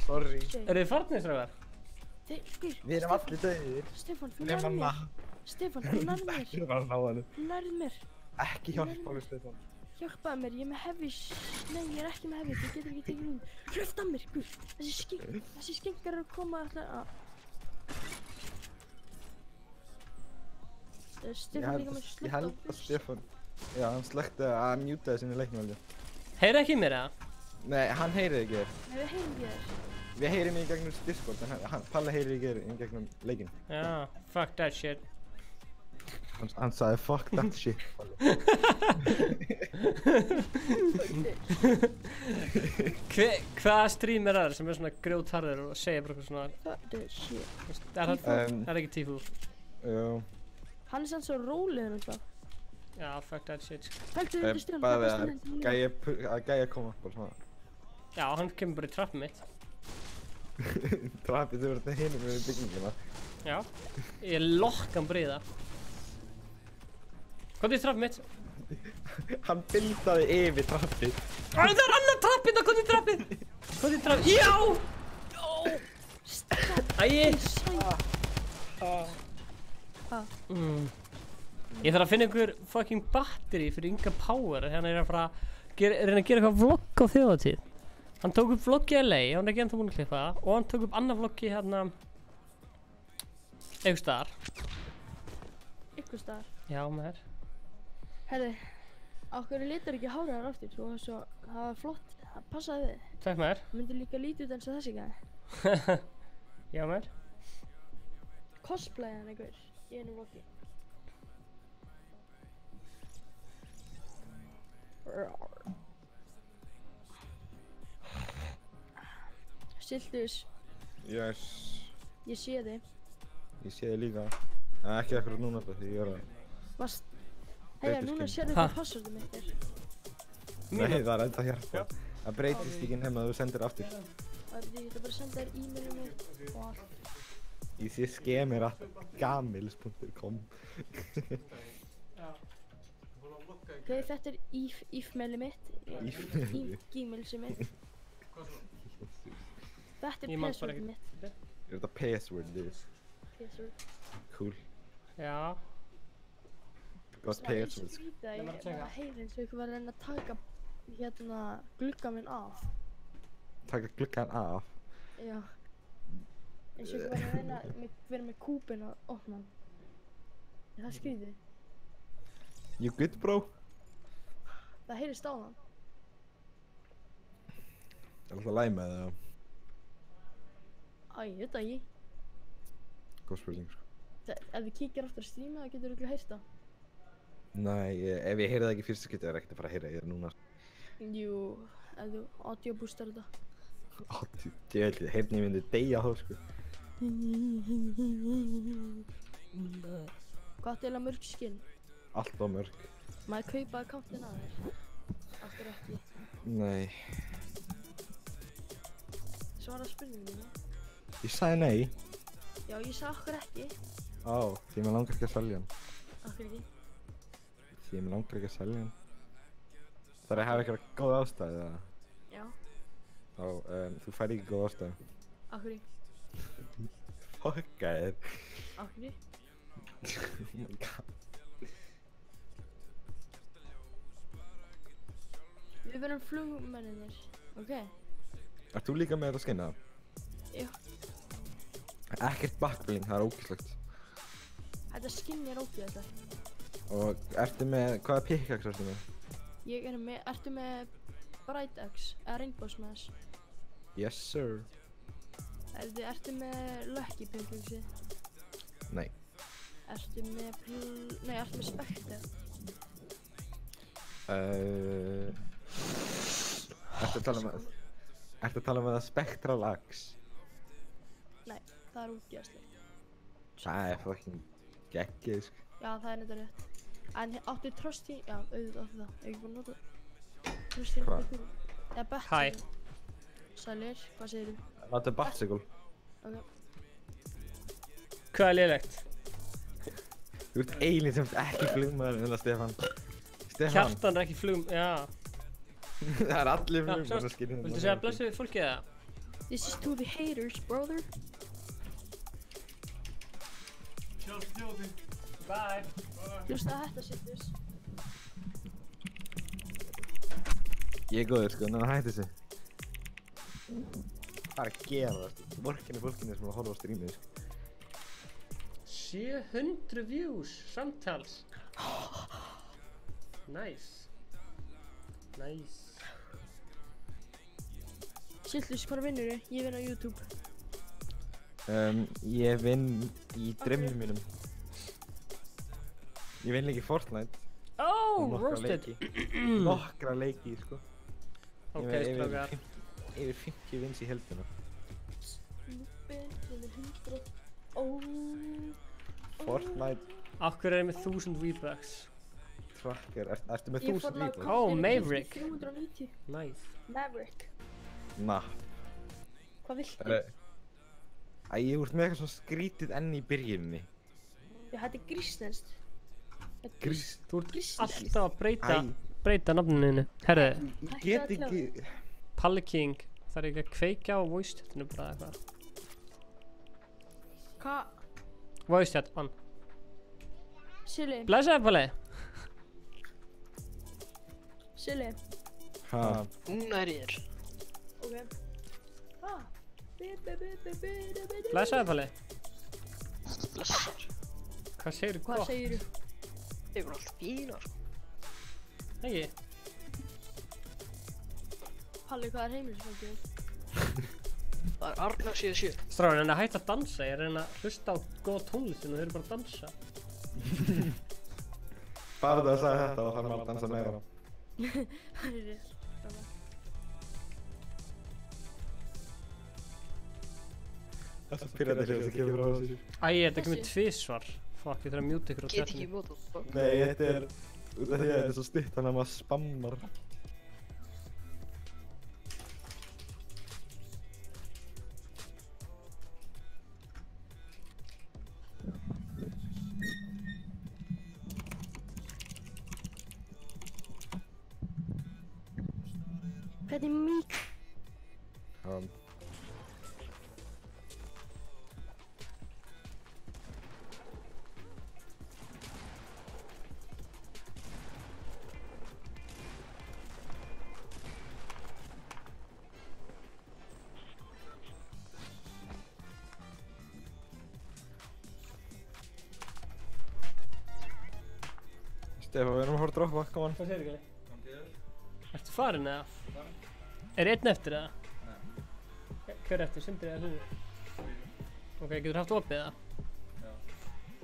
Sorry. Eru þið farnir, strágar? Við erum allir döðir. Stefán, þú nærð mér. Stefán, þú nærð mér. Ég var að ná henni. Þú nærð mér. Ekki hjálpa mér, Stefán. Hjálpaðu mér, ég er með heavy. Nei, ég er ekki með heavy, þú getur ekki tekið mín. Hlöfta mér, guð. Þessi skengar eru að koma alltaf að... Stefán líka með slögt á. Ég held að Stefán, já, hann slökti að mjútaði sinni leiknveldi. Heyri ekki mér, eða? Nei, hann heyrið ekki þér. Nei, við heyrim ekki þér. Við heyrim í gegnum Discord, en Palli heyrir ekki þér í gegnum leikinn. Já, fuck that shit. Hann sagði fuck that shit, Palli. Hvaða streamer er það sem er svona grjótharður og segir bara eitthvað svona... Fuck that shit. Það er ekki Tífú. Jú. Hann er sann svo rólegur alltaf. Já, fuck that shit. Heldur undir styrjum, Bæði að gæja koma bara svona. Já, hann kemur bara í trappið mitt. Trappið, þú verður hinum með byggingina. Já, ég lokk hann bara í það. Komdu í trappið mitt. Hann bildaði yfir trappið. Það er annar trappið, það komdu í trappið. Komdu í trappið, já! Æi! Ég þarf að finna einhver fucking batteri fyrir Inga Power. Hérna er að fara að reyna að gera eitthvað vlogg á þjóðatíð. Hann tók upp vlogg í LA, hann er ekki ennþá búinn að klippa það. Og hann tók upp annað vlogg í hérna... einhver staðar. Einhver staðar? Já, maður. Herði, á hverju litur ekki hárið þar aftur? Þú veist svo, það var flott. Passaði við. Takk maður. Myndi líka lítið út eins og þessi gæði. Já maður. Cosplayan einhver í einu vloggi. Siltus. Yes. Ég sé þig. Ég sé þig líka. En ekki akkurat núna þetta því ég er að... Heiða, núna sérðu hvað passwordið mitt er. Nei, það er enda hjálpa. Það breytist ekki nema að þú sendir aftur. Það er því, ég ætla bara að senda þér e-mailið mitt og allt. Ég sé skemir@gamils.com. Ok, þetta er if-mailið mitt. Gmailið mitt. Þetta er passwordið mitt. Er þetta passwordið? Password. Cool. Já. Gott password. Ég bara heyri eins og ykkur var að reyna að taka hérna gluggan minn af. Taka gluggan af? Já. Eins og ykkur var að reyna að vera með kúpinn að opna hann. Er það skrítið? You good bro? Það heyrist á hann. Er alltaf læg með það? Æ, ég veit það ekki. Góð spurning sko. Ef við kíkjar aftur að stríma þá getur þú ekki að heyrt það. Nei, ef ég heyrði það ekki fyrst skipti er ekkert að fara að heyra ég núna. Jú, ef þú audio boostar þetta. Audio, djöðlið, heyrni myndi deyja þá sko. Hvað áttu eiginlega mörg skinn? Allt á mörg. Maður kaupa akkantinn að þér? Aftur ekki. Nei. Svara spurninginu. Ég sagði nei. Já, ég sagði okkur ekki. Á, því maður langar ekki að selja hann. Okkur ekki. Því maður langar ekki að selja hann. Það er að hafa eitthvað góð ástæði eða? Já. Þá, þú fær ekki góð ástæði. Okkur ekki. Fokka þér. Okkur ekki. Oh my god. Við verðum flugmenninir, ok? Ert þú líka með þetta skinna? Já. Ekkert backbling, það er ógeðslegt. Þetta skinn er ógeðslegt. Og ertu með, hvaða pickaxe ertu með? Ég er með, ertu með Bright Axe, eða Rainbow Smash? Yes sir. Ertu með Lucky pickaxe? Nei. Ertu með ertu með Spectre? Ertu að tala um það Spectral Axe? Nei, það er ógeðslegt. Það er fucking geggið sko. Já, það er neitt rétt. En áttu Trusty, já, auðvitað áttu það. Ég hef ekki búin að nota það. Trusty er Hvað? fyrir. Eða Bat. Hæ. Sælir, hvað segir þú? Þetta er Batsicle. Ok. Hvað er lélegt? Þú ert eilinn sem ekki flugmaður en það Stefán. Kjartan er ekki flugum, já. Það er allir flugmaður sem skilja Viltu segja blessu við fólkið eða? This is to the haters, brother. Bye. Hlusta að þetta Siltus. Ég er góður sko, ná hætti þessu. Hvað er að gera það sko? Vorkinni fólkinni sem er að horfa á strímið sko. 700 views samtals. Nice. Nice. Siltus, hvað vinnur þið? Ég vinn á YouTube. Ég vinn í draumnum mínum. Ég vinn líka í Fortnite. Oh, roasted. Nokkra leiki sko. Ok, Ég strákar. Yfir 50 vins í heldina. Fortnite. Akkur er ég með 1000 V-Bucks? Tracker, ertu með 1000 V-Bucks? Oh, Maverick. 390. Nice. Maverick. Nah. Hvað viltu? Æ, ég ert með eitthvað svona skrítið enn í byrjuninni. Já, þetta er gríslenskt. Þú ert alltaf að breyta nafninu þínu. Herðu. Ég get ekki... Palli King. Það er ekki að kveikja á voice-chatinu bara eitthvað. Hvað? Voice-chat, on. Silli. Blessaði Palli. Silli. Ha? Núna er ég þér. Ok. Ha? Blessaði Palli. Blessar. Hvað segirðu gott? Hvað segirðu? Þið voru allt fínar. Ekki? Palli, hvað er heimilisfangið? Það er Arnar 77. Stráður, en að hætta að dansa, ég er að reyna að hlusta á góða tónlistin og þeir eru bara að dansa. Bara það að segja þetta og þarf maður að dansa meira. Það er rétt. Þessar pyrrandi hljóð sem kemur á þessu. Æ, þetta er komið tvisvar. Fuck, ég þarf að mjúta ykkur á Get tvettinu. ekki mjóta. Nei, þetta er út af því að þetta er svo stutt þannig að maður spammar. Hvernig mík? Stefán, við erum að horfa að droppa, come on. Hvað segir ekki? Ertu farin eða? Er einn eftir eða? Nei. Hver er eftir? Sindri eða þú? Ok, getur haft opið eða? Já.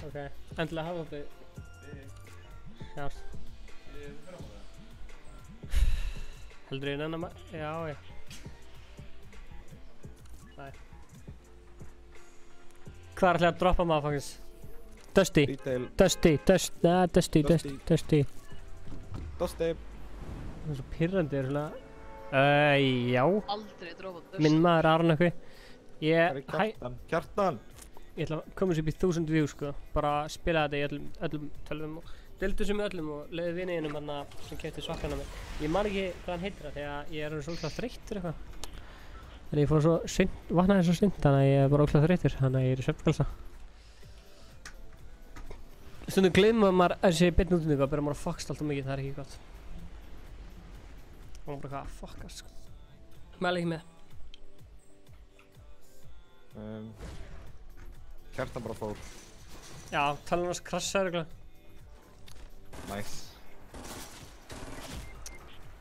Ok, endilega hafa opið. Sjást. Ég fer á það. Heldur ég nennan maður? Já, já. Nei. Hvað er alltaf að droppa maður fangins? Dusty. Dusty. Dusty. Það er svo pirrandi, er svona... já. Aldrei droppa Dusty. Minn maður Aron eitthvað. Kjartan. Ég ætla að komast upp í 1000 views sko. Bara spila þetta í öllum tölvum og deildu þessu með öllum og leiði viniðinum hann sem keypti svakkan á mig. Ég man ekki hvað hann heitir það þegar ég er svo ógeðslega þreyttur eitthvað. En ég fór svo seint, vaknaði svo seint þannig að ég er bara ógeðslega þreyttur, þannig að ég er í svefngalsa. Stundum gleymar maður þessi beinni útendingu að byrja maður að fuckst alltaf mikið, það er ekki gott. Og maður bara hvað, fuckast sko. Mæli ekki með. Kjartan bara fór. Já, talan hans krassaði eitthvað. Nice.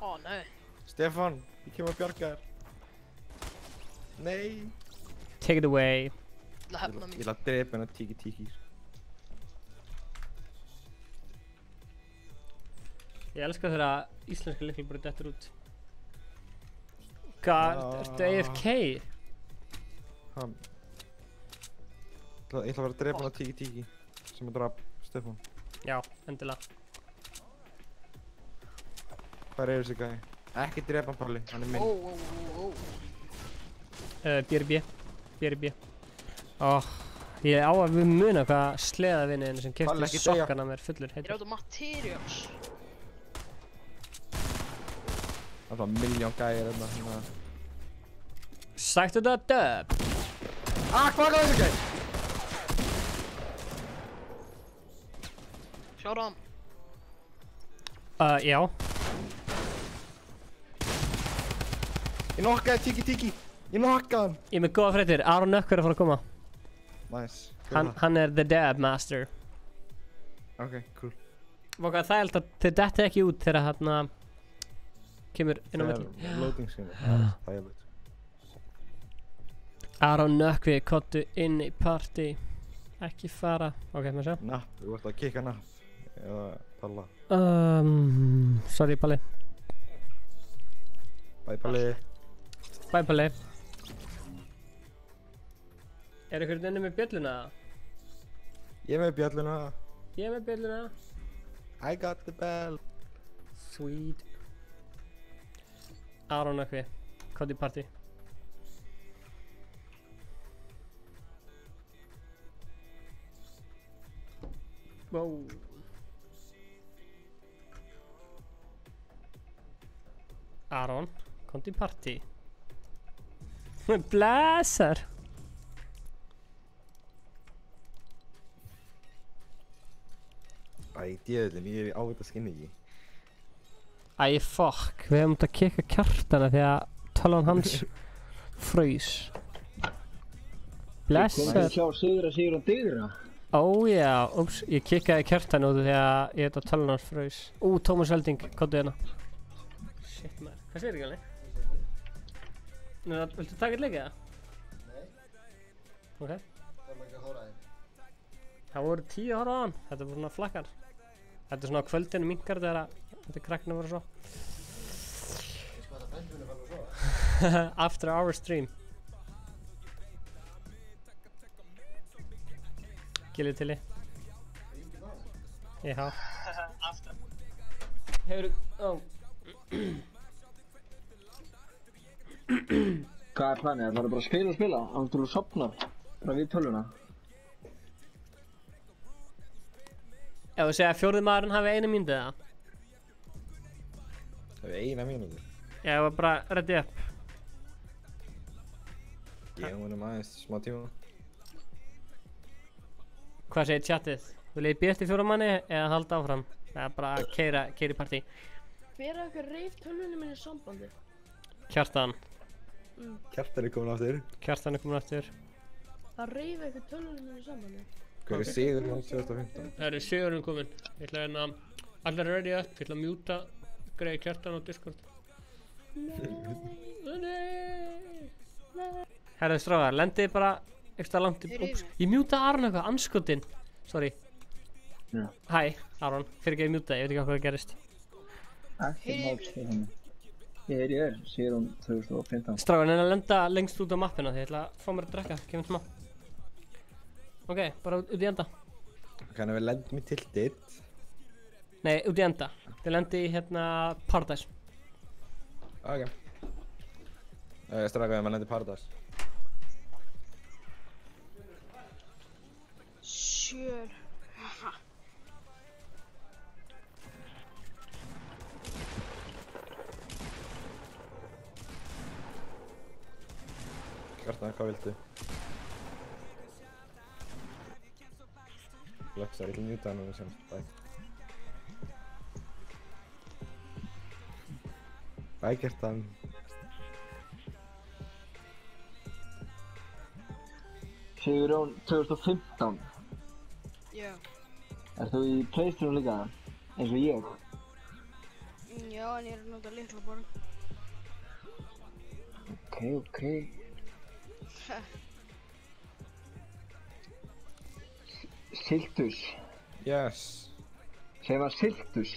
Ó, nei. Stefán, ég kemur að bjarga þér. Nei. Take it away. Ég ætla að drepa hennar tiki. Ég elska þegar íslenska lykli bara dettur út. God, ertu AFK? Ég ætla að vera að drepa hennar tiki sem að draf Stefán. Já, endilega. Hvað er þessi gæi? Ekki drepa hann Palli, hann er minn. BRB. Ég á að muna hvað sleðavinniðinu sem keypti sokkarna mér fullur heitir. Ég er átt á Materials. Það var miljón gæir hérna. Sættu þetta döp. Hvað er þessi gæi? Sjáðu hann. Já. Ég nokkaði tiki. Ég nokkaði hann. Ég er með góða fréttir, Aron Nökk er að fara að koma. Nice. Hann er the dab master. Ok, cool. Vaka það er alltaf, þið detti ekki út þegar hann kemur inn á milli. Það er loading screen, það er þægilegt. Aron Nökkvi, kottu inn í party. Ekki fara. Ok, maður sjá. Napp, þú ert að kicka napp. Eða Palla. Sorry Palli. Bye Palli. Bye Palli. Er ykkur inni með bjölluna? Ég er með bjölluna. Ég er með bjölluna. I got the bell. Sweet. Aron Nökkvi, kottu í party. Wow. Aron, komdu í partí. Blæsar. Æ, djöðlinn, ég er á þetta skinni ekki. Æ, fuck, við hefum mútið að kikka kjartana því að tölvan hans fraus. Blæsar. Komið sjá sigur og digra. Já, úps, ég kikkaði kjartan út því að ég heit að tölvan hans fraus. Tómas Elding, komdu hérna. Shit maður, hvað segir ekki alveg? Viltu taka eitt leikið það? Nei. Ok. Það er maður ekki að hóra þig. Það voru 10 að horfa á hann. Þetta voru svona flakkar. Þetta er svona á kvöldinu minkar þegar þetta krakkna voru svo. Veistu hvað þetta frændi minni fann að sofa? After our stream. Gilið til í. Já. Hefur Hvað er planið? Það er bara að spila? Án til að sopna? Bara við tölvuna? Ef þú segja að fjórði maðurinn hafi 1 mínútu eða? Hafi 1 mínútu? Já, það var bara ready up. Ég aðeins smá tíma. Hvað segir chatið? Vil ég býja eftir 4 manni eða halda áfram? Það er bara að keira í partí. Hver er eitthvað reif tölvunni minni í sambandi? Kjartan. Kjartan er komin aftur. Kjartan er komin aftur. Það reif eitthvað tölvunni minni í sambandi. Hver er Sigurinn á 2015? Það er Sigurinn komin. Ég ætla að allir er ready up. Ég ætla að mjúta greið Kjartan á Discord. Nei. Herðu stráðar, lendiði bara ekstra langt í... Úps, ég mjúta Aron eitthvað, anskotinn. Sorry. Já. Hæ, Aron. Fyrir ekki að mjúta, ég veit ekki hvað gerist. Ekki máls fyrir henni. Ég er, Sigurinn 2015. Stráðar, en að lenda lengst út á mappina því ég ætla að fá mér að drekka, kemur smá. Ok, bara út í enda. Þannig að við lendum í tiltið. Nei, út í enda. Þið lendi í hérna Paradise. Ok. Stráðar, maður lendi í Paradise. Sure. Kjartan, hvað viltu? Lexar, ég ætla að mjúta hann og sem. Bæ. Bæ, Kjartan. Sigurjón 2015. Já. Ert þú í Playstation líka? Eins og ég? Já, en ég er að nota lykla bara. Ok. Siltus. Yes. Segir maður Siltus?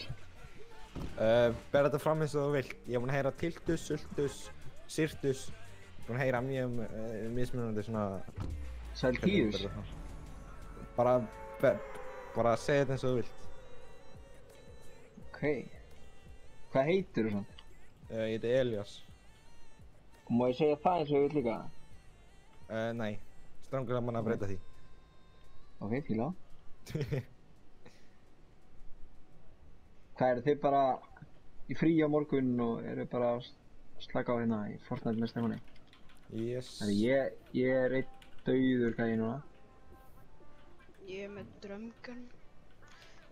Ber þetta fram eins og þú vilt. Ég er búinn að heyra Tiltus, Sultus, Sirtus. Búinn að heyra mjög mismunandi svona... Saltíus? Bara segja þetta eins og þú vilt. Ok. Hvað heitir þú svona? Ég heiti Elias. Og má ég segja það eins og þú vilt líka? Nei. Strangur að manna að breyta því. Ok, fíla. Hvað eru þið bara í frí á morgun og eru bara að slaka á hérna í Fortnite með Stefáni? Yes. Þannig ég er einn dauður gæi núna. Ég er með drömgun.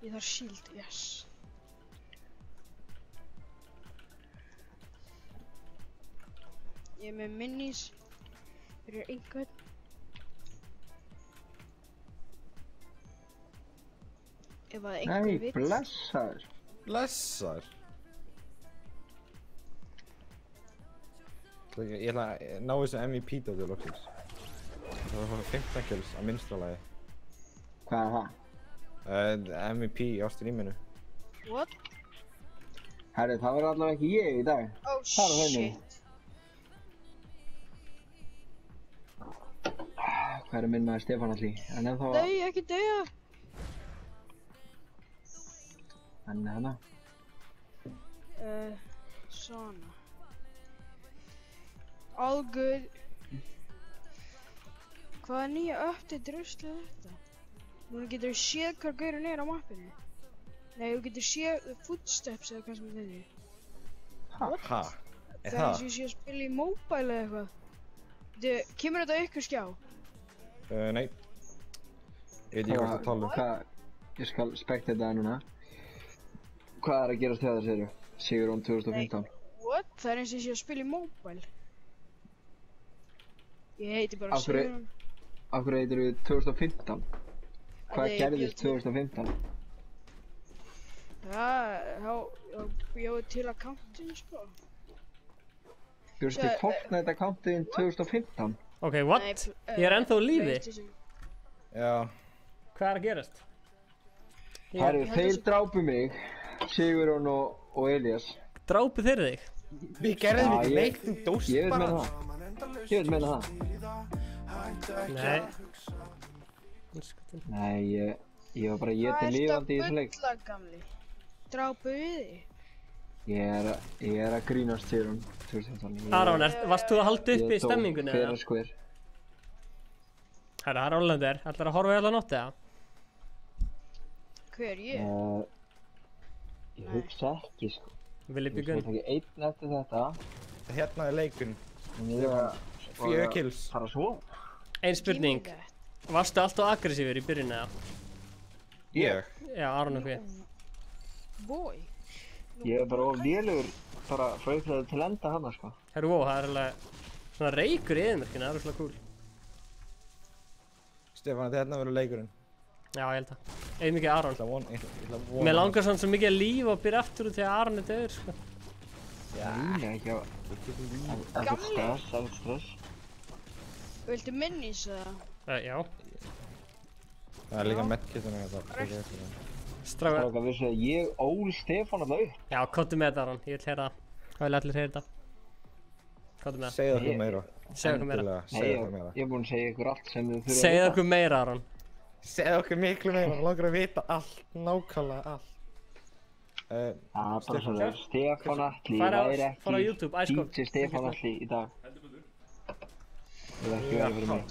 Ég þarf shield, yes. Ég er með minis fyrir einhvern. Ef að einhver vill. Nei, blessaður. Blessaður? Ég ætla að ná þessu MVP-dóti loksins. Það var svona 15 kills á minnstralagi. Hvað er það? MVP á streaminu. What? Herri, það var allavega ekki ég í dag. Oh það er shit. Hvað er minn maður Stefán allir? En ennþá... Nei, ekki deyja! En hana? Svona. All good. Hvaða nýja update ruslið þetta? Núna getur þú séð hvað gaurinn er á mappinu. Nei, þú getur séð footsteps eða hvað sem þetta er. Ha? Er Það er eins og ég sé að spila í mobile eða eitthvað. Kemur þetta á ykkur skjá? Nei. Ég veit ekki hvað það tala um. Ég skal spekta þetta núna. Hvað er að gerast hjá þér, segirðu? Sigurjón 2015. What? Það er eins og ég sé að spila í mobile. Ég heiti bara Sigurjón. Af hverju heitir þú 2015? Hvað gerðist 2015? Já, ég var til accountinu sko. Bjóstu Fortnite accountinn 2015? Ok, what? Ég er ennþá á lífi? Já. Hvað er að gerast? Herru, þeir drápu mig, Sigurjón og Elías. Drápu þeir þig? Við gerðum ekki neitt, þú dóst bara. Ég vil meina það. Nei. Nei, ég var bara étinn lifandi í þessum leik. Hvað ertu að bulla, gamli? Drápu við þig? Ég er að grínast Sigurjón 2015. Aron, varst þú að halda uppi í stemmingunni? Ég tók hver skver. Herra, það er Rólandur. Ætlar að horfa alla nótt, eða? Hver, ég? Ég hugsa ekki, sko. Willi Björn. Ég tók einn eftir þetta. Hérna er leikun. 4 kills. Fara svo. Ein spurning. Varstu alltaf aggressífur í byrjun, eða? Ég? Já, Aron og hver. Boy. Ég er bara of lélugur bara frá upplega til enda hana, sko. Herru, wow, það er alveg svona reykur í eðimörkinu, það er rosalega cool. Stefán, þetta hérna verður leikurinn. Já, ég held það. Eða mikið Aron. Ég ætla að vona. Mér langar svona svo mikið að lífa og byrja aftur út þegar Aron er döður, sko. Já, ekki á... Ekkert stress. Viltu minnís, eða? Já. Það er líka medkituna þetta. Stráka, vissu að ég ól Stefán alltaf upp. Já, kottu með þetta, Aron. Ég vil heyra það. Það vil allir heyra þetta. Kottu með það. Segðu okkur meira. Segðu okkur meira. Nei, ég er búinn að segja ykkur allt sem þið þurfa að vita. Segðu okkur meira, Aron. Segðu okkur miklu meira. Ég langar að vita allt. Nákvæmlega allt. Það er bara svona, Stefán Atli væri ekki DJ Stefán Atli í dag. Ef ekki væri fyrir mig.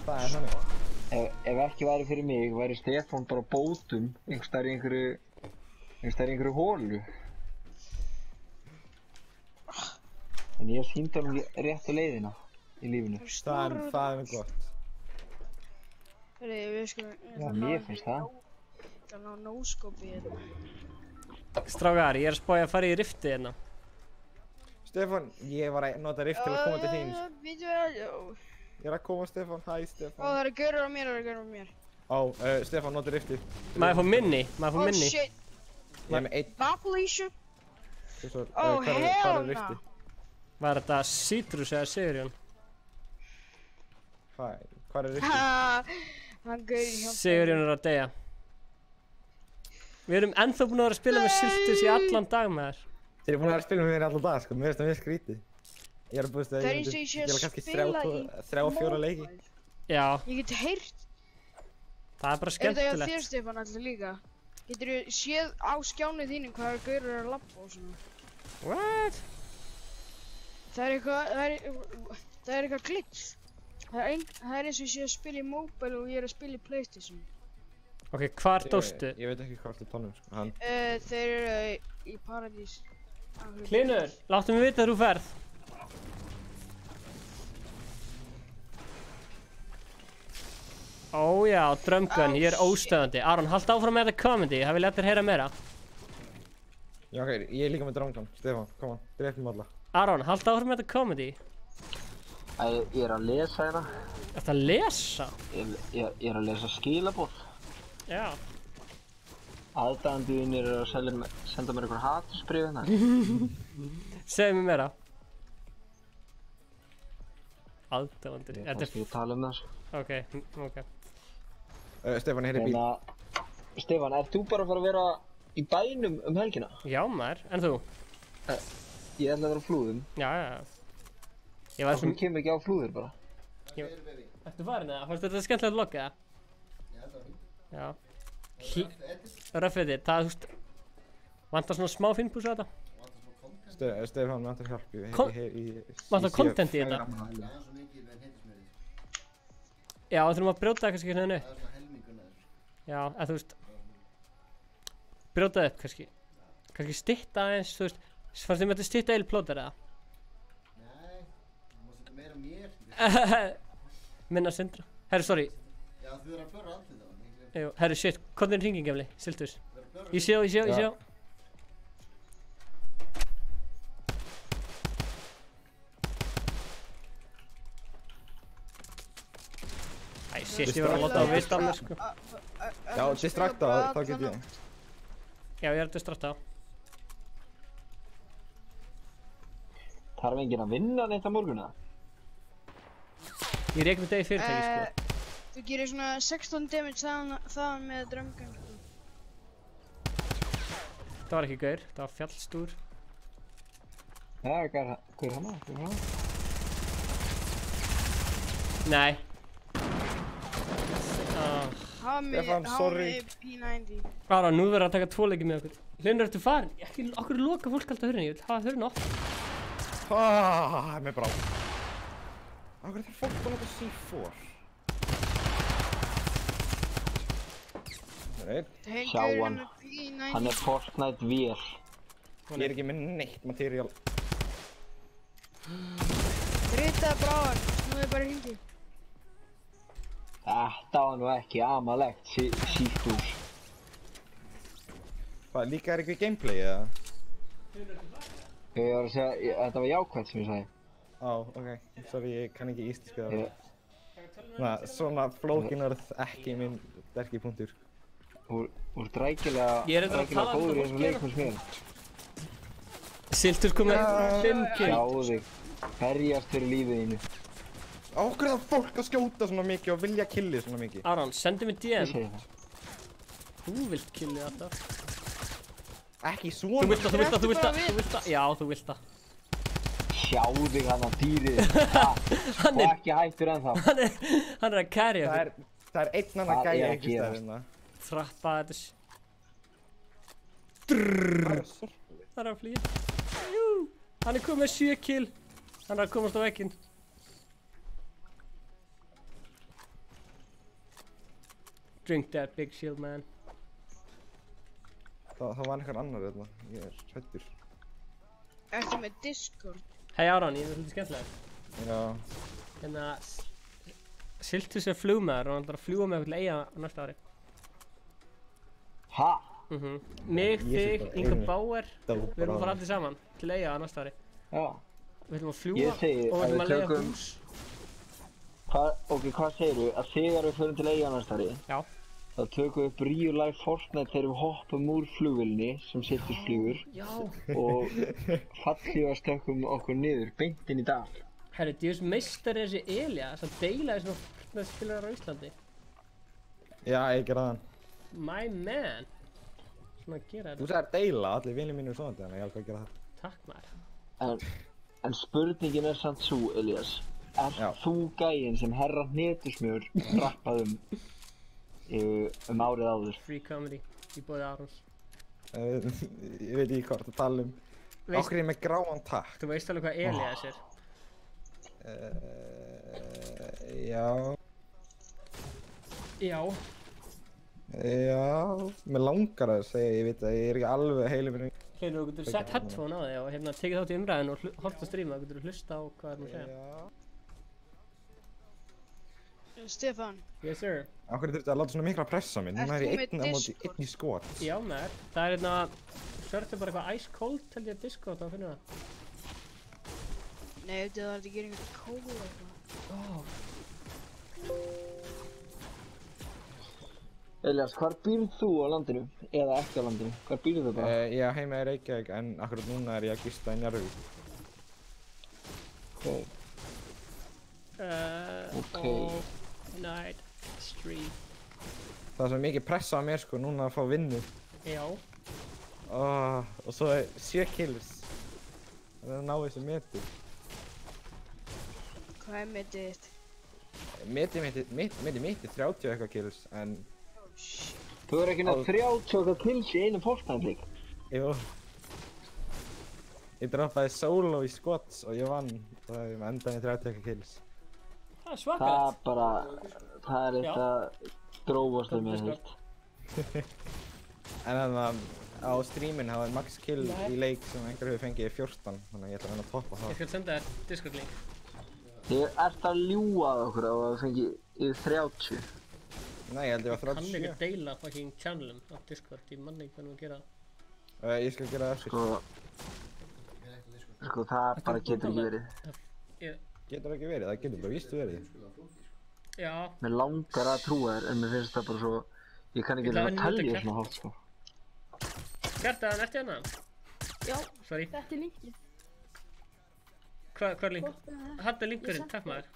Það er þannig. Ef ekki væri fyrir mig, væri Stefán bara á bótum einhverstaðar í einhverju hólu. En ég sýndi honum réttu leiðina í lífinu. Það er gott. Herri, við skulum... Já, mér finnst það. Það er ná nóskópi hérna. Strákar, ég er að spája að fara í rifti hérna. Stefán, ég var að nota rift til að koma til þín. Ég er að koma, Stefán. Hæ, Stefán. Það er gaurur á mér, Stefán, nota rifti. Má ég fá minni? Oh shit. Ég er með 1. Vapalísju? Oh, hell no. Var þetta Citrus eða Sigurjón? Hvað er rifti? Hann gaurinn hjálpa. Sigurjón er að deyja. Við erum ennþá búin að vera að spila með Siltus í allan dag með þér. Þeir eru búin að vera að spila með mér í allan dag, sko. Mér finnst það mjög skrítið. Ég er að búist að ég vil kannski 3-4 leiki. Já. Ég get heyrt. Það er bara skemmtilegt. Er þetta hjá þér, Stefán, alltaf líka? Geturðu séð á skjánu þínum hvaða gaurur eru að labba og svona? What? Það er eitthvað glitch. Það er eins og ég sé að spila í mobile og ég er að spila í PlayStation. Ok, hvar dóstu? Ég veit ekki hvort þið tónum, sko. Þeir eru í Paradís. Hlynur, láttu mig vita þegar þú ferð. Ó já, drömgun, ég er óstöðandi. Aron, halda áfram með þetta comedy, það vil allir heyra meira. Já, ok, ég er líka með drömgun. Stefán, koma, drefnum alla. Aron, halda áfram með þetta comedy. Ég er að lesa hérna. Ertu að lesa? Ég er að lesa skilaboð. Já. Aðdæðanduðin eru að senda mér eitthvað hatursbréf hérna. Segðu mér meira. Aðdæðandur. Ég kannski ekki tala um það. Ok. Stefán, heyri bíl. Stefán, ert þú bara að fara að vera í bænum helgina? Já maður, en þú? Ég ætla að vera á Flúðum. Já. Þú kemur ekki á Flúður bara? Ertu farin eða? Fannst þetta skemmtilegt vlogg eða? Já. Röffiði, það, þú veist, vantar svona smá finnbús á þetta? Stefán, vantar hjálp. Vantar content í þetta? Já, við þurfum að brjóta það kannski hérna upp. Já, eða þú veist, brjóta það upp kannski. Kannski stytta aðeins, þú veist, fannst þið með þetta stytta eilplóter eða? Nei, þú mást þetta meira mér. Minna Sindra. Herru, sorry. Já, þú verður að blurra allt þetta. Jú, herru, shit, hvað er hringing, Emli? Siltus. Ég sjá. Æ, shit, ég var að láta á vist af mér, sko. Já, distrakta, þá get ég. Já, ég er að distrakta. Það Þarf enginn að vinna neitt á morgunna? Ég reik með degi fyrirtæki, sko. Þú gerir svona 16 damage þaðan með drömgang. Það var ekki gaur, það var fjallstúr. Hver er hana? Nei. Stefán, sorry. P90. Aron, nú verður að taka 2 leiki með okkur. Hlynur, ertu farin? Okkur loka fólk alltaf hurðinni, ég vil hafa hurðinni opna. Mér brá. Akkur er það fólk að nota C4? Sjá hann. Hann er Fortnite vél. Ég er ekki með neitt materiál. Dritaði bara á hann, snúði bara í hringi. Þetta var nú ekki amalegt, sítt úr. Hvað, líka er eitthvað gameplay eða? Ég var að segja, þetta var jákvæmt sem ég sagði. Ok. Sorry, ég kann ekki íslensku það. Svona flókin orð ekki minn sterki punktur. Úr drækilega góður í þessum leikum sem ég. Siltur komið 5 kill. Sjáðu þig, berjast fyrir lífið þínu. Ákveð það fólk að skjóta svona mikið og vilja killið svona mikið? Aron, sendi mig DM. Ég segi það. Þú vilt killið alltaf. Ekki svona. Þú vilt það. Já, þú vilt það. Sjáðu þig hann á dýrið. Og ekki hættur ennþá. Hann er að carrya þig. Það er einn annan gæja ekki stæðina. Trappa þetta. Það er að flýja. Hann er komið með 7 kill. Hann er að komast á vegginn. Drink that big shield, man. Það var einhver annar hérna. Ég er hræddur. Ertu með Discord? Hei Aron, ég er svolítið skemmtileg. Já. Hérna, Siltus er flugmaður og hann ætlar að fljúga með okkur til Eyja á næsta ári. Ha? Mig, þig, Inga Bauer, við erum að fara allir saman til Eyja á næsta ári. Já. Við ætlum að fljúga og við ætlum að leiða hús. Ok, hvað segirðu? Að þegar við förum til Eyja á næsta ári? Já. Þá tökum við real life Fortnite þegar við hoppum úr flugvélni sem Siltus flugur. Já. Og fallhlífastökkum okkur niður, beint inn í dal. Herri, djús meistari er þessi Elias að deila þessum Fortnite spilarar á Íslandi. Já, ég gerði það. My man. Svona að gera þetta. Þú sagðir deila, allir vinir mínir svona þannig að ég alveg að gera það. Takk maður. En spurningin er samt svo, Elias. Þú gæinn sem herra hnetusmjör rappað árið áður? Free comedy í boði Arons. Ég veit ekki hvað það tala um. Okkur er með gráan takk. Þú veist alveg hvað Elias er? Já. Já. Já, mér langar að segja, ég veit að ég er ekki alveg heilu minni. Hlynur, þú getur sett headphone á þig og hérna tekið þátt í umræðinu og hort að stríma, þú getur hlusta á hvað er að segja. Stefán. Yes sir. Akkur þurfti að láta svona mikla pressa minn, núna er ég einn á móti einn í skot. Já maður, það er hérna, sörtu bara eitthvað ice cold held ég Discord á að finna það. Nei, það var ekki að gera einhvern kóla eitthvað. Elias, hvar býrð þú á landinu? Eða ekki á landinu? Hvar býrð þú bara? Ég er heima í Reykjavík en akkurat núna er ég að gista í Njarðvík. Ok. Night Street. Það er svo mikið pressa á mér sko núna að fá vinnu. Já. Og svo er 7 kills. Það er að ná þessu meti. Hvað er metið þitt? Metið mitt er 30 eitthvað kills en... Þú er ekki nátt 30 eitthvað kills í einu Fortnite leik? Jú. Ég droppaði solo í skots og ég vann. Það endaði 30 eitthvað kills. Það er svakalegt. Það er eitthvað grófast með hitt. En þannig að á streamin hafa max kill í leik sem einhver hefur fengið 14, þannig að ég ætla að reyna að toppa það. Ég skal senda þér Discord link. Ég ert að ljúga að okkur á að fengi yfir 30. Nei, ég held ég var 37. Kann ekki deila fucking channelum á Discord, ég mann ekki hvernig við gera það. Ég skal gera það eftir. Sko, það bara getur ekki verið. Getur ekki verið, það getur bara víst verið. Já. Mér langar að trúa þér, en mér finnst það bara svo... Ég kann ekki vera að telja svona hátt, sko. Kjartan, ertu hérna? Já, sorry. þetta er linkið. Hvað er link? Hann er linkurinn, takk maður.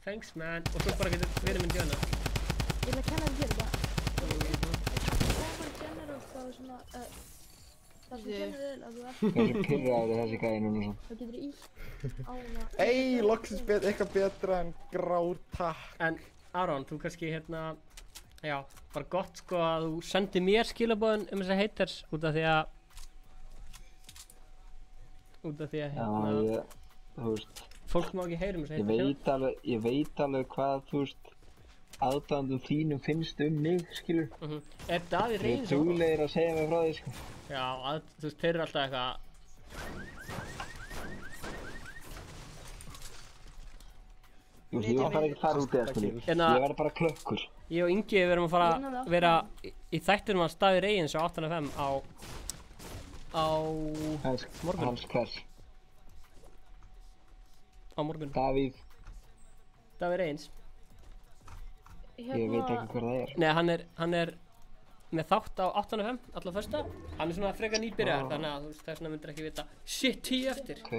Thanks man. Og svo bara getur vinur minn djóna. Ég vil að kenna þér þetta. Það general þá svona, það sem kennir þér að þú ert. Það er pyrraður þessi gæði núna svona. Það getur ítt á hana. Ey, loksins eitthvað betra en grár takk. En Aron, þú kannski hérna, já, bara gott sko að þú sendir mér skilaboðin þessa haters út af því að hérna, þú veist, fólk má ekki heyra þessa haters. Ég veit alveg hvað, þú veist, aðdáendum þínum finnst mig, skilur. Er Davíð Reyns Ég er duglegir að segja mig frá því, sko. Já, þú veist, þeir eru alltaf eitthvað. Ég var bara ekki þar út eða, skilur. Ég verði bara klökkur. Ég og Ingi verðum að fara að vera í þættinum að Davíð Reyns á 8.5 á morgun. Hans hvers? Á morgun. Davíð Reyns. Ég veit ekki hver það er. Nei, hann er með þátt á 8.5 alla fyrsta. Hann er svona frekar nýbyrjar, þannig að þú veist þess vegna myndir ekki vita. Shit, 10 eftir. Ok.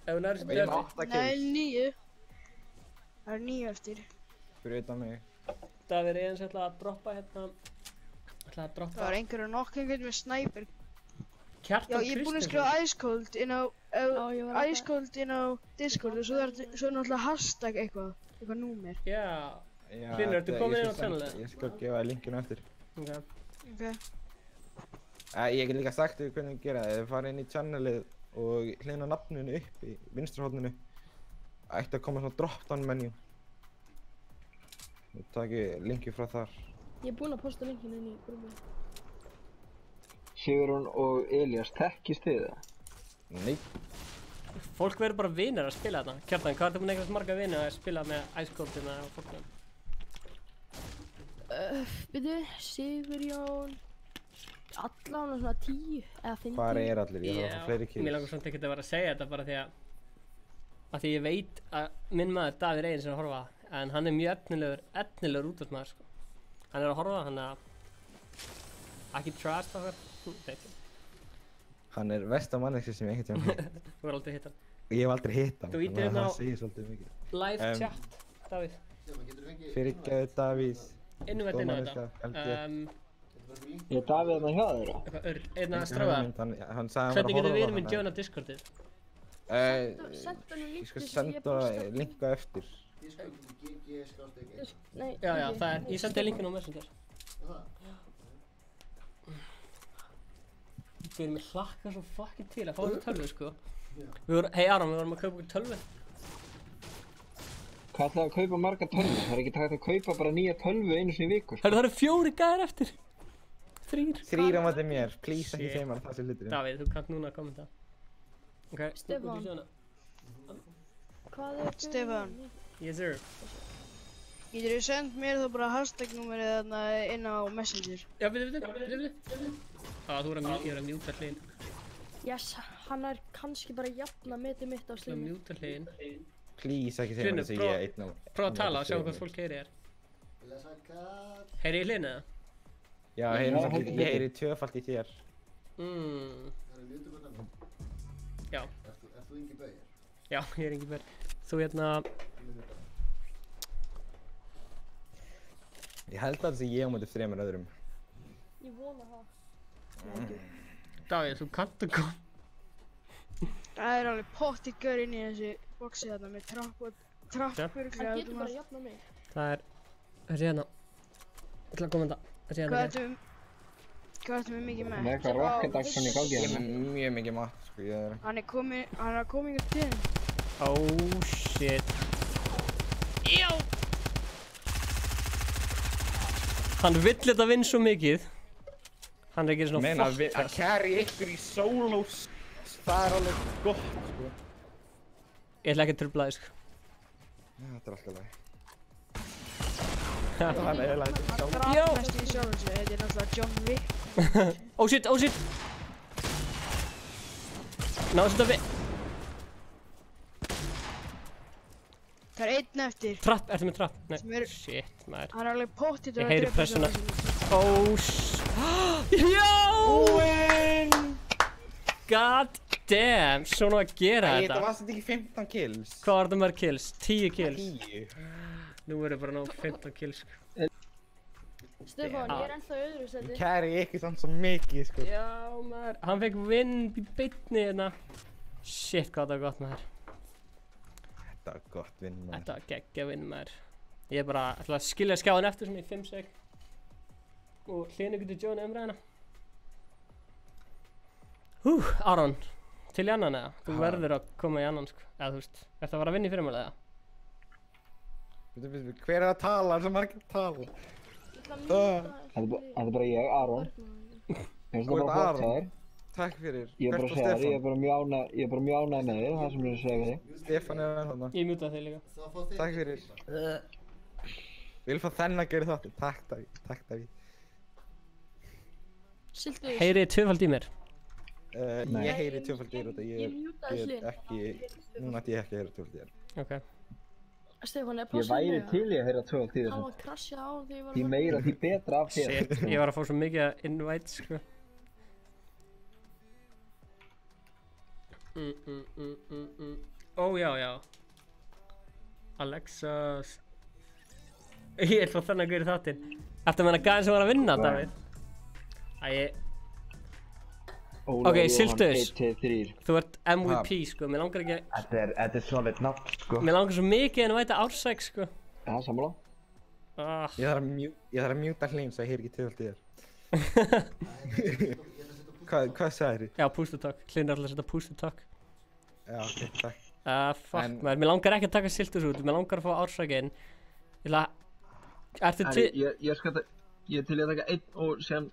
Ef þú nærist 10 eftir. Nei, 9. Það er 9 eftir. Fyrir utan mig. Davíð Reyns ætla að droppa hérna. Það var einhverju nokkuð með snæper. Kjartan Já, ég er búinn að skrifa Ice Cold inn á Discord og svo er náttúrulega hashtag eitthvað númer. Já. Hlynur, ertu komin inn á channelið? Ég skal gefa þér linkinu eftir. Ok. Ég get líka sagt þér hvernig ég gera það. Ef þið farið inn í channelið og hlýna nafninu upp í vinstra horninu, ætti að koma svona drop-down menu. Þú takir linki frá þar. Ég er búinn að posta linkinu inn í grúfið. Sigurún og Elías, þekkist þið það? Nei. Fólk verður bara vinir að spila þarna. Kjartan, hvað ertu búinn að eignast marga vinir að spila með Ice Coldina og fólknum? Byrju, Sigurjón, allan svona 10 eða 15. Hvar er allir? Ég var fleiri kills. Mér langar svona ekkert að vera að segja þetta bara því að ég veit að minn maður Davíð Reyns er að horfa, en hann er mjög efnilegur útvarpsmaður sko. Hann er að horfa, hann er ekki trust okkar. Hann er versta manneskja sem ég einhvern tímann hitt. Þú hefur aldrei hitt hann. Ég hef aldrei hitt hann, Þú ýtir þannig að hérna á það segir svolítið mikið. live chat, Davíð. Fyrirgefðu Davíð. Innum þetta inn á þetta. Er Davíð þarna hjá þér? Eitthvað örn, einna stráðar. Hvernig getur vinur minn joina Discordið? Ég skal senda linka eftir. Já, það er, ég sendi linkinu á Messenger. Mér hlakkar svo fucking til að fá þessu tölvu sko. Hei Aron, við vorum að kaupa okkur tölvu. Hvað ætlaði að kaupa marga tölvu? Það er ekki hægt að kaupa bara nýja tölvu einu sinni í viku. Það eru 4 gæðir eftir. 3. 3 á móti mér, please ekki segja mér það sé hluturinn. Davíð, þú kannt núna að kommenta. Ok, Stefán. Hvað er Stefán. Yes sir. Getur þú sendt mér þá bara hashtag númerið þarna inn á Messenger? Já, byrju. Þú er að mjúta hlýn. Yes, hann er kannski bara jafna metið mitt á slínu. Þú er að mjúta hlýn. Please ekki segja mér þess að ég er einn á. Prófa að tala og sjá hvað fólk heyri þér. Heyri ég hlýn eða? Já, ég heyri tvöfalt í þér. Já. Er þú Ingi Bauer? Já, ég er Ingi Bauer. Þú hérna... Ég held að það sé ég á móti 3 öðrum. Ég vona það. Davíð, þú kannt að koma. Það er alveg pottið gaur inn í þessu boxi þarna með trappur. Hann getur bara jafna mig. Það er... Þessi hérna. Ég ætla að kommenta. Þessi hérna. Hvað ertu með mikið með? Með eitthvað rocket action í gangi hérna. Mjög mikið mat, sko, ég er... Hann er að koma ykkur til þinn. Oh shit. Já! Hann vill þetta vinn svo mikið. Hann er ekki svona fuck. Meina, að carry ykkur í solos, það er alveg gott, sko. Ég ætla ekki að trufla þig, sko. Já, þetta er alltaf leið. Það er eiginlega ekki sjálf. Það drafnast í sjálfum sig, þetta er náttúrulega John Wick. Oh shit. Náðu þetta við. Það er einn eftir. Trapp, ertu með trapp? Nei, shit, maður. Hann er alveg pottið að drepa pressuna. Oh shit. Já! God Damn, svona að gera þetta. Þetta var svolítið ekki 15 kills. Hvað var þetta mörg kills? 10 kills? 10. Nú verður bara nóg 15 kills, sko. Stefán, ég er ennþá í öðru seti. Kæri ykkur samt svo mikið, sko. Já, maður. Hann fekk win í beinni hérna. Shit, hvað það var gott, maður. Þetta var gott win, maður. Þetta var geggja win, maður. Ég bara ætla að skilja skjáðan eftir svona í 5 sek. Og Hlynur getur joina umræðina. Aron. Til í annan eða? Þú verður að koma í annan, sko. Eða þú veist, ertu að fara að vinna í fyrirmáli eða? Hver er að tala? Það er svo margir að tala. Þetta er bara ég, Aron. Þú ert Aron. Takk fyrir. Ég er bara að segja þér, ég er bara mjög ánægð með þig, það sem ég er að segja við þig. Stefán er þarna. Ég mjútaði þig líka. Takk fyrir. Ég vil fá þennan að gera þáttu. Takk, Davíð. Heyrið tvöfald í mér. Ég heyri tvöfald í þér út að ég er ekki, núna ætti ég ekki að heyra tvöfald í þér. Ok. Stefán, ég væri til í að heyra tvöfald í þér. Hann var að krasja á því ég var að... Því meira, því betra af þér. Shit, ég var að fá svo mikið invite, sko. Ó, já. Alexas. Ég ætla þannig að gera þáttinn. Eftir að menna gæðin sem var að vinna, Davíð. Ok, Siltus, þú ert MVP, sko, mér langar ekki... Þetta er solid nafn, sko. Mér langar svo mikið en að væta ársæk, sko. Já, sammála. Ég þarf að mjúta Hlyn svo ég heyri ekki tvöfald í þér. Hvað sagðir þið? Já, push to talk. Hlyn er alltaf að setja push to talk. Já, ok, takk. Fuck, maður, mér langar ekki að taka Siltus út, mér langar að fá ársækinn. Ég ætla að... Ertu til... Ég er til í að taka einn og síðan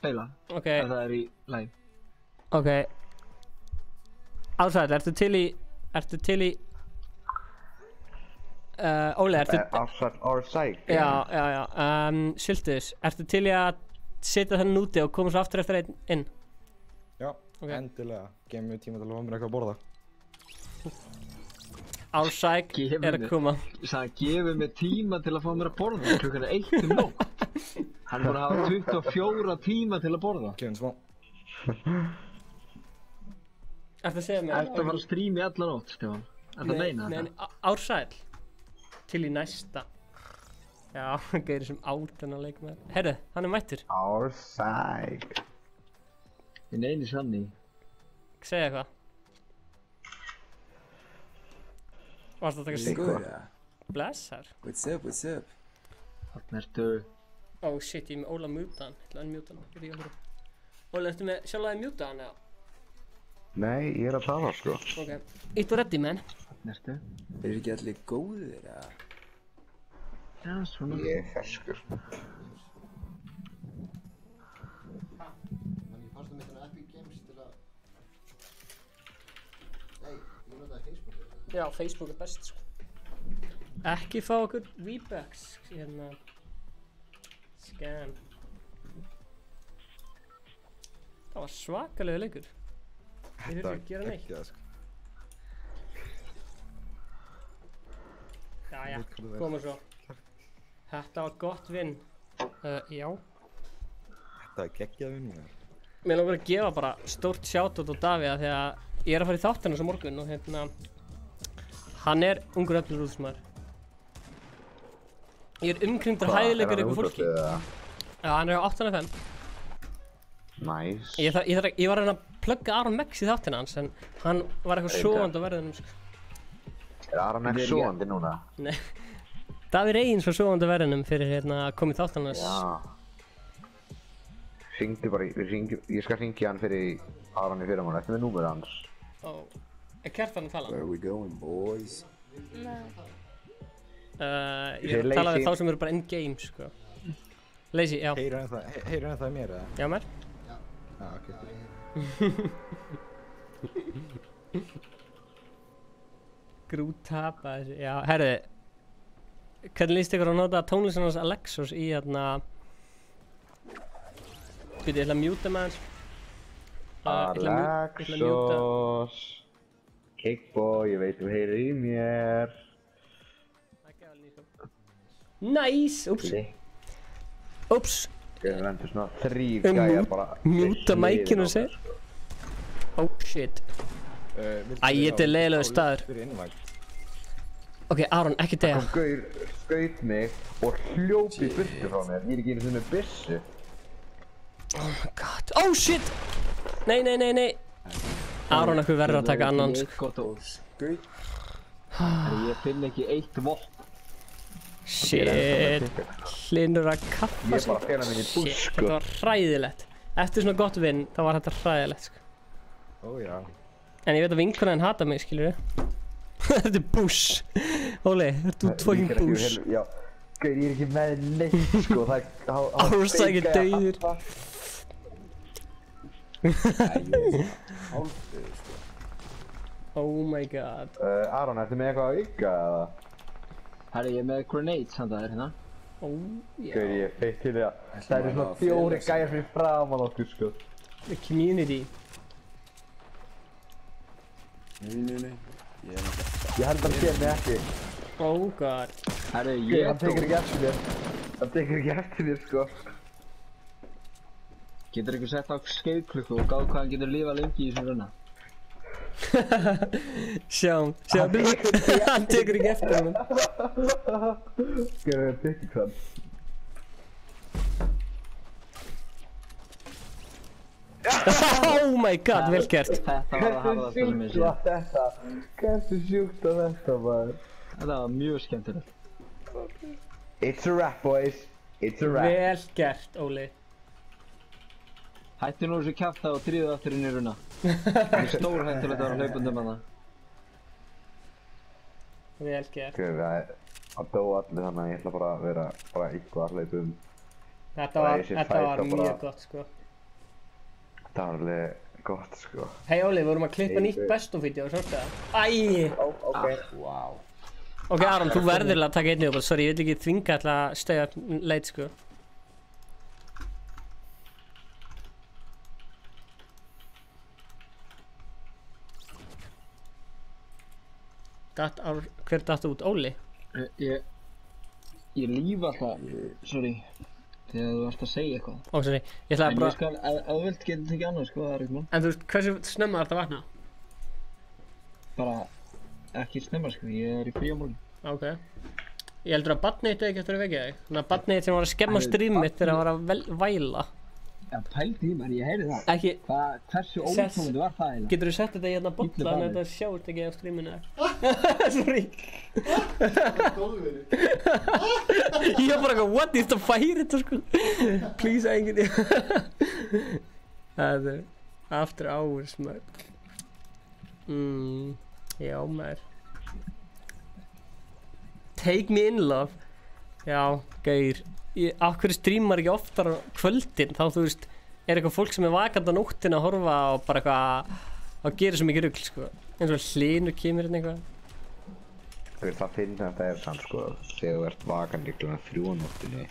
beila. Ok. Ef það er í live. Ok. Ásæll, ertu til í... Óli, ertu... Ásæll Ársæk. Já. Siltus, ertu til í að setja þennan úti og koma svo aftur eftir einn inn? Já, endilega. Gef mér tíma til að fá mér eitthvað að borða. Ársæk er að koma. Ég sagði, gefið mér tíma til að fá mér að borða. Klukkan er 1 nótt. Hann er búinn að hafa 24 tíma til að borða. Gefum smá. Ertu að segja mér? Ertu að fara að stríma í alla nótt, Stefán? Ertu að meina þetta? Ársæl. Til í næsta. Já, hann geyrir sem átana leikmaður. Herru, hann er mættur. Ársæl. Þinn eini sanni. Segja eitthvað. Varstu að taka sig? Blessar. What's up? Þarna ertu... Oh shit, ég er með Óla mjútaðan. Ég ætla að unmjúta hann. Óla, ertu með sjálflega mjútaðan eða? Nei, ég er að tala, sko. Ok. Ít og ready, menn. Þarna ertu. Eru ekki allir góðir, eða? Já, svona. Ég er ferskur. Fannstu með þennan Epic Games til að... Nei, ég notaði Facebook. Já, Facebook er best, sko. Ekki fá okkur V-Bucks, hérna. Scam. Það var svakalega leikur. Ég þurfti ekki að gera neitt. Jæja, koma svo. Þetta var gott vinn. Já. Þetta var geggjað vinn, mér. Mér langar að gefa bara stórt shoutout á Davíða því að ég er að fara í þáttina svo morgun og hérna hann er ungur öflur útsmaður. Ég er umkringdur hæðilegur ykkur fólki. Já, hann er á 8.5. Nice. Ég var að reyna að plugga Aron Mex í þáttina hans en hann var eitthvað sofandi á verðinum, sko. Er Aron Mex sofandi núna? Nei. Davíð Reigns var sofandi á verðinum fyrir hérna að koma í þáttina hans. Já. Hringdu bara, ég skal hringja hann fyrir Aron í fyrramálið, eftir með númerið hans. Ó, er Kjartan að tala? Where are we going, boys? Nei. Ég er að tala við þá sem eru bara in-game, sko. Lazy, já. Heyrðu hann það mér, eða? Já, mér? Já, ok. Grút tapa þessu, já, herri. Hvernig líst ykkur að nota tónlistin hans Alexos í hérna... Býtu, ég ætla að mjúta með hans. Alexos. Kickboy, ég veit þú heyrir í mér. Nice, ups. Ups. Ég lendur svona 3 gæjar bara... Mjúta mækinu og segir. Oh shit. Æ, þetta er leiðilegur staður. Ok, Aron, ekki deyja. Það kom gaur, skaut mig og hljóp í burtu frá mér. Ég er ekki einu sinni með byssu. Oh my god. Oh shit! Nei. Aron, ekkur verður að taka annan. Skaut. Ég finn ekki eitt vopn. Shit. Hlynur að kappa sig. Ég er bara að fela mig í buss, Shit, sko. þetta var hræðilegt. Eftir svona gott vinn, þá var þetta hræðilegt, sko. Ó já. En ég veit að vinkonan hata mig, skilur við. Þetta er buss. Óli, ertu fucking buss? Já. Gaur, ég er ekki með neitt, sko. Ársækir dauður. Hálfdauður, sko. Oh my god. Aron, ertu með eitthvað að auka, eða? Herri, ég er með grenades handa þér hérna. Já. Gaur, ég feitt til því að það eru svona 4 gæjar fyrir framan okkur, sko. The community. Nei. Ég held að hann sé mig ekki. Oh god. Herri, Hann tekur ekki eftir mér. Hann tekur ekki eftir mér, sko. Getur ykkur sett á skeiðklukku og gáð hvað hann getur lifað lengi í þessum runna? Sjáum, hann tekur ekki eftir honum. Gerðu það tekur hann. Oh my god, vel gert. Hversu sjúkt var þetta, maður? Þetta var mjög skemmtilegt. It's a wrap, boys. It's a wrap. Vel gert, Óli. Hættu nú þessu kjafta og dríðu aftur inn í runna. Það er stór hættulegt að vera hlaupundum hana. Vel gert. Það dó allir þannig að ég ætla bara að vera eitthvað að hlaupum. Þetta var mjög gott, sko. Það var alveg gott, sko. Hei Óli, við vorum að klippa nýtt best of vídeo, sástu það? Æ! Ok. Wow. Ok, Aron, þú verður að taka einnig upp. Sorry, ég vil ekki þvinga alltaf að stegja leit, sko. Hver datt út? Óli? Ég líf alltaf, sorry, þegar þú varst að segja eitthvað. Ó, sorry, ég ætlaði bara... En ég skal, ef þú vilt getur tekið annað, sko, það er ekkert mál. En þú veist, hversu snemma þarf þetta að vakna? Bara, ekki snemma, sko, ég er í frí á morgun. Ok. Ég heldur að barnið þitt ekki eftir að vekja þig. Þannig að barnið þitt sem var að skemma streamið mitt þegar það var að væla. Já, pældi í mér, ég heyri það. Ekki... Hversu óþólandi var það eiginlega? Getur þú sett þetta í hérna bolla þannig að þetta sjáist ekki á streaminu? Sorry. Ég var bara eitthvað, what? Ég ætti að færa þetta, sko. Please, enginn. Það er after hours, maður. Já, maður. Take me in, love. Já, gaur. Af hverju streamar ekki oftar á kvöldin? Þá, þú veist, er eitthvað fólk sem er vakandi á nóttina að horfa og bara eitthvað að gera svo mikið rugl, sko. Eins og Hlynur kemur hérna eitthvað. Það finnir þetta er sann, sko, þegar þú ert vakandi klukkan 3 á nóttinni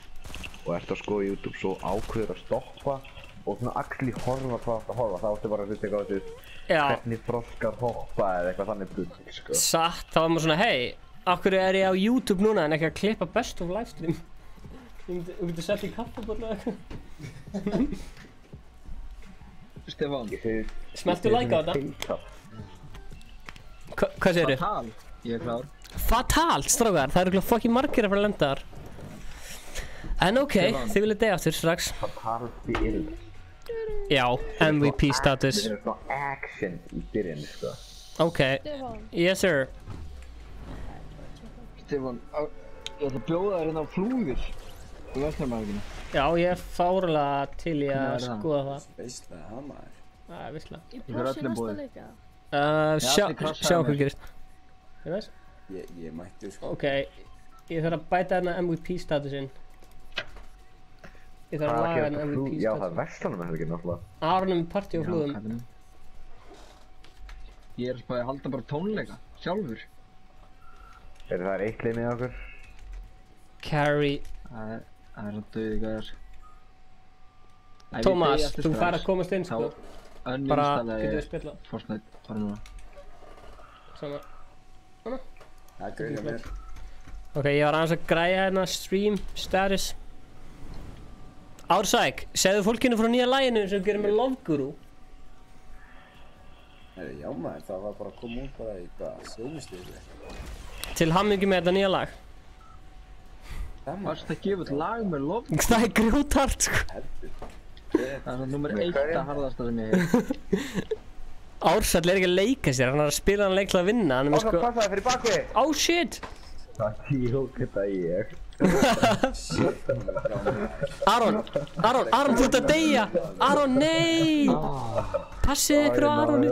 og ert að skoða YouTube svo ákveður að stoppa og svona actually horfa hvað þú ert að horfa. Það áttu bara að hlusta eitthvað á þessu hvernig froskar hoppa eða eitthvað þannig bull, sko. Satt, þá var maður svona, hei, af hverju er ég á YouTube núna en ekki að klippa best of livestream? Þú getur sett í kaffabólla eða eitthvað. Stefán. Smeltu like á þetta. Hvað segirðu? Fatal, ég er klár. Fatal, strákar, það eru ekki fucking margir að fara að lenda þar. En ok, þið viljið deyja aftur strax. Fatal fyrir. Já, MVP status. Þetta er svona action í byrjun, sko. Ok, yes sir. Stefán, ég ætla að bjóða þér hérna á flúðir. Þú veist það maður. Já, ég er fárlega til í að skoða það. Veistlega, það maður. Það er veistlega. Ég prósi næsta leika. Sjá hvað gerist. Ég veist? Ég mætti, sko. Ok, ég þarf að bæta hérna MVP statusinn. Ég þarf að laga hérna MVP statusinn. Já, það er verslanum eða ekki náttúrulega. Aron með partí á flúðum. Ég er bara að halda bara tónleika, sjálfur. Það er eitt leið með okkur. Carry. Það er svo döði gæðar. Tómas, þú fær að komast inn, sko. Bara, getur við spila. Fortnite, bara núna. Sama. Svona. Það er gauð hjá mér. Ok, ég var aðeins að græja hérna stream status. Ársæk, segðu fólkinu frá nýja laginu sem við gerum með Love Guru. Já maður, það var bara að koma út bara í hvað, sjónustíðu. Til hamingju með þetta nýja lag. Varst að gefa út lag með lof? Það er grjóthart sko. Það er nummer 1 harðasta sem ég hef. Ársæll er ekki að leika sér, hann er að spila hann leik til að vinna. Óskar, passaði fyrir bakvið! Oh shit! Það tíók þetta ég. Aron, þú ert að deyja! Aron, nei! Passið ykkur á Aroni.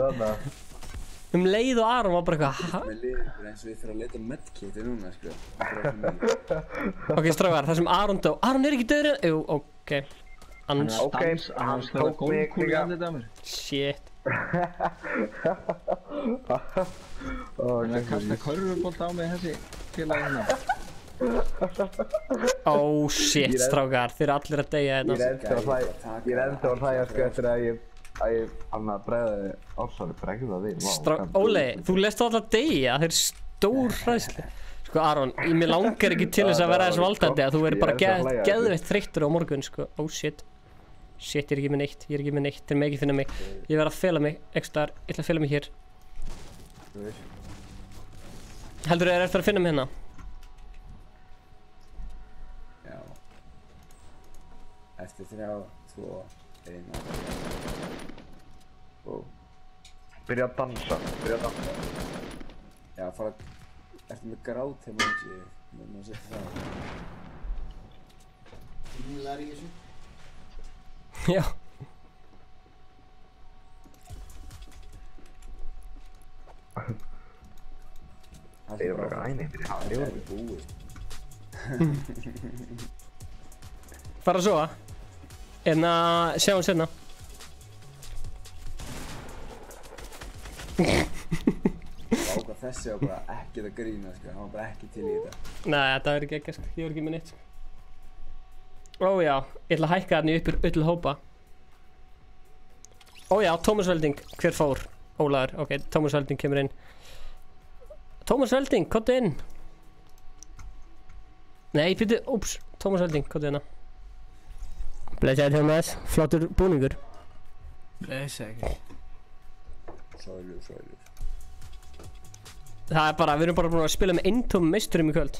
Leið og Aron var bara eitthvað. Mér liður eins og ég fyrir að leita medkiti núna, sko. Ok, strákar, það sem Aron dó. Aron er ekki döður en... Jú, ok. Hann slöða gólkúli í andlitið á mér. Shit. Hann er að kasta körfubolt á mig þessi félagi hérna. Oh shit, strákar, þeir eru allir að deyja hérna. Ég er enda að hlæja sko eftir að ég hann að bregða Ársæli bregða við. Óli, þú lest alltaf að deyja, þeir eru stór hræðslu. Sko Aron, mér langar ekki til þess að vera þess valdandi að þú verður bara geðveitt þreyttur á morgun sko. Oh shit. Shit, ég er ekki með neitt, þeir megi finna mig. Ég verð að fela mig, ekki staðar, ég ætla að fela mig hér. Heldur þið eftir að finna mig hérna? Já. Eftir 3, 2, 1. Byrja að dansa. Já, fara að... Ertu með grát heima eins og ég? Má setja það. Þú læri í þessu? Já. Það er bara græni. Það er ekki búið. Fara að sofa. En að sjá hann sérna. Ákvað þessi var bara ekkert að grína, sko. Hann var bara ekki til í þetta. Nei, þetta verður ekki ekkert, ég var ekki með neitt. Ó já, ég ætla að hækka þarna upp til hópa. Ó já, Tómas Velding, hver fór? Ólaður, ok, Tómas Velding kemur inn. Tómas Velding, komdu inn. Nei, byrju, úps, Tómas Velding, komdu hérna. Blessaður Tómas, flottur búningur. Blessaður. Sælur. Það er bara, við erum bara búin að spila með eintómum meisturum í kvöld.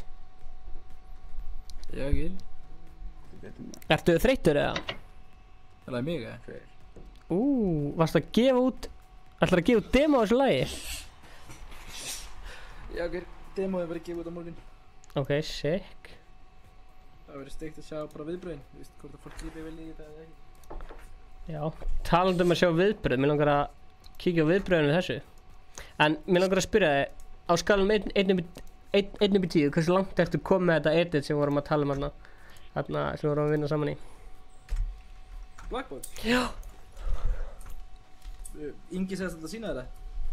Já, ekki. Ertu þreyttur eða? Það er mig, eða? Varstu að gefa út... Ætlar að gefa út demo á þessu lagi? Já, ok, demoið verið gefið út á morgun. Ok, sick. Það verið steikt að sjá bara viðbröðin. Þú veist, hvort að fólk getur vel í þetta eða ekki. Já, talandi um að sjá viðbröð, mér langar að kíkja á viðbröðinu þessu. En mér langar að spyrja þig, á skalum 1 upp í 10, hversu langt ertu komið með þetta edit sem við vorum að tala um hérna? Þarna sem við vorum að vinna saman í. Blackboard? Já. Ingi segist að sína þetta.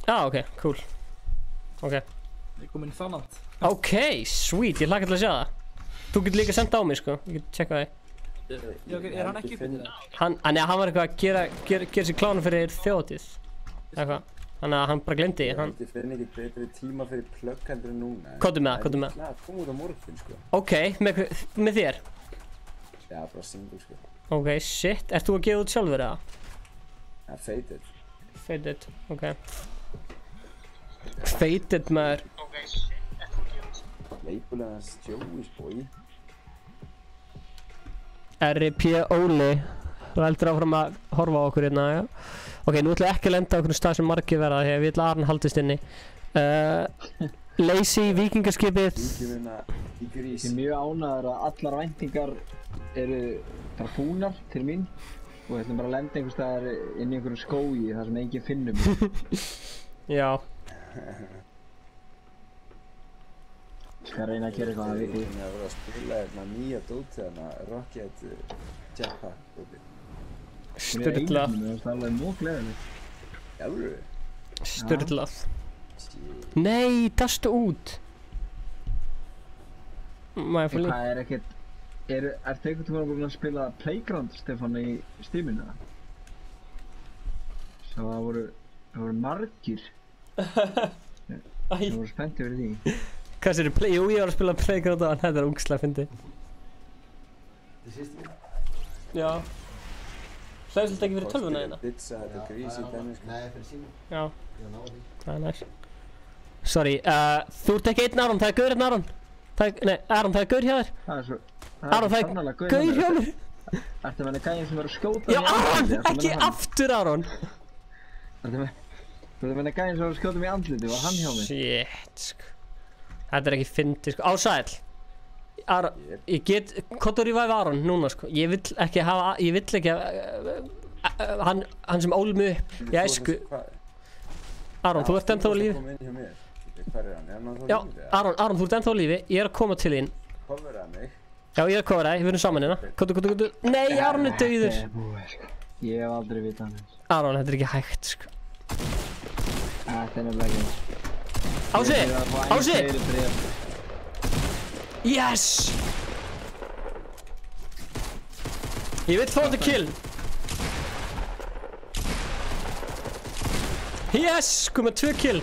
Já, ok, cool. Ok. Ég kom inn í Þannant. Ok, sweet, ég hlakka til að sjá það. Þú getur líka senda á mig, sko. Ég get tjekka það. Já, ok, er hann ekki uppið þetta? Hann var eitthvað að gera sér klána fyrir þjóðatíð. Eitthvað. Þannig að hann bara glemdi. Ég finn ekki betri tíma fyrir plögg heldur en núna. Kóttu með það. Það kom út á morgun, sko. Ok, með þér? Já, bara single, sko. Ok, shit. Ert þú að gefa út sjálfur, eða? Ja, Faded. Faded, ok. Faded, maður. Ok, shit. Ert þú að gefa út sjálfur? Leipulega hans Joey's boy. R.I.P. Óli. Þú heldur áfram að horfa á okkur hérna, já. Ok, nú ætla ég ekki að lenda á einhvern stað sem margir verða því að við ætla að Arn haldist inni. Lazy, vikingaskipið. Ég er mjög ánægður að allar væntingar eru bara búnar til mín og við ætlum bara að lenda einhvers staðar inn í einhverju skógi þar sem enginn finnur mig. Já. Skal reyna að gera eitthvað að viti. Ég var að spila hérna nýja dótið hana, Rocket Jetpack dótið. Sturlað. Það er alveg mjög gleðilegt. Jálfur? Sturlað. Nei, dastu út. Maður fór líka. Það er ekkert... Ertu einhvern tímann búinn að spila Playground, Stefán, í Steaminu? Svo það voru margir. Það voru spenntir fyrir því. Hvað sér þið? Jú, ég var að spila Playground og þetta er ógeðslega fyndið. Þið sést mér? Já. hlæðslutekki fyrir tölvuna hérna? Pizza, þetta er grís í dæmi, sko. Nei, fyrir síma. Já. Ég náði því. Það er næs. Sorry, þú ert ekki einn Aron, það er gaur hérna Aron. Nei, Aron, það er gaur hjá þér. Aron, það er gaur hjá mér. Ertu með henni gæðin sem var að skjóta Já, Aron, ekki aftur Aron. Ertu með henni gæðin sem var að skjóta mig í andliti, var hann hjá mig? Shit, sko. Þetta er ekki fyndið, sko. Ásæll. Aron, ég get, hvað er revive Aron núna, sko. Ég vill ekki hann sem ól mig upp. Ég æsku. Aron, þú ert ennþá á lífi. Hvar er hann? Er hann ennþá á Já, lífi? Aron, þú ert ennþá á lífi. Ég er að koma til þín. Coverað mig. Já, ég er að coverað þig, við erum saman hérna. Kottu. Nei, Aron er dauður. Ég hef aldrei vitað hann. Aron, þetta er ekki hægt, sko. Þetta er nefnilega ekki. Ási! Yes! Ég vill fá þetta kill. Yes! Kom með 2 kill.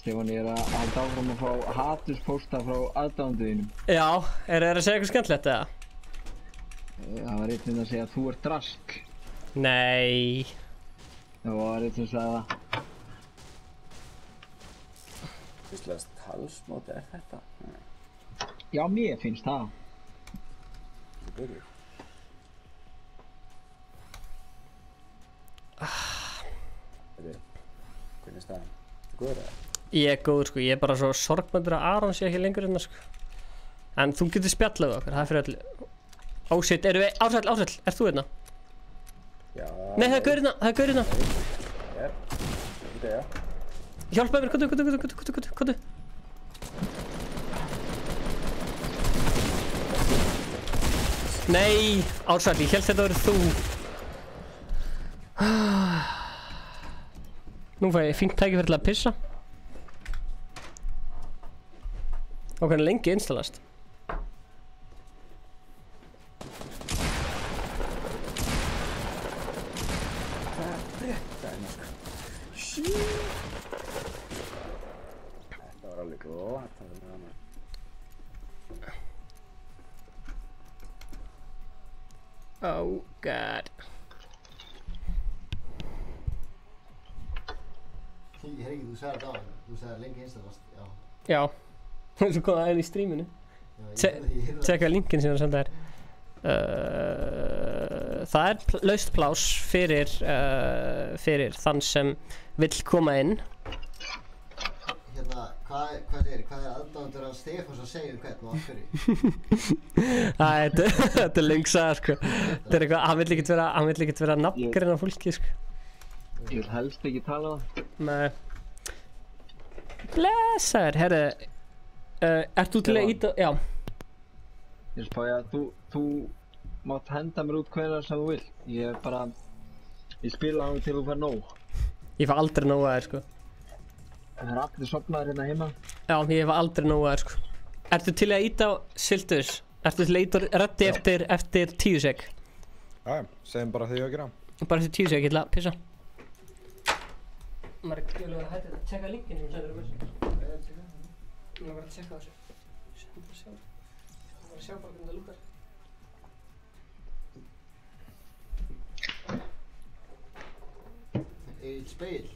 Stefán, ég er að halda áfram að fá haturspósta frá aðdáðanduðinum. Já, er það að segja eitthvað skemmtilegt eða? Það var einn að segja að þú ert drask. Nei. Það var einn sem sagði það. Fyrstlegast talsmóti er þetta? Já, mér finnst það. Þú byrjur. Hvernig er staðan? Þú góður eða? Ég er góður, sko. Ég er bara svo sorgmæntur að Aron sé ekki lengur hérna, sko. En þú getur spjallað við okkur, það er fyrir öllu. Ásitt, erum við... Ásæll, ert þú hérna? Já... Nei, það er gaur hérna. Já. Hjálpaðu mér, kottu. Nei, Ásæll, ég held þetta að vera þú. Nú fæ ég fínt tækifæri til að pissa. Og hvernig lengi installast. Þetta var alveg gott, þetta var gaman. Oh god. Ég heyr ekki, þú sagði þetta á hann. Þú sagði lengi installast, já. Já. Svo kom það inn í streaminu. Tjekka linkin sem það senda þér. Það er laust pláss fyrir þann sem vill koma inn. Hérna, hvað er aðdáðandur af Stefáns að segja hvern og af hverju? Þetta er löng saga, sko. Þetta er eitthvað, hann vill ekkert vera nafngreina fólki, sko. Ég vil helst ekki tala það. Nei. Blessaður, herru. Ert þú til að íta... Já. Ég spáði að þú mátt henda mér út hvenær sem þú vill. Ég spila á til þú fær nóg. Ég fæ aldrei nóg að þér, sko. Það er allir sofnaðir hérna heima. Já, ég fæ aldrei nóg að þér, sko. Ertu til að íta á Siltus? Ertu til að íta reddi eftir 10 sek? Já, segjum bara því að gera. Bara eftir 10 sek, ég ætla að pissa. Maður er ekki alveg að hætta þetta. Tjekka linkin sem sendur mér. Ég var bara að tjekka þessu. Ég var að sjá bara hvernig það lúkar. Eitt speil.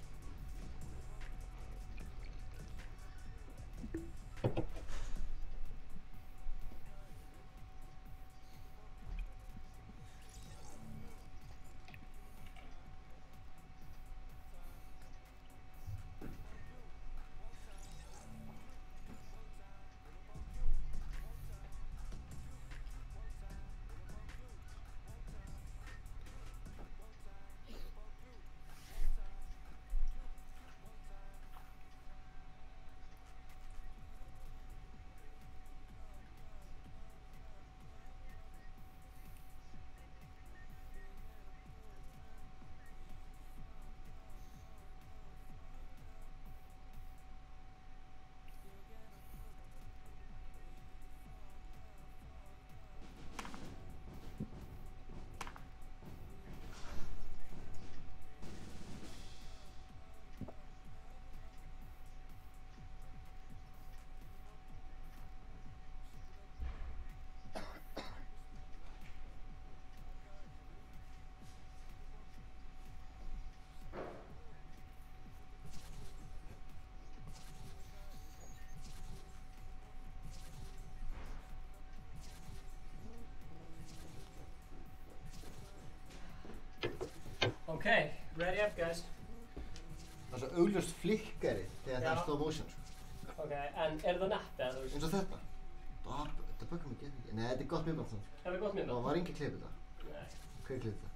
Okay, ready up guys. Það er svo augljóst flikkari þegar það er slow motion sko. Ok, en það nett eða þú veist? Eins og þetta. Þetta bökkar mig ekki. Nei, þetta er gott myndband þannig. Það er gott myndband? Það var engin klippið þetta. Nei. Hver klippið þetta?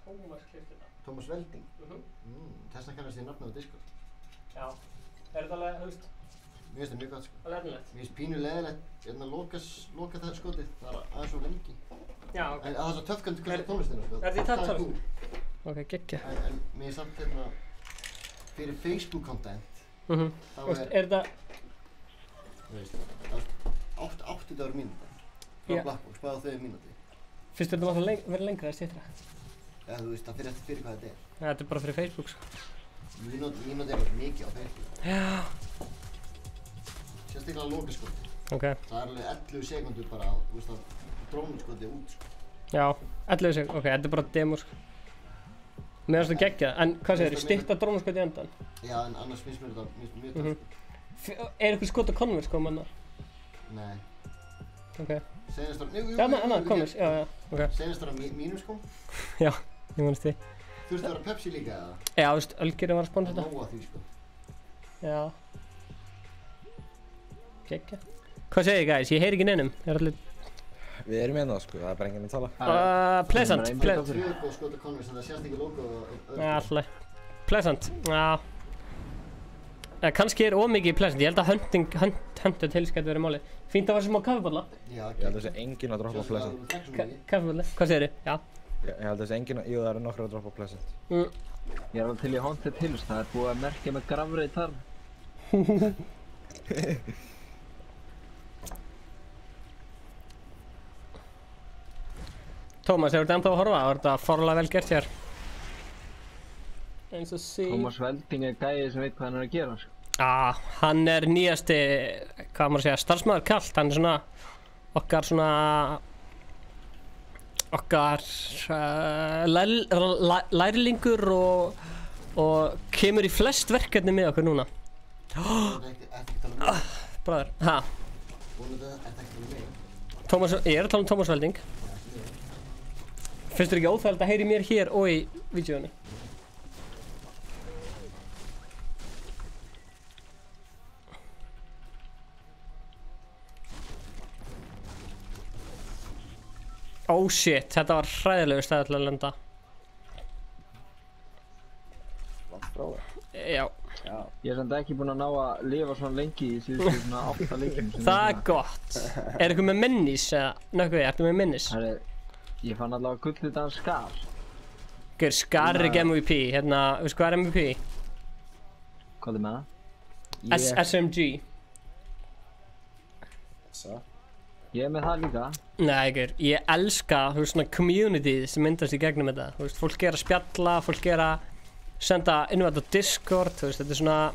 Tómas klippti þetta. Tómas Velding? Þess vegna kannast ég nafnið á Discord. Já. Þetta alveg, þú veist? Mér finnst það mjög gott sko. Alveg efnilegt? Mér finnst pínu leðilegt, loka það skotið. Það er aðeins svo lengi. Já, ok. En það er svo töffkvæmt tónlistina sko. Er þið töff tónlist? Ok, geggja. En mér er samt fyrir Facebook content. Þá er það... Þú veist, 80 dagur mínúta. Frá Blackbox, bara á 2 mínúti. Finnst þetta mátt að vera lengra eða styttra? Já, þú veist, það fyrir eftir hvað þetta er. Ja, þetta er bara fyrir Facebook sko. Mínúti er alveg mikið á Facebook. Já. Sérstaklega lokaskoti. Ok. Það er alveg 11 sekundur bara, þú veist, að drónskoti út sko. Já, 11 sekundur, ok, þetta er bara demo sko. Mér finnst það geggjað, en hvað segir þið, stytta drónaskot í endan? Já, en annars finnst mér þetta mjög töff sko. Er eitthvað skot á Converse sko, manna? Nei. Ok. Senast var, já, Converse, já, ok. Senast var mínum sko? Já, ég mannst því. Þú veist að vera Pepsi líka eða? Já, þú veist, Ölgerinn var að sponsa þetta. Það nóg að því sko. Já. Geggjað. Hvað segir þið guys, ég heyri ekki neinum, Við erum hérna sko, það er bara enginn að tala. Pleasant. Það er fjögur skot á Converse en það sést ekki logo á Já, alltaf. Pleasant, já. Kannski er ómikið pleasant, ég held að hunted hills getur verið málið. Fínt að vera smá kaffibólla. Já, ég held að þessi enginn að droppa pleasant. Kaffibólla, hvað segir þið? Já. Ég held að þessi enginn að, jú það eru nokkru að droppa pleasant. Ég er alveg til í haunted hills, það er búið að merkja með grafrið þar. Tómas, hefur þetta ennþá að horfa? Það var þetta fárlega vel gert hér. Eins og sí. Tómas Velding er gæið sem veit hvað hann er að gera, sko. Hann er nýjasti, hvað maður að segja, starfsmaður kalt. Hann er svona, okkar lærlingur og kemur í flest verkefni með okkur núna. Bræður, hæ? Tómas, ég er að tala um Tómas Velding. Finnst þér ekki óþægilegt að heyri mér hér og í vídeóinu? Oh shit, þetta var hræðilegu stæði til að lenda. Langt frá það? Já. Ég er samt ekki búinn að ná að lifa svona lengi í síðustu svona 8 leikjum. Það er gott. Er eitthvað með minnis eða nökkvið, ertu með minnis? Ég fann allavega gullið dans Scar. Gauður, Scar er ekki MVP, hérna, veistu hvað er MVP? Hvað er með það? SMG. Ég er með það líka. Nei, gauður, ég elska, þú veist, svona communityð sem myndast í gegnum þetta. Þú veist, fólk er að spjalla, fólk er að senda innvægt á Discord, þú veist, þetta er svona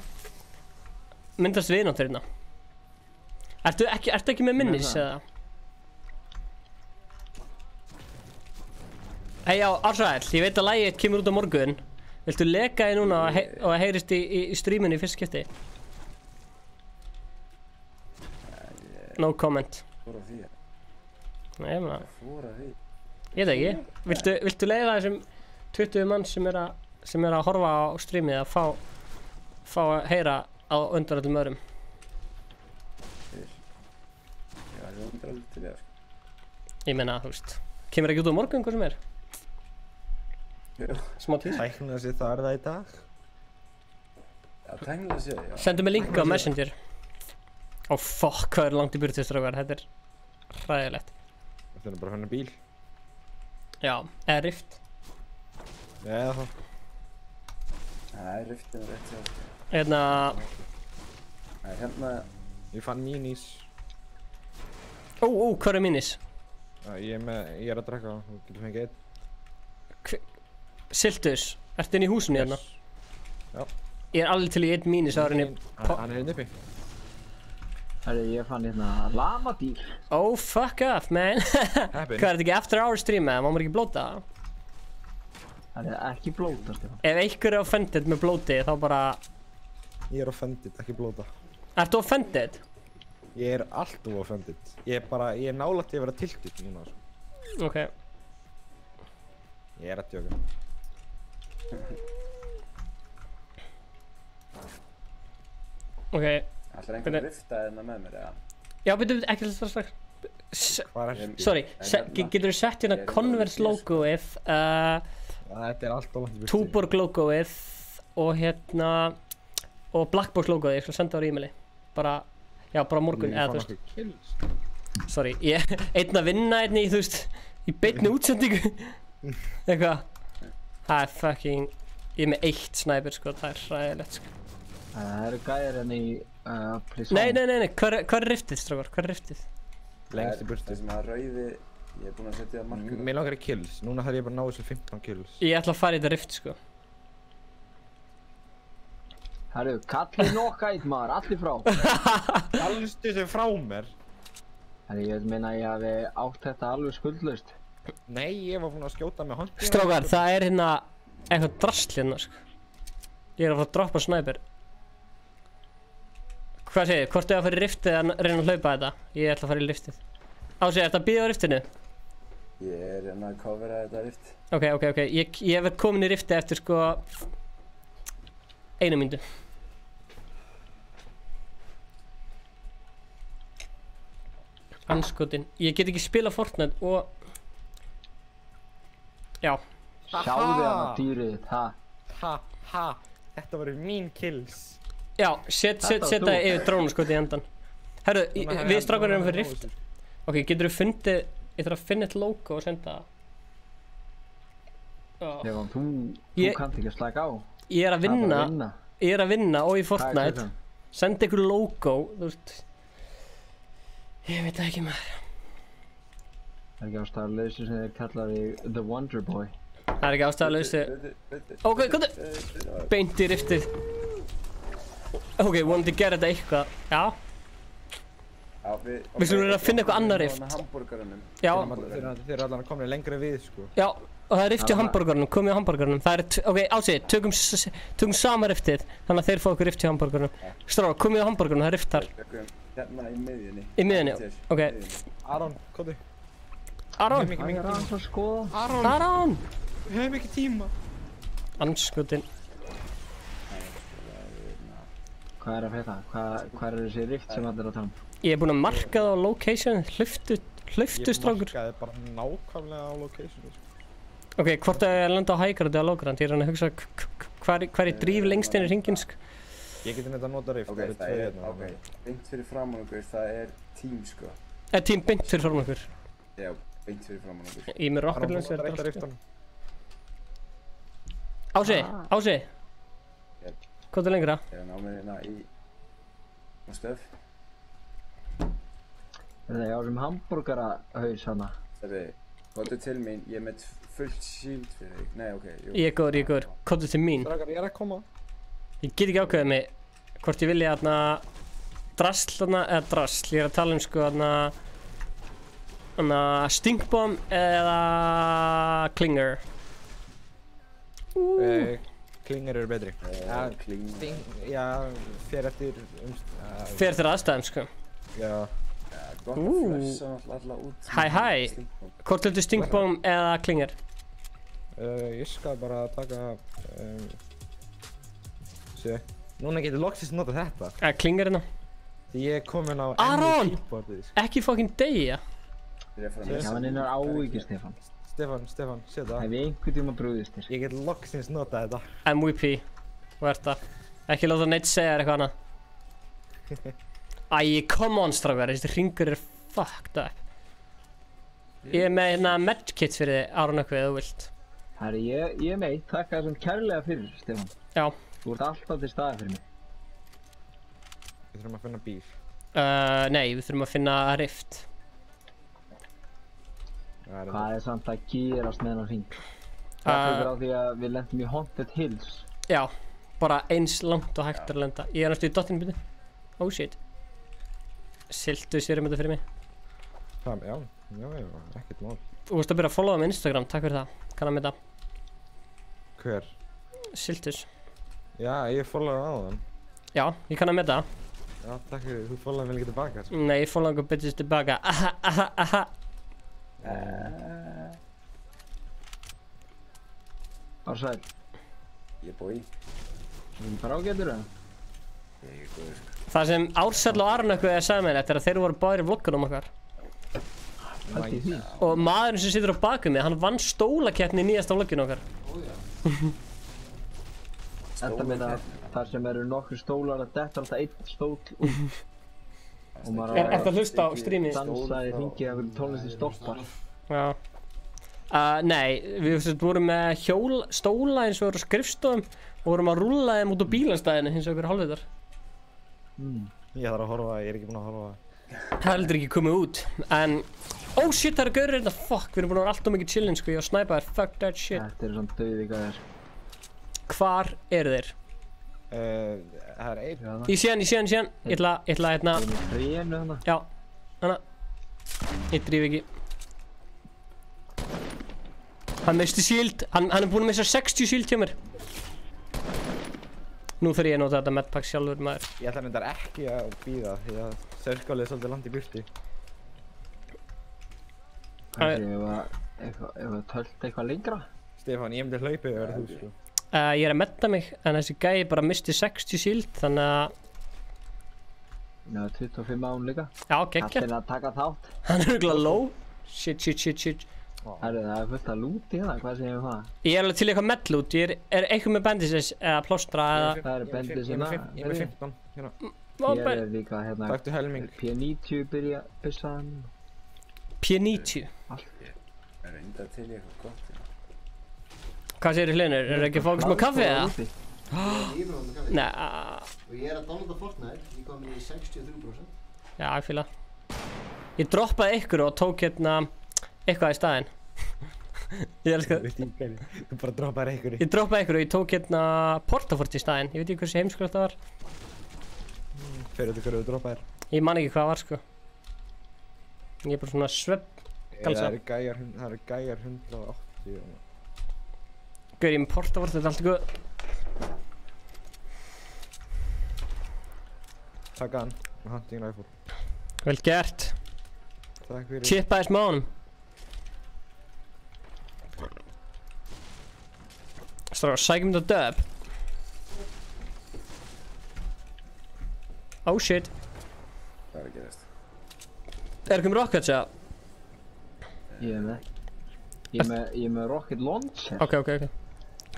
myndast viðnáttur hérna. Ertu ekki með minnis eða? Hei, já, Ársæll, ég veit að lagið kemur út á morgun. Viltu leka þig núna og heyrist í streaminu í fyrst skipti? No comment. Fór á því. Nei, ég meina. Fór á því. Ég veit ekki. Viltu leiða þessum 20 mann sem er að horfa á streamið að fá að heyra á undan öllum öðrum? Já, ég undan alveg til það, sko. Ég meina, þú veist, kemur ekki út á morgun hvað sem er? Smá tíð. Tæknilega séð það er það í dag. Já, tæknilega séð, já. Sendu mig link á Messenger. Ó, fuck, hvað er langt í burtu strákar, þetta er hræðilegt. Þetta er bara hennar bíl. Já, eða Rift. Já, eða það. Nei, Riftin er rétt sér. Hérna... Nei, hérna... Ég fann minis. Ó, hvað er minis? Ég er að drekka, þú getur fengið einn. Siltus, ertu inn í húsinu hérna? Já. Ég er alveg til í einn minis ára inn í... Hann er hérna uppi. Herri, ég fann hérna lamadýr. Oh, fuck off, man. Hvað er þetta ekki after hour stream eða? Má maður ekki blóta það? Það er ekki blóta, Stefán. Ef einhver er offended með blóti, þá bara... Ég er offended, ekki blóta. Ertu offended? Ég er alltaf offended. Ég er nálægt í að vera tiltuð núna, sko. Ok. Ég er að djóka. Ok. Ætlar einhvern rifta hérna með mér, eða? Já, byrju, ekki strax. Sorry, getur þú sett hérna Converse logoið, Þetta er allt of langt í burtu. Tuborg logoið og hérna og Blackbox logoið, ég skal senda það á e-maili. Bara, já, bara morgun, eða þú veist. Sorry, ég einn að vinna einni í, þú veist, í beinni útsendingu. Eitthvað. Það er fucking, ég er með 1 sniper, sko, það er hræðilegt, sko. Það eru gæðir enn í Nei, hvað er riftið, strákar, hvað er riftið? Lengst í burtu. Það sem að rauði, ég er búinn að setja markið. Mér langar í kills, núna þarf ég bara að ná þessu 15 kills. Ég ætla að fara í þetta rift, sko. Herru, kallið nokka eitt maður, allir frá. Allstu þessu frá mér. Herru, ég meina ég hafi átt þetta alveg skuldlaust. Nei, ég var búinn að skjóta með höndina. Strákar, það er hérna eitthvað drasl hérna, sko. Ég er að fara að droppa sniper. Hvað segir þið? Hvort er að fara í riftið að reyna að hlaupa þetta? Ég ætla að fara í riftið. Ási, ertu að bíða á riftinu? Ég er hérna að covera þetta rift. Ok. Ég hef verið komin í riftið eftir sko 1 mínútu. Anskotin. Ég get ekki spila Fortnite og... Já. Sjáðu hana dýrið þitt, Ha. Þetta voru mín kills. Já, setja yfir drónaskoti í endan. Herru, við strákar erum fyrir rift. Ok, getur þú fundið, ég þarf að finna eitt logo og senda það. Stefán, þú kannt ekki að slaka á. Ég er að vinna og í Fortnite. Senda ykkur logo, þú veist. Ég veit það ekki maður. Það er ekki ástæðarlausi sem þeir kallaði The Wonder Boy. Það er ekki ástæðarlausi. Ok, komdu. Beint í riftið. Ok, vonandi gera þetta eitthvað. Já. Við skulum vera að finna eitthvað annað rift. Já. Þeir eru allan að koma lengri við, sko. Já, og það er rift í hamborgarnum, komið á hamborgarnum. Það er, ok, Ási, tökum sama riftið. Þannig að þeir fá okkur rift í hamborgarnum. Strákar, komið á hamborgarnum, það er rift þar. Hérna í miðjunni. Í miðjunni, ok. Aron, komdu. Aron! Það er aðeins að skoða. Aron! Við höfum ekki tíma. Anskotin. Hvað er að feta? Hvað er þessi rift sem allir að tala um? Ég er búinn að marka það á location, hlaustu strákur. Ég markaði bara nákvæmlega á location. Ok, hvort að ég lenda á hægrandi eða lógrandi? Ég er að hugsa hvað er dríf lengst inn í hringinn, sko. Ég geti neitt að nota rift, það eru 2 hérna. Ok, beint fyrir framan okkur, það er team, sko. Team beint fyrir framan okkur? Já, beint fyrir framan okkur. Ég með rockerlens er þetta allt. Ási! Hvað er lengra? Ég er að ná mér hérna í stöf. Það er á sem hamburgarahaus hana. Steffi, komdu til mín, ég er með fullt shield fyrir þig. Nei, ok, jú. Ég er góður. Komdu til mín. Strákar, ég er að koma. Ég get ekki ákveðið mig hvort ég vilja þarna drasl þarna, eða drasl. Ég er að tala um sko þarna stinkbomb eða klinger. Klinger eru betri. Já, fer eftir fer eftir aðstæðum, sko. Já. Gott að flessa alltaf út. Hæ. Hvort viltu stinkbomb eða klinger? Ég skal bara taka... Sér. Núna getur loksins nota þetta. Klinger hérna. Því ég er komin á Aron! Ekki fucking deyja. Það var einar ávíkir, Stefán. Stefán, sé það. Ef einhvern tíma brúðist þér. Ég get loksins nota þetta. MVP. Hvað ert það? Ekki láta neitt segja þér eitthvað annað. Æ, come on strákar, þessi hringur er fucked up. Ég er með hérna medkit fyrir þig, Aron eitthvað, ef þú vilt. Herri, ég er með eitt, takk að þessum kærlega fyrir, Stefán. Já. Þú ert alltaf til staði fyrir mig. Við þurfum að finna bíl. Nei, við þurfum að finna rift. Hvað er samt að gerast með hennar hring? Það tekur á því að við lendum í Haunted Hills. Já, bara eins langt og hægt að lenda. Ég er næstu í dottinu byrju. Oh shit. Siltu sér þetta fyrir mig. Já, ekkert mál. Þú veist að byrja að followa mig á Instagram, takk fyrir það. Kann að mynda. Hver? Siltus. Já, ég followaði á þann. Já, ég kann að mynda. Já, takk fyrir, þú followaði mig ekki tilbaka. Nei, ég followaði einhver bitches tilbaka. Aha. Bara sæl. Ég er búið. Þú bara ágætur það? Ég er góður sko. Það sem Ársæll og Aron eitthvað sagði mér þetta er að þeir voru báðir í vloggunum okkar. Og maðurinn sem situr á baku mig, hann vann stólakeppni í nýjasta vlogginu okkar. Þetta með þar sem eru nokkru stólar að detta alltaf einn stól út. Og maður Ertu að hlusta á streamið? Dansaði hringið að tónlisti stoppar. Já. Nei, við vorum með stóla eins og voru á skrifstofum og vorum að rúlla þeim út á bílastæðinu eins og ykkur hálfvitar. Ég þarf að horfa, ég er ekki búinn að horfa. Það er heldur ekki komið út, en... Oh shit, það eru gaurið þetta, fuck, við erum búin að vera alltaf mikið chillin sko, ég og snæpaðir, fuck that shit. Þetta eru svona dauði gæðir. Hvar eru þeir? Það er einn. Ég sé hann, ég ætla hérna... Það er með trénu hana. Já, hana. Ég dríf ekki. Hann misti shield, hann er búinn að missa 60 shield hjá mér. Nú þarf ég að nota þetta medpack sjálfur maður. Ég ætla reyndar ekki að bíða því að Circle er svolítið langt í burti. Kannski ef að tölta eitthvað lengra? Stefán, ég myndi hlaupið yfir þú sko. Ég er að metta mig, en þessi gæi bara misti 60 shield, þannig að... Já, 25 án líka. Já, geggja. Allir að taka þátt. Hann er örugglega low. Shit. Herru, það er fullt að loot í hérna, hvað segir við það? Ég er alveg til eitthvað med loot, er eitthvað með bandages eða plástra eða... Það eru bandages hérna. Ég er með 15, hérna. Ég er líka hérna... Taktu helming. P90 byrja byssan. P90? Ég er reynda til í eitthvað gott. Hvað segir þið Hlynur? Er það ekki fókus með kaffi eða? Ég er íbráð með kaffi. Nei. Og ég er að downloada Fortnite, ég kom í 63%. Já, ég fíla. Ég droppaði ykkur og tók hérna eitthvað í staðinn. Ég elska það. Þú bara droppaði ykkur. Ég droppaði ykkur og ég tók hérna Portafort í staðinn. Ég veit ekki hversu heimskulegt það var. Fyrir þetta hverju þú droppaðir? Ég man ekki hvað það var sko. Ég er bara svona svefngalsa. Það eru gæjar 180. Gaur, ég er með Portafort, þetta er allt góð. Takk hann, með hunting rifle. Vel gert. Takk fyrir. Chippaði smá honum. Strákar, sækjum þetta dub. Oh shit. Það er að gerast. Er ekki með rockets eða? Ég er með. Ég er með rocket launcher. Ok.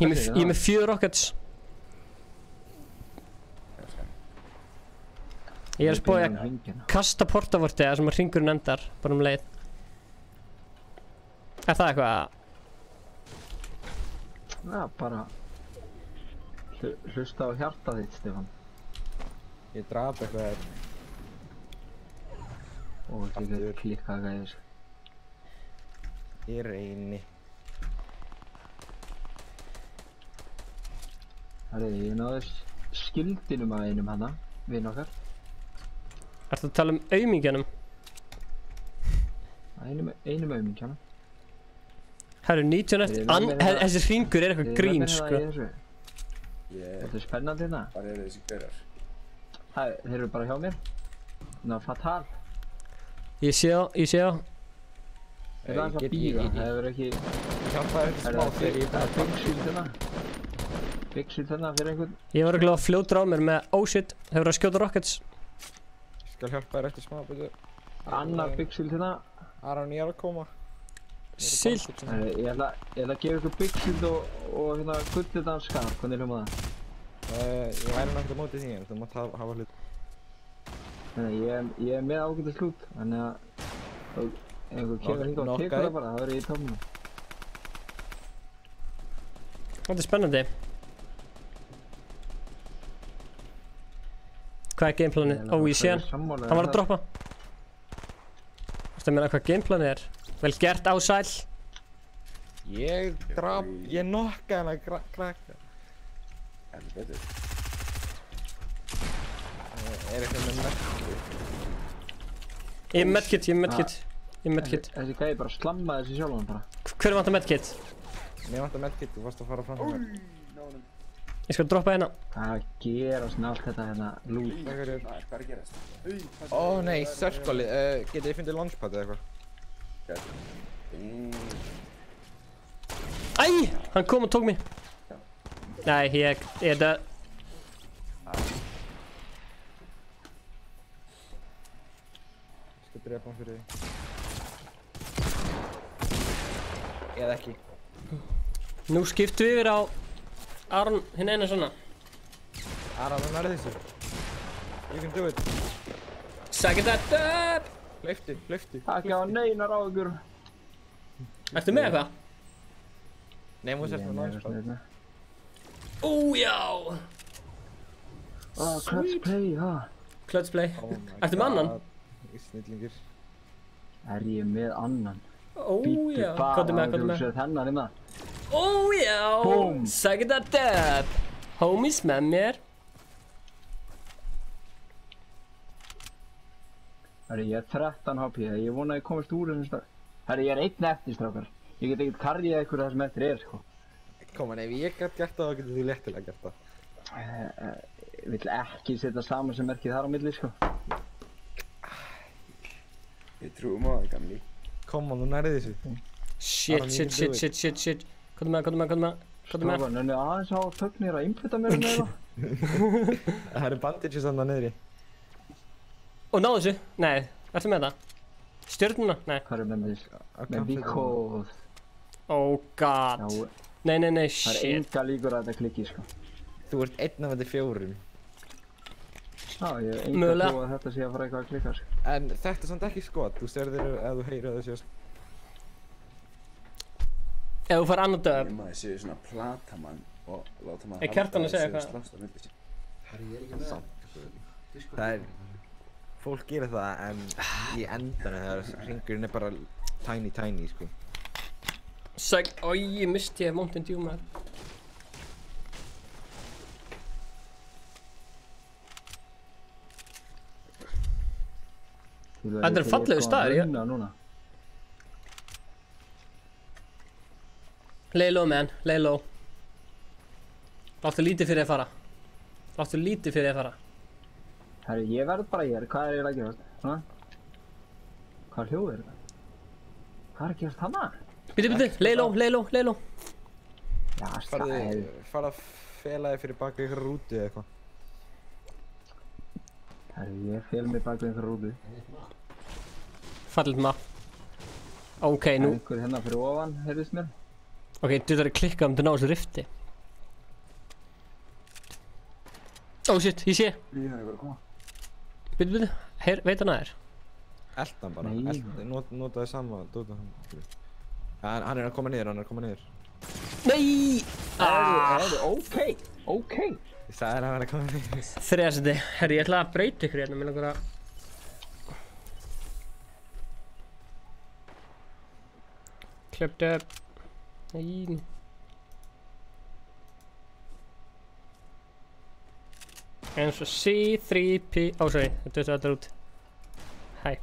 Ég er með 4 rockets. Ég er að spója að kasta portavorti eða sem að hringurinn endar, bara leið. Er það eitthvað að... Já, bara... Hlusta á hjarta þitt, Stefán. Ég draf eitthvað þér. Og ekki klikka gæðis. Ég reyni. Herri, ég náði skildinum af einum hana, vinn okkar. Ertu að tala aumingjanum? Einum aumingjanum. Herru, 19 þessi hringur er eitthvað grín, sko. Þetta er spennandi hérna. Hvar eru þessi gaurar? Þeir eru bara hjá mér. Ná, fatal. Ég sé á. Það er aðeins að bíða, það hefur ekki... Ég hjálpaði þetta smá þegar ég... Það er big shield hérna fyrir einhvern. Ég var örugglega fljótur á mér með oh shit, hefur að skjóta rockets. Skal hjálpa þér eftir smá, betur. Annar big shield hérna. Aron, ég er að koma. Silt. Ég ætla að gefa ykkur big shield og hérna gullið þetta skar, hvernig hljóma það? Ég væri náttúrulega á móti því, en þú mátt hafa hlut. Ég er með ágætið slut, þannig að ef einhver kemur hingað og tekur það bara, það verður í tóminu. Þetta er spennandi. Hvað er gameplanið? Ó, ég sé hann. Hann var að droppa. Þú veist að meina hvað gameplanið er? Vel gert, Ásæll. Ég nokkaði hann að krakka. Heldur betur. Er eitthvað með medkit? Ég er medkit. Þessi gæði bara slammaði þessi sjálfan bara. Hver vantar medkit? Mér vantar medkit, þú varst að fara fram hjá mér. Ég skal droppa hérna. Hvað gerast með allt þetta hérna lút? Hvað er að gerast? Ó nei, Circle, getið þið fundið launchpad eða eitthvað? Æ, hann kom og tók mig. Nei, ég er döð. Ég skal drepa hann fyrir þig. Eða ekki. Nú skiptum við yfir á Aron hinn eina svona. Aron, hann nærði þessu. You can do it. Suck that up! Hleyptu, hleyptu. Ekki á neinar á ykkur. Ertu með eitthvað? Nei, múið sérst með launchpad. Ó, já! Clutch play, ha? Clutch play. Ertu með annan? Snillingir. Er ég með annan? Ó, já. Kottu með, kottu með. Þú séð hennar í maður. Ó, já! Boom. Suck that up! Homies með mér. Herri, ég er 13 HP, ég vona að ég komist úr þessum stað. Herri, ég er einn eftir, strákar. Ég get ekkert karrið ykkur það sem eftir er, sko. Koma, ef ég get gert það, þá getur þú léttilega gert það. Vill ekki setja saman sem merkið þar á milli, sko. Ég trúum á það, gamli. Koma, þú nærði þessu. Shit. Kottu með. Strákar, nenni aðeins á tögnir að innflytta mér með það. Það eru bandages þarna niðri. Og náðu þessu? Nei, ertu með það? Stjörnuna? Nei. Hvað er með þessu? Með because. Oh god. Nei, shit. Það er enga líkur að þetta klikki, sko. Þú ert einn af þetta 4. Já, ég er enga trú að þetta sé að fara eitthvað að klikka, sko. En þetta er samt ekki skot, þú stjörðir ef þú heyrir að það sést. Ef þú fær annar döð. Maður séu svona platamann og láta maður Er Kjartan að segja eitthvað? slást á milli sín. Herri, ég er ekki með það. Það er... Fólk gerir það, en í endanum þegar hringurinn er bara tiny, sko. Sæk, oi, ég misti ég Mountain Dew maður. Þetta er fallegu staður, ég... Lay low, man, lay low. Láttu lítið fyrir að fara. Herri, ég verð bara hér, hvað er ég að gera? Svona? Hvað hljóð er þetta? Hvað er að gerast hana? Bíddu, lay low. Já, Farðu að fela þig fyrir baka ykkur rúti eða eitthvað. Herri, ég fel mig baka ykkur rúti. Fallit mapp. Ok, nú. Einhver hérna fyrir ofan, heyrðist mér. Ok, þú þarf að klikka til að ná þessu rifti. Oh shit, ég sé. Ég er eitthvað að koma. Bíddu, veit hann að þér? Eldan bara, notaði sama dóta hann. Hann er að koma niður, Nei! Ok. Ég sagði að hann er að koma niður. Þriðasæti, herri, ég ætla að breyta ykkur hérna, mér langar að... Klipped up. Nei. Eins og C3P... Ó, sorry, þetta er út. Hæ.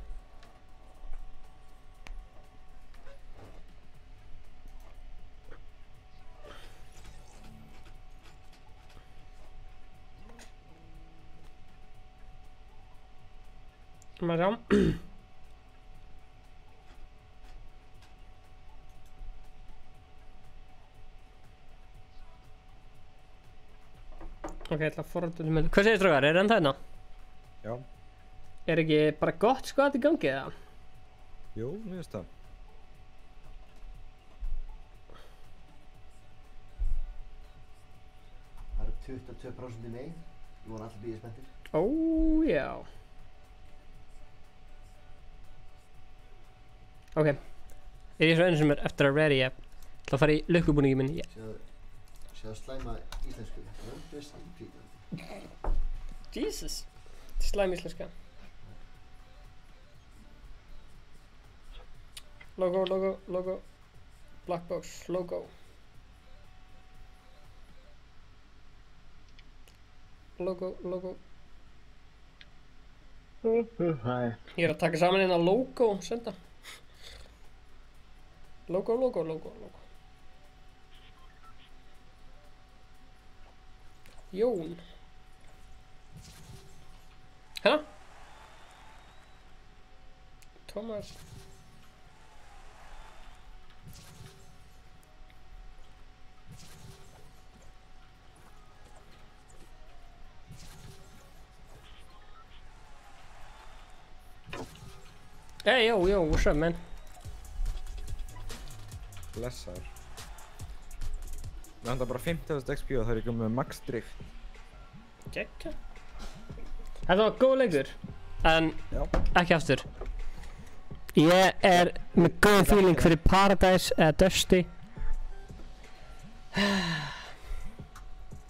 Maður sjá. Ok, ég ætla að forða til með... Hvað segir strákar, er hann þarna? Já. Er ekki bara gott skvat í gangi eða? Jú, mér finnst það. Það eru 22% í nei. Nú var allir bíðið spenntir. Ó, já. Ok. Ég er svo einu sem er eftir að ready ég ætla að fara í lukkubúningi minn. Sjáðu slæma íslensku. Jesus. Slæm íslenska. Logo. Black box, logo. Logo. Ég er að taka saman hérna logo, senda. Logo. Jón. Hæ? Thomas. Hey, yo, what's up, man? Blessaður. Mér vantar bara 50.000 XP og það er ekki með max drift. Gekka. Þetta var góð leikur, en ekki aftur. Ég er með góðan feeling fyrir Paradise eða Dusty.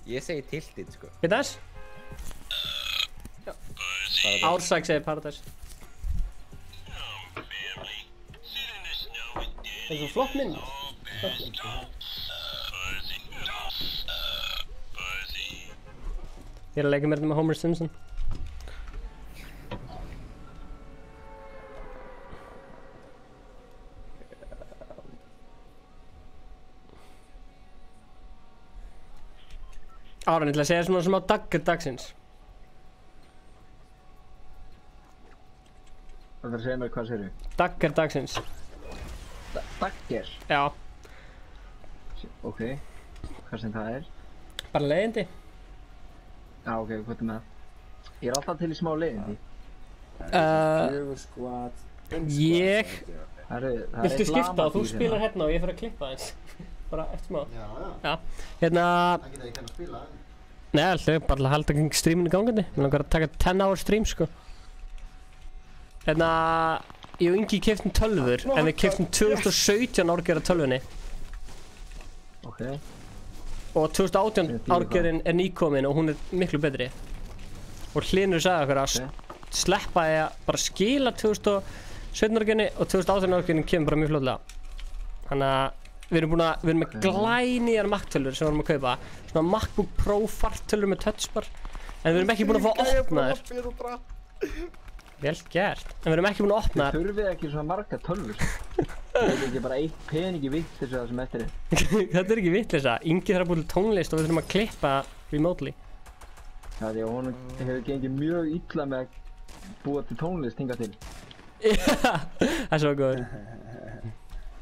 Ég segi Tilted, sko. Við þess? Ársæk segir Paradise. Það er svo flott mynd. Ég er að leika mér þetta með Homer Simpson. Áran, ég ætla að segja svona smá daggur dagsins. Það þarf að segja mér hvað segir þú? Daggur dagsins. Dagger? Já. Ok, hvað sem það er? Bara leiðindi. Já, ok, hvað er með það? Ég er alltaf til í smá leiðindi. Ég... Viltu skipta og þú spilar hérna og ég fyrir að klippa eins? Bara eftir smá. Já. Hérna... Það geta ekki að spila, Nei, alltaf, bara að halda streaminu gangandi. Mér langar að taka 10 hour stream, sko. Hérna... Ég og Ingi keyptum tölvur, en við keyptum 2017 árgerð af tölvunni. Ok. Og 2018 árgerðin er nýkomin og hún er miklu betri. Og Hlynur sagði okkur að sleppa ég að bara skila 2017 árgerðinni og 2018 árgerðin kemur bara mjög fljótlega. Þannig að við erum með glænýjar Mac-tölvur sem við erum að kaupa. Svona MacBook Pro farttölvur með touchbar. En við erum ekki búin að fá að opna þær. Vel gert. En við erum ekki búin að opna þær. Þið þurfið ekki svona marga tölvur. Það er ekki bara eitt peningi vittleysa sem eftir er. Þetta er ekki vittleysa. Ingi þarf að búið til tónlist og við þurfum að klippa remotely. Já, því að hún hefur gengið mjög illa með að búa til tónlist hingað til. Það er svo góður.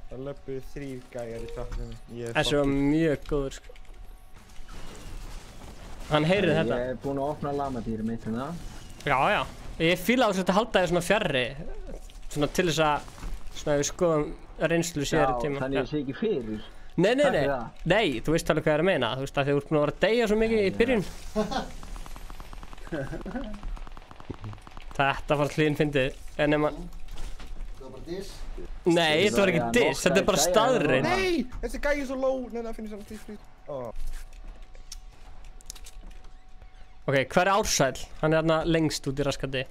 Það löpuðu 3 gæjar í trappinu. Það er svo mjög góður, sko. Hann heyrið þetta. Ég er búinn að opna lamadýri mitt hérna. Já. Ég fíla á þess að halda þér svona fjarri. Svona til þess að við skoðum reynslu síðar í tíma. Já, þannig að ég sé ekki fyrir. Nei. Nei, þú veist alveg hvað ég er að meina. Þú veist að þið voru búin að vera að deyja svo mikið í byrjun. Þetta var hlýðin fyndið. En ef maður... Það var bara diss? Nei, þetta var ekki diss. Þetta er bara staðreyn. Nei, þessi gæi er svo low. Nei, það finnir svona frýtt. Ok, hver er Ársæll? Hann er hérna lengst út í raskandi.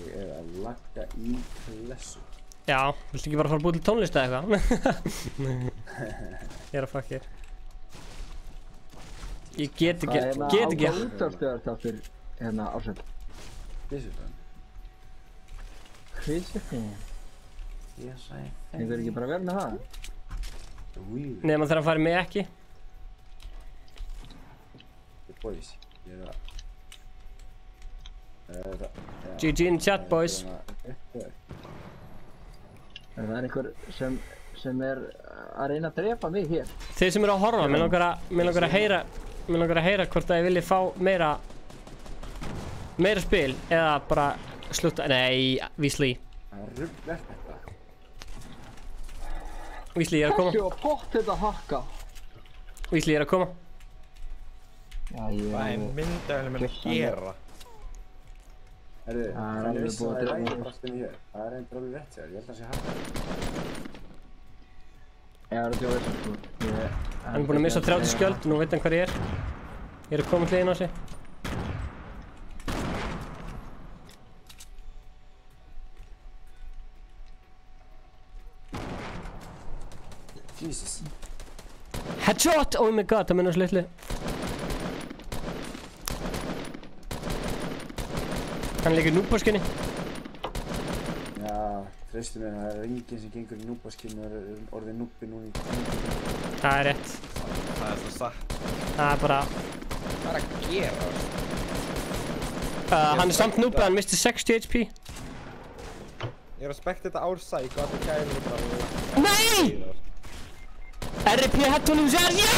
Ég er að lagga í klessu. Já, viltu ekki bara fara að búið til tónlist eða eitthvað? Ég er að fuck hér. Ég get ekki. Hvað er útvarpsstöðarþáttur hérna Ársæll? Kvissufan. Kvissufan? Þið verður ekki bara að vera með það? Nei, maður þarf að fara með ekki. Boys, ég er að... GG in chat, boys. Það er einhver sem er að reyna að drepa mig hér. Þið sem eru að horfa, mér langar að heyra hvort að ég vilji fá meira spil eða bara slutta. Nei, Weasley. Það er rugglegt þetta. Weasley, ég er að koma. Ekki að pott þetta hakka. Weasley, ég er að koma. Hvað er myndavélum að gera? Herðu, það er vissum að það er lægirbrastinni hér. Það er einnig alveg rétt sér, ég held að það sé hægt. Já, það er djóðið sem sko. Hann er búinn að missa 30 skjöld, nú veit hann hver ég er. Ég er að koma hliðin á sig. Jesus. Headshot! Oh my god, það minnur svo litlu. Hann leikur núbaskinni. Já, treystu mér, það er enginn sem gengur í núbaskinni og er orðið núbbi núna í Það er rétt. Það er svo satt. Það er bara... Hvað er að gera? Hann er samt núbbi, hann misti 60 HP. Ég er að spekta þetta Ársæk og allir gæðir bara... Nei! RIP headphone user, já!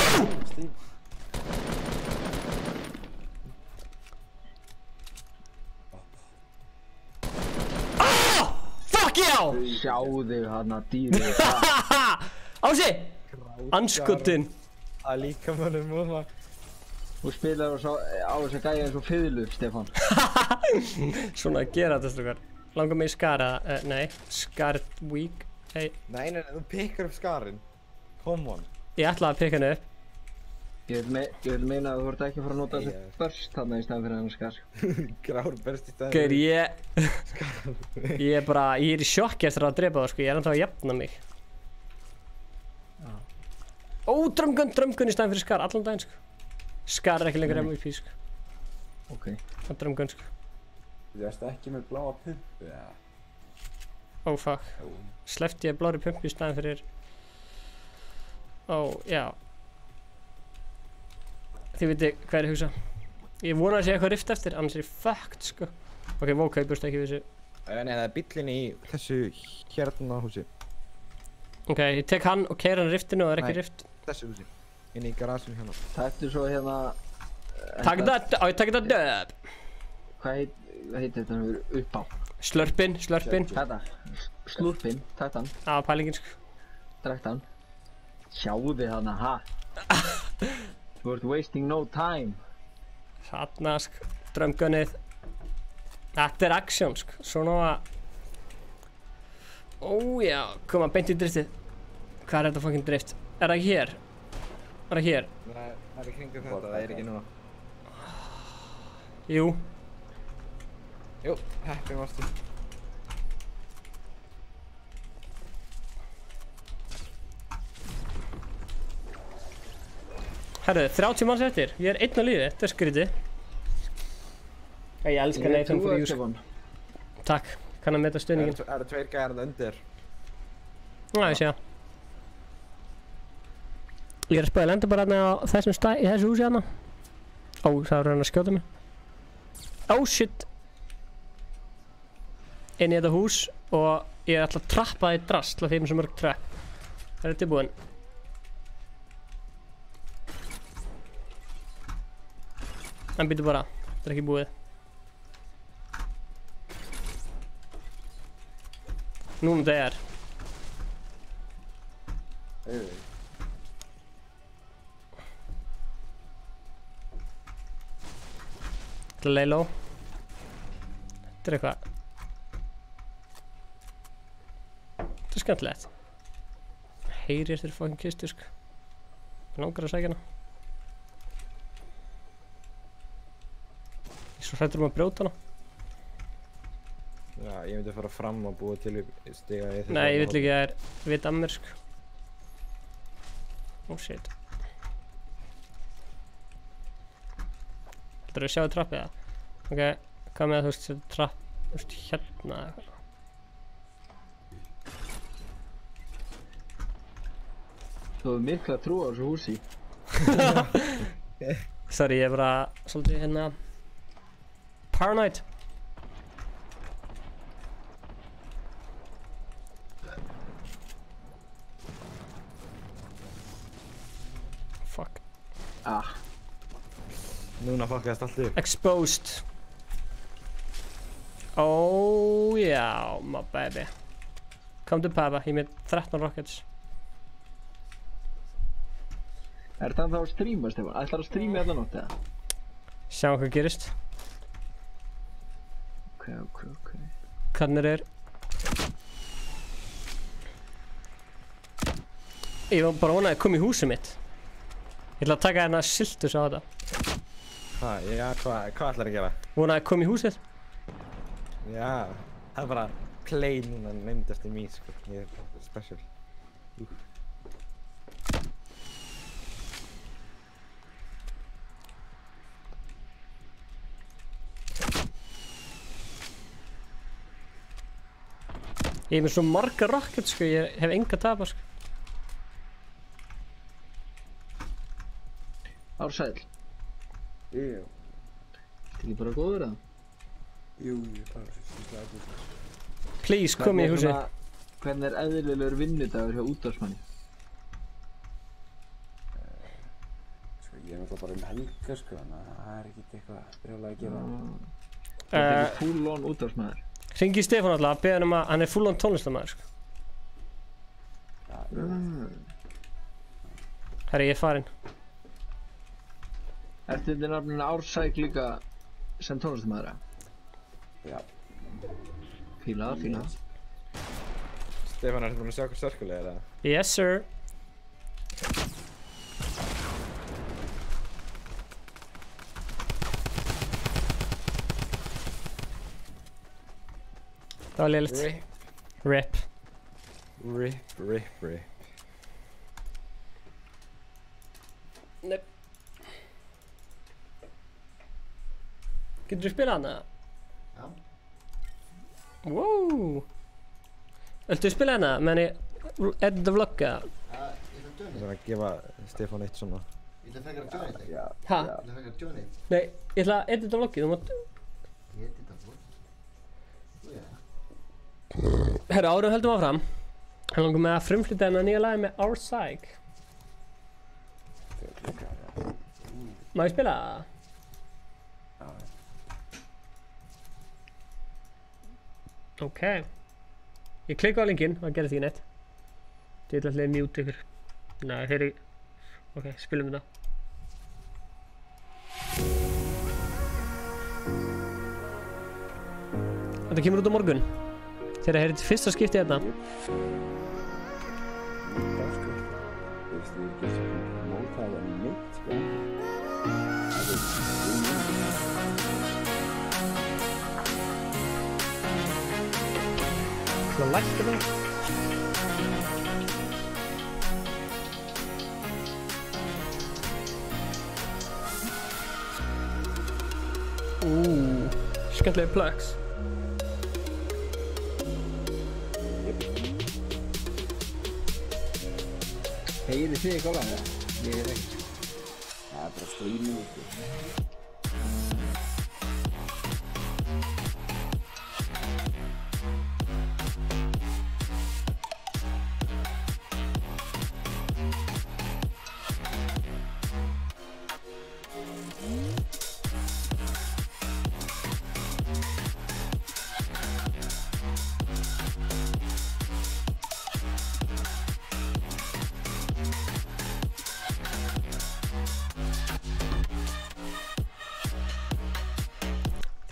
Fuck já! Sjáðu þig hana dýrið. Ási! Anskotinn. Það líka mönnum og það. Þú spilar á þess að gæja eins og fiðlu, Stefán. Svona að gera þetta strókar. Langar mig í skara, nei, Scarred Weak. Hey. Nei, þú pikkar upp skarinn. Come on. Ég ætlaði að pikka henni upp. Ég vil meina að þú ert ekki að fara að nota þessi burst þarna í staðan fyrir hennar skar. Grár burst í staðan fyrir ég er í sjokki eftir að drepa það sko, ég er ennþá að jafna mig. Ó, drömgun í staðan fyrir skar, allan daginn sko. Skar er ekki lengur MVP sko. Ok. Það er drömgun sko. Þú veist ekki með bláa pumpu, eða? Ó, fuck. Sleppti ég blári pumpu í staðan fyrir... Ó, já. Þið viti hvað ég er að hugsa. Ég vona að sé eitthvað rift eftir, annars er ég fucked sko. Ok, vóka, ég búst ekki við þessu. Nei, það er bíllinn í þessu hérna húsi. Ok, ég tek hann og keyra hann riftinu og það er ekki rift. Nei, þessu húsi. Inn í garasinu hérna. Taktu svo hérna... Takk þetta döp! Hvað heitir þetta upp á? Slurpin. Þetta. Slurpin, takk hann. Á, pælingin sko. Drakt hann. Sjáðu þið hana, ha? You are wasting no time. Þarna sko, drömgunnið. Þetta er action sko, svona að... Ó já, koma beint í driftið. Hvað er þetta fucking drift? Er það ekki hér? Er það hér? Nei, það er í kringum þetta, það er ekki núna. Jú. Jú, heppin varstu. Herru, 30 manns eftir. Ég er einn á lífi, þetta er skrítið. Ég elska Nathan for you sko. Takk, kann að meta stuðningin. Það eru tveir gæjar undir. Já, ég sé það. Ég er að spöða lenda bara hérna á þessum stað, í þessu húsi hérna. Ó, það var hann að skjóta mig. Ó, shit. Inn í þetta hús og ég ætla að trappa það í drast til að þeim sem mörg trapp. Það er tilbúin. En býtu bara, þetta er ekki búið. Núna þetta er. Þetta er Leilo. Þetta er eitthvað. Þetta er skemmtilegt. Heyri eftir fucking kistu sko. Ég langar að sækja hana. Ég er svo hræddur að brjóta hana. Já, ég myndi fara fram og búa til stiga í þessu. Nei, ég vill ekki að það er vit að mér sko. Oh shit. Heldur að sjáu trappið það? Ok, hvað með að þú veist setja trapp, þú veist hérna eða eitthvað. Þú hefur mikla trú á þessu húsi. Sorry, ég er bara svolítið hérna paranoid. Fuck. Ah. Núna fuckast allt upp. Exposed. Oh já, my baby. Come to Papa, ég með 13 rockets. Er þetta þá að streama, Stefán? Ætlar að streama þetta nótt, eða? Sjáum hvað gerist. Ok. Hvernig er? Ég var bara vonað að koma í húsið mitt. Ég ætla að taka hérna siltus á þetta. Hvað? Já, hvað ætlar að gera? Vonað að koma í húsið. Já, það er bara plain núna nefnd eftir mér, sko. Ég er special. Ég er með svo marga rockets sko, ég hef enga tapa sko. Ársæll. Jú. Þetta ekki bara góður eða? Jú, ég bara sýslega góður. Please, kom í húsi. Hvernig er eðlilegur vinnudagur hjá útvarpsmanni? Sko, ég er náttúrulega bara helga sko, þannig að það er ekkert eitthvað brjálæði að gera. Þetta er ekki full on útvarpsmaður? Hringi í Stefán alltaf, beða hann að hann er full on tónlistarmaður, sko. Herri, ég er farinn. Ertu undir nafninu Ársæk líka sem tónlistarmaður? Já. Fíla það, fíla það. Stefán, ertu búinn að sjá hvað sörkulega eða? Yes, sir. Það var leiligt. Rip. Rip. Nei. Getur þú spilað hana? Já. Wow. Viltu spila hana? Menni, er þetta vlogga? Já, ég ætla að Þú þarf að gefa Stefán eitt svona. Ég ætla að frekar að join þetta. Já. Ha? Ég ætla að frekar að join þetta. Nei, ég ætla að edita vloggið, þú mátt... Ég edita vloggið. Þú já. Herra, árum höldum áfram. Hann langar með að frumflytja hennar nýja lagi með Ársæk. Má ég spila það? Ok. Ég klikka á linkinn, það gerði því neitt. Þið ætla allir að mute ykkur. Nei, þeir eru... Ok, spilum þetta. Þetta kemur út á morgun. Þegar það er þetta fyrsta skipti hérna. Það lækka það. Skemmtilega plugs. Heyrið þið ekki alveg það? Ég er ekki. Það er bara streaming, sko.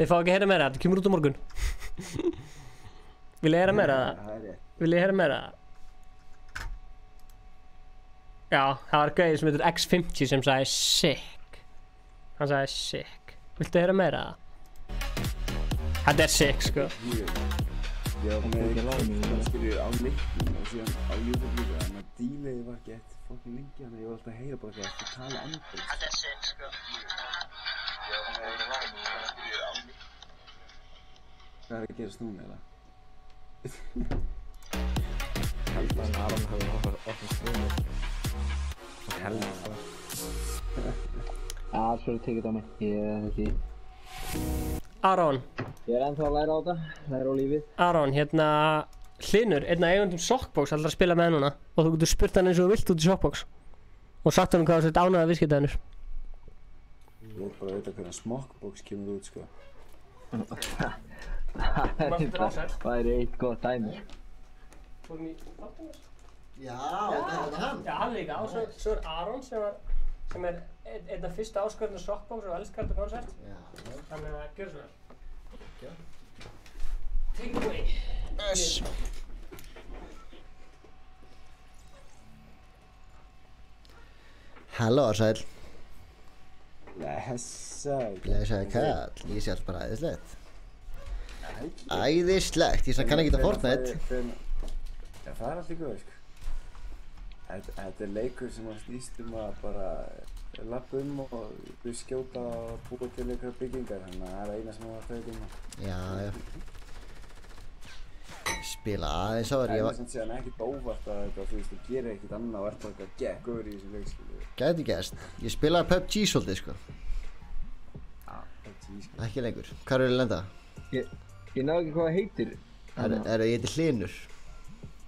Þeir fá ekki að heyra meira, þetta kemur út á morgun. Vil ég heyra meira það? Vil ég heyra meira það? Já, það var gauðir sem heitir X50 sem sagði sick. Hann sagði sick. Viltu heyra meira það? Þetta er sick, sko. Já, skilur á leiknum og síðan á YouTube líka, en að díleiði var ekki eitt fokkin lengi, þannig að ég var alltaf að heyra bara ekki að tala ennþá. Þetta er sick, sko. Hvað er að gerast núna, eða? Held að Aron hafi opnað strömmur. Held að. Það svo er tekið á mig, ég er ekki. Aron. Ég er ennþá að læra á þetta, læra á lífið. Aron, hérna, Hlynur, einn af eigundum Sockbox ætlar að spila með núna og þú getur spurt hann eins og þú vilt út í Sockbox og sagt hann hvað þú sett ánægða viðskiptaðinur. Ég vil bara vita hvernig Smockbox kemur út, sko. Það er eitt gott dæmi. Fórum í þáttunars? Já, þetta er hann. Já, hann líka. Og svo er Aron sem er einn af fyrsta áskorðinu Sockbox og elskar þetta koncert. Þannig að gjör svo vel. Take it away. Yes. Halló, Ársæl. Blessaður. Blessaður kall. Ég sé allt bara æðislegt. Æðislegt. Ég kann ekki þetta Fortnite. Já, það er allt í góð, sko. Þetta er leikur sem snýst að bara lappa og skjóta og búa til einhverja byggingar, þannig að það er eina sem var að þauka Já. Spila aðeins á þér. Það er samt síðan ekkert óvart að þetta, þú veist, þú gerir ekkert annað og ert bara eitthvað geggur í þessu leik, skilju. Gæti gerst. Ég spilaði PUBG svolítið, sko. Já, PUBG, sko. Ekki lengur. Hvar er að lenda? Ég náðu ekki hvað það heitir. Ég heiti Hlynur.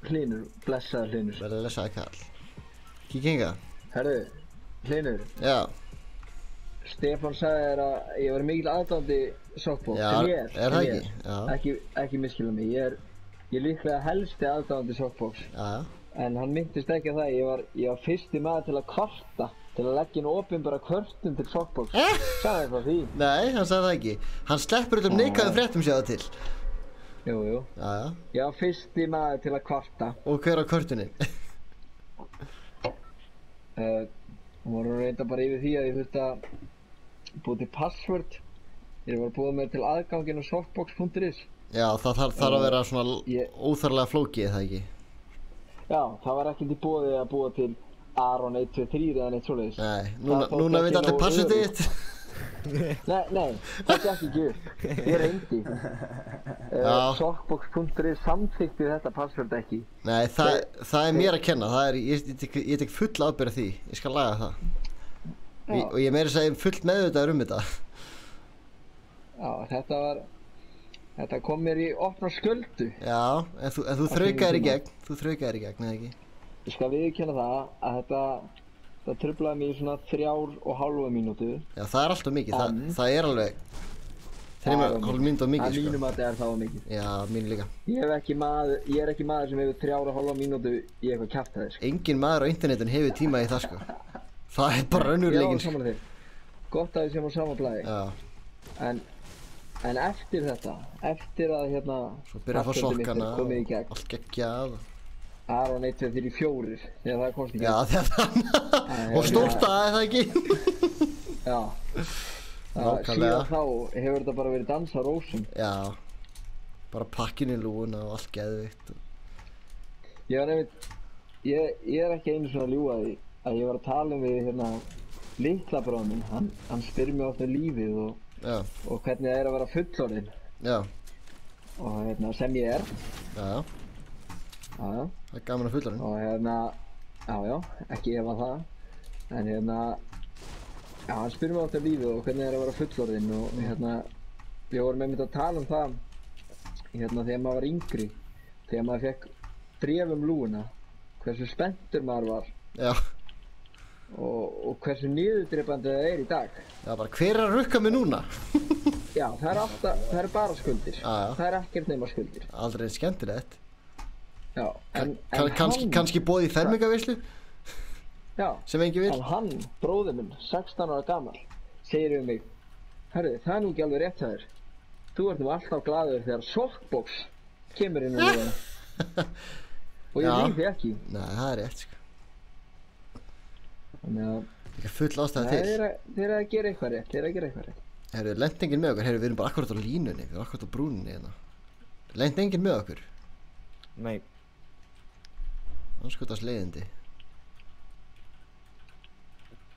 Hlynur, blessaður Hlynur. Verður blessaður kall. Kíkja hingað. Herðu, Hlynur. Já. Stefán sagði þér að ég var mikil aðdáandi softbox, Já, sem er það ekki? Já. Ekki misskilja mig, ég er líklega helsti aðdáandi softbox. Já. En hann myndist ekki á það, ég var fyrsti maður til að kvarta, til að leggja inn opinbera kvörtun til softbox. Sagði það því? Nei, hann sagði það ekki. Hann sleppur neikvæðum fréttum sér það til. Jú. Já. Ég var fyrsti maður til að kvarta. Og hver á kvörtunin? Hún var reynda bara yfir því að ég þurfti að búið til password. Ég var búið með til aðganginn á softbox.is. Já, það þarf að vera svona óþarflega flókið, það ekki? Já, það var ekkert í boði að búa til Aron 1, 2, 3 eða neitt svoleiðis. Nei, núna veit allir passwordið þitt. Nei, það gekk ekki upp. Ég reyndi. Softbox.is samþykti þetta password ekki. Nei, það er mér að kenna. Ég tek full ábyrgð á því. Ég skal laga það. Og ég meira að segja full meðvitaður þetta. Já, þetta kom mér í opna sköldu. Já, en þú þraukaðir í gegn. Þú þraukaðir í gegn, eða ekki? Ég skal viðurkenna það að þetta truflaði mig í svona 3,5 mínútu. Já, það er alltaf mikið. Það er alveg 3,5 mínútu of mikið, sko. Að mínum að þetta er það of mikið. Já, mín líka. Ég er ekki maður sem hefur 3,5 mínútu í eitthvað kjaftaði, sko. Engin maður á internetinu hefur tíma í það, sko. Það er bara raunveruleikinn, sko. Já, samanlega þér. Gott að við séum á sama blaði. Já. En eftir þetta, eftir að svo byrja að fá sokkana og allt geggjað. Aron 1, 2, 3, 4, þegar það komst í gegn. Já, þegar það og stórt að það ekki. Já. Síðan þá hefur þetta bara verið dans á rósum. Já. Bara pakkin í lúuna og allt geðvikt. Ég er ekki einu svona að ljúga því að ég var að tala við litla bróður minn. Hann spyr mig ofta lífið og hvernig það er að vera fullorðinn. Já. Og sem ég er. Já. Það er gaman að fullorðinn. Og já, ekki efa það. En hann spyr mig ofta lífið og hvernig það er að vera fullorðinn og við vorum einmitt að tala um það þegar maður var yngri. Þegar maður fekk bréf lúuna, hversu spenntur maður var. Já. Og hversu niðurdrepandi það er í dag. Já, bara hver er að rukka mig núna? Já, það er bara skuldir. Það er ekkert nema skuldir. Aldrei skemmtilegt. Já, en kannski boðið í fermingarveislu? Já, sem enginn vill? En hann, bróðir minn, 16 ára gamall, segir við mig: Herðu, það er nú ekki alveg rétt hjá þér. Þú ert nú alltaf glaður þegar softbox kemur inn í lífuna. Og ég líf því ekki. Nei, það er rétt, sko. Þannig að það er full ástæða til. Þeir eru að gera eitthvað rétt. Herru, lent enginn með okkur? Herru, við erum bara akkurat á línunni, við erum akkurat á brúninni hérna. Lent enginn með okkur? Nei. Anskotast leiðindi.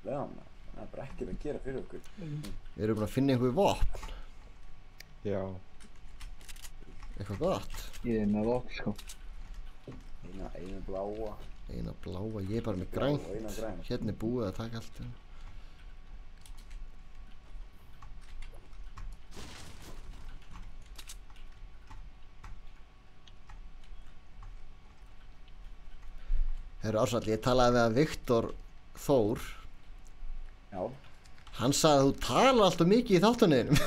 Já, það er bara ekkert að gera fyrir okkur. Við erum búin að finna einhver vopn. Já. Eitthvað gott. Ég er með vopn, sko. Eina bláa. Eina bláa, ég er bara með grænt. Hérna er búið að taka allt. Herru Ársæll, ég talaði með Viktor Þór. Já. Hann sagði að þú tala alltaf mikið í þáttunniðinum.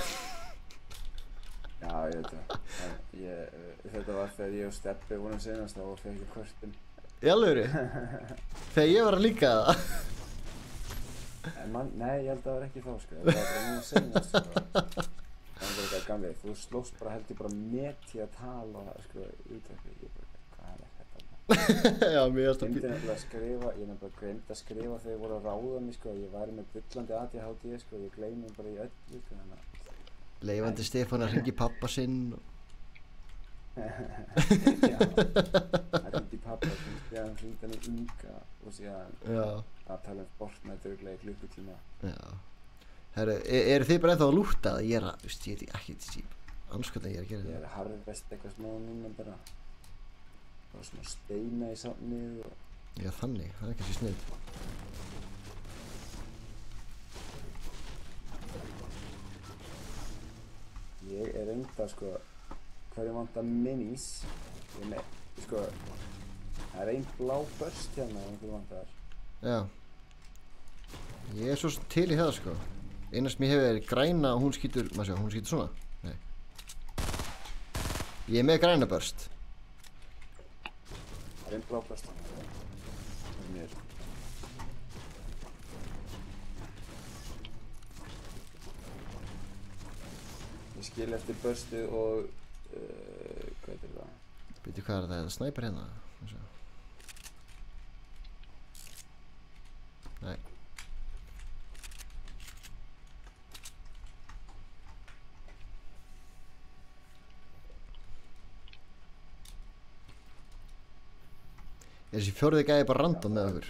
Já, ég veit það. Þetta var þegar ég og Steppi vorum senast og fekk ég kvörtun. Í alvöru? Þegar ég var að líka það? Nei, ég held að það var ekki þá, sko. Það var bara núna senast, sko. Það var bara eitthvað gamlega. Þú slóst bara held ég bara met í að tala, sko, útverfi. Ég bara, hvað er þetta? Já, mér erst að býta. Ég nefnilega gleymd að skrifa þegar ég voru að ráða mig, sko. Ég væri með bullandi ADHD, sko. Ég gleymi bara í öllu, sko. Leifandi Stefán að hringi pappa sinn. Já, það hringdi pappa sinn, síðan hringdi hann í Inga og síðan að tala um Fortnite örugglega í klukkutíma. Já. Herru, eru þið bara ennþá að lúta það? Ég veit ekki, anskotan ég er að gera það. Ég er að harvest eitthvað smá núna bara svona steina í safnið og... Já, þannig, það er kannski snill. Ég er enda, sko, hverju vantar minis. Sko, það er ein blá börst hérna ef einhverju vantar. Já. Ég er svo til í það, sko. Eina sem ég hef er græna og hún skýtur, maður sjá, hún skýtur svona. Nei. Ég er með græna burst. Það er blá burst. Það er mér. Ég skil eftir burstið og... hvað heitir það? Veitu hvað er það? Er það snæper hérna? Nei. Er þessi fjórði gæði bara random með okkur?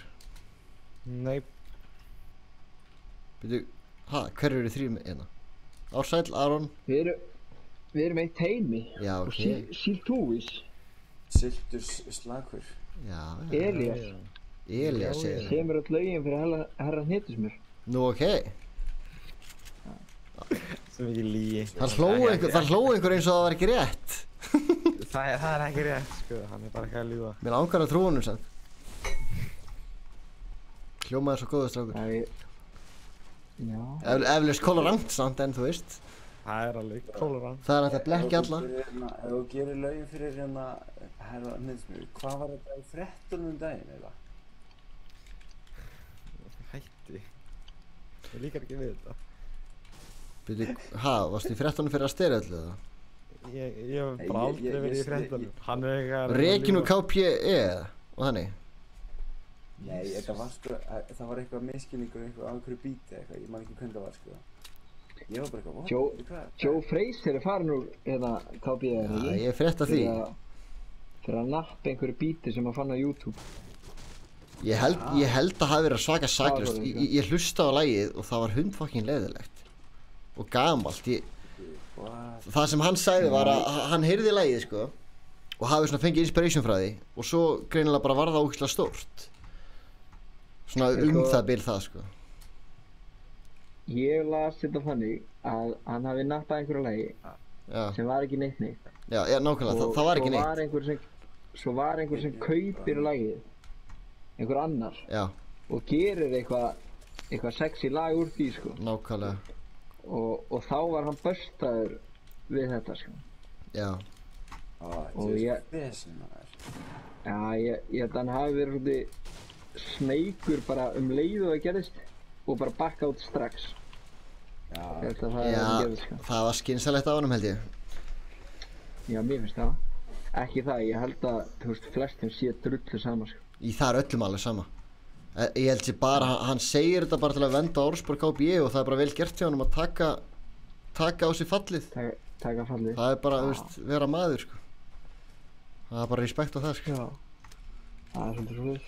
Nei. Veitu, hver eru þrýr með hérna? Ársæll, Aron. Við erum eitt heimi. Já, ok. Og Siltúvis. Siltur slakur. Já. Elías. Elías er. Semur öll lögin fyrir herra Hnetusmjör. Nú, ok. Svo mikið lygi. Það hló einhver eins og það var ekki rétt. Það er ekki rétt, sko. Hann er bara ekki að ljúga. Mér langar að trúa honum samt. Hljómaður svo góður strákur. Já. Eflaust kolorant samt, en þú veist. Það er alveg kolorant. Það er hægt að blekkja alla. Ef þú gerir lögin fyrir hérna herra Hnetusmjör, hvað var þetta í fréttunum daginn, eða? Hætti. Ég líkar ekki við þetta. Byrju, varstu í fréttunum fyrir að stera öllu það? Ég hef bara aldrei verið í fréttunum. Hann er eitthvað... Reginu KPE og þannig? Nei, þetta var sko, það var eitthvað misskilningur eitthvað á einhverju bíti eitthvað, ég man ekki hvernig það var sko. Ég var bara eitthvað, Joe Fraser er farin úr hérna KPE, Já, ég frétta því. Fyrir að nappa einhverju bíti sem að fann á YouTube. Ég held að hafi verið svaka saklaust. Ég hlusta á lagið og það var hundfucking leiðilegt. Og gamalt, það sem hann sagði var að hann heyrði lagið sko og hafi svona fengið inspiration frá því og svo greinilega bara var það ógeðslega stórt. Svona það bil það sko. Ég las þetta þannig að hann hafi nappað einhverju lagi sem var ekki neitt. Já, nákvæmlega, það var ekki neitt. Svo var einhver sem kaupir lagið, einhver annar og gerir eitthvað sexy lag úr því sko. Nákvæmlega. Og þá var hann börstaður við þetta sko. Já. Og ég held að hann hafi verið svolítið smeykur bara leið og það gerðist og bara bakka út strax. Ég held að það gerðist sko. Það var skynsamlegt á honum held ég. Já, mér finnst það. Ekki það, ég held að, þú veist, flestum sé drullu sama sko. Það er öllum alveg sama. Ég held sér bara, hann segir þetta bara til að venda orðspor KPE og það er bara vel gert hjá honum að taka á sig fallið. Taka fallið. Það er bara, þú veist, vera maður sko. Það er bara respekt á það sko. Já. Það er svolítið svolítið.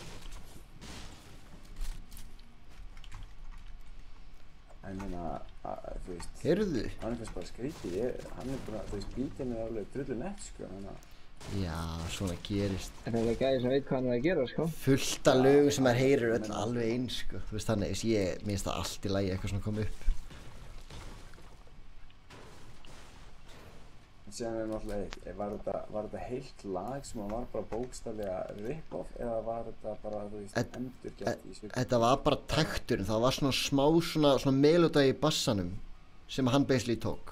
En meina, þú veist... Heyrðu? Hann finnst bara skrítið, hann er bara, þú veist, bítinn er alveg drullu nett sko, þannig að... Já, svona gerist. En það er gæði sem veit hvað hann er að gera sko. Fullt af lögum sem maður heyrir öll alveg eins sko. Þú veist þannig, mér finnst það allt í lagi eitthvað svona komið upp. Síðan er náttúrulega, var þetta heilt lag sem var bara bókstaflega rip-off eða var þetta bara, þú veist, endurgert í svipum? Þetta var bara takturinn, það var svona smá svona melóda í bassanum sem hann basically tók.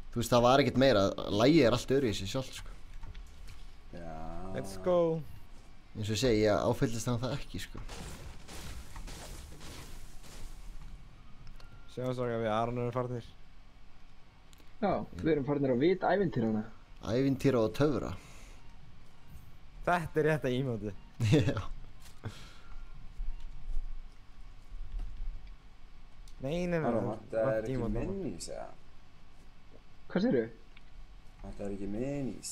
Þú veist, það var ekkert meira, lagið er allt öðruvísi sjálf sko. Já. Let's go. Eins og ég segi, ég áfyllist hann það ekki sko. Sjáumstrákar, við Aron erum farnir. Já, við erum farnir að vita ævintýrana. Ævintýra og töfra. Þetta er rétt að ímóti. Já. Nei. Það er ekki minnís, eða? Hvað segirðu? Það er ekki minnís.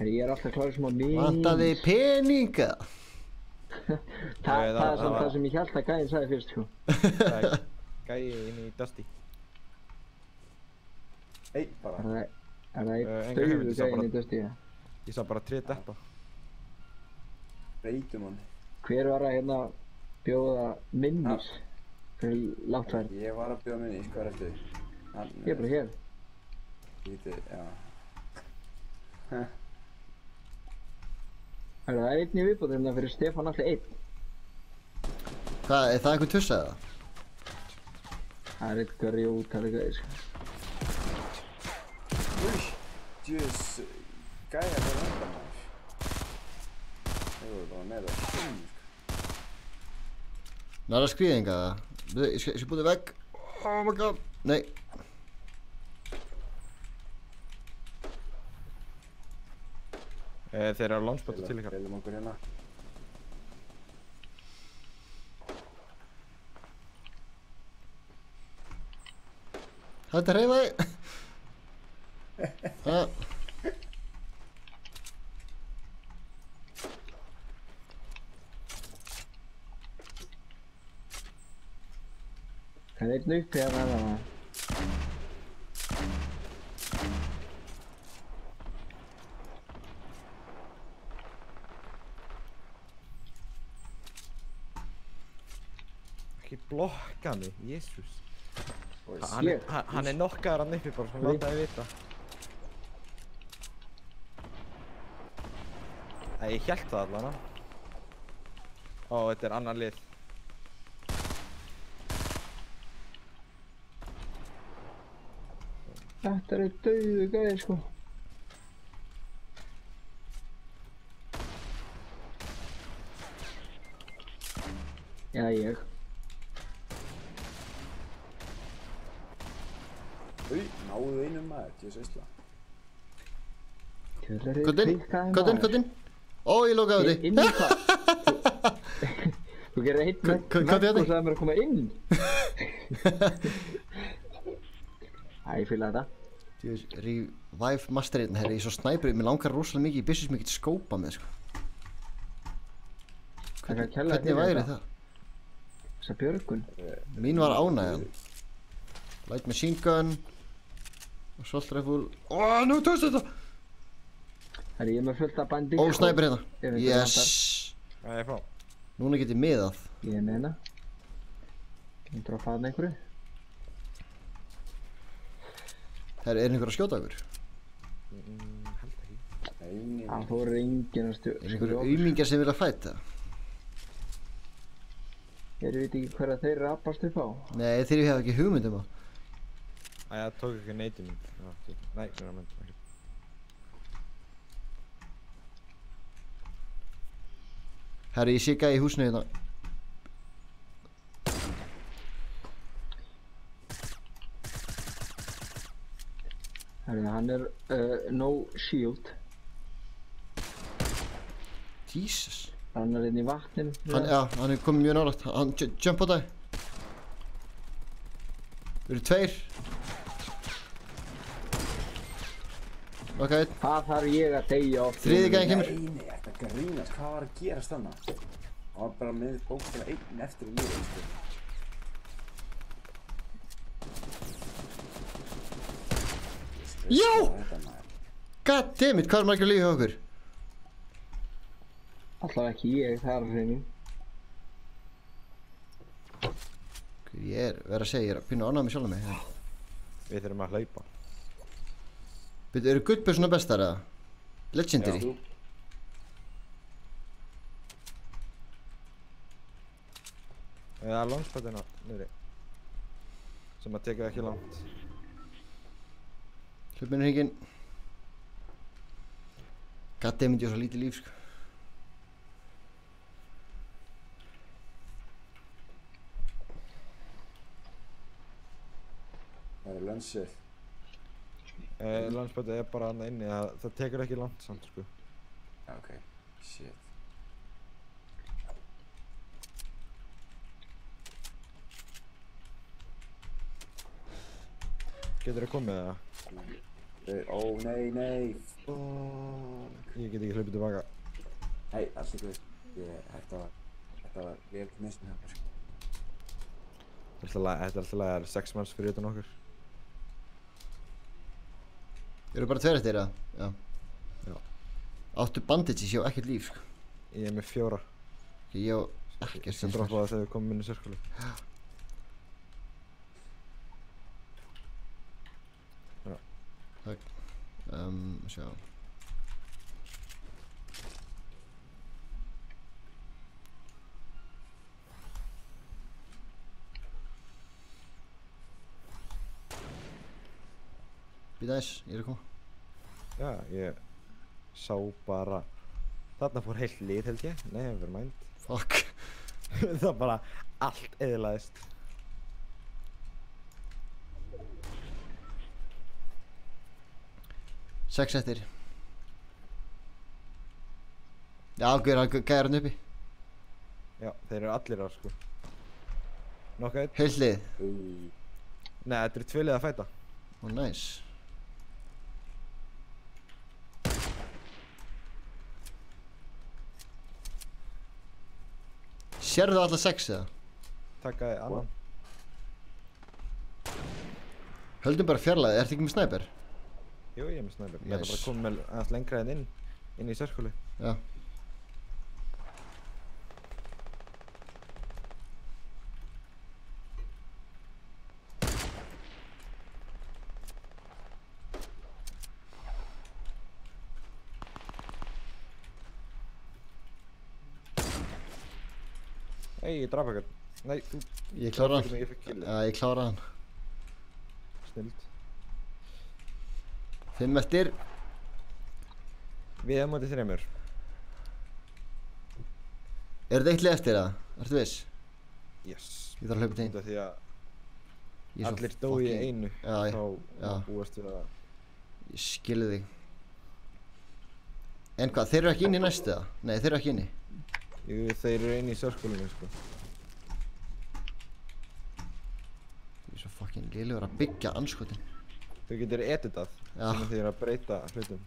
Ég er alltaf klárið sem á minnís. Vantaði peninga? Það er samt það sem ég held að gæðin sagði fyrst, sko. Gæði inn í Dusty. Einn bara. Er það einn dauður gæðin í Dusty, ja? Ég sá bara 3 deppa. Breytum hann. Hver var að hérna bjóða minnís fyrir láttfærd? Ég var að bjóða minnís, hvað er eftir? Ég er bara hér. Já. Það er einn í viðbót hérna fyrir Stefán allir einn. Hvað, er það einhvern tussa eða? Það er eitt grjótari gæði, sko. Új, djöðs gæja fyrir enda maður. Þeir voru bara með það skilum, sko. Næra skriðinga það. Ég skal búið vegg. Oh my god. Nei. Þeir eru á launchpadu til ykkar. Deilum okkur hérna. Hætti að hreyfa þig. Það er einn uppi hérna það. Ekki blokka mig, jésús. Hann er nokkaður hann uppi bara, svona láta þið vita. Ég hélt það allavega. Ó, þetta er annar lið. Þetta er eitt dauðu gæði, sko. Já, ég. Új, náðu einum maður, djöðs veistla. Koddinn. Ó, ég lókaði á því. Inn í hvað? Þú gerir eitt vekk og sagði mér að koma inn. Æ, ég fýla þetta. Djöðs, revive masterinn, herri, ég er svo snæpur. Mér langar rosalega mikið í byssu sem ég get skópa með, sko. Hvernig væri það? Þessa björgun. Mín var ánægjan. Light machine gun. Assault rifle. Ó, nú tókst þetta! Herri, ég er með fullt af bandi. Ó, snæpur hérna. Yes. Hvað er frá? Núna get ég miðað. Ég er með hérna. Ég er að faðna einhverju. Herri, er einhver að skjóta okkur? Held ekki. Það fór enginn að stjóta. Er einhverju aumingar sem vilja fæta? Ég veit ekki hverja þeir rappast upp á. Nei, þeir hef ekki hugmynd það. Æja, það tók ekki neyti mynd. Nei, svona mynd. Herri, ég sé gæði í húsinu hérna. Herri, hann er no shield. Jesus. Hann er inn í vatninu. Hann er komið mjög nálægt. Hann jump á það. Við erum tveir. Ok. Hvað þarf ég að deyja oft? Þriði gæðin kemur. Nei, þetta grínast, hvað var að gerast þarna? Það var bara með bókstæða einn eftir í lífið, sko. Já! Goddammit, hvað er margir lífið hjá okkur? Alltaf ekki ég, það er að hreinu. Ég er, verð að segja, ég er að pínu ánægða mig sjálf mig. Við þurfum að hlaupa. Veitu, eru gullbjörsuna bestar eða? Legendary? Já. Það er launchpadina niðri. Sem að teka ekki langt. Hlaupinu hringinn. Goddammit, ég á svo lítið líf, sko. Það er lunchið. Launchpadið er bara þarna inni, það tekur ekki langt samt, sko. Já, ok. Shit. Getur það komið eða? Ó, nei. Fuck. Ég get ekki hlaupið tilbaka. Nei, alls ekki. Þetta var vel mistum hjá mér. Þetta er alltaf að það er 6 manns fyrir utan okkur. Eru bara tveir eftir eða? Já. Já. Áttu bandages, ég á ekkert líf, sko. Ég er með 4. Ég á ekkert sem droppaði þegar við komum inn í sirkuli. Já. Takk. Sjá. Býta aðeins, ég er að koma. Já, ég sá bara... Þarna fór heilt lið held ég. Nei, never mind. Fuck. Það bara allt eyðilagðist. Sex eftir. Já, gæðir hann uppi. Já, þeir eru allir á sko. Nokka einn. Heilt lið. Nei, þetta eru 2 lið að fæta. Ó, nice. Sérðu alla 6 eða? Takkaði annan. Höldum bara fjarlæði, ertu ekki með snæper? Jú, ég er með snæper. Ég ætla bara að koma með aðeins lengra en inn í sörkuli. Já. Ei, ég draf ekkert. Nei, þú... Ég klára hann. Ég fikk killið. Já, ég klára hann. Snild. 5 eftir. Við erum mótið 3. Er þetta eitt lið eftir það? Ertu viss? Yes. Ég þarf að hlaupa til einn. Því að allir dói í einu. Þá búast við að... Ég skilði þig. En hvað, þeir eru ekki inn í næstu eða? Nei, þeir eru ekki inni. Jú, þeir eru inn í sörkulunum sko. Ég er svo fucking liðlegur að byggja anskotin. Þú getur editað sem þið að breyta hlutum.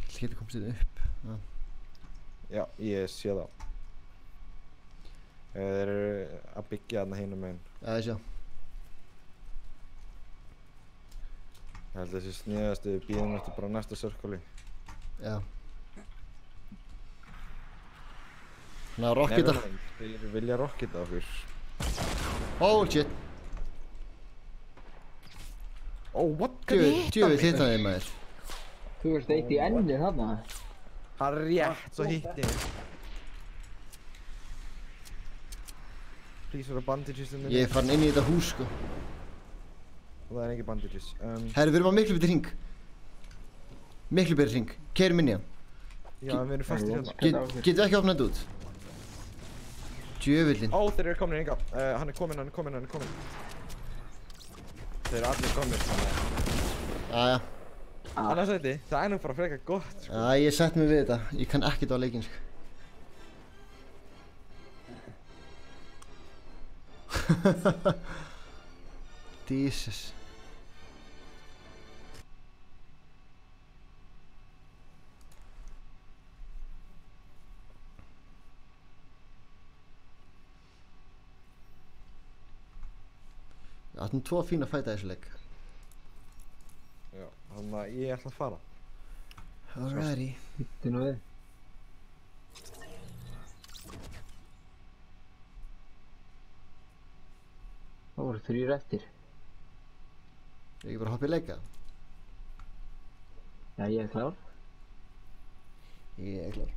Ég geti komst þetta upp. Já, ég sé það. Þeir eru að byggja þarna hinum meginn. Já, ég sé. Ég held að þessi sniðast við bíðum eftir bara næsta sörkuli. Já. Ná, rocketa. Þeir vilja rocketa okkur. Oh, shit. Oh, what? Djöfull hitta þig maður. Þú ert eitt í ennið þarna. Það er rétt, svo hitti ég. Please, vera bandages in the... Ég er farin inn í þetta hús sko. Og það er ekki bandages. Herri, við erum á miklu betri hring. Miklu betri hring. Keirum inn í hann. Já, við erum fastir hérna. Getum við ekki opnað þetta út? Djöfullinn. Ó, þeir eru komin inga. Hann er komin. Þeir eru allir komin. Jæja. Annars veit ég, það er nú bara frekar gott sko. Já, ég sett mig við þetta. Ég kann ekkert á leikinn sko. Jesus. Við áttum 2 fína fæta í þessu leik. Já, þannig að ég ætla að fara. Alrighty. Hittu nú við. Það voru 3 eftir. Ég ekki bara hoppa í leika? Já, ég er klár. Ég er klár.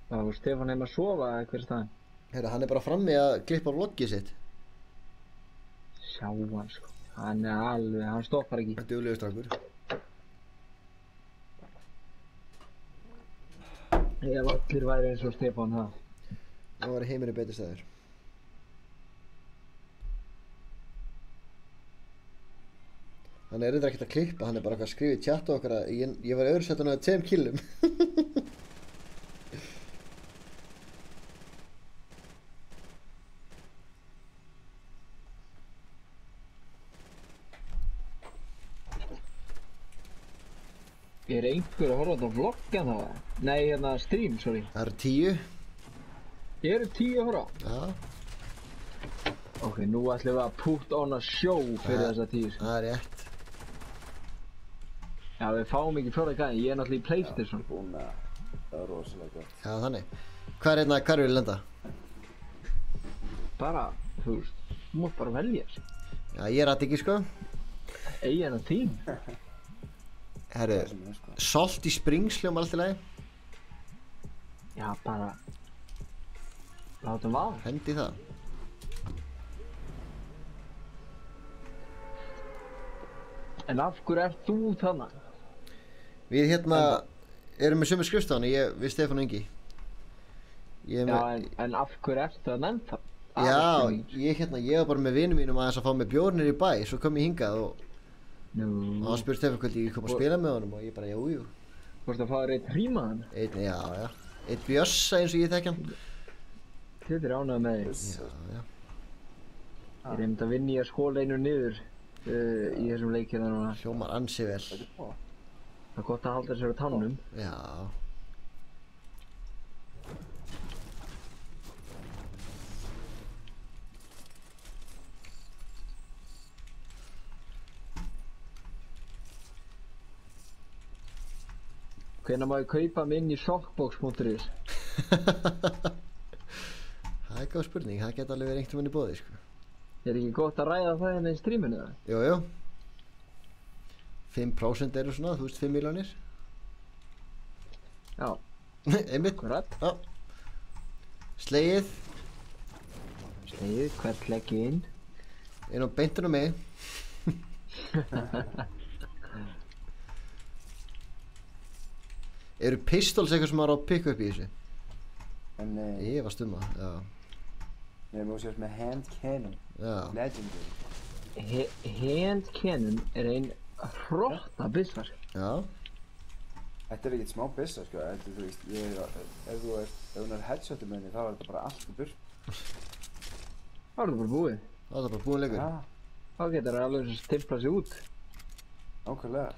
Það voru Stefán heim að sofa eða hver er staðan? Herra, hann er bara frammi að klippa á vloggið sitt. Sjá hann sko. Hann er alveg, hann stoppar ekki. Duglegur strákur. Ef allir væri eins og Stefán það. Það væri heimurinn betri staður. Hann er reyndar ekkert að klippa, hann er bara eitthvað að skrifa í chat og okkar að ég var öðru settan á 2 killum. Er einhver að horfa á þetta vlogga þá? Nei, hérna stream, sorry. Það eru 10. Eru 10 að horfa? Já. Ok, nú ætlum við að put on a show fyrir þessa 10. Það er rétt. Já, við fáum ekki fjóra gæði, ég er náttúrulega í PlayStation. Það er rosalega gott. Já, þannig. Hvað er við lenda? Bara, þú veist, þú mátt bara velja. Já, ég rætt ekki sko. Eyjan og þín? Herru, Salty Springs hljóma allt í lagi. Já, bara látum vaða. Hendi það. En af hverju ert þú þarna? Við hérna erum með sömu skrifstofan, við Stefán og Ingi. Já, en af hverju ertu þarna ennþá? Já, ég var bara með vinum mínum aðeins að fá með bjórnir í bæ, svo kom ég hingað og hann spurði Stefán hvort ég kom að spila með honum og ég bara, jú. Hvort að fá þér eitt hrímaðan? Já. Eitt Bjössa eins og ég þekki hann. Þetta er ánægð með þig. Já. Ég reyndi að vinna í að skóla einu niður í þessum leik hérna núna. Hljómar ansi vel. Það er gott að halda sér á tánum. Já. Hvenær má ég kaupa mig inn í shockbox.is? Það er góð spurning, það geta alveg verið einhvern veginn í boði, sko. Er ekki gott að ræða það hérna í stríminu það? Jú. 5% eru svona, þú veist 5 miljónir. Já. Einmitt. Akkurat. Já. Slegið. Hvert legg ég inn? Inn á beintun á mig. Eru pistols eitthvað sem maður á að pikka upp í þessu? Nei. Ég var stumma, já. Nei, þú sést með hand cannon. Já. Legendary. Hand cannon er ein hrotta byssa. Já. Þetta er ekkert smá byssa, sko. Þetta, þú veist, ef hún er headshotið með henni, þá er þetta bara allt í burt. Þá er þetta bara búið. Þá er þetta bara búið leikur. Já. Þá getur það alveg stimpla sig út. Nákvæmlega.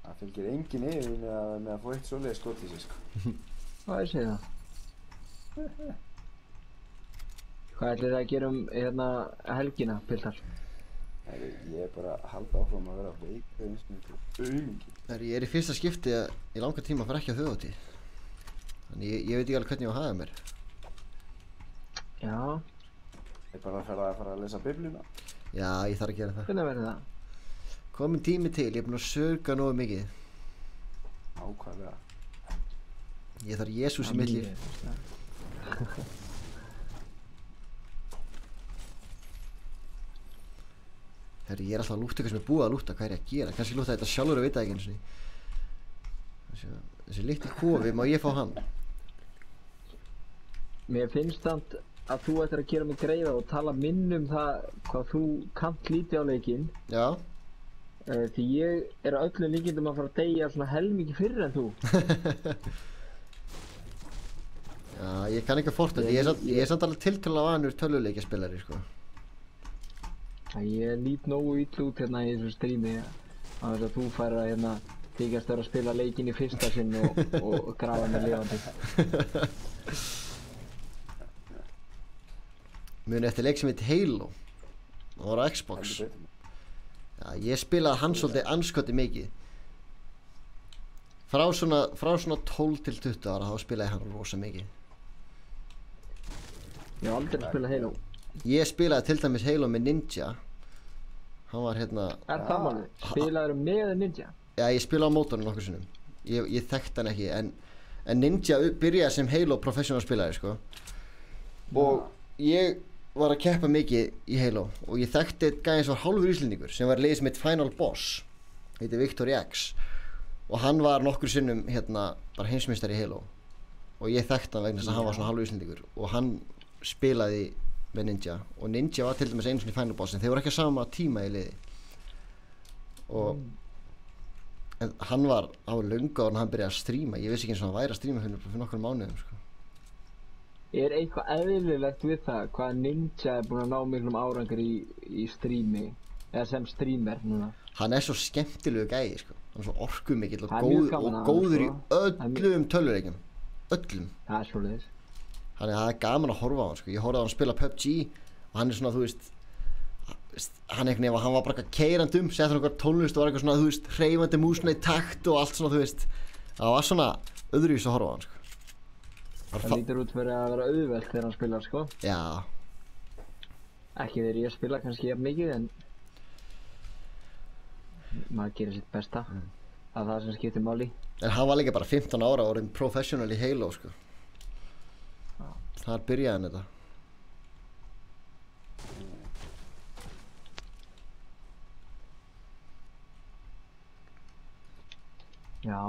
Það fylgir engin yfir með að fá eitt svoleiði skot í sig, sko. Hvað ég segi það? Hvað ætlir það að gera hérna helgina, piltar? Ég er bara að halda áfram að vera veik eins og einhver aumingi. Ég er í fyrsta skipti í langa tíma að fara ekki á þjóðhátíð. Þannig ég veit ekki alveg hvernig ég á að haga mér. Já. Ég er bara að fara að lesa biblíuna. Já, ég þarf að gera það. Hvernig verður það? Komin tími til, ég er búinn að sörga nógu mikið. Ákvæðlega. Ég þarf Jesús í mitt líf. Herri, ég er alltaf að lúta eitthvað sem er búið að lúta, hvað er ég að gera? Kannski lúta þetta sjálfur og veit það ekki eins og því. Þessi litli kofi, má ég fá hann? Mér finnst samt að þú ættir að gera mig greiða og tala minn það hvað þú kannt lítið á leikinn. Já. Því ég er á öllum líkindum að fara að deyja svona helmingi fyrr en þú. Já, ég kann ekki að forta þetta. Ég er samt alveg tiltölulega vanur tölvuleikjaspilari, sko. Ég lít nógu illa út hérna í þessu strími á þess að þú fær að hérna þykjast vera að spila leikinn í fyrsta sinn og grafa með lifandi. Muni eftir leik sem heit Halo. Það var á Xbox. Já, ég spilaði hann svolítið anskoti mikið. Frá svona 12 til 20 ára þá spilaði hann rosa mikið. Ég hef aldrei spilað Halo. Ég spilaði til dæmis Halo með Ninja. Hann var hérna... Er það málið? Spilaður með Ninja? Já, ég spilaði á mótorinn nokkur sinnum. Ég þekkti hann ekki, en Ninja byrjaði sem Halo professional spilari, sko. Og ég var að keppa mikið í Halo og ég þekkti einn gæði sem var hálfur íslendingur sem var liðið sem heit Final Boss. Heitir Victor X. Og hann var nokkur sinnum hérna bara heimsmeistari í Halo. Og ég þekkti hann vegna þess að hann var svona hálfur íslendingur. Og hann spilaði með Ninja og Ninja var til dæmis einu svona í Final Boss en þeir voru ekki á sama tíma í liði og en hann var á löngu áður en hann byrjaði að stríma. Ég vissi ekki eins og hann væri að stríma fyrir nokkrum mánuðum, sko. Er eitthvað eðlilegt við það hvað Ninja er búinn að ná miklum árangur í strími eða sem streamer núna? Hann er svo skemmtilegu gæi, sko. Hann er svo orkumikill og góður í öllum tölvuleikjum. Öllum. Það er svoleiðis. Þannig að það er gaman að horfa á hann, sko. Ég horfði á hann spila PUBG og hann er svona, þú veist, hann var bara eitthvað keyrandi settur hann eitthvað tónlist og var eitthvað svona, þú veist, hreyfandi músna í takt og allt svona, þú veist. Það var svona öðruvís að horfa á hann, sko. Það lítur út fyrir að vera auðvelt þegar hann spilar, sko. Já. Ekki þegar ég spila kannski jafn mikið en maður gerir sitt besta að það sem skiptir máli. En hann var líka bara 15 ára og orðinn professional í Halo sko. Þar byrjaði hann þetta. Já.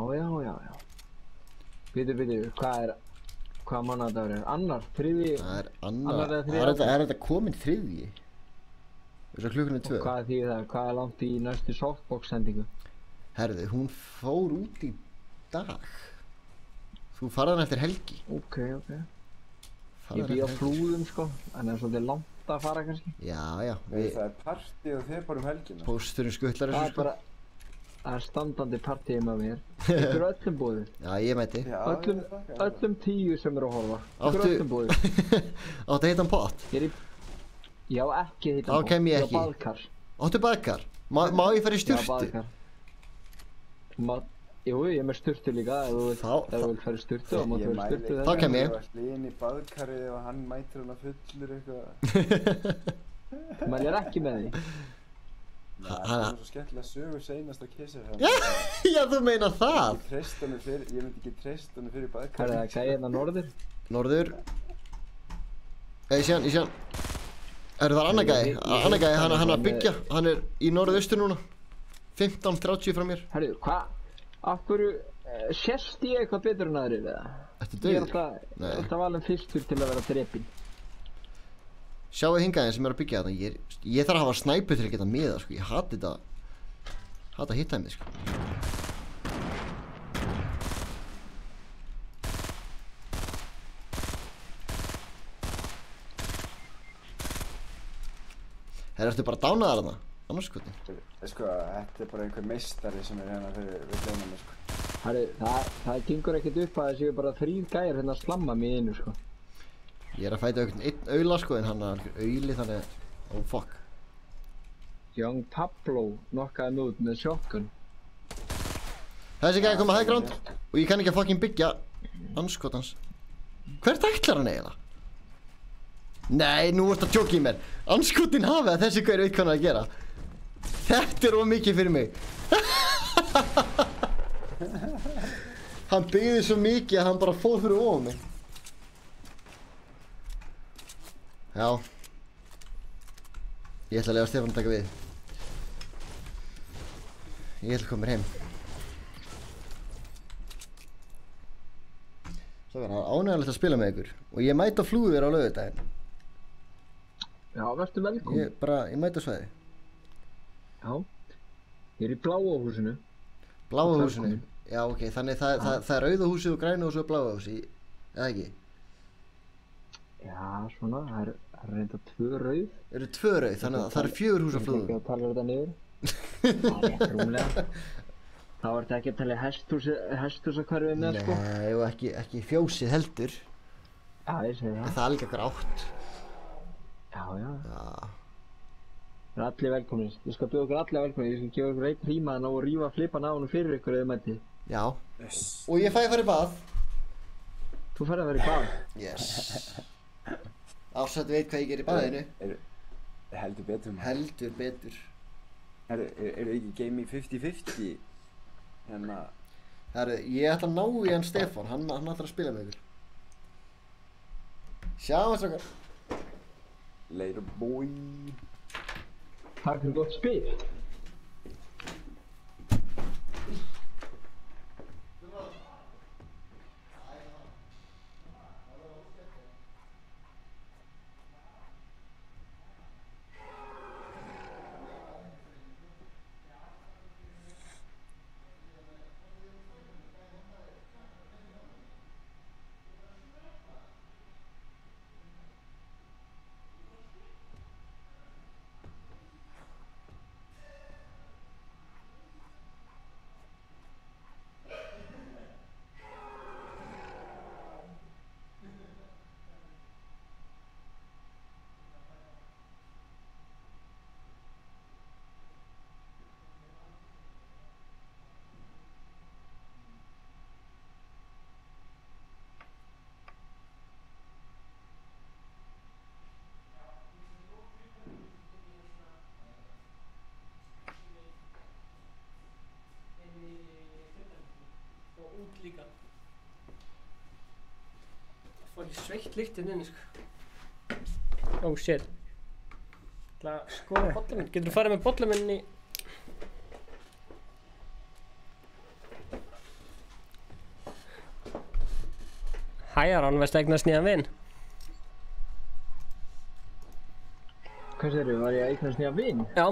Býtu, hvað mánaðardagur er? Annar, þriðji? Það er annar eða þriðji? Er þetta kominn þriðji? Þess að klukkan er 2. Og hvað þýðir það? Hvað er langt í næstu softbox sendingu? Herðu, hún fór út í dag. Þú farði hann eftir helgi. Ok. Ég bý á Flúðum sko, en það er svolítið langt að fara kannski. Já. Það er partí og þeir bara helgina. Pósturinn skutlar þessu sko. Það er standandi partíið með mér. Ykkur öllum búið. Já, ég mæti. Öllum 10 sem eru að horfa. Ykkur öllum búið. Áttu heitan pott? Já, ekki heitan pott. Þá kem ég ekki. Já, baðkar. Áttu baðkar? Má ég fara í sturtu? Já, baðkar. Jú, ég er með sturtu líka. Ef þú vilt fara í sturtu, þá máttu vera í sturtu. Þá kem ég. Ég var hlýinn í baðkarið og hann mætir hana fullur eitthvað. Maður er ekki með því. Það var svo skemmtilega sögur seinast að kissa hérna. Já, þú meina það? Ég myndi ekki treysta henni fyrir baðkarið. Hvað er það, gæði hérna norður? Norður. Ég sé hann. Það er annar gæði. Annar gæði, hann að byggja. Hann er í norðaustur núna. 15-30 frá mér. Herru, hvað? Af hverju sést ég eitthvað betur en aðrir eða? Ertu dauður? Ég er alltaf valinn fyrstur til að vera drepinn. Sjáu hingaðin sem er að byggja þetta. Ég þarf að hafa snæpu til að geta miða sko. Ég hati þetta. Hata hittæmið sko. Ertu bara dánaðar þarna? Annars skotin. Sko, þetta er bara einhver meistari sem er hérna við hljóðum með sko. Herru, það gengur ekkert upp að það séu bara 3 gæjar hérna að slamma mig innu sko. Ég er að fæta einn aula sko, en hann er auli þannig að... Oh fuck. Young Pablo knockaði mig út með shotgun. Þessi gæði kom að high ground og ég kann ekki að fucking byggja anskotans. Hvert ætlar hann eiginlega? Nei, nú vorst að tjóka í mér. Anskotin hafi að þessi gæði veit hvað hann að gera. Þetta er of mikið fyrir mig. Hann byggði svo mikið að hann bara fóð fyrir ofan mig. Já. Ég ætla að leyfa Stefán að taka við. Ég ætla að koma mér heim. Svo var það ánægilegt að spila með ykkur. Og ég mæti á Flúðir á laugardaginn. Já, verður velkomin. Ég mæti á svæði. Já. Ég er í Bláa húsinu. Bláa húsinu? Já, ok. Þannig það er Rauða húsið og Græna húsið og Bláa húsið, eða ekki? Já, svona. Það er reynda 2 rauð. Eru 2 rauð? Þannig að það eru 4 hús á Flúðum. Ég ætla ekki að tala þetta niður. Það er rétt rúmlega. Þá ertu ekki að tala hesthúsakverfið með, sko. Nei, og ekki fjósið heldur. Já, ég segi það. Það er líka grátt. Já. Það er allir velkomnir. Ég skal bjóða ykkur allir velkomnir. Ég skal gefa ykkur einn hrímaðan og rífa flipan á honum fyrir ykkur eða mæti. Já. Og ég fæ að fara í bað. Þú færð að vera í bað? Yes. Ásættu veit hvað ég ger í baðinu. Heldur betur. Heldur betur. Eru ekki game í 50-50? Hérna... Herru, ég ætla að ná í hann Stefán. Hann ætlar að spila með ykkur. Sjáum strákar. Later boy. Takk fyrir gott spil. sveitt lykt hérna inni, sko. Oh shit. Það er að skoða bollaminn. Getur þú farið með bollaminn í... Hæ Aron, veist að eignast nýjan vin? Hvað segirðu, var ég að eignast nýjan vin? Já.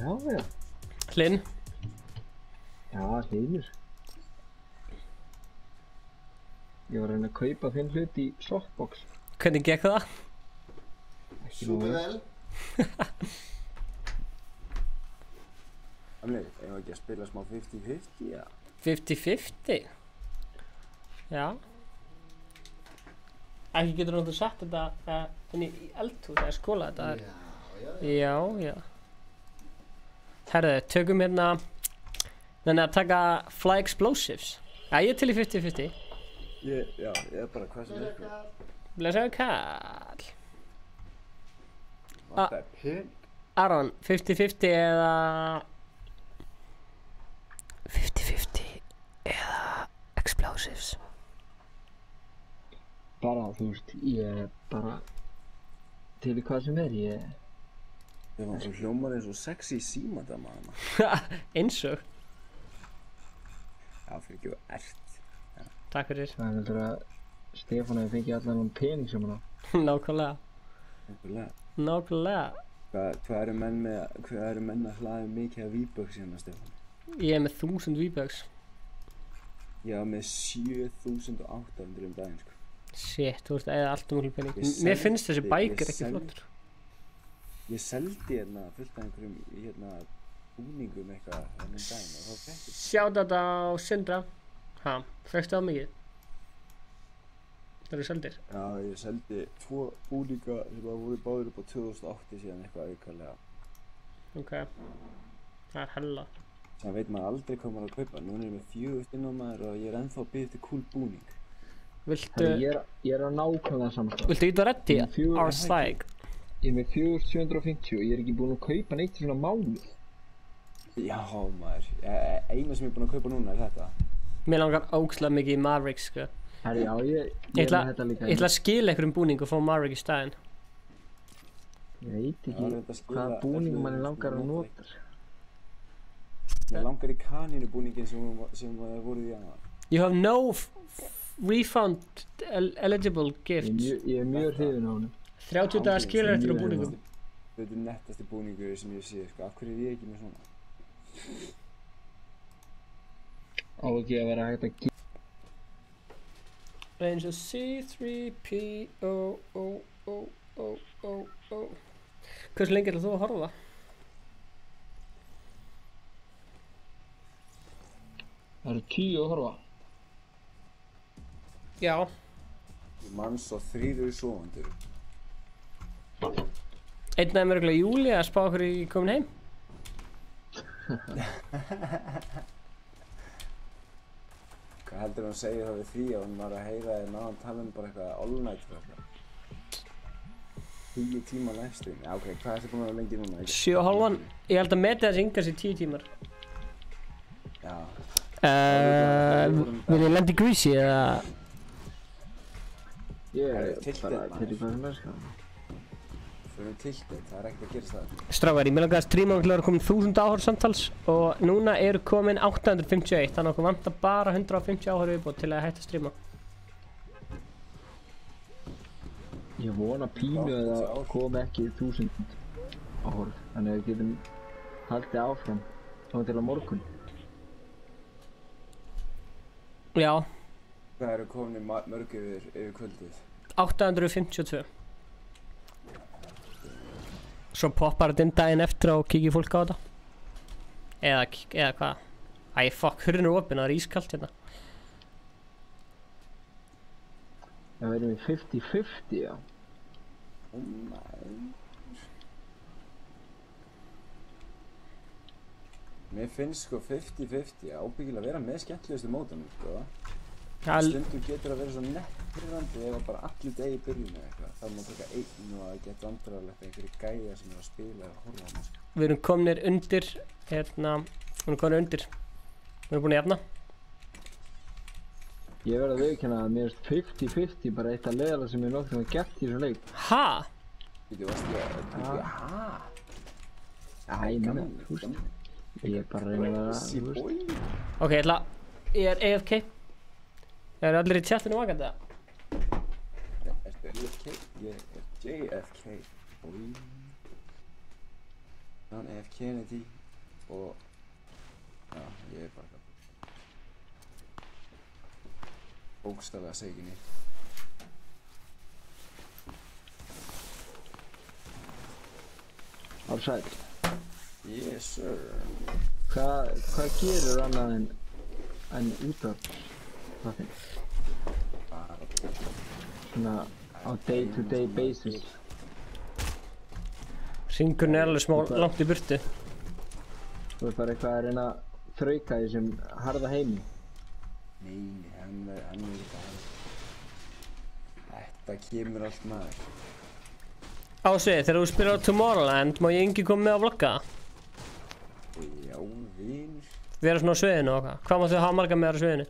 Já. Hlinn? Já, Hlynur. Ég var að reyna að kaupa þinn hlut í Softbox. Hvernig gekk það? Súper vel. Amli, eigum við ekki að spila smá 50-50, já? 50-50? Já. Ekki getur þú sett þetta inn í eldhús eða skóla þetta. Já. Herðu, tökum hérna að taka Fly Explosives. Já, ég er til í 50-50. Ég er bara hvað sem ykkur. Blessaður Karl. Það er pinn. Aron, 50-50 eða 50-50 eða Explosives? Bara, þú veist, ég er bara til í hvað sem ég... Ég var svo hljómar eins og sexy símadama hana. Eins og? Já, fyrir ekki að ert. Takk fyrir. Það er heldur að Stefán hefði fengið allan pening sem hann á. Nákvæmlega. Hvað eru menn að hlaða mikið af V-Bucks hérna, Stefán? Ég er með 1000 V-Bucks. Ég var með 7800 daginn, sko. Shit, þú veist, eða allt mjög pening. Mér finnst þessi bækur ekki flottur. Ég seldi hérna fullt af einhverjum búningum eitthvað þennan daginn og þá fætti. Sjátt þetta á Sindra. Ha, fækstu það mikið? Það eru seldir? Já, ég seldi 2 búninga sem voru báðir upp á 2008 síðan eitthvað aukarlega. Ok, það er hella. Það veit maður aldrei hvað maður að kaupa. Núna er ég með 4000 inn á maður og ég er ennþá að bíða eftir cool búning. Viltu... Ég er á nákvæmlega samstað. Viltu íta reddi? Our Stig? Ég er með 4750 og ég er ekki búinn að kaupa neitt svona mánuð. Já maður, eina sem ég er búinn að kaupa núna er þetta. Mér langar ógeðslega mikið í Mavericks, sko. Herri, já, ég er með þetta líka. Ég ætla að skila einhverjum búning og fá Maverick í staðinn. Ég veit ekki hvaða búning manni langar að nota. Mér langar í kanínu búningin sem voruð í aðan. You have no refund eligible gifts. Ég er mjög hrifinn á honum. 30 dagar skilur eftir á búningum. Þetta er nettasti búningur sem ég sé, sko. Af hverju er ég ekki með svona? Á ekki að vera hægt að gefa. Range of C3PO. Hversu lengi ætlar þú að horfa? Það eru 10 að horfa. Já. Manns og 3 svofandur. Einn af mörgulega Júli að spá okkur í komin heim. Hvað heldur hann segja það við því að hann var að heyra þér náðan tala bara eitthvað all night fyrir eitthvað? 10 tíma livestream. Já, ok, hvað er það búin að vera lengi núna? 7,5. Ég held að meta þessi yngar sér 10 tímar. Já. Vil ég lenda í Greasy eða? Ég er bara til í hvað sem er, sko. Fyrir tiltið, það er ekkert að gera það. Strákar, ég langaði að stríma okkur að komin 1000 áhorf samtals og núna eru komin 851, þannig að okkur vantar bara 150 áhorf viðbót til að hætta að stríma. Ég vona pínu að það komi ekki 1000 áhorf, þannig að við getum haldið áfram þá til á morgun. Já. Hvað eru komin mörg yfir kvöldið? 852. Svo poppar þetta inn daginn eftir og kíkir fólk á þetta. Eða hvað? Æ, fuck, hurðin er opinn, það er ískallt hérna. Það verðum við 50-50, já. Mér finnst sko 50-50 ábyggilega að vera með skemmtilegustu mótanum, sko. Stundum getur að vera svo nettirrandi ef bara allir degi byrjun eða eitthvað. Það má taka einn og að geta vandræðilegt einhverju gæja sem að spila eða horfa á hana, sko. Við erum komnir undir, Við erum búin að jafna. Ég verð að viðurkenna að mér finnst 50-50 bara eitt af leiðarlega sem ég nokkuð með gert í þessum leik. Ha? Þú varst ég að... Ha? Æ, menna, þú veist. Ég er bara að reyna að vera, þú veist. Ok, ég er AFK. Eru allir í chatinu vakandi það? Ertu AFK? Ég er JFK. Hann AFK Kennedy og... Já, ég er bara... Bókstaflega segi ekki neitt. Ársæll. Yes, sir. Hvað gerur annað en útvarp? Svona á day-to-day basis. Hringurinn er alveg smá langt í burtu. Þú er bara eitthvað að reyna að þrauka í þessum harða heimi. Nei, hann er líka hann. Þetta kemur allt maður. Ási, þegar þú spilar á Tomorrowland, má ég engi koma með að vlogga? Já, vinur. Vera svona á sviðinu og hvað? Hvað máttu hafa marga með þar á sviðinu?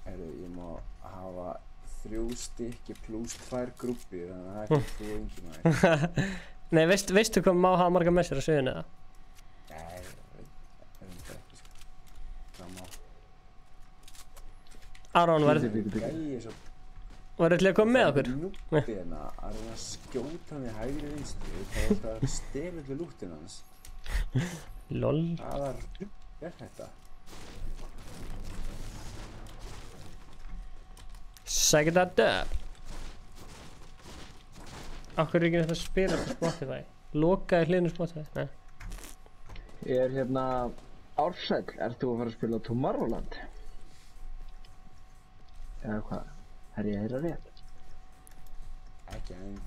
Herru, ég má hafa 3 stykki pluss 2 grúppir, þannig að það er ekki þú engi maður. Nei, veistu hvað má hafa marga með sér á sviðinu eða? Nei, ég veit það ekki sko. Það má. Aron, var til að koma með okkur? Núpina að reyna að skjóta hann í hægri vinstri, þá er það að stela öllu lúttin hans. LOL. Hvaða rugg er þetta? Sækja þetta upp. Akkur er ekki nægt að spila på Spotify? Lokaði hliðinu Spotify? Nei. Ég er hérna Ársæll, ert þú að fara að spila Tomorrowland? Eða hvað? Er ég að heyra rétt? Ekki enn.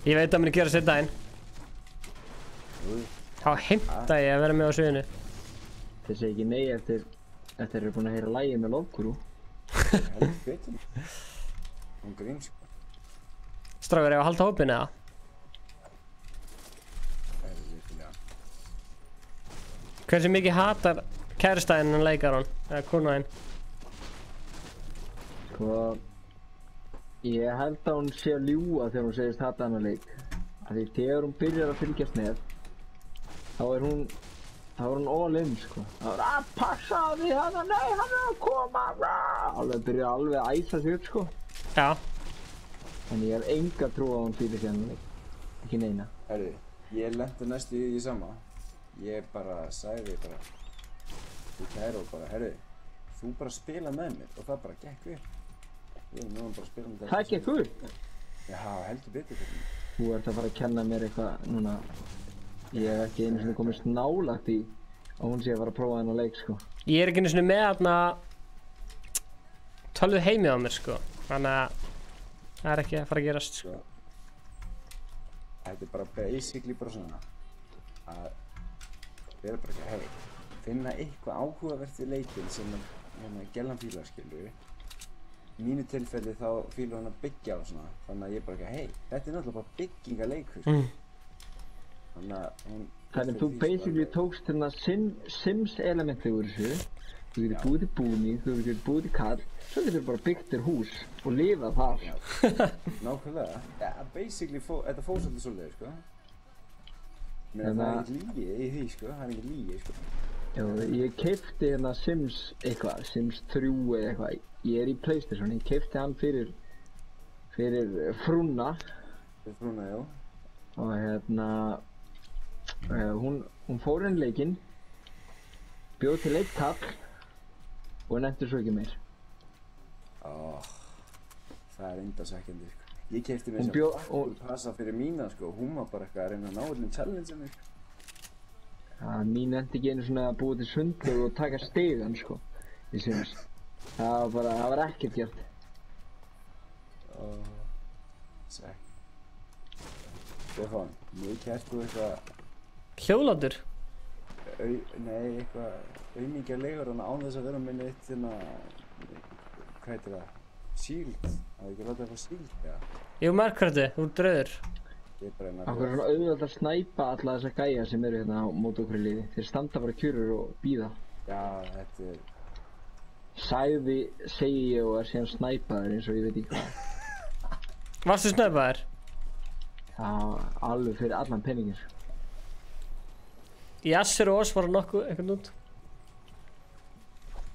Ég veit að mér gera sér daginn. Þá heimta ég að vera með á sviðinu. Þeir segi ekki nei eftir þeir eru búin að heyra lagið með Lofguru. Heldur betur. Hún gríms. Strákar, ég var að halda hópinn eða? Hversu mikið hatar kærastæðinn en leikar hann? Eða konaðinn? Sko, ég held að hún sé að ljúga þegar hún segist hata hana leik. Af því þegar hún byrjar að fylgjast með, þá er hún all in sko. Það er að passa á því hana, nei hann er að koma, alveg byrjar alveg að æsa sig upp sko. Já. En ég hef enga trú á hann fyrir því hann ekki neina. Herri, ég lenti næstu í því sama. Ég bara sagði bara til Kæró bara, herri, þú bara spila með mér og það bara gekk upp. Við erum núna bara að spila með þetta. Það gekk upp? Já, heldur betur fyrir mig. Þú ert að fara að kenna mér eitthvað núna. Ég hef ekki einu sinni komist nálægt í að hún sé að fara að prófa þennan leik sko. Ég er ekki einu sinni með þarna tölvuð heimið á mér sko. Þannig að það er ekki að fara að gerast sko. Þetta er bara basically bara svona að vera bara ekki að hefði. Finna eitthvað áhugavert í leikinn sem Gellan fílar skilur. Í mínu tilfelli þá fílar hann að byggja á svona. Þannig að ég bara ekki, hei, þetta er náttúrulega bara byggingaleikur sko. Þannig að þú basically tókst hérna Sims elementið úr þessu. Þú getur búið til búning, þú getur búið til kall, svo getur bara byggt þér hús og lifað þar. Nákvæmlega. Ja, basically, þetta fór svolítið svoleiðis, sko. Menn það er ekki lígi í því, sko. Það er ekki lígi, sko. Já, ég keypti hérna Sims eitthvað, Sims 3 eða eitthvað. Ég er í PlayStation, ég keypti hann fyrir frúna. Fyrir frúna, já. Og hérna, hún fór inn leikinn, bjóð til eitt kall og nefndi svo ekki meir. Það er undasækjandi, sko. Ég keypti mér sem bakkur passa fyrir mína, sko. Hún var bara eitthvað að reyna að ná öllum challenge-inu, sko. Já, mín endi ekki einu svona að búið til sundlög og taka stegan, sko. Í Sims. Það var ekkert gert. Sæk. Stefán, ég kert þú eitthvað... Hjólátur? Nei, eitthvað auðmingjarlegur án þess að vera með neitt hérna... Hvað heitir það? Shield? Það er ekki látið eitthvað shield, já? Jú, markrætti, þú ert rauður. Ég er bara einn að... Akkur er svona auðvitað að snæpa alla þessa gæja sem eru hérna á móti okkur í liði. Þeir standa bara kjurur og bíða. Já, þetta er... segi ég og er síðan snæpaður eins og ég veit ekki hvað. Varstu snæpaður? Já, alveg fyrir allan penningir. Yasser og Oss var nokkuð eitthvað út.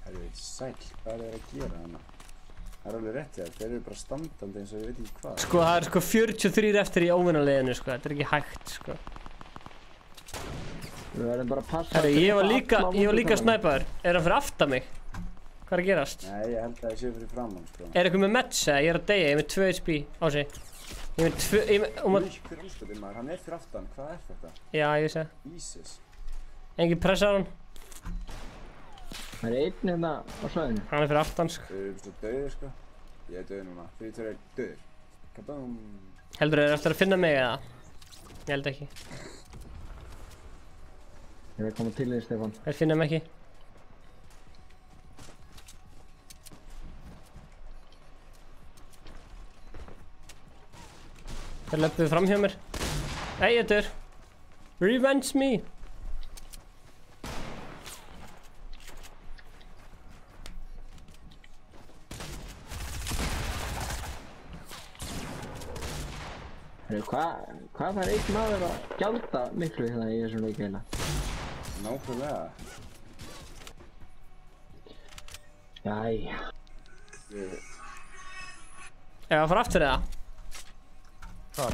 Herru, sæll, hvað er að gera hana? Það er alveg rétt þeir eru bara standandi eins og ég veit ekki hvað. Sko, það er sko 43 eftir í óvinarliðinu, sko, þetta er ekki hægt, sko. Við verðum bara að passa... Herru, ég var líka snæpaður. Er hann fyrir aftan mig? Hvað er að gerast? Nei, ég held að það sé fyrir framann, sko. Er eitthvað með meds eða? Ég er að deyja, ég er með 2 HP á sig. Ég er með 2... Hver anskotin maður, hann er fyrir aftan, hvað er þetta? Já, ég sé. Jesus. Engin pressa á hann. Það er einn hérna á svæðinu. Hann er fyrir aftan, sko. Þau eru svo döðir, sko. Ég er döður núna. 3, 2, 1, döður. Kaboom. Heldur þeir eftir að finna mig eða? Ég held ekki. Ég er að koma til þig, Stefán. Þeir finna mig ekki. Þeir löpuðu fram hjá mér. Hey, Eddur. Revenge me. Hvað fær einn maður að gjalda miklu hérna í þessum leik eiginlega? Nákvæmlega. Jæja. Ef að fara aftur eða? Hvað?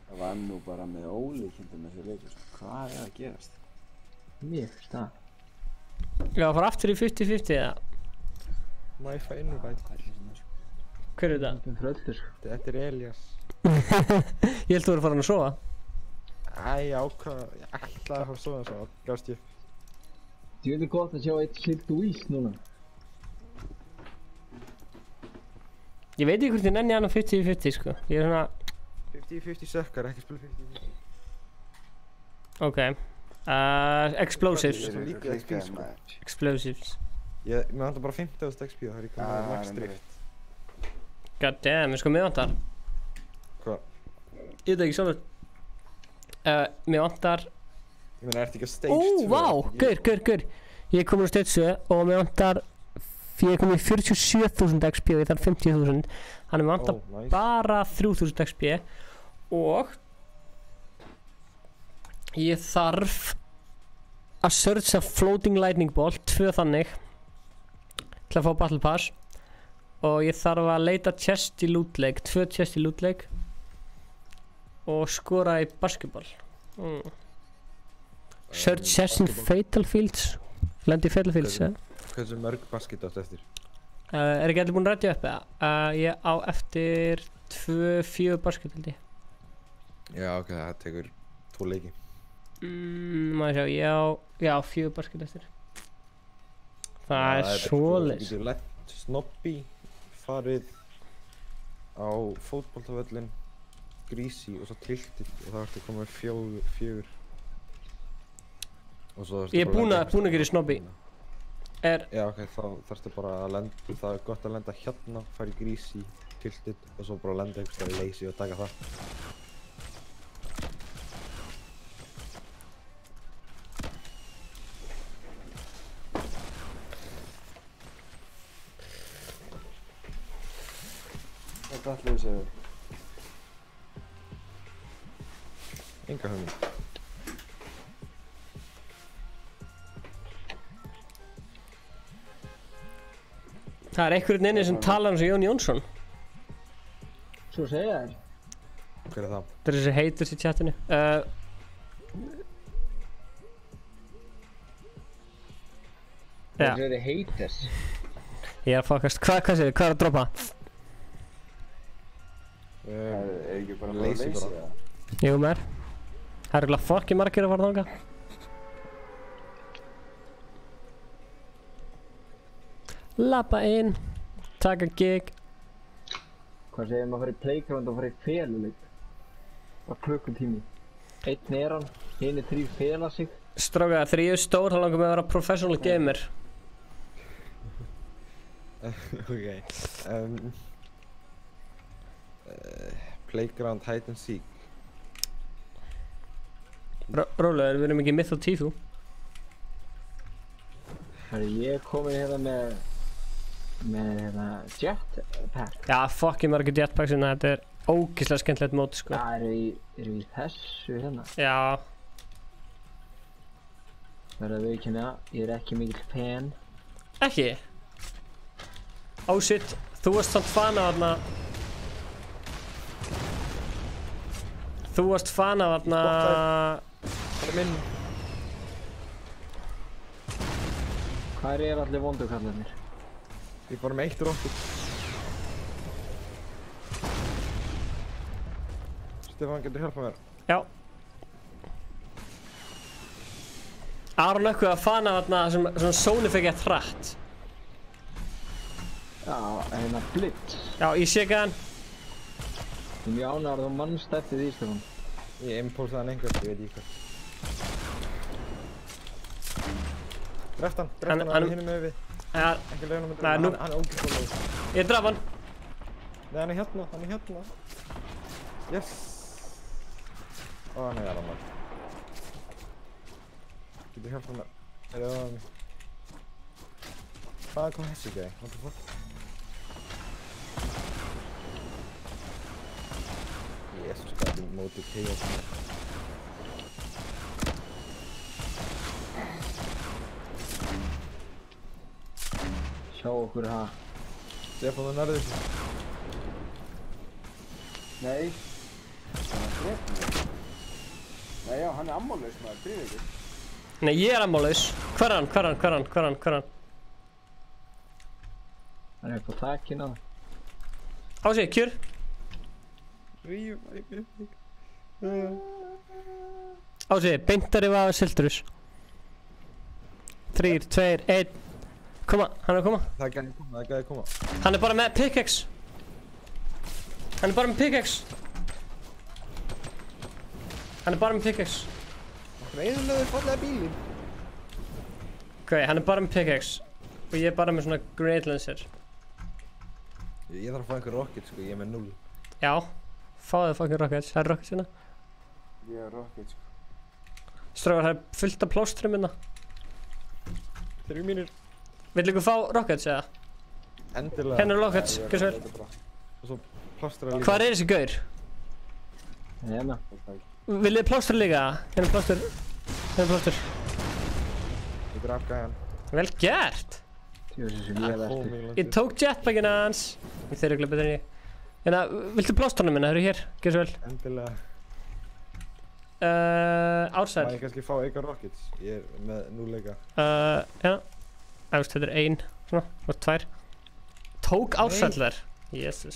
Það var nú bara með ólíkindum þessi leikur. Hvað er að gerast? Mér finnst það. Ef að fara aftur í 50-50 eða? Má ég fá innubæt? Hver er þetta? Þetta er fröldur. Þetta er Elias. Ég held þú verið að fara hann að sofa. Æ, ég ætlaði að fara að sofa svo, gafst ég. Þú veit gott að sjá eitt slikt úís núna. Ég veit ekki hvort ég nenni hann á 50-50 sko. Ég er svona... 50-50 sökkar, ekki spila 50-50. Ok. Explosives. Explosives. Mér vantar bara 50.000 XP og það er líka með max drift. God damn, sko mér vantar. Hvað? Ég veit ekki sjálfur. Mér vantar... Ég meina, ertu ekki að stage 2? Ó, vá, gaur. Ég er komin á stage 2 og mér vantar... Ég er komin í 47.000 XP og ég þarf 50.000. Þannig mér vantar bara 3.000 XP. Og... Ég þarf... Að searcha floating lightning bolt, 2 þannig. Til að fá battle pass. Og ég þarf að leita chest í loot lake, 2 chest í loot lake. Og skora í basketball. Search chest in fatal fields. Lendi í fatal fields, Hversu mörg basket áttu eftir? Er ekki allir búin að rædja upp eða? Ég á eftir 2-4 basket held ég. Já, ok, það tekur 2 leiki. Maður sjá, já, 4 basket eftir. Það er svoleiðis. Þú getur lent snobby, farið á fótboltavöllin, greasy og svo tiltið og það ertu komið 4. Ég er búinn að gera snobby. Já, ok, þá þarftu bara að lenda, það er gott að lenda hérna, fara í greasy, tiltið og svo bara lenda einhvers staðar í lazy og taka það. Hvað ætlaðu að segja? Enga hugmynd. Það er einhverjum inni sem talar eins og Jón Jónsson. Svo segja þér. Hver er það? Það er þessi haters í chatinu. Það er haters. Ég er að fokast. Hvað segir þið? Hvað er að droppa? Er ekki bara lazy bara? Jú, mér. Það er eiginlega fokki margir að fara þangað. Lappa inn, taka gig. Hvað segir maður að fara í playground og fara í feluleik? Það var klukkutími. Einn er hann, hinn 3 fela sig. Stráka, þegar ég er stór þá langar mig að vera professional gamer. Ok. Playground hide and seek. Rólegur, við erum ekki Myth og Tifu. Herri, ég er komin hérna með hérna jetpack. Já, fucking margir jetpacks hérna, þetta er ógeðslega skemmtilegt mót, sko. Já, erum við í þessu hérna? Já. Verða að viðurkenna, ég er ekki mikill fan. Ekki? Oh shit, þú varst samt fan af þarna... Þú varst fan af þarna... Það er minn. Hvað er allir vondukallarnir? Ég er bara með 1 rocket. Stefán, getur hjálpað mér? Já. Aron eitthvað að fana þarna sem Sony fekk eitt hratt. Já, hérna Blitz. Já, ég sé ekki hann. Ég er mjög ánægður að þú mannst eftir því, Stefán. Ég impulsaði hann einhvern, ég veit ekki hvað. Dreft hann er hinum með við. Ekki leiðan á myndum, hann er ógeðslega leið. Ég draf hann. Nei, hann er hérna. Yes! Ó, hann er maður. Getur hjálpað mér. Hvaðan kom þessi gæi? What the fuck? Jesus, hvað er mótið tegja svona. Sjá okkur það. Stefán, þú nærði þessu. Nei. Það er drefn mér. Nei, já, hann er ammálauss maður, drýð ykkur. Nei, ég er ammálauss. Hvar er hann? Hann er upp á þakkinn á það. Ási, kjör. Ási, beintar yfir að Siltrus. 3, 2, 1. Koma, hann er að koma. Það er gæði að koma. Hann er bara með pickaxe. Okkur eðurlegur fallega bílinn. Ok, hann er bara með pickaxe. Og ég er bara með svona grenade launcher. Ég þarf að fá einhver rocket sko, ég er með 0. Já, fáðu fucking rockets. Það er rockets hérna. Ég er rocket sko. Strákar, það er fullt af plástrum hérna. 3 mínir. Vill ykkur fá rockets eða? Endilega. Hérna er rockets, gjör svo vel. Og svo plástra líka. Hvar er þessi gaur? Hérna. Viljið plástra líka? Hérna er plástur. Ég draf gæjan. Vel gert! Ég tók jetpackinn hans. Þeir eru glæð betur en ég. Hérna, viltu plásturna minna? Það eru hér, gjör svo vel. Endilega. Outside. Má ég kannski fá eitthvað rockets? Ég er með 0 leika. Já. Ægust, þetta er 1, svona, og 2. Tók outside þar. Jesus.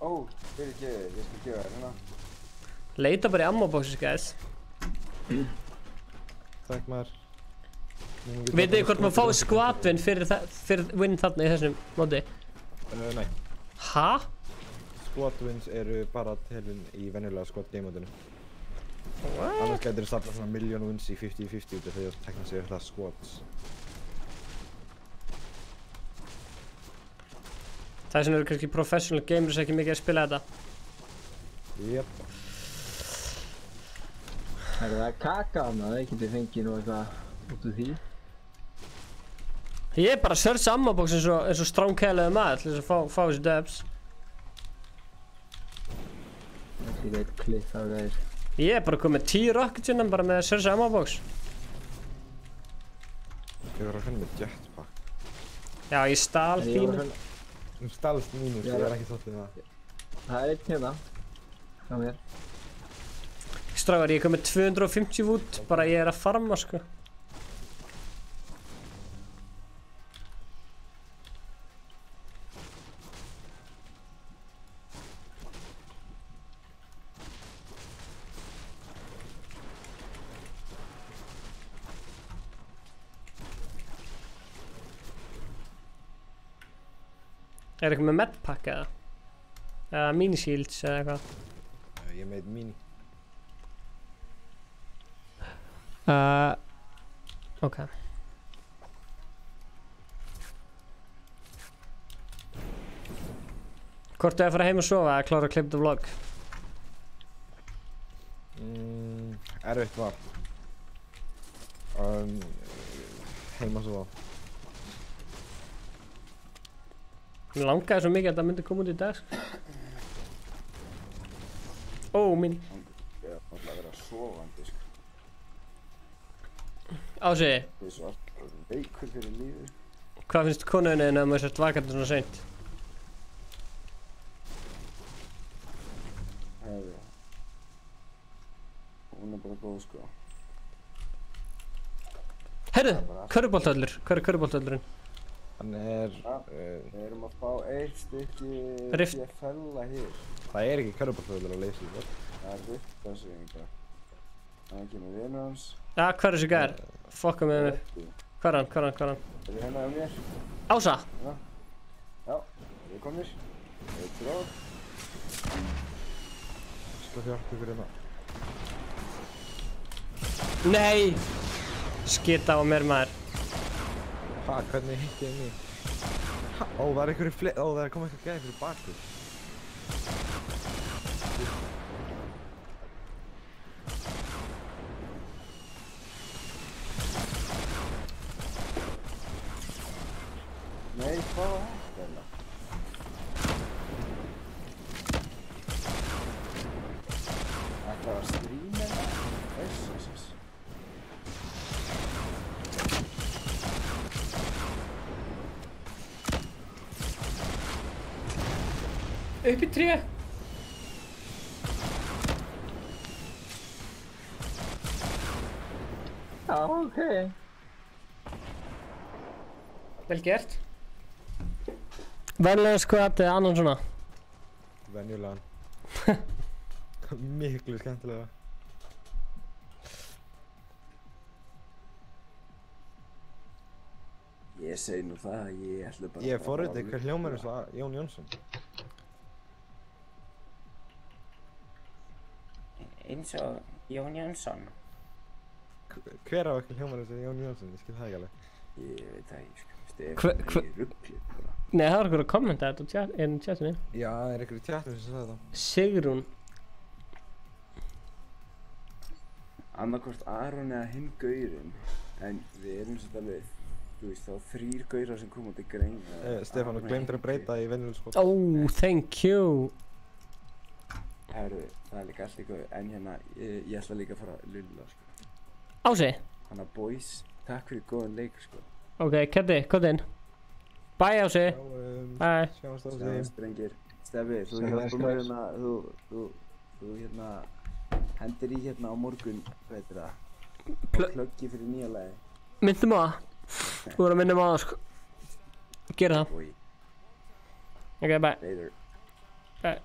Ó, fyrir ekki, ég skal gefa þér hérna. Leita bara í ammo boxes, guys. Takk maður. Vitið þið hvort maður fái squad win fyrir win þarna í þessum móti? Nei. Ha? Squad wins eru bara telin í venjulega squad game-mótinu. Annars gætir þú stafna svona million wins í 50-50 út af því að tekna sig það squads. Það er sem eru kannski professional gamers ekki mikið að spila þetta. Jep. Það er kaka hana, það getur fengið nú eitthvað út úr því. Ég er bara að searcha ammo box eins og stránkæðilega maður til þess að fá þessi dubs. Það er líka eitt klipp af gæðir. Ég er bara komið 10 rockets innan bara með að searcha ammo box. Ég var að finna með jetpack. Já, ég stal þínu. Þú stalst mínu, sko, ég er ekki þáttið það. Það er einn hérna. Hjá mér. Strákar, ég er komið 250 wood, bara ég er að farma, sko. Er eitthvað með medpack eða? Eða minishields eða eitthvað? Ég er með mini. Ok. Hvort er að fara heim og sofa eða klára að klippa vlog? Erfitt val. Heima svo. Mér langaði svo mikið að það myndi koma út í dag, sko. Ó, mín. Ég er alltaf að vera sofandi, sko. Ási. Þú er svo alltaf veikur fyrir lífið. Hvað finnst konunni ef maður sért vakandi svona seint? Hefði. Hún er bara góð, sko. Herru, körfuboltavöllur. Hvar er körfuboltavöllurinn? Hann er... Við erum að fá eitt stykki Rift. fella hér. Það er ekki körfuboltavöllur á Leysi, sko. Það er riftasöfingar. Það kemur vinur hans. Ja, hvar er þessi gær? Fokka með mig. Hvar er hann? Er þið hérna á mér? Ása! Já, við komum. Eitt þróð. Skal hjálpa ykkur hérna. Nei! Skita á mér maður. Ha, hvernig hitti ég mig? Ó, það er einhverju fleiri, ó, það er komið eitthvað gæði fyrir baku. Nei, hvað var þetta? Þetta var strímina? Jesus. Upp í tré! Já, ok. Vel gert. Venjulega skvat eða annan svona? Venjulegan. Miklu skemmtilega. Ég segi nú það að ég ætla bara... Ég er forritið hver hljómar eins og Jón Jónsson. Eins og Jón Jónsson. Hver á ekki hljómar eins og Jón Jónsson? Ég skil það ekki alveg. Ég veit það ekki, sko. Stefán er í rugli, bara. Nei, það var einhver að kommenta þetta í chatinu. Já, það er einhver í chatinu sem sagði það. Sigrún. Annarkvort Aron eða hinn gaurinn, en við erum svolítið alveg, þú veist, þá 3 gaurar sem koma til greina. Stefán, þú gleymdir að breyta í venjuleg skot. Oh, thank you. Herru, það er líka allt í góð, en hérna, ég ætla líka að fara að lulla, sko. Ási. Hanna boys, takk fyrir góðan leik, sko. Ok, Keddi, kótt inn. Bye, Ási. Bye. Sjáumst, Ási. Sjáumst, drengir. Steffi, þú hjálpar mér hérna, þú hérna, hendir í hérna á morgun, hvað heitir það? Pluggi fyrir nýja lagi. Myndum á það. Þú voru að minna á það, sko. Gera það. Ok, bye. Later. Bye.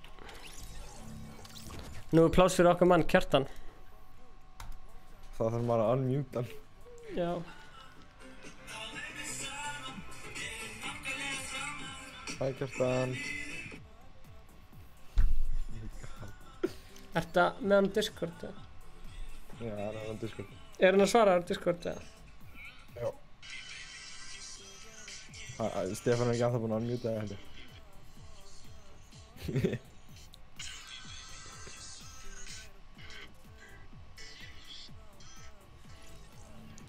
Nú er pláss fyrir okkar mann, Kjartan. Þá þarf maður að unmute hann. Já. Hæ, Kjartan. Ertu með hann á Discord, eða? Já, hann er á Discord. Er hann að svara á Discord, eða? Já. Stefán er ekki alltaf búinn að unmute það, heldur.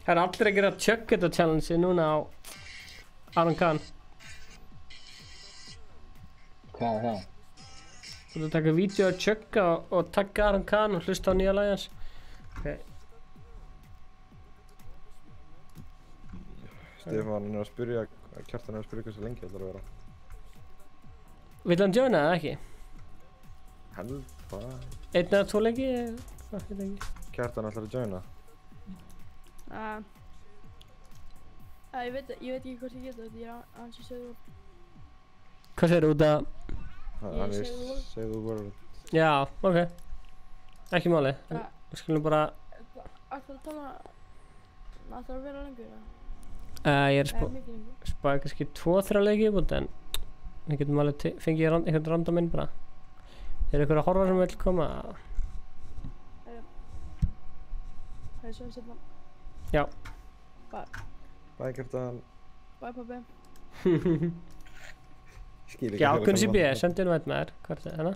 Það er allir að gera Chug It challenge núna á Aron Khan. Hvað er það? Þú ert að taka vídeo að Chugga og tagga Aron Khan og hlusta á nýja lagi hans. Ok. Stefán er að spyrja, Kjartan er að spyrja hversu lengi ætlar að vera. Vill hann joina eða ekki? Held það. 1 eða 2 leiki? Hvað veit ekki? Kjartan ætlar að joina. Ég veit ekki hvort ég geta þetta, ég er aðeins að segja það. Hvað segir þú út að? Hann er segðu world. Já, ok. Ekki máli. Við skulum bara... Ætlar að tala... Ætlar að vera lengur, eða? Ég er spáði kannski 2-3 leiki í búin, en við getum alveg fengið einhvern random inn bara. Er ykkur að horfa sem vil koma? Það er svo sérna. Já. Bye. Bye, Kjartan. Bye, pabbi. Já, Gunsi B, sendi inn vært með þér. Hvað er það, hérna?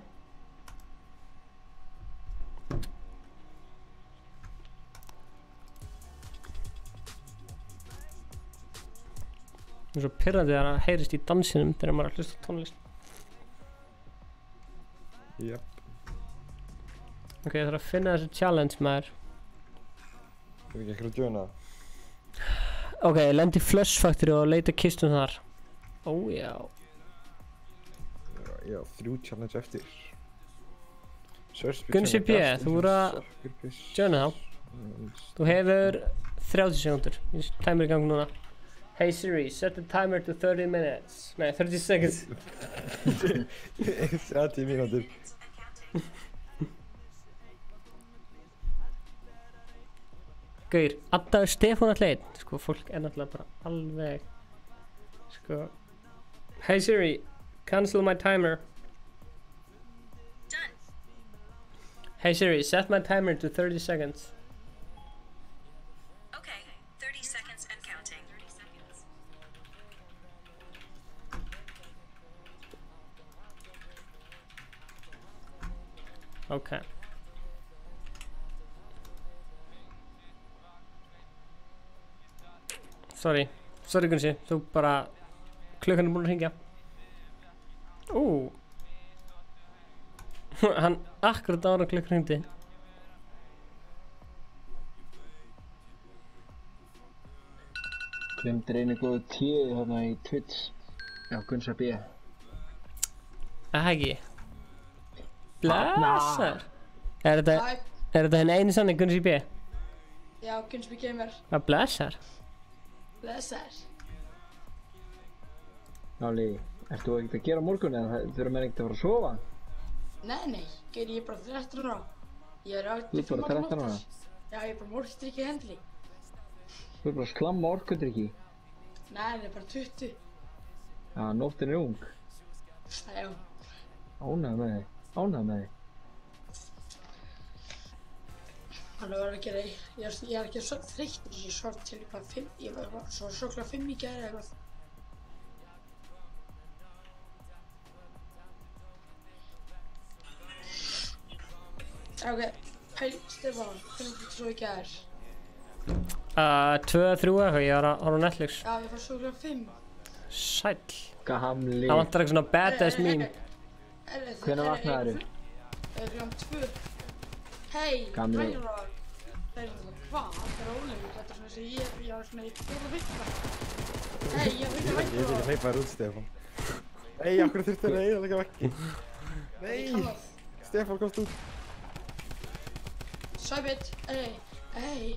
Það er svo pirrandi þegar það heyrist í dansinum þegar maður er að hlusta á tónlist. Jöp. Ok, ég þarf að finna þessu challenge maður. Þú ekki eitthvað að joina það? Ok, lendi í Flush Factory og leita kistum þar. Ó, já. Já, 3 challenge eftir. Gunsi B, þú voru að joina þá. Þú hefur 30 sekúndur. Ég tæmir í gang núna. Hey Siri, set the timer to 30 minutes. Nei, 30 seconds. 30 mínútur. Gaur, addaður Stefán allir einn. Sko, fólk er náttúrulega bara alveg. Sko. Hey Siri, cancel my timer. Done. Hey Siri, set my timer to 30 seconds. Okay, 30 seconds and counting. 30 seconds. Okay. Sorry Gunsi, þú bara, klukkan er búin að hringja. Hann akkurat ára klukkan hringdi. Glemdir einu góðu tíu þarna í Twitch. Já, Gunsa B. Ekki. Blessar. Er þetta henni einu sannig Gunsi B? Já, Gunsi B gamer. Já, blessar. Blessar. Náli, ert þú ekkert að gera á morgun eða þurfa menn ekkert að fara að sofa? Nei, ég er bara 13 ára. Ég er Þú ert bara 13 ára? Já, ég er bara morgundrykki í hendli. Þú ert bara að slamma orkundrykki? Nei, það er bara 20. Já, nóttin er ung. Já. Ánægð með þig, ánægð með þig. Þannig var að gera, ég er ekki svo þreyttur, ég er svo til eitthvað 5, ég var svo klokkan 5 í gær eða eitthvað. Ok, hæ, Stefán, hvernig fyrir svo í gær? 2-3 eitthvað, ég var að horfa á Netflix. Já, ég var svo klokkan 5. Sæll. Gamli. Það vantar eitthvað svona badass meme. Hvenær vaknaðirðu? Klokkan 2. Hei, Gamli. Hærog. Það er svona, hvað? Það er ólegur, þetta er svona sem ég var svona í 4 vikna. Hei, ég vil ekki Ég vil ekki hleypa þér út, Stefán. Nei, af hverju þurftu að eyðileggja veggi? Nei! Stefán, komst út. Sæbit, hei.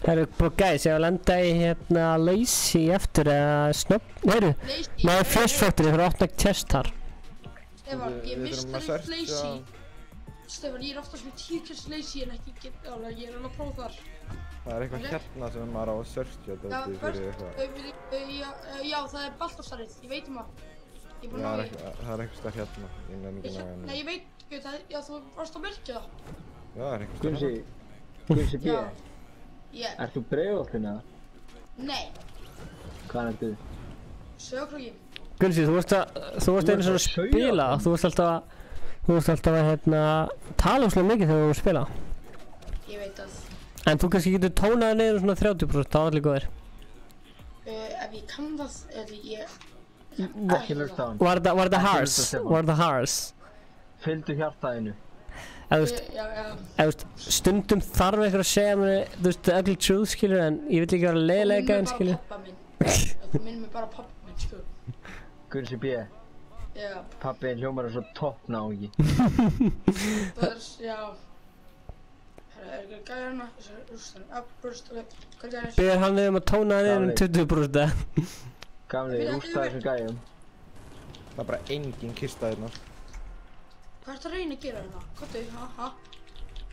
Herru, bara guys, ég var að lenda í hérna Lazy eftir að heyrðu, maður Flush Factory fyrir að opna chest þar. Stefán, ég mistar eitt Lazy. Stefán, ég er oftast með 10 kast Lazy en ekki ég er alveg að prófa þar. Það er eitthvað hérna sem maður á að searcha þetta fyrir eitthvað. Já, það er Baltasarið, ég veit það. Ég er búinn að ná því. Það er eitthvað stað hérna, ég nefn ekki náða. Nei, ég veit, já, þú varst að merkja það. Já, það er eitthvað stað hérna. Gunsi B. Yeah. Ert þú Breiðholtinn eða? Nei. Hvaðan ertu? Sauðárkróki. Gunsi, þú varst einu svona að spila, þú varst alltaf að hérna tala svona mikið þegar þú varst að spila. Ég veit það. En þú kannski getur tónaði niður svona 30%, það var allir góðir. Ef ég kann það, Ekki hlusta á hann. Var það hars? Fylgdu hjartaðinu. Eða þú veist, stundum þarf einhver að segja mér, þú veist, the ugly truth, skilur, en ég vil ekki vera leiðilega gæðin, skilur. Þú minnir mig bara pappa minn, sko. Gunsi B. Já. Pappiðinn hljómar er svo toppnági. Það er, já. Það er ekki gæðina, þessar rústan, upburst, hvað er gæðin? Beður hann við að tóna niður 20%. Gamli, rústa þessum gæðum. Það er bara engin kista hérna. Hvað ert að reyna að gera hérna? Kottu, ha?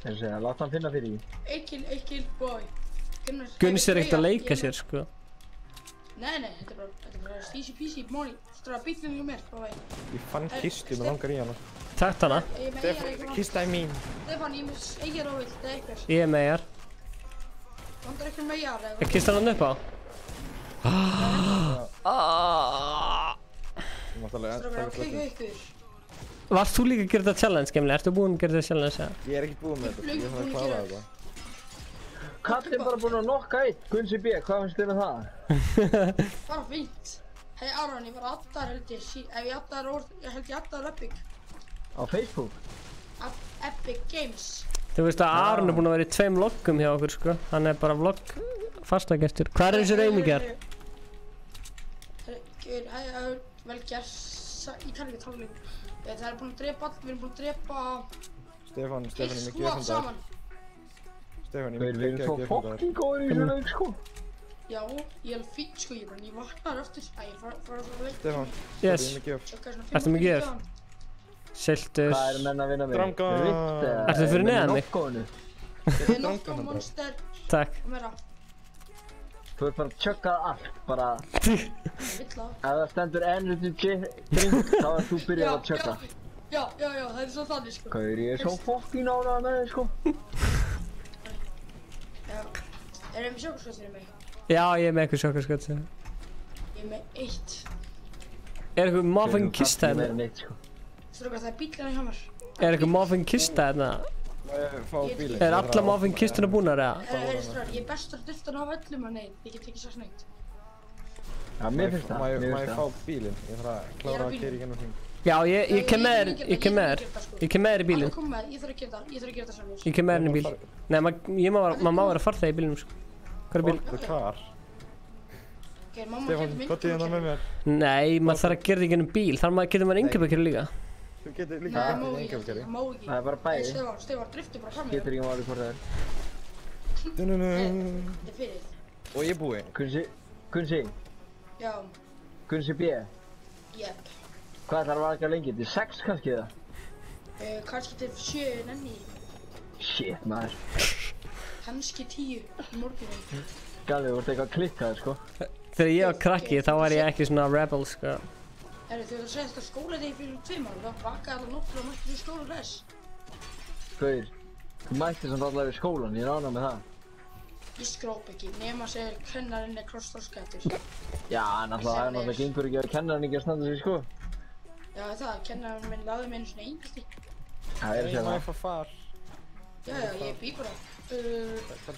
Þeir segja, láta hann finna fyrir því. Eitt kill, boy. Gunsi er ekkert að leika sér, sko. Nei, þetta er bara easy peasy, money. Þetta er bara bílinn hjá mér, boy. Ég fann kistu, mér langar í hana. Takt hana. Kista er mín. Stefán, ég er með eigjar á vilt, eða eitthvað. Ég er með eigjar. Vandar eitthvað með eigjar, eða? Er kistan hann upp á? Strákar, ok, ykkur. Varst þú líka að gera þetta challenge, Gemli? Ertu búinn að gera þetta challenge, eða? Ég er ekki búinn með þetta, ég þarf að klára þetta. Kallinn bara búinn að knocka einn, Gunsi B, hvað finnst þér með það? Bara fínt. Hei Aron, ég var addar held ég, ef ég addar ég held ég addar Epic. Á Facebook? Epic Games. Þú veist að Aron er búinn að vera í 2 vloggum hjá okkur sko, hann er bara vlogg fastagestur. Hvað er þessi reyningjar? Vel gert, ég kann ekki tala lengur. Það er búinn að drepa allt, við erum búinn að drepa... Stefán, ég með squad gefum saman. Stefán, ég með Við erum svo fucking góður í þessu leik sko. Já, ég er fín sko, ég vaknar eftir. Ég fara að leika. Stefán, yes. ég með gef. Ertu með gef? Siltur. Hvað er menn að vinna mig? Drangan. Ertu fyrir neðan mig? Nokko, Monster. Takk. Og meira. Þú ert bara að tjögga allt, bara... Villa. Ef það stendur energy drink, þá ert þú byrjað að tjögga. Já, það er svo þannig sko. Gaur, ég er svo fucking ánægður með þig sko. Já. Er með sjokkskott fyrir mig? Já, ég er með eitthvað sjokkskott. Ég er með 1. Er eitthvað muffin kista hérna? Strókar, það er bílina hjá mér. Er eitthvað muffin kista hérna? Er alla muffin kistuna búnar eða? Ég er bestur að dufta hann af öllum að neitt. Ég get ekki sagt neitt. Já, mér finnst það. Má ég fá bílinn? Ég þarf að klára að keyra í gennum hring. Já, ég kem með þér, ég kem með þér í bílinn. Ég þarf að gera það sjálfur. Ég kem með þér í bíl. Nei, maður má vera farþegi í bílnum sko. Hvað er bíl? Hvar? Stefán, gott í hérna með mér. Nei, maður þarf að gera það í gennum bíl, þar getur maður innkaupakerru líka. Þú getur líka ekki innkaupakerru. Má ekki. Það er bara bæði. Stefán, driftu bara fram með Getur ekki máli hvort það er. Þetta er fyrir. Og ég er búinn. Gunsi. Já. Gunsi B. Jep. Hvað þarf að vaka lengi? Til 6 kannski eða? Kannski til 7 nenni. Shit maður. Kannski 10 í morgunum. Galli, þú ert eitthvað klikkað sko. Þegar ég var krakki þá var ég ekki svona rebel sko. Þú ert að segja þetta skóladegi fyrir 2 mánuð, þá vakaði allar nóttur og mætti í skóla res. Gauður, þú mætti samt allavega í skólan, ég er ánægð með það. Ég skróp ekki, nema að segja kennarinn er krossþorskættur. Já, náttúrulega gengur ekki að kennarinn ekki að standa sig sko. Já, kennarinn minn laði mig einu svona einhelti. Það er að Má ég fá far? Já, ég bý bara. Það er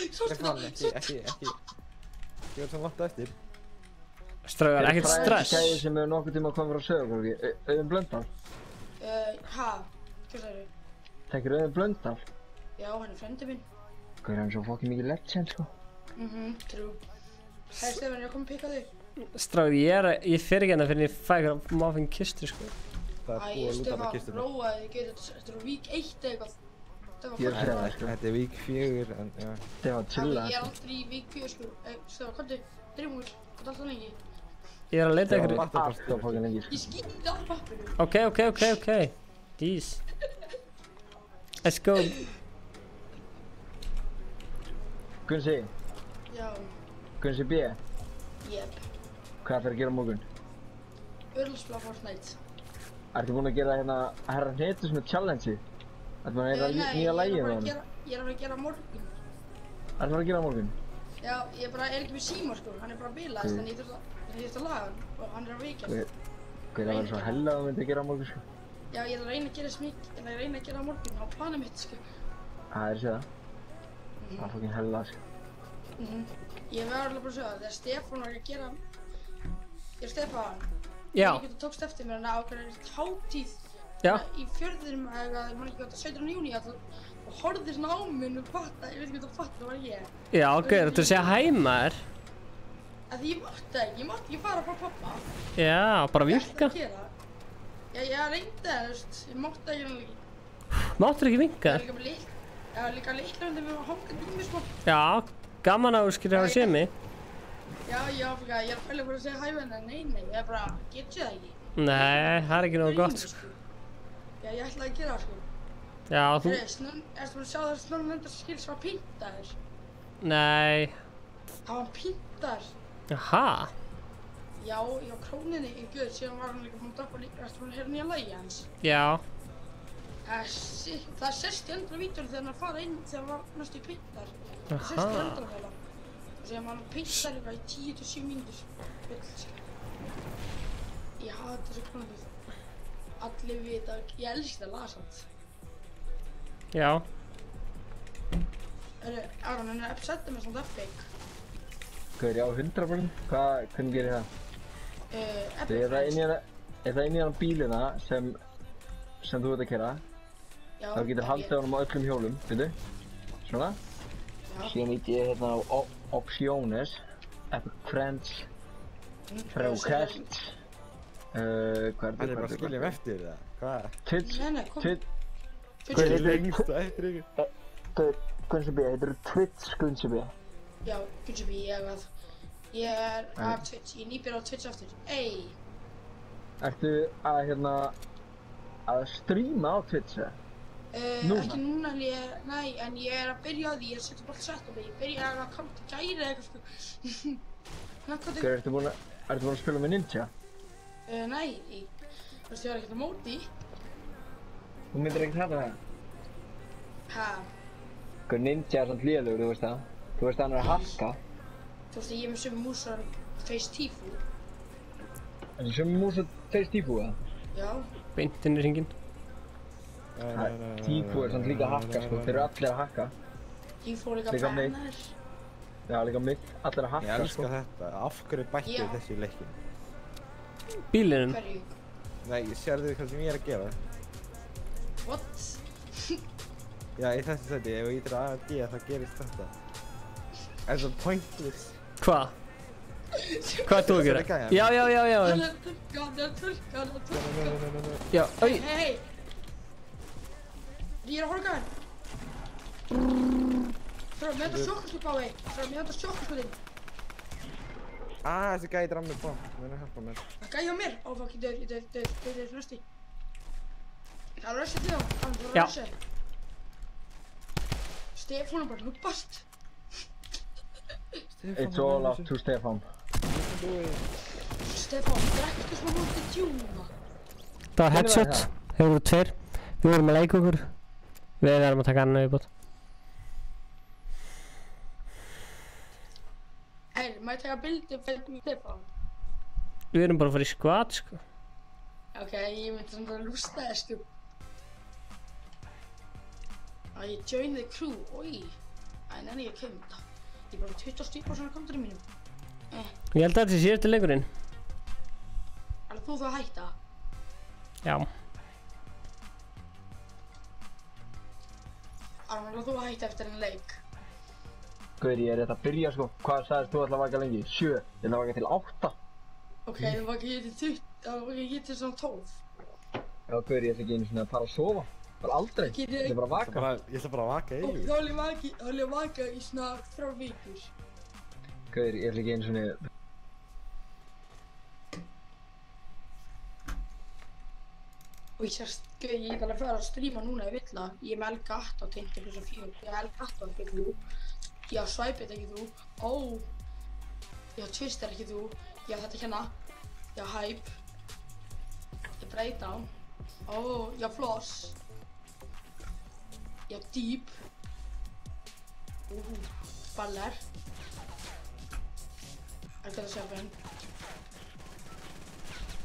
Stefán, ekki. Ég verð sem vant eftir. Strágar, ekkert stress. Gæði sem hefur nokkuð tíma komið frá Sauðárkróki, Auðun Blöndal? Hvað sagðirðu? Þekkir Auðun Blöndal? Já, hann er frendi minn. Gauður, hann er svo fucking mikið legend sko. Trú. Hei Stefán, ég er að koma að pika þig. Strágar, ég fer ekki hérna fyrir ég fæ eitthvað muffin kistu sko. Það er búið að lúta með kistuna. Stefán, róaði, þetta er vík 1 eða eitthvað. Þetta er vík 4, en já. Stefán, chilla. Ég er aldrei í vík 4 sko. Stefán, komdu, drifum úr, komdu alltaf lengi. Ég er að leita ykkur. Alltaf fucking lengi. Ég skýtti á pappinu. Ok. Jeez. Let's go. Gunsi. Já. Gunsi B. Jep. Hvað ætlarðu að gera á morgun? Urlspla Fortnite. Ertu búinn að gera hérna herra hnetus með challenge-i? Ertu búinn að gera nýja lægið með hann? Ég er að fara að gera á morgun. Ertu að fara að gera á morgun? Já, ég er ekki með síma sko, hann er bara bilaðist, en ég þurfti að laga hann og hann er að veikjast. Það var svo hella að þú myndi að gera á morgun sko. Já, ég er að reyna að gera smík, en ég reyna að gera á morgun á planið mitt sko. Það er sér það. Það er fucking hella sko. Ég var alveg bara að segja það, þegar Stefán var að gera... Ég er Stefán. Já. Ég geta tókst eftir mér hann að ákveða hátíð. Já. Í fjörðinum, ég man ekki hvað, 17. júní og horfði svona á mig og fatta, ég veit ekki hvað það fatta, það var ég. Já, ok, þú ert að segja hæ maður. Því ég mátti ekki fara frá pappa. Já, bara vinka. Ég reyndi það, þú veist, ég mátti ekki náttúrulega ekki. Máttur ekki vinka? Ég var líka líklega með að hanga í mig smá. Já, gaman að þú skilja að sé mig. Já, ég er að fæla fyrir að segja hæ við henni, nei, ég er bara, get ég það ekki. Nei, það er ekki nógu gott sko. Já, ég ætlaði að gera það sko. Já, þú... Erstu búin að sjá það Snorri skils var pyntaður? Nei. Það var pyntaður. Jaha. Já, ég var króninni í Guð, síðan var hann líka búin að droppa líka, erstu búin að heyra nýja lagi hans? Já. Það sést í endra vídeónu þegar hann fara inn þegar hann var næstu í pyntar. Það sést í endra þegar. Og síðan var hann pyntar eitthvað í 10-7 mínútur. Ég hata þessu krónið. Allir vita, ég elski það lag samt. Já. Aron, hann senda mér svona epic. Gaur, já, 100%. Hvernig gerir það? Er það inn í hann bílina sem þú ert að keyra? Já. Þá getur haldið honum á öllum hjólum, veitu? Svona. Já. Síðan íti ég hérna á Options, Epic Friends, Requests. Hvað er Hann bara að skilja eftir það. Hvað? Twitch. Nei, kom. Hvað er lengst á eftir ykkur? Gunsibí, heitir þú Twitch Gunsibí? Já, Gunsibí, ég er af Twitch, ég nýbyrja á Twitch aftur. Ey! Ertu að að streama á Twitch eða? Núna? Ekki núna, nei, en ég er að byrja á því, ég setja bara sett á mig, ég byrja að koma til gæri eða eitthvað sko. Ertu búin að spila með Ninja? Nei, þú veist, ég var ekkert á móti. Þú myndir ekkert hafa það? Ha? Ninja er samt lélugur, þú veist það? Þú veist að hann er að hakka. Þú veist, ég er með sömu músar Face Tifu. Er það sömu músar Face Tifu eða? Já. Beint inn í hringinn. Tifu er samt líka að hakka sko, þeir eru allir að hakka. Tifu er líka bannar. Já, líka mitt, allir að hakka sko. Ég elska þetta, af hverju bættu þessu í leikinu? Bílinum? Hverju? Nei, sérðu hvað sem ég er að gera? What? Já, í þessu seti, ef ég ítir að D þá gerist þetta. Það er svo pointless. Hvað? Hvað ert þú að gera? Já. Hann er tulkan. Já, oi! Hei! Ég er að horga hann. Þrjá, með þetta sjokkarskip á þig. Þessi gæði drar mig bá. Mér er að hjálpa mér. Það gæði á mér. Ó, fuck, ég döð, hlusti. Það er rössið til þá. Hann er rössið. Stefán er bara nubbast. It's all up to Stefán. Stefán, drektu smá mútið djúma. Það var headshot. Þeir voru tveir. Við vorum að leika okkur. Við erum að taka annan auðvitað. Hei, maður taka bildi fyrir Stefán? Við erum bara að fara í squad, sko. Ok, ég myndi samt að lústa þér, sko. Ég join the crew, oi. Nenni ég kemur þetta. Ég er bara 20 stýp á svona konturinn mínum. Ég held að þetta sé síðasti leikurinn. Ætlar þú að hætta? Já. Aron, ætlar þú að hætta eftir þennan leik? Gaur, ég er rétt að byrja sko. Hvað sagðist þú ætla að vaka lengi? 7. Ég ætla að vaka til 8. Ok, þú vaka ég til 20, þú vaka ég til svona 12. Já, Gaur, ég ætla ekki einu svona að fara að sofa. Bara aldrei. Ég ætla bara að vaka. Ég ætla bara að vaka Þá vil ég vaka í svona 3 vikur. Gaur, ég ætla ekki einu svona... Og ég sérst, Gaur, ég ætla að fara að stríma núna í villa. Ég er með Elgato tengt til þess að 4. Ég er Elgato ekki þú. Ég á Svæpit ekki þú. Ó. Ég á Twister ekki þú. Ég á þetta hérna. Ég á Hype. Ég á Breakdown. Ó, ég á Floss. Ég á Deep. Baller. Þetta er 7.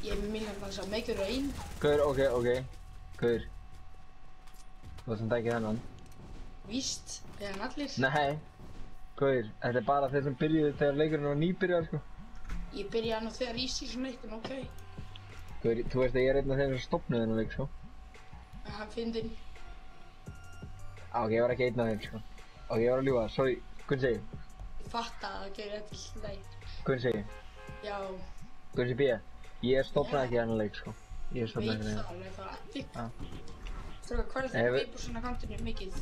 Ég er með milljón þess að Make It Rain. Gaur, ok. Gaur. Þú varst samt ekki þennan. Víst, þegar hann allir. Nei. Gaur, þetta er bara þeir sem byrjuðu þegar leikurinn var nýbyrjar sko. Ég byrjaði nú þegar í season 1, en ok. Gaur, þú veist að ég er einn af þeim sem stopnuði þennan leik sko. En hann fyndinn. Ok, ég var ekki einn af þeim sko. Ok, ég var að ljúga, sorry. Hvernig segir? Ég fatt að það gerir þetta alltaf leik. Hvernig segir? Já. Hvernig segir B? Ég stopnaði ekki þennan leik sko. Ég stopnaði ekki þennan. Veit það alveg, það er epic. Strákar, hvað er það viðbúrsinn á kantinu mikið?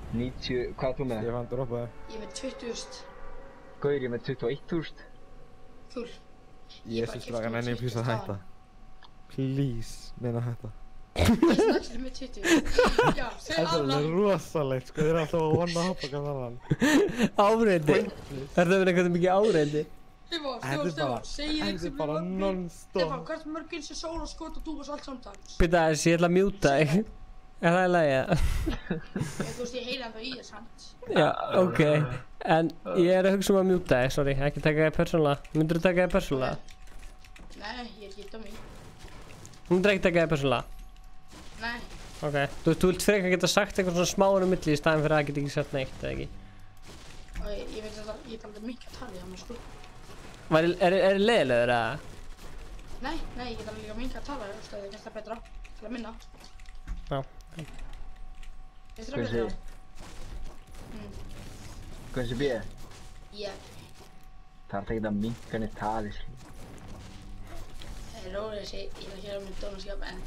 90, hvað er þú með? Ég fann droppaði. Ég er með 20.000. Gaur, ég er með 21.000. Cool. Jésus strákar, nenni ég plís að hætta. Please, neina að hætta. Ég er snakkslega með 20. Já, segð Þetta er rosalegt sko, þið er alltaf að vonna að hoppa kannan. Áreindi? Er það verið eitthvað mikið áreindi? Stefán, segir þetta bara non-stop. Stefán, hvert mörg eins er sól og skot og dúfas allt samtals? Býta þess, ég ætla að mjúta þig. Er það í lagi eða? Þú veist, ég heyri ennþá í þér samt. Já, ok. En ég er að hugsa að mjúta þig, sorry, ekki taka þig persónulega. Myndirðu taka þig persónulega? Nei, ég er ekki dummi. Myndirðu ekki taka þig persónulega? Nei. Ok, þú vilt frekar geta sagt eitthvað svona smáur milli í staðinn fyrir að geta ekki sagt neitt, eða ekki? Ég veit að ég tala mikið að tala í það, sko. Er leiðilegur, eða? Nei, ég tala líka mikið að tala, þú veist, það er betra, til að minna. Já. Finnst það betra? Hversu B? Ég. Það er ekki að minka neitt tali, Það er rólega þessi, ég er að gera með dónaskap, en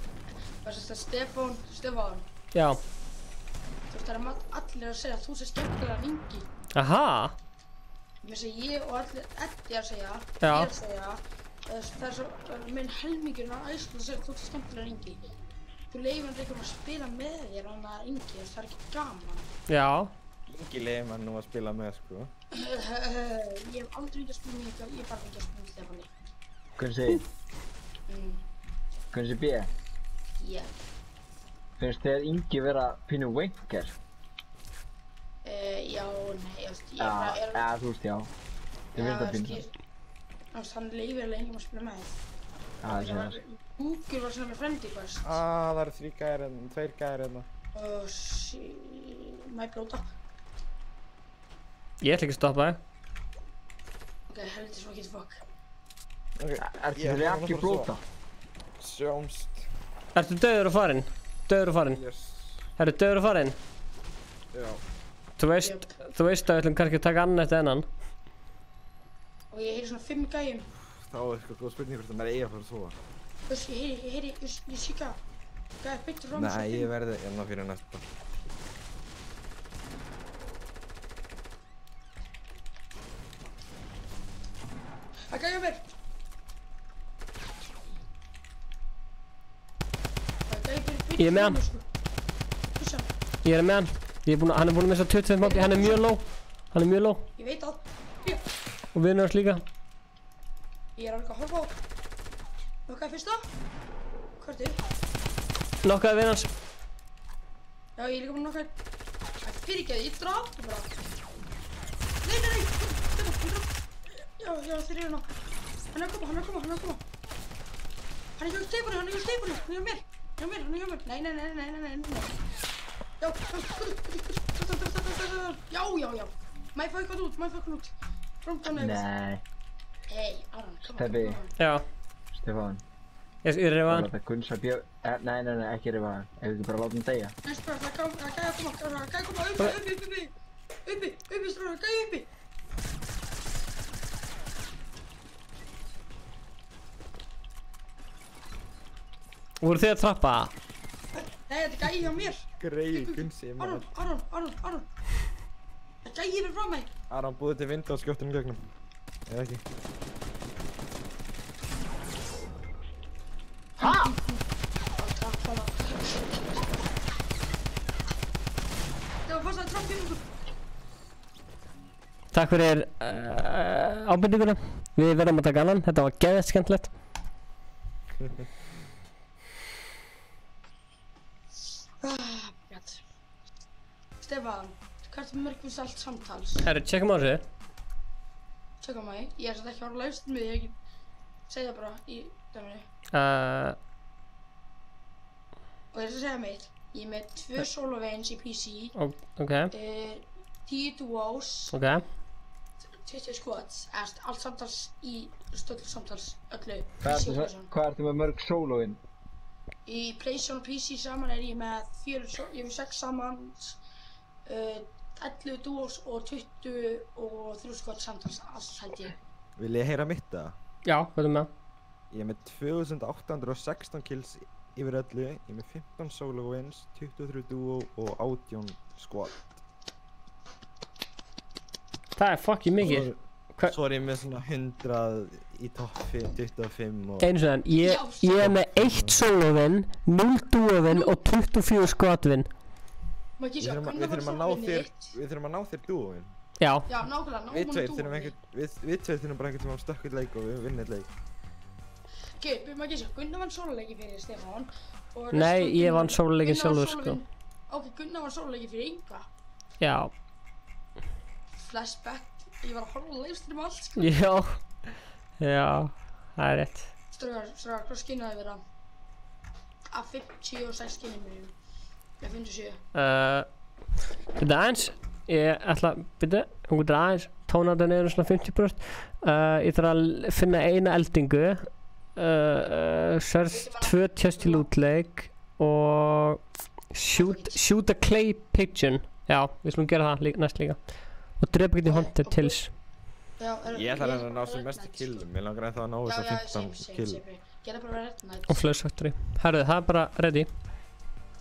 það er Stefán. Já. Þú veist, það er allir að segja að þú sé skemmtilega Ingi. Aha. Mér segi ég og allir Eddi að segja, Já. ég að segja, það er svo minn helmingurinn að æsla að segja að þú sé skemmtilega Ingi. Þú leifir hann ekki að spila með þér en það er Ingi, það er ekki gaman. Já. Ingi leifir hann nú að spila með, sko. Ég hef aldrei ekki að spila með Ingi, ég er bara ekki að spila með Stefáni. Hvernig? Hvernig B? Ég. Finnst þér Ingi vera pínu wanker? Já, nei, ég veist, Já, þú veist, já. Ég finnst það pínu það. Hann leifir alveg engum að spila með þér. Já, það sé það. Google var svona með Friendly Quest. Það eru 3 gæðir hérna, 2 gæðir hérna. Má ég blóta? Ég ætla ekki að stoppa þig. Ok, helviti svo getið fokk. Ertu þér ekki blóta? Sjáumst. Ertu döður og farinn? Döður og farinn? Yes. Ertu döður og farinn? Já. Þú veist að við ætlum kannski að taka annan eftir ennan. Og ég heyri svona 5 gæjum. Þá er eitthvað góð spurning hvort það maður eigi að fara að sofa. Þú veist, ég heyri, ég síka. Gæði beint frá mig. Nei, ég verði hérna fyrir næsta. Það gæði mér. Ég er með hann. Ég er með hann. Hann er búinn að missa 25 mátti, hann er mjög low. Hann er mjög low. Ég veit það. Og vinur hans líka. Ég er alveg að horfa á. Nokkaði fyrsta. Hvert er? Nokkaði vinur hans. Já, ég er líka búinn að nokkaði. Það er fyrirgeði, ég draf það bara. Nei. Já, þeir eru hérna. Hann er að koma. Hann er hjá Stefáni, hann er hjá mér. Hann er hjá mér. Nei. Já. Má ég fá eitthvað út? Framkvæm með þess. Nei. Hey, Aron, Steffi. Já. Stefán. Ég rifa hann. Láta Gunns að bjóða. Nei, ekki rifa hann. Ef við ekki bara láta hann deyja. Nei, spara, það gæði að koma. Uppi, stráðar, gæði uppi. Voru þið að trappa? Nei, þetta er gæði hjá mér. Greið, Gunnsi, maður. Aron. Það gæði mér frá mig. Aron, búðu til vindu og skjóttu hann í gegnum. Eða ekki. Hæ? Það var fast að trappa í okkur. Takk fyrir ábendinguna. Við verðum að taka annan. Þetta var geðveikt skemmtilegt. Stefán, hvert er mörgum selt samtals? Herru, tjekkum á þessu. Tjekkum á mig, ég er svolítið ekki að horfa laust með því, ég ekki segja bara í dæminu. Og ég er að segja mitt, ég er með 2 solo veins í PC, Ok. 10 duos, 20 squads, allt samtals í stöldlu samtals, öllu. Hvað ertu með mörg soloinn? Í PlayStation og PC saman er ég með 6 saman, 11 duos og 23 squads samtals, alls held ég. Vil ég heyra mitt það? Já, hvað er með? Ég er með 2816 kills yfir öllu, ég er með 15 solo wins, 23 duo og 18 squad. Það er fucking mikið. Svo er ég með svona 100 í topp 25 og... Einu sinni, ég er með 1 solo-vinn, 0 duo-vinn og 24 squad-vinn. Við þurfum að ná þér duo-vinn. Já. Já, nákvæmlega, Við tveir þurfum bara einhvern stökkut leik og við vinnum eitt leik. Ok, byrjum að gísa, Gunnar vann sololeiki fyrir Stefán. Nei, ég vann sololeikin sjálfur, sko. Ok, Gunnar vann sololeiki fyrir Inga. Já. Flashback, ég var að horfa á livestream allt, sko. Já, það er rétt. Strákar, hvað skinnaði vera? Af 56 skinnum mínum. F57. Byrja aðeins, ég ætla, byrja aðeins, tóna þetta niður svona 50%. Ég þarf að finna eina eldingu, search 2 chest í lootleik og shoot a clay pigeon. Já, við slúum gera það næst líka. Og drepa ekki haunted kills. Ég ætla að reyna að ná sem mest killum, ég langar ennþá að ná þess að 15 kill. Gerða bara Red Knight. Og Flash Factory. Herðu, það er bara ready.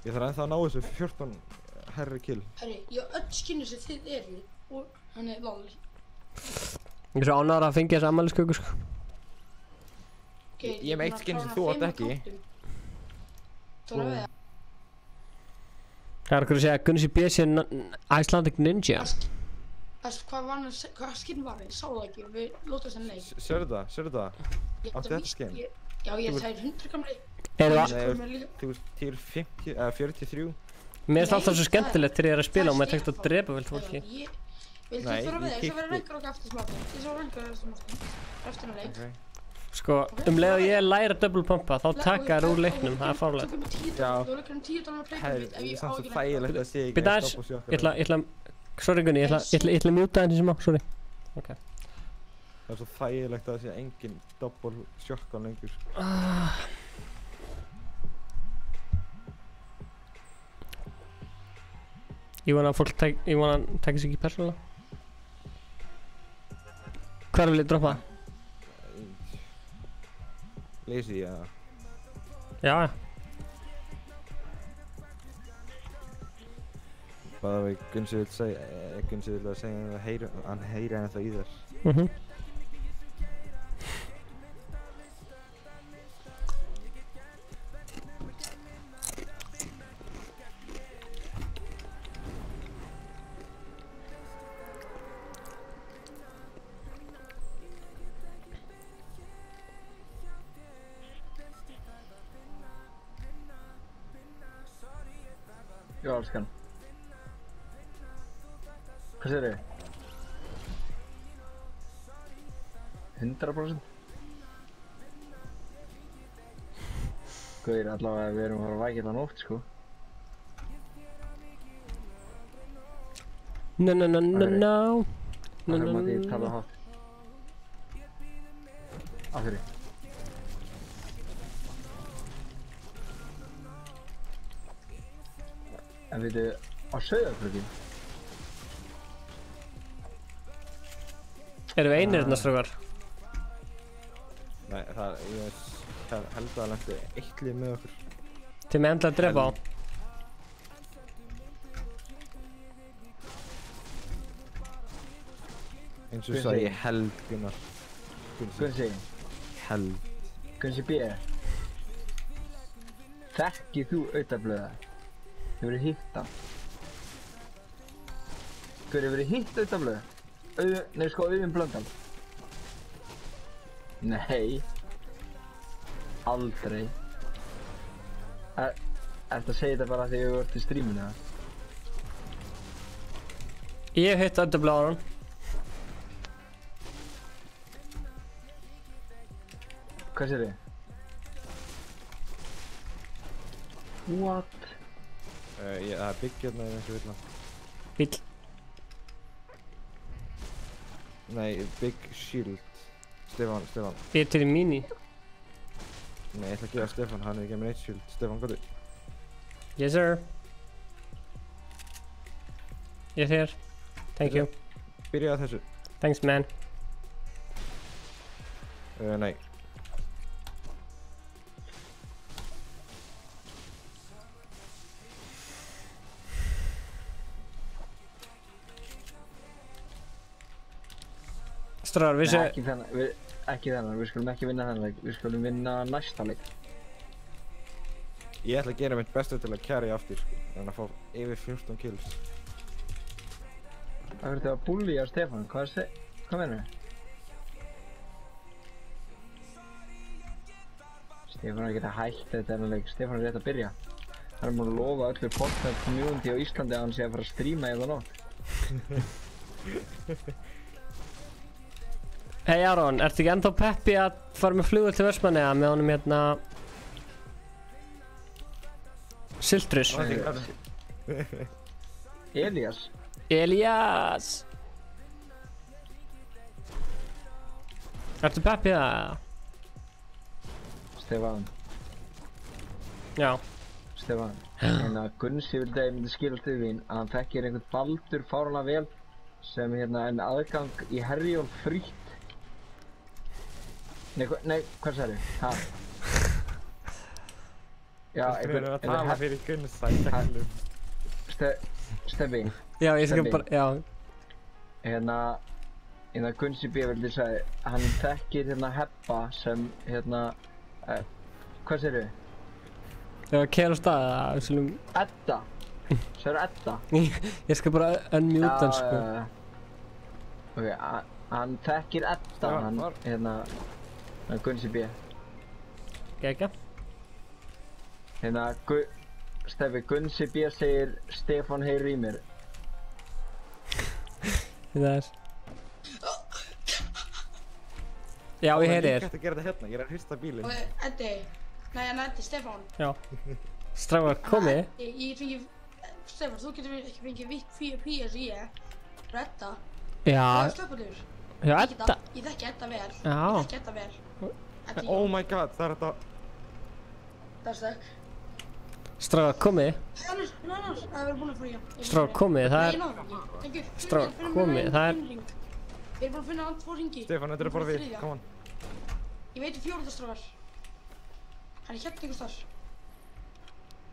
Ég þarf ennþá að ná þessu 14 herri kill. Herri, ég á öll skinni sem þið eru og hann er lol. Ég er svo ánægður að fengja þessu afmælisköku, sko. Ég hef eitt skinn sem þú átt ekki. Það er okkur að segja að Gunnar B sé Icelandic Ninja. Hvað skinn var það? Ég sá það ekki, við lótum þennan leik. Sérðu það? Áttu þetta skinn? Já, það er 100 gamli. Þú týr 50, eða 43. Mér finnst alltaf svo skemmtilegt þegar ég er að spila og maður tekst að drepa vel fólki. Viltu fara við þess að vera rangar okkur eftir smáttinn? Ég svo rangar eftir smáttinn. Eftir hann leik. Sko, leið og ég læra double pumpa, þá taka þær úr leiknum, það er fárlegt. Já. Herri, samt svo þægilegt að sé ekki Bíddu aðeins, ég ætla, sorry Gunni, ég ætla að mjúta henni sem á, sorry. Ok. Það er svo þægilegt að sé engin double shotgun lengur. Ég vona að fólk taki sig ekki persónulega. Hvar vil ég droppa? Lazy, já. Já. Bara við Gunsi vil segja að hann heyri ennþá í þér. Já, elskan. Hvað segir þið? 100%? Gauðir, allavega við erum að fara að vækja þetta nótt, sko. No. Það er maður að tala hátt. Af hverju? En veitu, á Sauðárkróki? Erum við einir hérna strákar? Nei, ég held að það lendi eitt lið með okkur. Til með endilega að drepa á. Eins og sagði ég held, Gunnar. Gunsi? Held. Gunsi B. Þekkir þú Autablöða? Hefur þið hitt hann? Hver hefur þið hitt Autablöða? Nei, sko, Auðun Blöndal. Nei. Aldrei. Ertu að segja þetta bara þegar þú ert í stríminu, eða? Ég hef hitt Autablöða á hann. Hvað sér þið? What? Það er bygg hérna eða einhver vilna. Bíll. Nei, big shield. Stefán. Ég er til í mini. Nei, ég ætla að gefa Stefán, hann er ekki með neitt shield. Stefán, góðu. Yes sir. Ég er hér. Thank you. Byrjaði þessu. Thanks man. Nei. Stráðar, við séum... Ekki þennan, við skulum ekki vinna þennan leik, við skulum vinna næsta leik. Ég ætla að gera mitt besta til að carry aftur, sko, en að fá yfir 14 kills. Það verður að bullya Stefán, hvað meinarðu? Stefán er ekki að hætta þetta þennan leik, Stefán er rétt að byrja. Hann er múin að lofa öllu Fortnite community á Íslandi að hann sé að fara að stríma í það nótt. Hei Aron, ertu ekki ennþá peppi að fara með flugvél til Vestmannaeyja með honum hérna... Siltrus? Elías. Elías! Ertu peppið það? Stefán. Já. Stefán. Hérna Gunsi vildi að ég myndi skilast við þín að hann þekkir einhvern Baldur fáránlega vel sem hérna en aðgang í Herjólf frítt. Nei, hvað sagði? Ha? Já, einhver að tala fyrir Gunsa í teklum. Steffi. Já, ég skal bara, já. Hérna Gunsi B. vildi sagði, hann þekkir hérna Hebba sem hérna, hvað segirðu? Já, kæra staði það, við skulum... Edda. Segirðu Edda? Ég skal bara unmute hann, sko. Ok, hann þekkir Edda, hann, hérna, Gunsi B. Gekka. Hérna, Steffi, Gunsi B. segir Stefán heyrir í mér. Það er. Já, ég heyri þér. Ég ætti að gera þetta hérna, ég er að hrista bílinn. Eddi. Nei, Eddi, Stefán. Já. Strákar, komið. Ég fengi... Stefán, þú getur ekki fengið vitt PS í ég. Edda. Já. Það er slöpulur. Já, Edda. Ég þekki Edda vel. Já. Ég þekki Edda vel. Oh my god, það er þetta... Það er stökk. Strákar, komið. Annars, það er verið búin að fríja. Strákar, komið, það er... Strákar, komið, það er... Við erum búin að finna 2 hringi. Stefán, þetta er bara við, come on. Ég veit 4. strákar. Hann er hérna einhvers þar.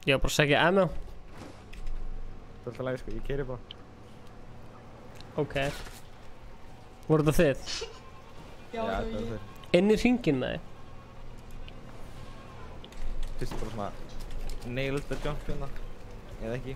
Ég var bara að segja ammo. Það er alltaf lægi sko, ég keyri bara. Ok. Voru þetta þið? Já, það er þið. Inn í hringinn með þið? Fyrst bara svona nailed the jump hérna, eða ekki.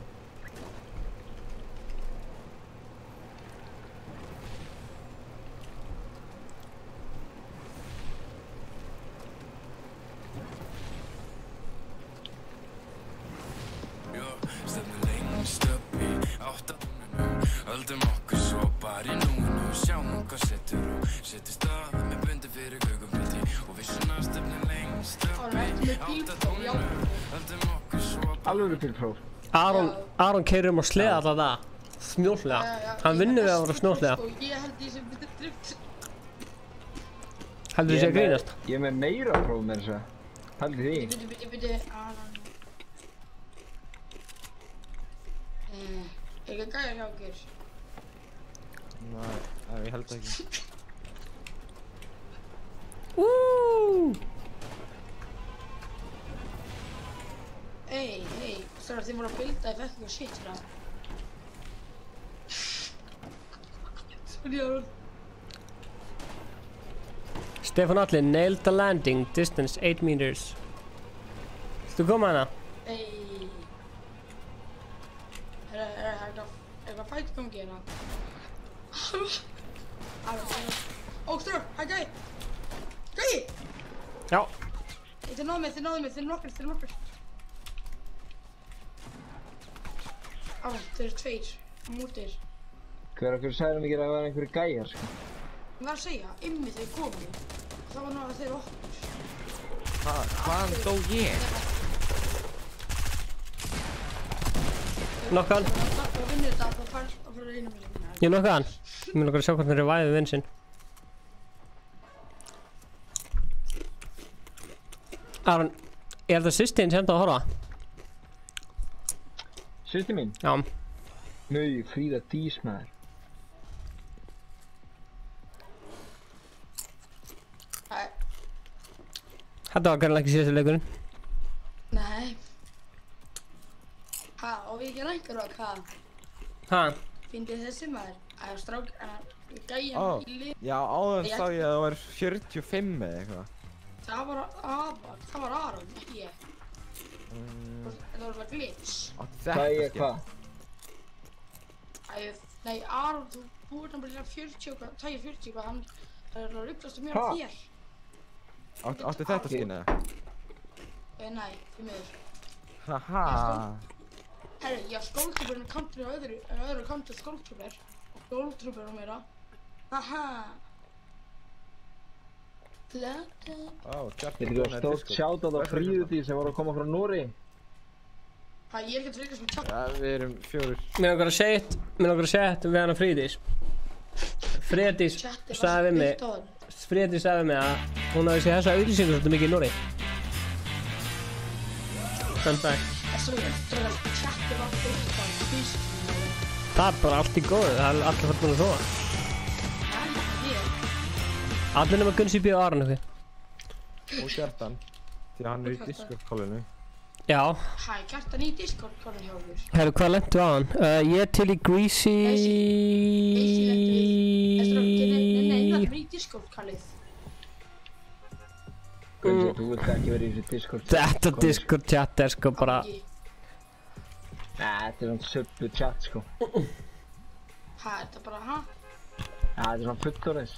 Höldum okkur svo bara í núinu, sjáum hvað setur og setjum stað með bundi fyrir guggumbildi og við svona stefnum lengst uppi átt að tóninu, höldum okkur svo bara Alvöru bílpróf. Aron keyrir á sleða alltaf það. Snjóslega. Hann vinnur við að vera snjóslega. Ég held ég sem byrja drift. Heldur þú sé að grínast? Ég er með meira próf með þessu. Haldi því. Ég byrja Aron. Er ekki gæja hjá okkur? Nei, ég held það ekki. Hey, strákar, þið voru að builda, ég fekk eitthvað shit fyrir það. Sorry, Aron. Stefán Atli, nailed the landing, distance 8 meters. Viltu koma hana? Eitthvað fætt gangi hérna. Ó, strákar, hæ, gæi! Gæi! Já. Þið náðu mig, þið eru nokkrir. Aron, þeir eru 2 á mótir. Hver okkur sagði mikið að það var einhverju gæjar, sko? Ég var að segja, ymmi þeir komu. Það var náttúrulega þeir okkur. Hvaðan dó ég? Nokkan. Það vinnur þetta að fara að reyna mig. Ég nokka hann. Ég vil okkar sjá hvernig þeir væðið vinn sinn. Aron, er það sýstin sem þú að horfa? Sýsti mín? Já. Nei, Fríða Dís maður. Þetta var kannan ekki síðasta leikurinn. Nei. Og við ekki rækkar og hvað? Fyndið þessi maður að strák, gæjan í lið. Já, áður sá ég að það var 45 eða eitthvað. Það var Aron, ekki ég. Þetta var bara glitch. Hvað ég hvað? Nei, Aron, þú ert náttúrulega 40 og hvað, tægir 40 hvað, hann er að rugglast um mér og þér. Áttu þetta skinn eða? Nei, því miður. Haha. Herri, ég har skóltrúberinn kantur á öðru kantur skóltrúber. Skóltrúber á meira. Haha. Þetta er stórt shoutout á Fríðu því sem voru að koma frá Nóri. Hæ, ég er ekki að tryggja sem tjátt. Já, við erum 4. Mér langar að segja eitt við hana Fríðís. Fríðís sagði við mig að hún hafi séð þessa auglýsingu svolítið mikið í Noregi. Fun fact. Það er bara allt í góðu, það er allir fært búin að sofa. Allir nema Gunsi B. og Aron eitthvað. Og Kjartan, því að hann er í Discord-kólinu. Já. Hæ, Kjartan í Discord-kólinu hjá okkur. Herru, hvað lentu á hann? Ég er til í Greasy... Nei, það er í Discord-kallið. Gunsi, þú vilt ekki vera í þessu Discord-chat. Þetta Discord-chat er sko bara... Nei, þetta er svona subbu-chat sko. Hæ, þetta er bara, hæ? Já, þetta er svona fullorðins.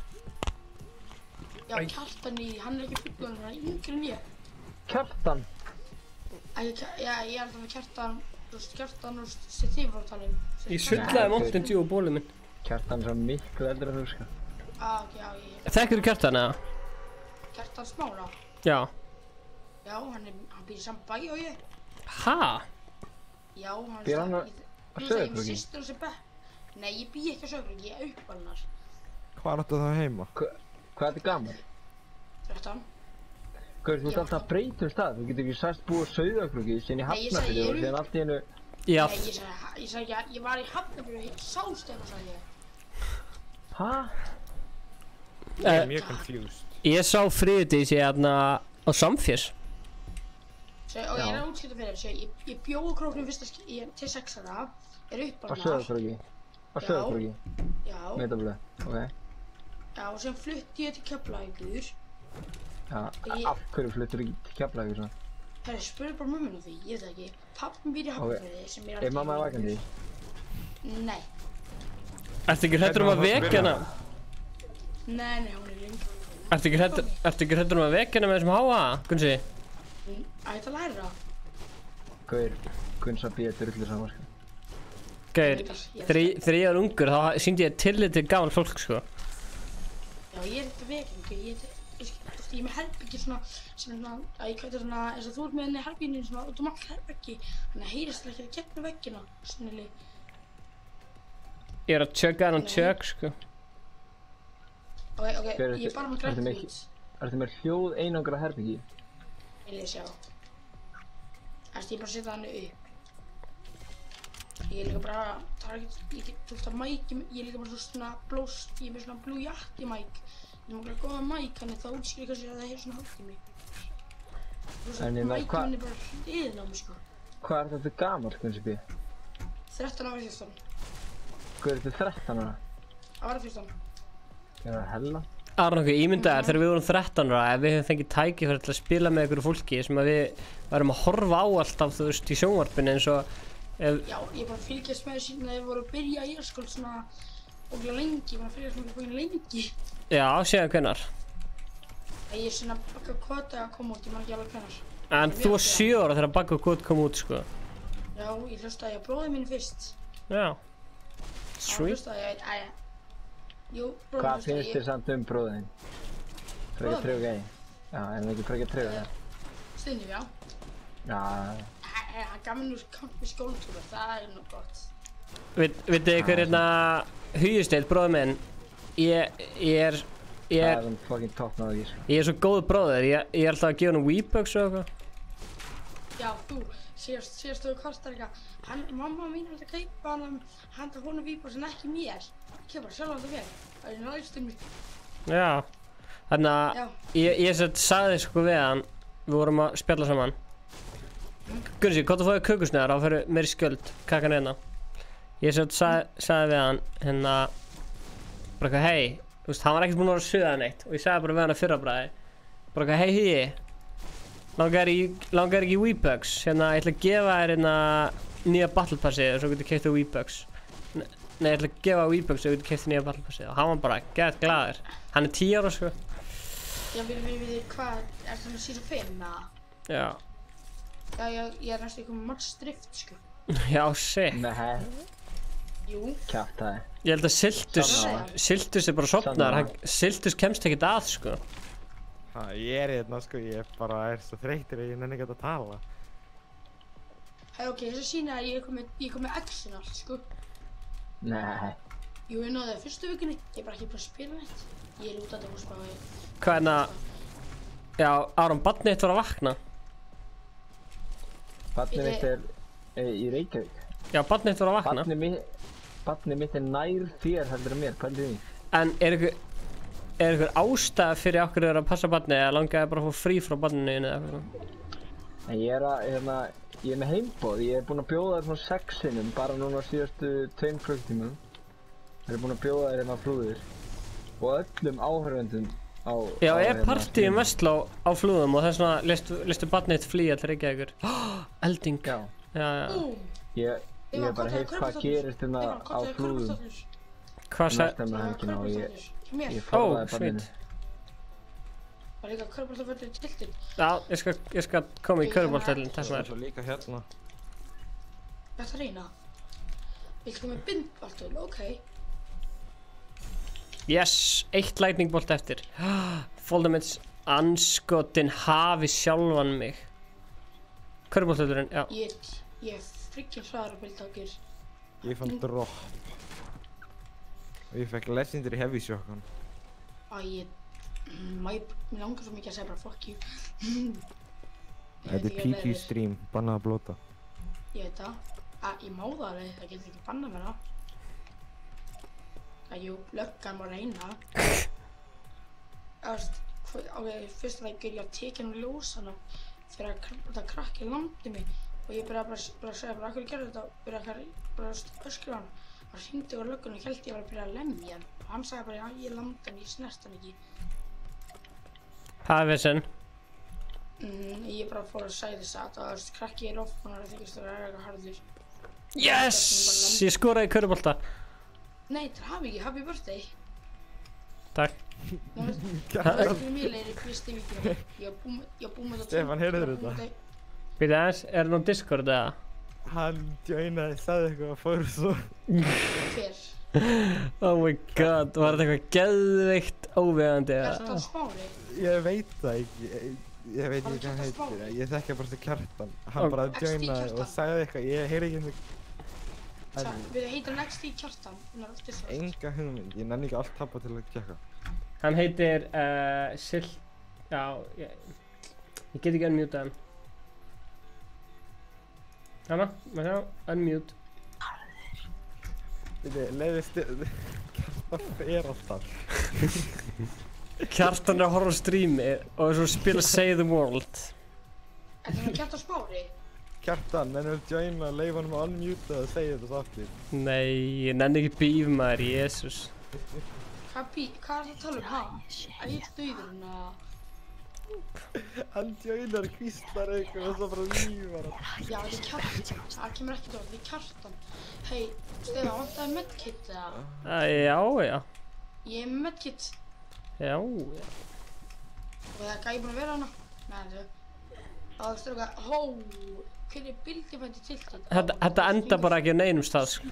Já, Kjartan hann er ekki fullorðinn, hann er yngri en ég. Kjartan? Já, ég er alltaf með Kjartan, þú veist, Kjartan og þið voru að tala um. Ég sullaði Mountain Dew á bólið minn. Kjartan er svo miklu eldri en þú sko. Ok, já, Þekkir þú Kjartan eða? Kjartan Smára? Já. Já, hann býr í saman bæ og ég. Ha? Já, hann býr hann á Sauðárkróki? Systur hans er bekk. Nei, ég bý ekki á Sauðárkróki, ég er uppalnar. Hvað áttu það heima? Hvað er þetta gaman? 13. Gauður, þú ert alltaf að breyta stað, þú getur ekki sagst búið á Sauðárkróki, síðan í Hafnarfirði og síðan allt í hennu... Já. Nei, ég sagði ekki, ég var í Hafnarfirði og ég sást eitthvað, sagði ég. Hæ? Ég er mjög confused. Ég sá Fríðís hérna á Samfjörns. Og ég er að útskipta fyrir þessu, ég bjó á Króknum fyrsta til 6 ára, er uppalnar. Á Sauðárkróki? Á Sauðárkróki? Já. Meðaflega, ok. Já, og sem flutti ég til Keflavíkur. Já, af hverju fluttur þú til Keflavíkur svona? Herri, spurðu bara mömmuna því, ég veit það ekki. Pappin býr í Hafnarfirði sem er... Er mamma vakandi? Nei. Ertu ekki hræddur að vekja hana? Nei, hún er ring. Ertu ekki hræddur að vekja hana með þessum háa, Gunsi? Ætti að læra það. Gauður, Gunsa býða drullu saman sko. Gauður, þegar ég var ungur þá sýndi ég tillit til gamalt fólk sko. Já, ég er þetta vekjum, ég er með herbyggi svona, sem svona, að ég kvæti svona, eins og þú ert með henni herbygginu svona, út allt herbyggi, þannig að heyrist það ekki að gegnum veggina, snilli. Ég er að tjögga hennan tjögg, sko. Ok, ég er bara með grænt. Ertu með hljóð einangra herbyggi? Vil ég sjá. Ég er bara að setja henni upp. Ég er líka bara, það er ekki, þú veist að mæki, ég er líka bara svona blóst, ég er með svona Blue Yeti mæk. Ég er mjög góða mæk, þannig það útskýrir kannski að það hefur svona hátt í mig. Þú veist að mækinn er bara hliðin á mig sko. Hvað er þetta gamalt, Gunsi B? 13 ára 14. Hvað er þetta 13 ára? Það var 14. Ég var að hella. Aron okkur, ímyndaðir þegar við vorum 13 ára, ef við hefum fengið tækifæri til að spila með einhverju fólki sem að við værum að horfa á alltaf, þú veist, í sjónvarpinu eins og Já, ég bara fylgjast með þessu síðan að við vorum að byrja í skóla svona ógeðslega lengi, ég bara fylgjast með þessu lengi. Já, séðan hvenær? Ég er svona Bagga Kvota að koma út, ég man ekki alveg hvenær. En þú var 7 ára þegar Bagga Kvota kom út, sko. Já, ég hlustaði á bróðið mínu fyrst. Já. Sweet. Hlustaði ég, jú, bróðið Hvað finnst þér samt bróðin? Frekar trög gæi? Já, er hann ekki frekar trög það? Stundum, já. Já. Hann gaf mér nú kampi skólatúra, það er nú gott. Vitið þið hver hérna Hugisteill, bróður minn? Ég er... Það er hann fucking toppnáður sko. Ég er svo góð bróður, ég er alltaf að gefa hann Weebucks og eitthvað. Já, þú, síðast þú kostar eitthvað. Mamma mín hætti að kaupa hann handa honum Weebucks en ekki mér. Ég kemur bara sjálf hann það vel, það er næstum mig. Já, þannig að ég sagði sko við hann, við vorum að spjalla saman. Gunsi, hvað þú fáið kökusneðar á að fyrir meiri skjöld, kakan hérna. Ég sagði við hann, hérna, bara eitthvað, hei, þú veist, hann var ekkert búinn að vera að suða neitt og ég sagði bara við hann að fyrra bræði, bara eitthvað, hei Hugi, langar ekki Weebucks, hérna, ég ætla að gefa þér hérna nýja Battle Passið og svo getur keypt þér Weebucks. Nei, ég ætla að gefa Weebucks og getur keypt þér nýja Battle Passið og hann var bara gett glaður. Hann er 10 ára, sko. Já, við hvað, er það með season 5 eða? Já. Já, ég er næstu ykkur með Mats Drift, sko. Já, sick. Nei. Jú. Kjátaði. Ég held að Siltus er bara sofnar, Siltus kemst ekkert að, sko. Ég er hérna, sko, ég bara er svo þreyttur að ég nenni ekki að tala. Hei, ok, þess að sína að ég er komið X-in allt, sko. Nei. Jú, ég náði það fyrstu vikunni. Ég er bara ekki búin að spila neitt. Ég er út af þetta húsbáði. Hvað er það? Já, Aron, barnið þitt var að vakna. Barnið mitt er í Reykjavík. Já, barnið þitt var að vakna. Barnið mitt er nær þér heldur en mér, hvað er því? En er ykkur ástæða fyrir okkur að passa barnið eða langaði bara að fá frí frá barninu eða eitthvað? En ég er með heimboð. Ég er búinn að bjóða þér svona 6 sinnum bara núna síðustu 2 klukkutímum. Ég er búinn að bjóða þér hérna Flúðir og öllum áhörfendum á... Já, partíi Vestló á Flúðum og þess vegna listu barnið þitt flýja til Reykjavíkur. Elding. Já. Ég hef bara heyrt hvað gerist hérna á Flúðum. Hvað næsta með helgina og ég forðaði barninu. Það er líka körfuboltavöllur í tiltin. Já, ég skal koma í körfuboltavöllin, þess vegna. Það er líka hérna. Þetta reyna. Viltu koma með bindboltul? Ok. Yes, 1 lightningbolt eftir. Voldemorts anskotin hafi sjálfan mig. Körfuboltavöllurinn, já. Ég er friggin hraðar að bilda okkur. Ég fann drop. Og ég fekk legendary heavy shotgun. Mér langar svo mikið að segja bara fuck you. Þetta er PG stream, bannað að blóta. Ég veit það. Ég má það alveg, það getur ekki bannað mér það. Jú, löggan má reyna. Ok, fyrst að það ger ég að tekja nú ljósana fyrir að þetta krakki landi mig og ég byrjaði bara að segja bara hverju gerði þetta og byrjaði bara að öskra hann. Það hringdi á löggun og held ég var að byrja að lemja hann og hann sagði bara já, ég landi hann, ég snert hann ekki. Hvað er vissin? Ég bara fór að segja þess að krakki er ofn og þykist að vera eitthvað harður. Yes! Ég skoraði í körfubolta. Nei, það hafi ekki, happy birthday. Takk. Það er ekki mjög leiðir fyrstu vikinu. Ég var búinn með þetta. Stefán, heyrður þetta? Býta aðeins, er hann á Discord eða? Hann joinaði, sagði eitthvað og fór svo. Hver? Oh my god, var þetta eitthvað geðveikt óvegandi eða? Er þetta á Smári? Ég veit það ekki, ég veit ekki hvað hann heitir. Ég þekki bara til Kjartan. Hann bara joinaði og sagði eitthvað, ég heyri ekki henni. Við heitir hann XD Kjartan. Enga hugmynd, ég nenni ekki allt tappa til að tjekka. Hann heitir já, ég get ekki unmutað hann. Hanna, maður sjá, unmute. Leiði Kjartan fer alltaf. Kjartan er að horfa á streami og er svo að spila Save the World. Er það Kjartan Smári? Kjartan, nennir að joina, leiði hann að unmuta og segja þetta svo aftur. Nei, ég nenni ekki bíf maður, Jésús. Hvað er það að tala um, ha? Er ég dauður eða? Hann joinar, hvíslar eitthvað og svo bara lífar hann. Já, þetta er Kjartan. Það kemur ekkert orð, þetta er Kjartan. Hei, Stefán, vantaði medkit eða? Já. Ég er með medkit. Já. Og það er gæði búinn að vera hana? Nei, það er stróka, hvernig bildi fætti tiltinn? Þetta enda bara ekki á neinum stað, sko.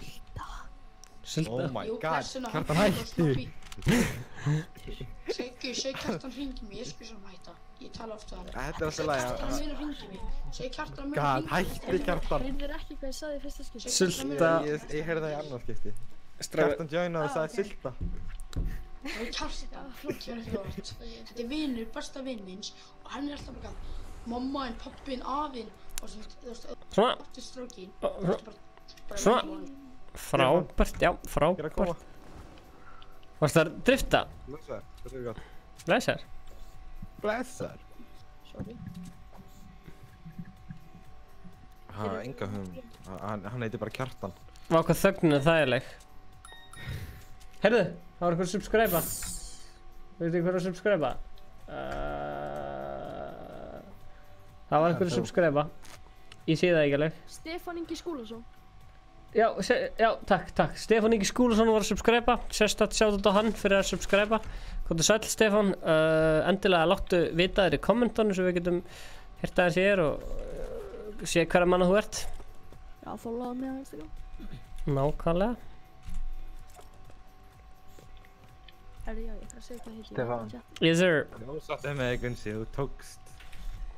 Oh my god, Kjartan hætti. Segðu Kjartan hringi mig, ég skil sem hætta. Ég tala ofta um það. Þetta er alltaf læg. Kjartan minn hringi mig. Segðu Kjartan minn hringi mig. God, hætti Kjartan. Heyrðir ekki hvað ég sagði í fyrsta skipti? Sulta. Ég heyrði það í annað skipti. Kjartan joinaði og sagði Sulta. Það er Kjartan, flott verður ekki orð. Þetta er vinur, besta vinn minns og hann er alltaf bara mammainn, pappinn, afinn og svona. Aftur strókin. Svona. Frábært, já, frábært. Varst það að drifta? Blessar, þetta er gott. Blessar? Blessar. Sorry. Enga hugmynd. Hann heitir bara Kjartan. Vá, hvað þögnin er þægileg. Heyrðu, það var eitthvað að subscriba. Veitu hvað að subscriba? Það var eitthvað að subscriba. Ég sé það ekki alveg. Stefán Ingi Skúlason. Já, takk. Stefán Ingi Skúlason var að subscriba. Sérstætt sjátt á hann fyrir að subscriba. Góðu sæll, Stefán. Endilega láttu vita þér í kommentunum svo við getum heyrt aðeins í þér og sé hverja manna þú ert. Já, followa mig á Instagram. Nákvæmlega. Herri, já, ég þarf að segja hvað heitir. Stefán. Yes, sir. Þú satt með þig Gunsi, þú tókst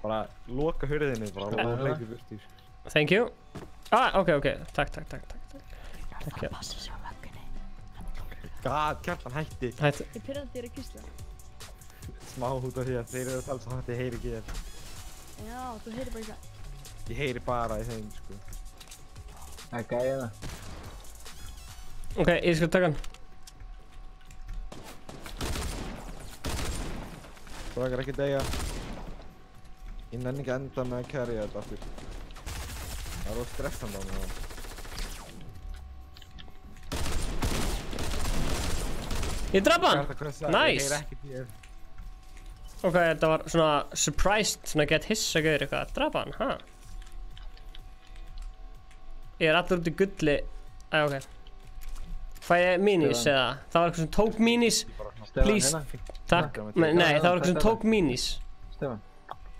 bara loka hurðinni bara og hleypið burt í. Thank you. Ok, takk. Það passa sig á löggunni. God, Kjartan, hætti. Ég pyrrandi að kysla. Smá út af því að þeir eru að tala svo hætti, ég heyri ekki þér. Já, þú heyrir bara í það. Ég heyri bara í þeim, sko. Það er gæðið það. Ok, ég skal taka hann. Það er ekki degja. Ég nenni ekki enda með að carrya þetta aftur. Það er alveg stressandi á mig það. Ég draf hann! Nice! Ok, þetta var svona surprised, svona get hissa gauður eitthvað. Draf hann, ha? Ég er allur út í gulli. Ok. Fæ ég minis eða? Það var eitthvað sem tók minis. Please. Takk. Nei, það var eitthvað sem tók minis. Stefán.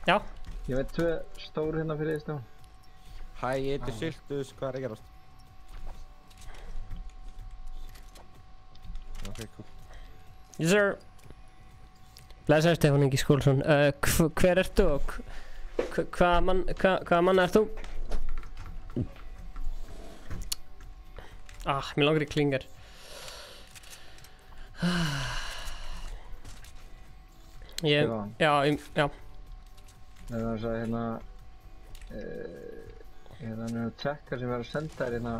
Já? Ég veit 2 stóru hérna fyrir þig, Stefán. Hæ, ég heiti Syltus, hvað er að gerast? Ok, cool. Yes sir. Blessaður Stefán Ingi Skúlsson. Hver ertu og hvaða mann ert þú? Mér langar í klingar. Já. Það er þess að hérna er trackar sem verður að senda þér hérna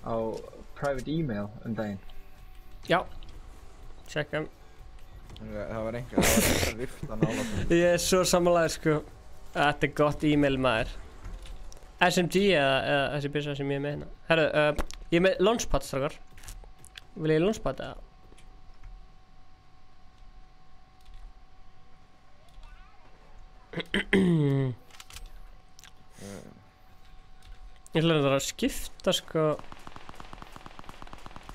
á private email daginn. Já, checka. Það var einhver rifta nála. Ég er svo sammálaður sko. Þetta er gott e-mail maður. SMG eða þessi byrsa sem ég er með hérna. Herru, ég er með launchpad strákar. Vil ég launchpad eða? Ég ætla að skipta sko.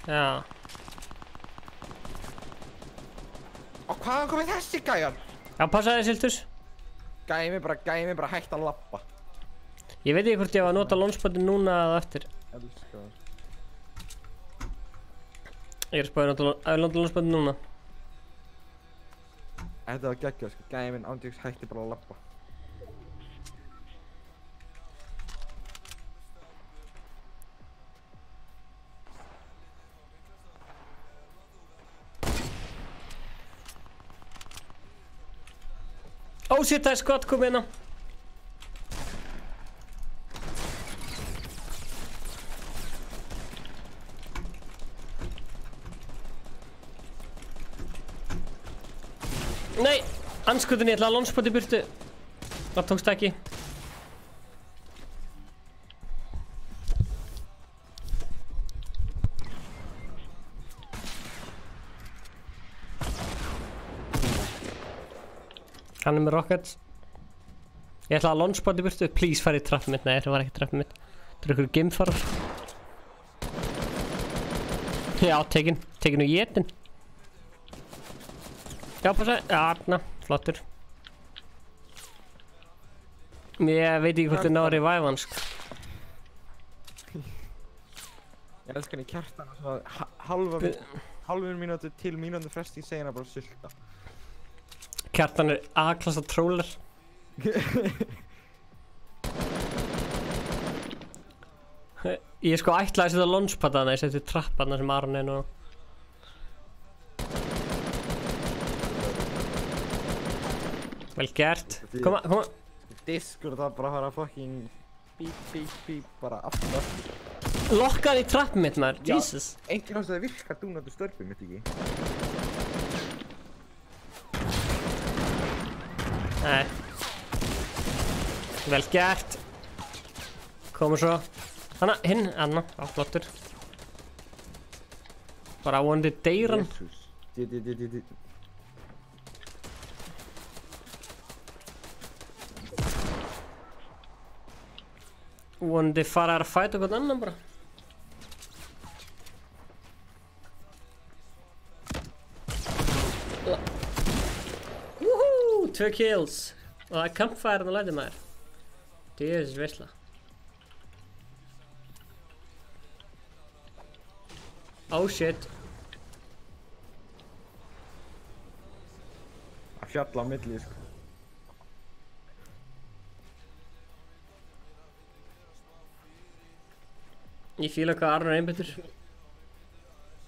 Já. Og hvaðan komið þessi gæjan? Já, passaði Syltus. Gæði mig bara hægt að labba. Ég veit ekki hvort ég var að nota launchpadin núna eða eftir. Elskar það. Ég er spáðið að nota launchpadin núna. Þetta var geggjað sko, gæði minn ándjóks hætti bara að labba. Oh shit, það er skott komið hérna. Nei, anskutin ég ætla að launchpad í burtu. Það tókst ekki. Hann er með rockets. Ég ætla að launchpad í burtu. Please fara í trappið mitt. Nei, það var ekki trappið mitt. Það er ykkur geimfarar. Já, tekin úr jetin. Já, passaði. Já, flottur. Ég veit ekki hvort þið náður í vævan, sko. Ég elskar hann í Kjartan og hálfur mínútu til mínútu fresti segir hann bara sulta. Kjartan er A-klassa trólar. Ég sko ætlaði að setja launchpad að það, ég seti trapparna sem Aron er nú. Vel gert. Koma. Diskur það bara að fara fucking bíp, bara aftur. Lokka hann í trappið mitt maður, Jesus. Einhvern ástæði virkar dúnandi störfið mitt ekki. Nei. Vel gert. Komur svo. Hinn, Anna, flottur. Bara vonandi deyr hann. Vonandi fara að fæta okkur annan bara. Woohoo! 2 kills. Og það er campfire að læta maður. Jesus veisla. Oh shit. Að fjalla á milli sko. Ég fíla hvað Aron er einbeittur.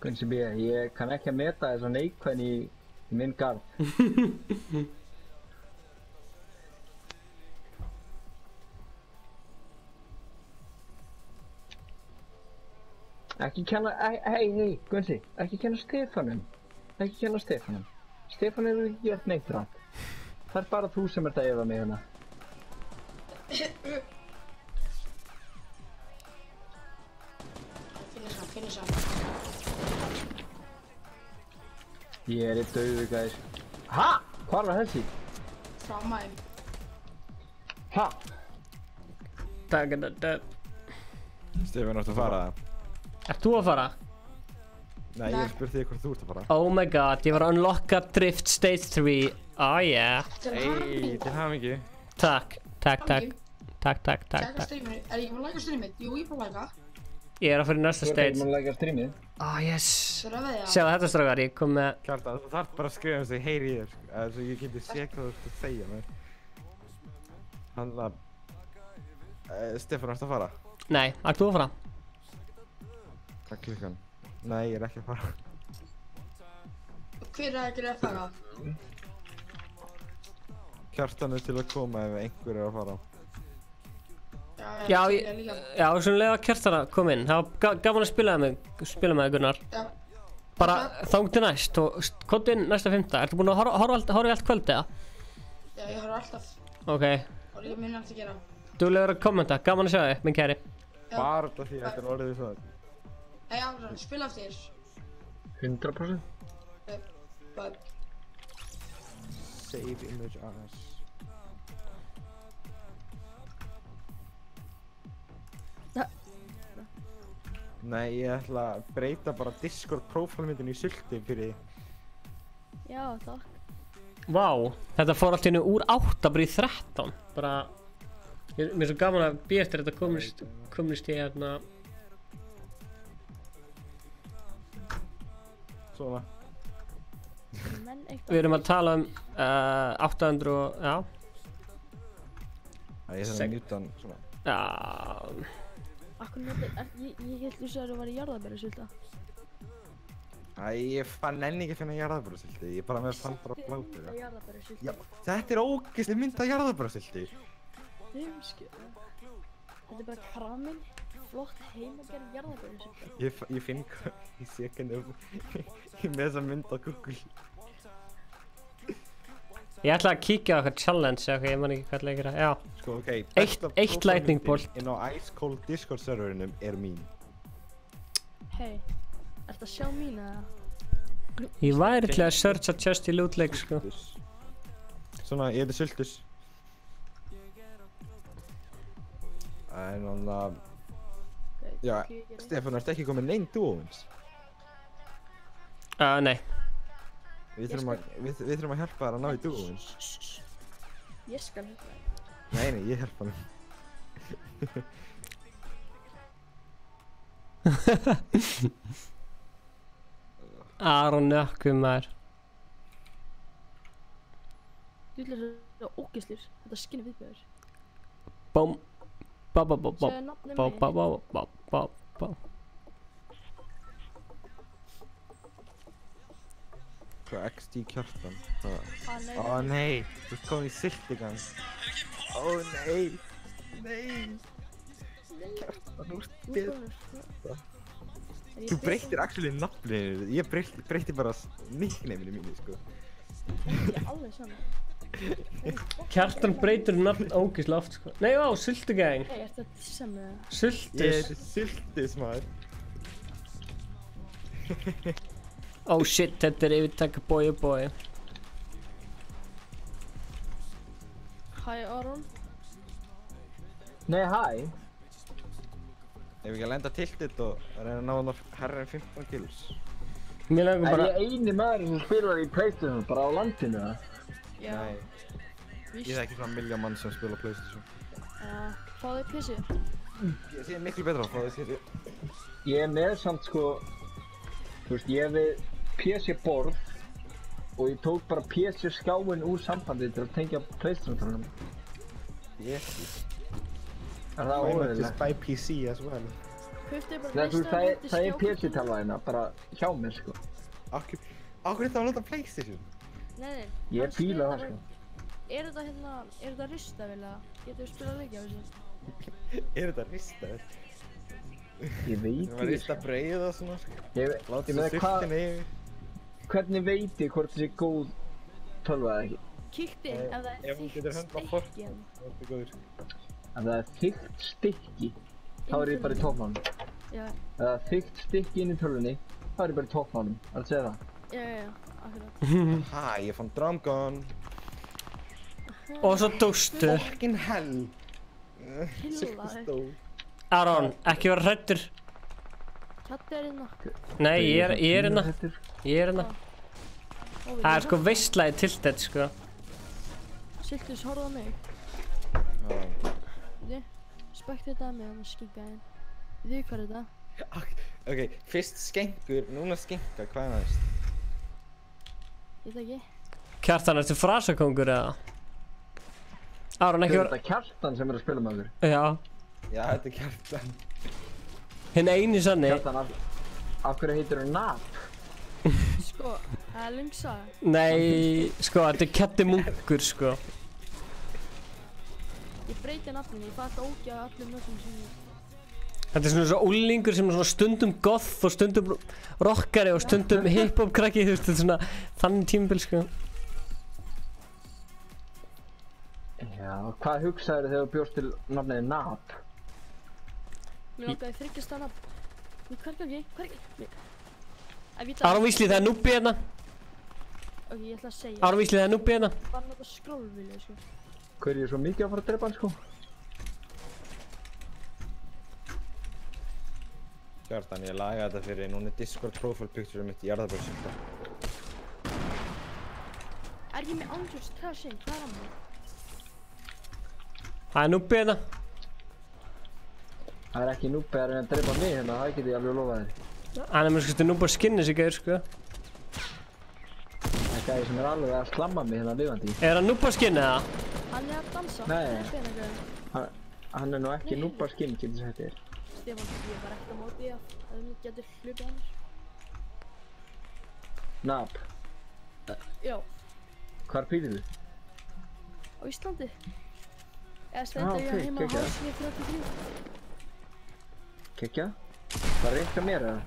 Gunnsi B, ég kann ekki að meta þess að neikvæðin í minn garð. Ekki kenna, hei, Gunnsi, ekki kenna Stefanum. Ekki kenna Stefanum. Stefán hefur ekki gert neitt rangt. Það er bara þú sem ert að efa mig hérna. Finish hann. Ég er í dauðu, gæs. Ha? Hvar var þessi? Frá mæm. Ha? Stefán, ertu að fara? Ert þú að fara? Nei, ég spurði þig hvort þú ert að fara. Oh my god, ég var að unlocka Drift Stage 3. Oh yeah. Hey, til hamingi. Takk. Læka streamið. Er ég ekki búinn að læka streamið? Jú, ég er búinn að læka. Ég er að fara í næsta stage. Þú ert ekki búinn að læka streamið? Oh yes. Þú er að veðja. Sjáðu þetta strákar, ég kom með... Kjartan, þú þarf bara að skrifa þess að ég heyri í þér, svo ég geti sé hvað þú ert að segja mér. Þannig að... Stefán, ertu að fara? Nei, ert þú að fara? Hvað er klukkan? Nei, ég er ekki að fara. Hver er ekki að fara? Kjartan er til að koma ef einhver er að fara. Já, svona leið að Kjartan að koma inn. Það var gaman að spila með þig, Gunnar. Já. Bara þangað til næst og komdu inn næsta 5. Ertu búinn að horfa í allt kvöld, eða? Já, ég horfa alltaf. Ok. Og ég minna eftir að gera. Duglegur að kommenta, gaman að sjá þig, minn kæri. Bara þetta því að þetta er orðið svona. Hei, Aron, spila eftir. 100%. Bye. Save image as. Nei, ég ætla að breyta bara Discord profilmyndinu í sulti fyrir því. Já, takk. Vá, þetta fór allt í hennu úr 8 bara í 13. Bara, mér er svo gaman að býja eftir þetta komist í hérna. Svona. Við erum að tala um 800 og, já. Það ég þarf að mjúta hann svona. Já. Akkur ég held þú sagði að það var í jarðarberjasulta. Ég nenni ekki að finna jarðarberjasulti, ég bara með fann bara blátur. Já, þetta er ógeðsleg mynd af jarðarberjasulti. Þetta er bara kraminn, flott heimagerð jarðarberjasulta. Ég finn hvað í sekundum með þessa mynd á Google. Ég ætla að kíkja á eitthvað challenge eða ég man ekki hvað leikir að, já. Sko, ok, eitt lightning bolt. Inn á Ice Cold Discord serverinum er mín. Hei, ertu að sjá mín eða? Ég væri til að searcha just í loot lake, sko. Svona, ég heiti Sultus. En þannig að... Já, Stefán, ertu ekki komið neinn duo-wins? Nei. Við þurfum að hjálpa þér að ná í duo-wins. Ég skal hjálpa þér. Nei, ég hjálpa hann. Aron nökkum maður. Þú ætlar að vera ógeðslir, þetta skinni viðbjöður. Bóm. Bá. Hvað XD Kjartan? Ó nei, þú ert komin í siltigang. Ó nei. Kjartan, þú ert betur. Þú breytir actually nafninu, ég breyti bara nicknameinu mínu, sko. Ekki alveg svona. Kjartan breytir nafn ógeðslega oft, sko. Nei, á, Sultugang. Hei, ertu að dissa með það? Sultus. Ég heiti Sultus, maður. Oh shit, þetta er yfirtaka boy. Hæ, Aron. Nei, hæ. Ef við ekki að lenda tiltitt og reyna að ná hann á herra en 15 kills. Mér langar bara... Er ég eini maður sem spilar í PlayStation bara á landinu, eða? Já. Nei. Ég þekki svona miljón mann sem spila á PlayStation. Fáðu þig PC? Ég sé miklu betra að fá þig PC. Ég er með samt sko... Þú veist, ég hef við PC-borð og ég tók bara PC-skjáin úr sambandi til að tengja PlayStation-trónum. Jesus. Er það óeðlilegt? Just buy PC as well. Nei, þú veist, það er PC-talva hérna, bara hjá mér, sko. Akkur þetta að nota PlayStation? Nei. Ég fíla það, sko. Er þetta hérna, er þetta ristavél eða? Getur við spilað leiki á þessu? Er þetta ristavél? Ég veit Það var rista breið og svona, sko. Ég með hvað... Hvernig veit ég hvort það sé góð tölva eða ekki? Kíkt inn ef það er þykkt stykki hérna. Ef það er þykkt stykki, þá er ég bara í toppmálum. Já. Ef það er þykkt stykki inn í tölvunni, þá er ég bara í toppmálum. Er það að segja það? Já, akkurat. Ha, ég fann drum gun. Og svo dóstu. Fucking hell. Hillaði. Aron, ekki vera hræddur. Kjatti er hérna. Nei, ég er hérna. Ég er hérna. Það er sko veistlæði tiltett, sko. Siltus, horfðu á mig. Spektaði mig og skinkaði. Þið hvað er þetta? Ok, fyrst skenkur, núna skinka, hvað er næst? Ég veit ekki. Kjartan, ertu frasakóngur eða? Aron, ekki vera... Er þetta Kjartan sem er að spila með okkur? Já. Já, þetta er Kjartan. Hinn eini sanni. Kjartan, af hverju heitir þú Nap? Sko, það er lungsaga. Nei, sko, þetta er Kjatti Munkur, sko. Ég breyti nafninu, ég fatt ógjað allir nöfnum sem ég... Þetta er svona úlingur sem er svona stundum goth og stundum rockari og stundum hip-hop krakki, þú veist, þetta er svona þannig tímabil, sko. Já, hvað hugsaður þegar þú bjóst til nafniði Nap? Mér langaði þryggjast að nafn. Hvergi ekki, hvergi. Aron Vísli, það er núbbi hérna. Ok, ég ætla að segja. Aron Vísli, það er núbbi hérna. Bara nota skrollvilja, sko. Hver er ég svo mikið að fara að drepa hann, sko? Kjartan, ég lagaði þetta fyrir, núna er Discord profile picture mitt í jarðabörsum, sko. Er ég með andjurs trashing? Hvað er hann? Það er núbbi hérna. Það er ekki núbbi að reyna að drepa mig hérna, það get ég alveg að lofa þér. Hann er með sko núbbi að skinni sig gaur, sko. Það er gæði sem er alveg að slamma mig hérna lifandi. Er hann núbbi að skinni eða? Hann er að dansa. Nei. Hann er nú ekki núbbi að skinni, getur þess að þetta er. Stefán, ég var ekkert á móti í að það getur hlupið hann. Nap? Já. Hvar býrðu þú? Á Íslandi. Eða stendur ég heima á Hálsvík 33. Kekja? Það er eitthvað mér eða?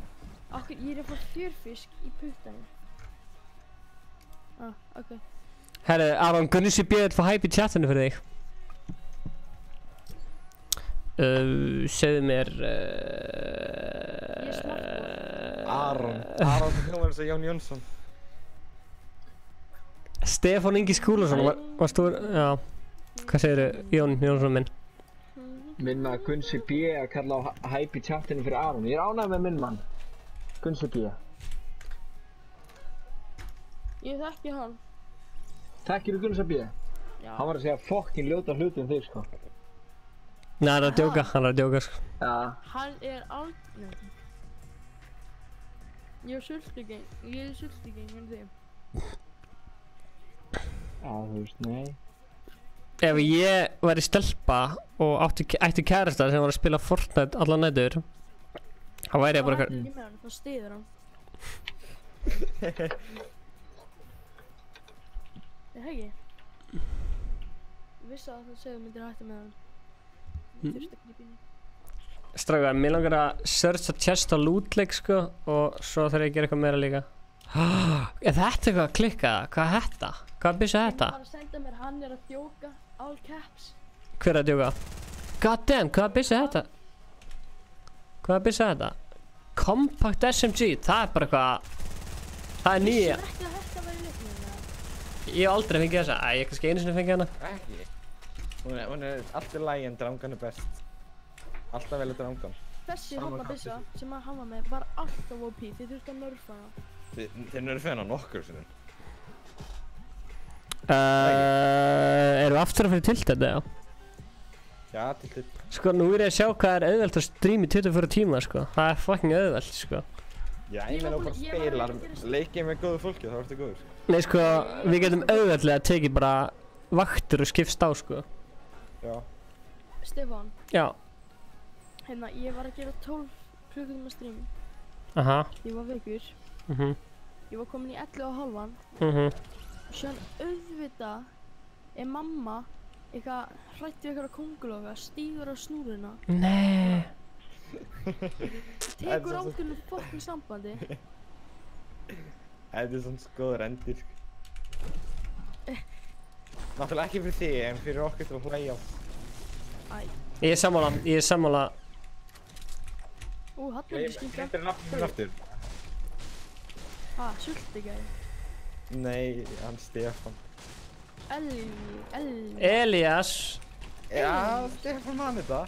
Akkur, ég er að fá fjörfisk í puttani. Ok. Herru, Aron, Gunnissi bjöði að fá hæp í chatinu fyrir þig. Segðu mér... Ég er smartboy. Aron hljómar þess að Jón Jónsson. Stefán Ingi Skúlason var stór... Já. Hvað segirðu, Jón Jónsson minn? Minn maður Gunsi B að kalla á hæp í chatinu fyrir Aron. Ég er ánægð með minn mann. Gunsi B. Ég þekki hann. Þekkir þú Gunsi B? Já. Hann var að segja fokkin ljóta hluti um þig, sko. Nei, hann er að djóka, sko. Já. Hann er aldrei... Ég er sultugeng en þig. Já, þú veist, nei. Ef ég væri stelpa og ætti kærasta sem var að spila Fortnite allan nætur, þá væri ég bara eitthvað... Það er ekki með hann, þá styður hann. Það hegi. Ég vissi að það segðu myndir hætti með hann. Ég þurfti að grípa inn í. Strákar, mér langar að searcha chest á lootleik, sko, og svo þarf ég að gera eitthvað meira líka. Er þetta eitthvað að klikka? Hvað er þetta? Hvað byssu er þetta? Hann var að senda mér, hann er að djóka, all caps. Hver er að djóka? God damn, hvað byssu er þetta? Hvað byssu er þetta? Compact SMG, það er bara eitthvað... Það er nýja. Ég ekki að þetta væri leiknum, eða? Ég hef aldrei fengið þessa, ég kannski einu sinni fengið hana. Ekki. Hún er alltaf lægi en drangan er best. Alltaf velja drangan. Þessi hoppa byssa sem hann var með var alltaf OP, þið þurftu að nerfa hana. Þið nerfið hana nokkur sinnum. Erum við aftur að fyrir tiltætt eða? Já, tiltætt. Sko, nú er ég að sjá hvað er auðvelt að streama í 24 tíma, sko. Það er fucking auðvelt, sko. Já, ég meina bara spilar, leikið með góðu fólki, þá ertu góður. Nei, sko, við getum auðveldlega að tekið bara vaktir og skipst á, sko. Já. Stefán. Já. Hérna, ég var að gera 12 klukkutíma stream. Aha. Ég var veikur. Ég var komin í 11:30. Og síðan auðvitað er mamma eitthvað hrætt við eitthvað kóngulóka, stígur á snúruna. Nei. Tekur ákveðinu fokkin sambandi. Þetta er svona góður endir. Náttúrulega ekki fyrir þig, en fyrir okkur til að hlæja á. Ég er sammála. Hann er ekki skýta. Hvað er nafnum aftur? Sultigæði. Nei, hann Stefán. Elías. Já, Stefán mann þetta.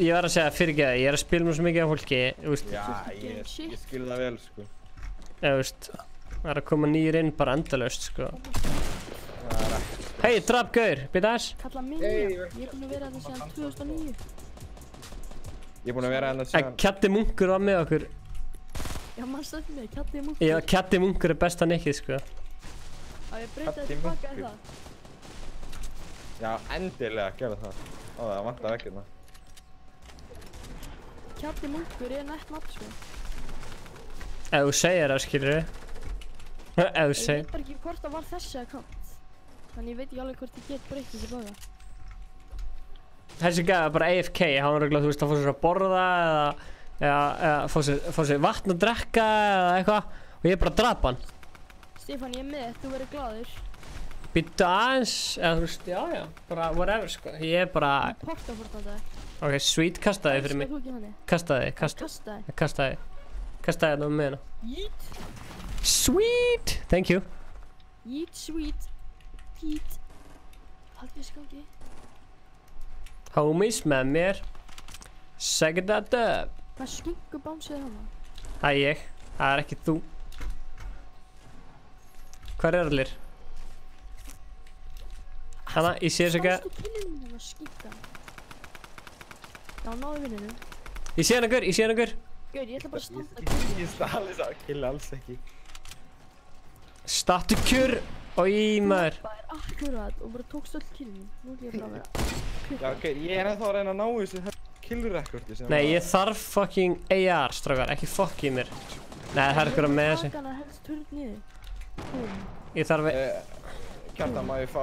Ég var að segja fyrirgeðu, ég er að spila mér svo mikið af fólki, þú veist. Já, ég skil það vel, sko. Þú veist, það er að koma nýr inn bara endalaust, sko. Hei, drap gaur, byrja aðeins. Kalla Minja, ég er búinn að vera þetta síðan 2009. Ég er búinn að vera þetta síðan... Kjatti Munkur var með okkur. Já, maður stætti mig, Kjatti Munkur. Já, Kjatti Munkur er besta nikkið, sko. Ég breyta þetta tilbaka í það. Já, endilega, gerðu það. Það vantar ekki hérna. Kjatti Munkur er nætt nafn, sko. Ef þú segir það, skilur við. Ef þú segir. Ég veit bara ekki hvort það var þessi account. Þannig ég veit ekki alveg hvort ég get breytið tilbaka. Þessi gæði bara AFK, hann var reglulega, þú veist, að fá sér að borða eða fá sér vatn að drekka eða eitthvað og ég bara drap hann. Stefán, ég er með, þú verður glaður. Býttu aðeins, eða þú veist, já, bara whatever, sko. Ég er bara... Porta það. Ok, sweet, kastaði fyrir mig. Elskar þú ekki hann? Kastaði þetta með hérna. Yeet. Sweet, thank you. Yeet, sweet. Yeet. Haldið skangi. Homies með mér. Segir þetta upp. Hvað skungu bánsið hana? Það er ég, það er ekki þú. Hvar er allir? Hanna, ég sé þess ekki að... Sástu killinu minna að skýta? Já, náðu vinninu. Ég sé hana gaur. Gaur, ég ætla bara að standa killinu. Ég stali þess að killa alls ekki. Statu kjur. Í maður. Það er akkurat og bara tókst öll killinu. Nú er ég bara að vera. Já, ok, ég er ennþá að reyna að ná þessu killrekordi sem... Nei, ég þarf fucking AR, strákar, ekki fuck í mér. Nei, það er eitthvað með þessi. Hakan að helst turn niður. Ég þarf... Kjartan, má ég fá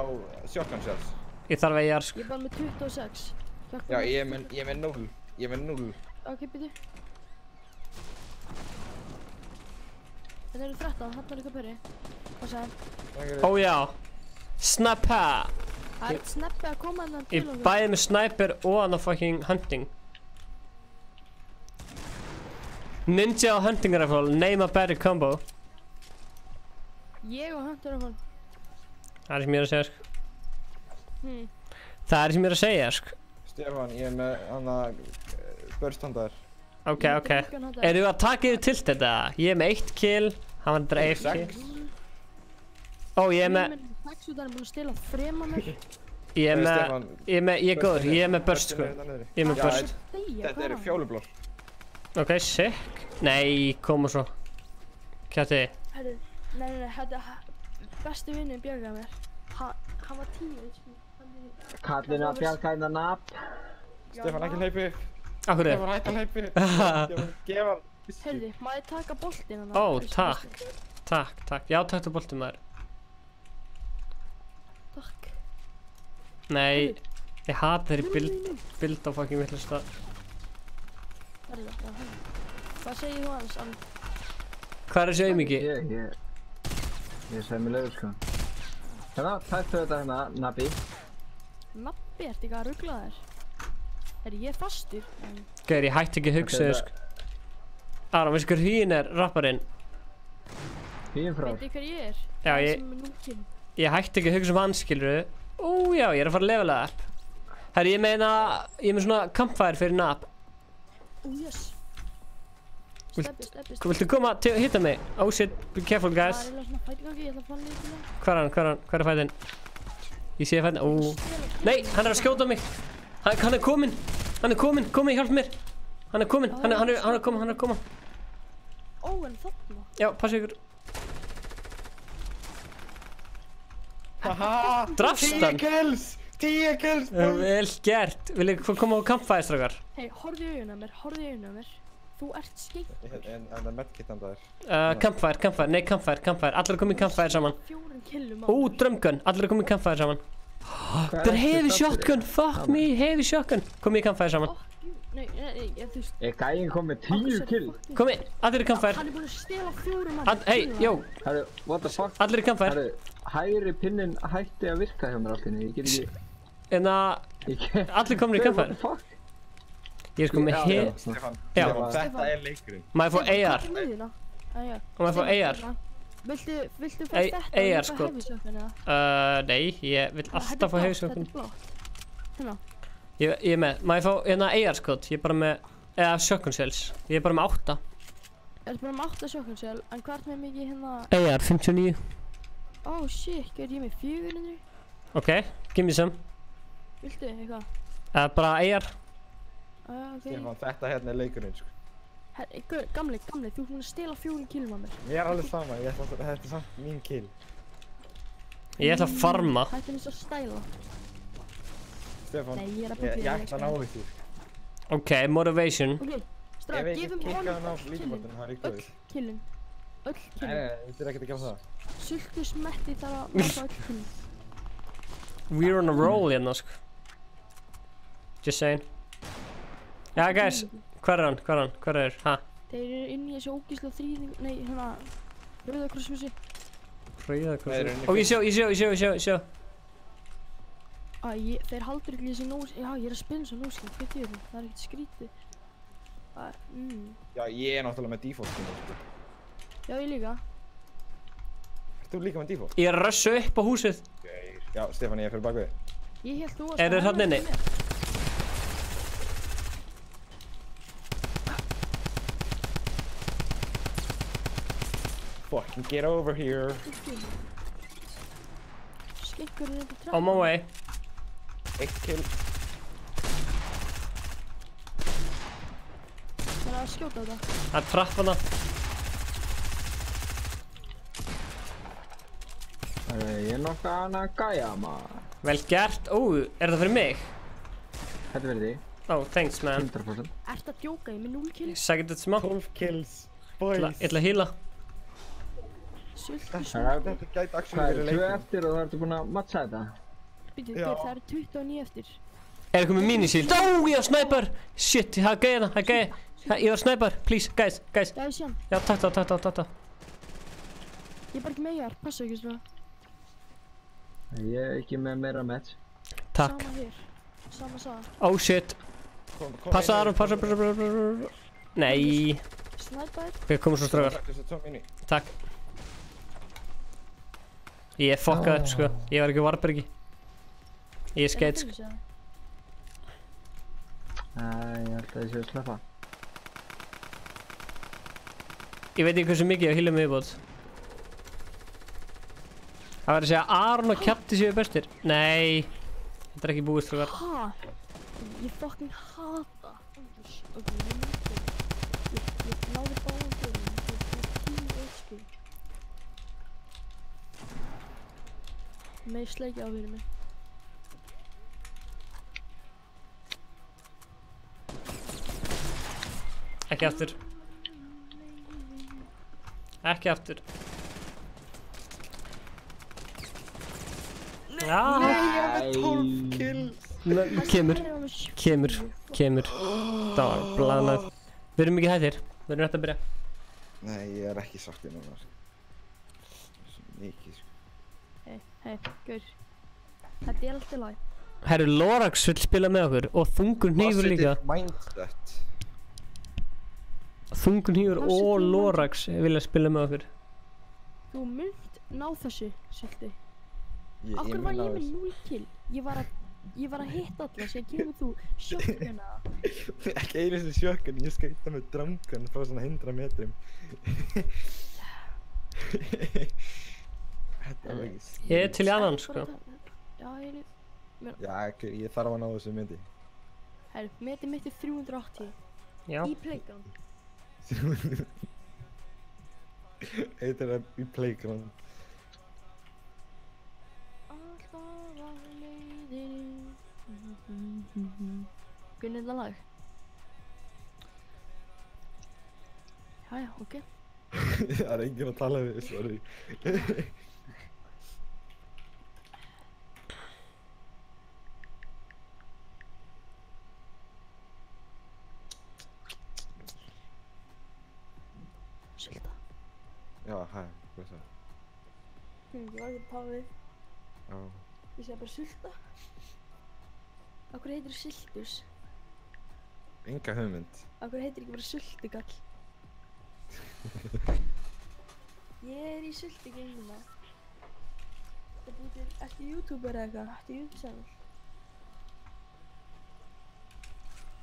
shotgun shells? Ég þarf AR, sko. Ég er bara með 26. Já, ég er með 0. Ég er með 0. Ok, byrju. Þetta eru 13, hann er líka byrju. Hvað sagði? Ó já. Snappa. Það er snappi að koma hennan til Ég bæði með sniper og hann á fucking hunting. Ninja og hunting rifle, name a better combo. Ég og hunter rifle. Það er sem ég er að segja, sko. Það er sem ég er að segja, sko. Stefán, ég er með hana börstandar. Ok. Eru að taka yfir tilt þetta? Ég er með 1 kill, hann var dreif kill. Ó, ég er með... Taxutar er búinn að stela frema mér. Ég er góður, ég er með burst, sko. Ég er með burst. Þetta eru fjólublór. Ok, sick. Nei, koma svo. Kjatti. Herru, nei, þetta besti vinnin bjargaði mér. Hann var 10, Kallinu að bjarga hérna nafn. Stefán, ekki hleypi. Akkur Stefán, hætti að hleypi. Ég var að gefa hann. Herru, má ég taka boltinn hann? Ó, takk. Takk. Já, takk til boltinn maður. Takk. Nei, ég hata þeirri bild á fucking vittlust stað. Hvað segir þú hans, Ann? Hvað er þessi auðmiki? Ég er sæmilegur, sko. Hérna, takk fyrir þetta hérna, Nabbi. Nabbi, ertu ekki að ruggla þér? Ég er fastur. Gauður, ég hætti ekki að hugsa þér, sko. Aron, veistu hver Hýin er, rapparinn? Hýin frá? Veitu hver ég er? Já, ég hætti ekki að hugsa hann, skilurðu. Ó já, ég er að fara að levelega upp. Herri, ég með svona campfire fyrir nab. Ó, yes. Steppi. Viltu koma til að hitta mig? Oh shit, be careful guys. Það er eiginlega svona fætingangi, ég ætla að fara niður til það. Hvar er fætin? Ég sé fætin, ó. Nei, hann er að skjóta mig. Hann er kominn, hjálp mér. Hann er kominn, hann er að koma. Ó, en þarna. Já, passu ykkur. Haha, drafst hann. 10 kills. Vel gert. Vil ég koma á kampfæði, strákar? Hei, horfðu í augun á mér. Þú ert skeitt. En það er medkit handa þér. Campfire, allir er komið í campfire saman. 4 killum. Drumgun, allir er komið í campfire saman. Það er heavy shotgun, fuck me, heavy shotgun. Komið í campfire saman. Nei, þú veist. Gæinn kom með 10 kill. Komið, allir í campfire. Hann er búinn að stela 4 mann. Hey, jó. Herru, what the fuck? Allir í campfire. Herru, hægri pinnin hætti að virka hjá mér alltaf, ég get ekki... Allir komið í campfire. Ég er sko með Stefán, Já. þetta er leikurinn. Má ég fá AR? Má ég fá AR? Viltu fá þetta AR skot. heavy shotgun eða? Nei, ég vil alltaf fá heavy shotgun. Þetta er blótt. Hérna. Ég er með, má ég fá AR skot? Ég er bara með, eða shotgun shells. Ég er bara með 8. Ég er bara með 8 shotgun shell, en hvað er með mikið hérna? AR 59. Oh shit, ég er með 400. Ok, give me some. Viltu eitthvað? Bara AR. Stefán, þetta hérna er leikurinn, sko. Gamli, þú ert búinn að stela 4 killum af mér. Mér er alveg sama, þetta er samt mín kill. Ég ætla að farma. Hættu mér svo að stæla. Stefán, Nei, ég er að ég byrja ætla að ná því. Ok, motivation. Ok, strák, Ef ég gefum get kickað hann á honum líkamótinu, það er ekki öll góður. killin. Öll Nei, killin. þetta er ekkert að gera það. Sultu smetti þarf að fá öll killin. We're on a roll hérna, sko. Just saying. Já, guys, hvar er hann? Hvar er, ha? Þeir eru inn í þessu ógísla þrýðing, nei, hérna, Rauðakrossfussi. Rauðakrossfussi? Ó, ég sjó. Þeir haldur ekki þessi nósk, já, ég er að spinna svo nóskinn, hvað þið það er ekkert skrítið. Já, ég er náttúrulega með default skinn, sko. Já, ég líka. Ert þú líka með default? Ég er að rössu upp á húsið. Já, Stefán, ég er fyrir bak við. Ég held þú að Er þeir þarna inni? Fucking get over here. Skinkur er þetta On my way. 1 kill. Það er að skjóta þetta. Það er trapp hana. Ég er nokkuð annað gæja, maður. Vel gert. Ó, er það fyrir mig? Þetta verður því. Oh, thanks man. 100%. Ert að djóka, ég er með 0 kill. Sækir þetta smá. 12 kills, boys. Ég ætla að heala. Sultu Þetta smetti. gæti actually Hvað verið er 2 leikurinn. eftir og það ertu búinn að matcha þetta? Býtu, Já. það eru 29 eftir. Er eitthvað með minishield? Ó, ég var sniper. Shit, það er gæði það, Ég var sniper, please, guys. Já, ég sé hann. Já, takk. Ég er bara ekki með AR, passa ekki svona. Ég er ekki með meira match. Takk. Sama hér. Sama saga. Oh shit. Passa Aron, passa. Nei. Snæpar. Ok, komum svo strafar. Takk. Ég er fuckað upp, sko. Ég var ekki á varbergi. Ég er skeitt, sko. Ég held að ég sé að sleppa. Ég veit ekki hversu mikið ég á hýla miðbót. Það verður að segja að Aron og Kjapti séu bestir. Nei. Þetta er ekki búið, strafar. Ha? Ég fucking hata. Ok, ég náði báðum fyrir. Ég er 10 HP. Með sleikja á fyrir mig. Ekki aftur. Ekki aftur. Já. Nei, ég er með 12 kills. Kemur. Það var blanað. Við erum ekki hættir. Við erum rétt að byrja. Nei, ég er ekki sáttinn núna, sko. Svo mikið, sko. Hei, gaur. Þetta er alltaf lag. Herru, Lorax vill spila með okkur og Þungur Hnífur líka. Positive mindset. Þungur Hnífur og Lorax vilja spila með okkur. Þú munt ná þessu, Silti. Ég Akkur var mun ná ég með þessu. 0 kill. Ég var að hitta alla, sem kemur þú sjokkuna. Ekki einu sinni sjokkun, ég skauta með drangan frá svona 100 metrum. Þetta var ekki skil. Ég er til í annan, sko. Já, Já, ég þarf að ná þessu myndi. Herru, metið mitt er 380. Já. Í playground. Eitt er í playground. Hvernig er þetta lag? Jæja, ok. Það er enginn að tala við, sorry. Sulta. Já, hæ, hvað er það? Ég var ekki að tala við. Já. Ég segi bara sulta. Af hverju heitir þú sultus? Enga hugmynd. Af hverju heitir ekki bara sultugall? Ég í sultugengina. Ertu youtuber eða eitthvað? Ertu YouTube-channel?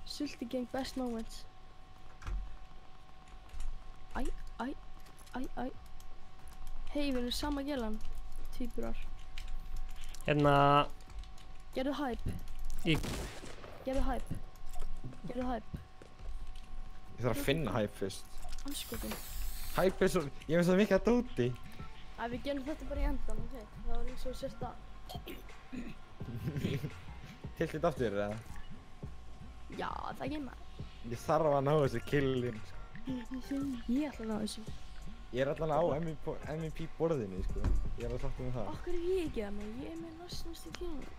Sultugeng best moments. Æ. Hei, við erum sama gélan. Tvíburar. Hérna... Gerðu hæp. Gerðu hæp. Ég þarf að finna hæp fyrst. Anskotin. Hæp er svo... Ég veist það mikið að dóti. Æ, við gerum þetta bara í endan, ok? Það var eins og sérst að... Tillt þetta aftur, eða? Já, það ekki maður. Ég þarf að ná þessu killin. Ég ætla að ná þessu. Ég er allan á MVP borðinu, sko. Ég er að sátt um það. Okkur er ég ekki að mig? Ég er með næstu killinu.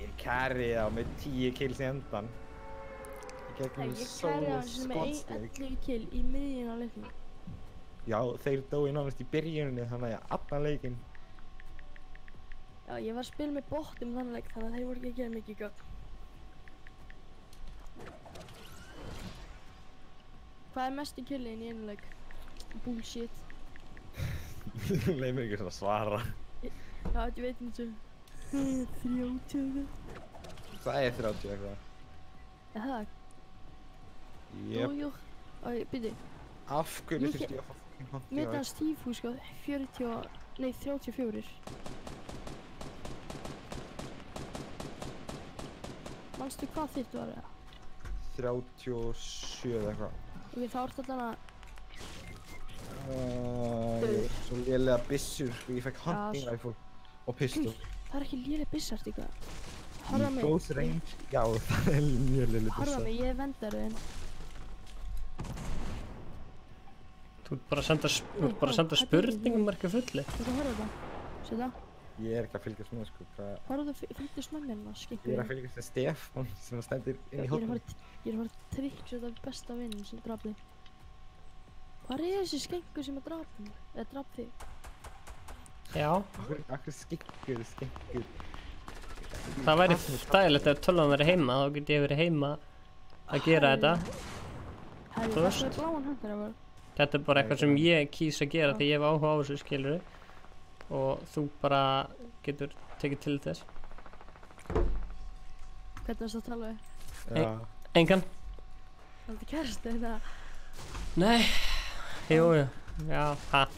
Ég carryði á með 10 kills í endan. Ég carryði á þessu með 11 kill í miðjun á leiknum. Já, þeir dói nánast í byrjuninni, þannig að allan leikinn. Já, ég var að spila með bottum þannig leik, þannig að þeir voru ekki að gera mikið gögn. Hvað er mestu killin í einu leik? Bullshit. Leið mér ekki svona að svara. Já, ég veit eins og 30 Það er 30 eitthvað. Er það? Jep. Jú. Æ, byrju. Af hverju þurfti ég að fá fucking hantið? Mér dann Stífú, sko, 34. Manstu hvað þitt var það? 37 eða eitthvað. Ok, þá ertu allan að... Ég er svo lélega byssur, sko, ég fekk hunting rifle og pistol. Það er ekki lélega byssa, ertu eitthvað? Horfa mig. Close range? Já, það er mjög lélega byssa. Horfa mig, ég er vendarinn. Þú ert bara að senda spurningum margir fulli. Þú ert að horfa það. Sér það? Ég er ekki að fylgjast með, sko, hvað... Horfa þú fylgjast með hérna, skipur. Ég er að fylgjast með Stefán sem stendur inn í hóttunum. Ég er að fara að tryggja þetta besta vinnin sem draf þig. Hvað er þessi skengur sem að draf þig? Eða draf þig? Já. Akkur skengur. Það væri þægilegt ef tölvan væri heima, þá get ég verið heima að gera þetta. Þú veist. Það er bláan hendur að vera. Þetta er bara eitthvað sem ég kýs að gera því ég hef áhuga á þessu, skilurðu. Og þú bara getur tekið til þess. Hvernig varst það að tala við? Já. Engan. Það er kærasti eða? Nei. Jú. Já, það.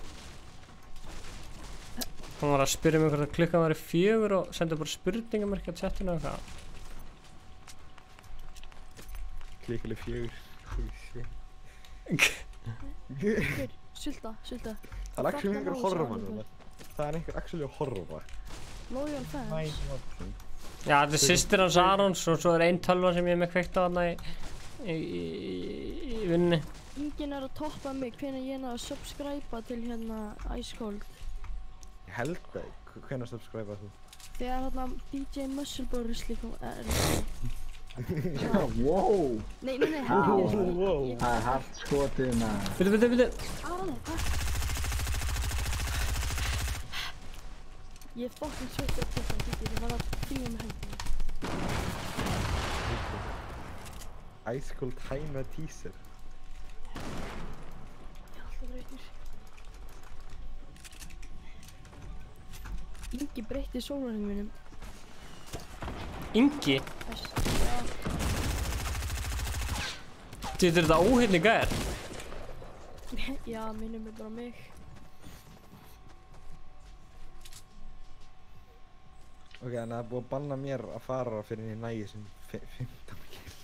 Hann var að spyrja mig hvort að klukkan væri 4 og senda bara spurningamarki á chatinu og eitthvað. Klukkuleg 4. Sulta. Það er actually einhver að horfa núna. Það er einhver actually að horfa. Loyal fans. Já, þetta er systir hans Arons og svo er ein tölva sem ég er með kveikt á þarna í vinninni. Enginn er að toppa mig hvenær ég náðu að subscriba til hérna Ice Cold. Ég held það. Hvenær subscriba þú? Þegar hérna DJ Muscleboy rusli kom... Já, wow! Nei, Það er hart skotið maður. Bíddu. Ég er fucking sveitt upp til það, ég var að fríða með hendina. Ice Cold hæna teaser. Ég er alltaf rautur. Ingi breytti sólarhengum mínum. Ingi? Þetta er þetta óheilni gæðir? Já, minnum er bara mig. Ok, þannig að það er búið að banna mér að fara fyrir ég nægi sem 15 kill.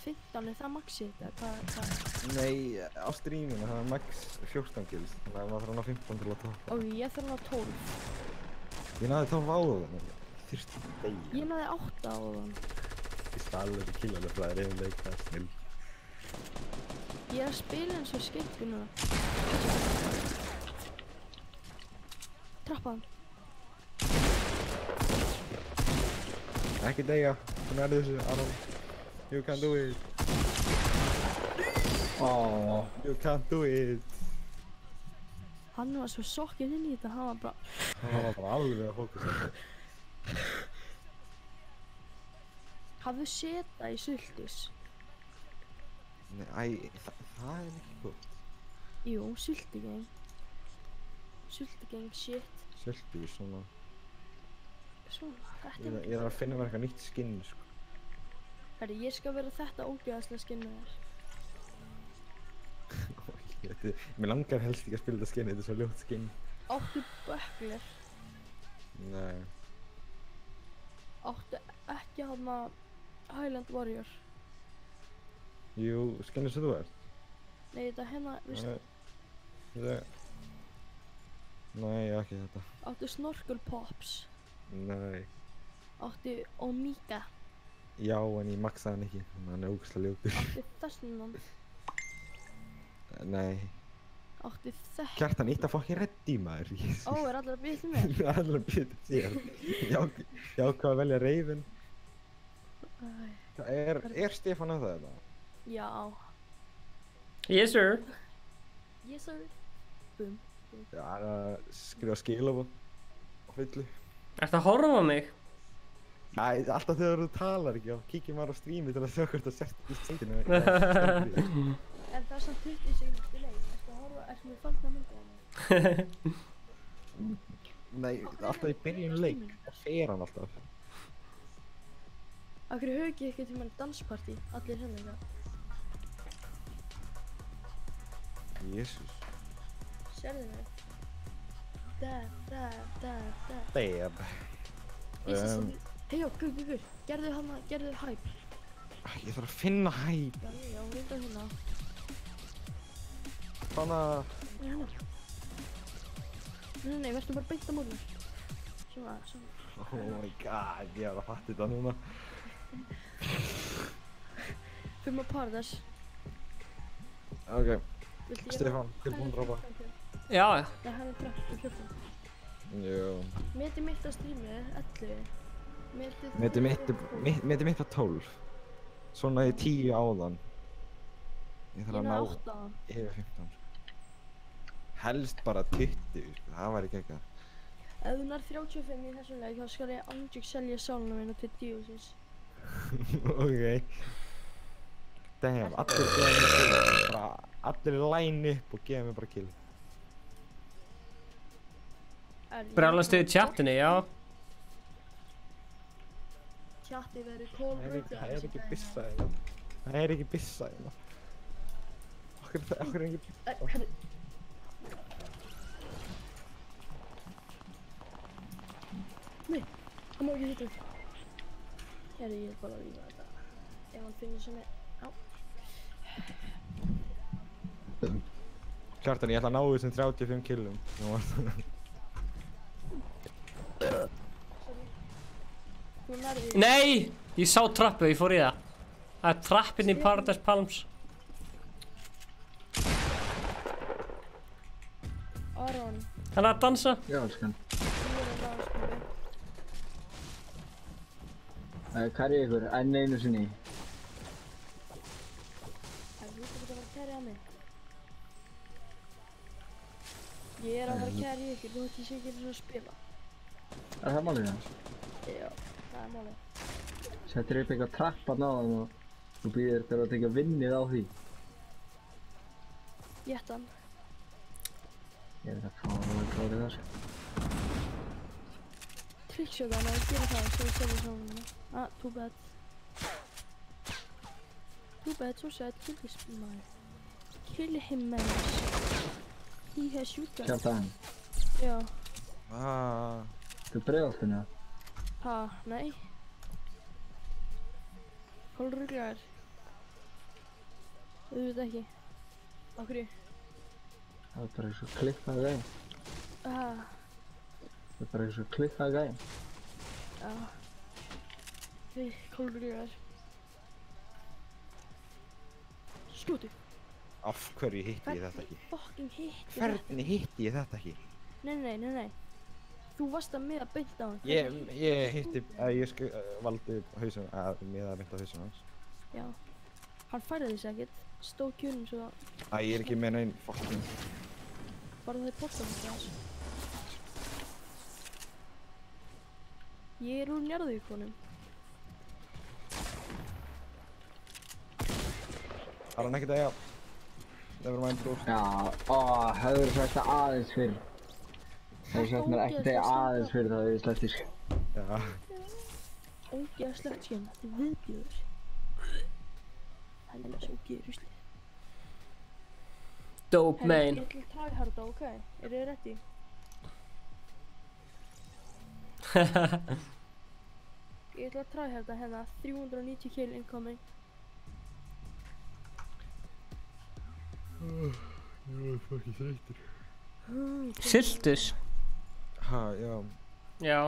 15, er það maxið þetta? Hvað? Nei, á streaminu það er max 14 kills, þannig að maður þarf að ná 15 til að toppa. Ok, ég þarf að ná 12. Ég náði 12 áðan, þurfti ekki degja. Ég náði 8 áðan. Ég stali ekki killalöflaðir yfir leik, það er snill. Ég er að spila eins og skeitt núna. Trappa hann. Ekki deyja. Þú nærðu þessu, Aron. You can do it. Oh, you can't do it. Hann var svo sokkinn inn í þetta, hann var bara... Hann var bara alveg að fókusa. Hafðu séð það í sultus? Nei, það er ekki gott. Jú, sultugeng. Sultugeng shit. Sultu, svona... Svona, þetta Ég er að finna mér eitthvað nýtt skinn, sko. Herri, ég skal vera þetta ógeðaslega skinn með þér. Mér langar helst ekki að spila þetta skinn, þetta er svo ljótt skinn. Áttu bökler? Nei. Áttu ekki hana Highland Warrior? Jú, skinnið sem þú ert? Nei, þetta hérna, veistu? Nei, ekki þetta. Áttu Snorkel Pops? Nei. Áttu Omega? Já, en ég maxaði hann ekki, þannig að hann er ógeðslega ljótur. Áttu þessan? Nei. Áttu þetta? Kjartan, eitt að fokkin reddi maður. Ó, er allir að bíða til mér? Það er allir að bíða til þér. Ég ákvað að velja Raven. Er Stefán að það? Já. Yes sir. Yes sir. Bum. Já, hann er að skrifa skilabóð á fullu. Ertu að horfa á mig? Æ, alltaf þegar þú talar ekki og kíkir maður á strími til að sjá hvort það sért í sætinu. En það er samt 20 sekúndur leið. Ertu að horfa, ertu með fallna myndið á mig? Nei, alltaf í byrjun leik, það fer hann alltaf. Af hverju höfðu ekki eitthvað tíma danspartí? Allir hérna eitthvað. Jésús. Sérðu mig? Dab. Dab. Hei, já, guð. Gerðu hæp. Ég þarf að finna hæp. Já, reynda hérna. Þannig. Hérna. Nei, verður bara beint á mótinu. Svona. Oh my god, ég var að fatta þetta núna. Fyrir maður Paradise. Ok, Stefán, tilbúin að droppa. Já. Nei, hann er trapp í 14. Jú. Metið mitt á strímið, 11. Metið mitt var 12. Svona í 10 áðan. Ég þarf að ná 8. yfir 15. Helst bara 20, það væri ekki eitthvað. Ef þú nær 35 í þessum leik, þá skal ég andjúk selja sáluna mína til djúsins. Ok. Damn, allir gefa mér kill. Bara allir line upp og gefa mér bara kill. Brjálastu í chatinu, já. Chatti verður kólröðu. Það er ekki bissa hérna. Það er ekki bissa hérna. Akkur er ekki bissa. Nei, hann má ekki hitta. Herri, ég er bara að lífa þetta. Ef hann finnir sem er... Á. Kjartan, ég ætla að ná þessum 35 killum. Nei! Ég sá trappu, ég fór í það. Það er trappinn í Paradise Palms. Aron. Hann er að dansa. Já, elskan. Hvað er ykkur? Enn einu sinni. Þú ert ekki að fara að kæra mig. Ég er að fara að kæra ykkur, þú ert ekki að spila. Er það málið það? Já, það er málið. Settir upp eitthvað trappan á það og þú býðir þér að tekja vinnið á því. Jéttan. Ég veit að fára að klára það sko. Tricksjóta hann að gera það svo að selja sáluna. Ah, too bad. Too bad, so sad, kill this man. Kill him, man. He has shotgun. Kjartan. Já. Þú bregðast henni það? Ha, nei. Hvað rugglar? Þú veit ekki. Á hverju? Það er bara eins og klikkað gæm. Það er bara eins og klikkað gæm. Já. Hvað rugglar? Skjóti. Af hverju hitti ég þetta ekki? Fucking hitti Hvernig hitti ég þetta ekki? Nei. Þú varst að miða beint á hann. Ég hitti, valdi hausinn, miða beint á hausinn hans. Já. Hann færði þessi ekkert. Stóð kjörnum svo að... Ég er ekki með neinn fucking... Bara þeir bóttan þetta þessu. Ég er úr Njarðvíkonum. Það er hann ekkert að eiga. Never mind, bro. Já, hefur sagt það aðeins fyrr. Hefur sagt mér ekkert að eiga aðeins fyrr, það hefur ég sleppt í sko. Já. Ógeðslegt skinn, þetta er viðbjóður. Það er svo ógeður rusli. Dope main. Ég ætla að tryharda, ok? Eru þið ready? Ég ætla að tryharda hérna, 390 kill incoming. Ég er fucking þreytur. Siltus? Ha, já. Já,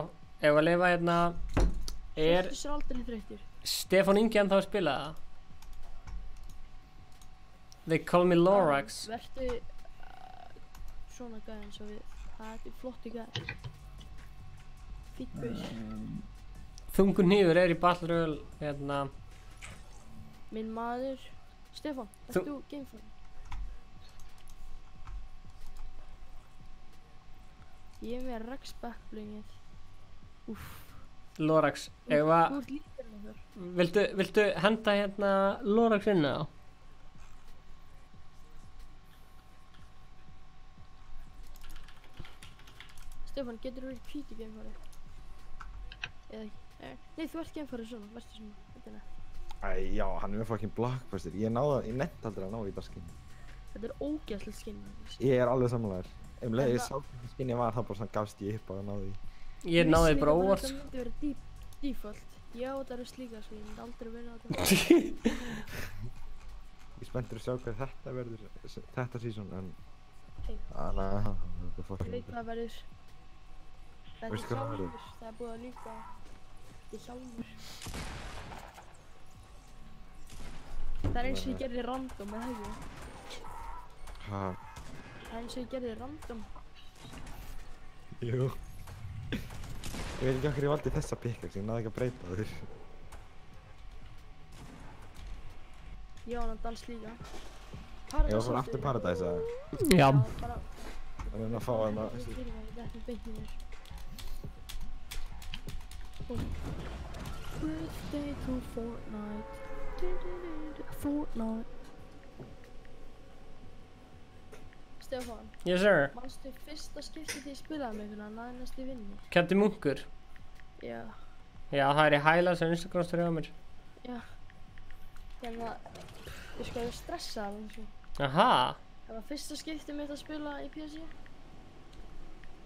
ef að lifa hérna Siltus er aldrei þreytur. Stefán Ingi ennþá að spila það? They call me Lorax. Vertu svona gæði eins og við. Það er flottu gæði. Fýtt gaus. Þungur hnífur er í Battle Royale hérna. Minn maður Stefán, ert þú gamefarm? Ég er með Rex backblingið. Úff. Lorax, ef að... Þú ert lítur með þér. Viltu henda hérna Lorax inn á? Stefán, getur þú verið hvíti geimfari? Eða ekki? Nei, þú ert geimfari svona, verður svona, þetta er nefn. Já, hann er með fucking blockbuster. Ég nefnt aldrei að ná í þetta skinn. Þetta er ógeðslegt skinn. Ég er alveg sammálaður. Leið ég sá hvernig skinn ég var, þá bara svona gafst ég upp að ná því. Ég náði bara óvart. Þetta myndi verið default. Ég á þetta rust líka, sko, ég myndi aldrei verið á þetta. Ég er spenntur að sjá hvað þetta verður, þetta season, en... Ég veit hvað verður. Þetta er hjálmur, það er búið að líka. Þetta er hjálmur. Það er eins og ég gerði random, eða ekki? Ha? Það er eins og ég gerði random. Jú. Ég veit ekki okkur ég valdi þessa pickaxe, ég náði ekki að breyta þér. Ég á hann að dans líka. Ég var bara aftur Paradise, eða? Já. Það er að fá hann að... Birthday to Fortnite. Fortnite. Stefán. Yes sir. Manstu fyrsta skipti þegar ég spilaði með einhvern veginn næst í vinnu? Kæmdi munkur? Já. Já, það er í highlights á Instagram story á mér. Já. Hérna, ég sko ég var stressað eins og. Aha. Það var fyrsta skipti mitt að spila í PSG.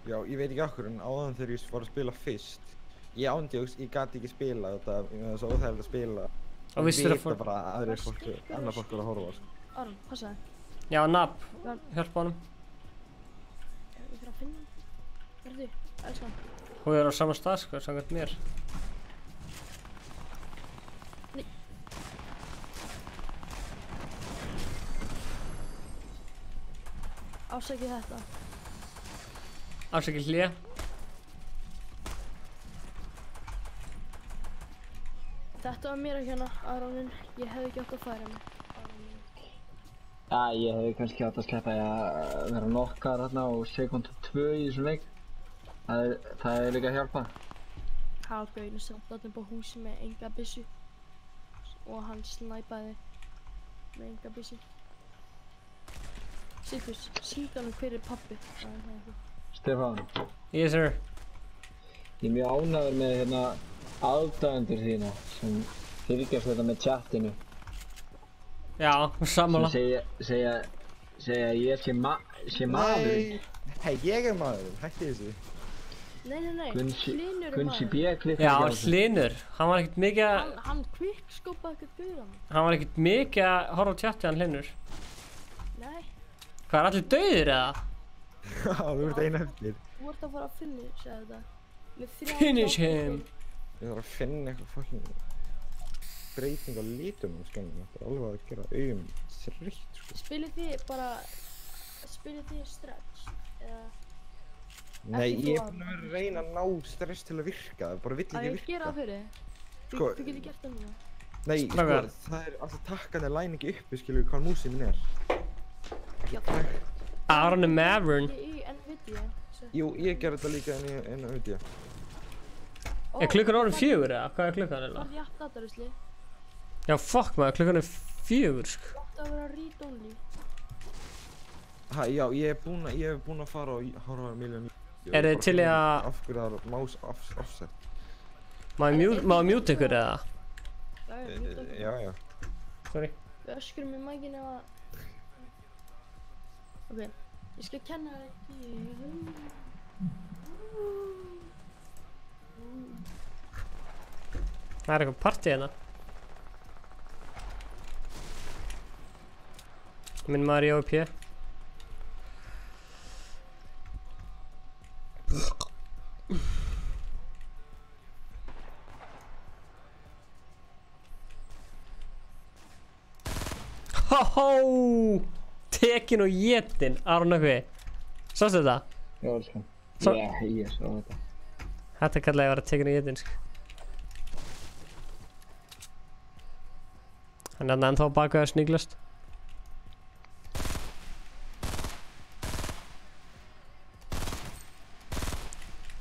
Já, ég veit ekki okkur, en áðan þegar ég var að spila fyrst, ég ándjóks, ég gæti ekki spila þetta, ég með það svo óþægilegt að spila. Og vissir að bara aðrir fólk, annar fólk var að horfa, sko. Aron, passaði. Já, Nab, hjálpa honum. Ég þarf að finna hann. Verðu, elskan. Hún er á sama stað, sko, samkvæmt mér. Nei. Ásækið þetta. Ásækið hlýja. Þetta var mér að hérna, Aronin. Ég hefði ekki átt að færa mig. Já, ég hefði kannski átt að sleppa að vera nokkar hérna á sekundu 2 í þessum leik. Það er líka að hjálpa. Hafgauðinu samt átt upp á húsi með enga byssu. Og hann snæpaði með enga byssu. Silfus, sýndu hann hver er pabbi. Stefán. Yes sir. Ég er mjög ánægður með hérna aðdáendur þína sem fylgjast þetta með chatinu. Já, sammála. Sem segja að ég sé maðurinn. Hei, ég er maðurinn, hætti þessu. Nei, Hlynur er Kunsi B. maður. klippir Já, Hlynur, hann var ekkert mikið að... Hann quickskópaði ekkert guðan. Hann var ekkert mikið að horfa á chatið hann Hlynur. Nei. Hvað, er allir dauðir eða? Já, þú ert einu eftir. Þú ert að fara að finish eða þetta. Finish him. Ég þarf að finna eitthvað fucking... breyting á litunum á skjánum. Þetta alveg að gera augun þreytt, sko. Spilið þið stretch, eða? Nei, ég búinn að vera að reyna að ná stress til að virka, það bara vill ekki virka. Ég gera það fyrir þig. Sko, Þú getur gert það núna. Nei, sko, það alltaf takkandi læn ekki uppi, skilur við hvað músin minn Já. Aron Mavern. Í Nvidia. Jú, ég gerði þetta líka en Nvidia. Er klukkan orðin 4 eða? Hvað er klukkan eiginlega? Farði aft datarusli. Já, fuck maður, klukkan er 4 sko. Það að vera read only. Já, ég hef búinn að fara og horfa á miljón. Er þið til í að... Af hverju það er mouse offset? Má ég mute ykkur eða? Já. Sorry. Við öskrum í mækinn ef að... Ok, ég skal kenna þér ekki. Það er eitthvað partí hérna. Minn maður í OP. Hóhó! Tekin og étin, Aron Nökkvi. Sástu þetta? Já, sko. Ég sá þetta. Þetta kallaði að vera tekin og étin, sko. Hann er ennþá baka að sníglast.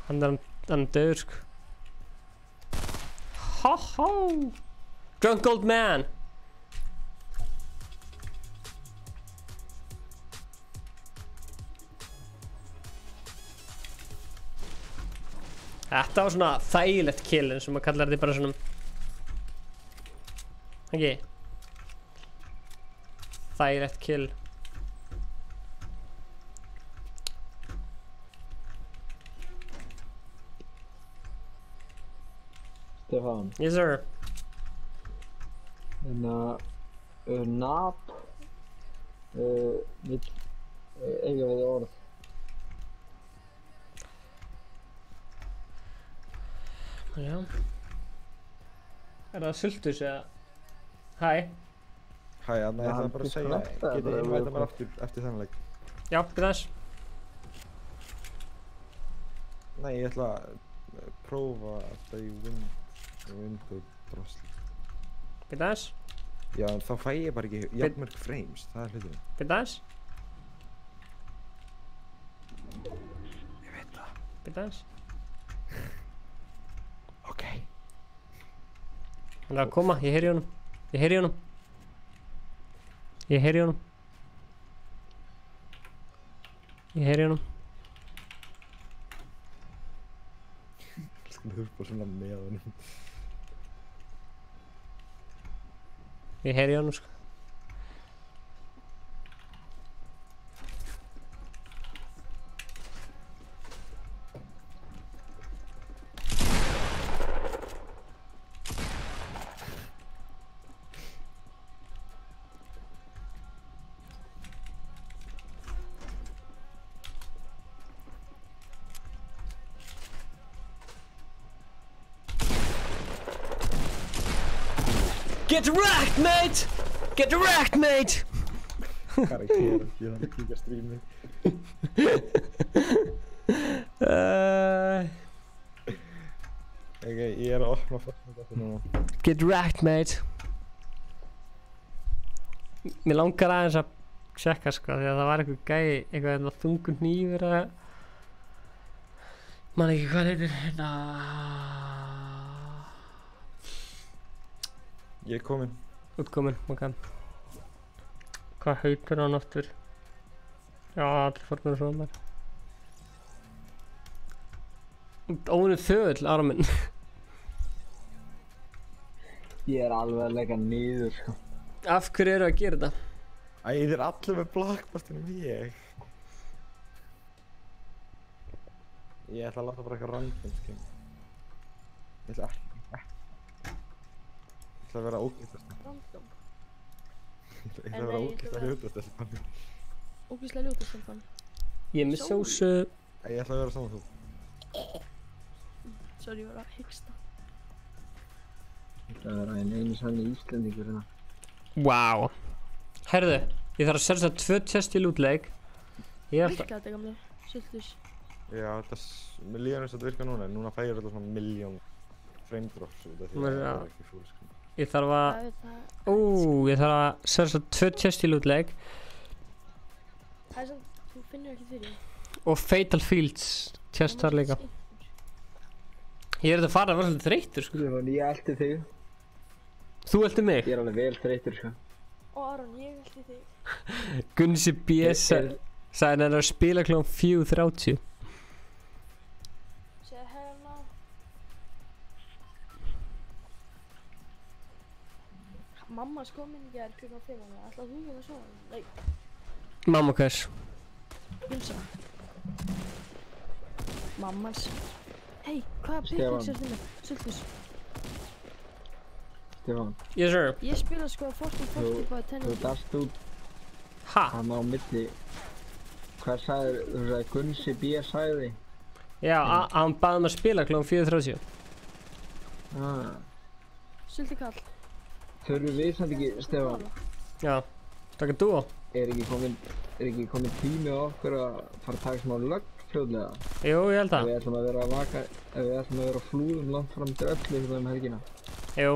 Hann er döður, sko. Hóhó! Drunk old man! Þetta var svona þægilegt kill eins og maður kallar þetta bara svona ekki þægilegt kill. Stefán. Yes sir. Nap vill eiga við orð. Já. Er það sultus eða? Hæ. Hæ, þannig að ég ætla bara að segja, getið þið innvæta mér eftir þennan leik? Já, byrja þess. Nei, ég ætla að prófa þetta í vind og drasli. Byrja þess. Já, en þá fæ ég bara ekki jafnmörg frames, það er hlutin. Byrja þess. Ég veit það. Byrja þess. Ok. Hann er að koma, ég heyri honum. Ég heyri honum. Ég heyri honum. Ég heyri honum. Þú er bara svona með honum. Ég heyri honum, sko. Get wrecked, mate! Get wrecked, mate! Hvað er að gera? Ég er að kíka streamið. Ok, ég er að opna Fortnite þetta núna. Get wrecked, mate! Mér langar aðeins að checka, sko, því að það var eitthvað gæi, eitthvað þungur hnífur að... Man ekki hvað heitir hérna... Ég er kominn. Útkominn, ok. Hvað heitir hann aftur? Já, allir Fortnite svona þar. Óunnið þöðl, Aron minn. Ég er alveg að leggja niður, sko. Af hverju eru að gera þetta? Æ, þið er allir með blackbastinu ég. Ég ætla að láta bara eitthvað random, sko. Ég ætla ekki. Ég ætla að vera ógeðslega. Random? Ég ætla að vera ógeðslega ljótastelpan. Ógeðslega ljótastelpan? Ég er með sósu. Ég ætla að vera saman þú. Sorry, ég var að hyggsta. Það er einu sanni Íslendingur hérna. Vá. Herðu, ég þarf að setja 2 chest í lootleik. Virka þetta gamli, sultus. Já, mér líður eins og þetta virka núna, en núna fæ ég alltaf svona milljón frame drops út af því að það er ekki full screen. Ég þarf ég þarf að setja 2 chest í lootleik. Það er samt, þú finnur ekki fyrir. Og Fatal Fields chest þar líka. Ég er að fara að vera svolítið þreyttur, sko. Ég elti þig. Þú elti mig? Ég er alveg vel þreyttur, sko. Ó, Aron, ég elti þig. Gunsi B.S. sagði hann að spila klón 4:30. Segði hérna. Mammas kom inn í gær klukkan 5. Ætlaði þú að sofa? Nei. Mamma hvers? Gunsa. Mammas. Hei, hvaða Stefán. byggjum sérst þinni? Sultus. Stefán. Yes sir. Ég spila sko 1440 by 1080. Þú dast út. Ha? Hann á milli. Hvað sagði, þú sagði Gunsi B. sagði? Já, hann baði mig að spila klón 4:30. Sulti kall. Þurfum við samt ekki, Stefán? Já, taka dúo. Er ekki komin tími á okkur að fara að taka smá lögg fljóðlega? Jú, ég held það. Ef við ætlum að vera að vaka, ef við ætlum að vera á flúðum langt fram til öllu ykkur helgina. Jú.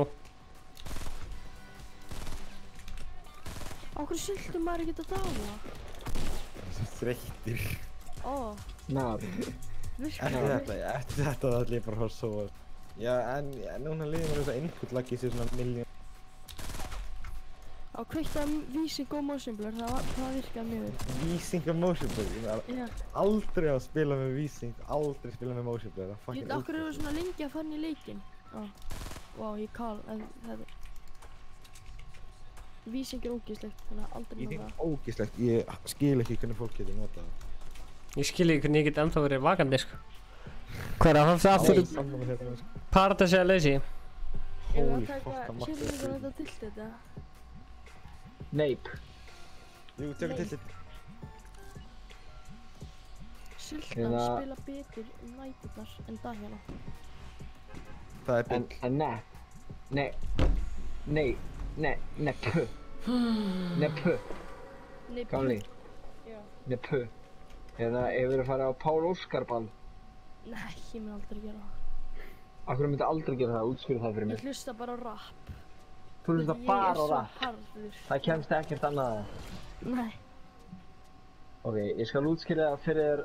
Á hverju sultum maður ekki að dála? Þreyttir. Ó. Nar. Eftir þetta var allir bara að sofa. Já, en núna líður mér þess að input laggi sér svona milljón. Á kveikta vísing og motion blur, það virkar mjög vel. Vísing og motion blur? Ég er aldrei að spila með vísing, aldrei spila með motion blur. Ég veit okkur eru svona lengi að fara inn í leikinn. Vá, ég kall, en þetta... Vísing er ógeðslegt, þannig að aldrei nota það. Vísing er ógeðslegt, ég skil ekki hvernig fólk getur notað það. Ég skil ekki hvernig ég get ennþá verið vakandi, sko. Hvað er það aftur Paradise eða Lazy? Holy fuck, að makka þetta. Sér þetta til þetta? Neip. Jú, tökum til þetta. Sultan spila betur næturnar en dagina. Það er bygg. En neppu. Gamli. Neppu. Eða hefur þið farið á Pál Óskar ball? Nei, ég mun aldrei gera það. Af hverju myndi aldrei gera það? Útskýra það fyrir mig. Ég hlusta bara á rap. Þú hlusta bara á rap? Ég er svo harður. Það kemst ekkert annað? Nei. Ok, ég skal útskýra það fyrir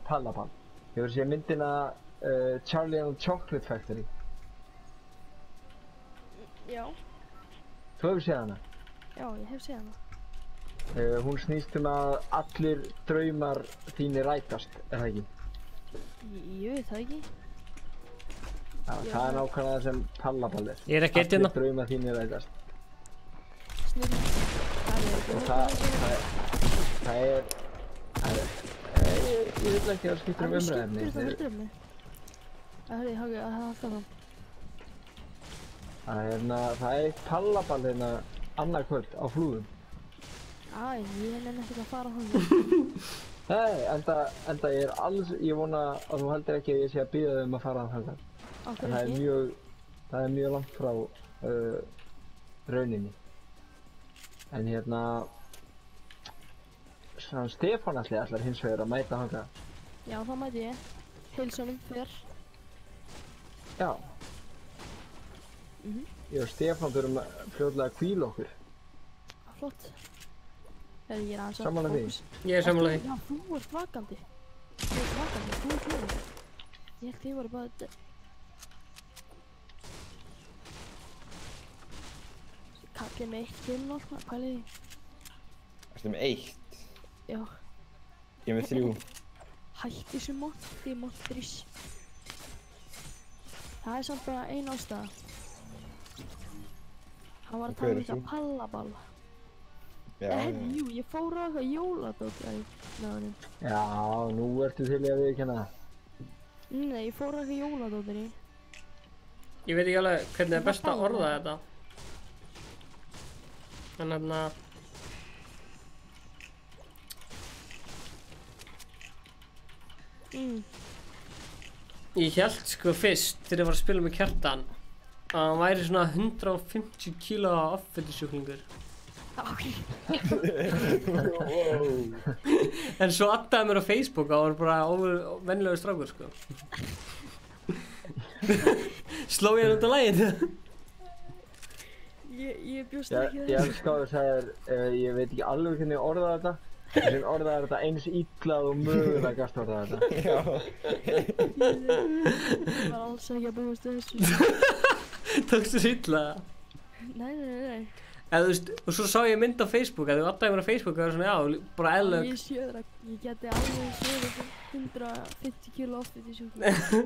Pallaball. Hefur séð myndina Charlie and the Chocolate Factory? Já. Þú hefur séð hana? Já, ég hef séð hana. Hún snýst að allir draumar þínir rætast, er það ekki? Ég veit það ekki. Já, það er nákvæmlega það sem Pallaball er. Ég er ekki eitt hérna. Allir draumar þínir rætast. Snurri. Og það er... Ég vil ekki að það skiptir umræðefni. Það skiptir umræðefni. Það er alltaf það. Það er eitt Pallaball hérna annað kvöld á flúðum. Æ, ég nenni ekkert að fara þannig. Nei, enda ég er alls, ég vona að þú heldur ekki að ég sé að biðja þig að fara þannig. Okkur ekki? Það er mjög langt frá rauninni. En hérna, svona Stefán ætlar hins vegar að mæta þangað. Já, það mæti ég. Heilsunum fyrr. Já. Ég og Stefán þurfum fljótlega að hvíla okkur. Flott. Ég er aðeins að sammála því. Ég er sammála því. Já, þú ert vakandi. Þú ert vakandi, þú ert hljóðið. Ég held ég var bara þetta. Kallið með 1 kill og allt, hvað er því? Erstu með 1? Já. Ég er með 3. Hætti þessu montrís. Það er samt bara ein ástæða. Hann var að tala um þetta Pallaball. Jú, ég fór á eitthvað jóladótt með honum. Já, nú ertu til í að viðurkenna það. Nei, ég fór á eitthvað jóladóttir í. Ég veit ekki alveg hvernig er best að orða þetta. En hérna... Ég held sko fyrst þegar ég var að spila með Kjartan að hann væri svona 150 kíló offitusjúklingur. Ok. En svo addaði mér á Facebook og hann var bara venjulegur strákur, sko. Sló ég hann út á laginu? Ég bjóst ekki það. Ég elska að þú segir, ég veit ekki alveg hvernig ég orðaði þetta. Ég orðaði þetta eins illa og mögulega gast orðaði þetta. Ég var alls ekki að búast við þessu. Tókstu svo illa? Nei. Eða þú veist, og svo sá ég mynd á Facebook, að þú addaði mér á Facebook og það var svona, já, bara eðlög. Ég sé það, ég geti alveg séð 150 kíló offitusjúklingur.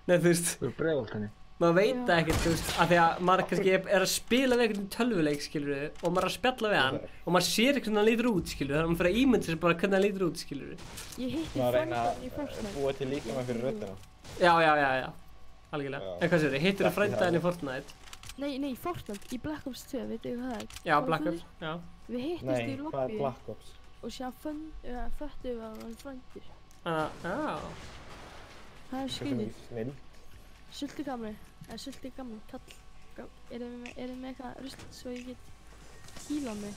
Nei, þú veist. Þú er bregðalt henni. Maður veit það ekkert, þú veist, af því að maður kannski er að spila við einhvern tölvuleik, skilurðu, og maður er að spjalla við hann, og maður sér hvernig hann lítur út, skilurðu, þannig að maður fyrir að ímynda sér bara hvernig hann lítur út, skilurðu. Ég hitti frændan í Fortnite. Búa til líkamann fyrir röddina. Já, algjörlega. En hvað sér þið, hittir þú frændaðinn í Fortnite? Nei, Fortnite, í Black Ops 2, veitu hvað það er? Já, Black Ops, já. Við hittist í lobby. Nei, hvað er Black Ops? Og síðan föttum við að hann frændir. Já. Það er skrítið. Snill. Sultugamli, kall. Erum við með eitthvað rusl svo ég get healað mig?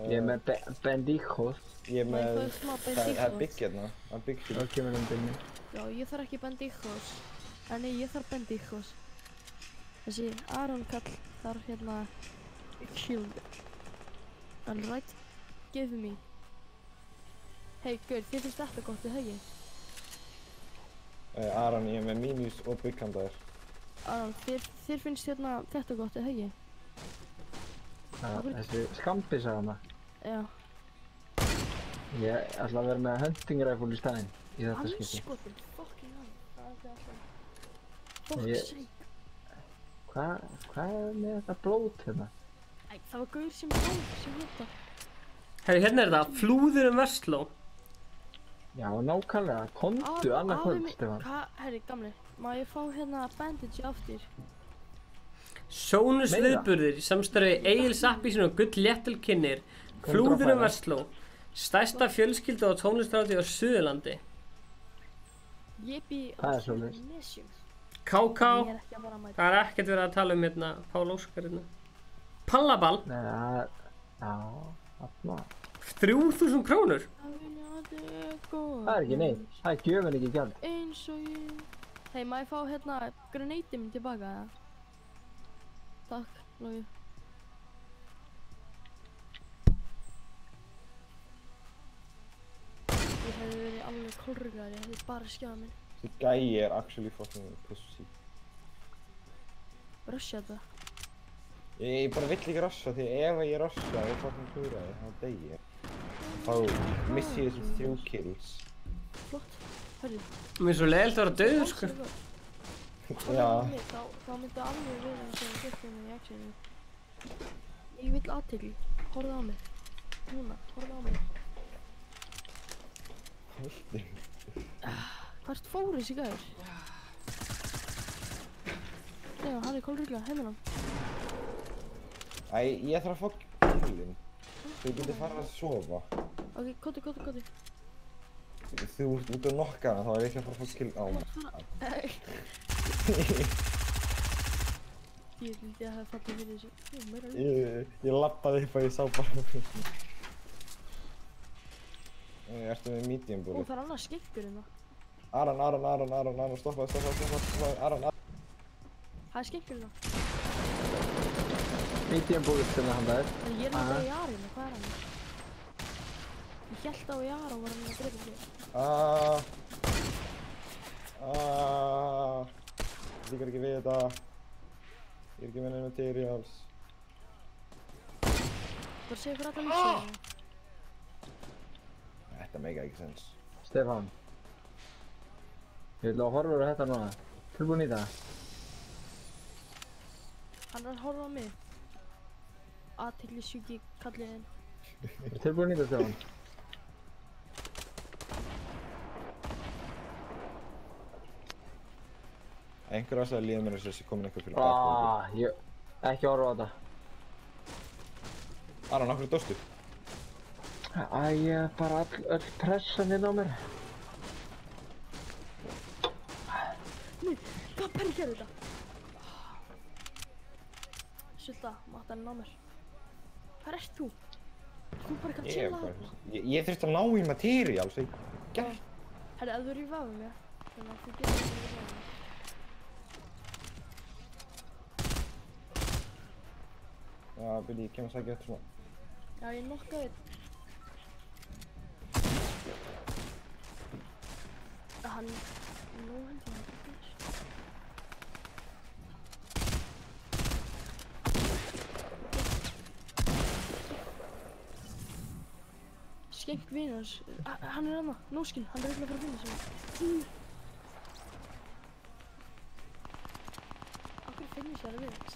Ég er með Bendijos. Ég er með, það er bygg hérna. Það er bygg hérna. Það kemur bygg. Já, ég þarf ekki Bendijos. Nei, ég þarf Bendijos. Þessi Aron kall þarf hérna shield. Alright, give me. Hey, gaur, þið finnst þetta gott, er það ekki? Aron, ég er með mínus og bygghandaðir. Aron, þér finnst hérna þetta gott, er það ekki? Þessi skambisa hana? Já. Ég ætla að vera með hunting rifle í staðinn í þetta skipti. Anskotin, fucking hell. Það er alltaf. Fuck's sake. Hvað er með þetta blót hérna? Æ, það var gaur sem hérna. Herri, hérna er þetta, flúður Vestló. Já, nákvæmlega, komdu annað kvöld, Stefán. Herri, gamli, má ég fá hérna bandage aftur? Sónus viðburðir í samstarfi Egils Appelsín og Gull Léttilkynnir, flúður Vestló, stærsta fjölskylda og tónlistarhátíð á Suðurlandi. Ég bý á Nesjum. KK, það er ekkert verið að tala hérna, Pál Óskar hérna. Pallaball. Nei, já, þarna. 3000 krónur. Það er ekki neitt, það er gjöfin ekki gjald. Eins og ég. Hei, má ég fá hérna grenade minn tilbaka, eða? Takk, Lógi. Ég hefði verið alveg kolruglaður, ég hefði bara skjáð minn. Þessi gæi er actually fucking pussy. Russia þetta? Ég bara vill ekki rassa því ef ég rassa og fucking klúra þig, þá degi ég. Þá missi ég þessum 3 kills. Flott, hörðu. Mér er svo leiðilegt að vera dauður, sko. Já. Þá myndi alveg vera eins og það getur mig í actionu. Ég vill aðtegli. Horfðu á mig. Núna, horfðu á mig. Hvert fór þessi gæður? Já, hann er kolrugla, heimil hann. Æ, ég þarf að fá killin. Þú getur farið að sofa. Ok, kottu. Þú ert út að nokka hana, þá er ég ekki að fara að fá kill á mig. Ég vildi að það falla fyrir þessu. Ég lappaði upp og ég sá bara. Ertu með medium bullet? Ó, það er annars skikkur hérna. Aron, stoppa, Aron. Það er skikkur hérna. Medium bullet sem það handaðir. En ég er náttúrulega í Arinu, hvað er hann? Ég held á í Aron var hann að drepa sig. Líkar ekki við þetta. Ég er ekki með neina materials. Þú segir fyrir alltaf lífsöguna. Þetta meika ekki sens. Stefán. Ég vil að horfa á þetta núna. Tilbúin í það. Hann er að horfa á mig. Athyglisjúki kalliðinn. Tilbúin í það, Stefán. Einhver ástæða líður mér þess að komin eitthvað fyrir bakvöld. Ég ekki horfa á þetta. Aron, okkur dóstu? Ég er bara öll pressan inn á mér. Nei, hvað perri gerði þetta? Sulta, mátt alveg ná mér. Hvar ert þú? Þú bara ekki að Ég chilla bara, þarna. ég þurfti að ná í material, svo ég gert. Herri, ef þú rífaði mig, þannig að þú getur ekki rífaði mig. Já, byrja, ég kem að sækja eftir svona. Já, ég nokkaði einn. Hann... Nú heldur hann ekki þess. Skenk vinur, hann þarna, nóskinn, hann örugglega að fara að finna sig. Af hverju finnur sér að vinast?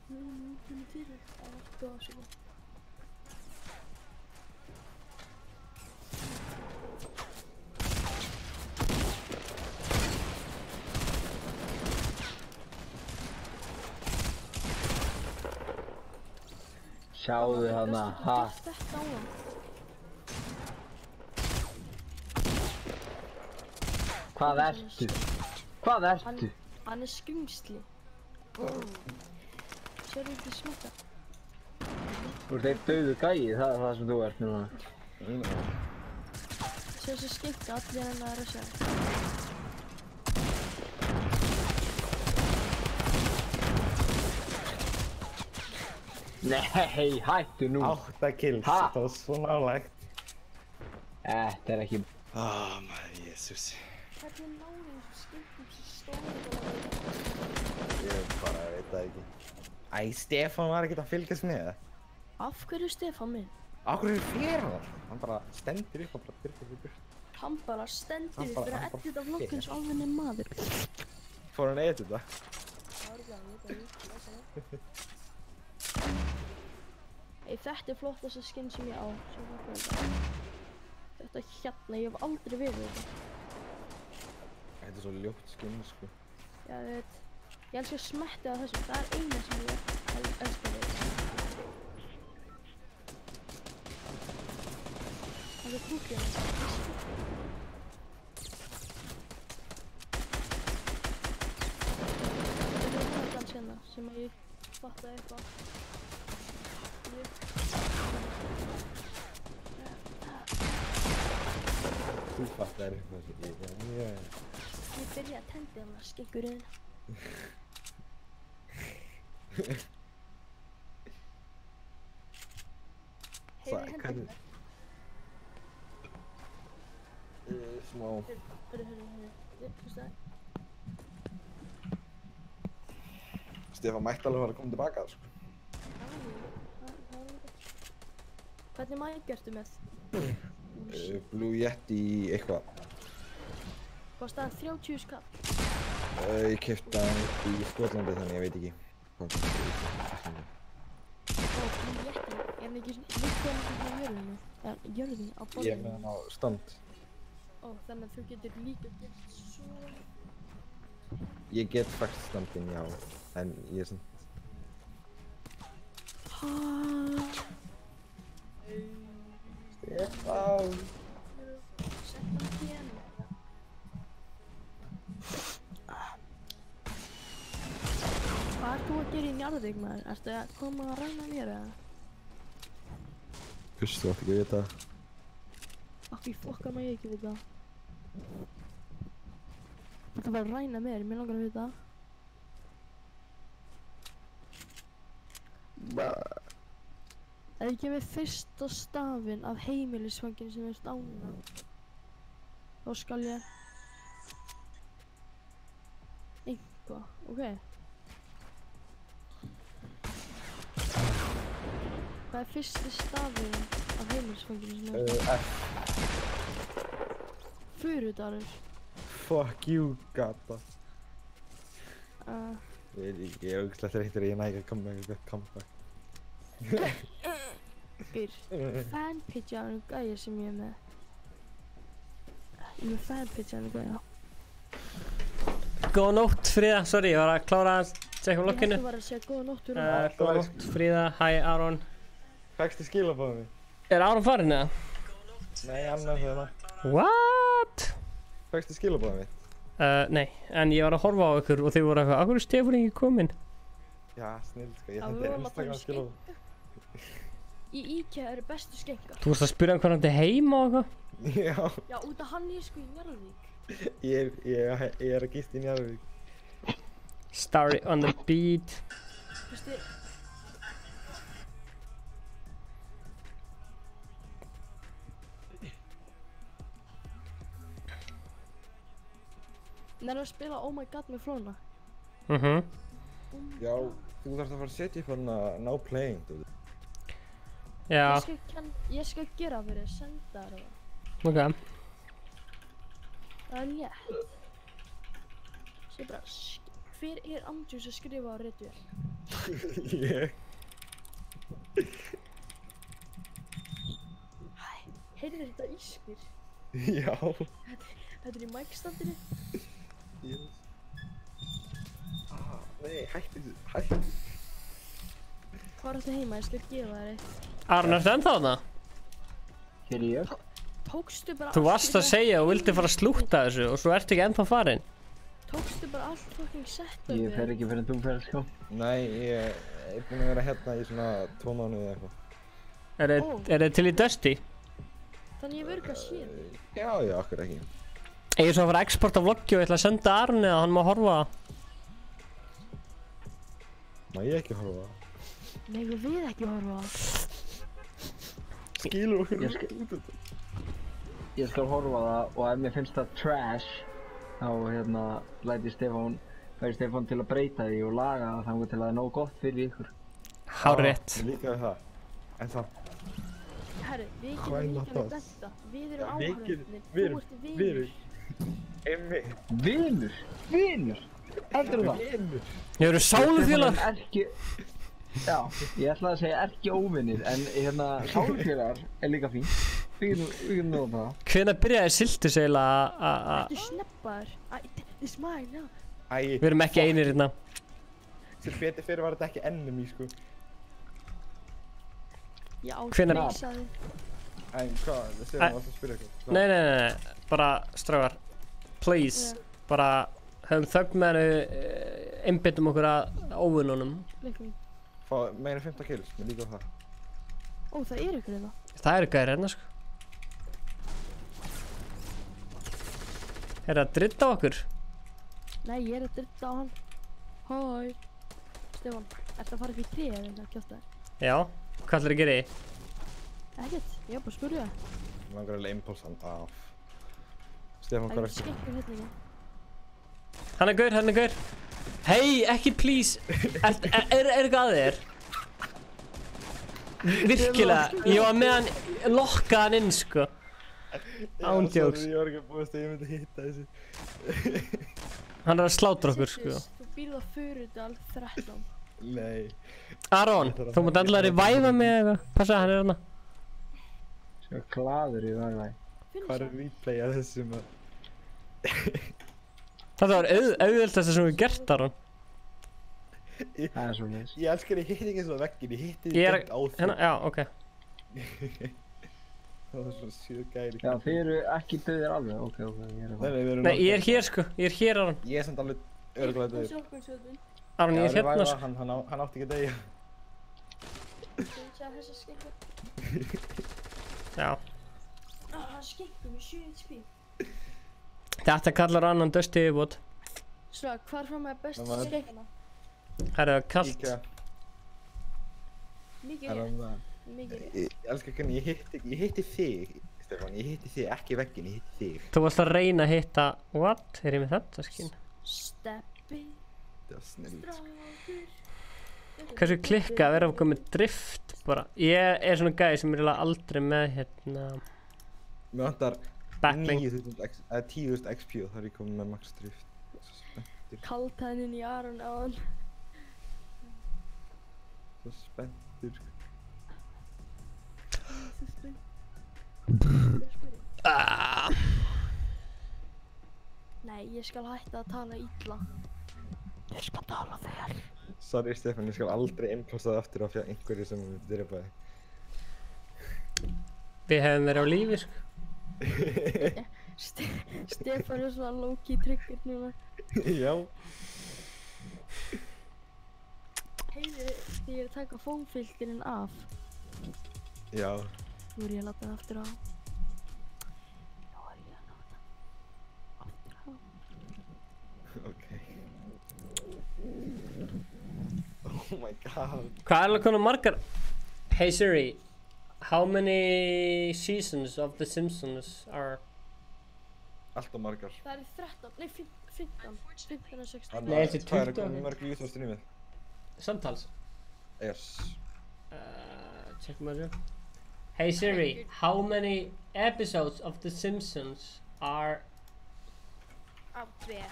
Nú, hann fyrir. Það var góða svo góð. Sjáðu hana, ha? Þetta á hann. Hvað ertu? Hvað ertu? Hann er skrimsli. Sérðu þetta smetta? Þú ert einn dauður gæi, það er það sem þú ert núna. Sérðu þessi skemmta allir henni að rösa. Nei, hættu nú. 8 kills, þetta var svo nálægt. Þetta er ekki... Maður, jésús. Hvernig náðu þessu skemmtum sem stóðu? Ég bara veit það ekki. Æ, Stefán var ekkert að fylgjast með það. Af hverju Stefán minn? Af hverju fer hann? Hann bara stendur upp og bara burt. Hann bara stendur upp fyrir að edita vlogginn svo alveg nefn maður. Fór hann að edita? Þetta er flottasta skinn sem ég á. Þetta hérna, ég hef aldrei verið þetta. Þetta er svo ljótt skinn, sko. Já, ég veit. Ég elskar smettið af þessu. Það er eina sem ég elskar við. Það er krúkið hann. Það er dans hérna sem ég fattaði eitthvað. Þú fattar eitthvað sem ég... Ég byrja að tendi hann að skegurinn. Heiði hendina. Smá. Hörru. Hlusta. Stefán mætti alveg að koma tilbaka, sko. Hvernig mæk ertu með? Blue Yeti eitthvað. Kostaði 30 skall. Ég keypti hann upp í Skotlandi þannig ég veit ekki hvað það er í Íslandi. Blue Yeti, er hann ekki líka á jörðinni? Jörðinni á borðinu? Ég er með hann á stand. Þannig að þú getur líka gert svo... Ég get fært standinn, já, en ég er svona... Stefán! Sett hann hérna. Hvað ert þú að gera í Njarðvík, maður? Ertu að koma að ræna mér, eða? Fyrst, þú ætti ekki að vita það. Akkur í fokka má ég ekki vita það. Þetta var að ræna mér, mér langar að vita það. Ef ég gefið fyrsta stafinn af heimilisfanginu sem er stána, þá skal ég... eitthvað, ok? Hvað er fyrsti stafinn af heimilisfanginu sem er stána? F. Furudalur. Fuck you, gata. Ég er auðvitað þreyttur að ég næg að koma með eitthvað comeback. Gauir, fanpage af einu gæja sem ég er með. Ég er með fanpage af einu gæja. Góða nótt, Fríða, sorry, ég var að klára að tjekka um lokkinu. Ég var að segja góða nótt, Góða nótt, Fríða, hæ, Aron. Fækstu skilabóðið mig? Er Aron farinn, eða? Nei, annars eða. What? Fækstu skilabóðið mitt? Nei, en ég var að horfa á ykkur og þið voru eitthvað, af hverju er Stefán ekki kominn? Já, snill sko, ég Já, sendi við vorum að tala um Instagram skilabóð. Í IKEA eru bestu skenkar. Þú varst að spyrja hann hvað hann er heima og eitthvað? Já. Já, út af hann sko í Njarðvík. Ég er að gista í Njarðvík. Starry on the beat. Veistu... Nærðu að spila Oh My God með Flóna? Já, þú þarfst að fara að setja upp hana now playing, þú veit. Já. Ég skal gera fyrir að senda þér það. Ok. Það er létt. Sér bara, hver er Andrews að skrifa á ritvél? Ég. Heyrðu þetta ískur? Já. Þetta er í mækstandinu? Yes. Nei, hætti þessu. Hvað er þetta heima? Ég skal gefa þér eitt. Aron, ertu ennþá þarna? Hér er ég. Tókstu bara Þú varst að segja og vildi fara að slúta þessu og svo ertu ekki ennþá farin. Tókstu bara allt fucking setupið? Ég fer ekki fyrir en þú fer, sko. Nei, ég er búinn að vera hérna í svona 2 mánuði eða eitthvað. Er þið til í Dusty? Þannig ég verður að sé þig. Já, okkur ekki. Ég er svo að fara að exporta vloggi og ég ætla að senda Arni að hann má horfa. Má ég ekki horfa? Nei, við ekki horfa. Skilur okkur út þetta. Ég skal horfa það og ef mér finnst það trash þá hérna læti Stefán til að breyta því og laga það þannig til að það er nóg gott fyrir ykkur. Hárrétt. Ég líka við það. En það. Herru, við getum líka með þetta. Við erum áhörðunir. Við erum. Emmi. Vinur. Heldur það? Vinur. Ég eru sálufélag. Já, ég ætlaði að segja ekki óvinnir en hérna sálufélagar er líka fín. Við getum nóg það. Hvenær byrjaði Siltus eiginlega að... Ertu snabbar? This is mine now. Við erum ekki einir hérna. Til betur fyrir var þetta ekki enemy, sko. Já, hvenær... Æ, hvað? Það séum við alltaf að spyrja eitthvað. Nei. Bara, strákar. Please. Bara, höfum þögn með hennu, einbyttum okkur að óvinnunum. Fá meira 15 kills, mér líka á það. Ó, það er ykkur hérna. Það eru gæðir hérna, sko. Er það að drydda á okkur? Nei, ég er að drydda á hann. Hæ. Stefán, ertu að fara upp í 3 eða eitthvað að kjáta þér? Já. Hvað ætlar að gera í? Ekkert, ég var bara að spyrja það. Ég langar að impulsa hann af. Stefán, hvað er þetta? Það er skekkur hérna ekki. Hann er gaur. Hei, ekki please. Er eitthvað að þér? Virkilega, ég var með hann, lokkaði hann inn, sko. Ándjóks. Ég var ekki að búast að ég myndi hitta þessu. Hann er að slátra okkur, sko. Þú býrð á Furudal 13. Nei. Aron, þú mátt endilega reviva mig eða eitthvað. Passa, hann er hérna. Svo glaður í væg. Hvað er replay að þessu, maður? Þetta var auðvöldast sem við gert, Aron. Það er svo leys. Ég elskar að ég hitti ekki svona veggin, ég hitti því beint á því. Já, ok. Það var svona 7 gæri. Já, þið eru ekki döðir alveg, ok, ég er að fara. Nei, ég er hér, sko. Ég er hér, Aron. Ég er samt alveg örgulega döður. Aron, ég er hérna, sko. Hann átti ekki að deyja. Þú veist að þessa skekkur. Já. Hann skekkur með 7 HP. Þetta kallar annan Dusty yfirbót. Svo, hvað er frá með bestu skekkuna? Það er kallt. Mikið rétt. Ég elskar hvernig ég hitti þig, Stefán. Ég hitti þig, ekki veggin, ég hitti þig. Þú varst að reyna að hitta... What? Er ég með þetta skinn? Steppi. Það var snill. Hversu klikka að vera okkur með drift bara. Ég er svona gæði sem er aldrei með hérna... Mér vantar 10.000 XP og það er ég komið með max drift. Svo spenntur. Kaltænin í Aron á hann. Svo spenntur. Nei, ég skal hætta að tala illa. Ég skal tala vel. Sorry Stefán, ég skal aldrei impulsa það aftur af einhverju sem við drepaði. Við hefum verið á lífi, sko. Stefán er svona low-key trigger núna. Já. Heyrðu, því ég er að taka fómfilterinn af. Já. Nú er ég að láta það aftur á. Okay. Oh my god. Hvað er alveg konar margar? Hey Siri, how many seasons of The Simpsons are? Alltaf margar. Það eru 13, nei 15 eða 16. Nei, þessi 20. Hvað er mörg YouTube á streamið? Samtals? Yes. Check maður. Hey Siri, how many episodes of The Simpsons are? Af hver?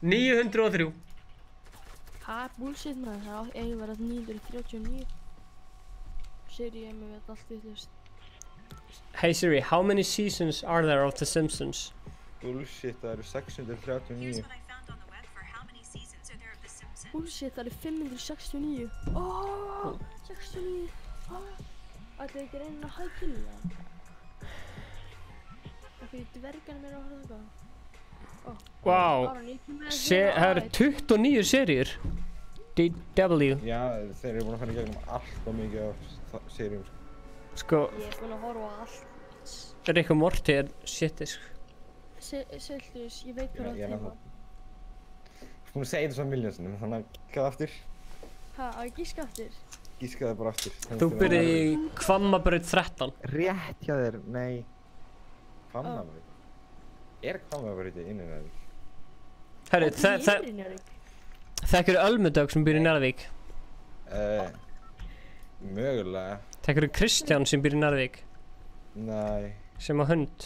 903. Það er bullshit maður, það er eiginlega verið 939. Siri, ég með þetta allt vitlaust. Hey Siri, how many seasons are there of The Simpsons? Bullshit, það eru 639. Bullshit, það eru 569. Óóóó, 69. Ætlaði ekki reyna að hækila það? Það fyrir dvergarnir mér að horfa það. Wow, það eru 29 seríur. DW. Já, þeir eru búin að fara í gegnum allt og mikið af seríum. Sko. Ég er búin að horfa á allt. Rick og Morty er shitið, sko. Seltus, ég veit hvað það teima. Þú búin að segja þetta svona miljónsinnum, þannig að gískaði aftur. Hæ, á ég gíska aftur? Gískaði bara aftur. Þú byrði í Hvammabraut 13. Rétt hjá þér, nei. Hvammabraut? Er Hvammabraut í Njarðvík? Herru, þekkir Ölmudögg sem býr í Njarðvík? Mögulega. Þekkir Kristján sem býr í Njarðvík? Nei. Sem á hund?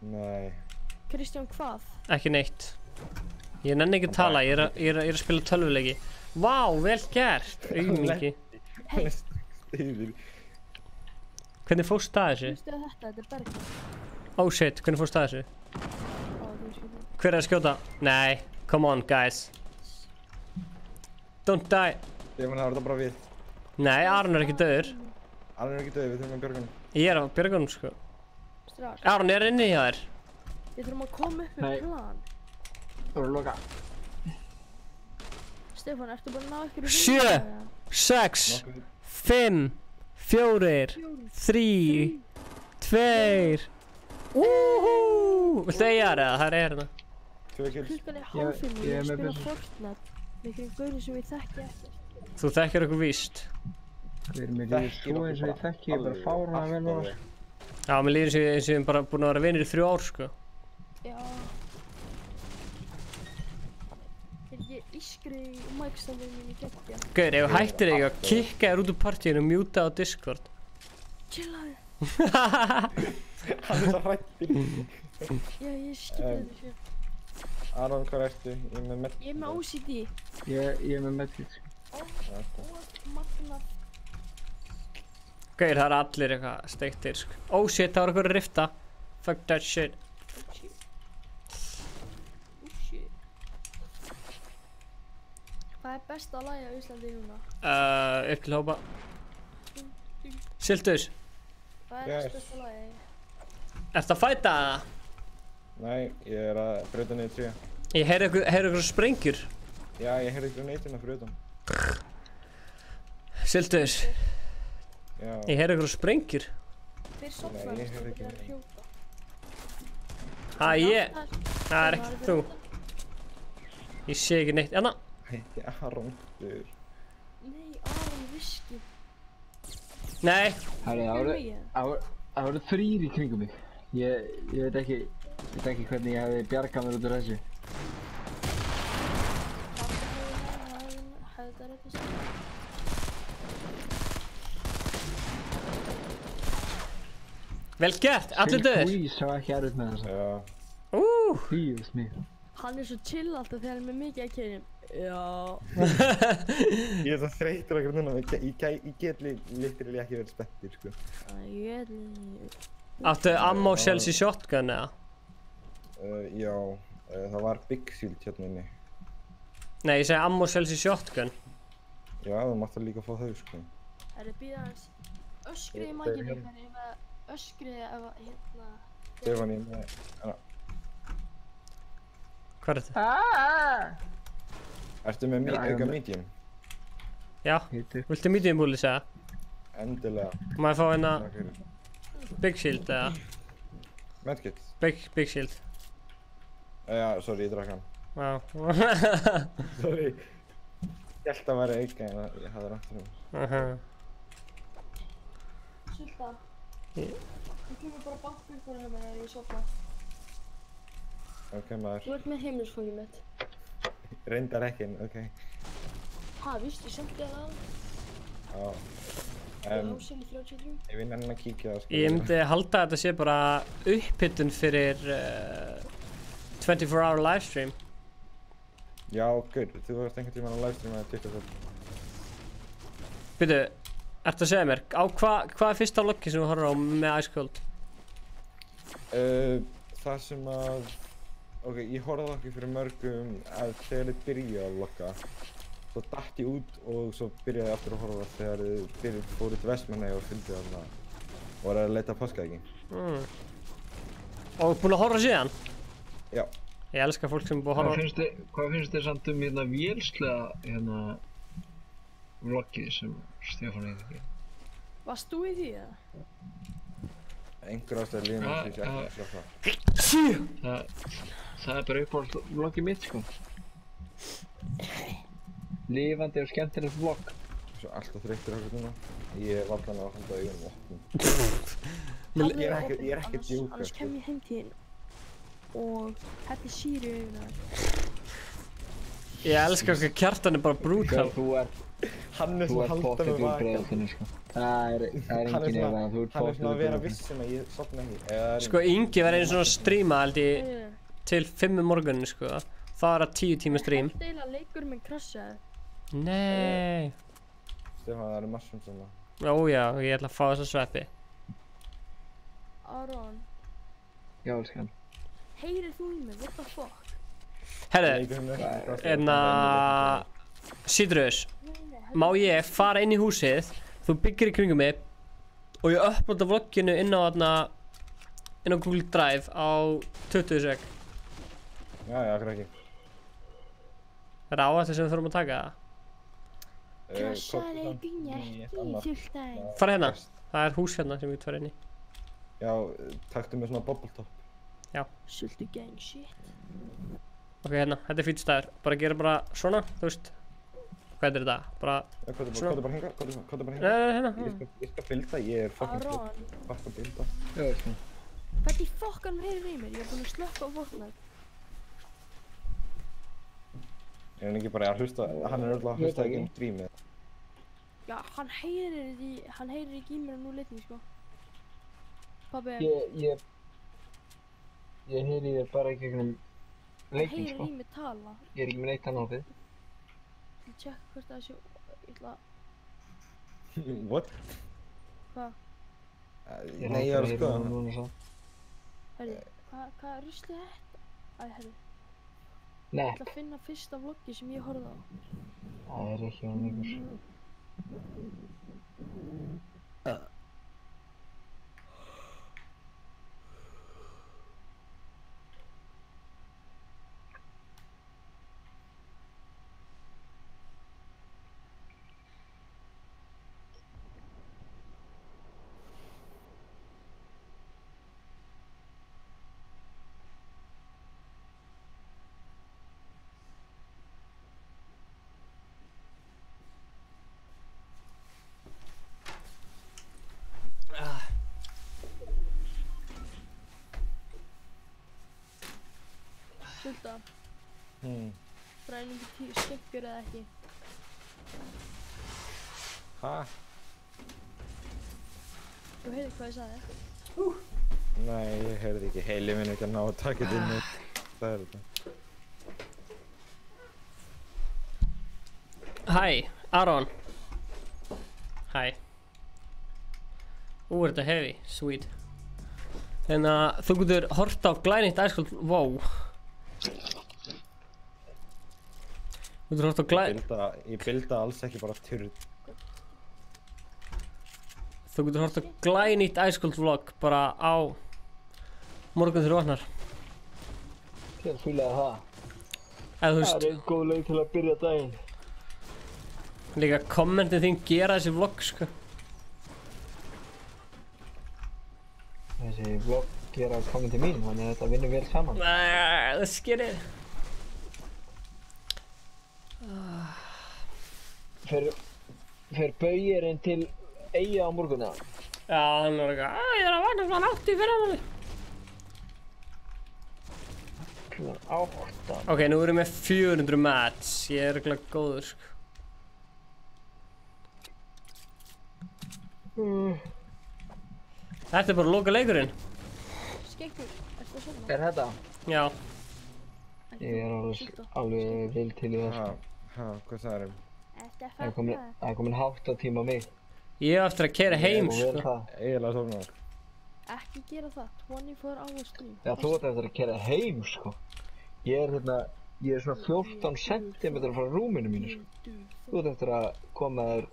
Nei. Kristján hvað? Ekki neitt. Ég nenni ekki að tala, ég er að spila tölvuleiki. Vá, vel gert, auðmingi. Hvernig fórst það þessu? Þú veist þetta er Bergman. Oh shit, hvernig fórst það þessu? Hver er að skjóta? Nei, come on guys. Don't die. Ég mun að hafa þetta bara við. Nei, Aron er ekki döður. Aron er ekki döður, við þurfum að björga hann. Ég er á björgunum, sko. Strax. Aron er inni hjá þér. Við þurfum að koma upp með plan. Þú voru að loka. Stefán, ertu búin að ná ykkur í 7, 6, 5, 4, 3, 2. Viltu eiga það eða? Það er hérna. Klukkan er hálf-5 og ég er að spila Fortnite með einhverjum gaurinn sem ég þekki eftir. Þú þekkir okkur víst. Við erum með lífið svo eins og ég þekki, ég bara fáruna vel núna. Já, mér líður eins og við erum bara búin að vera vinir í 3 ár, sko. Já. Er ekki ískri í mækstandinu mínu geggja? Gaur, ef hættir þig að kikka þér út úr partíinu og mjúta á Discord. Chillaði. Hann er svo hrættur. Já, ég skilði þetta sér. Aron, hvað ertu? Ég er með medkit. Ég er með OCD. Ég er með medkit. Magnað. Gaur, það er allir eitthvað steiktir, sko. Oh shit, það var eitthvað að rifta. Fuck that shit. Hvað er best að lagja á Íslandi núna? Upp til hópa. Siltus. Hvað er best að lagja? Ertu að fæta það? Nei, ég er að brjóta niður tré. Ég heyri eitthvað sprengjur. Já, ég heyri eitthvað neitina fyrir utan. Siltus. Já. Ég heyri eitthvað sprengjur. Hver sopnaðist og byrjar að hljóta? Það er ekki þú. Ég sé ekki neitt. Janna. Heiti Aron. Nei, Aron Viski. Nei. Það voru 3 í kringum mig. Ég veit ekki hvernig ég hefði bjargað mér út úr þessu. Vel gert, allir döður. Quiz hafa ekki erfitt með þess að. Hýfus mig. Hann er svo chill alltaf þegar hann er með mikið að kynum. Já. Ég er svo þreytur okkur núna. Ég get literally ekki verið spenntur, sko. Áttu ammo shells í shotgun eða? Já, það var Big Shield hérna inni. Nei, ég segi ammo shells í shotgun. Já, þú mátt það líka fá þau, sko. Það er býða hans. öskriði mækinn ykkar ef að öskriði ef að hérna... Stefán, ég með... Hvað er þetta? Ertu með auka medium? Já, viltu medium búli segja? Endilega. Má ég fá hérna Big Shield eða? Medkit? Big Shield. Já, sorry, ég drakk hann. Já. Sorry. Ég held að vera auka en ég hafði rætt um. Sulta. Þú kemur bara bank upp á hérna þegar ég sofna. Ok, maður. Þú ert með heimilisfangið mitt. Reyndar ekki, en ok. Ha, víst, ég sendi þér það. Já. Hásel í 33. Ég vil enn að kíkja það, sko. Ég myndi halda að þetta sé bara upphittun fyrir 24-hour livestream. Já, gaur, þú varst einhvern tímann á livestream að tikka það. Byrju, ertu að segja mér, á hvað er fyrsta vloggi sem þú horfir á með Ice Cold? Það sem að... Ok, ég horfði ekki fyrir mörgum að þegar þið byrjuðu að vlogga. Svo datt ég út og svo byrjaði ég aftur að horfa þegar þið fóruð til Vestmannaeyja og fylgdu þarna og voru að leita að páskaeggi. Og búin að horfa síðan? Já. Ég elska fólk sem er búin að horfa. Hvað finnst þér samt hérna vélslega vloggið sem Stefán eitthvað? Varst þú í því eða? Einhver ástæði lífum sem ég ekki að sjá það. Það er bara uppáhalds vloggið mitt, sko. Lifandi og skemmtilegt vlogg. Svo alltaf þreyttur okkur núna. Ég er valdan að halda augunum opnum. Ég er ekki að djúka. Annars kem ég heim til þín og helli síru í augunum. Ég elskar sko Kjartan er bara brútal. Hann er svona að halda mig vakan. Það er engin ef að þú ert Hann er svona að vera vissum að ég sofna ekki. Sko Ingi var einu svona að stríma held ég til 5 morgunin sko. Það var að 10 tíma stream. Ég held eiginlega að leikur minn krassaði. Nei. Stefán, það eru massum svona. Ó já, ég ætla að fá þessa sveppi. Aron. Já, elskan. Heyrið þú í mig, what the fuck? Herðu, Citrus, má ég fara inn í húsið, þú byggir í kringum mig og ég upplóta vlogginu inn á Google Drive á 20 sek. Já, akkur ekki. Er það áhættu sem við þurfum að taka það? Krassaði bínu ekki í þultaði. Fara hérna, það er hús hérna sem við fara inn í. Já, taktu með svona bobbletop. Já. Sultu gang shit. Ok, hérna, þetta er fýtt staður. Bara gera bara svona, þú veist. Hvað er þetta? Bara svona. Hvað er bara hinga? Hérna. Ég skal bilda, ég er fucking fucking bilda. Já, sko. Hvernig fokkan heyrir í mér? Ég er búinn að slökka á Fortnite. Er hann ekki bara að hlusta, hann er örugglega að hlusta ekki Dreamið. Já, hann heyrir ekki í mér nú leitni, sko. Pabbi. Ég heyri þér bara í gegnum leikinn, sko. Hann heyrir í mig tala. Ég er ekki með neitt annað á þig. Ég tjekka hvort það sé, ég ætla að... What? Hvað? Nei, ég er að skoða hana. Herri, hvað er ruslið þetta? Æ, herri. Nei. Ég ætla að finna fyrsta vloggi sem ég horfði á. Það er ekki hann ykkur. Sulta. Bræningi skeggjur eða ekki? Hæ? Þú heyrði hvað ég sagði? Nei, ég heyrði ekki. Heili minn ekki að ná að taka þetta inn og það er þetta. Hæ, Aron. Hæ. Er þetta heavy, sweet. En þú getur hort á glænýtt Ice Cold, wow. Þú getur hort á Ég bilda alls ekki bara turd. Þú getur hort á glænýtt Ice Cold vlog bara á morgun þegar þú opnar. Ég fílaði það. Eða þú veist. Það er góð leið til að byrja daginn. Líka kommentin þín gera þessi vlog sko. Þessi vlog gera kommenti mín, þannig að þetta vinnur vel saman. Það skerir. Fer baugirinn til Eyja á morgun eða? Já, hann var eitthvað, ég er að vakna klukkan 8 í fyrramálið. Klukkan 8? Ok, nú erum við 400 mats, ég er örugglega góður sko. Þetta er bara loka leikurinn. Skeggur, ertu að sofa? Er þetta? Já. Ég er alveg vill til í það. Hvað sagðir þið? Það er komin háttatíma á mig. Ég hef eftir að keyra heim sko. Eiginlega sofnaður. Ekki gera það, 24 hours stream. Já, þú ert eftir að keyra heim sko. Ég er svona 14 cm frá rúminu mínu sko. Þú ert eftir að koma þér,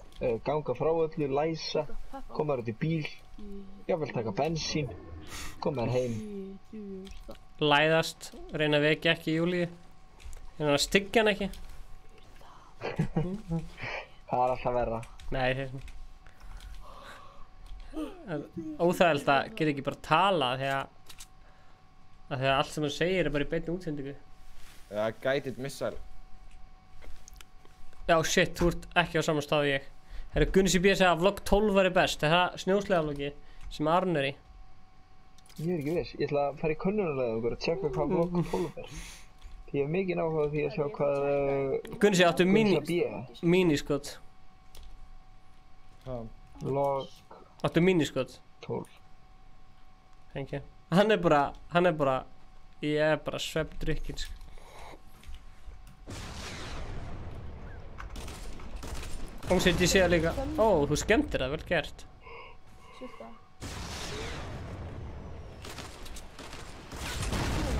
ganga frá öllu, læsa, koma þér út í bíl, jafnvel taka bensín, koma þér heim. Læðast, reyna að vekja ekki Júlíu. Reyna að styggja hann ekki. Það er alltaf verra. Nei, það er óþægilegt að geta ekki bara tala þegar allt sem hann segir er bara í beinni útsendingu. Guided missile. Já, shit, þú ert ekki á sama stað og ég. Herru, Gunni C.B. segja að vlogg 12 væri best. Er það snjósleðavloggi sem Arn er í? Ég er ekki viss. Ég ætla að fara í könnunarlega og tjekka hvað vlogg 12 er. Ég hef mikið áhuga á því að sjá hvað Gunni C. áttu míniskot. Vlogg áttu míniskot 12. Thank you. Hann er bara ég er bara svefndrykkin sko. Hún sett ég sé það líka. Ó, þú skemmtir það, vel gert.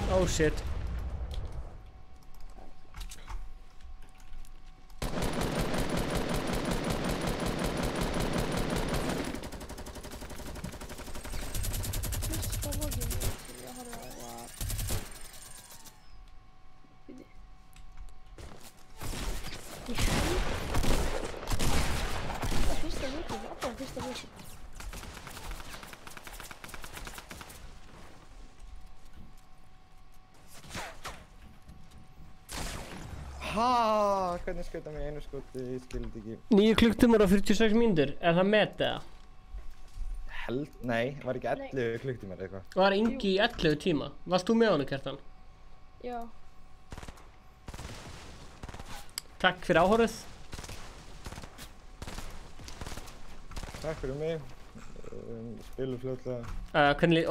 Oh shit. Hvernig skauta mig einu skoti, ég skildi ekki. 9 klukktímar og 46 mínútur, er það met eða? Nei, var ekki 11 klukktímar eitthvað. Var Ingi í 11 tíma? Varst þú með honum, Kjartan? Já. Takk fyrir áhorfið. Takk fyrir mig. Spilum fljótlega. Hvernig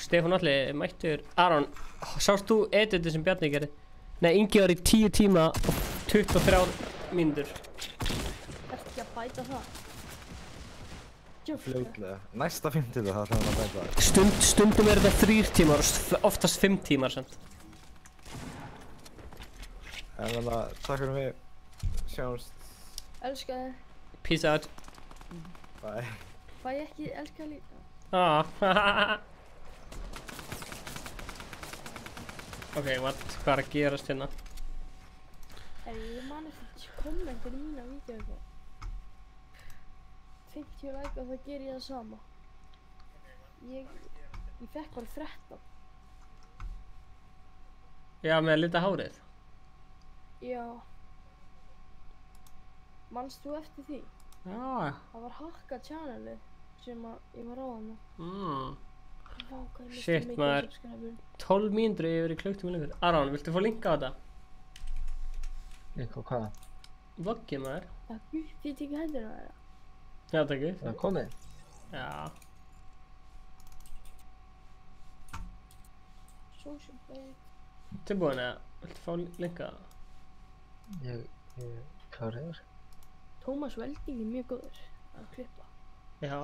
Stefán Alli mættur. Aron, sást þú editið sem Bjarni gerði? Nei, Ingi var í 10 tíma og 23 mínútur. Ertu ekki að bæta það? Fljótlega. Næsta 50 það ætlum við að bæta það. Stundum er þetta 3 tímar og oftast 5 tímar samt. En þannig að takk fyrir mig. Sjáumst. Elska þig. Peace out. Bye. Fæ ég ekki elska líka? Ok, what? Hvað er að gerast hérna? Ég man eftir kommentir í mína vídeo eitthvað. 50 like og það ger ég það sama. Ég fekk bara 13. Já, með að lita hárið. Já. Manst þú eftir því? Já. Það var hackað channelið sem ég var á hana. Shit maður, 12 mínútur yfir í klukktíma lengur. Aron, viltu fá linka á þetta? Linka á hvað? Vloggið maður. Þið tekið hendina þeirra? Já, takk upp. Það er komið? Já. Social babe. Tilbúin eða, viltu fá linka á það? Ég klári þér. Tómas Velding er mjög góður að klippa. Já.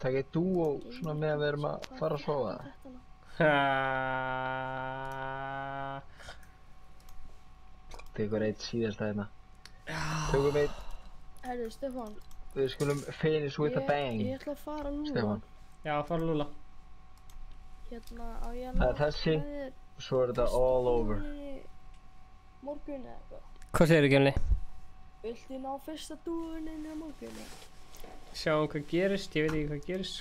Takk eitt dúo svona með að við erum að fara að sofa það. Tekur eitt síðasta hérna. Tökum eitt. Herru, Stefán, við skulum finish with a bang. Ég ætla að fara núna. Stefán. Já, fara núna. Hérna, á ég að Það er þessi, svo er þetta all over. Morgun eða eitthvað. Hvað segirðu, Gjörni? Viltu ná fyrsta dúfunni á morgun eða? Sjáum hvað gerist, ég veit ekki hvað gerist.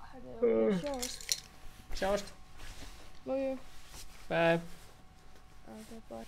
Herri, ok, sjáumst. Sjáumst. Love you. Bye. Okay, bye.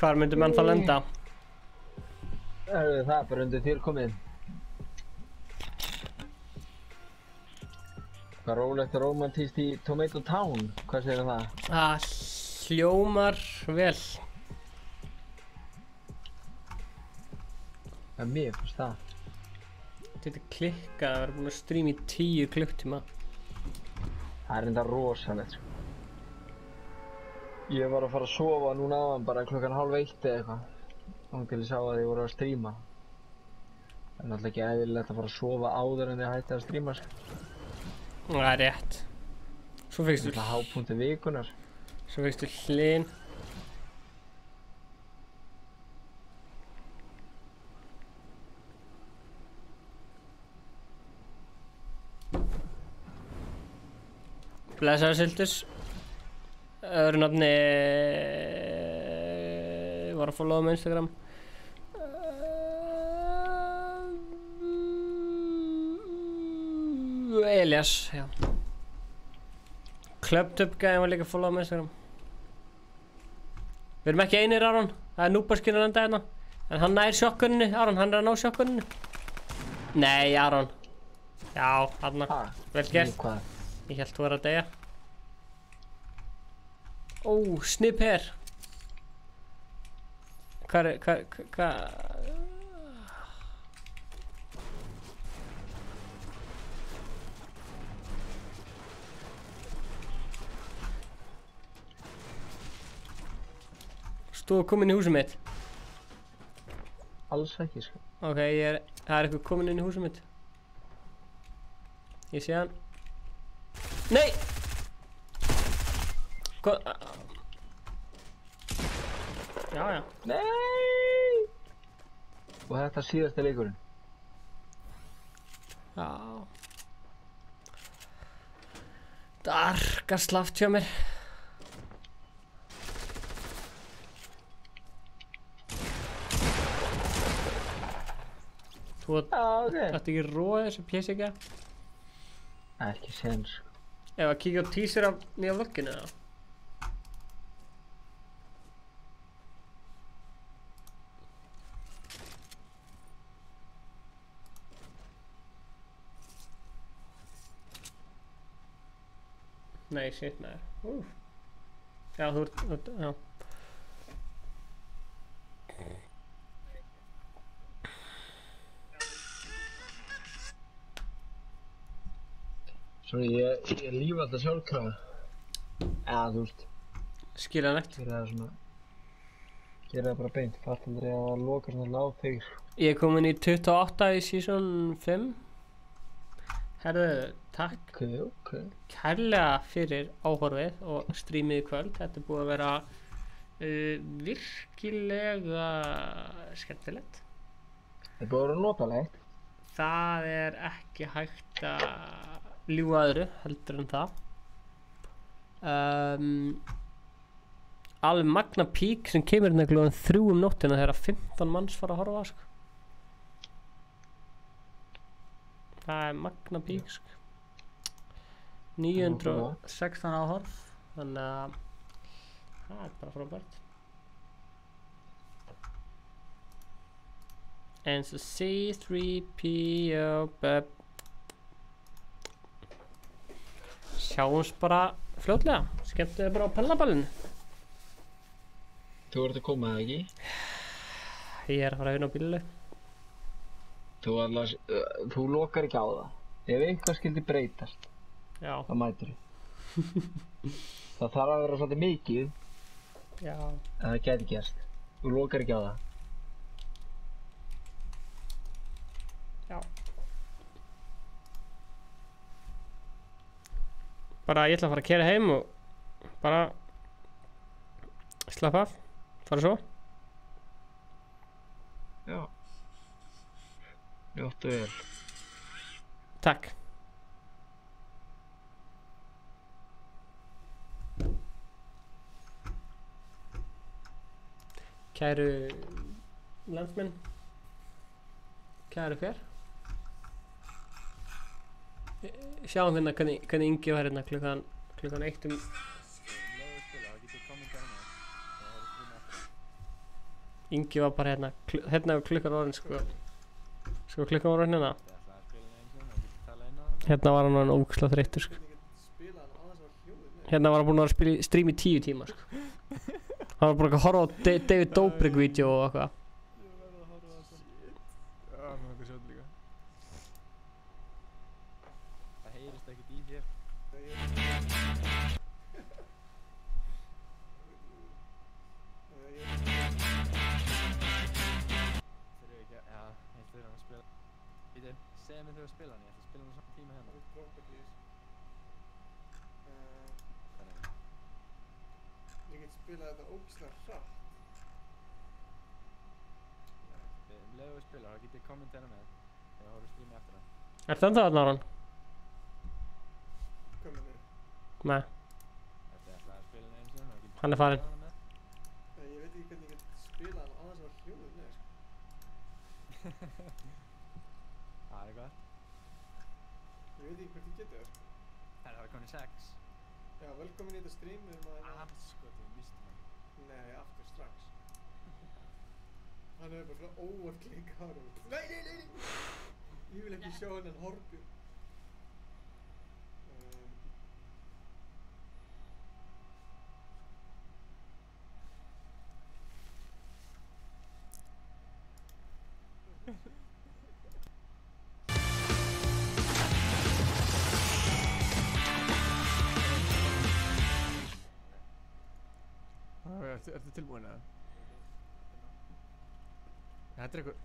Hvar myndu menn þá lenda? Það er bara undir þér komið. Hvað rólegt og romantískt í Tomato Town? Hvað segir það? Það hljómar vel. Mér fannst það. Þetta klikkað að vera búin að streama í 10 klukktíma. Það er enda rosalegt. Ég var að fara að sofa núna áðan bara klukkan 12:30 eða eitthvað. Þannig til ég sá að þið voru að streama. Það er náttúrulega ekki eðlilegt að fara að sofa áður en þið hætti að streama. Það er rétt. Svo fegstu... Það er hápunkti vikunar. Svo fegstu Hlyn. Blessaður Sildus. Öðru nafni var að followa með Instagram. Elias, já. Clubtub gæðin var líka að followa með Instagram. Við erum ekki einir, Aron. Það er núbarskinn að lenda hérna. En hann nær sjokkuninni, Aron, hann er að ná sjokkuninni. Nei, Aron. Já, þarna. Vel gert. Ég held þú er að deyja. Ó, snip her. Hvað er, hvað... Stóð komin í húsið mitt. Alls ekki, sko. Ok, það er eitthvað komin inn í húsið mitt. Ég sé hann. Nei! Hvað? Já, já. Nei! Og þetta er síðasti leikurinn. Já. Darka slaft hjá mér. Þú ætti ekki róið þessu pjessi ekki? Ekki séns. Ef að kíkja á teaser af nýja vlogginu eða? Nei, shit maður. Já, þú ert, já. Svo ég lífa þetta sjálfkrafa. Eða, þú veist. Skiljanlegt. Gera það bara beint. Fatt aldrei að loka svona lág þig. Ég er komin í 28 í season 5. Herðu, takk kærlega fyrir áhorfið og streamið í kvöld. Þetta er búið að vera virkilega skemmtilegt. Þetta er búið að vera notalegt. Það er ekki hægt að ljúga öðru heldur en það. Alveg magna pík sem kemur hérna klukkan 3 nóttina þegar 15 manns fara að horfa, sko. Það er magna pík, sko. 916 áhorf, þannig að það er bara frábært. eins og C3PO bub. Sjáumst bara fljótlega. Skemmtu þið bara á pellaballinu. Þú ert að koma, eða ekki? Ég er að fara að vinna á bílu. Þú lokar ekki á það. Ef eitthvað skildi breytast, þá mætir þú. Það þarf að vera svolítið mikið, en það gæti gerst. Þú lokar ekki á það. Já. Bara ég ætla að fara að keyra heim og bara slappa af, fara svo. Já. Njóttu vel. Takk. Kæru landsmenn, kæru hver. Sjáum hérna hvernig Ingi var hérna klukkan 1 Ingi var bara hérna var klukkan orðin sko klukkan var orðin hérna. Hérna var hann orðin ógeðslega þreyttur sko. Hérna var hann búinn að vera að spila í stream í 10 tíma sko. Hann var bara að horfa á David Dobrik vídeó og eitthvað. Það heyrist ekkert í þér. Segðu mér þegar þú spila hann, ég ætla að spila hann á saman tíma hérna. Ég get spilað þetta ógeðslega hratt. Leðu við spila, þá get ég kommentera með þegar þú horfður streami eftir það. Ertu ennþá þarna, Aron? Hvað meinarðu? Nei. Ertu ætlaði að spila hann einu sinni, þá get ég Hann er farinn. Ég veit ekki hvernig ég get spilað hann aðeins var hljóðið með sko. Það er eitthvað. Ég veit ekki hvert ég geti það sko. Það er komin 6. Já, velkomin í þetta stream, við erum að... Anskotin, vístu mig. Nei, aftur strax. Hann er bara svona óvart klikkaður. Nei! Ég vil ekki sjá hennan Horbjörn. Ertu tilbúin eða? Þetta er eitthvað...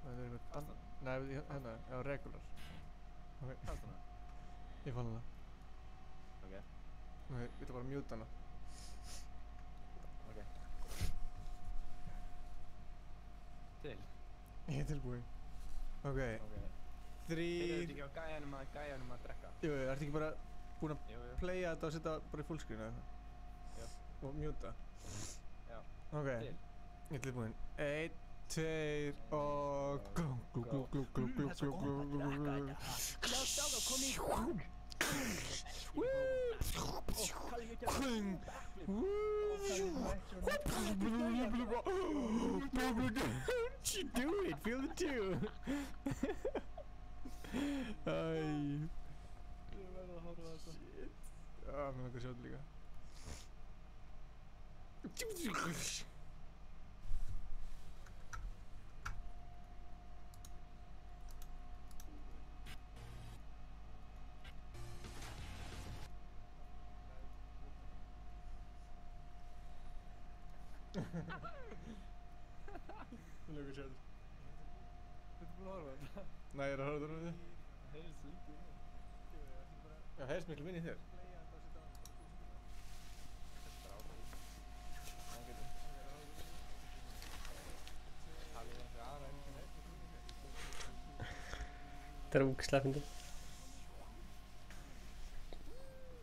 Þetta er eitthvað... Nei, hérna, já, regular. Ok. Fannst hana? Ég fann hana. Ok. Ok, við ætlum bara að mjúta hana. Ok. Til? Ég er tilbúin. Ok. Þetta er ekki á gæjanum að drekka. Jú, ertu ekki bara búin að playa þetta og setja bara í fullscreen eða eitthvað? Já. Og mjúta? Já. Ok. Til? Ég er tilbúin. 1, 2 og... Glú. You do it, feel it too. Æ. Ég verð að horfa á þetta. Shit. Mér langar að sjá þetta líka. Mér langar að sjá þetta. Þetta er búin að horfa á þetta? Nei, ég er að horfa á þetta. Það heyrðist lítið. Já, heyrðist miklu minni í þér. Þetta er ógeðslega fyndið.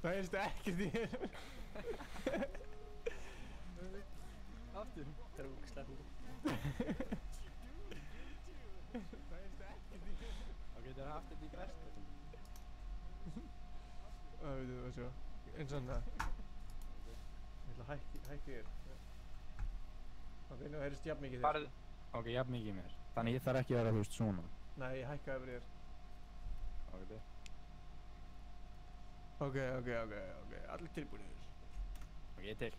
Það heyrðist ekkert í þér. Aftur. Þetta er ógeðslega fyndið. Það heyrðist ekkert í þér. Ok, það er haft þetta í bestu. Það veitum við að sjá. Eins og annað. Ég ætla að hækki þér. Ok, nú heyrðist jafn mikið þér. Ok, jafn mikið mér. Þannig ég þarf ekki að vera, þú veist, svona. Nei, ég hækkaði yfir þér. Ok, allir tilbúinir. Ok, ég til.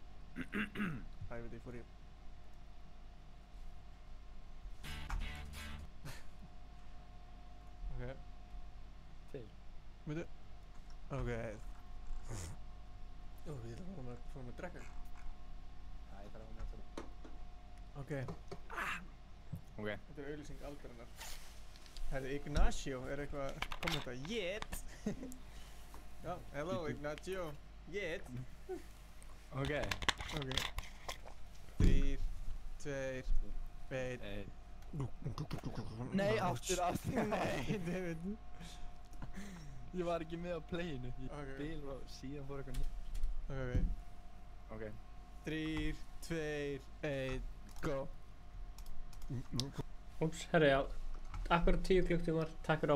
Það ég veit ég fór í. Ok. Til. Veitu. Ok. Ó, ég ætla að fara með að drekka. Já, ég þarf að fara með þetta. Ok. Ok. Þetta er auglýsing aldarinnar. Herri, Ignacio er eitthvað að kommenta. Yet! Já, hello Ignacio. Yet! Ok. Ok. 3, 2, 1. Nei, aftur, nei, David. Ég var ekki með á playinu. Ég spil og síðan fór eitthvað nýtt. Ok. 3, 2, 1, go. Úps, herri, já. Akkur 10 klukktímar, takk fyrir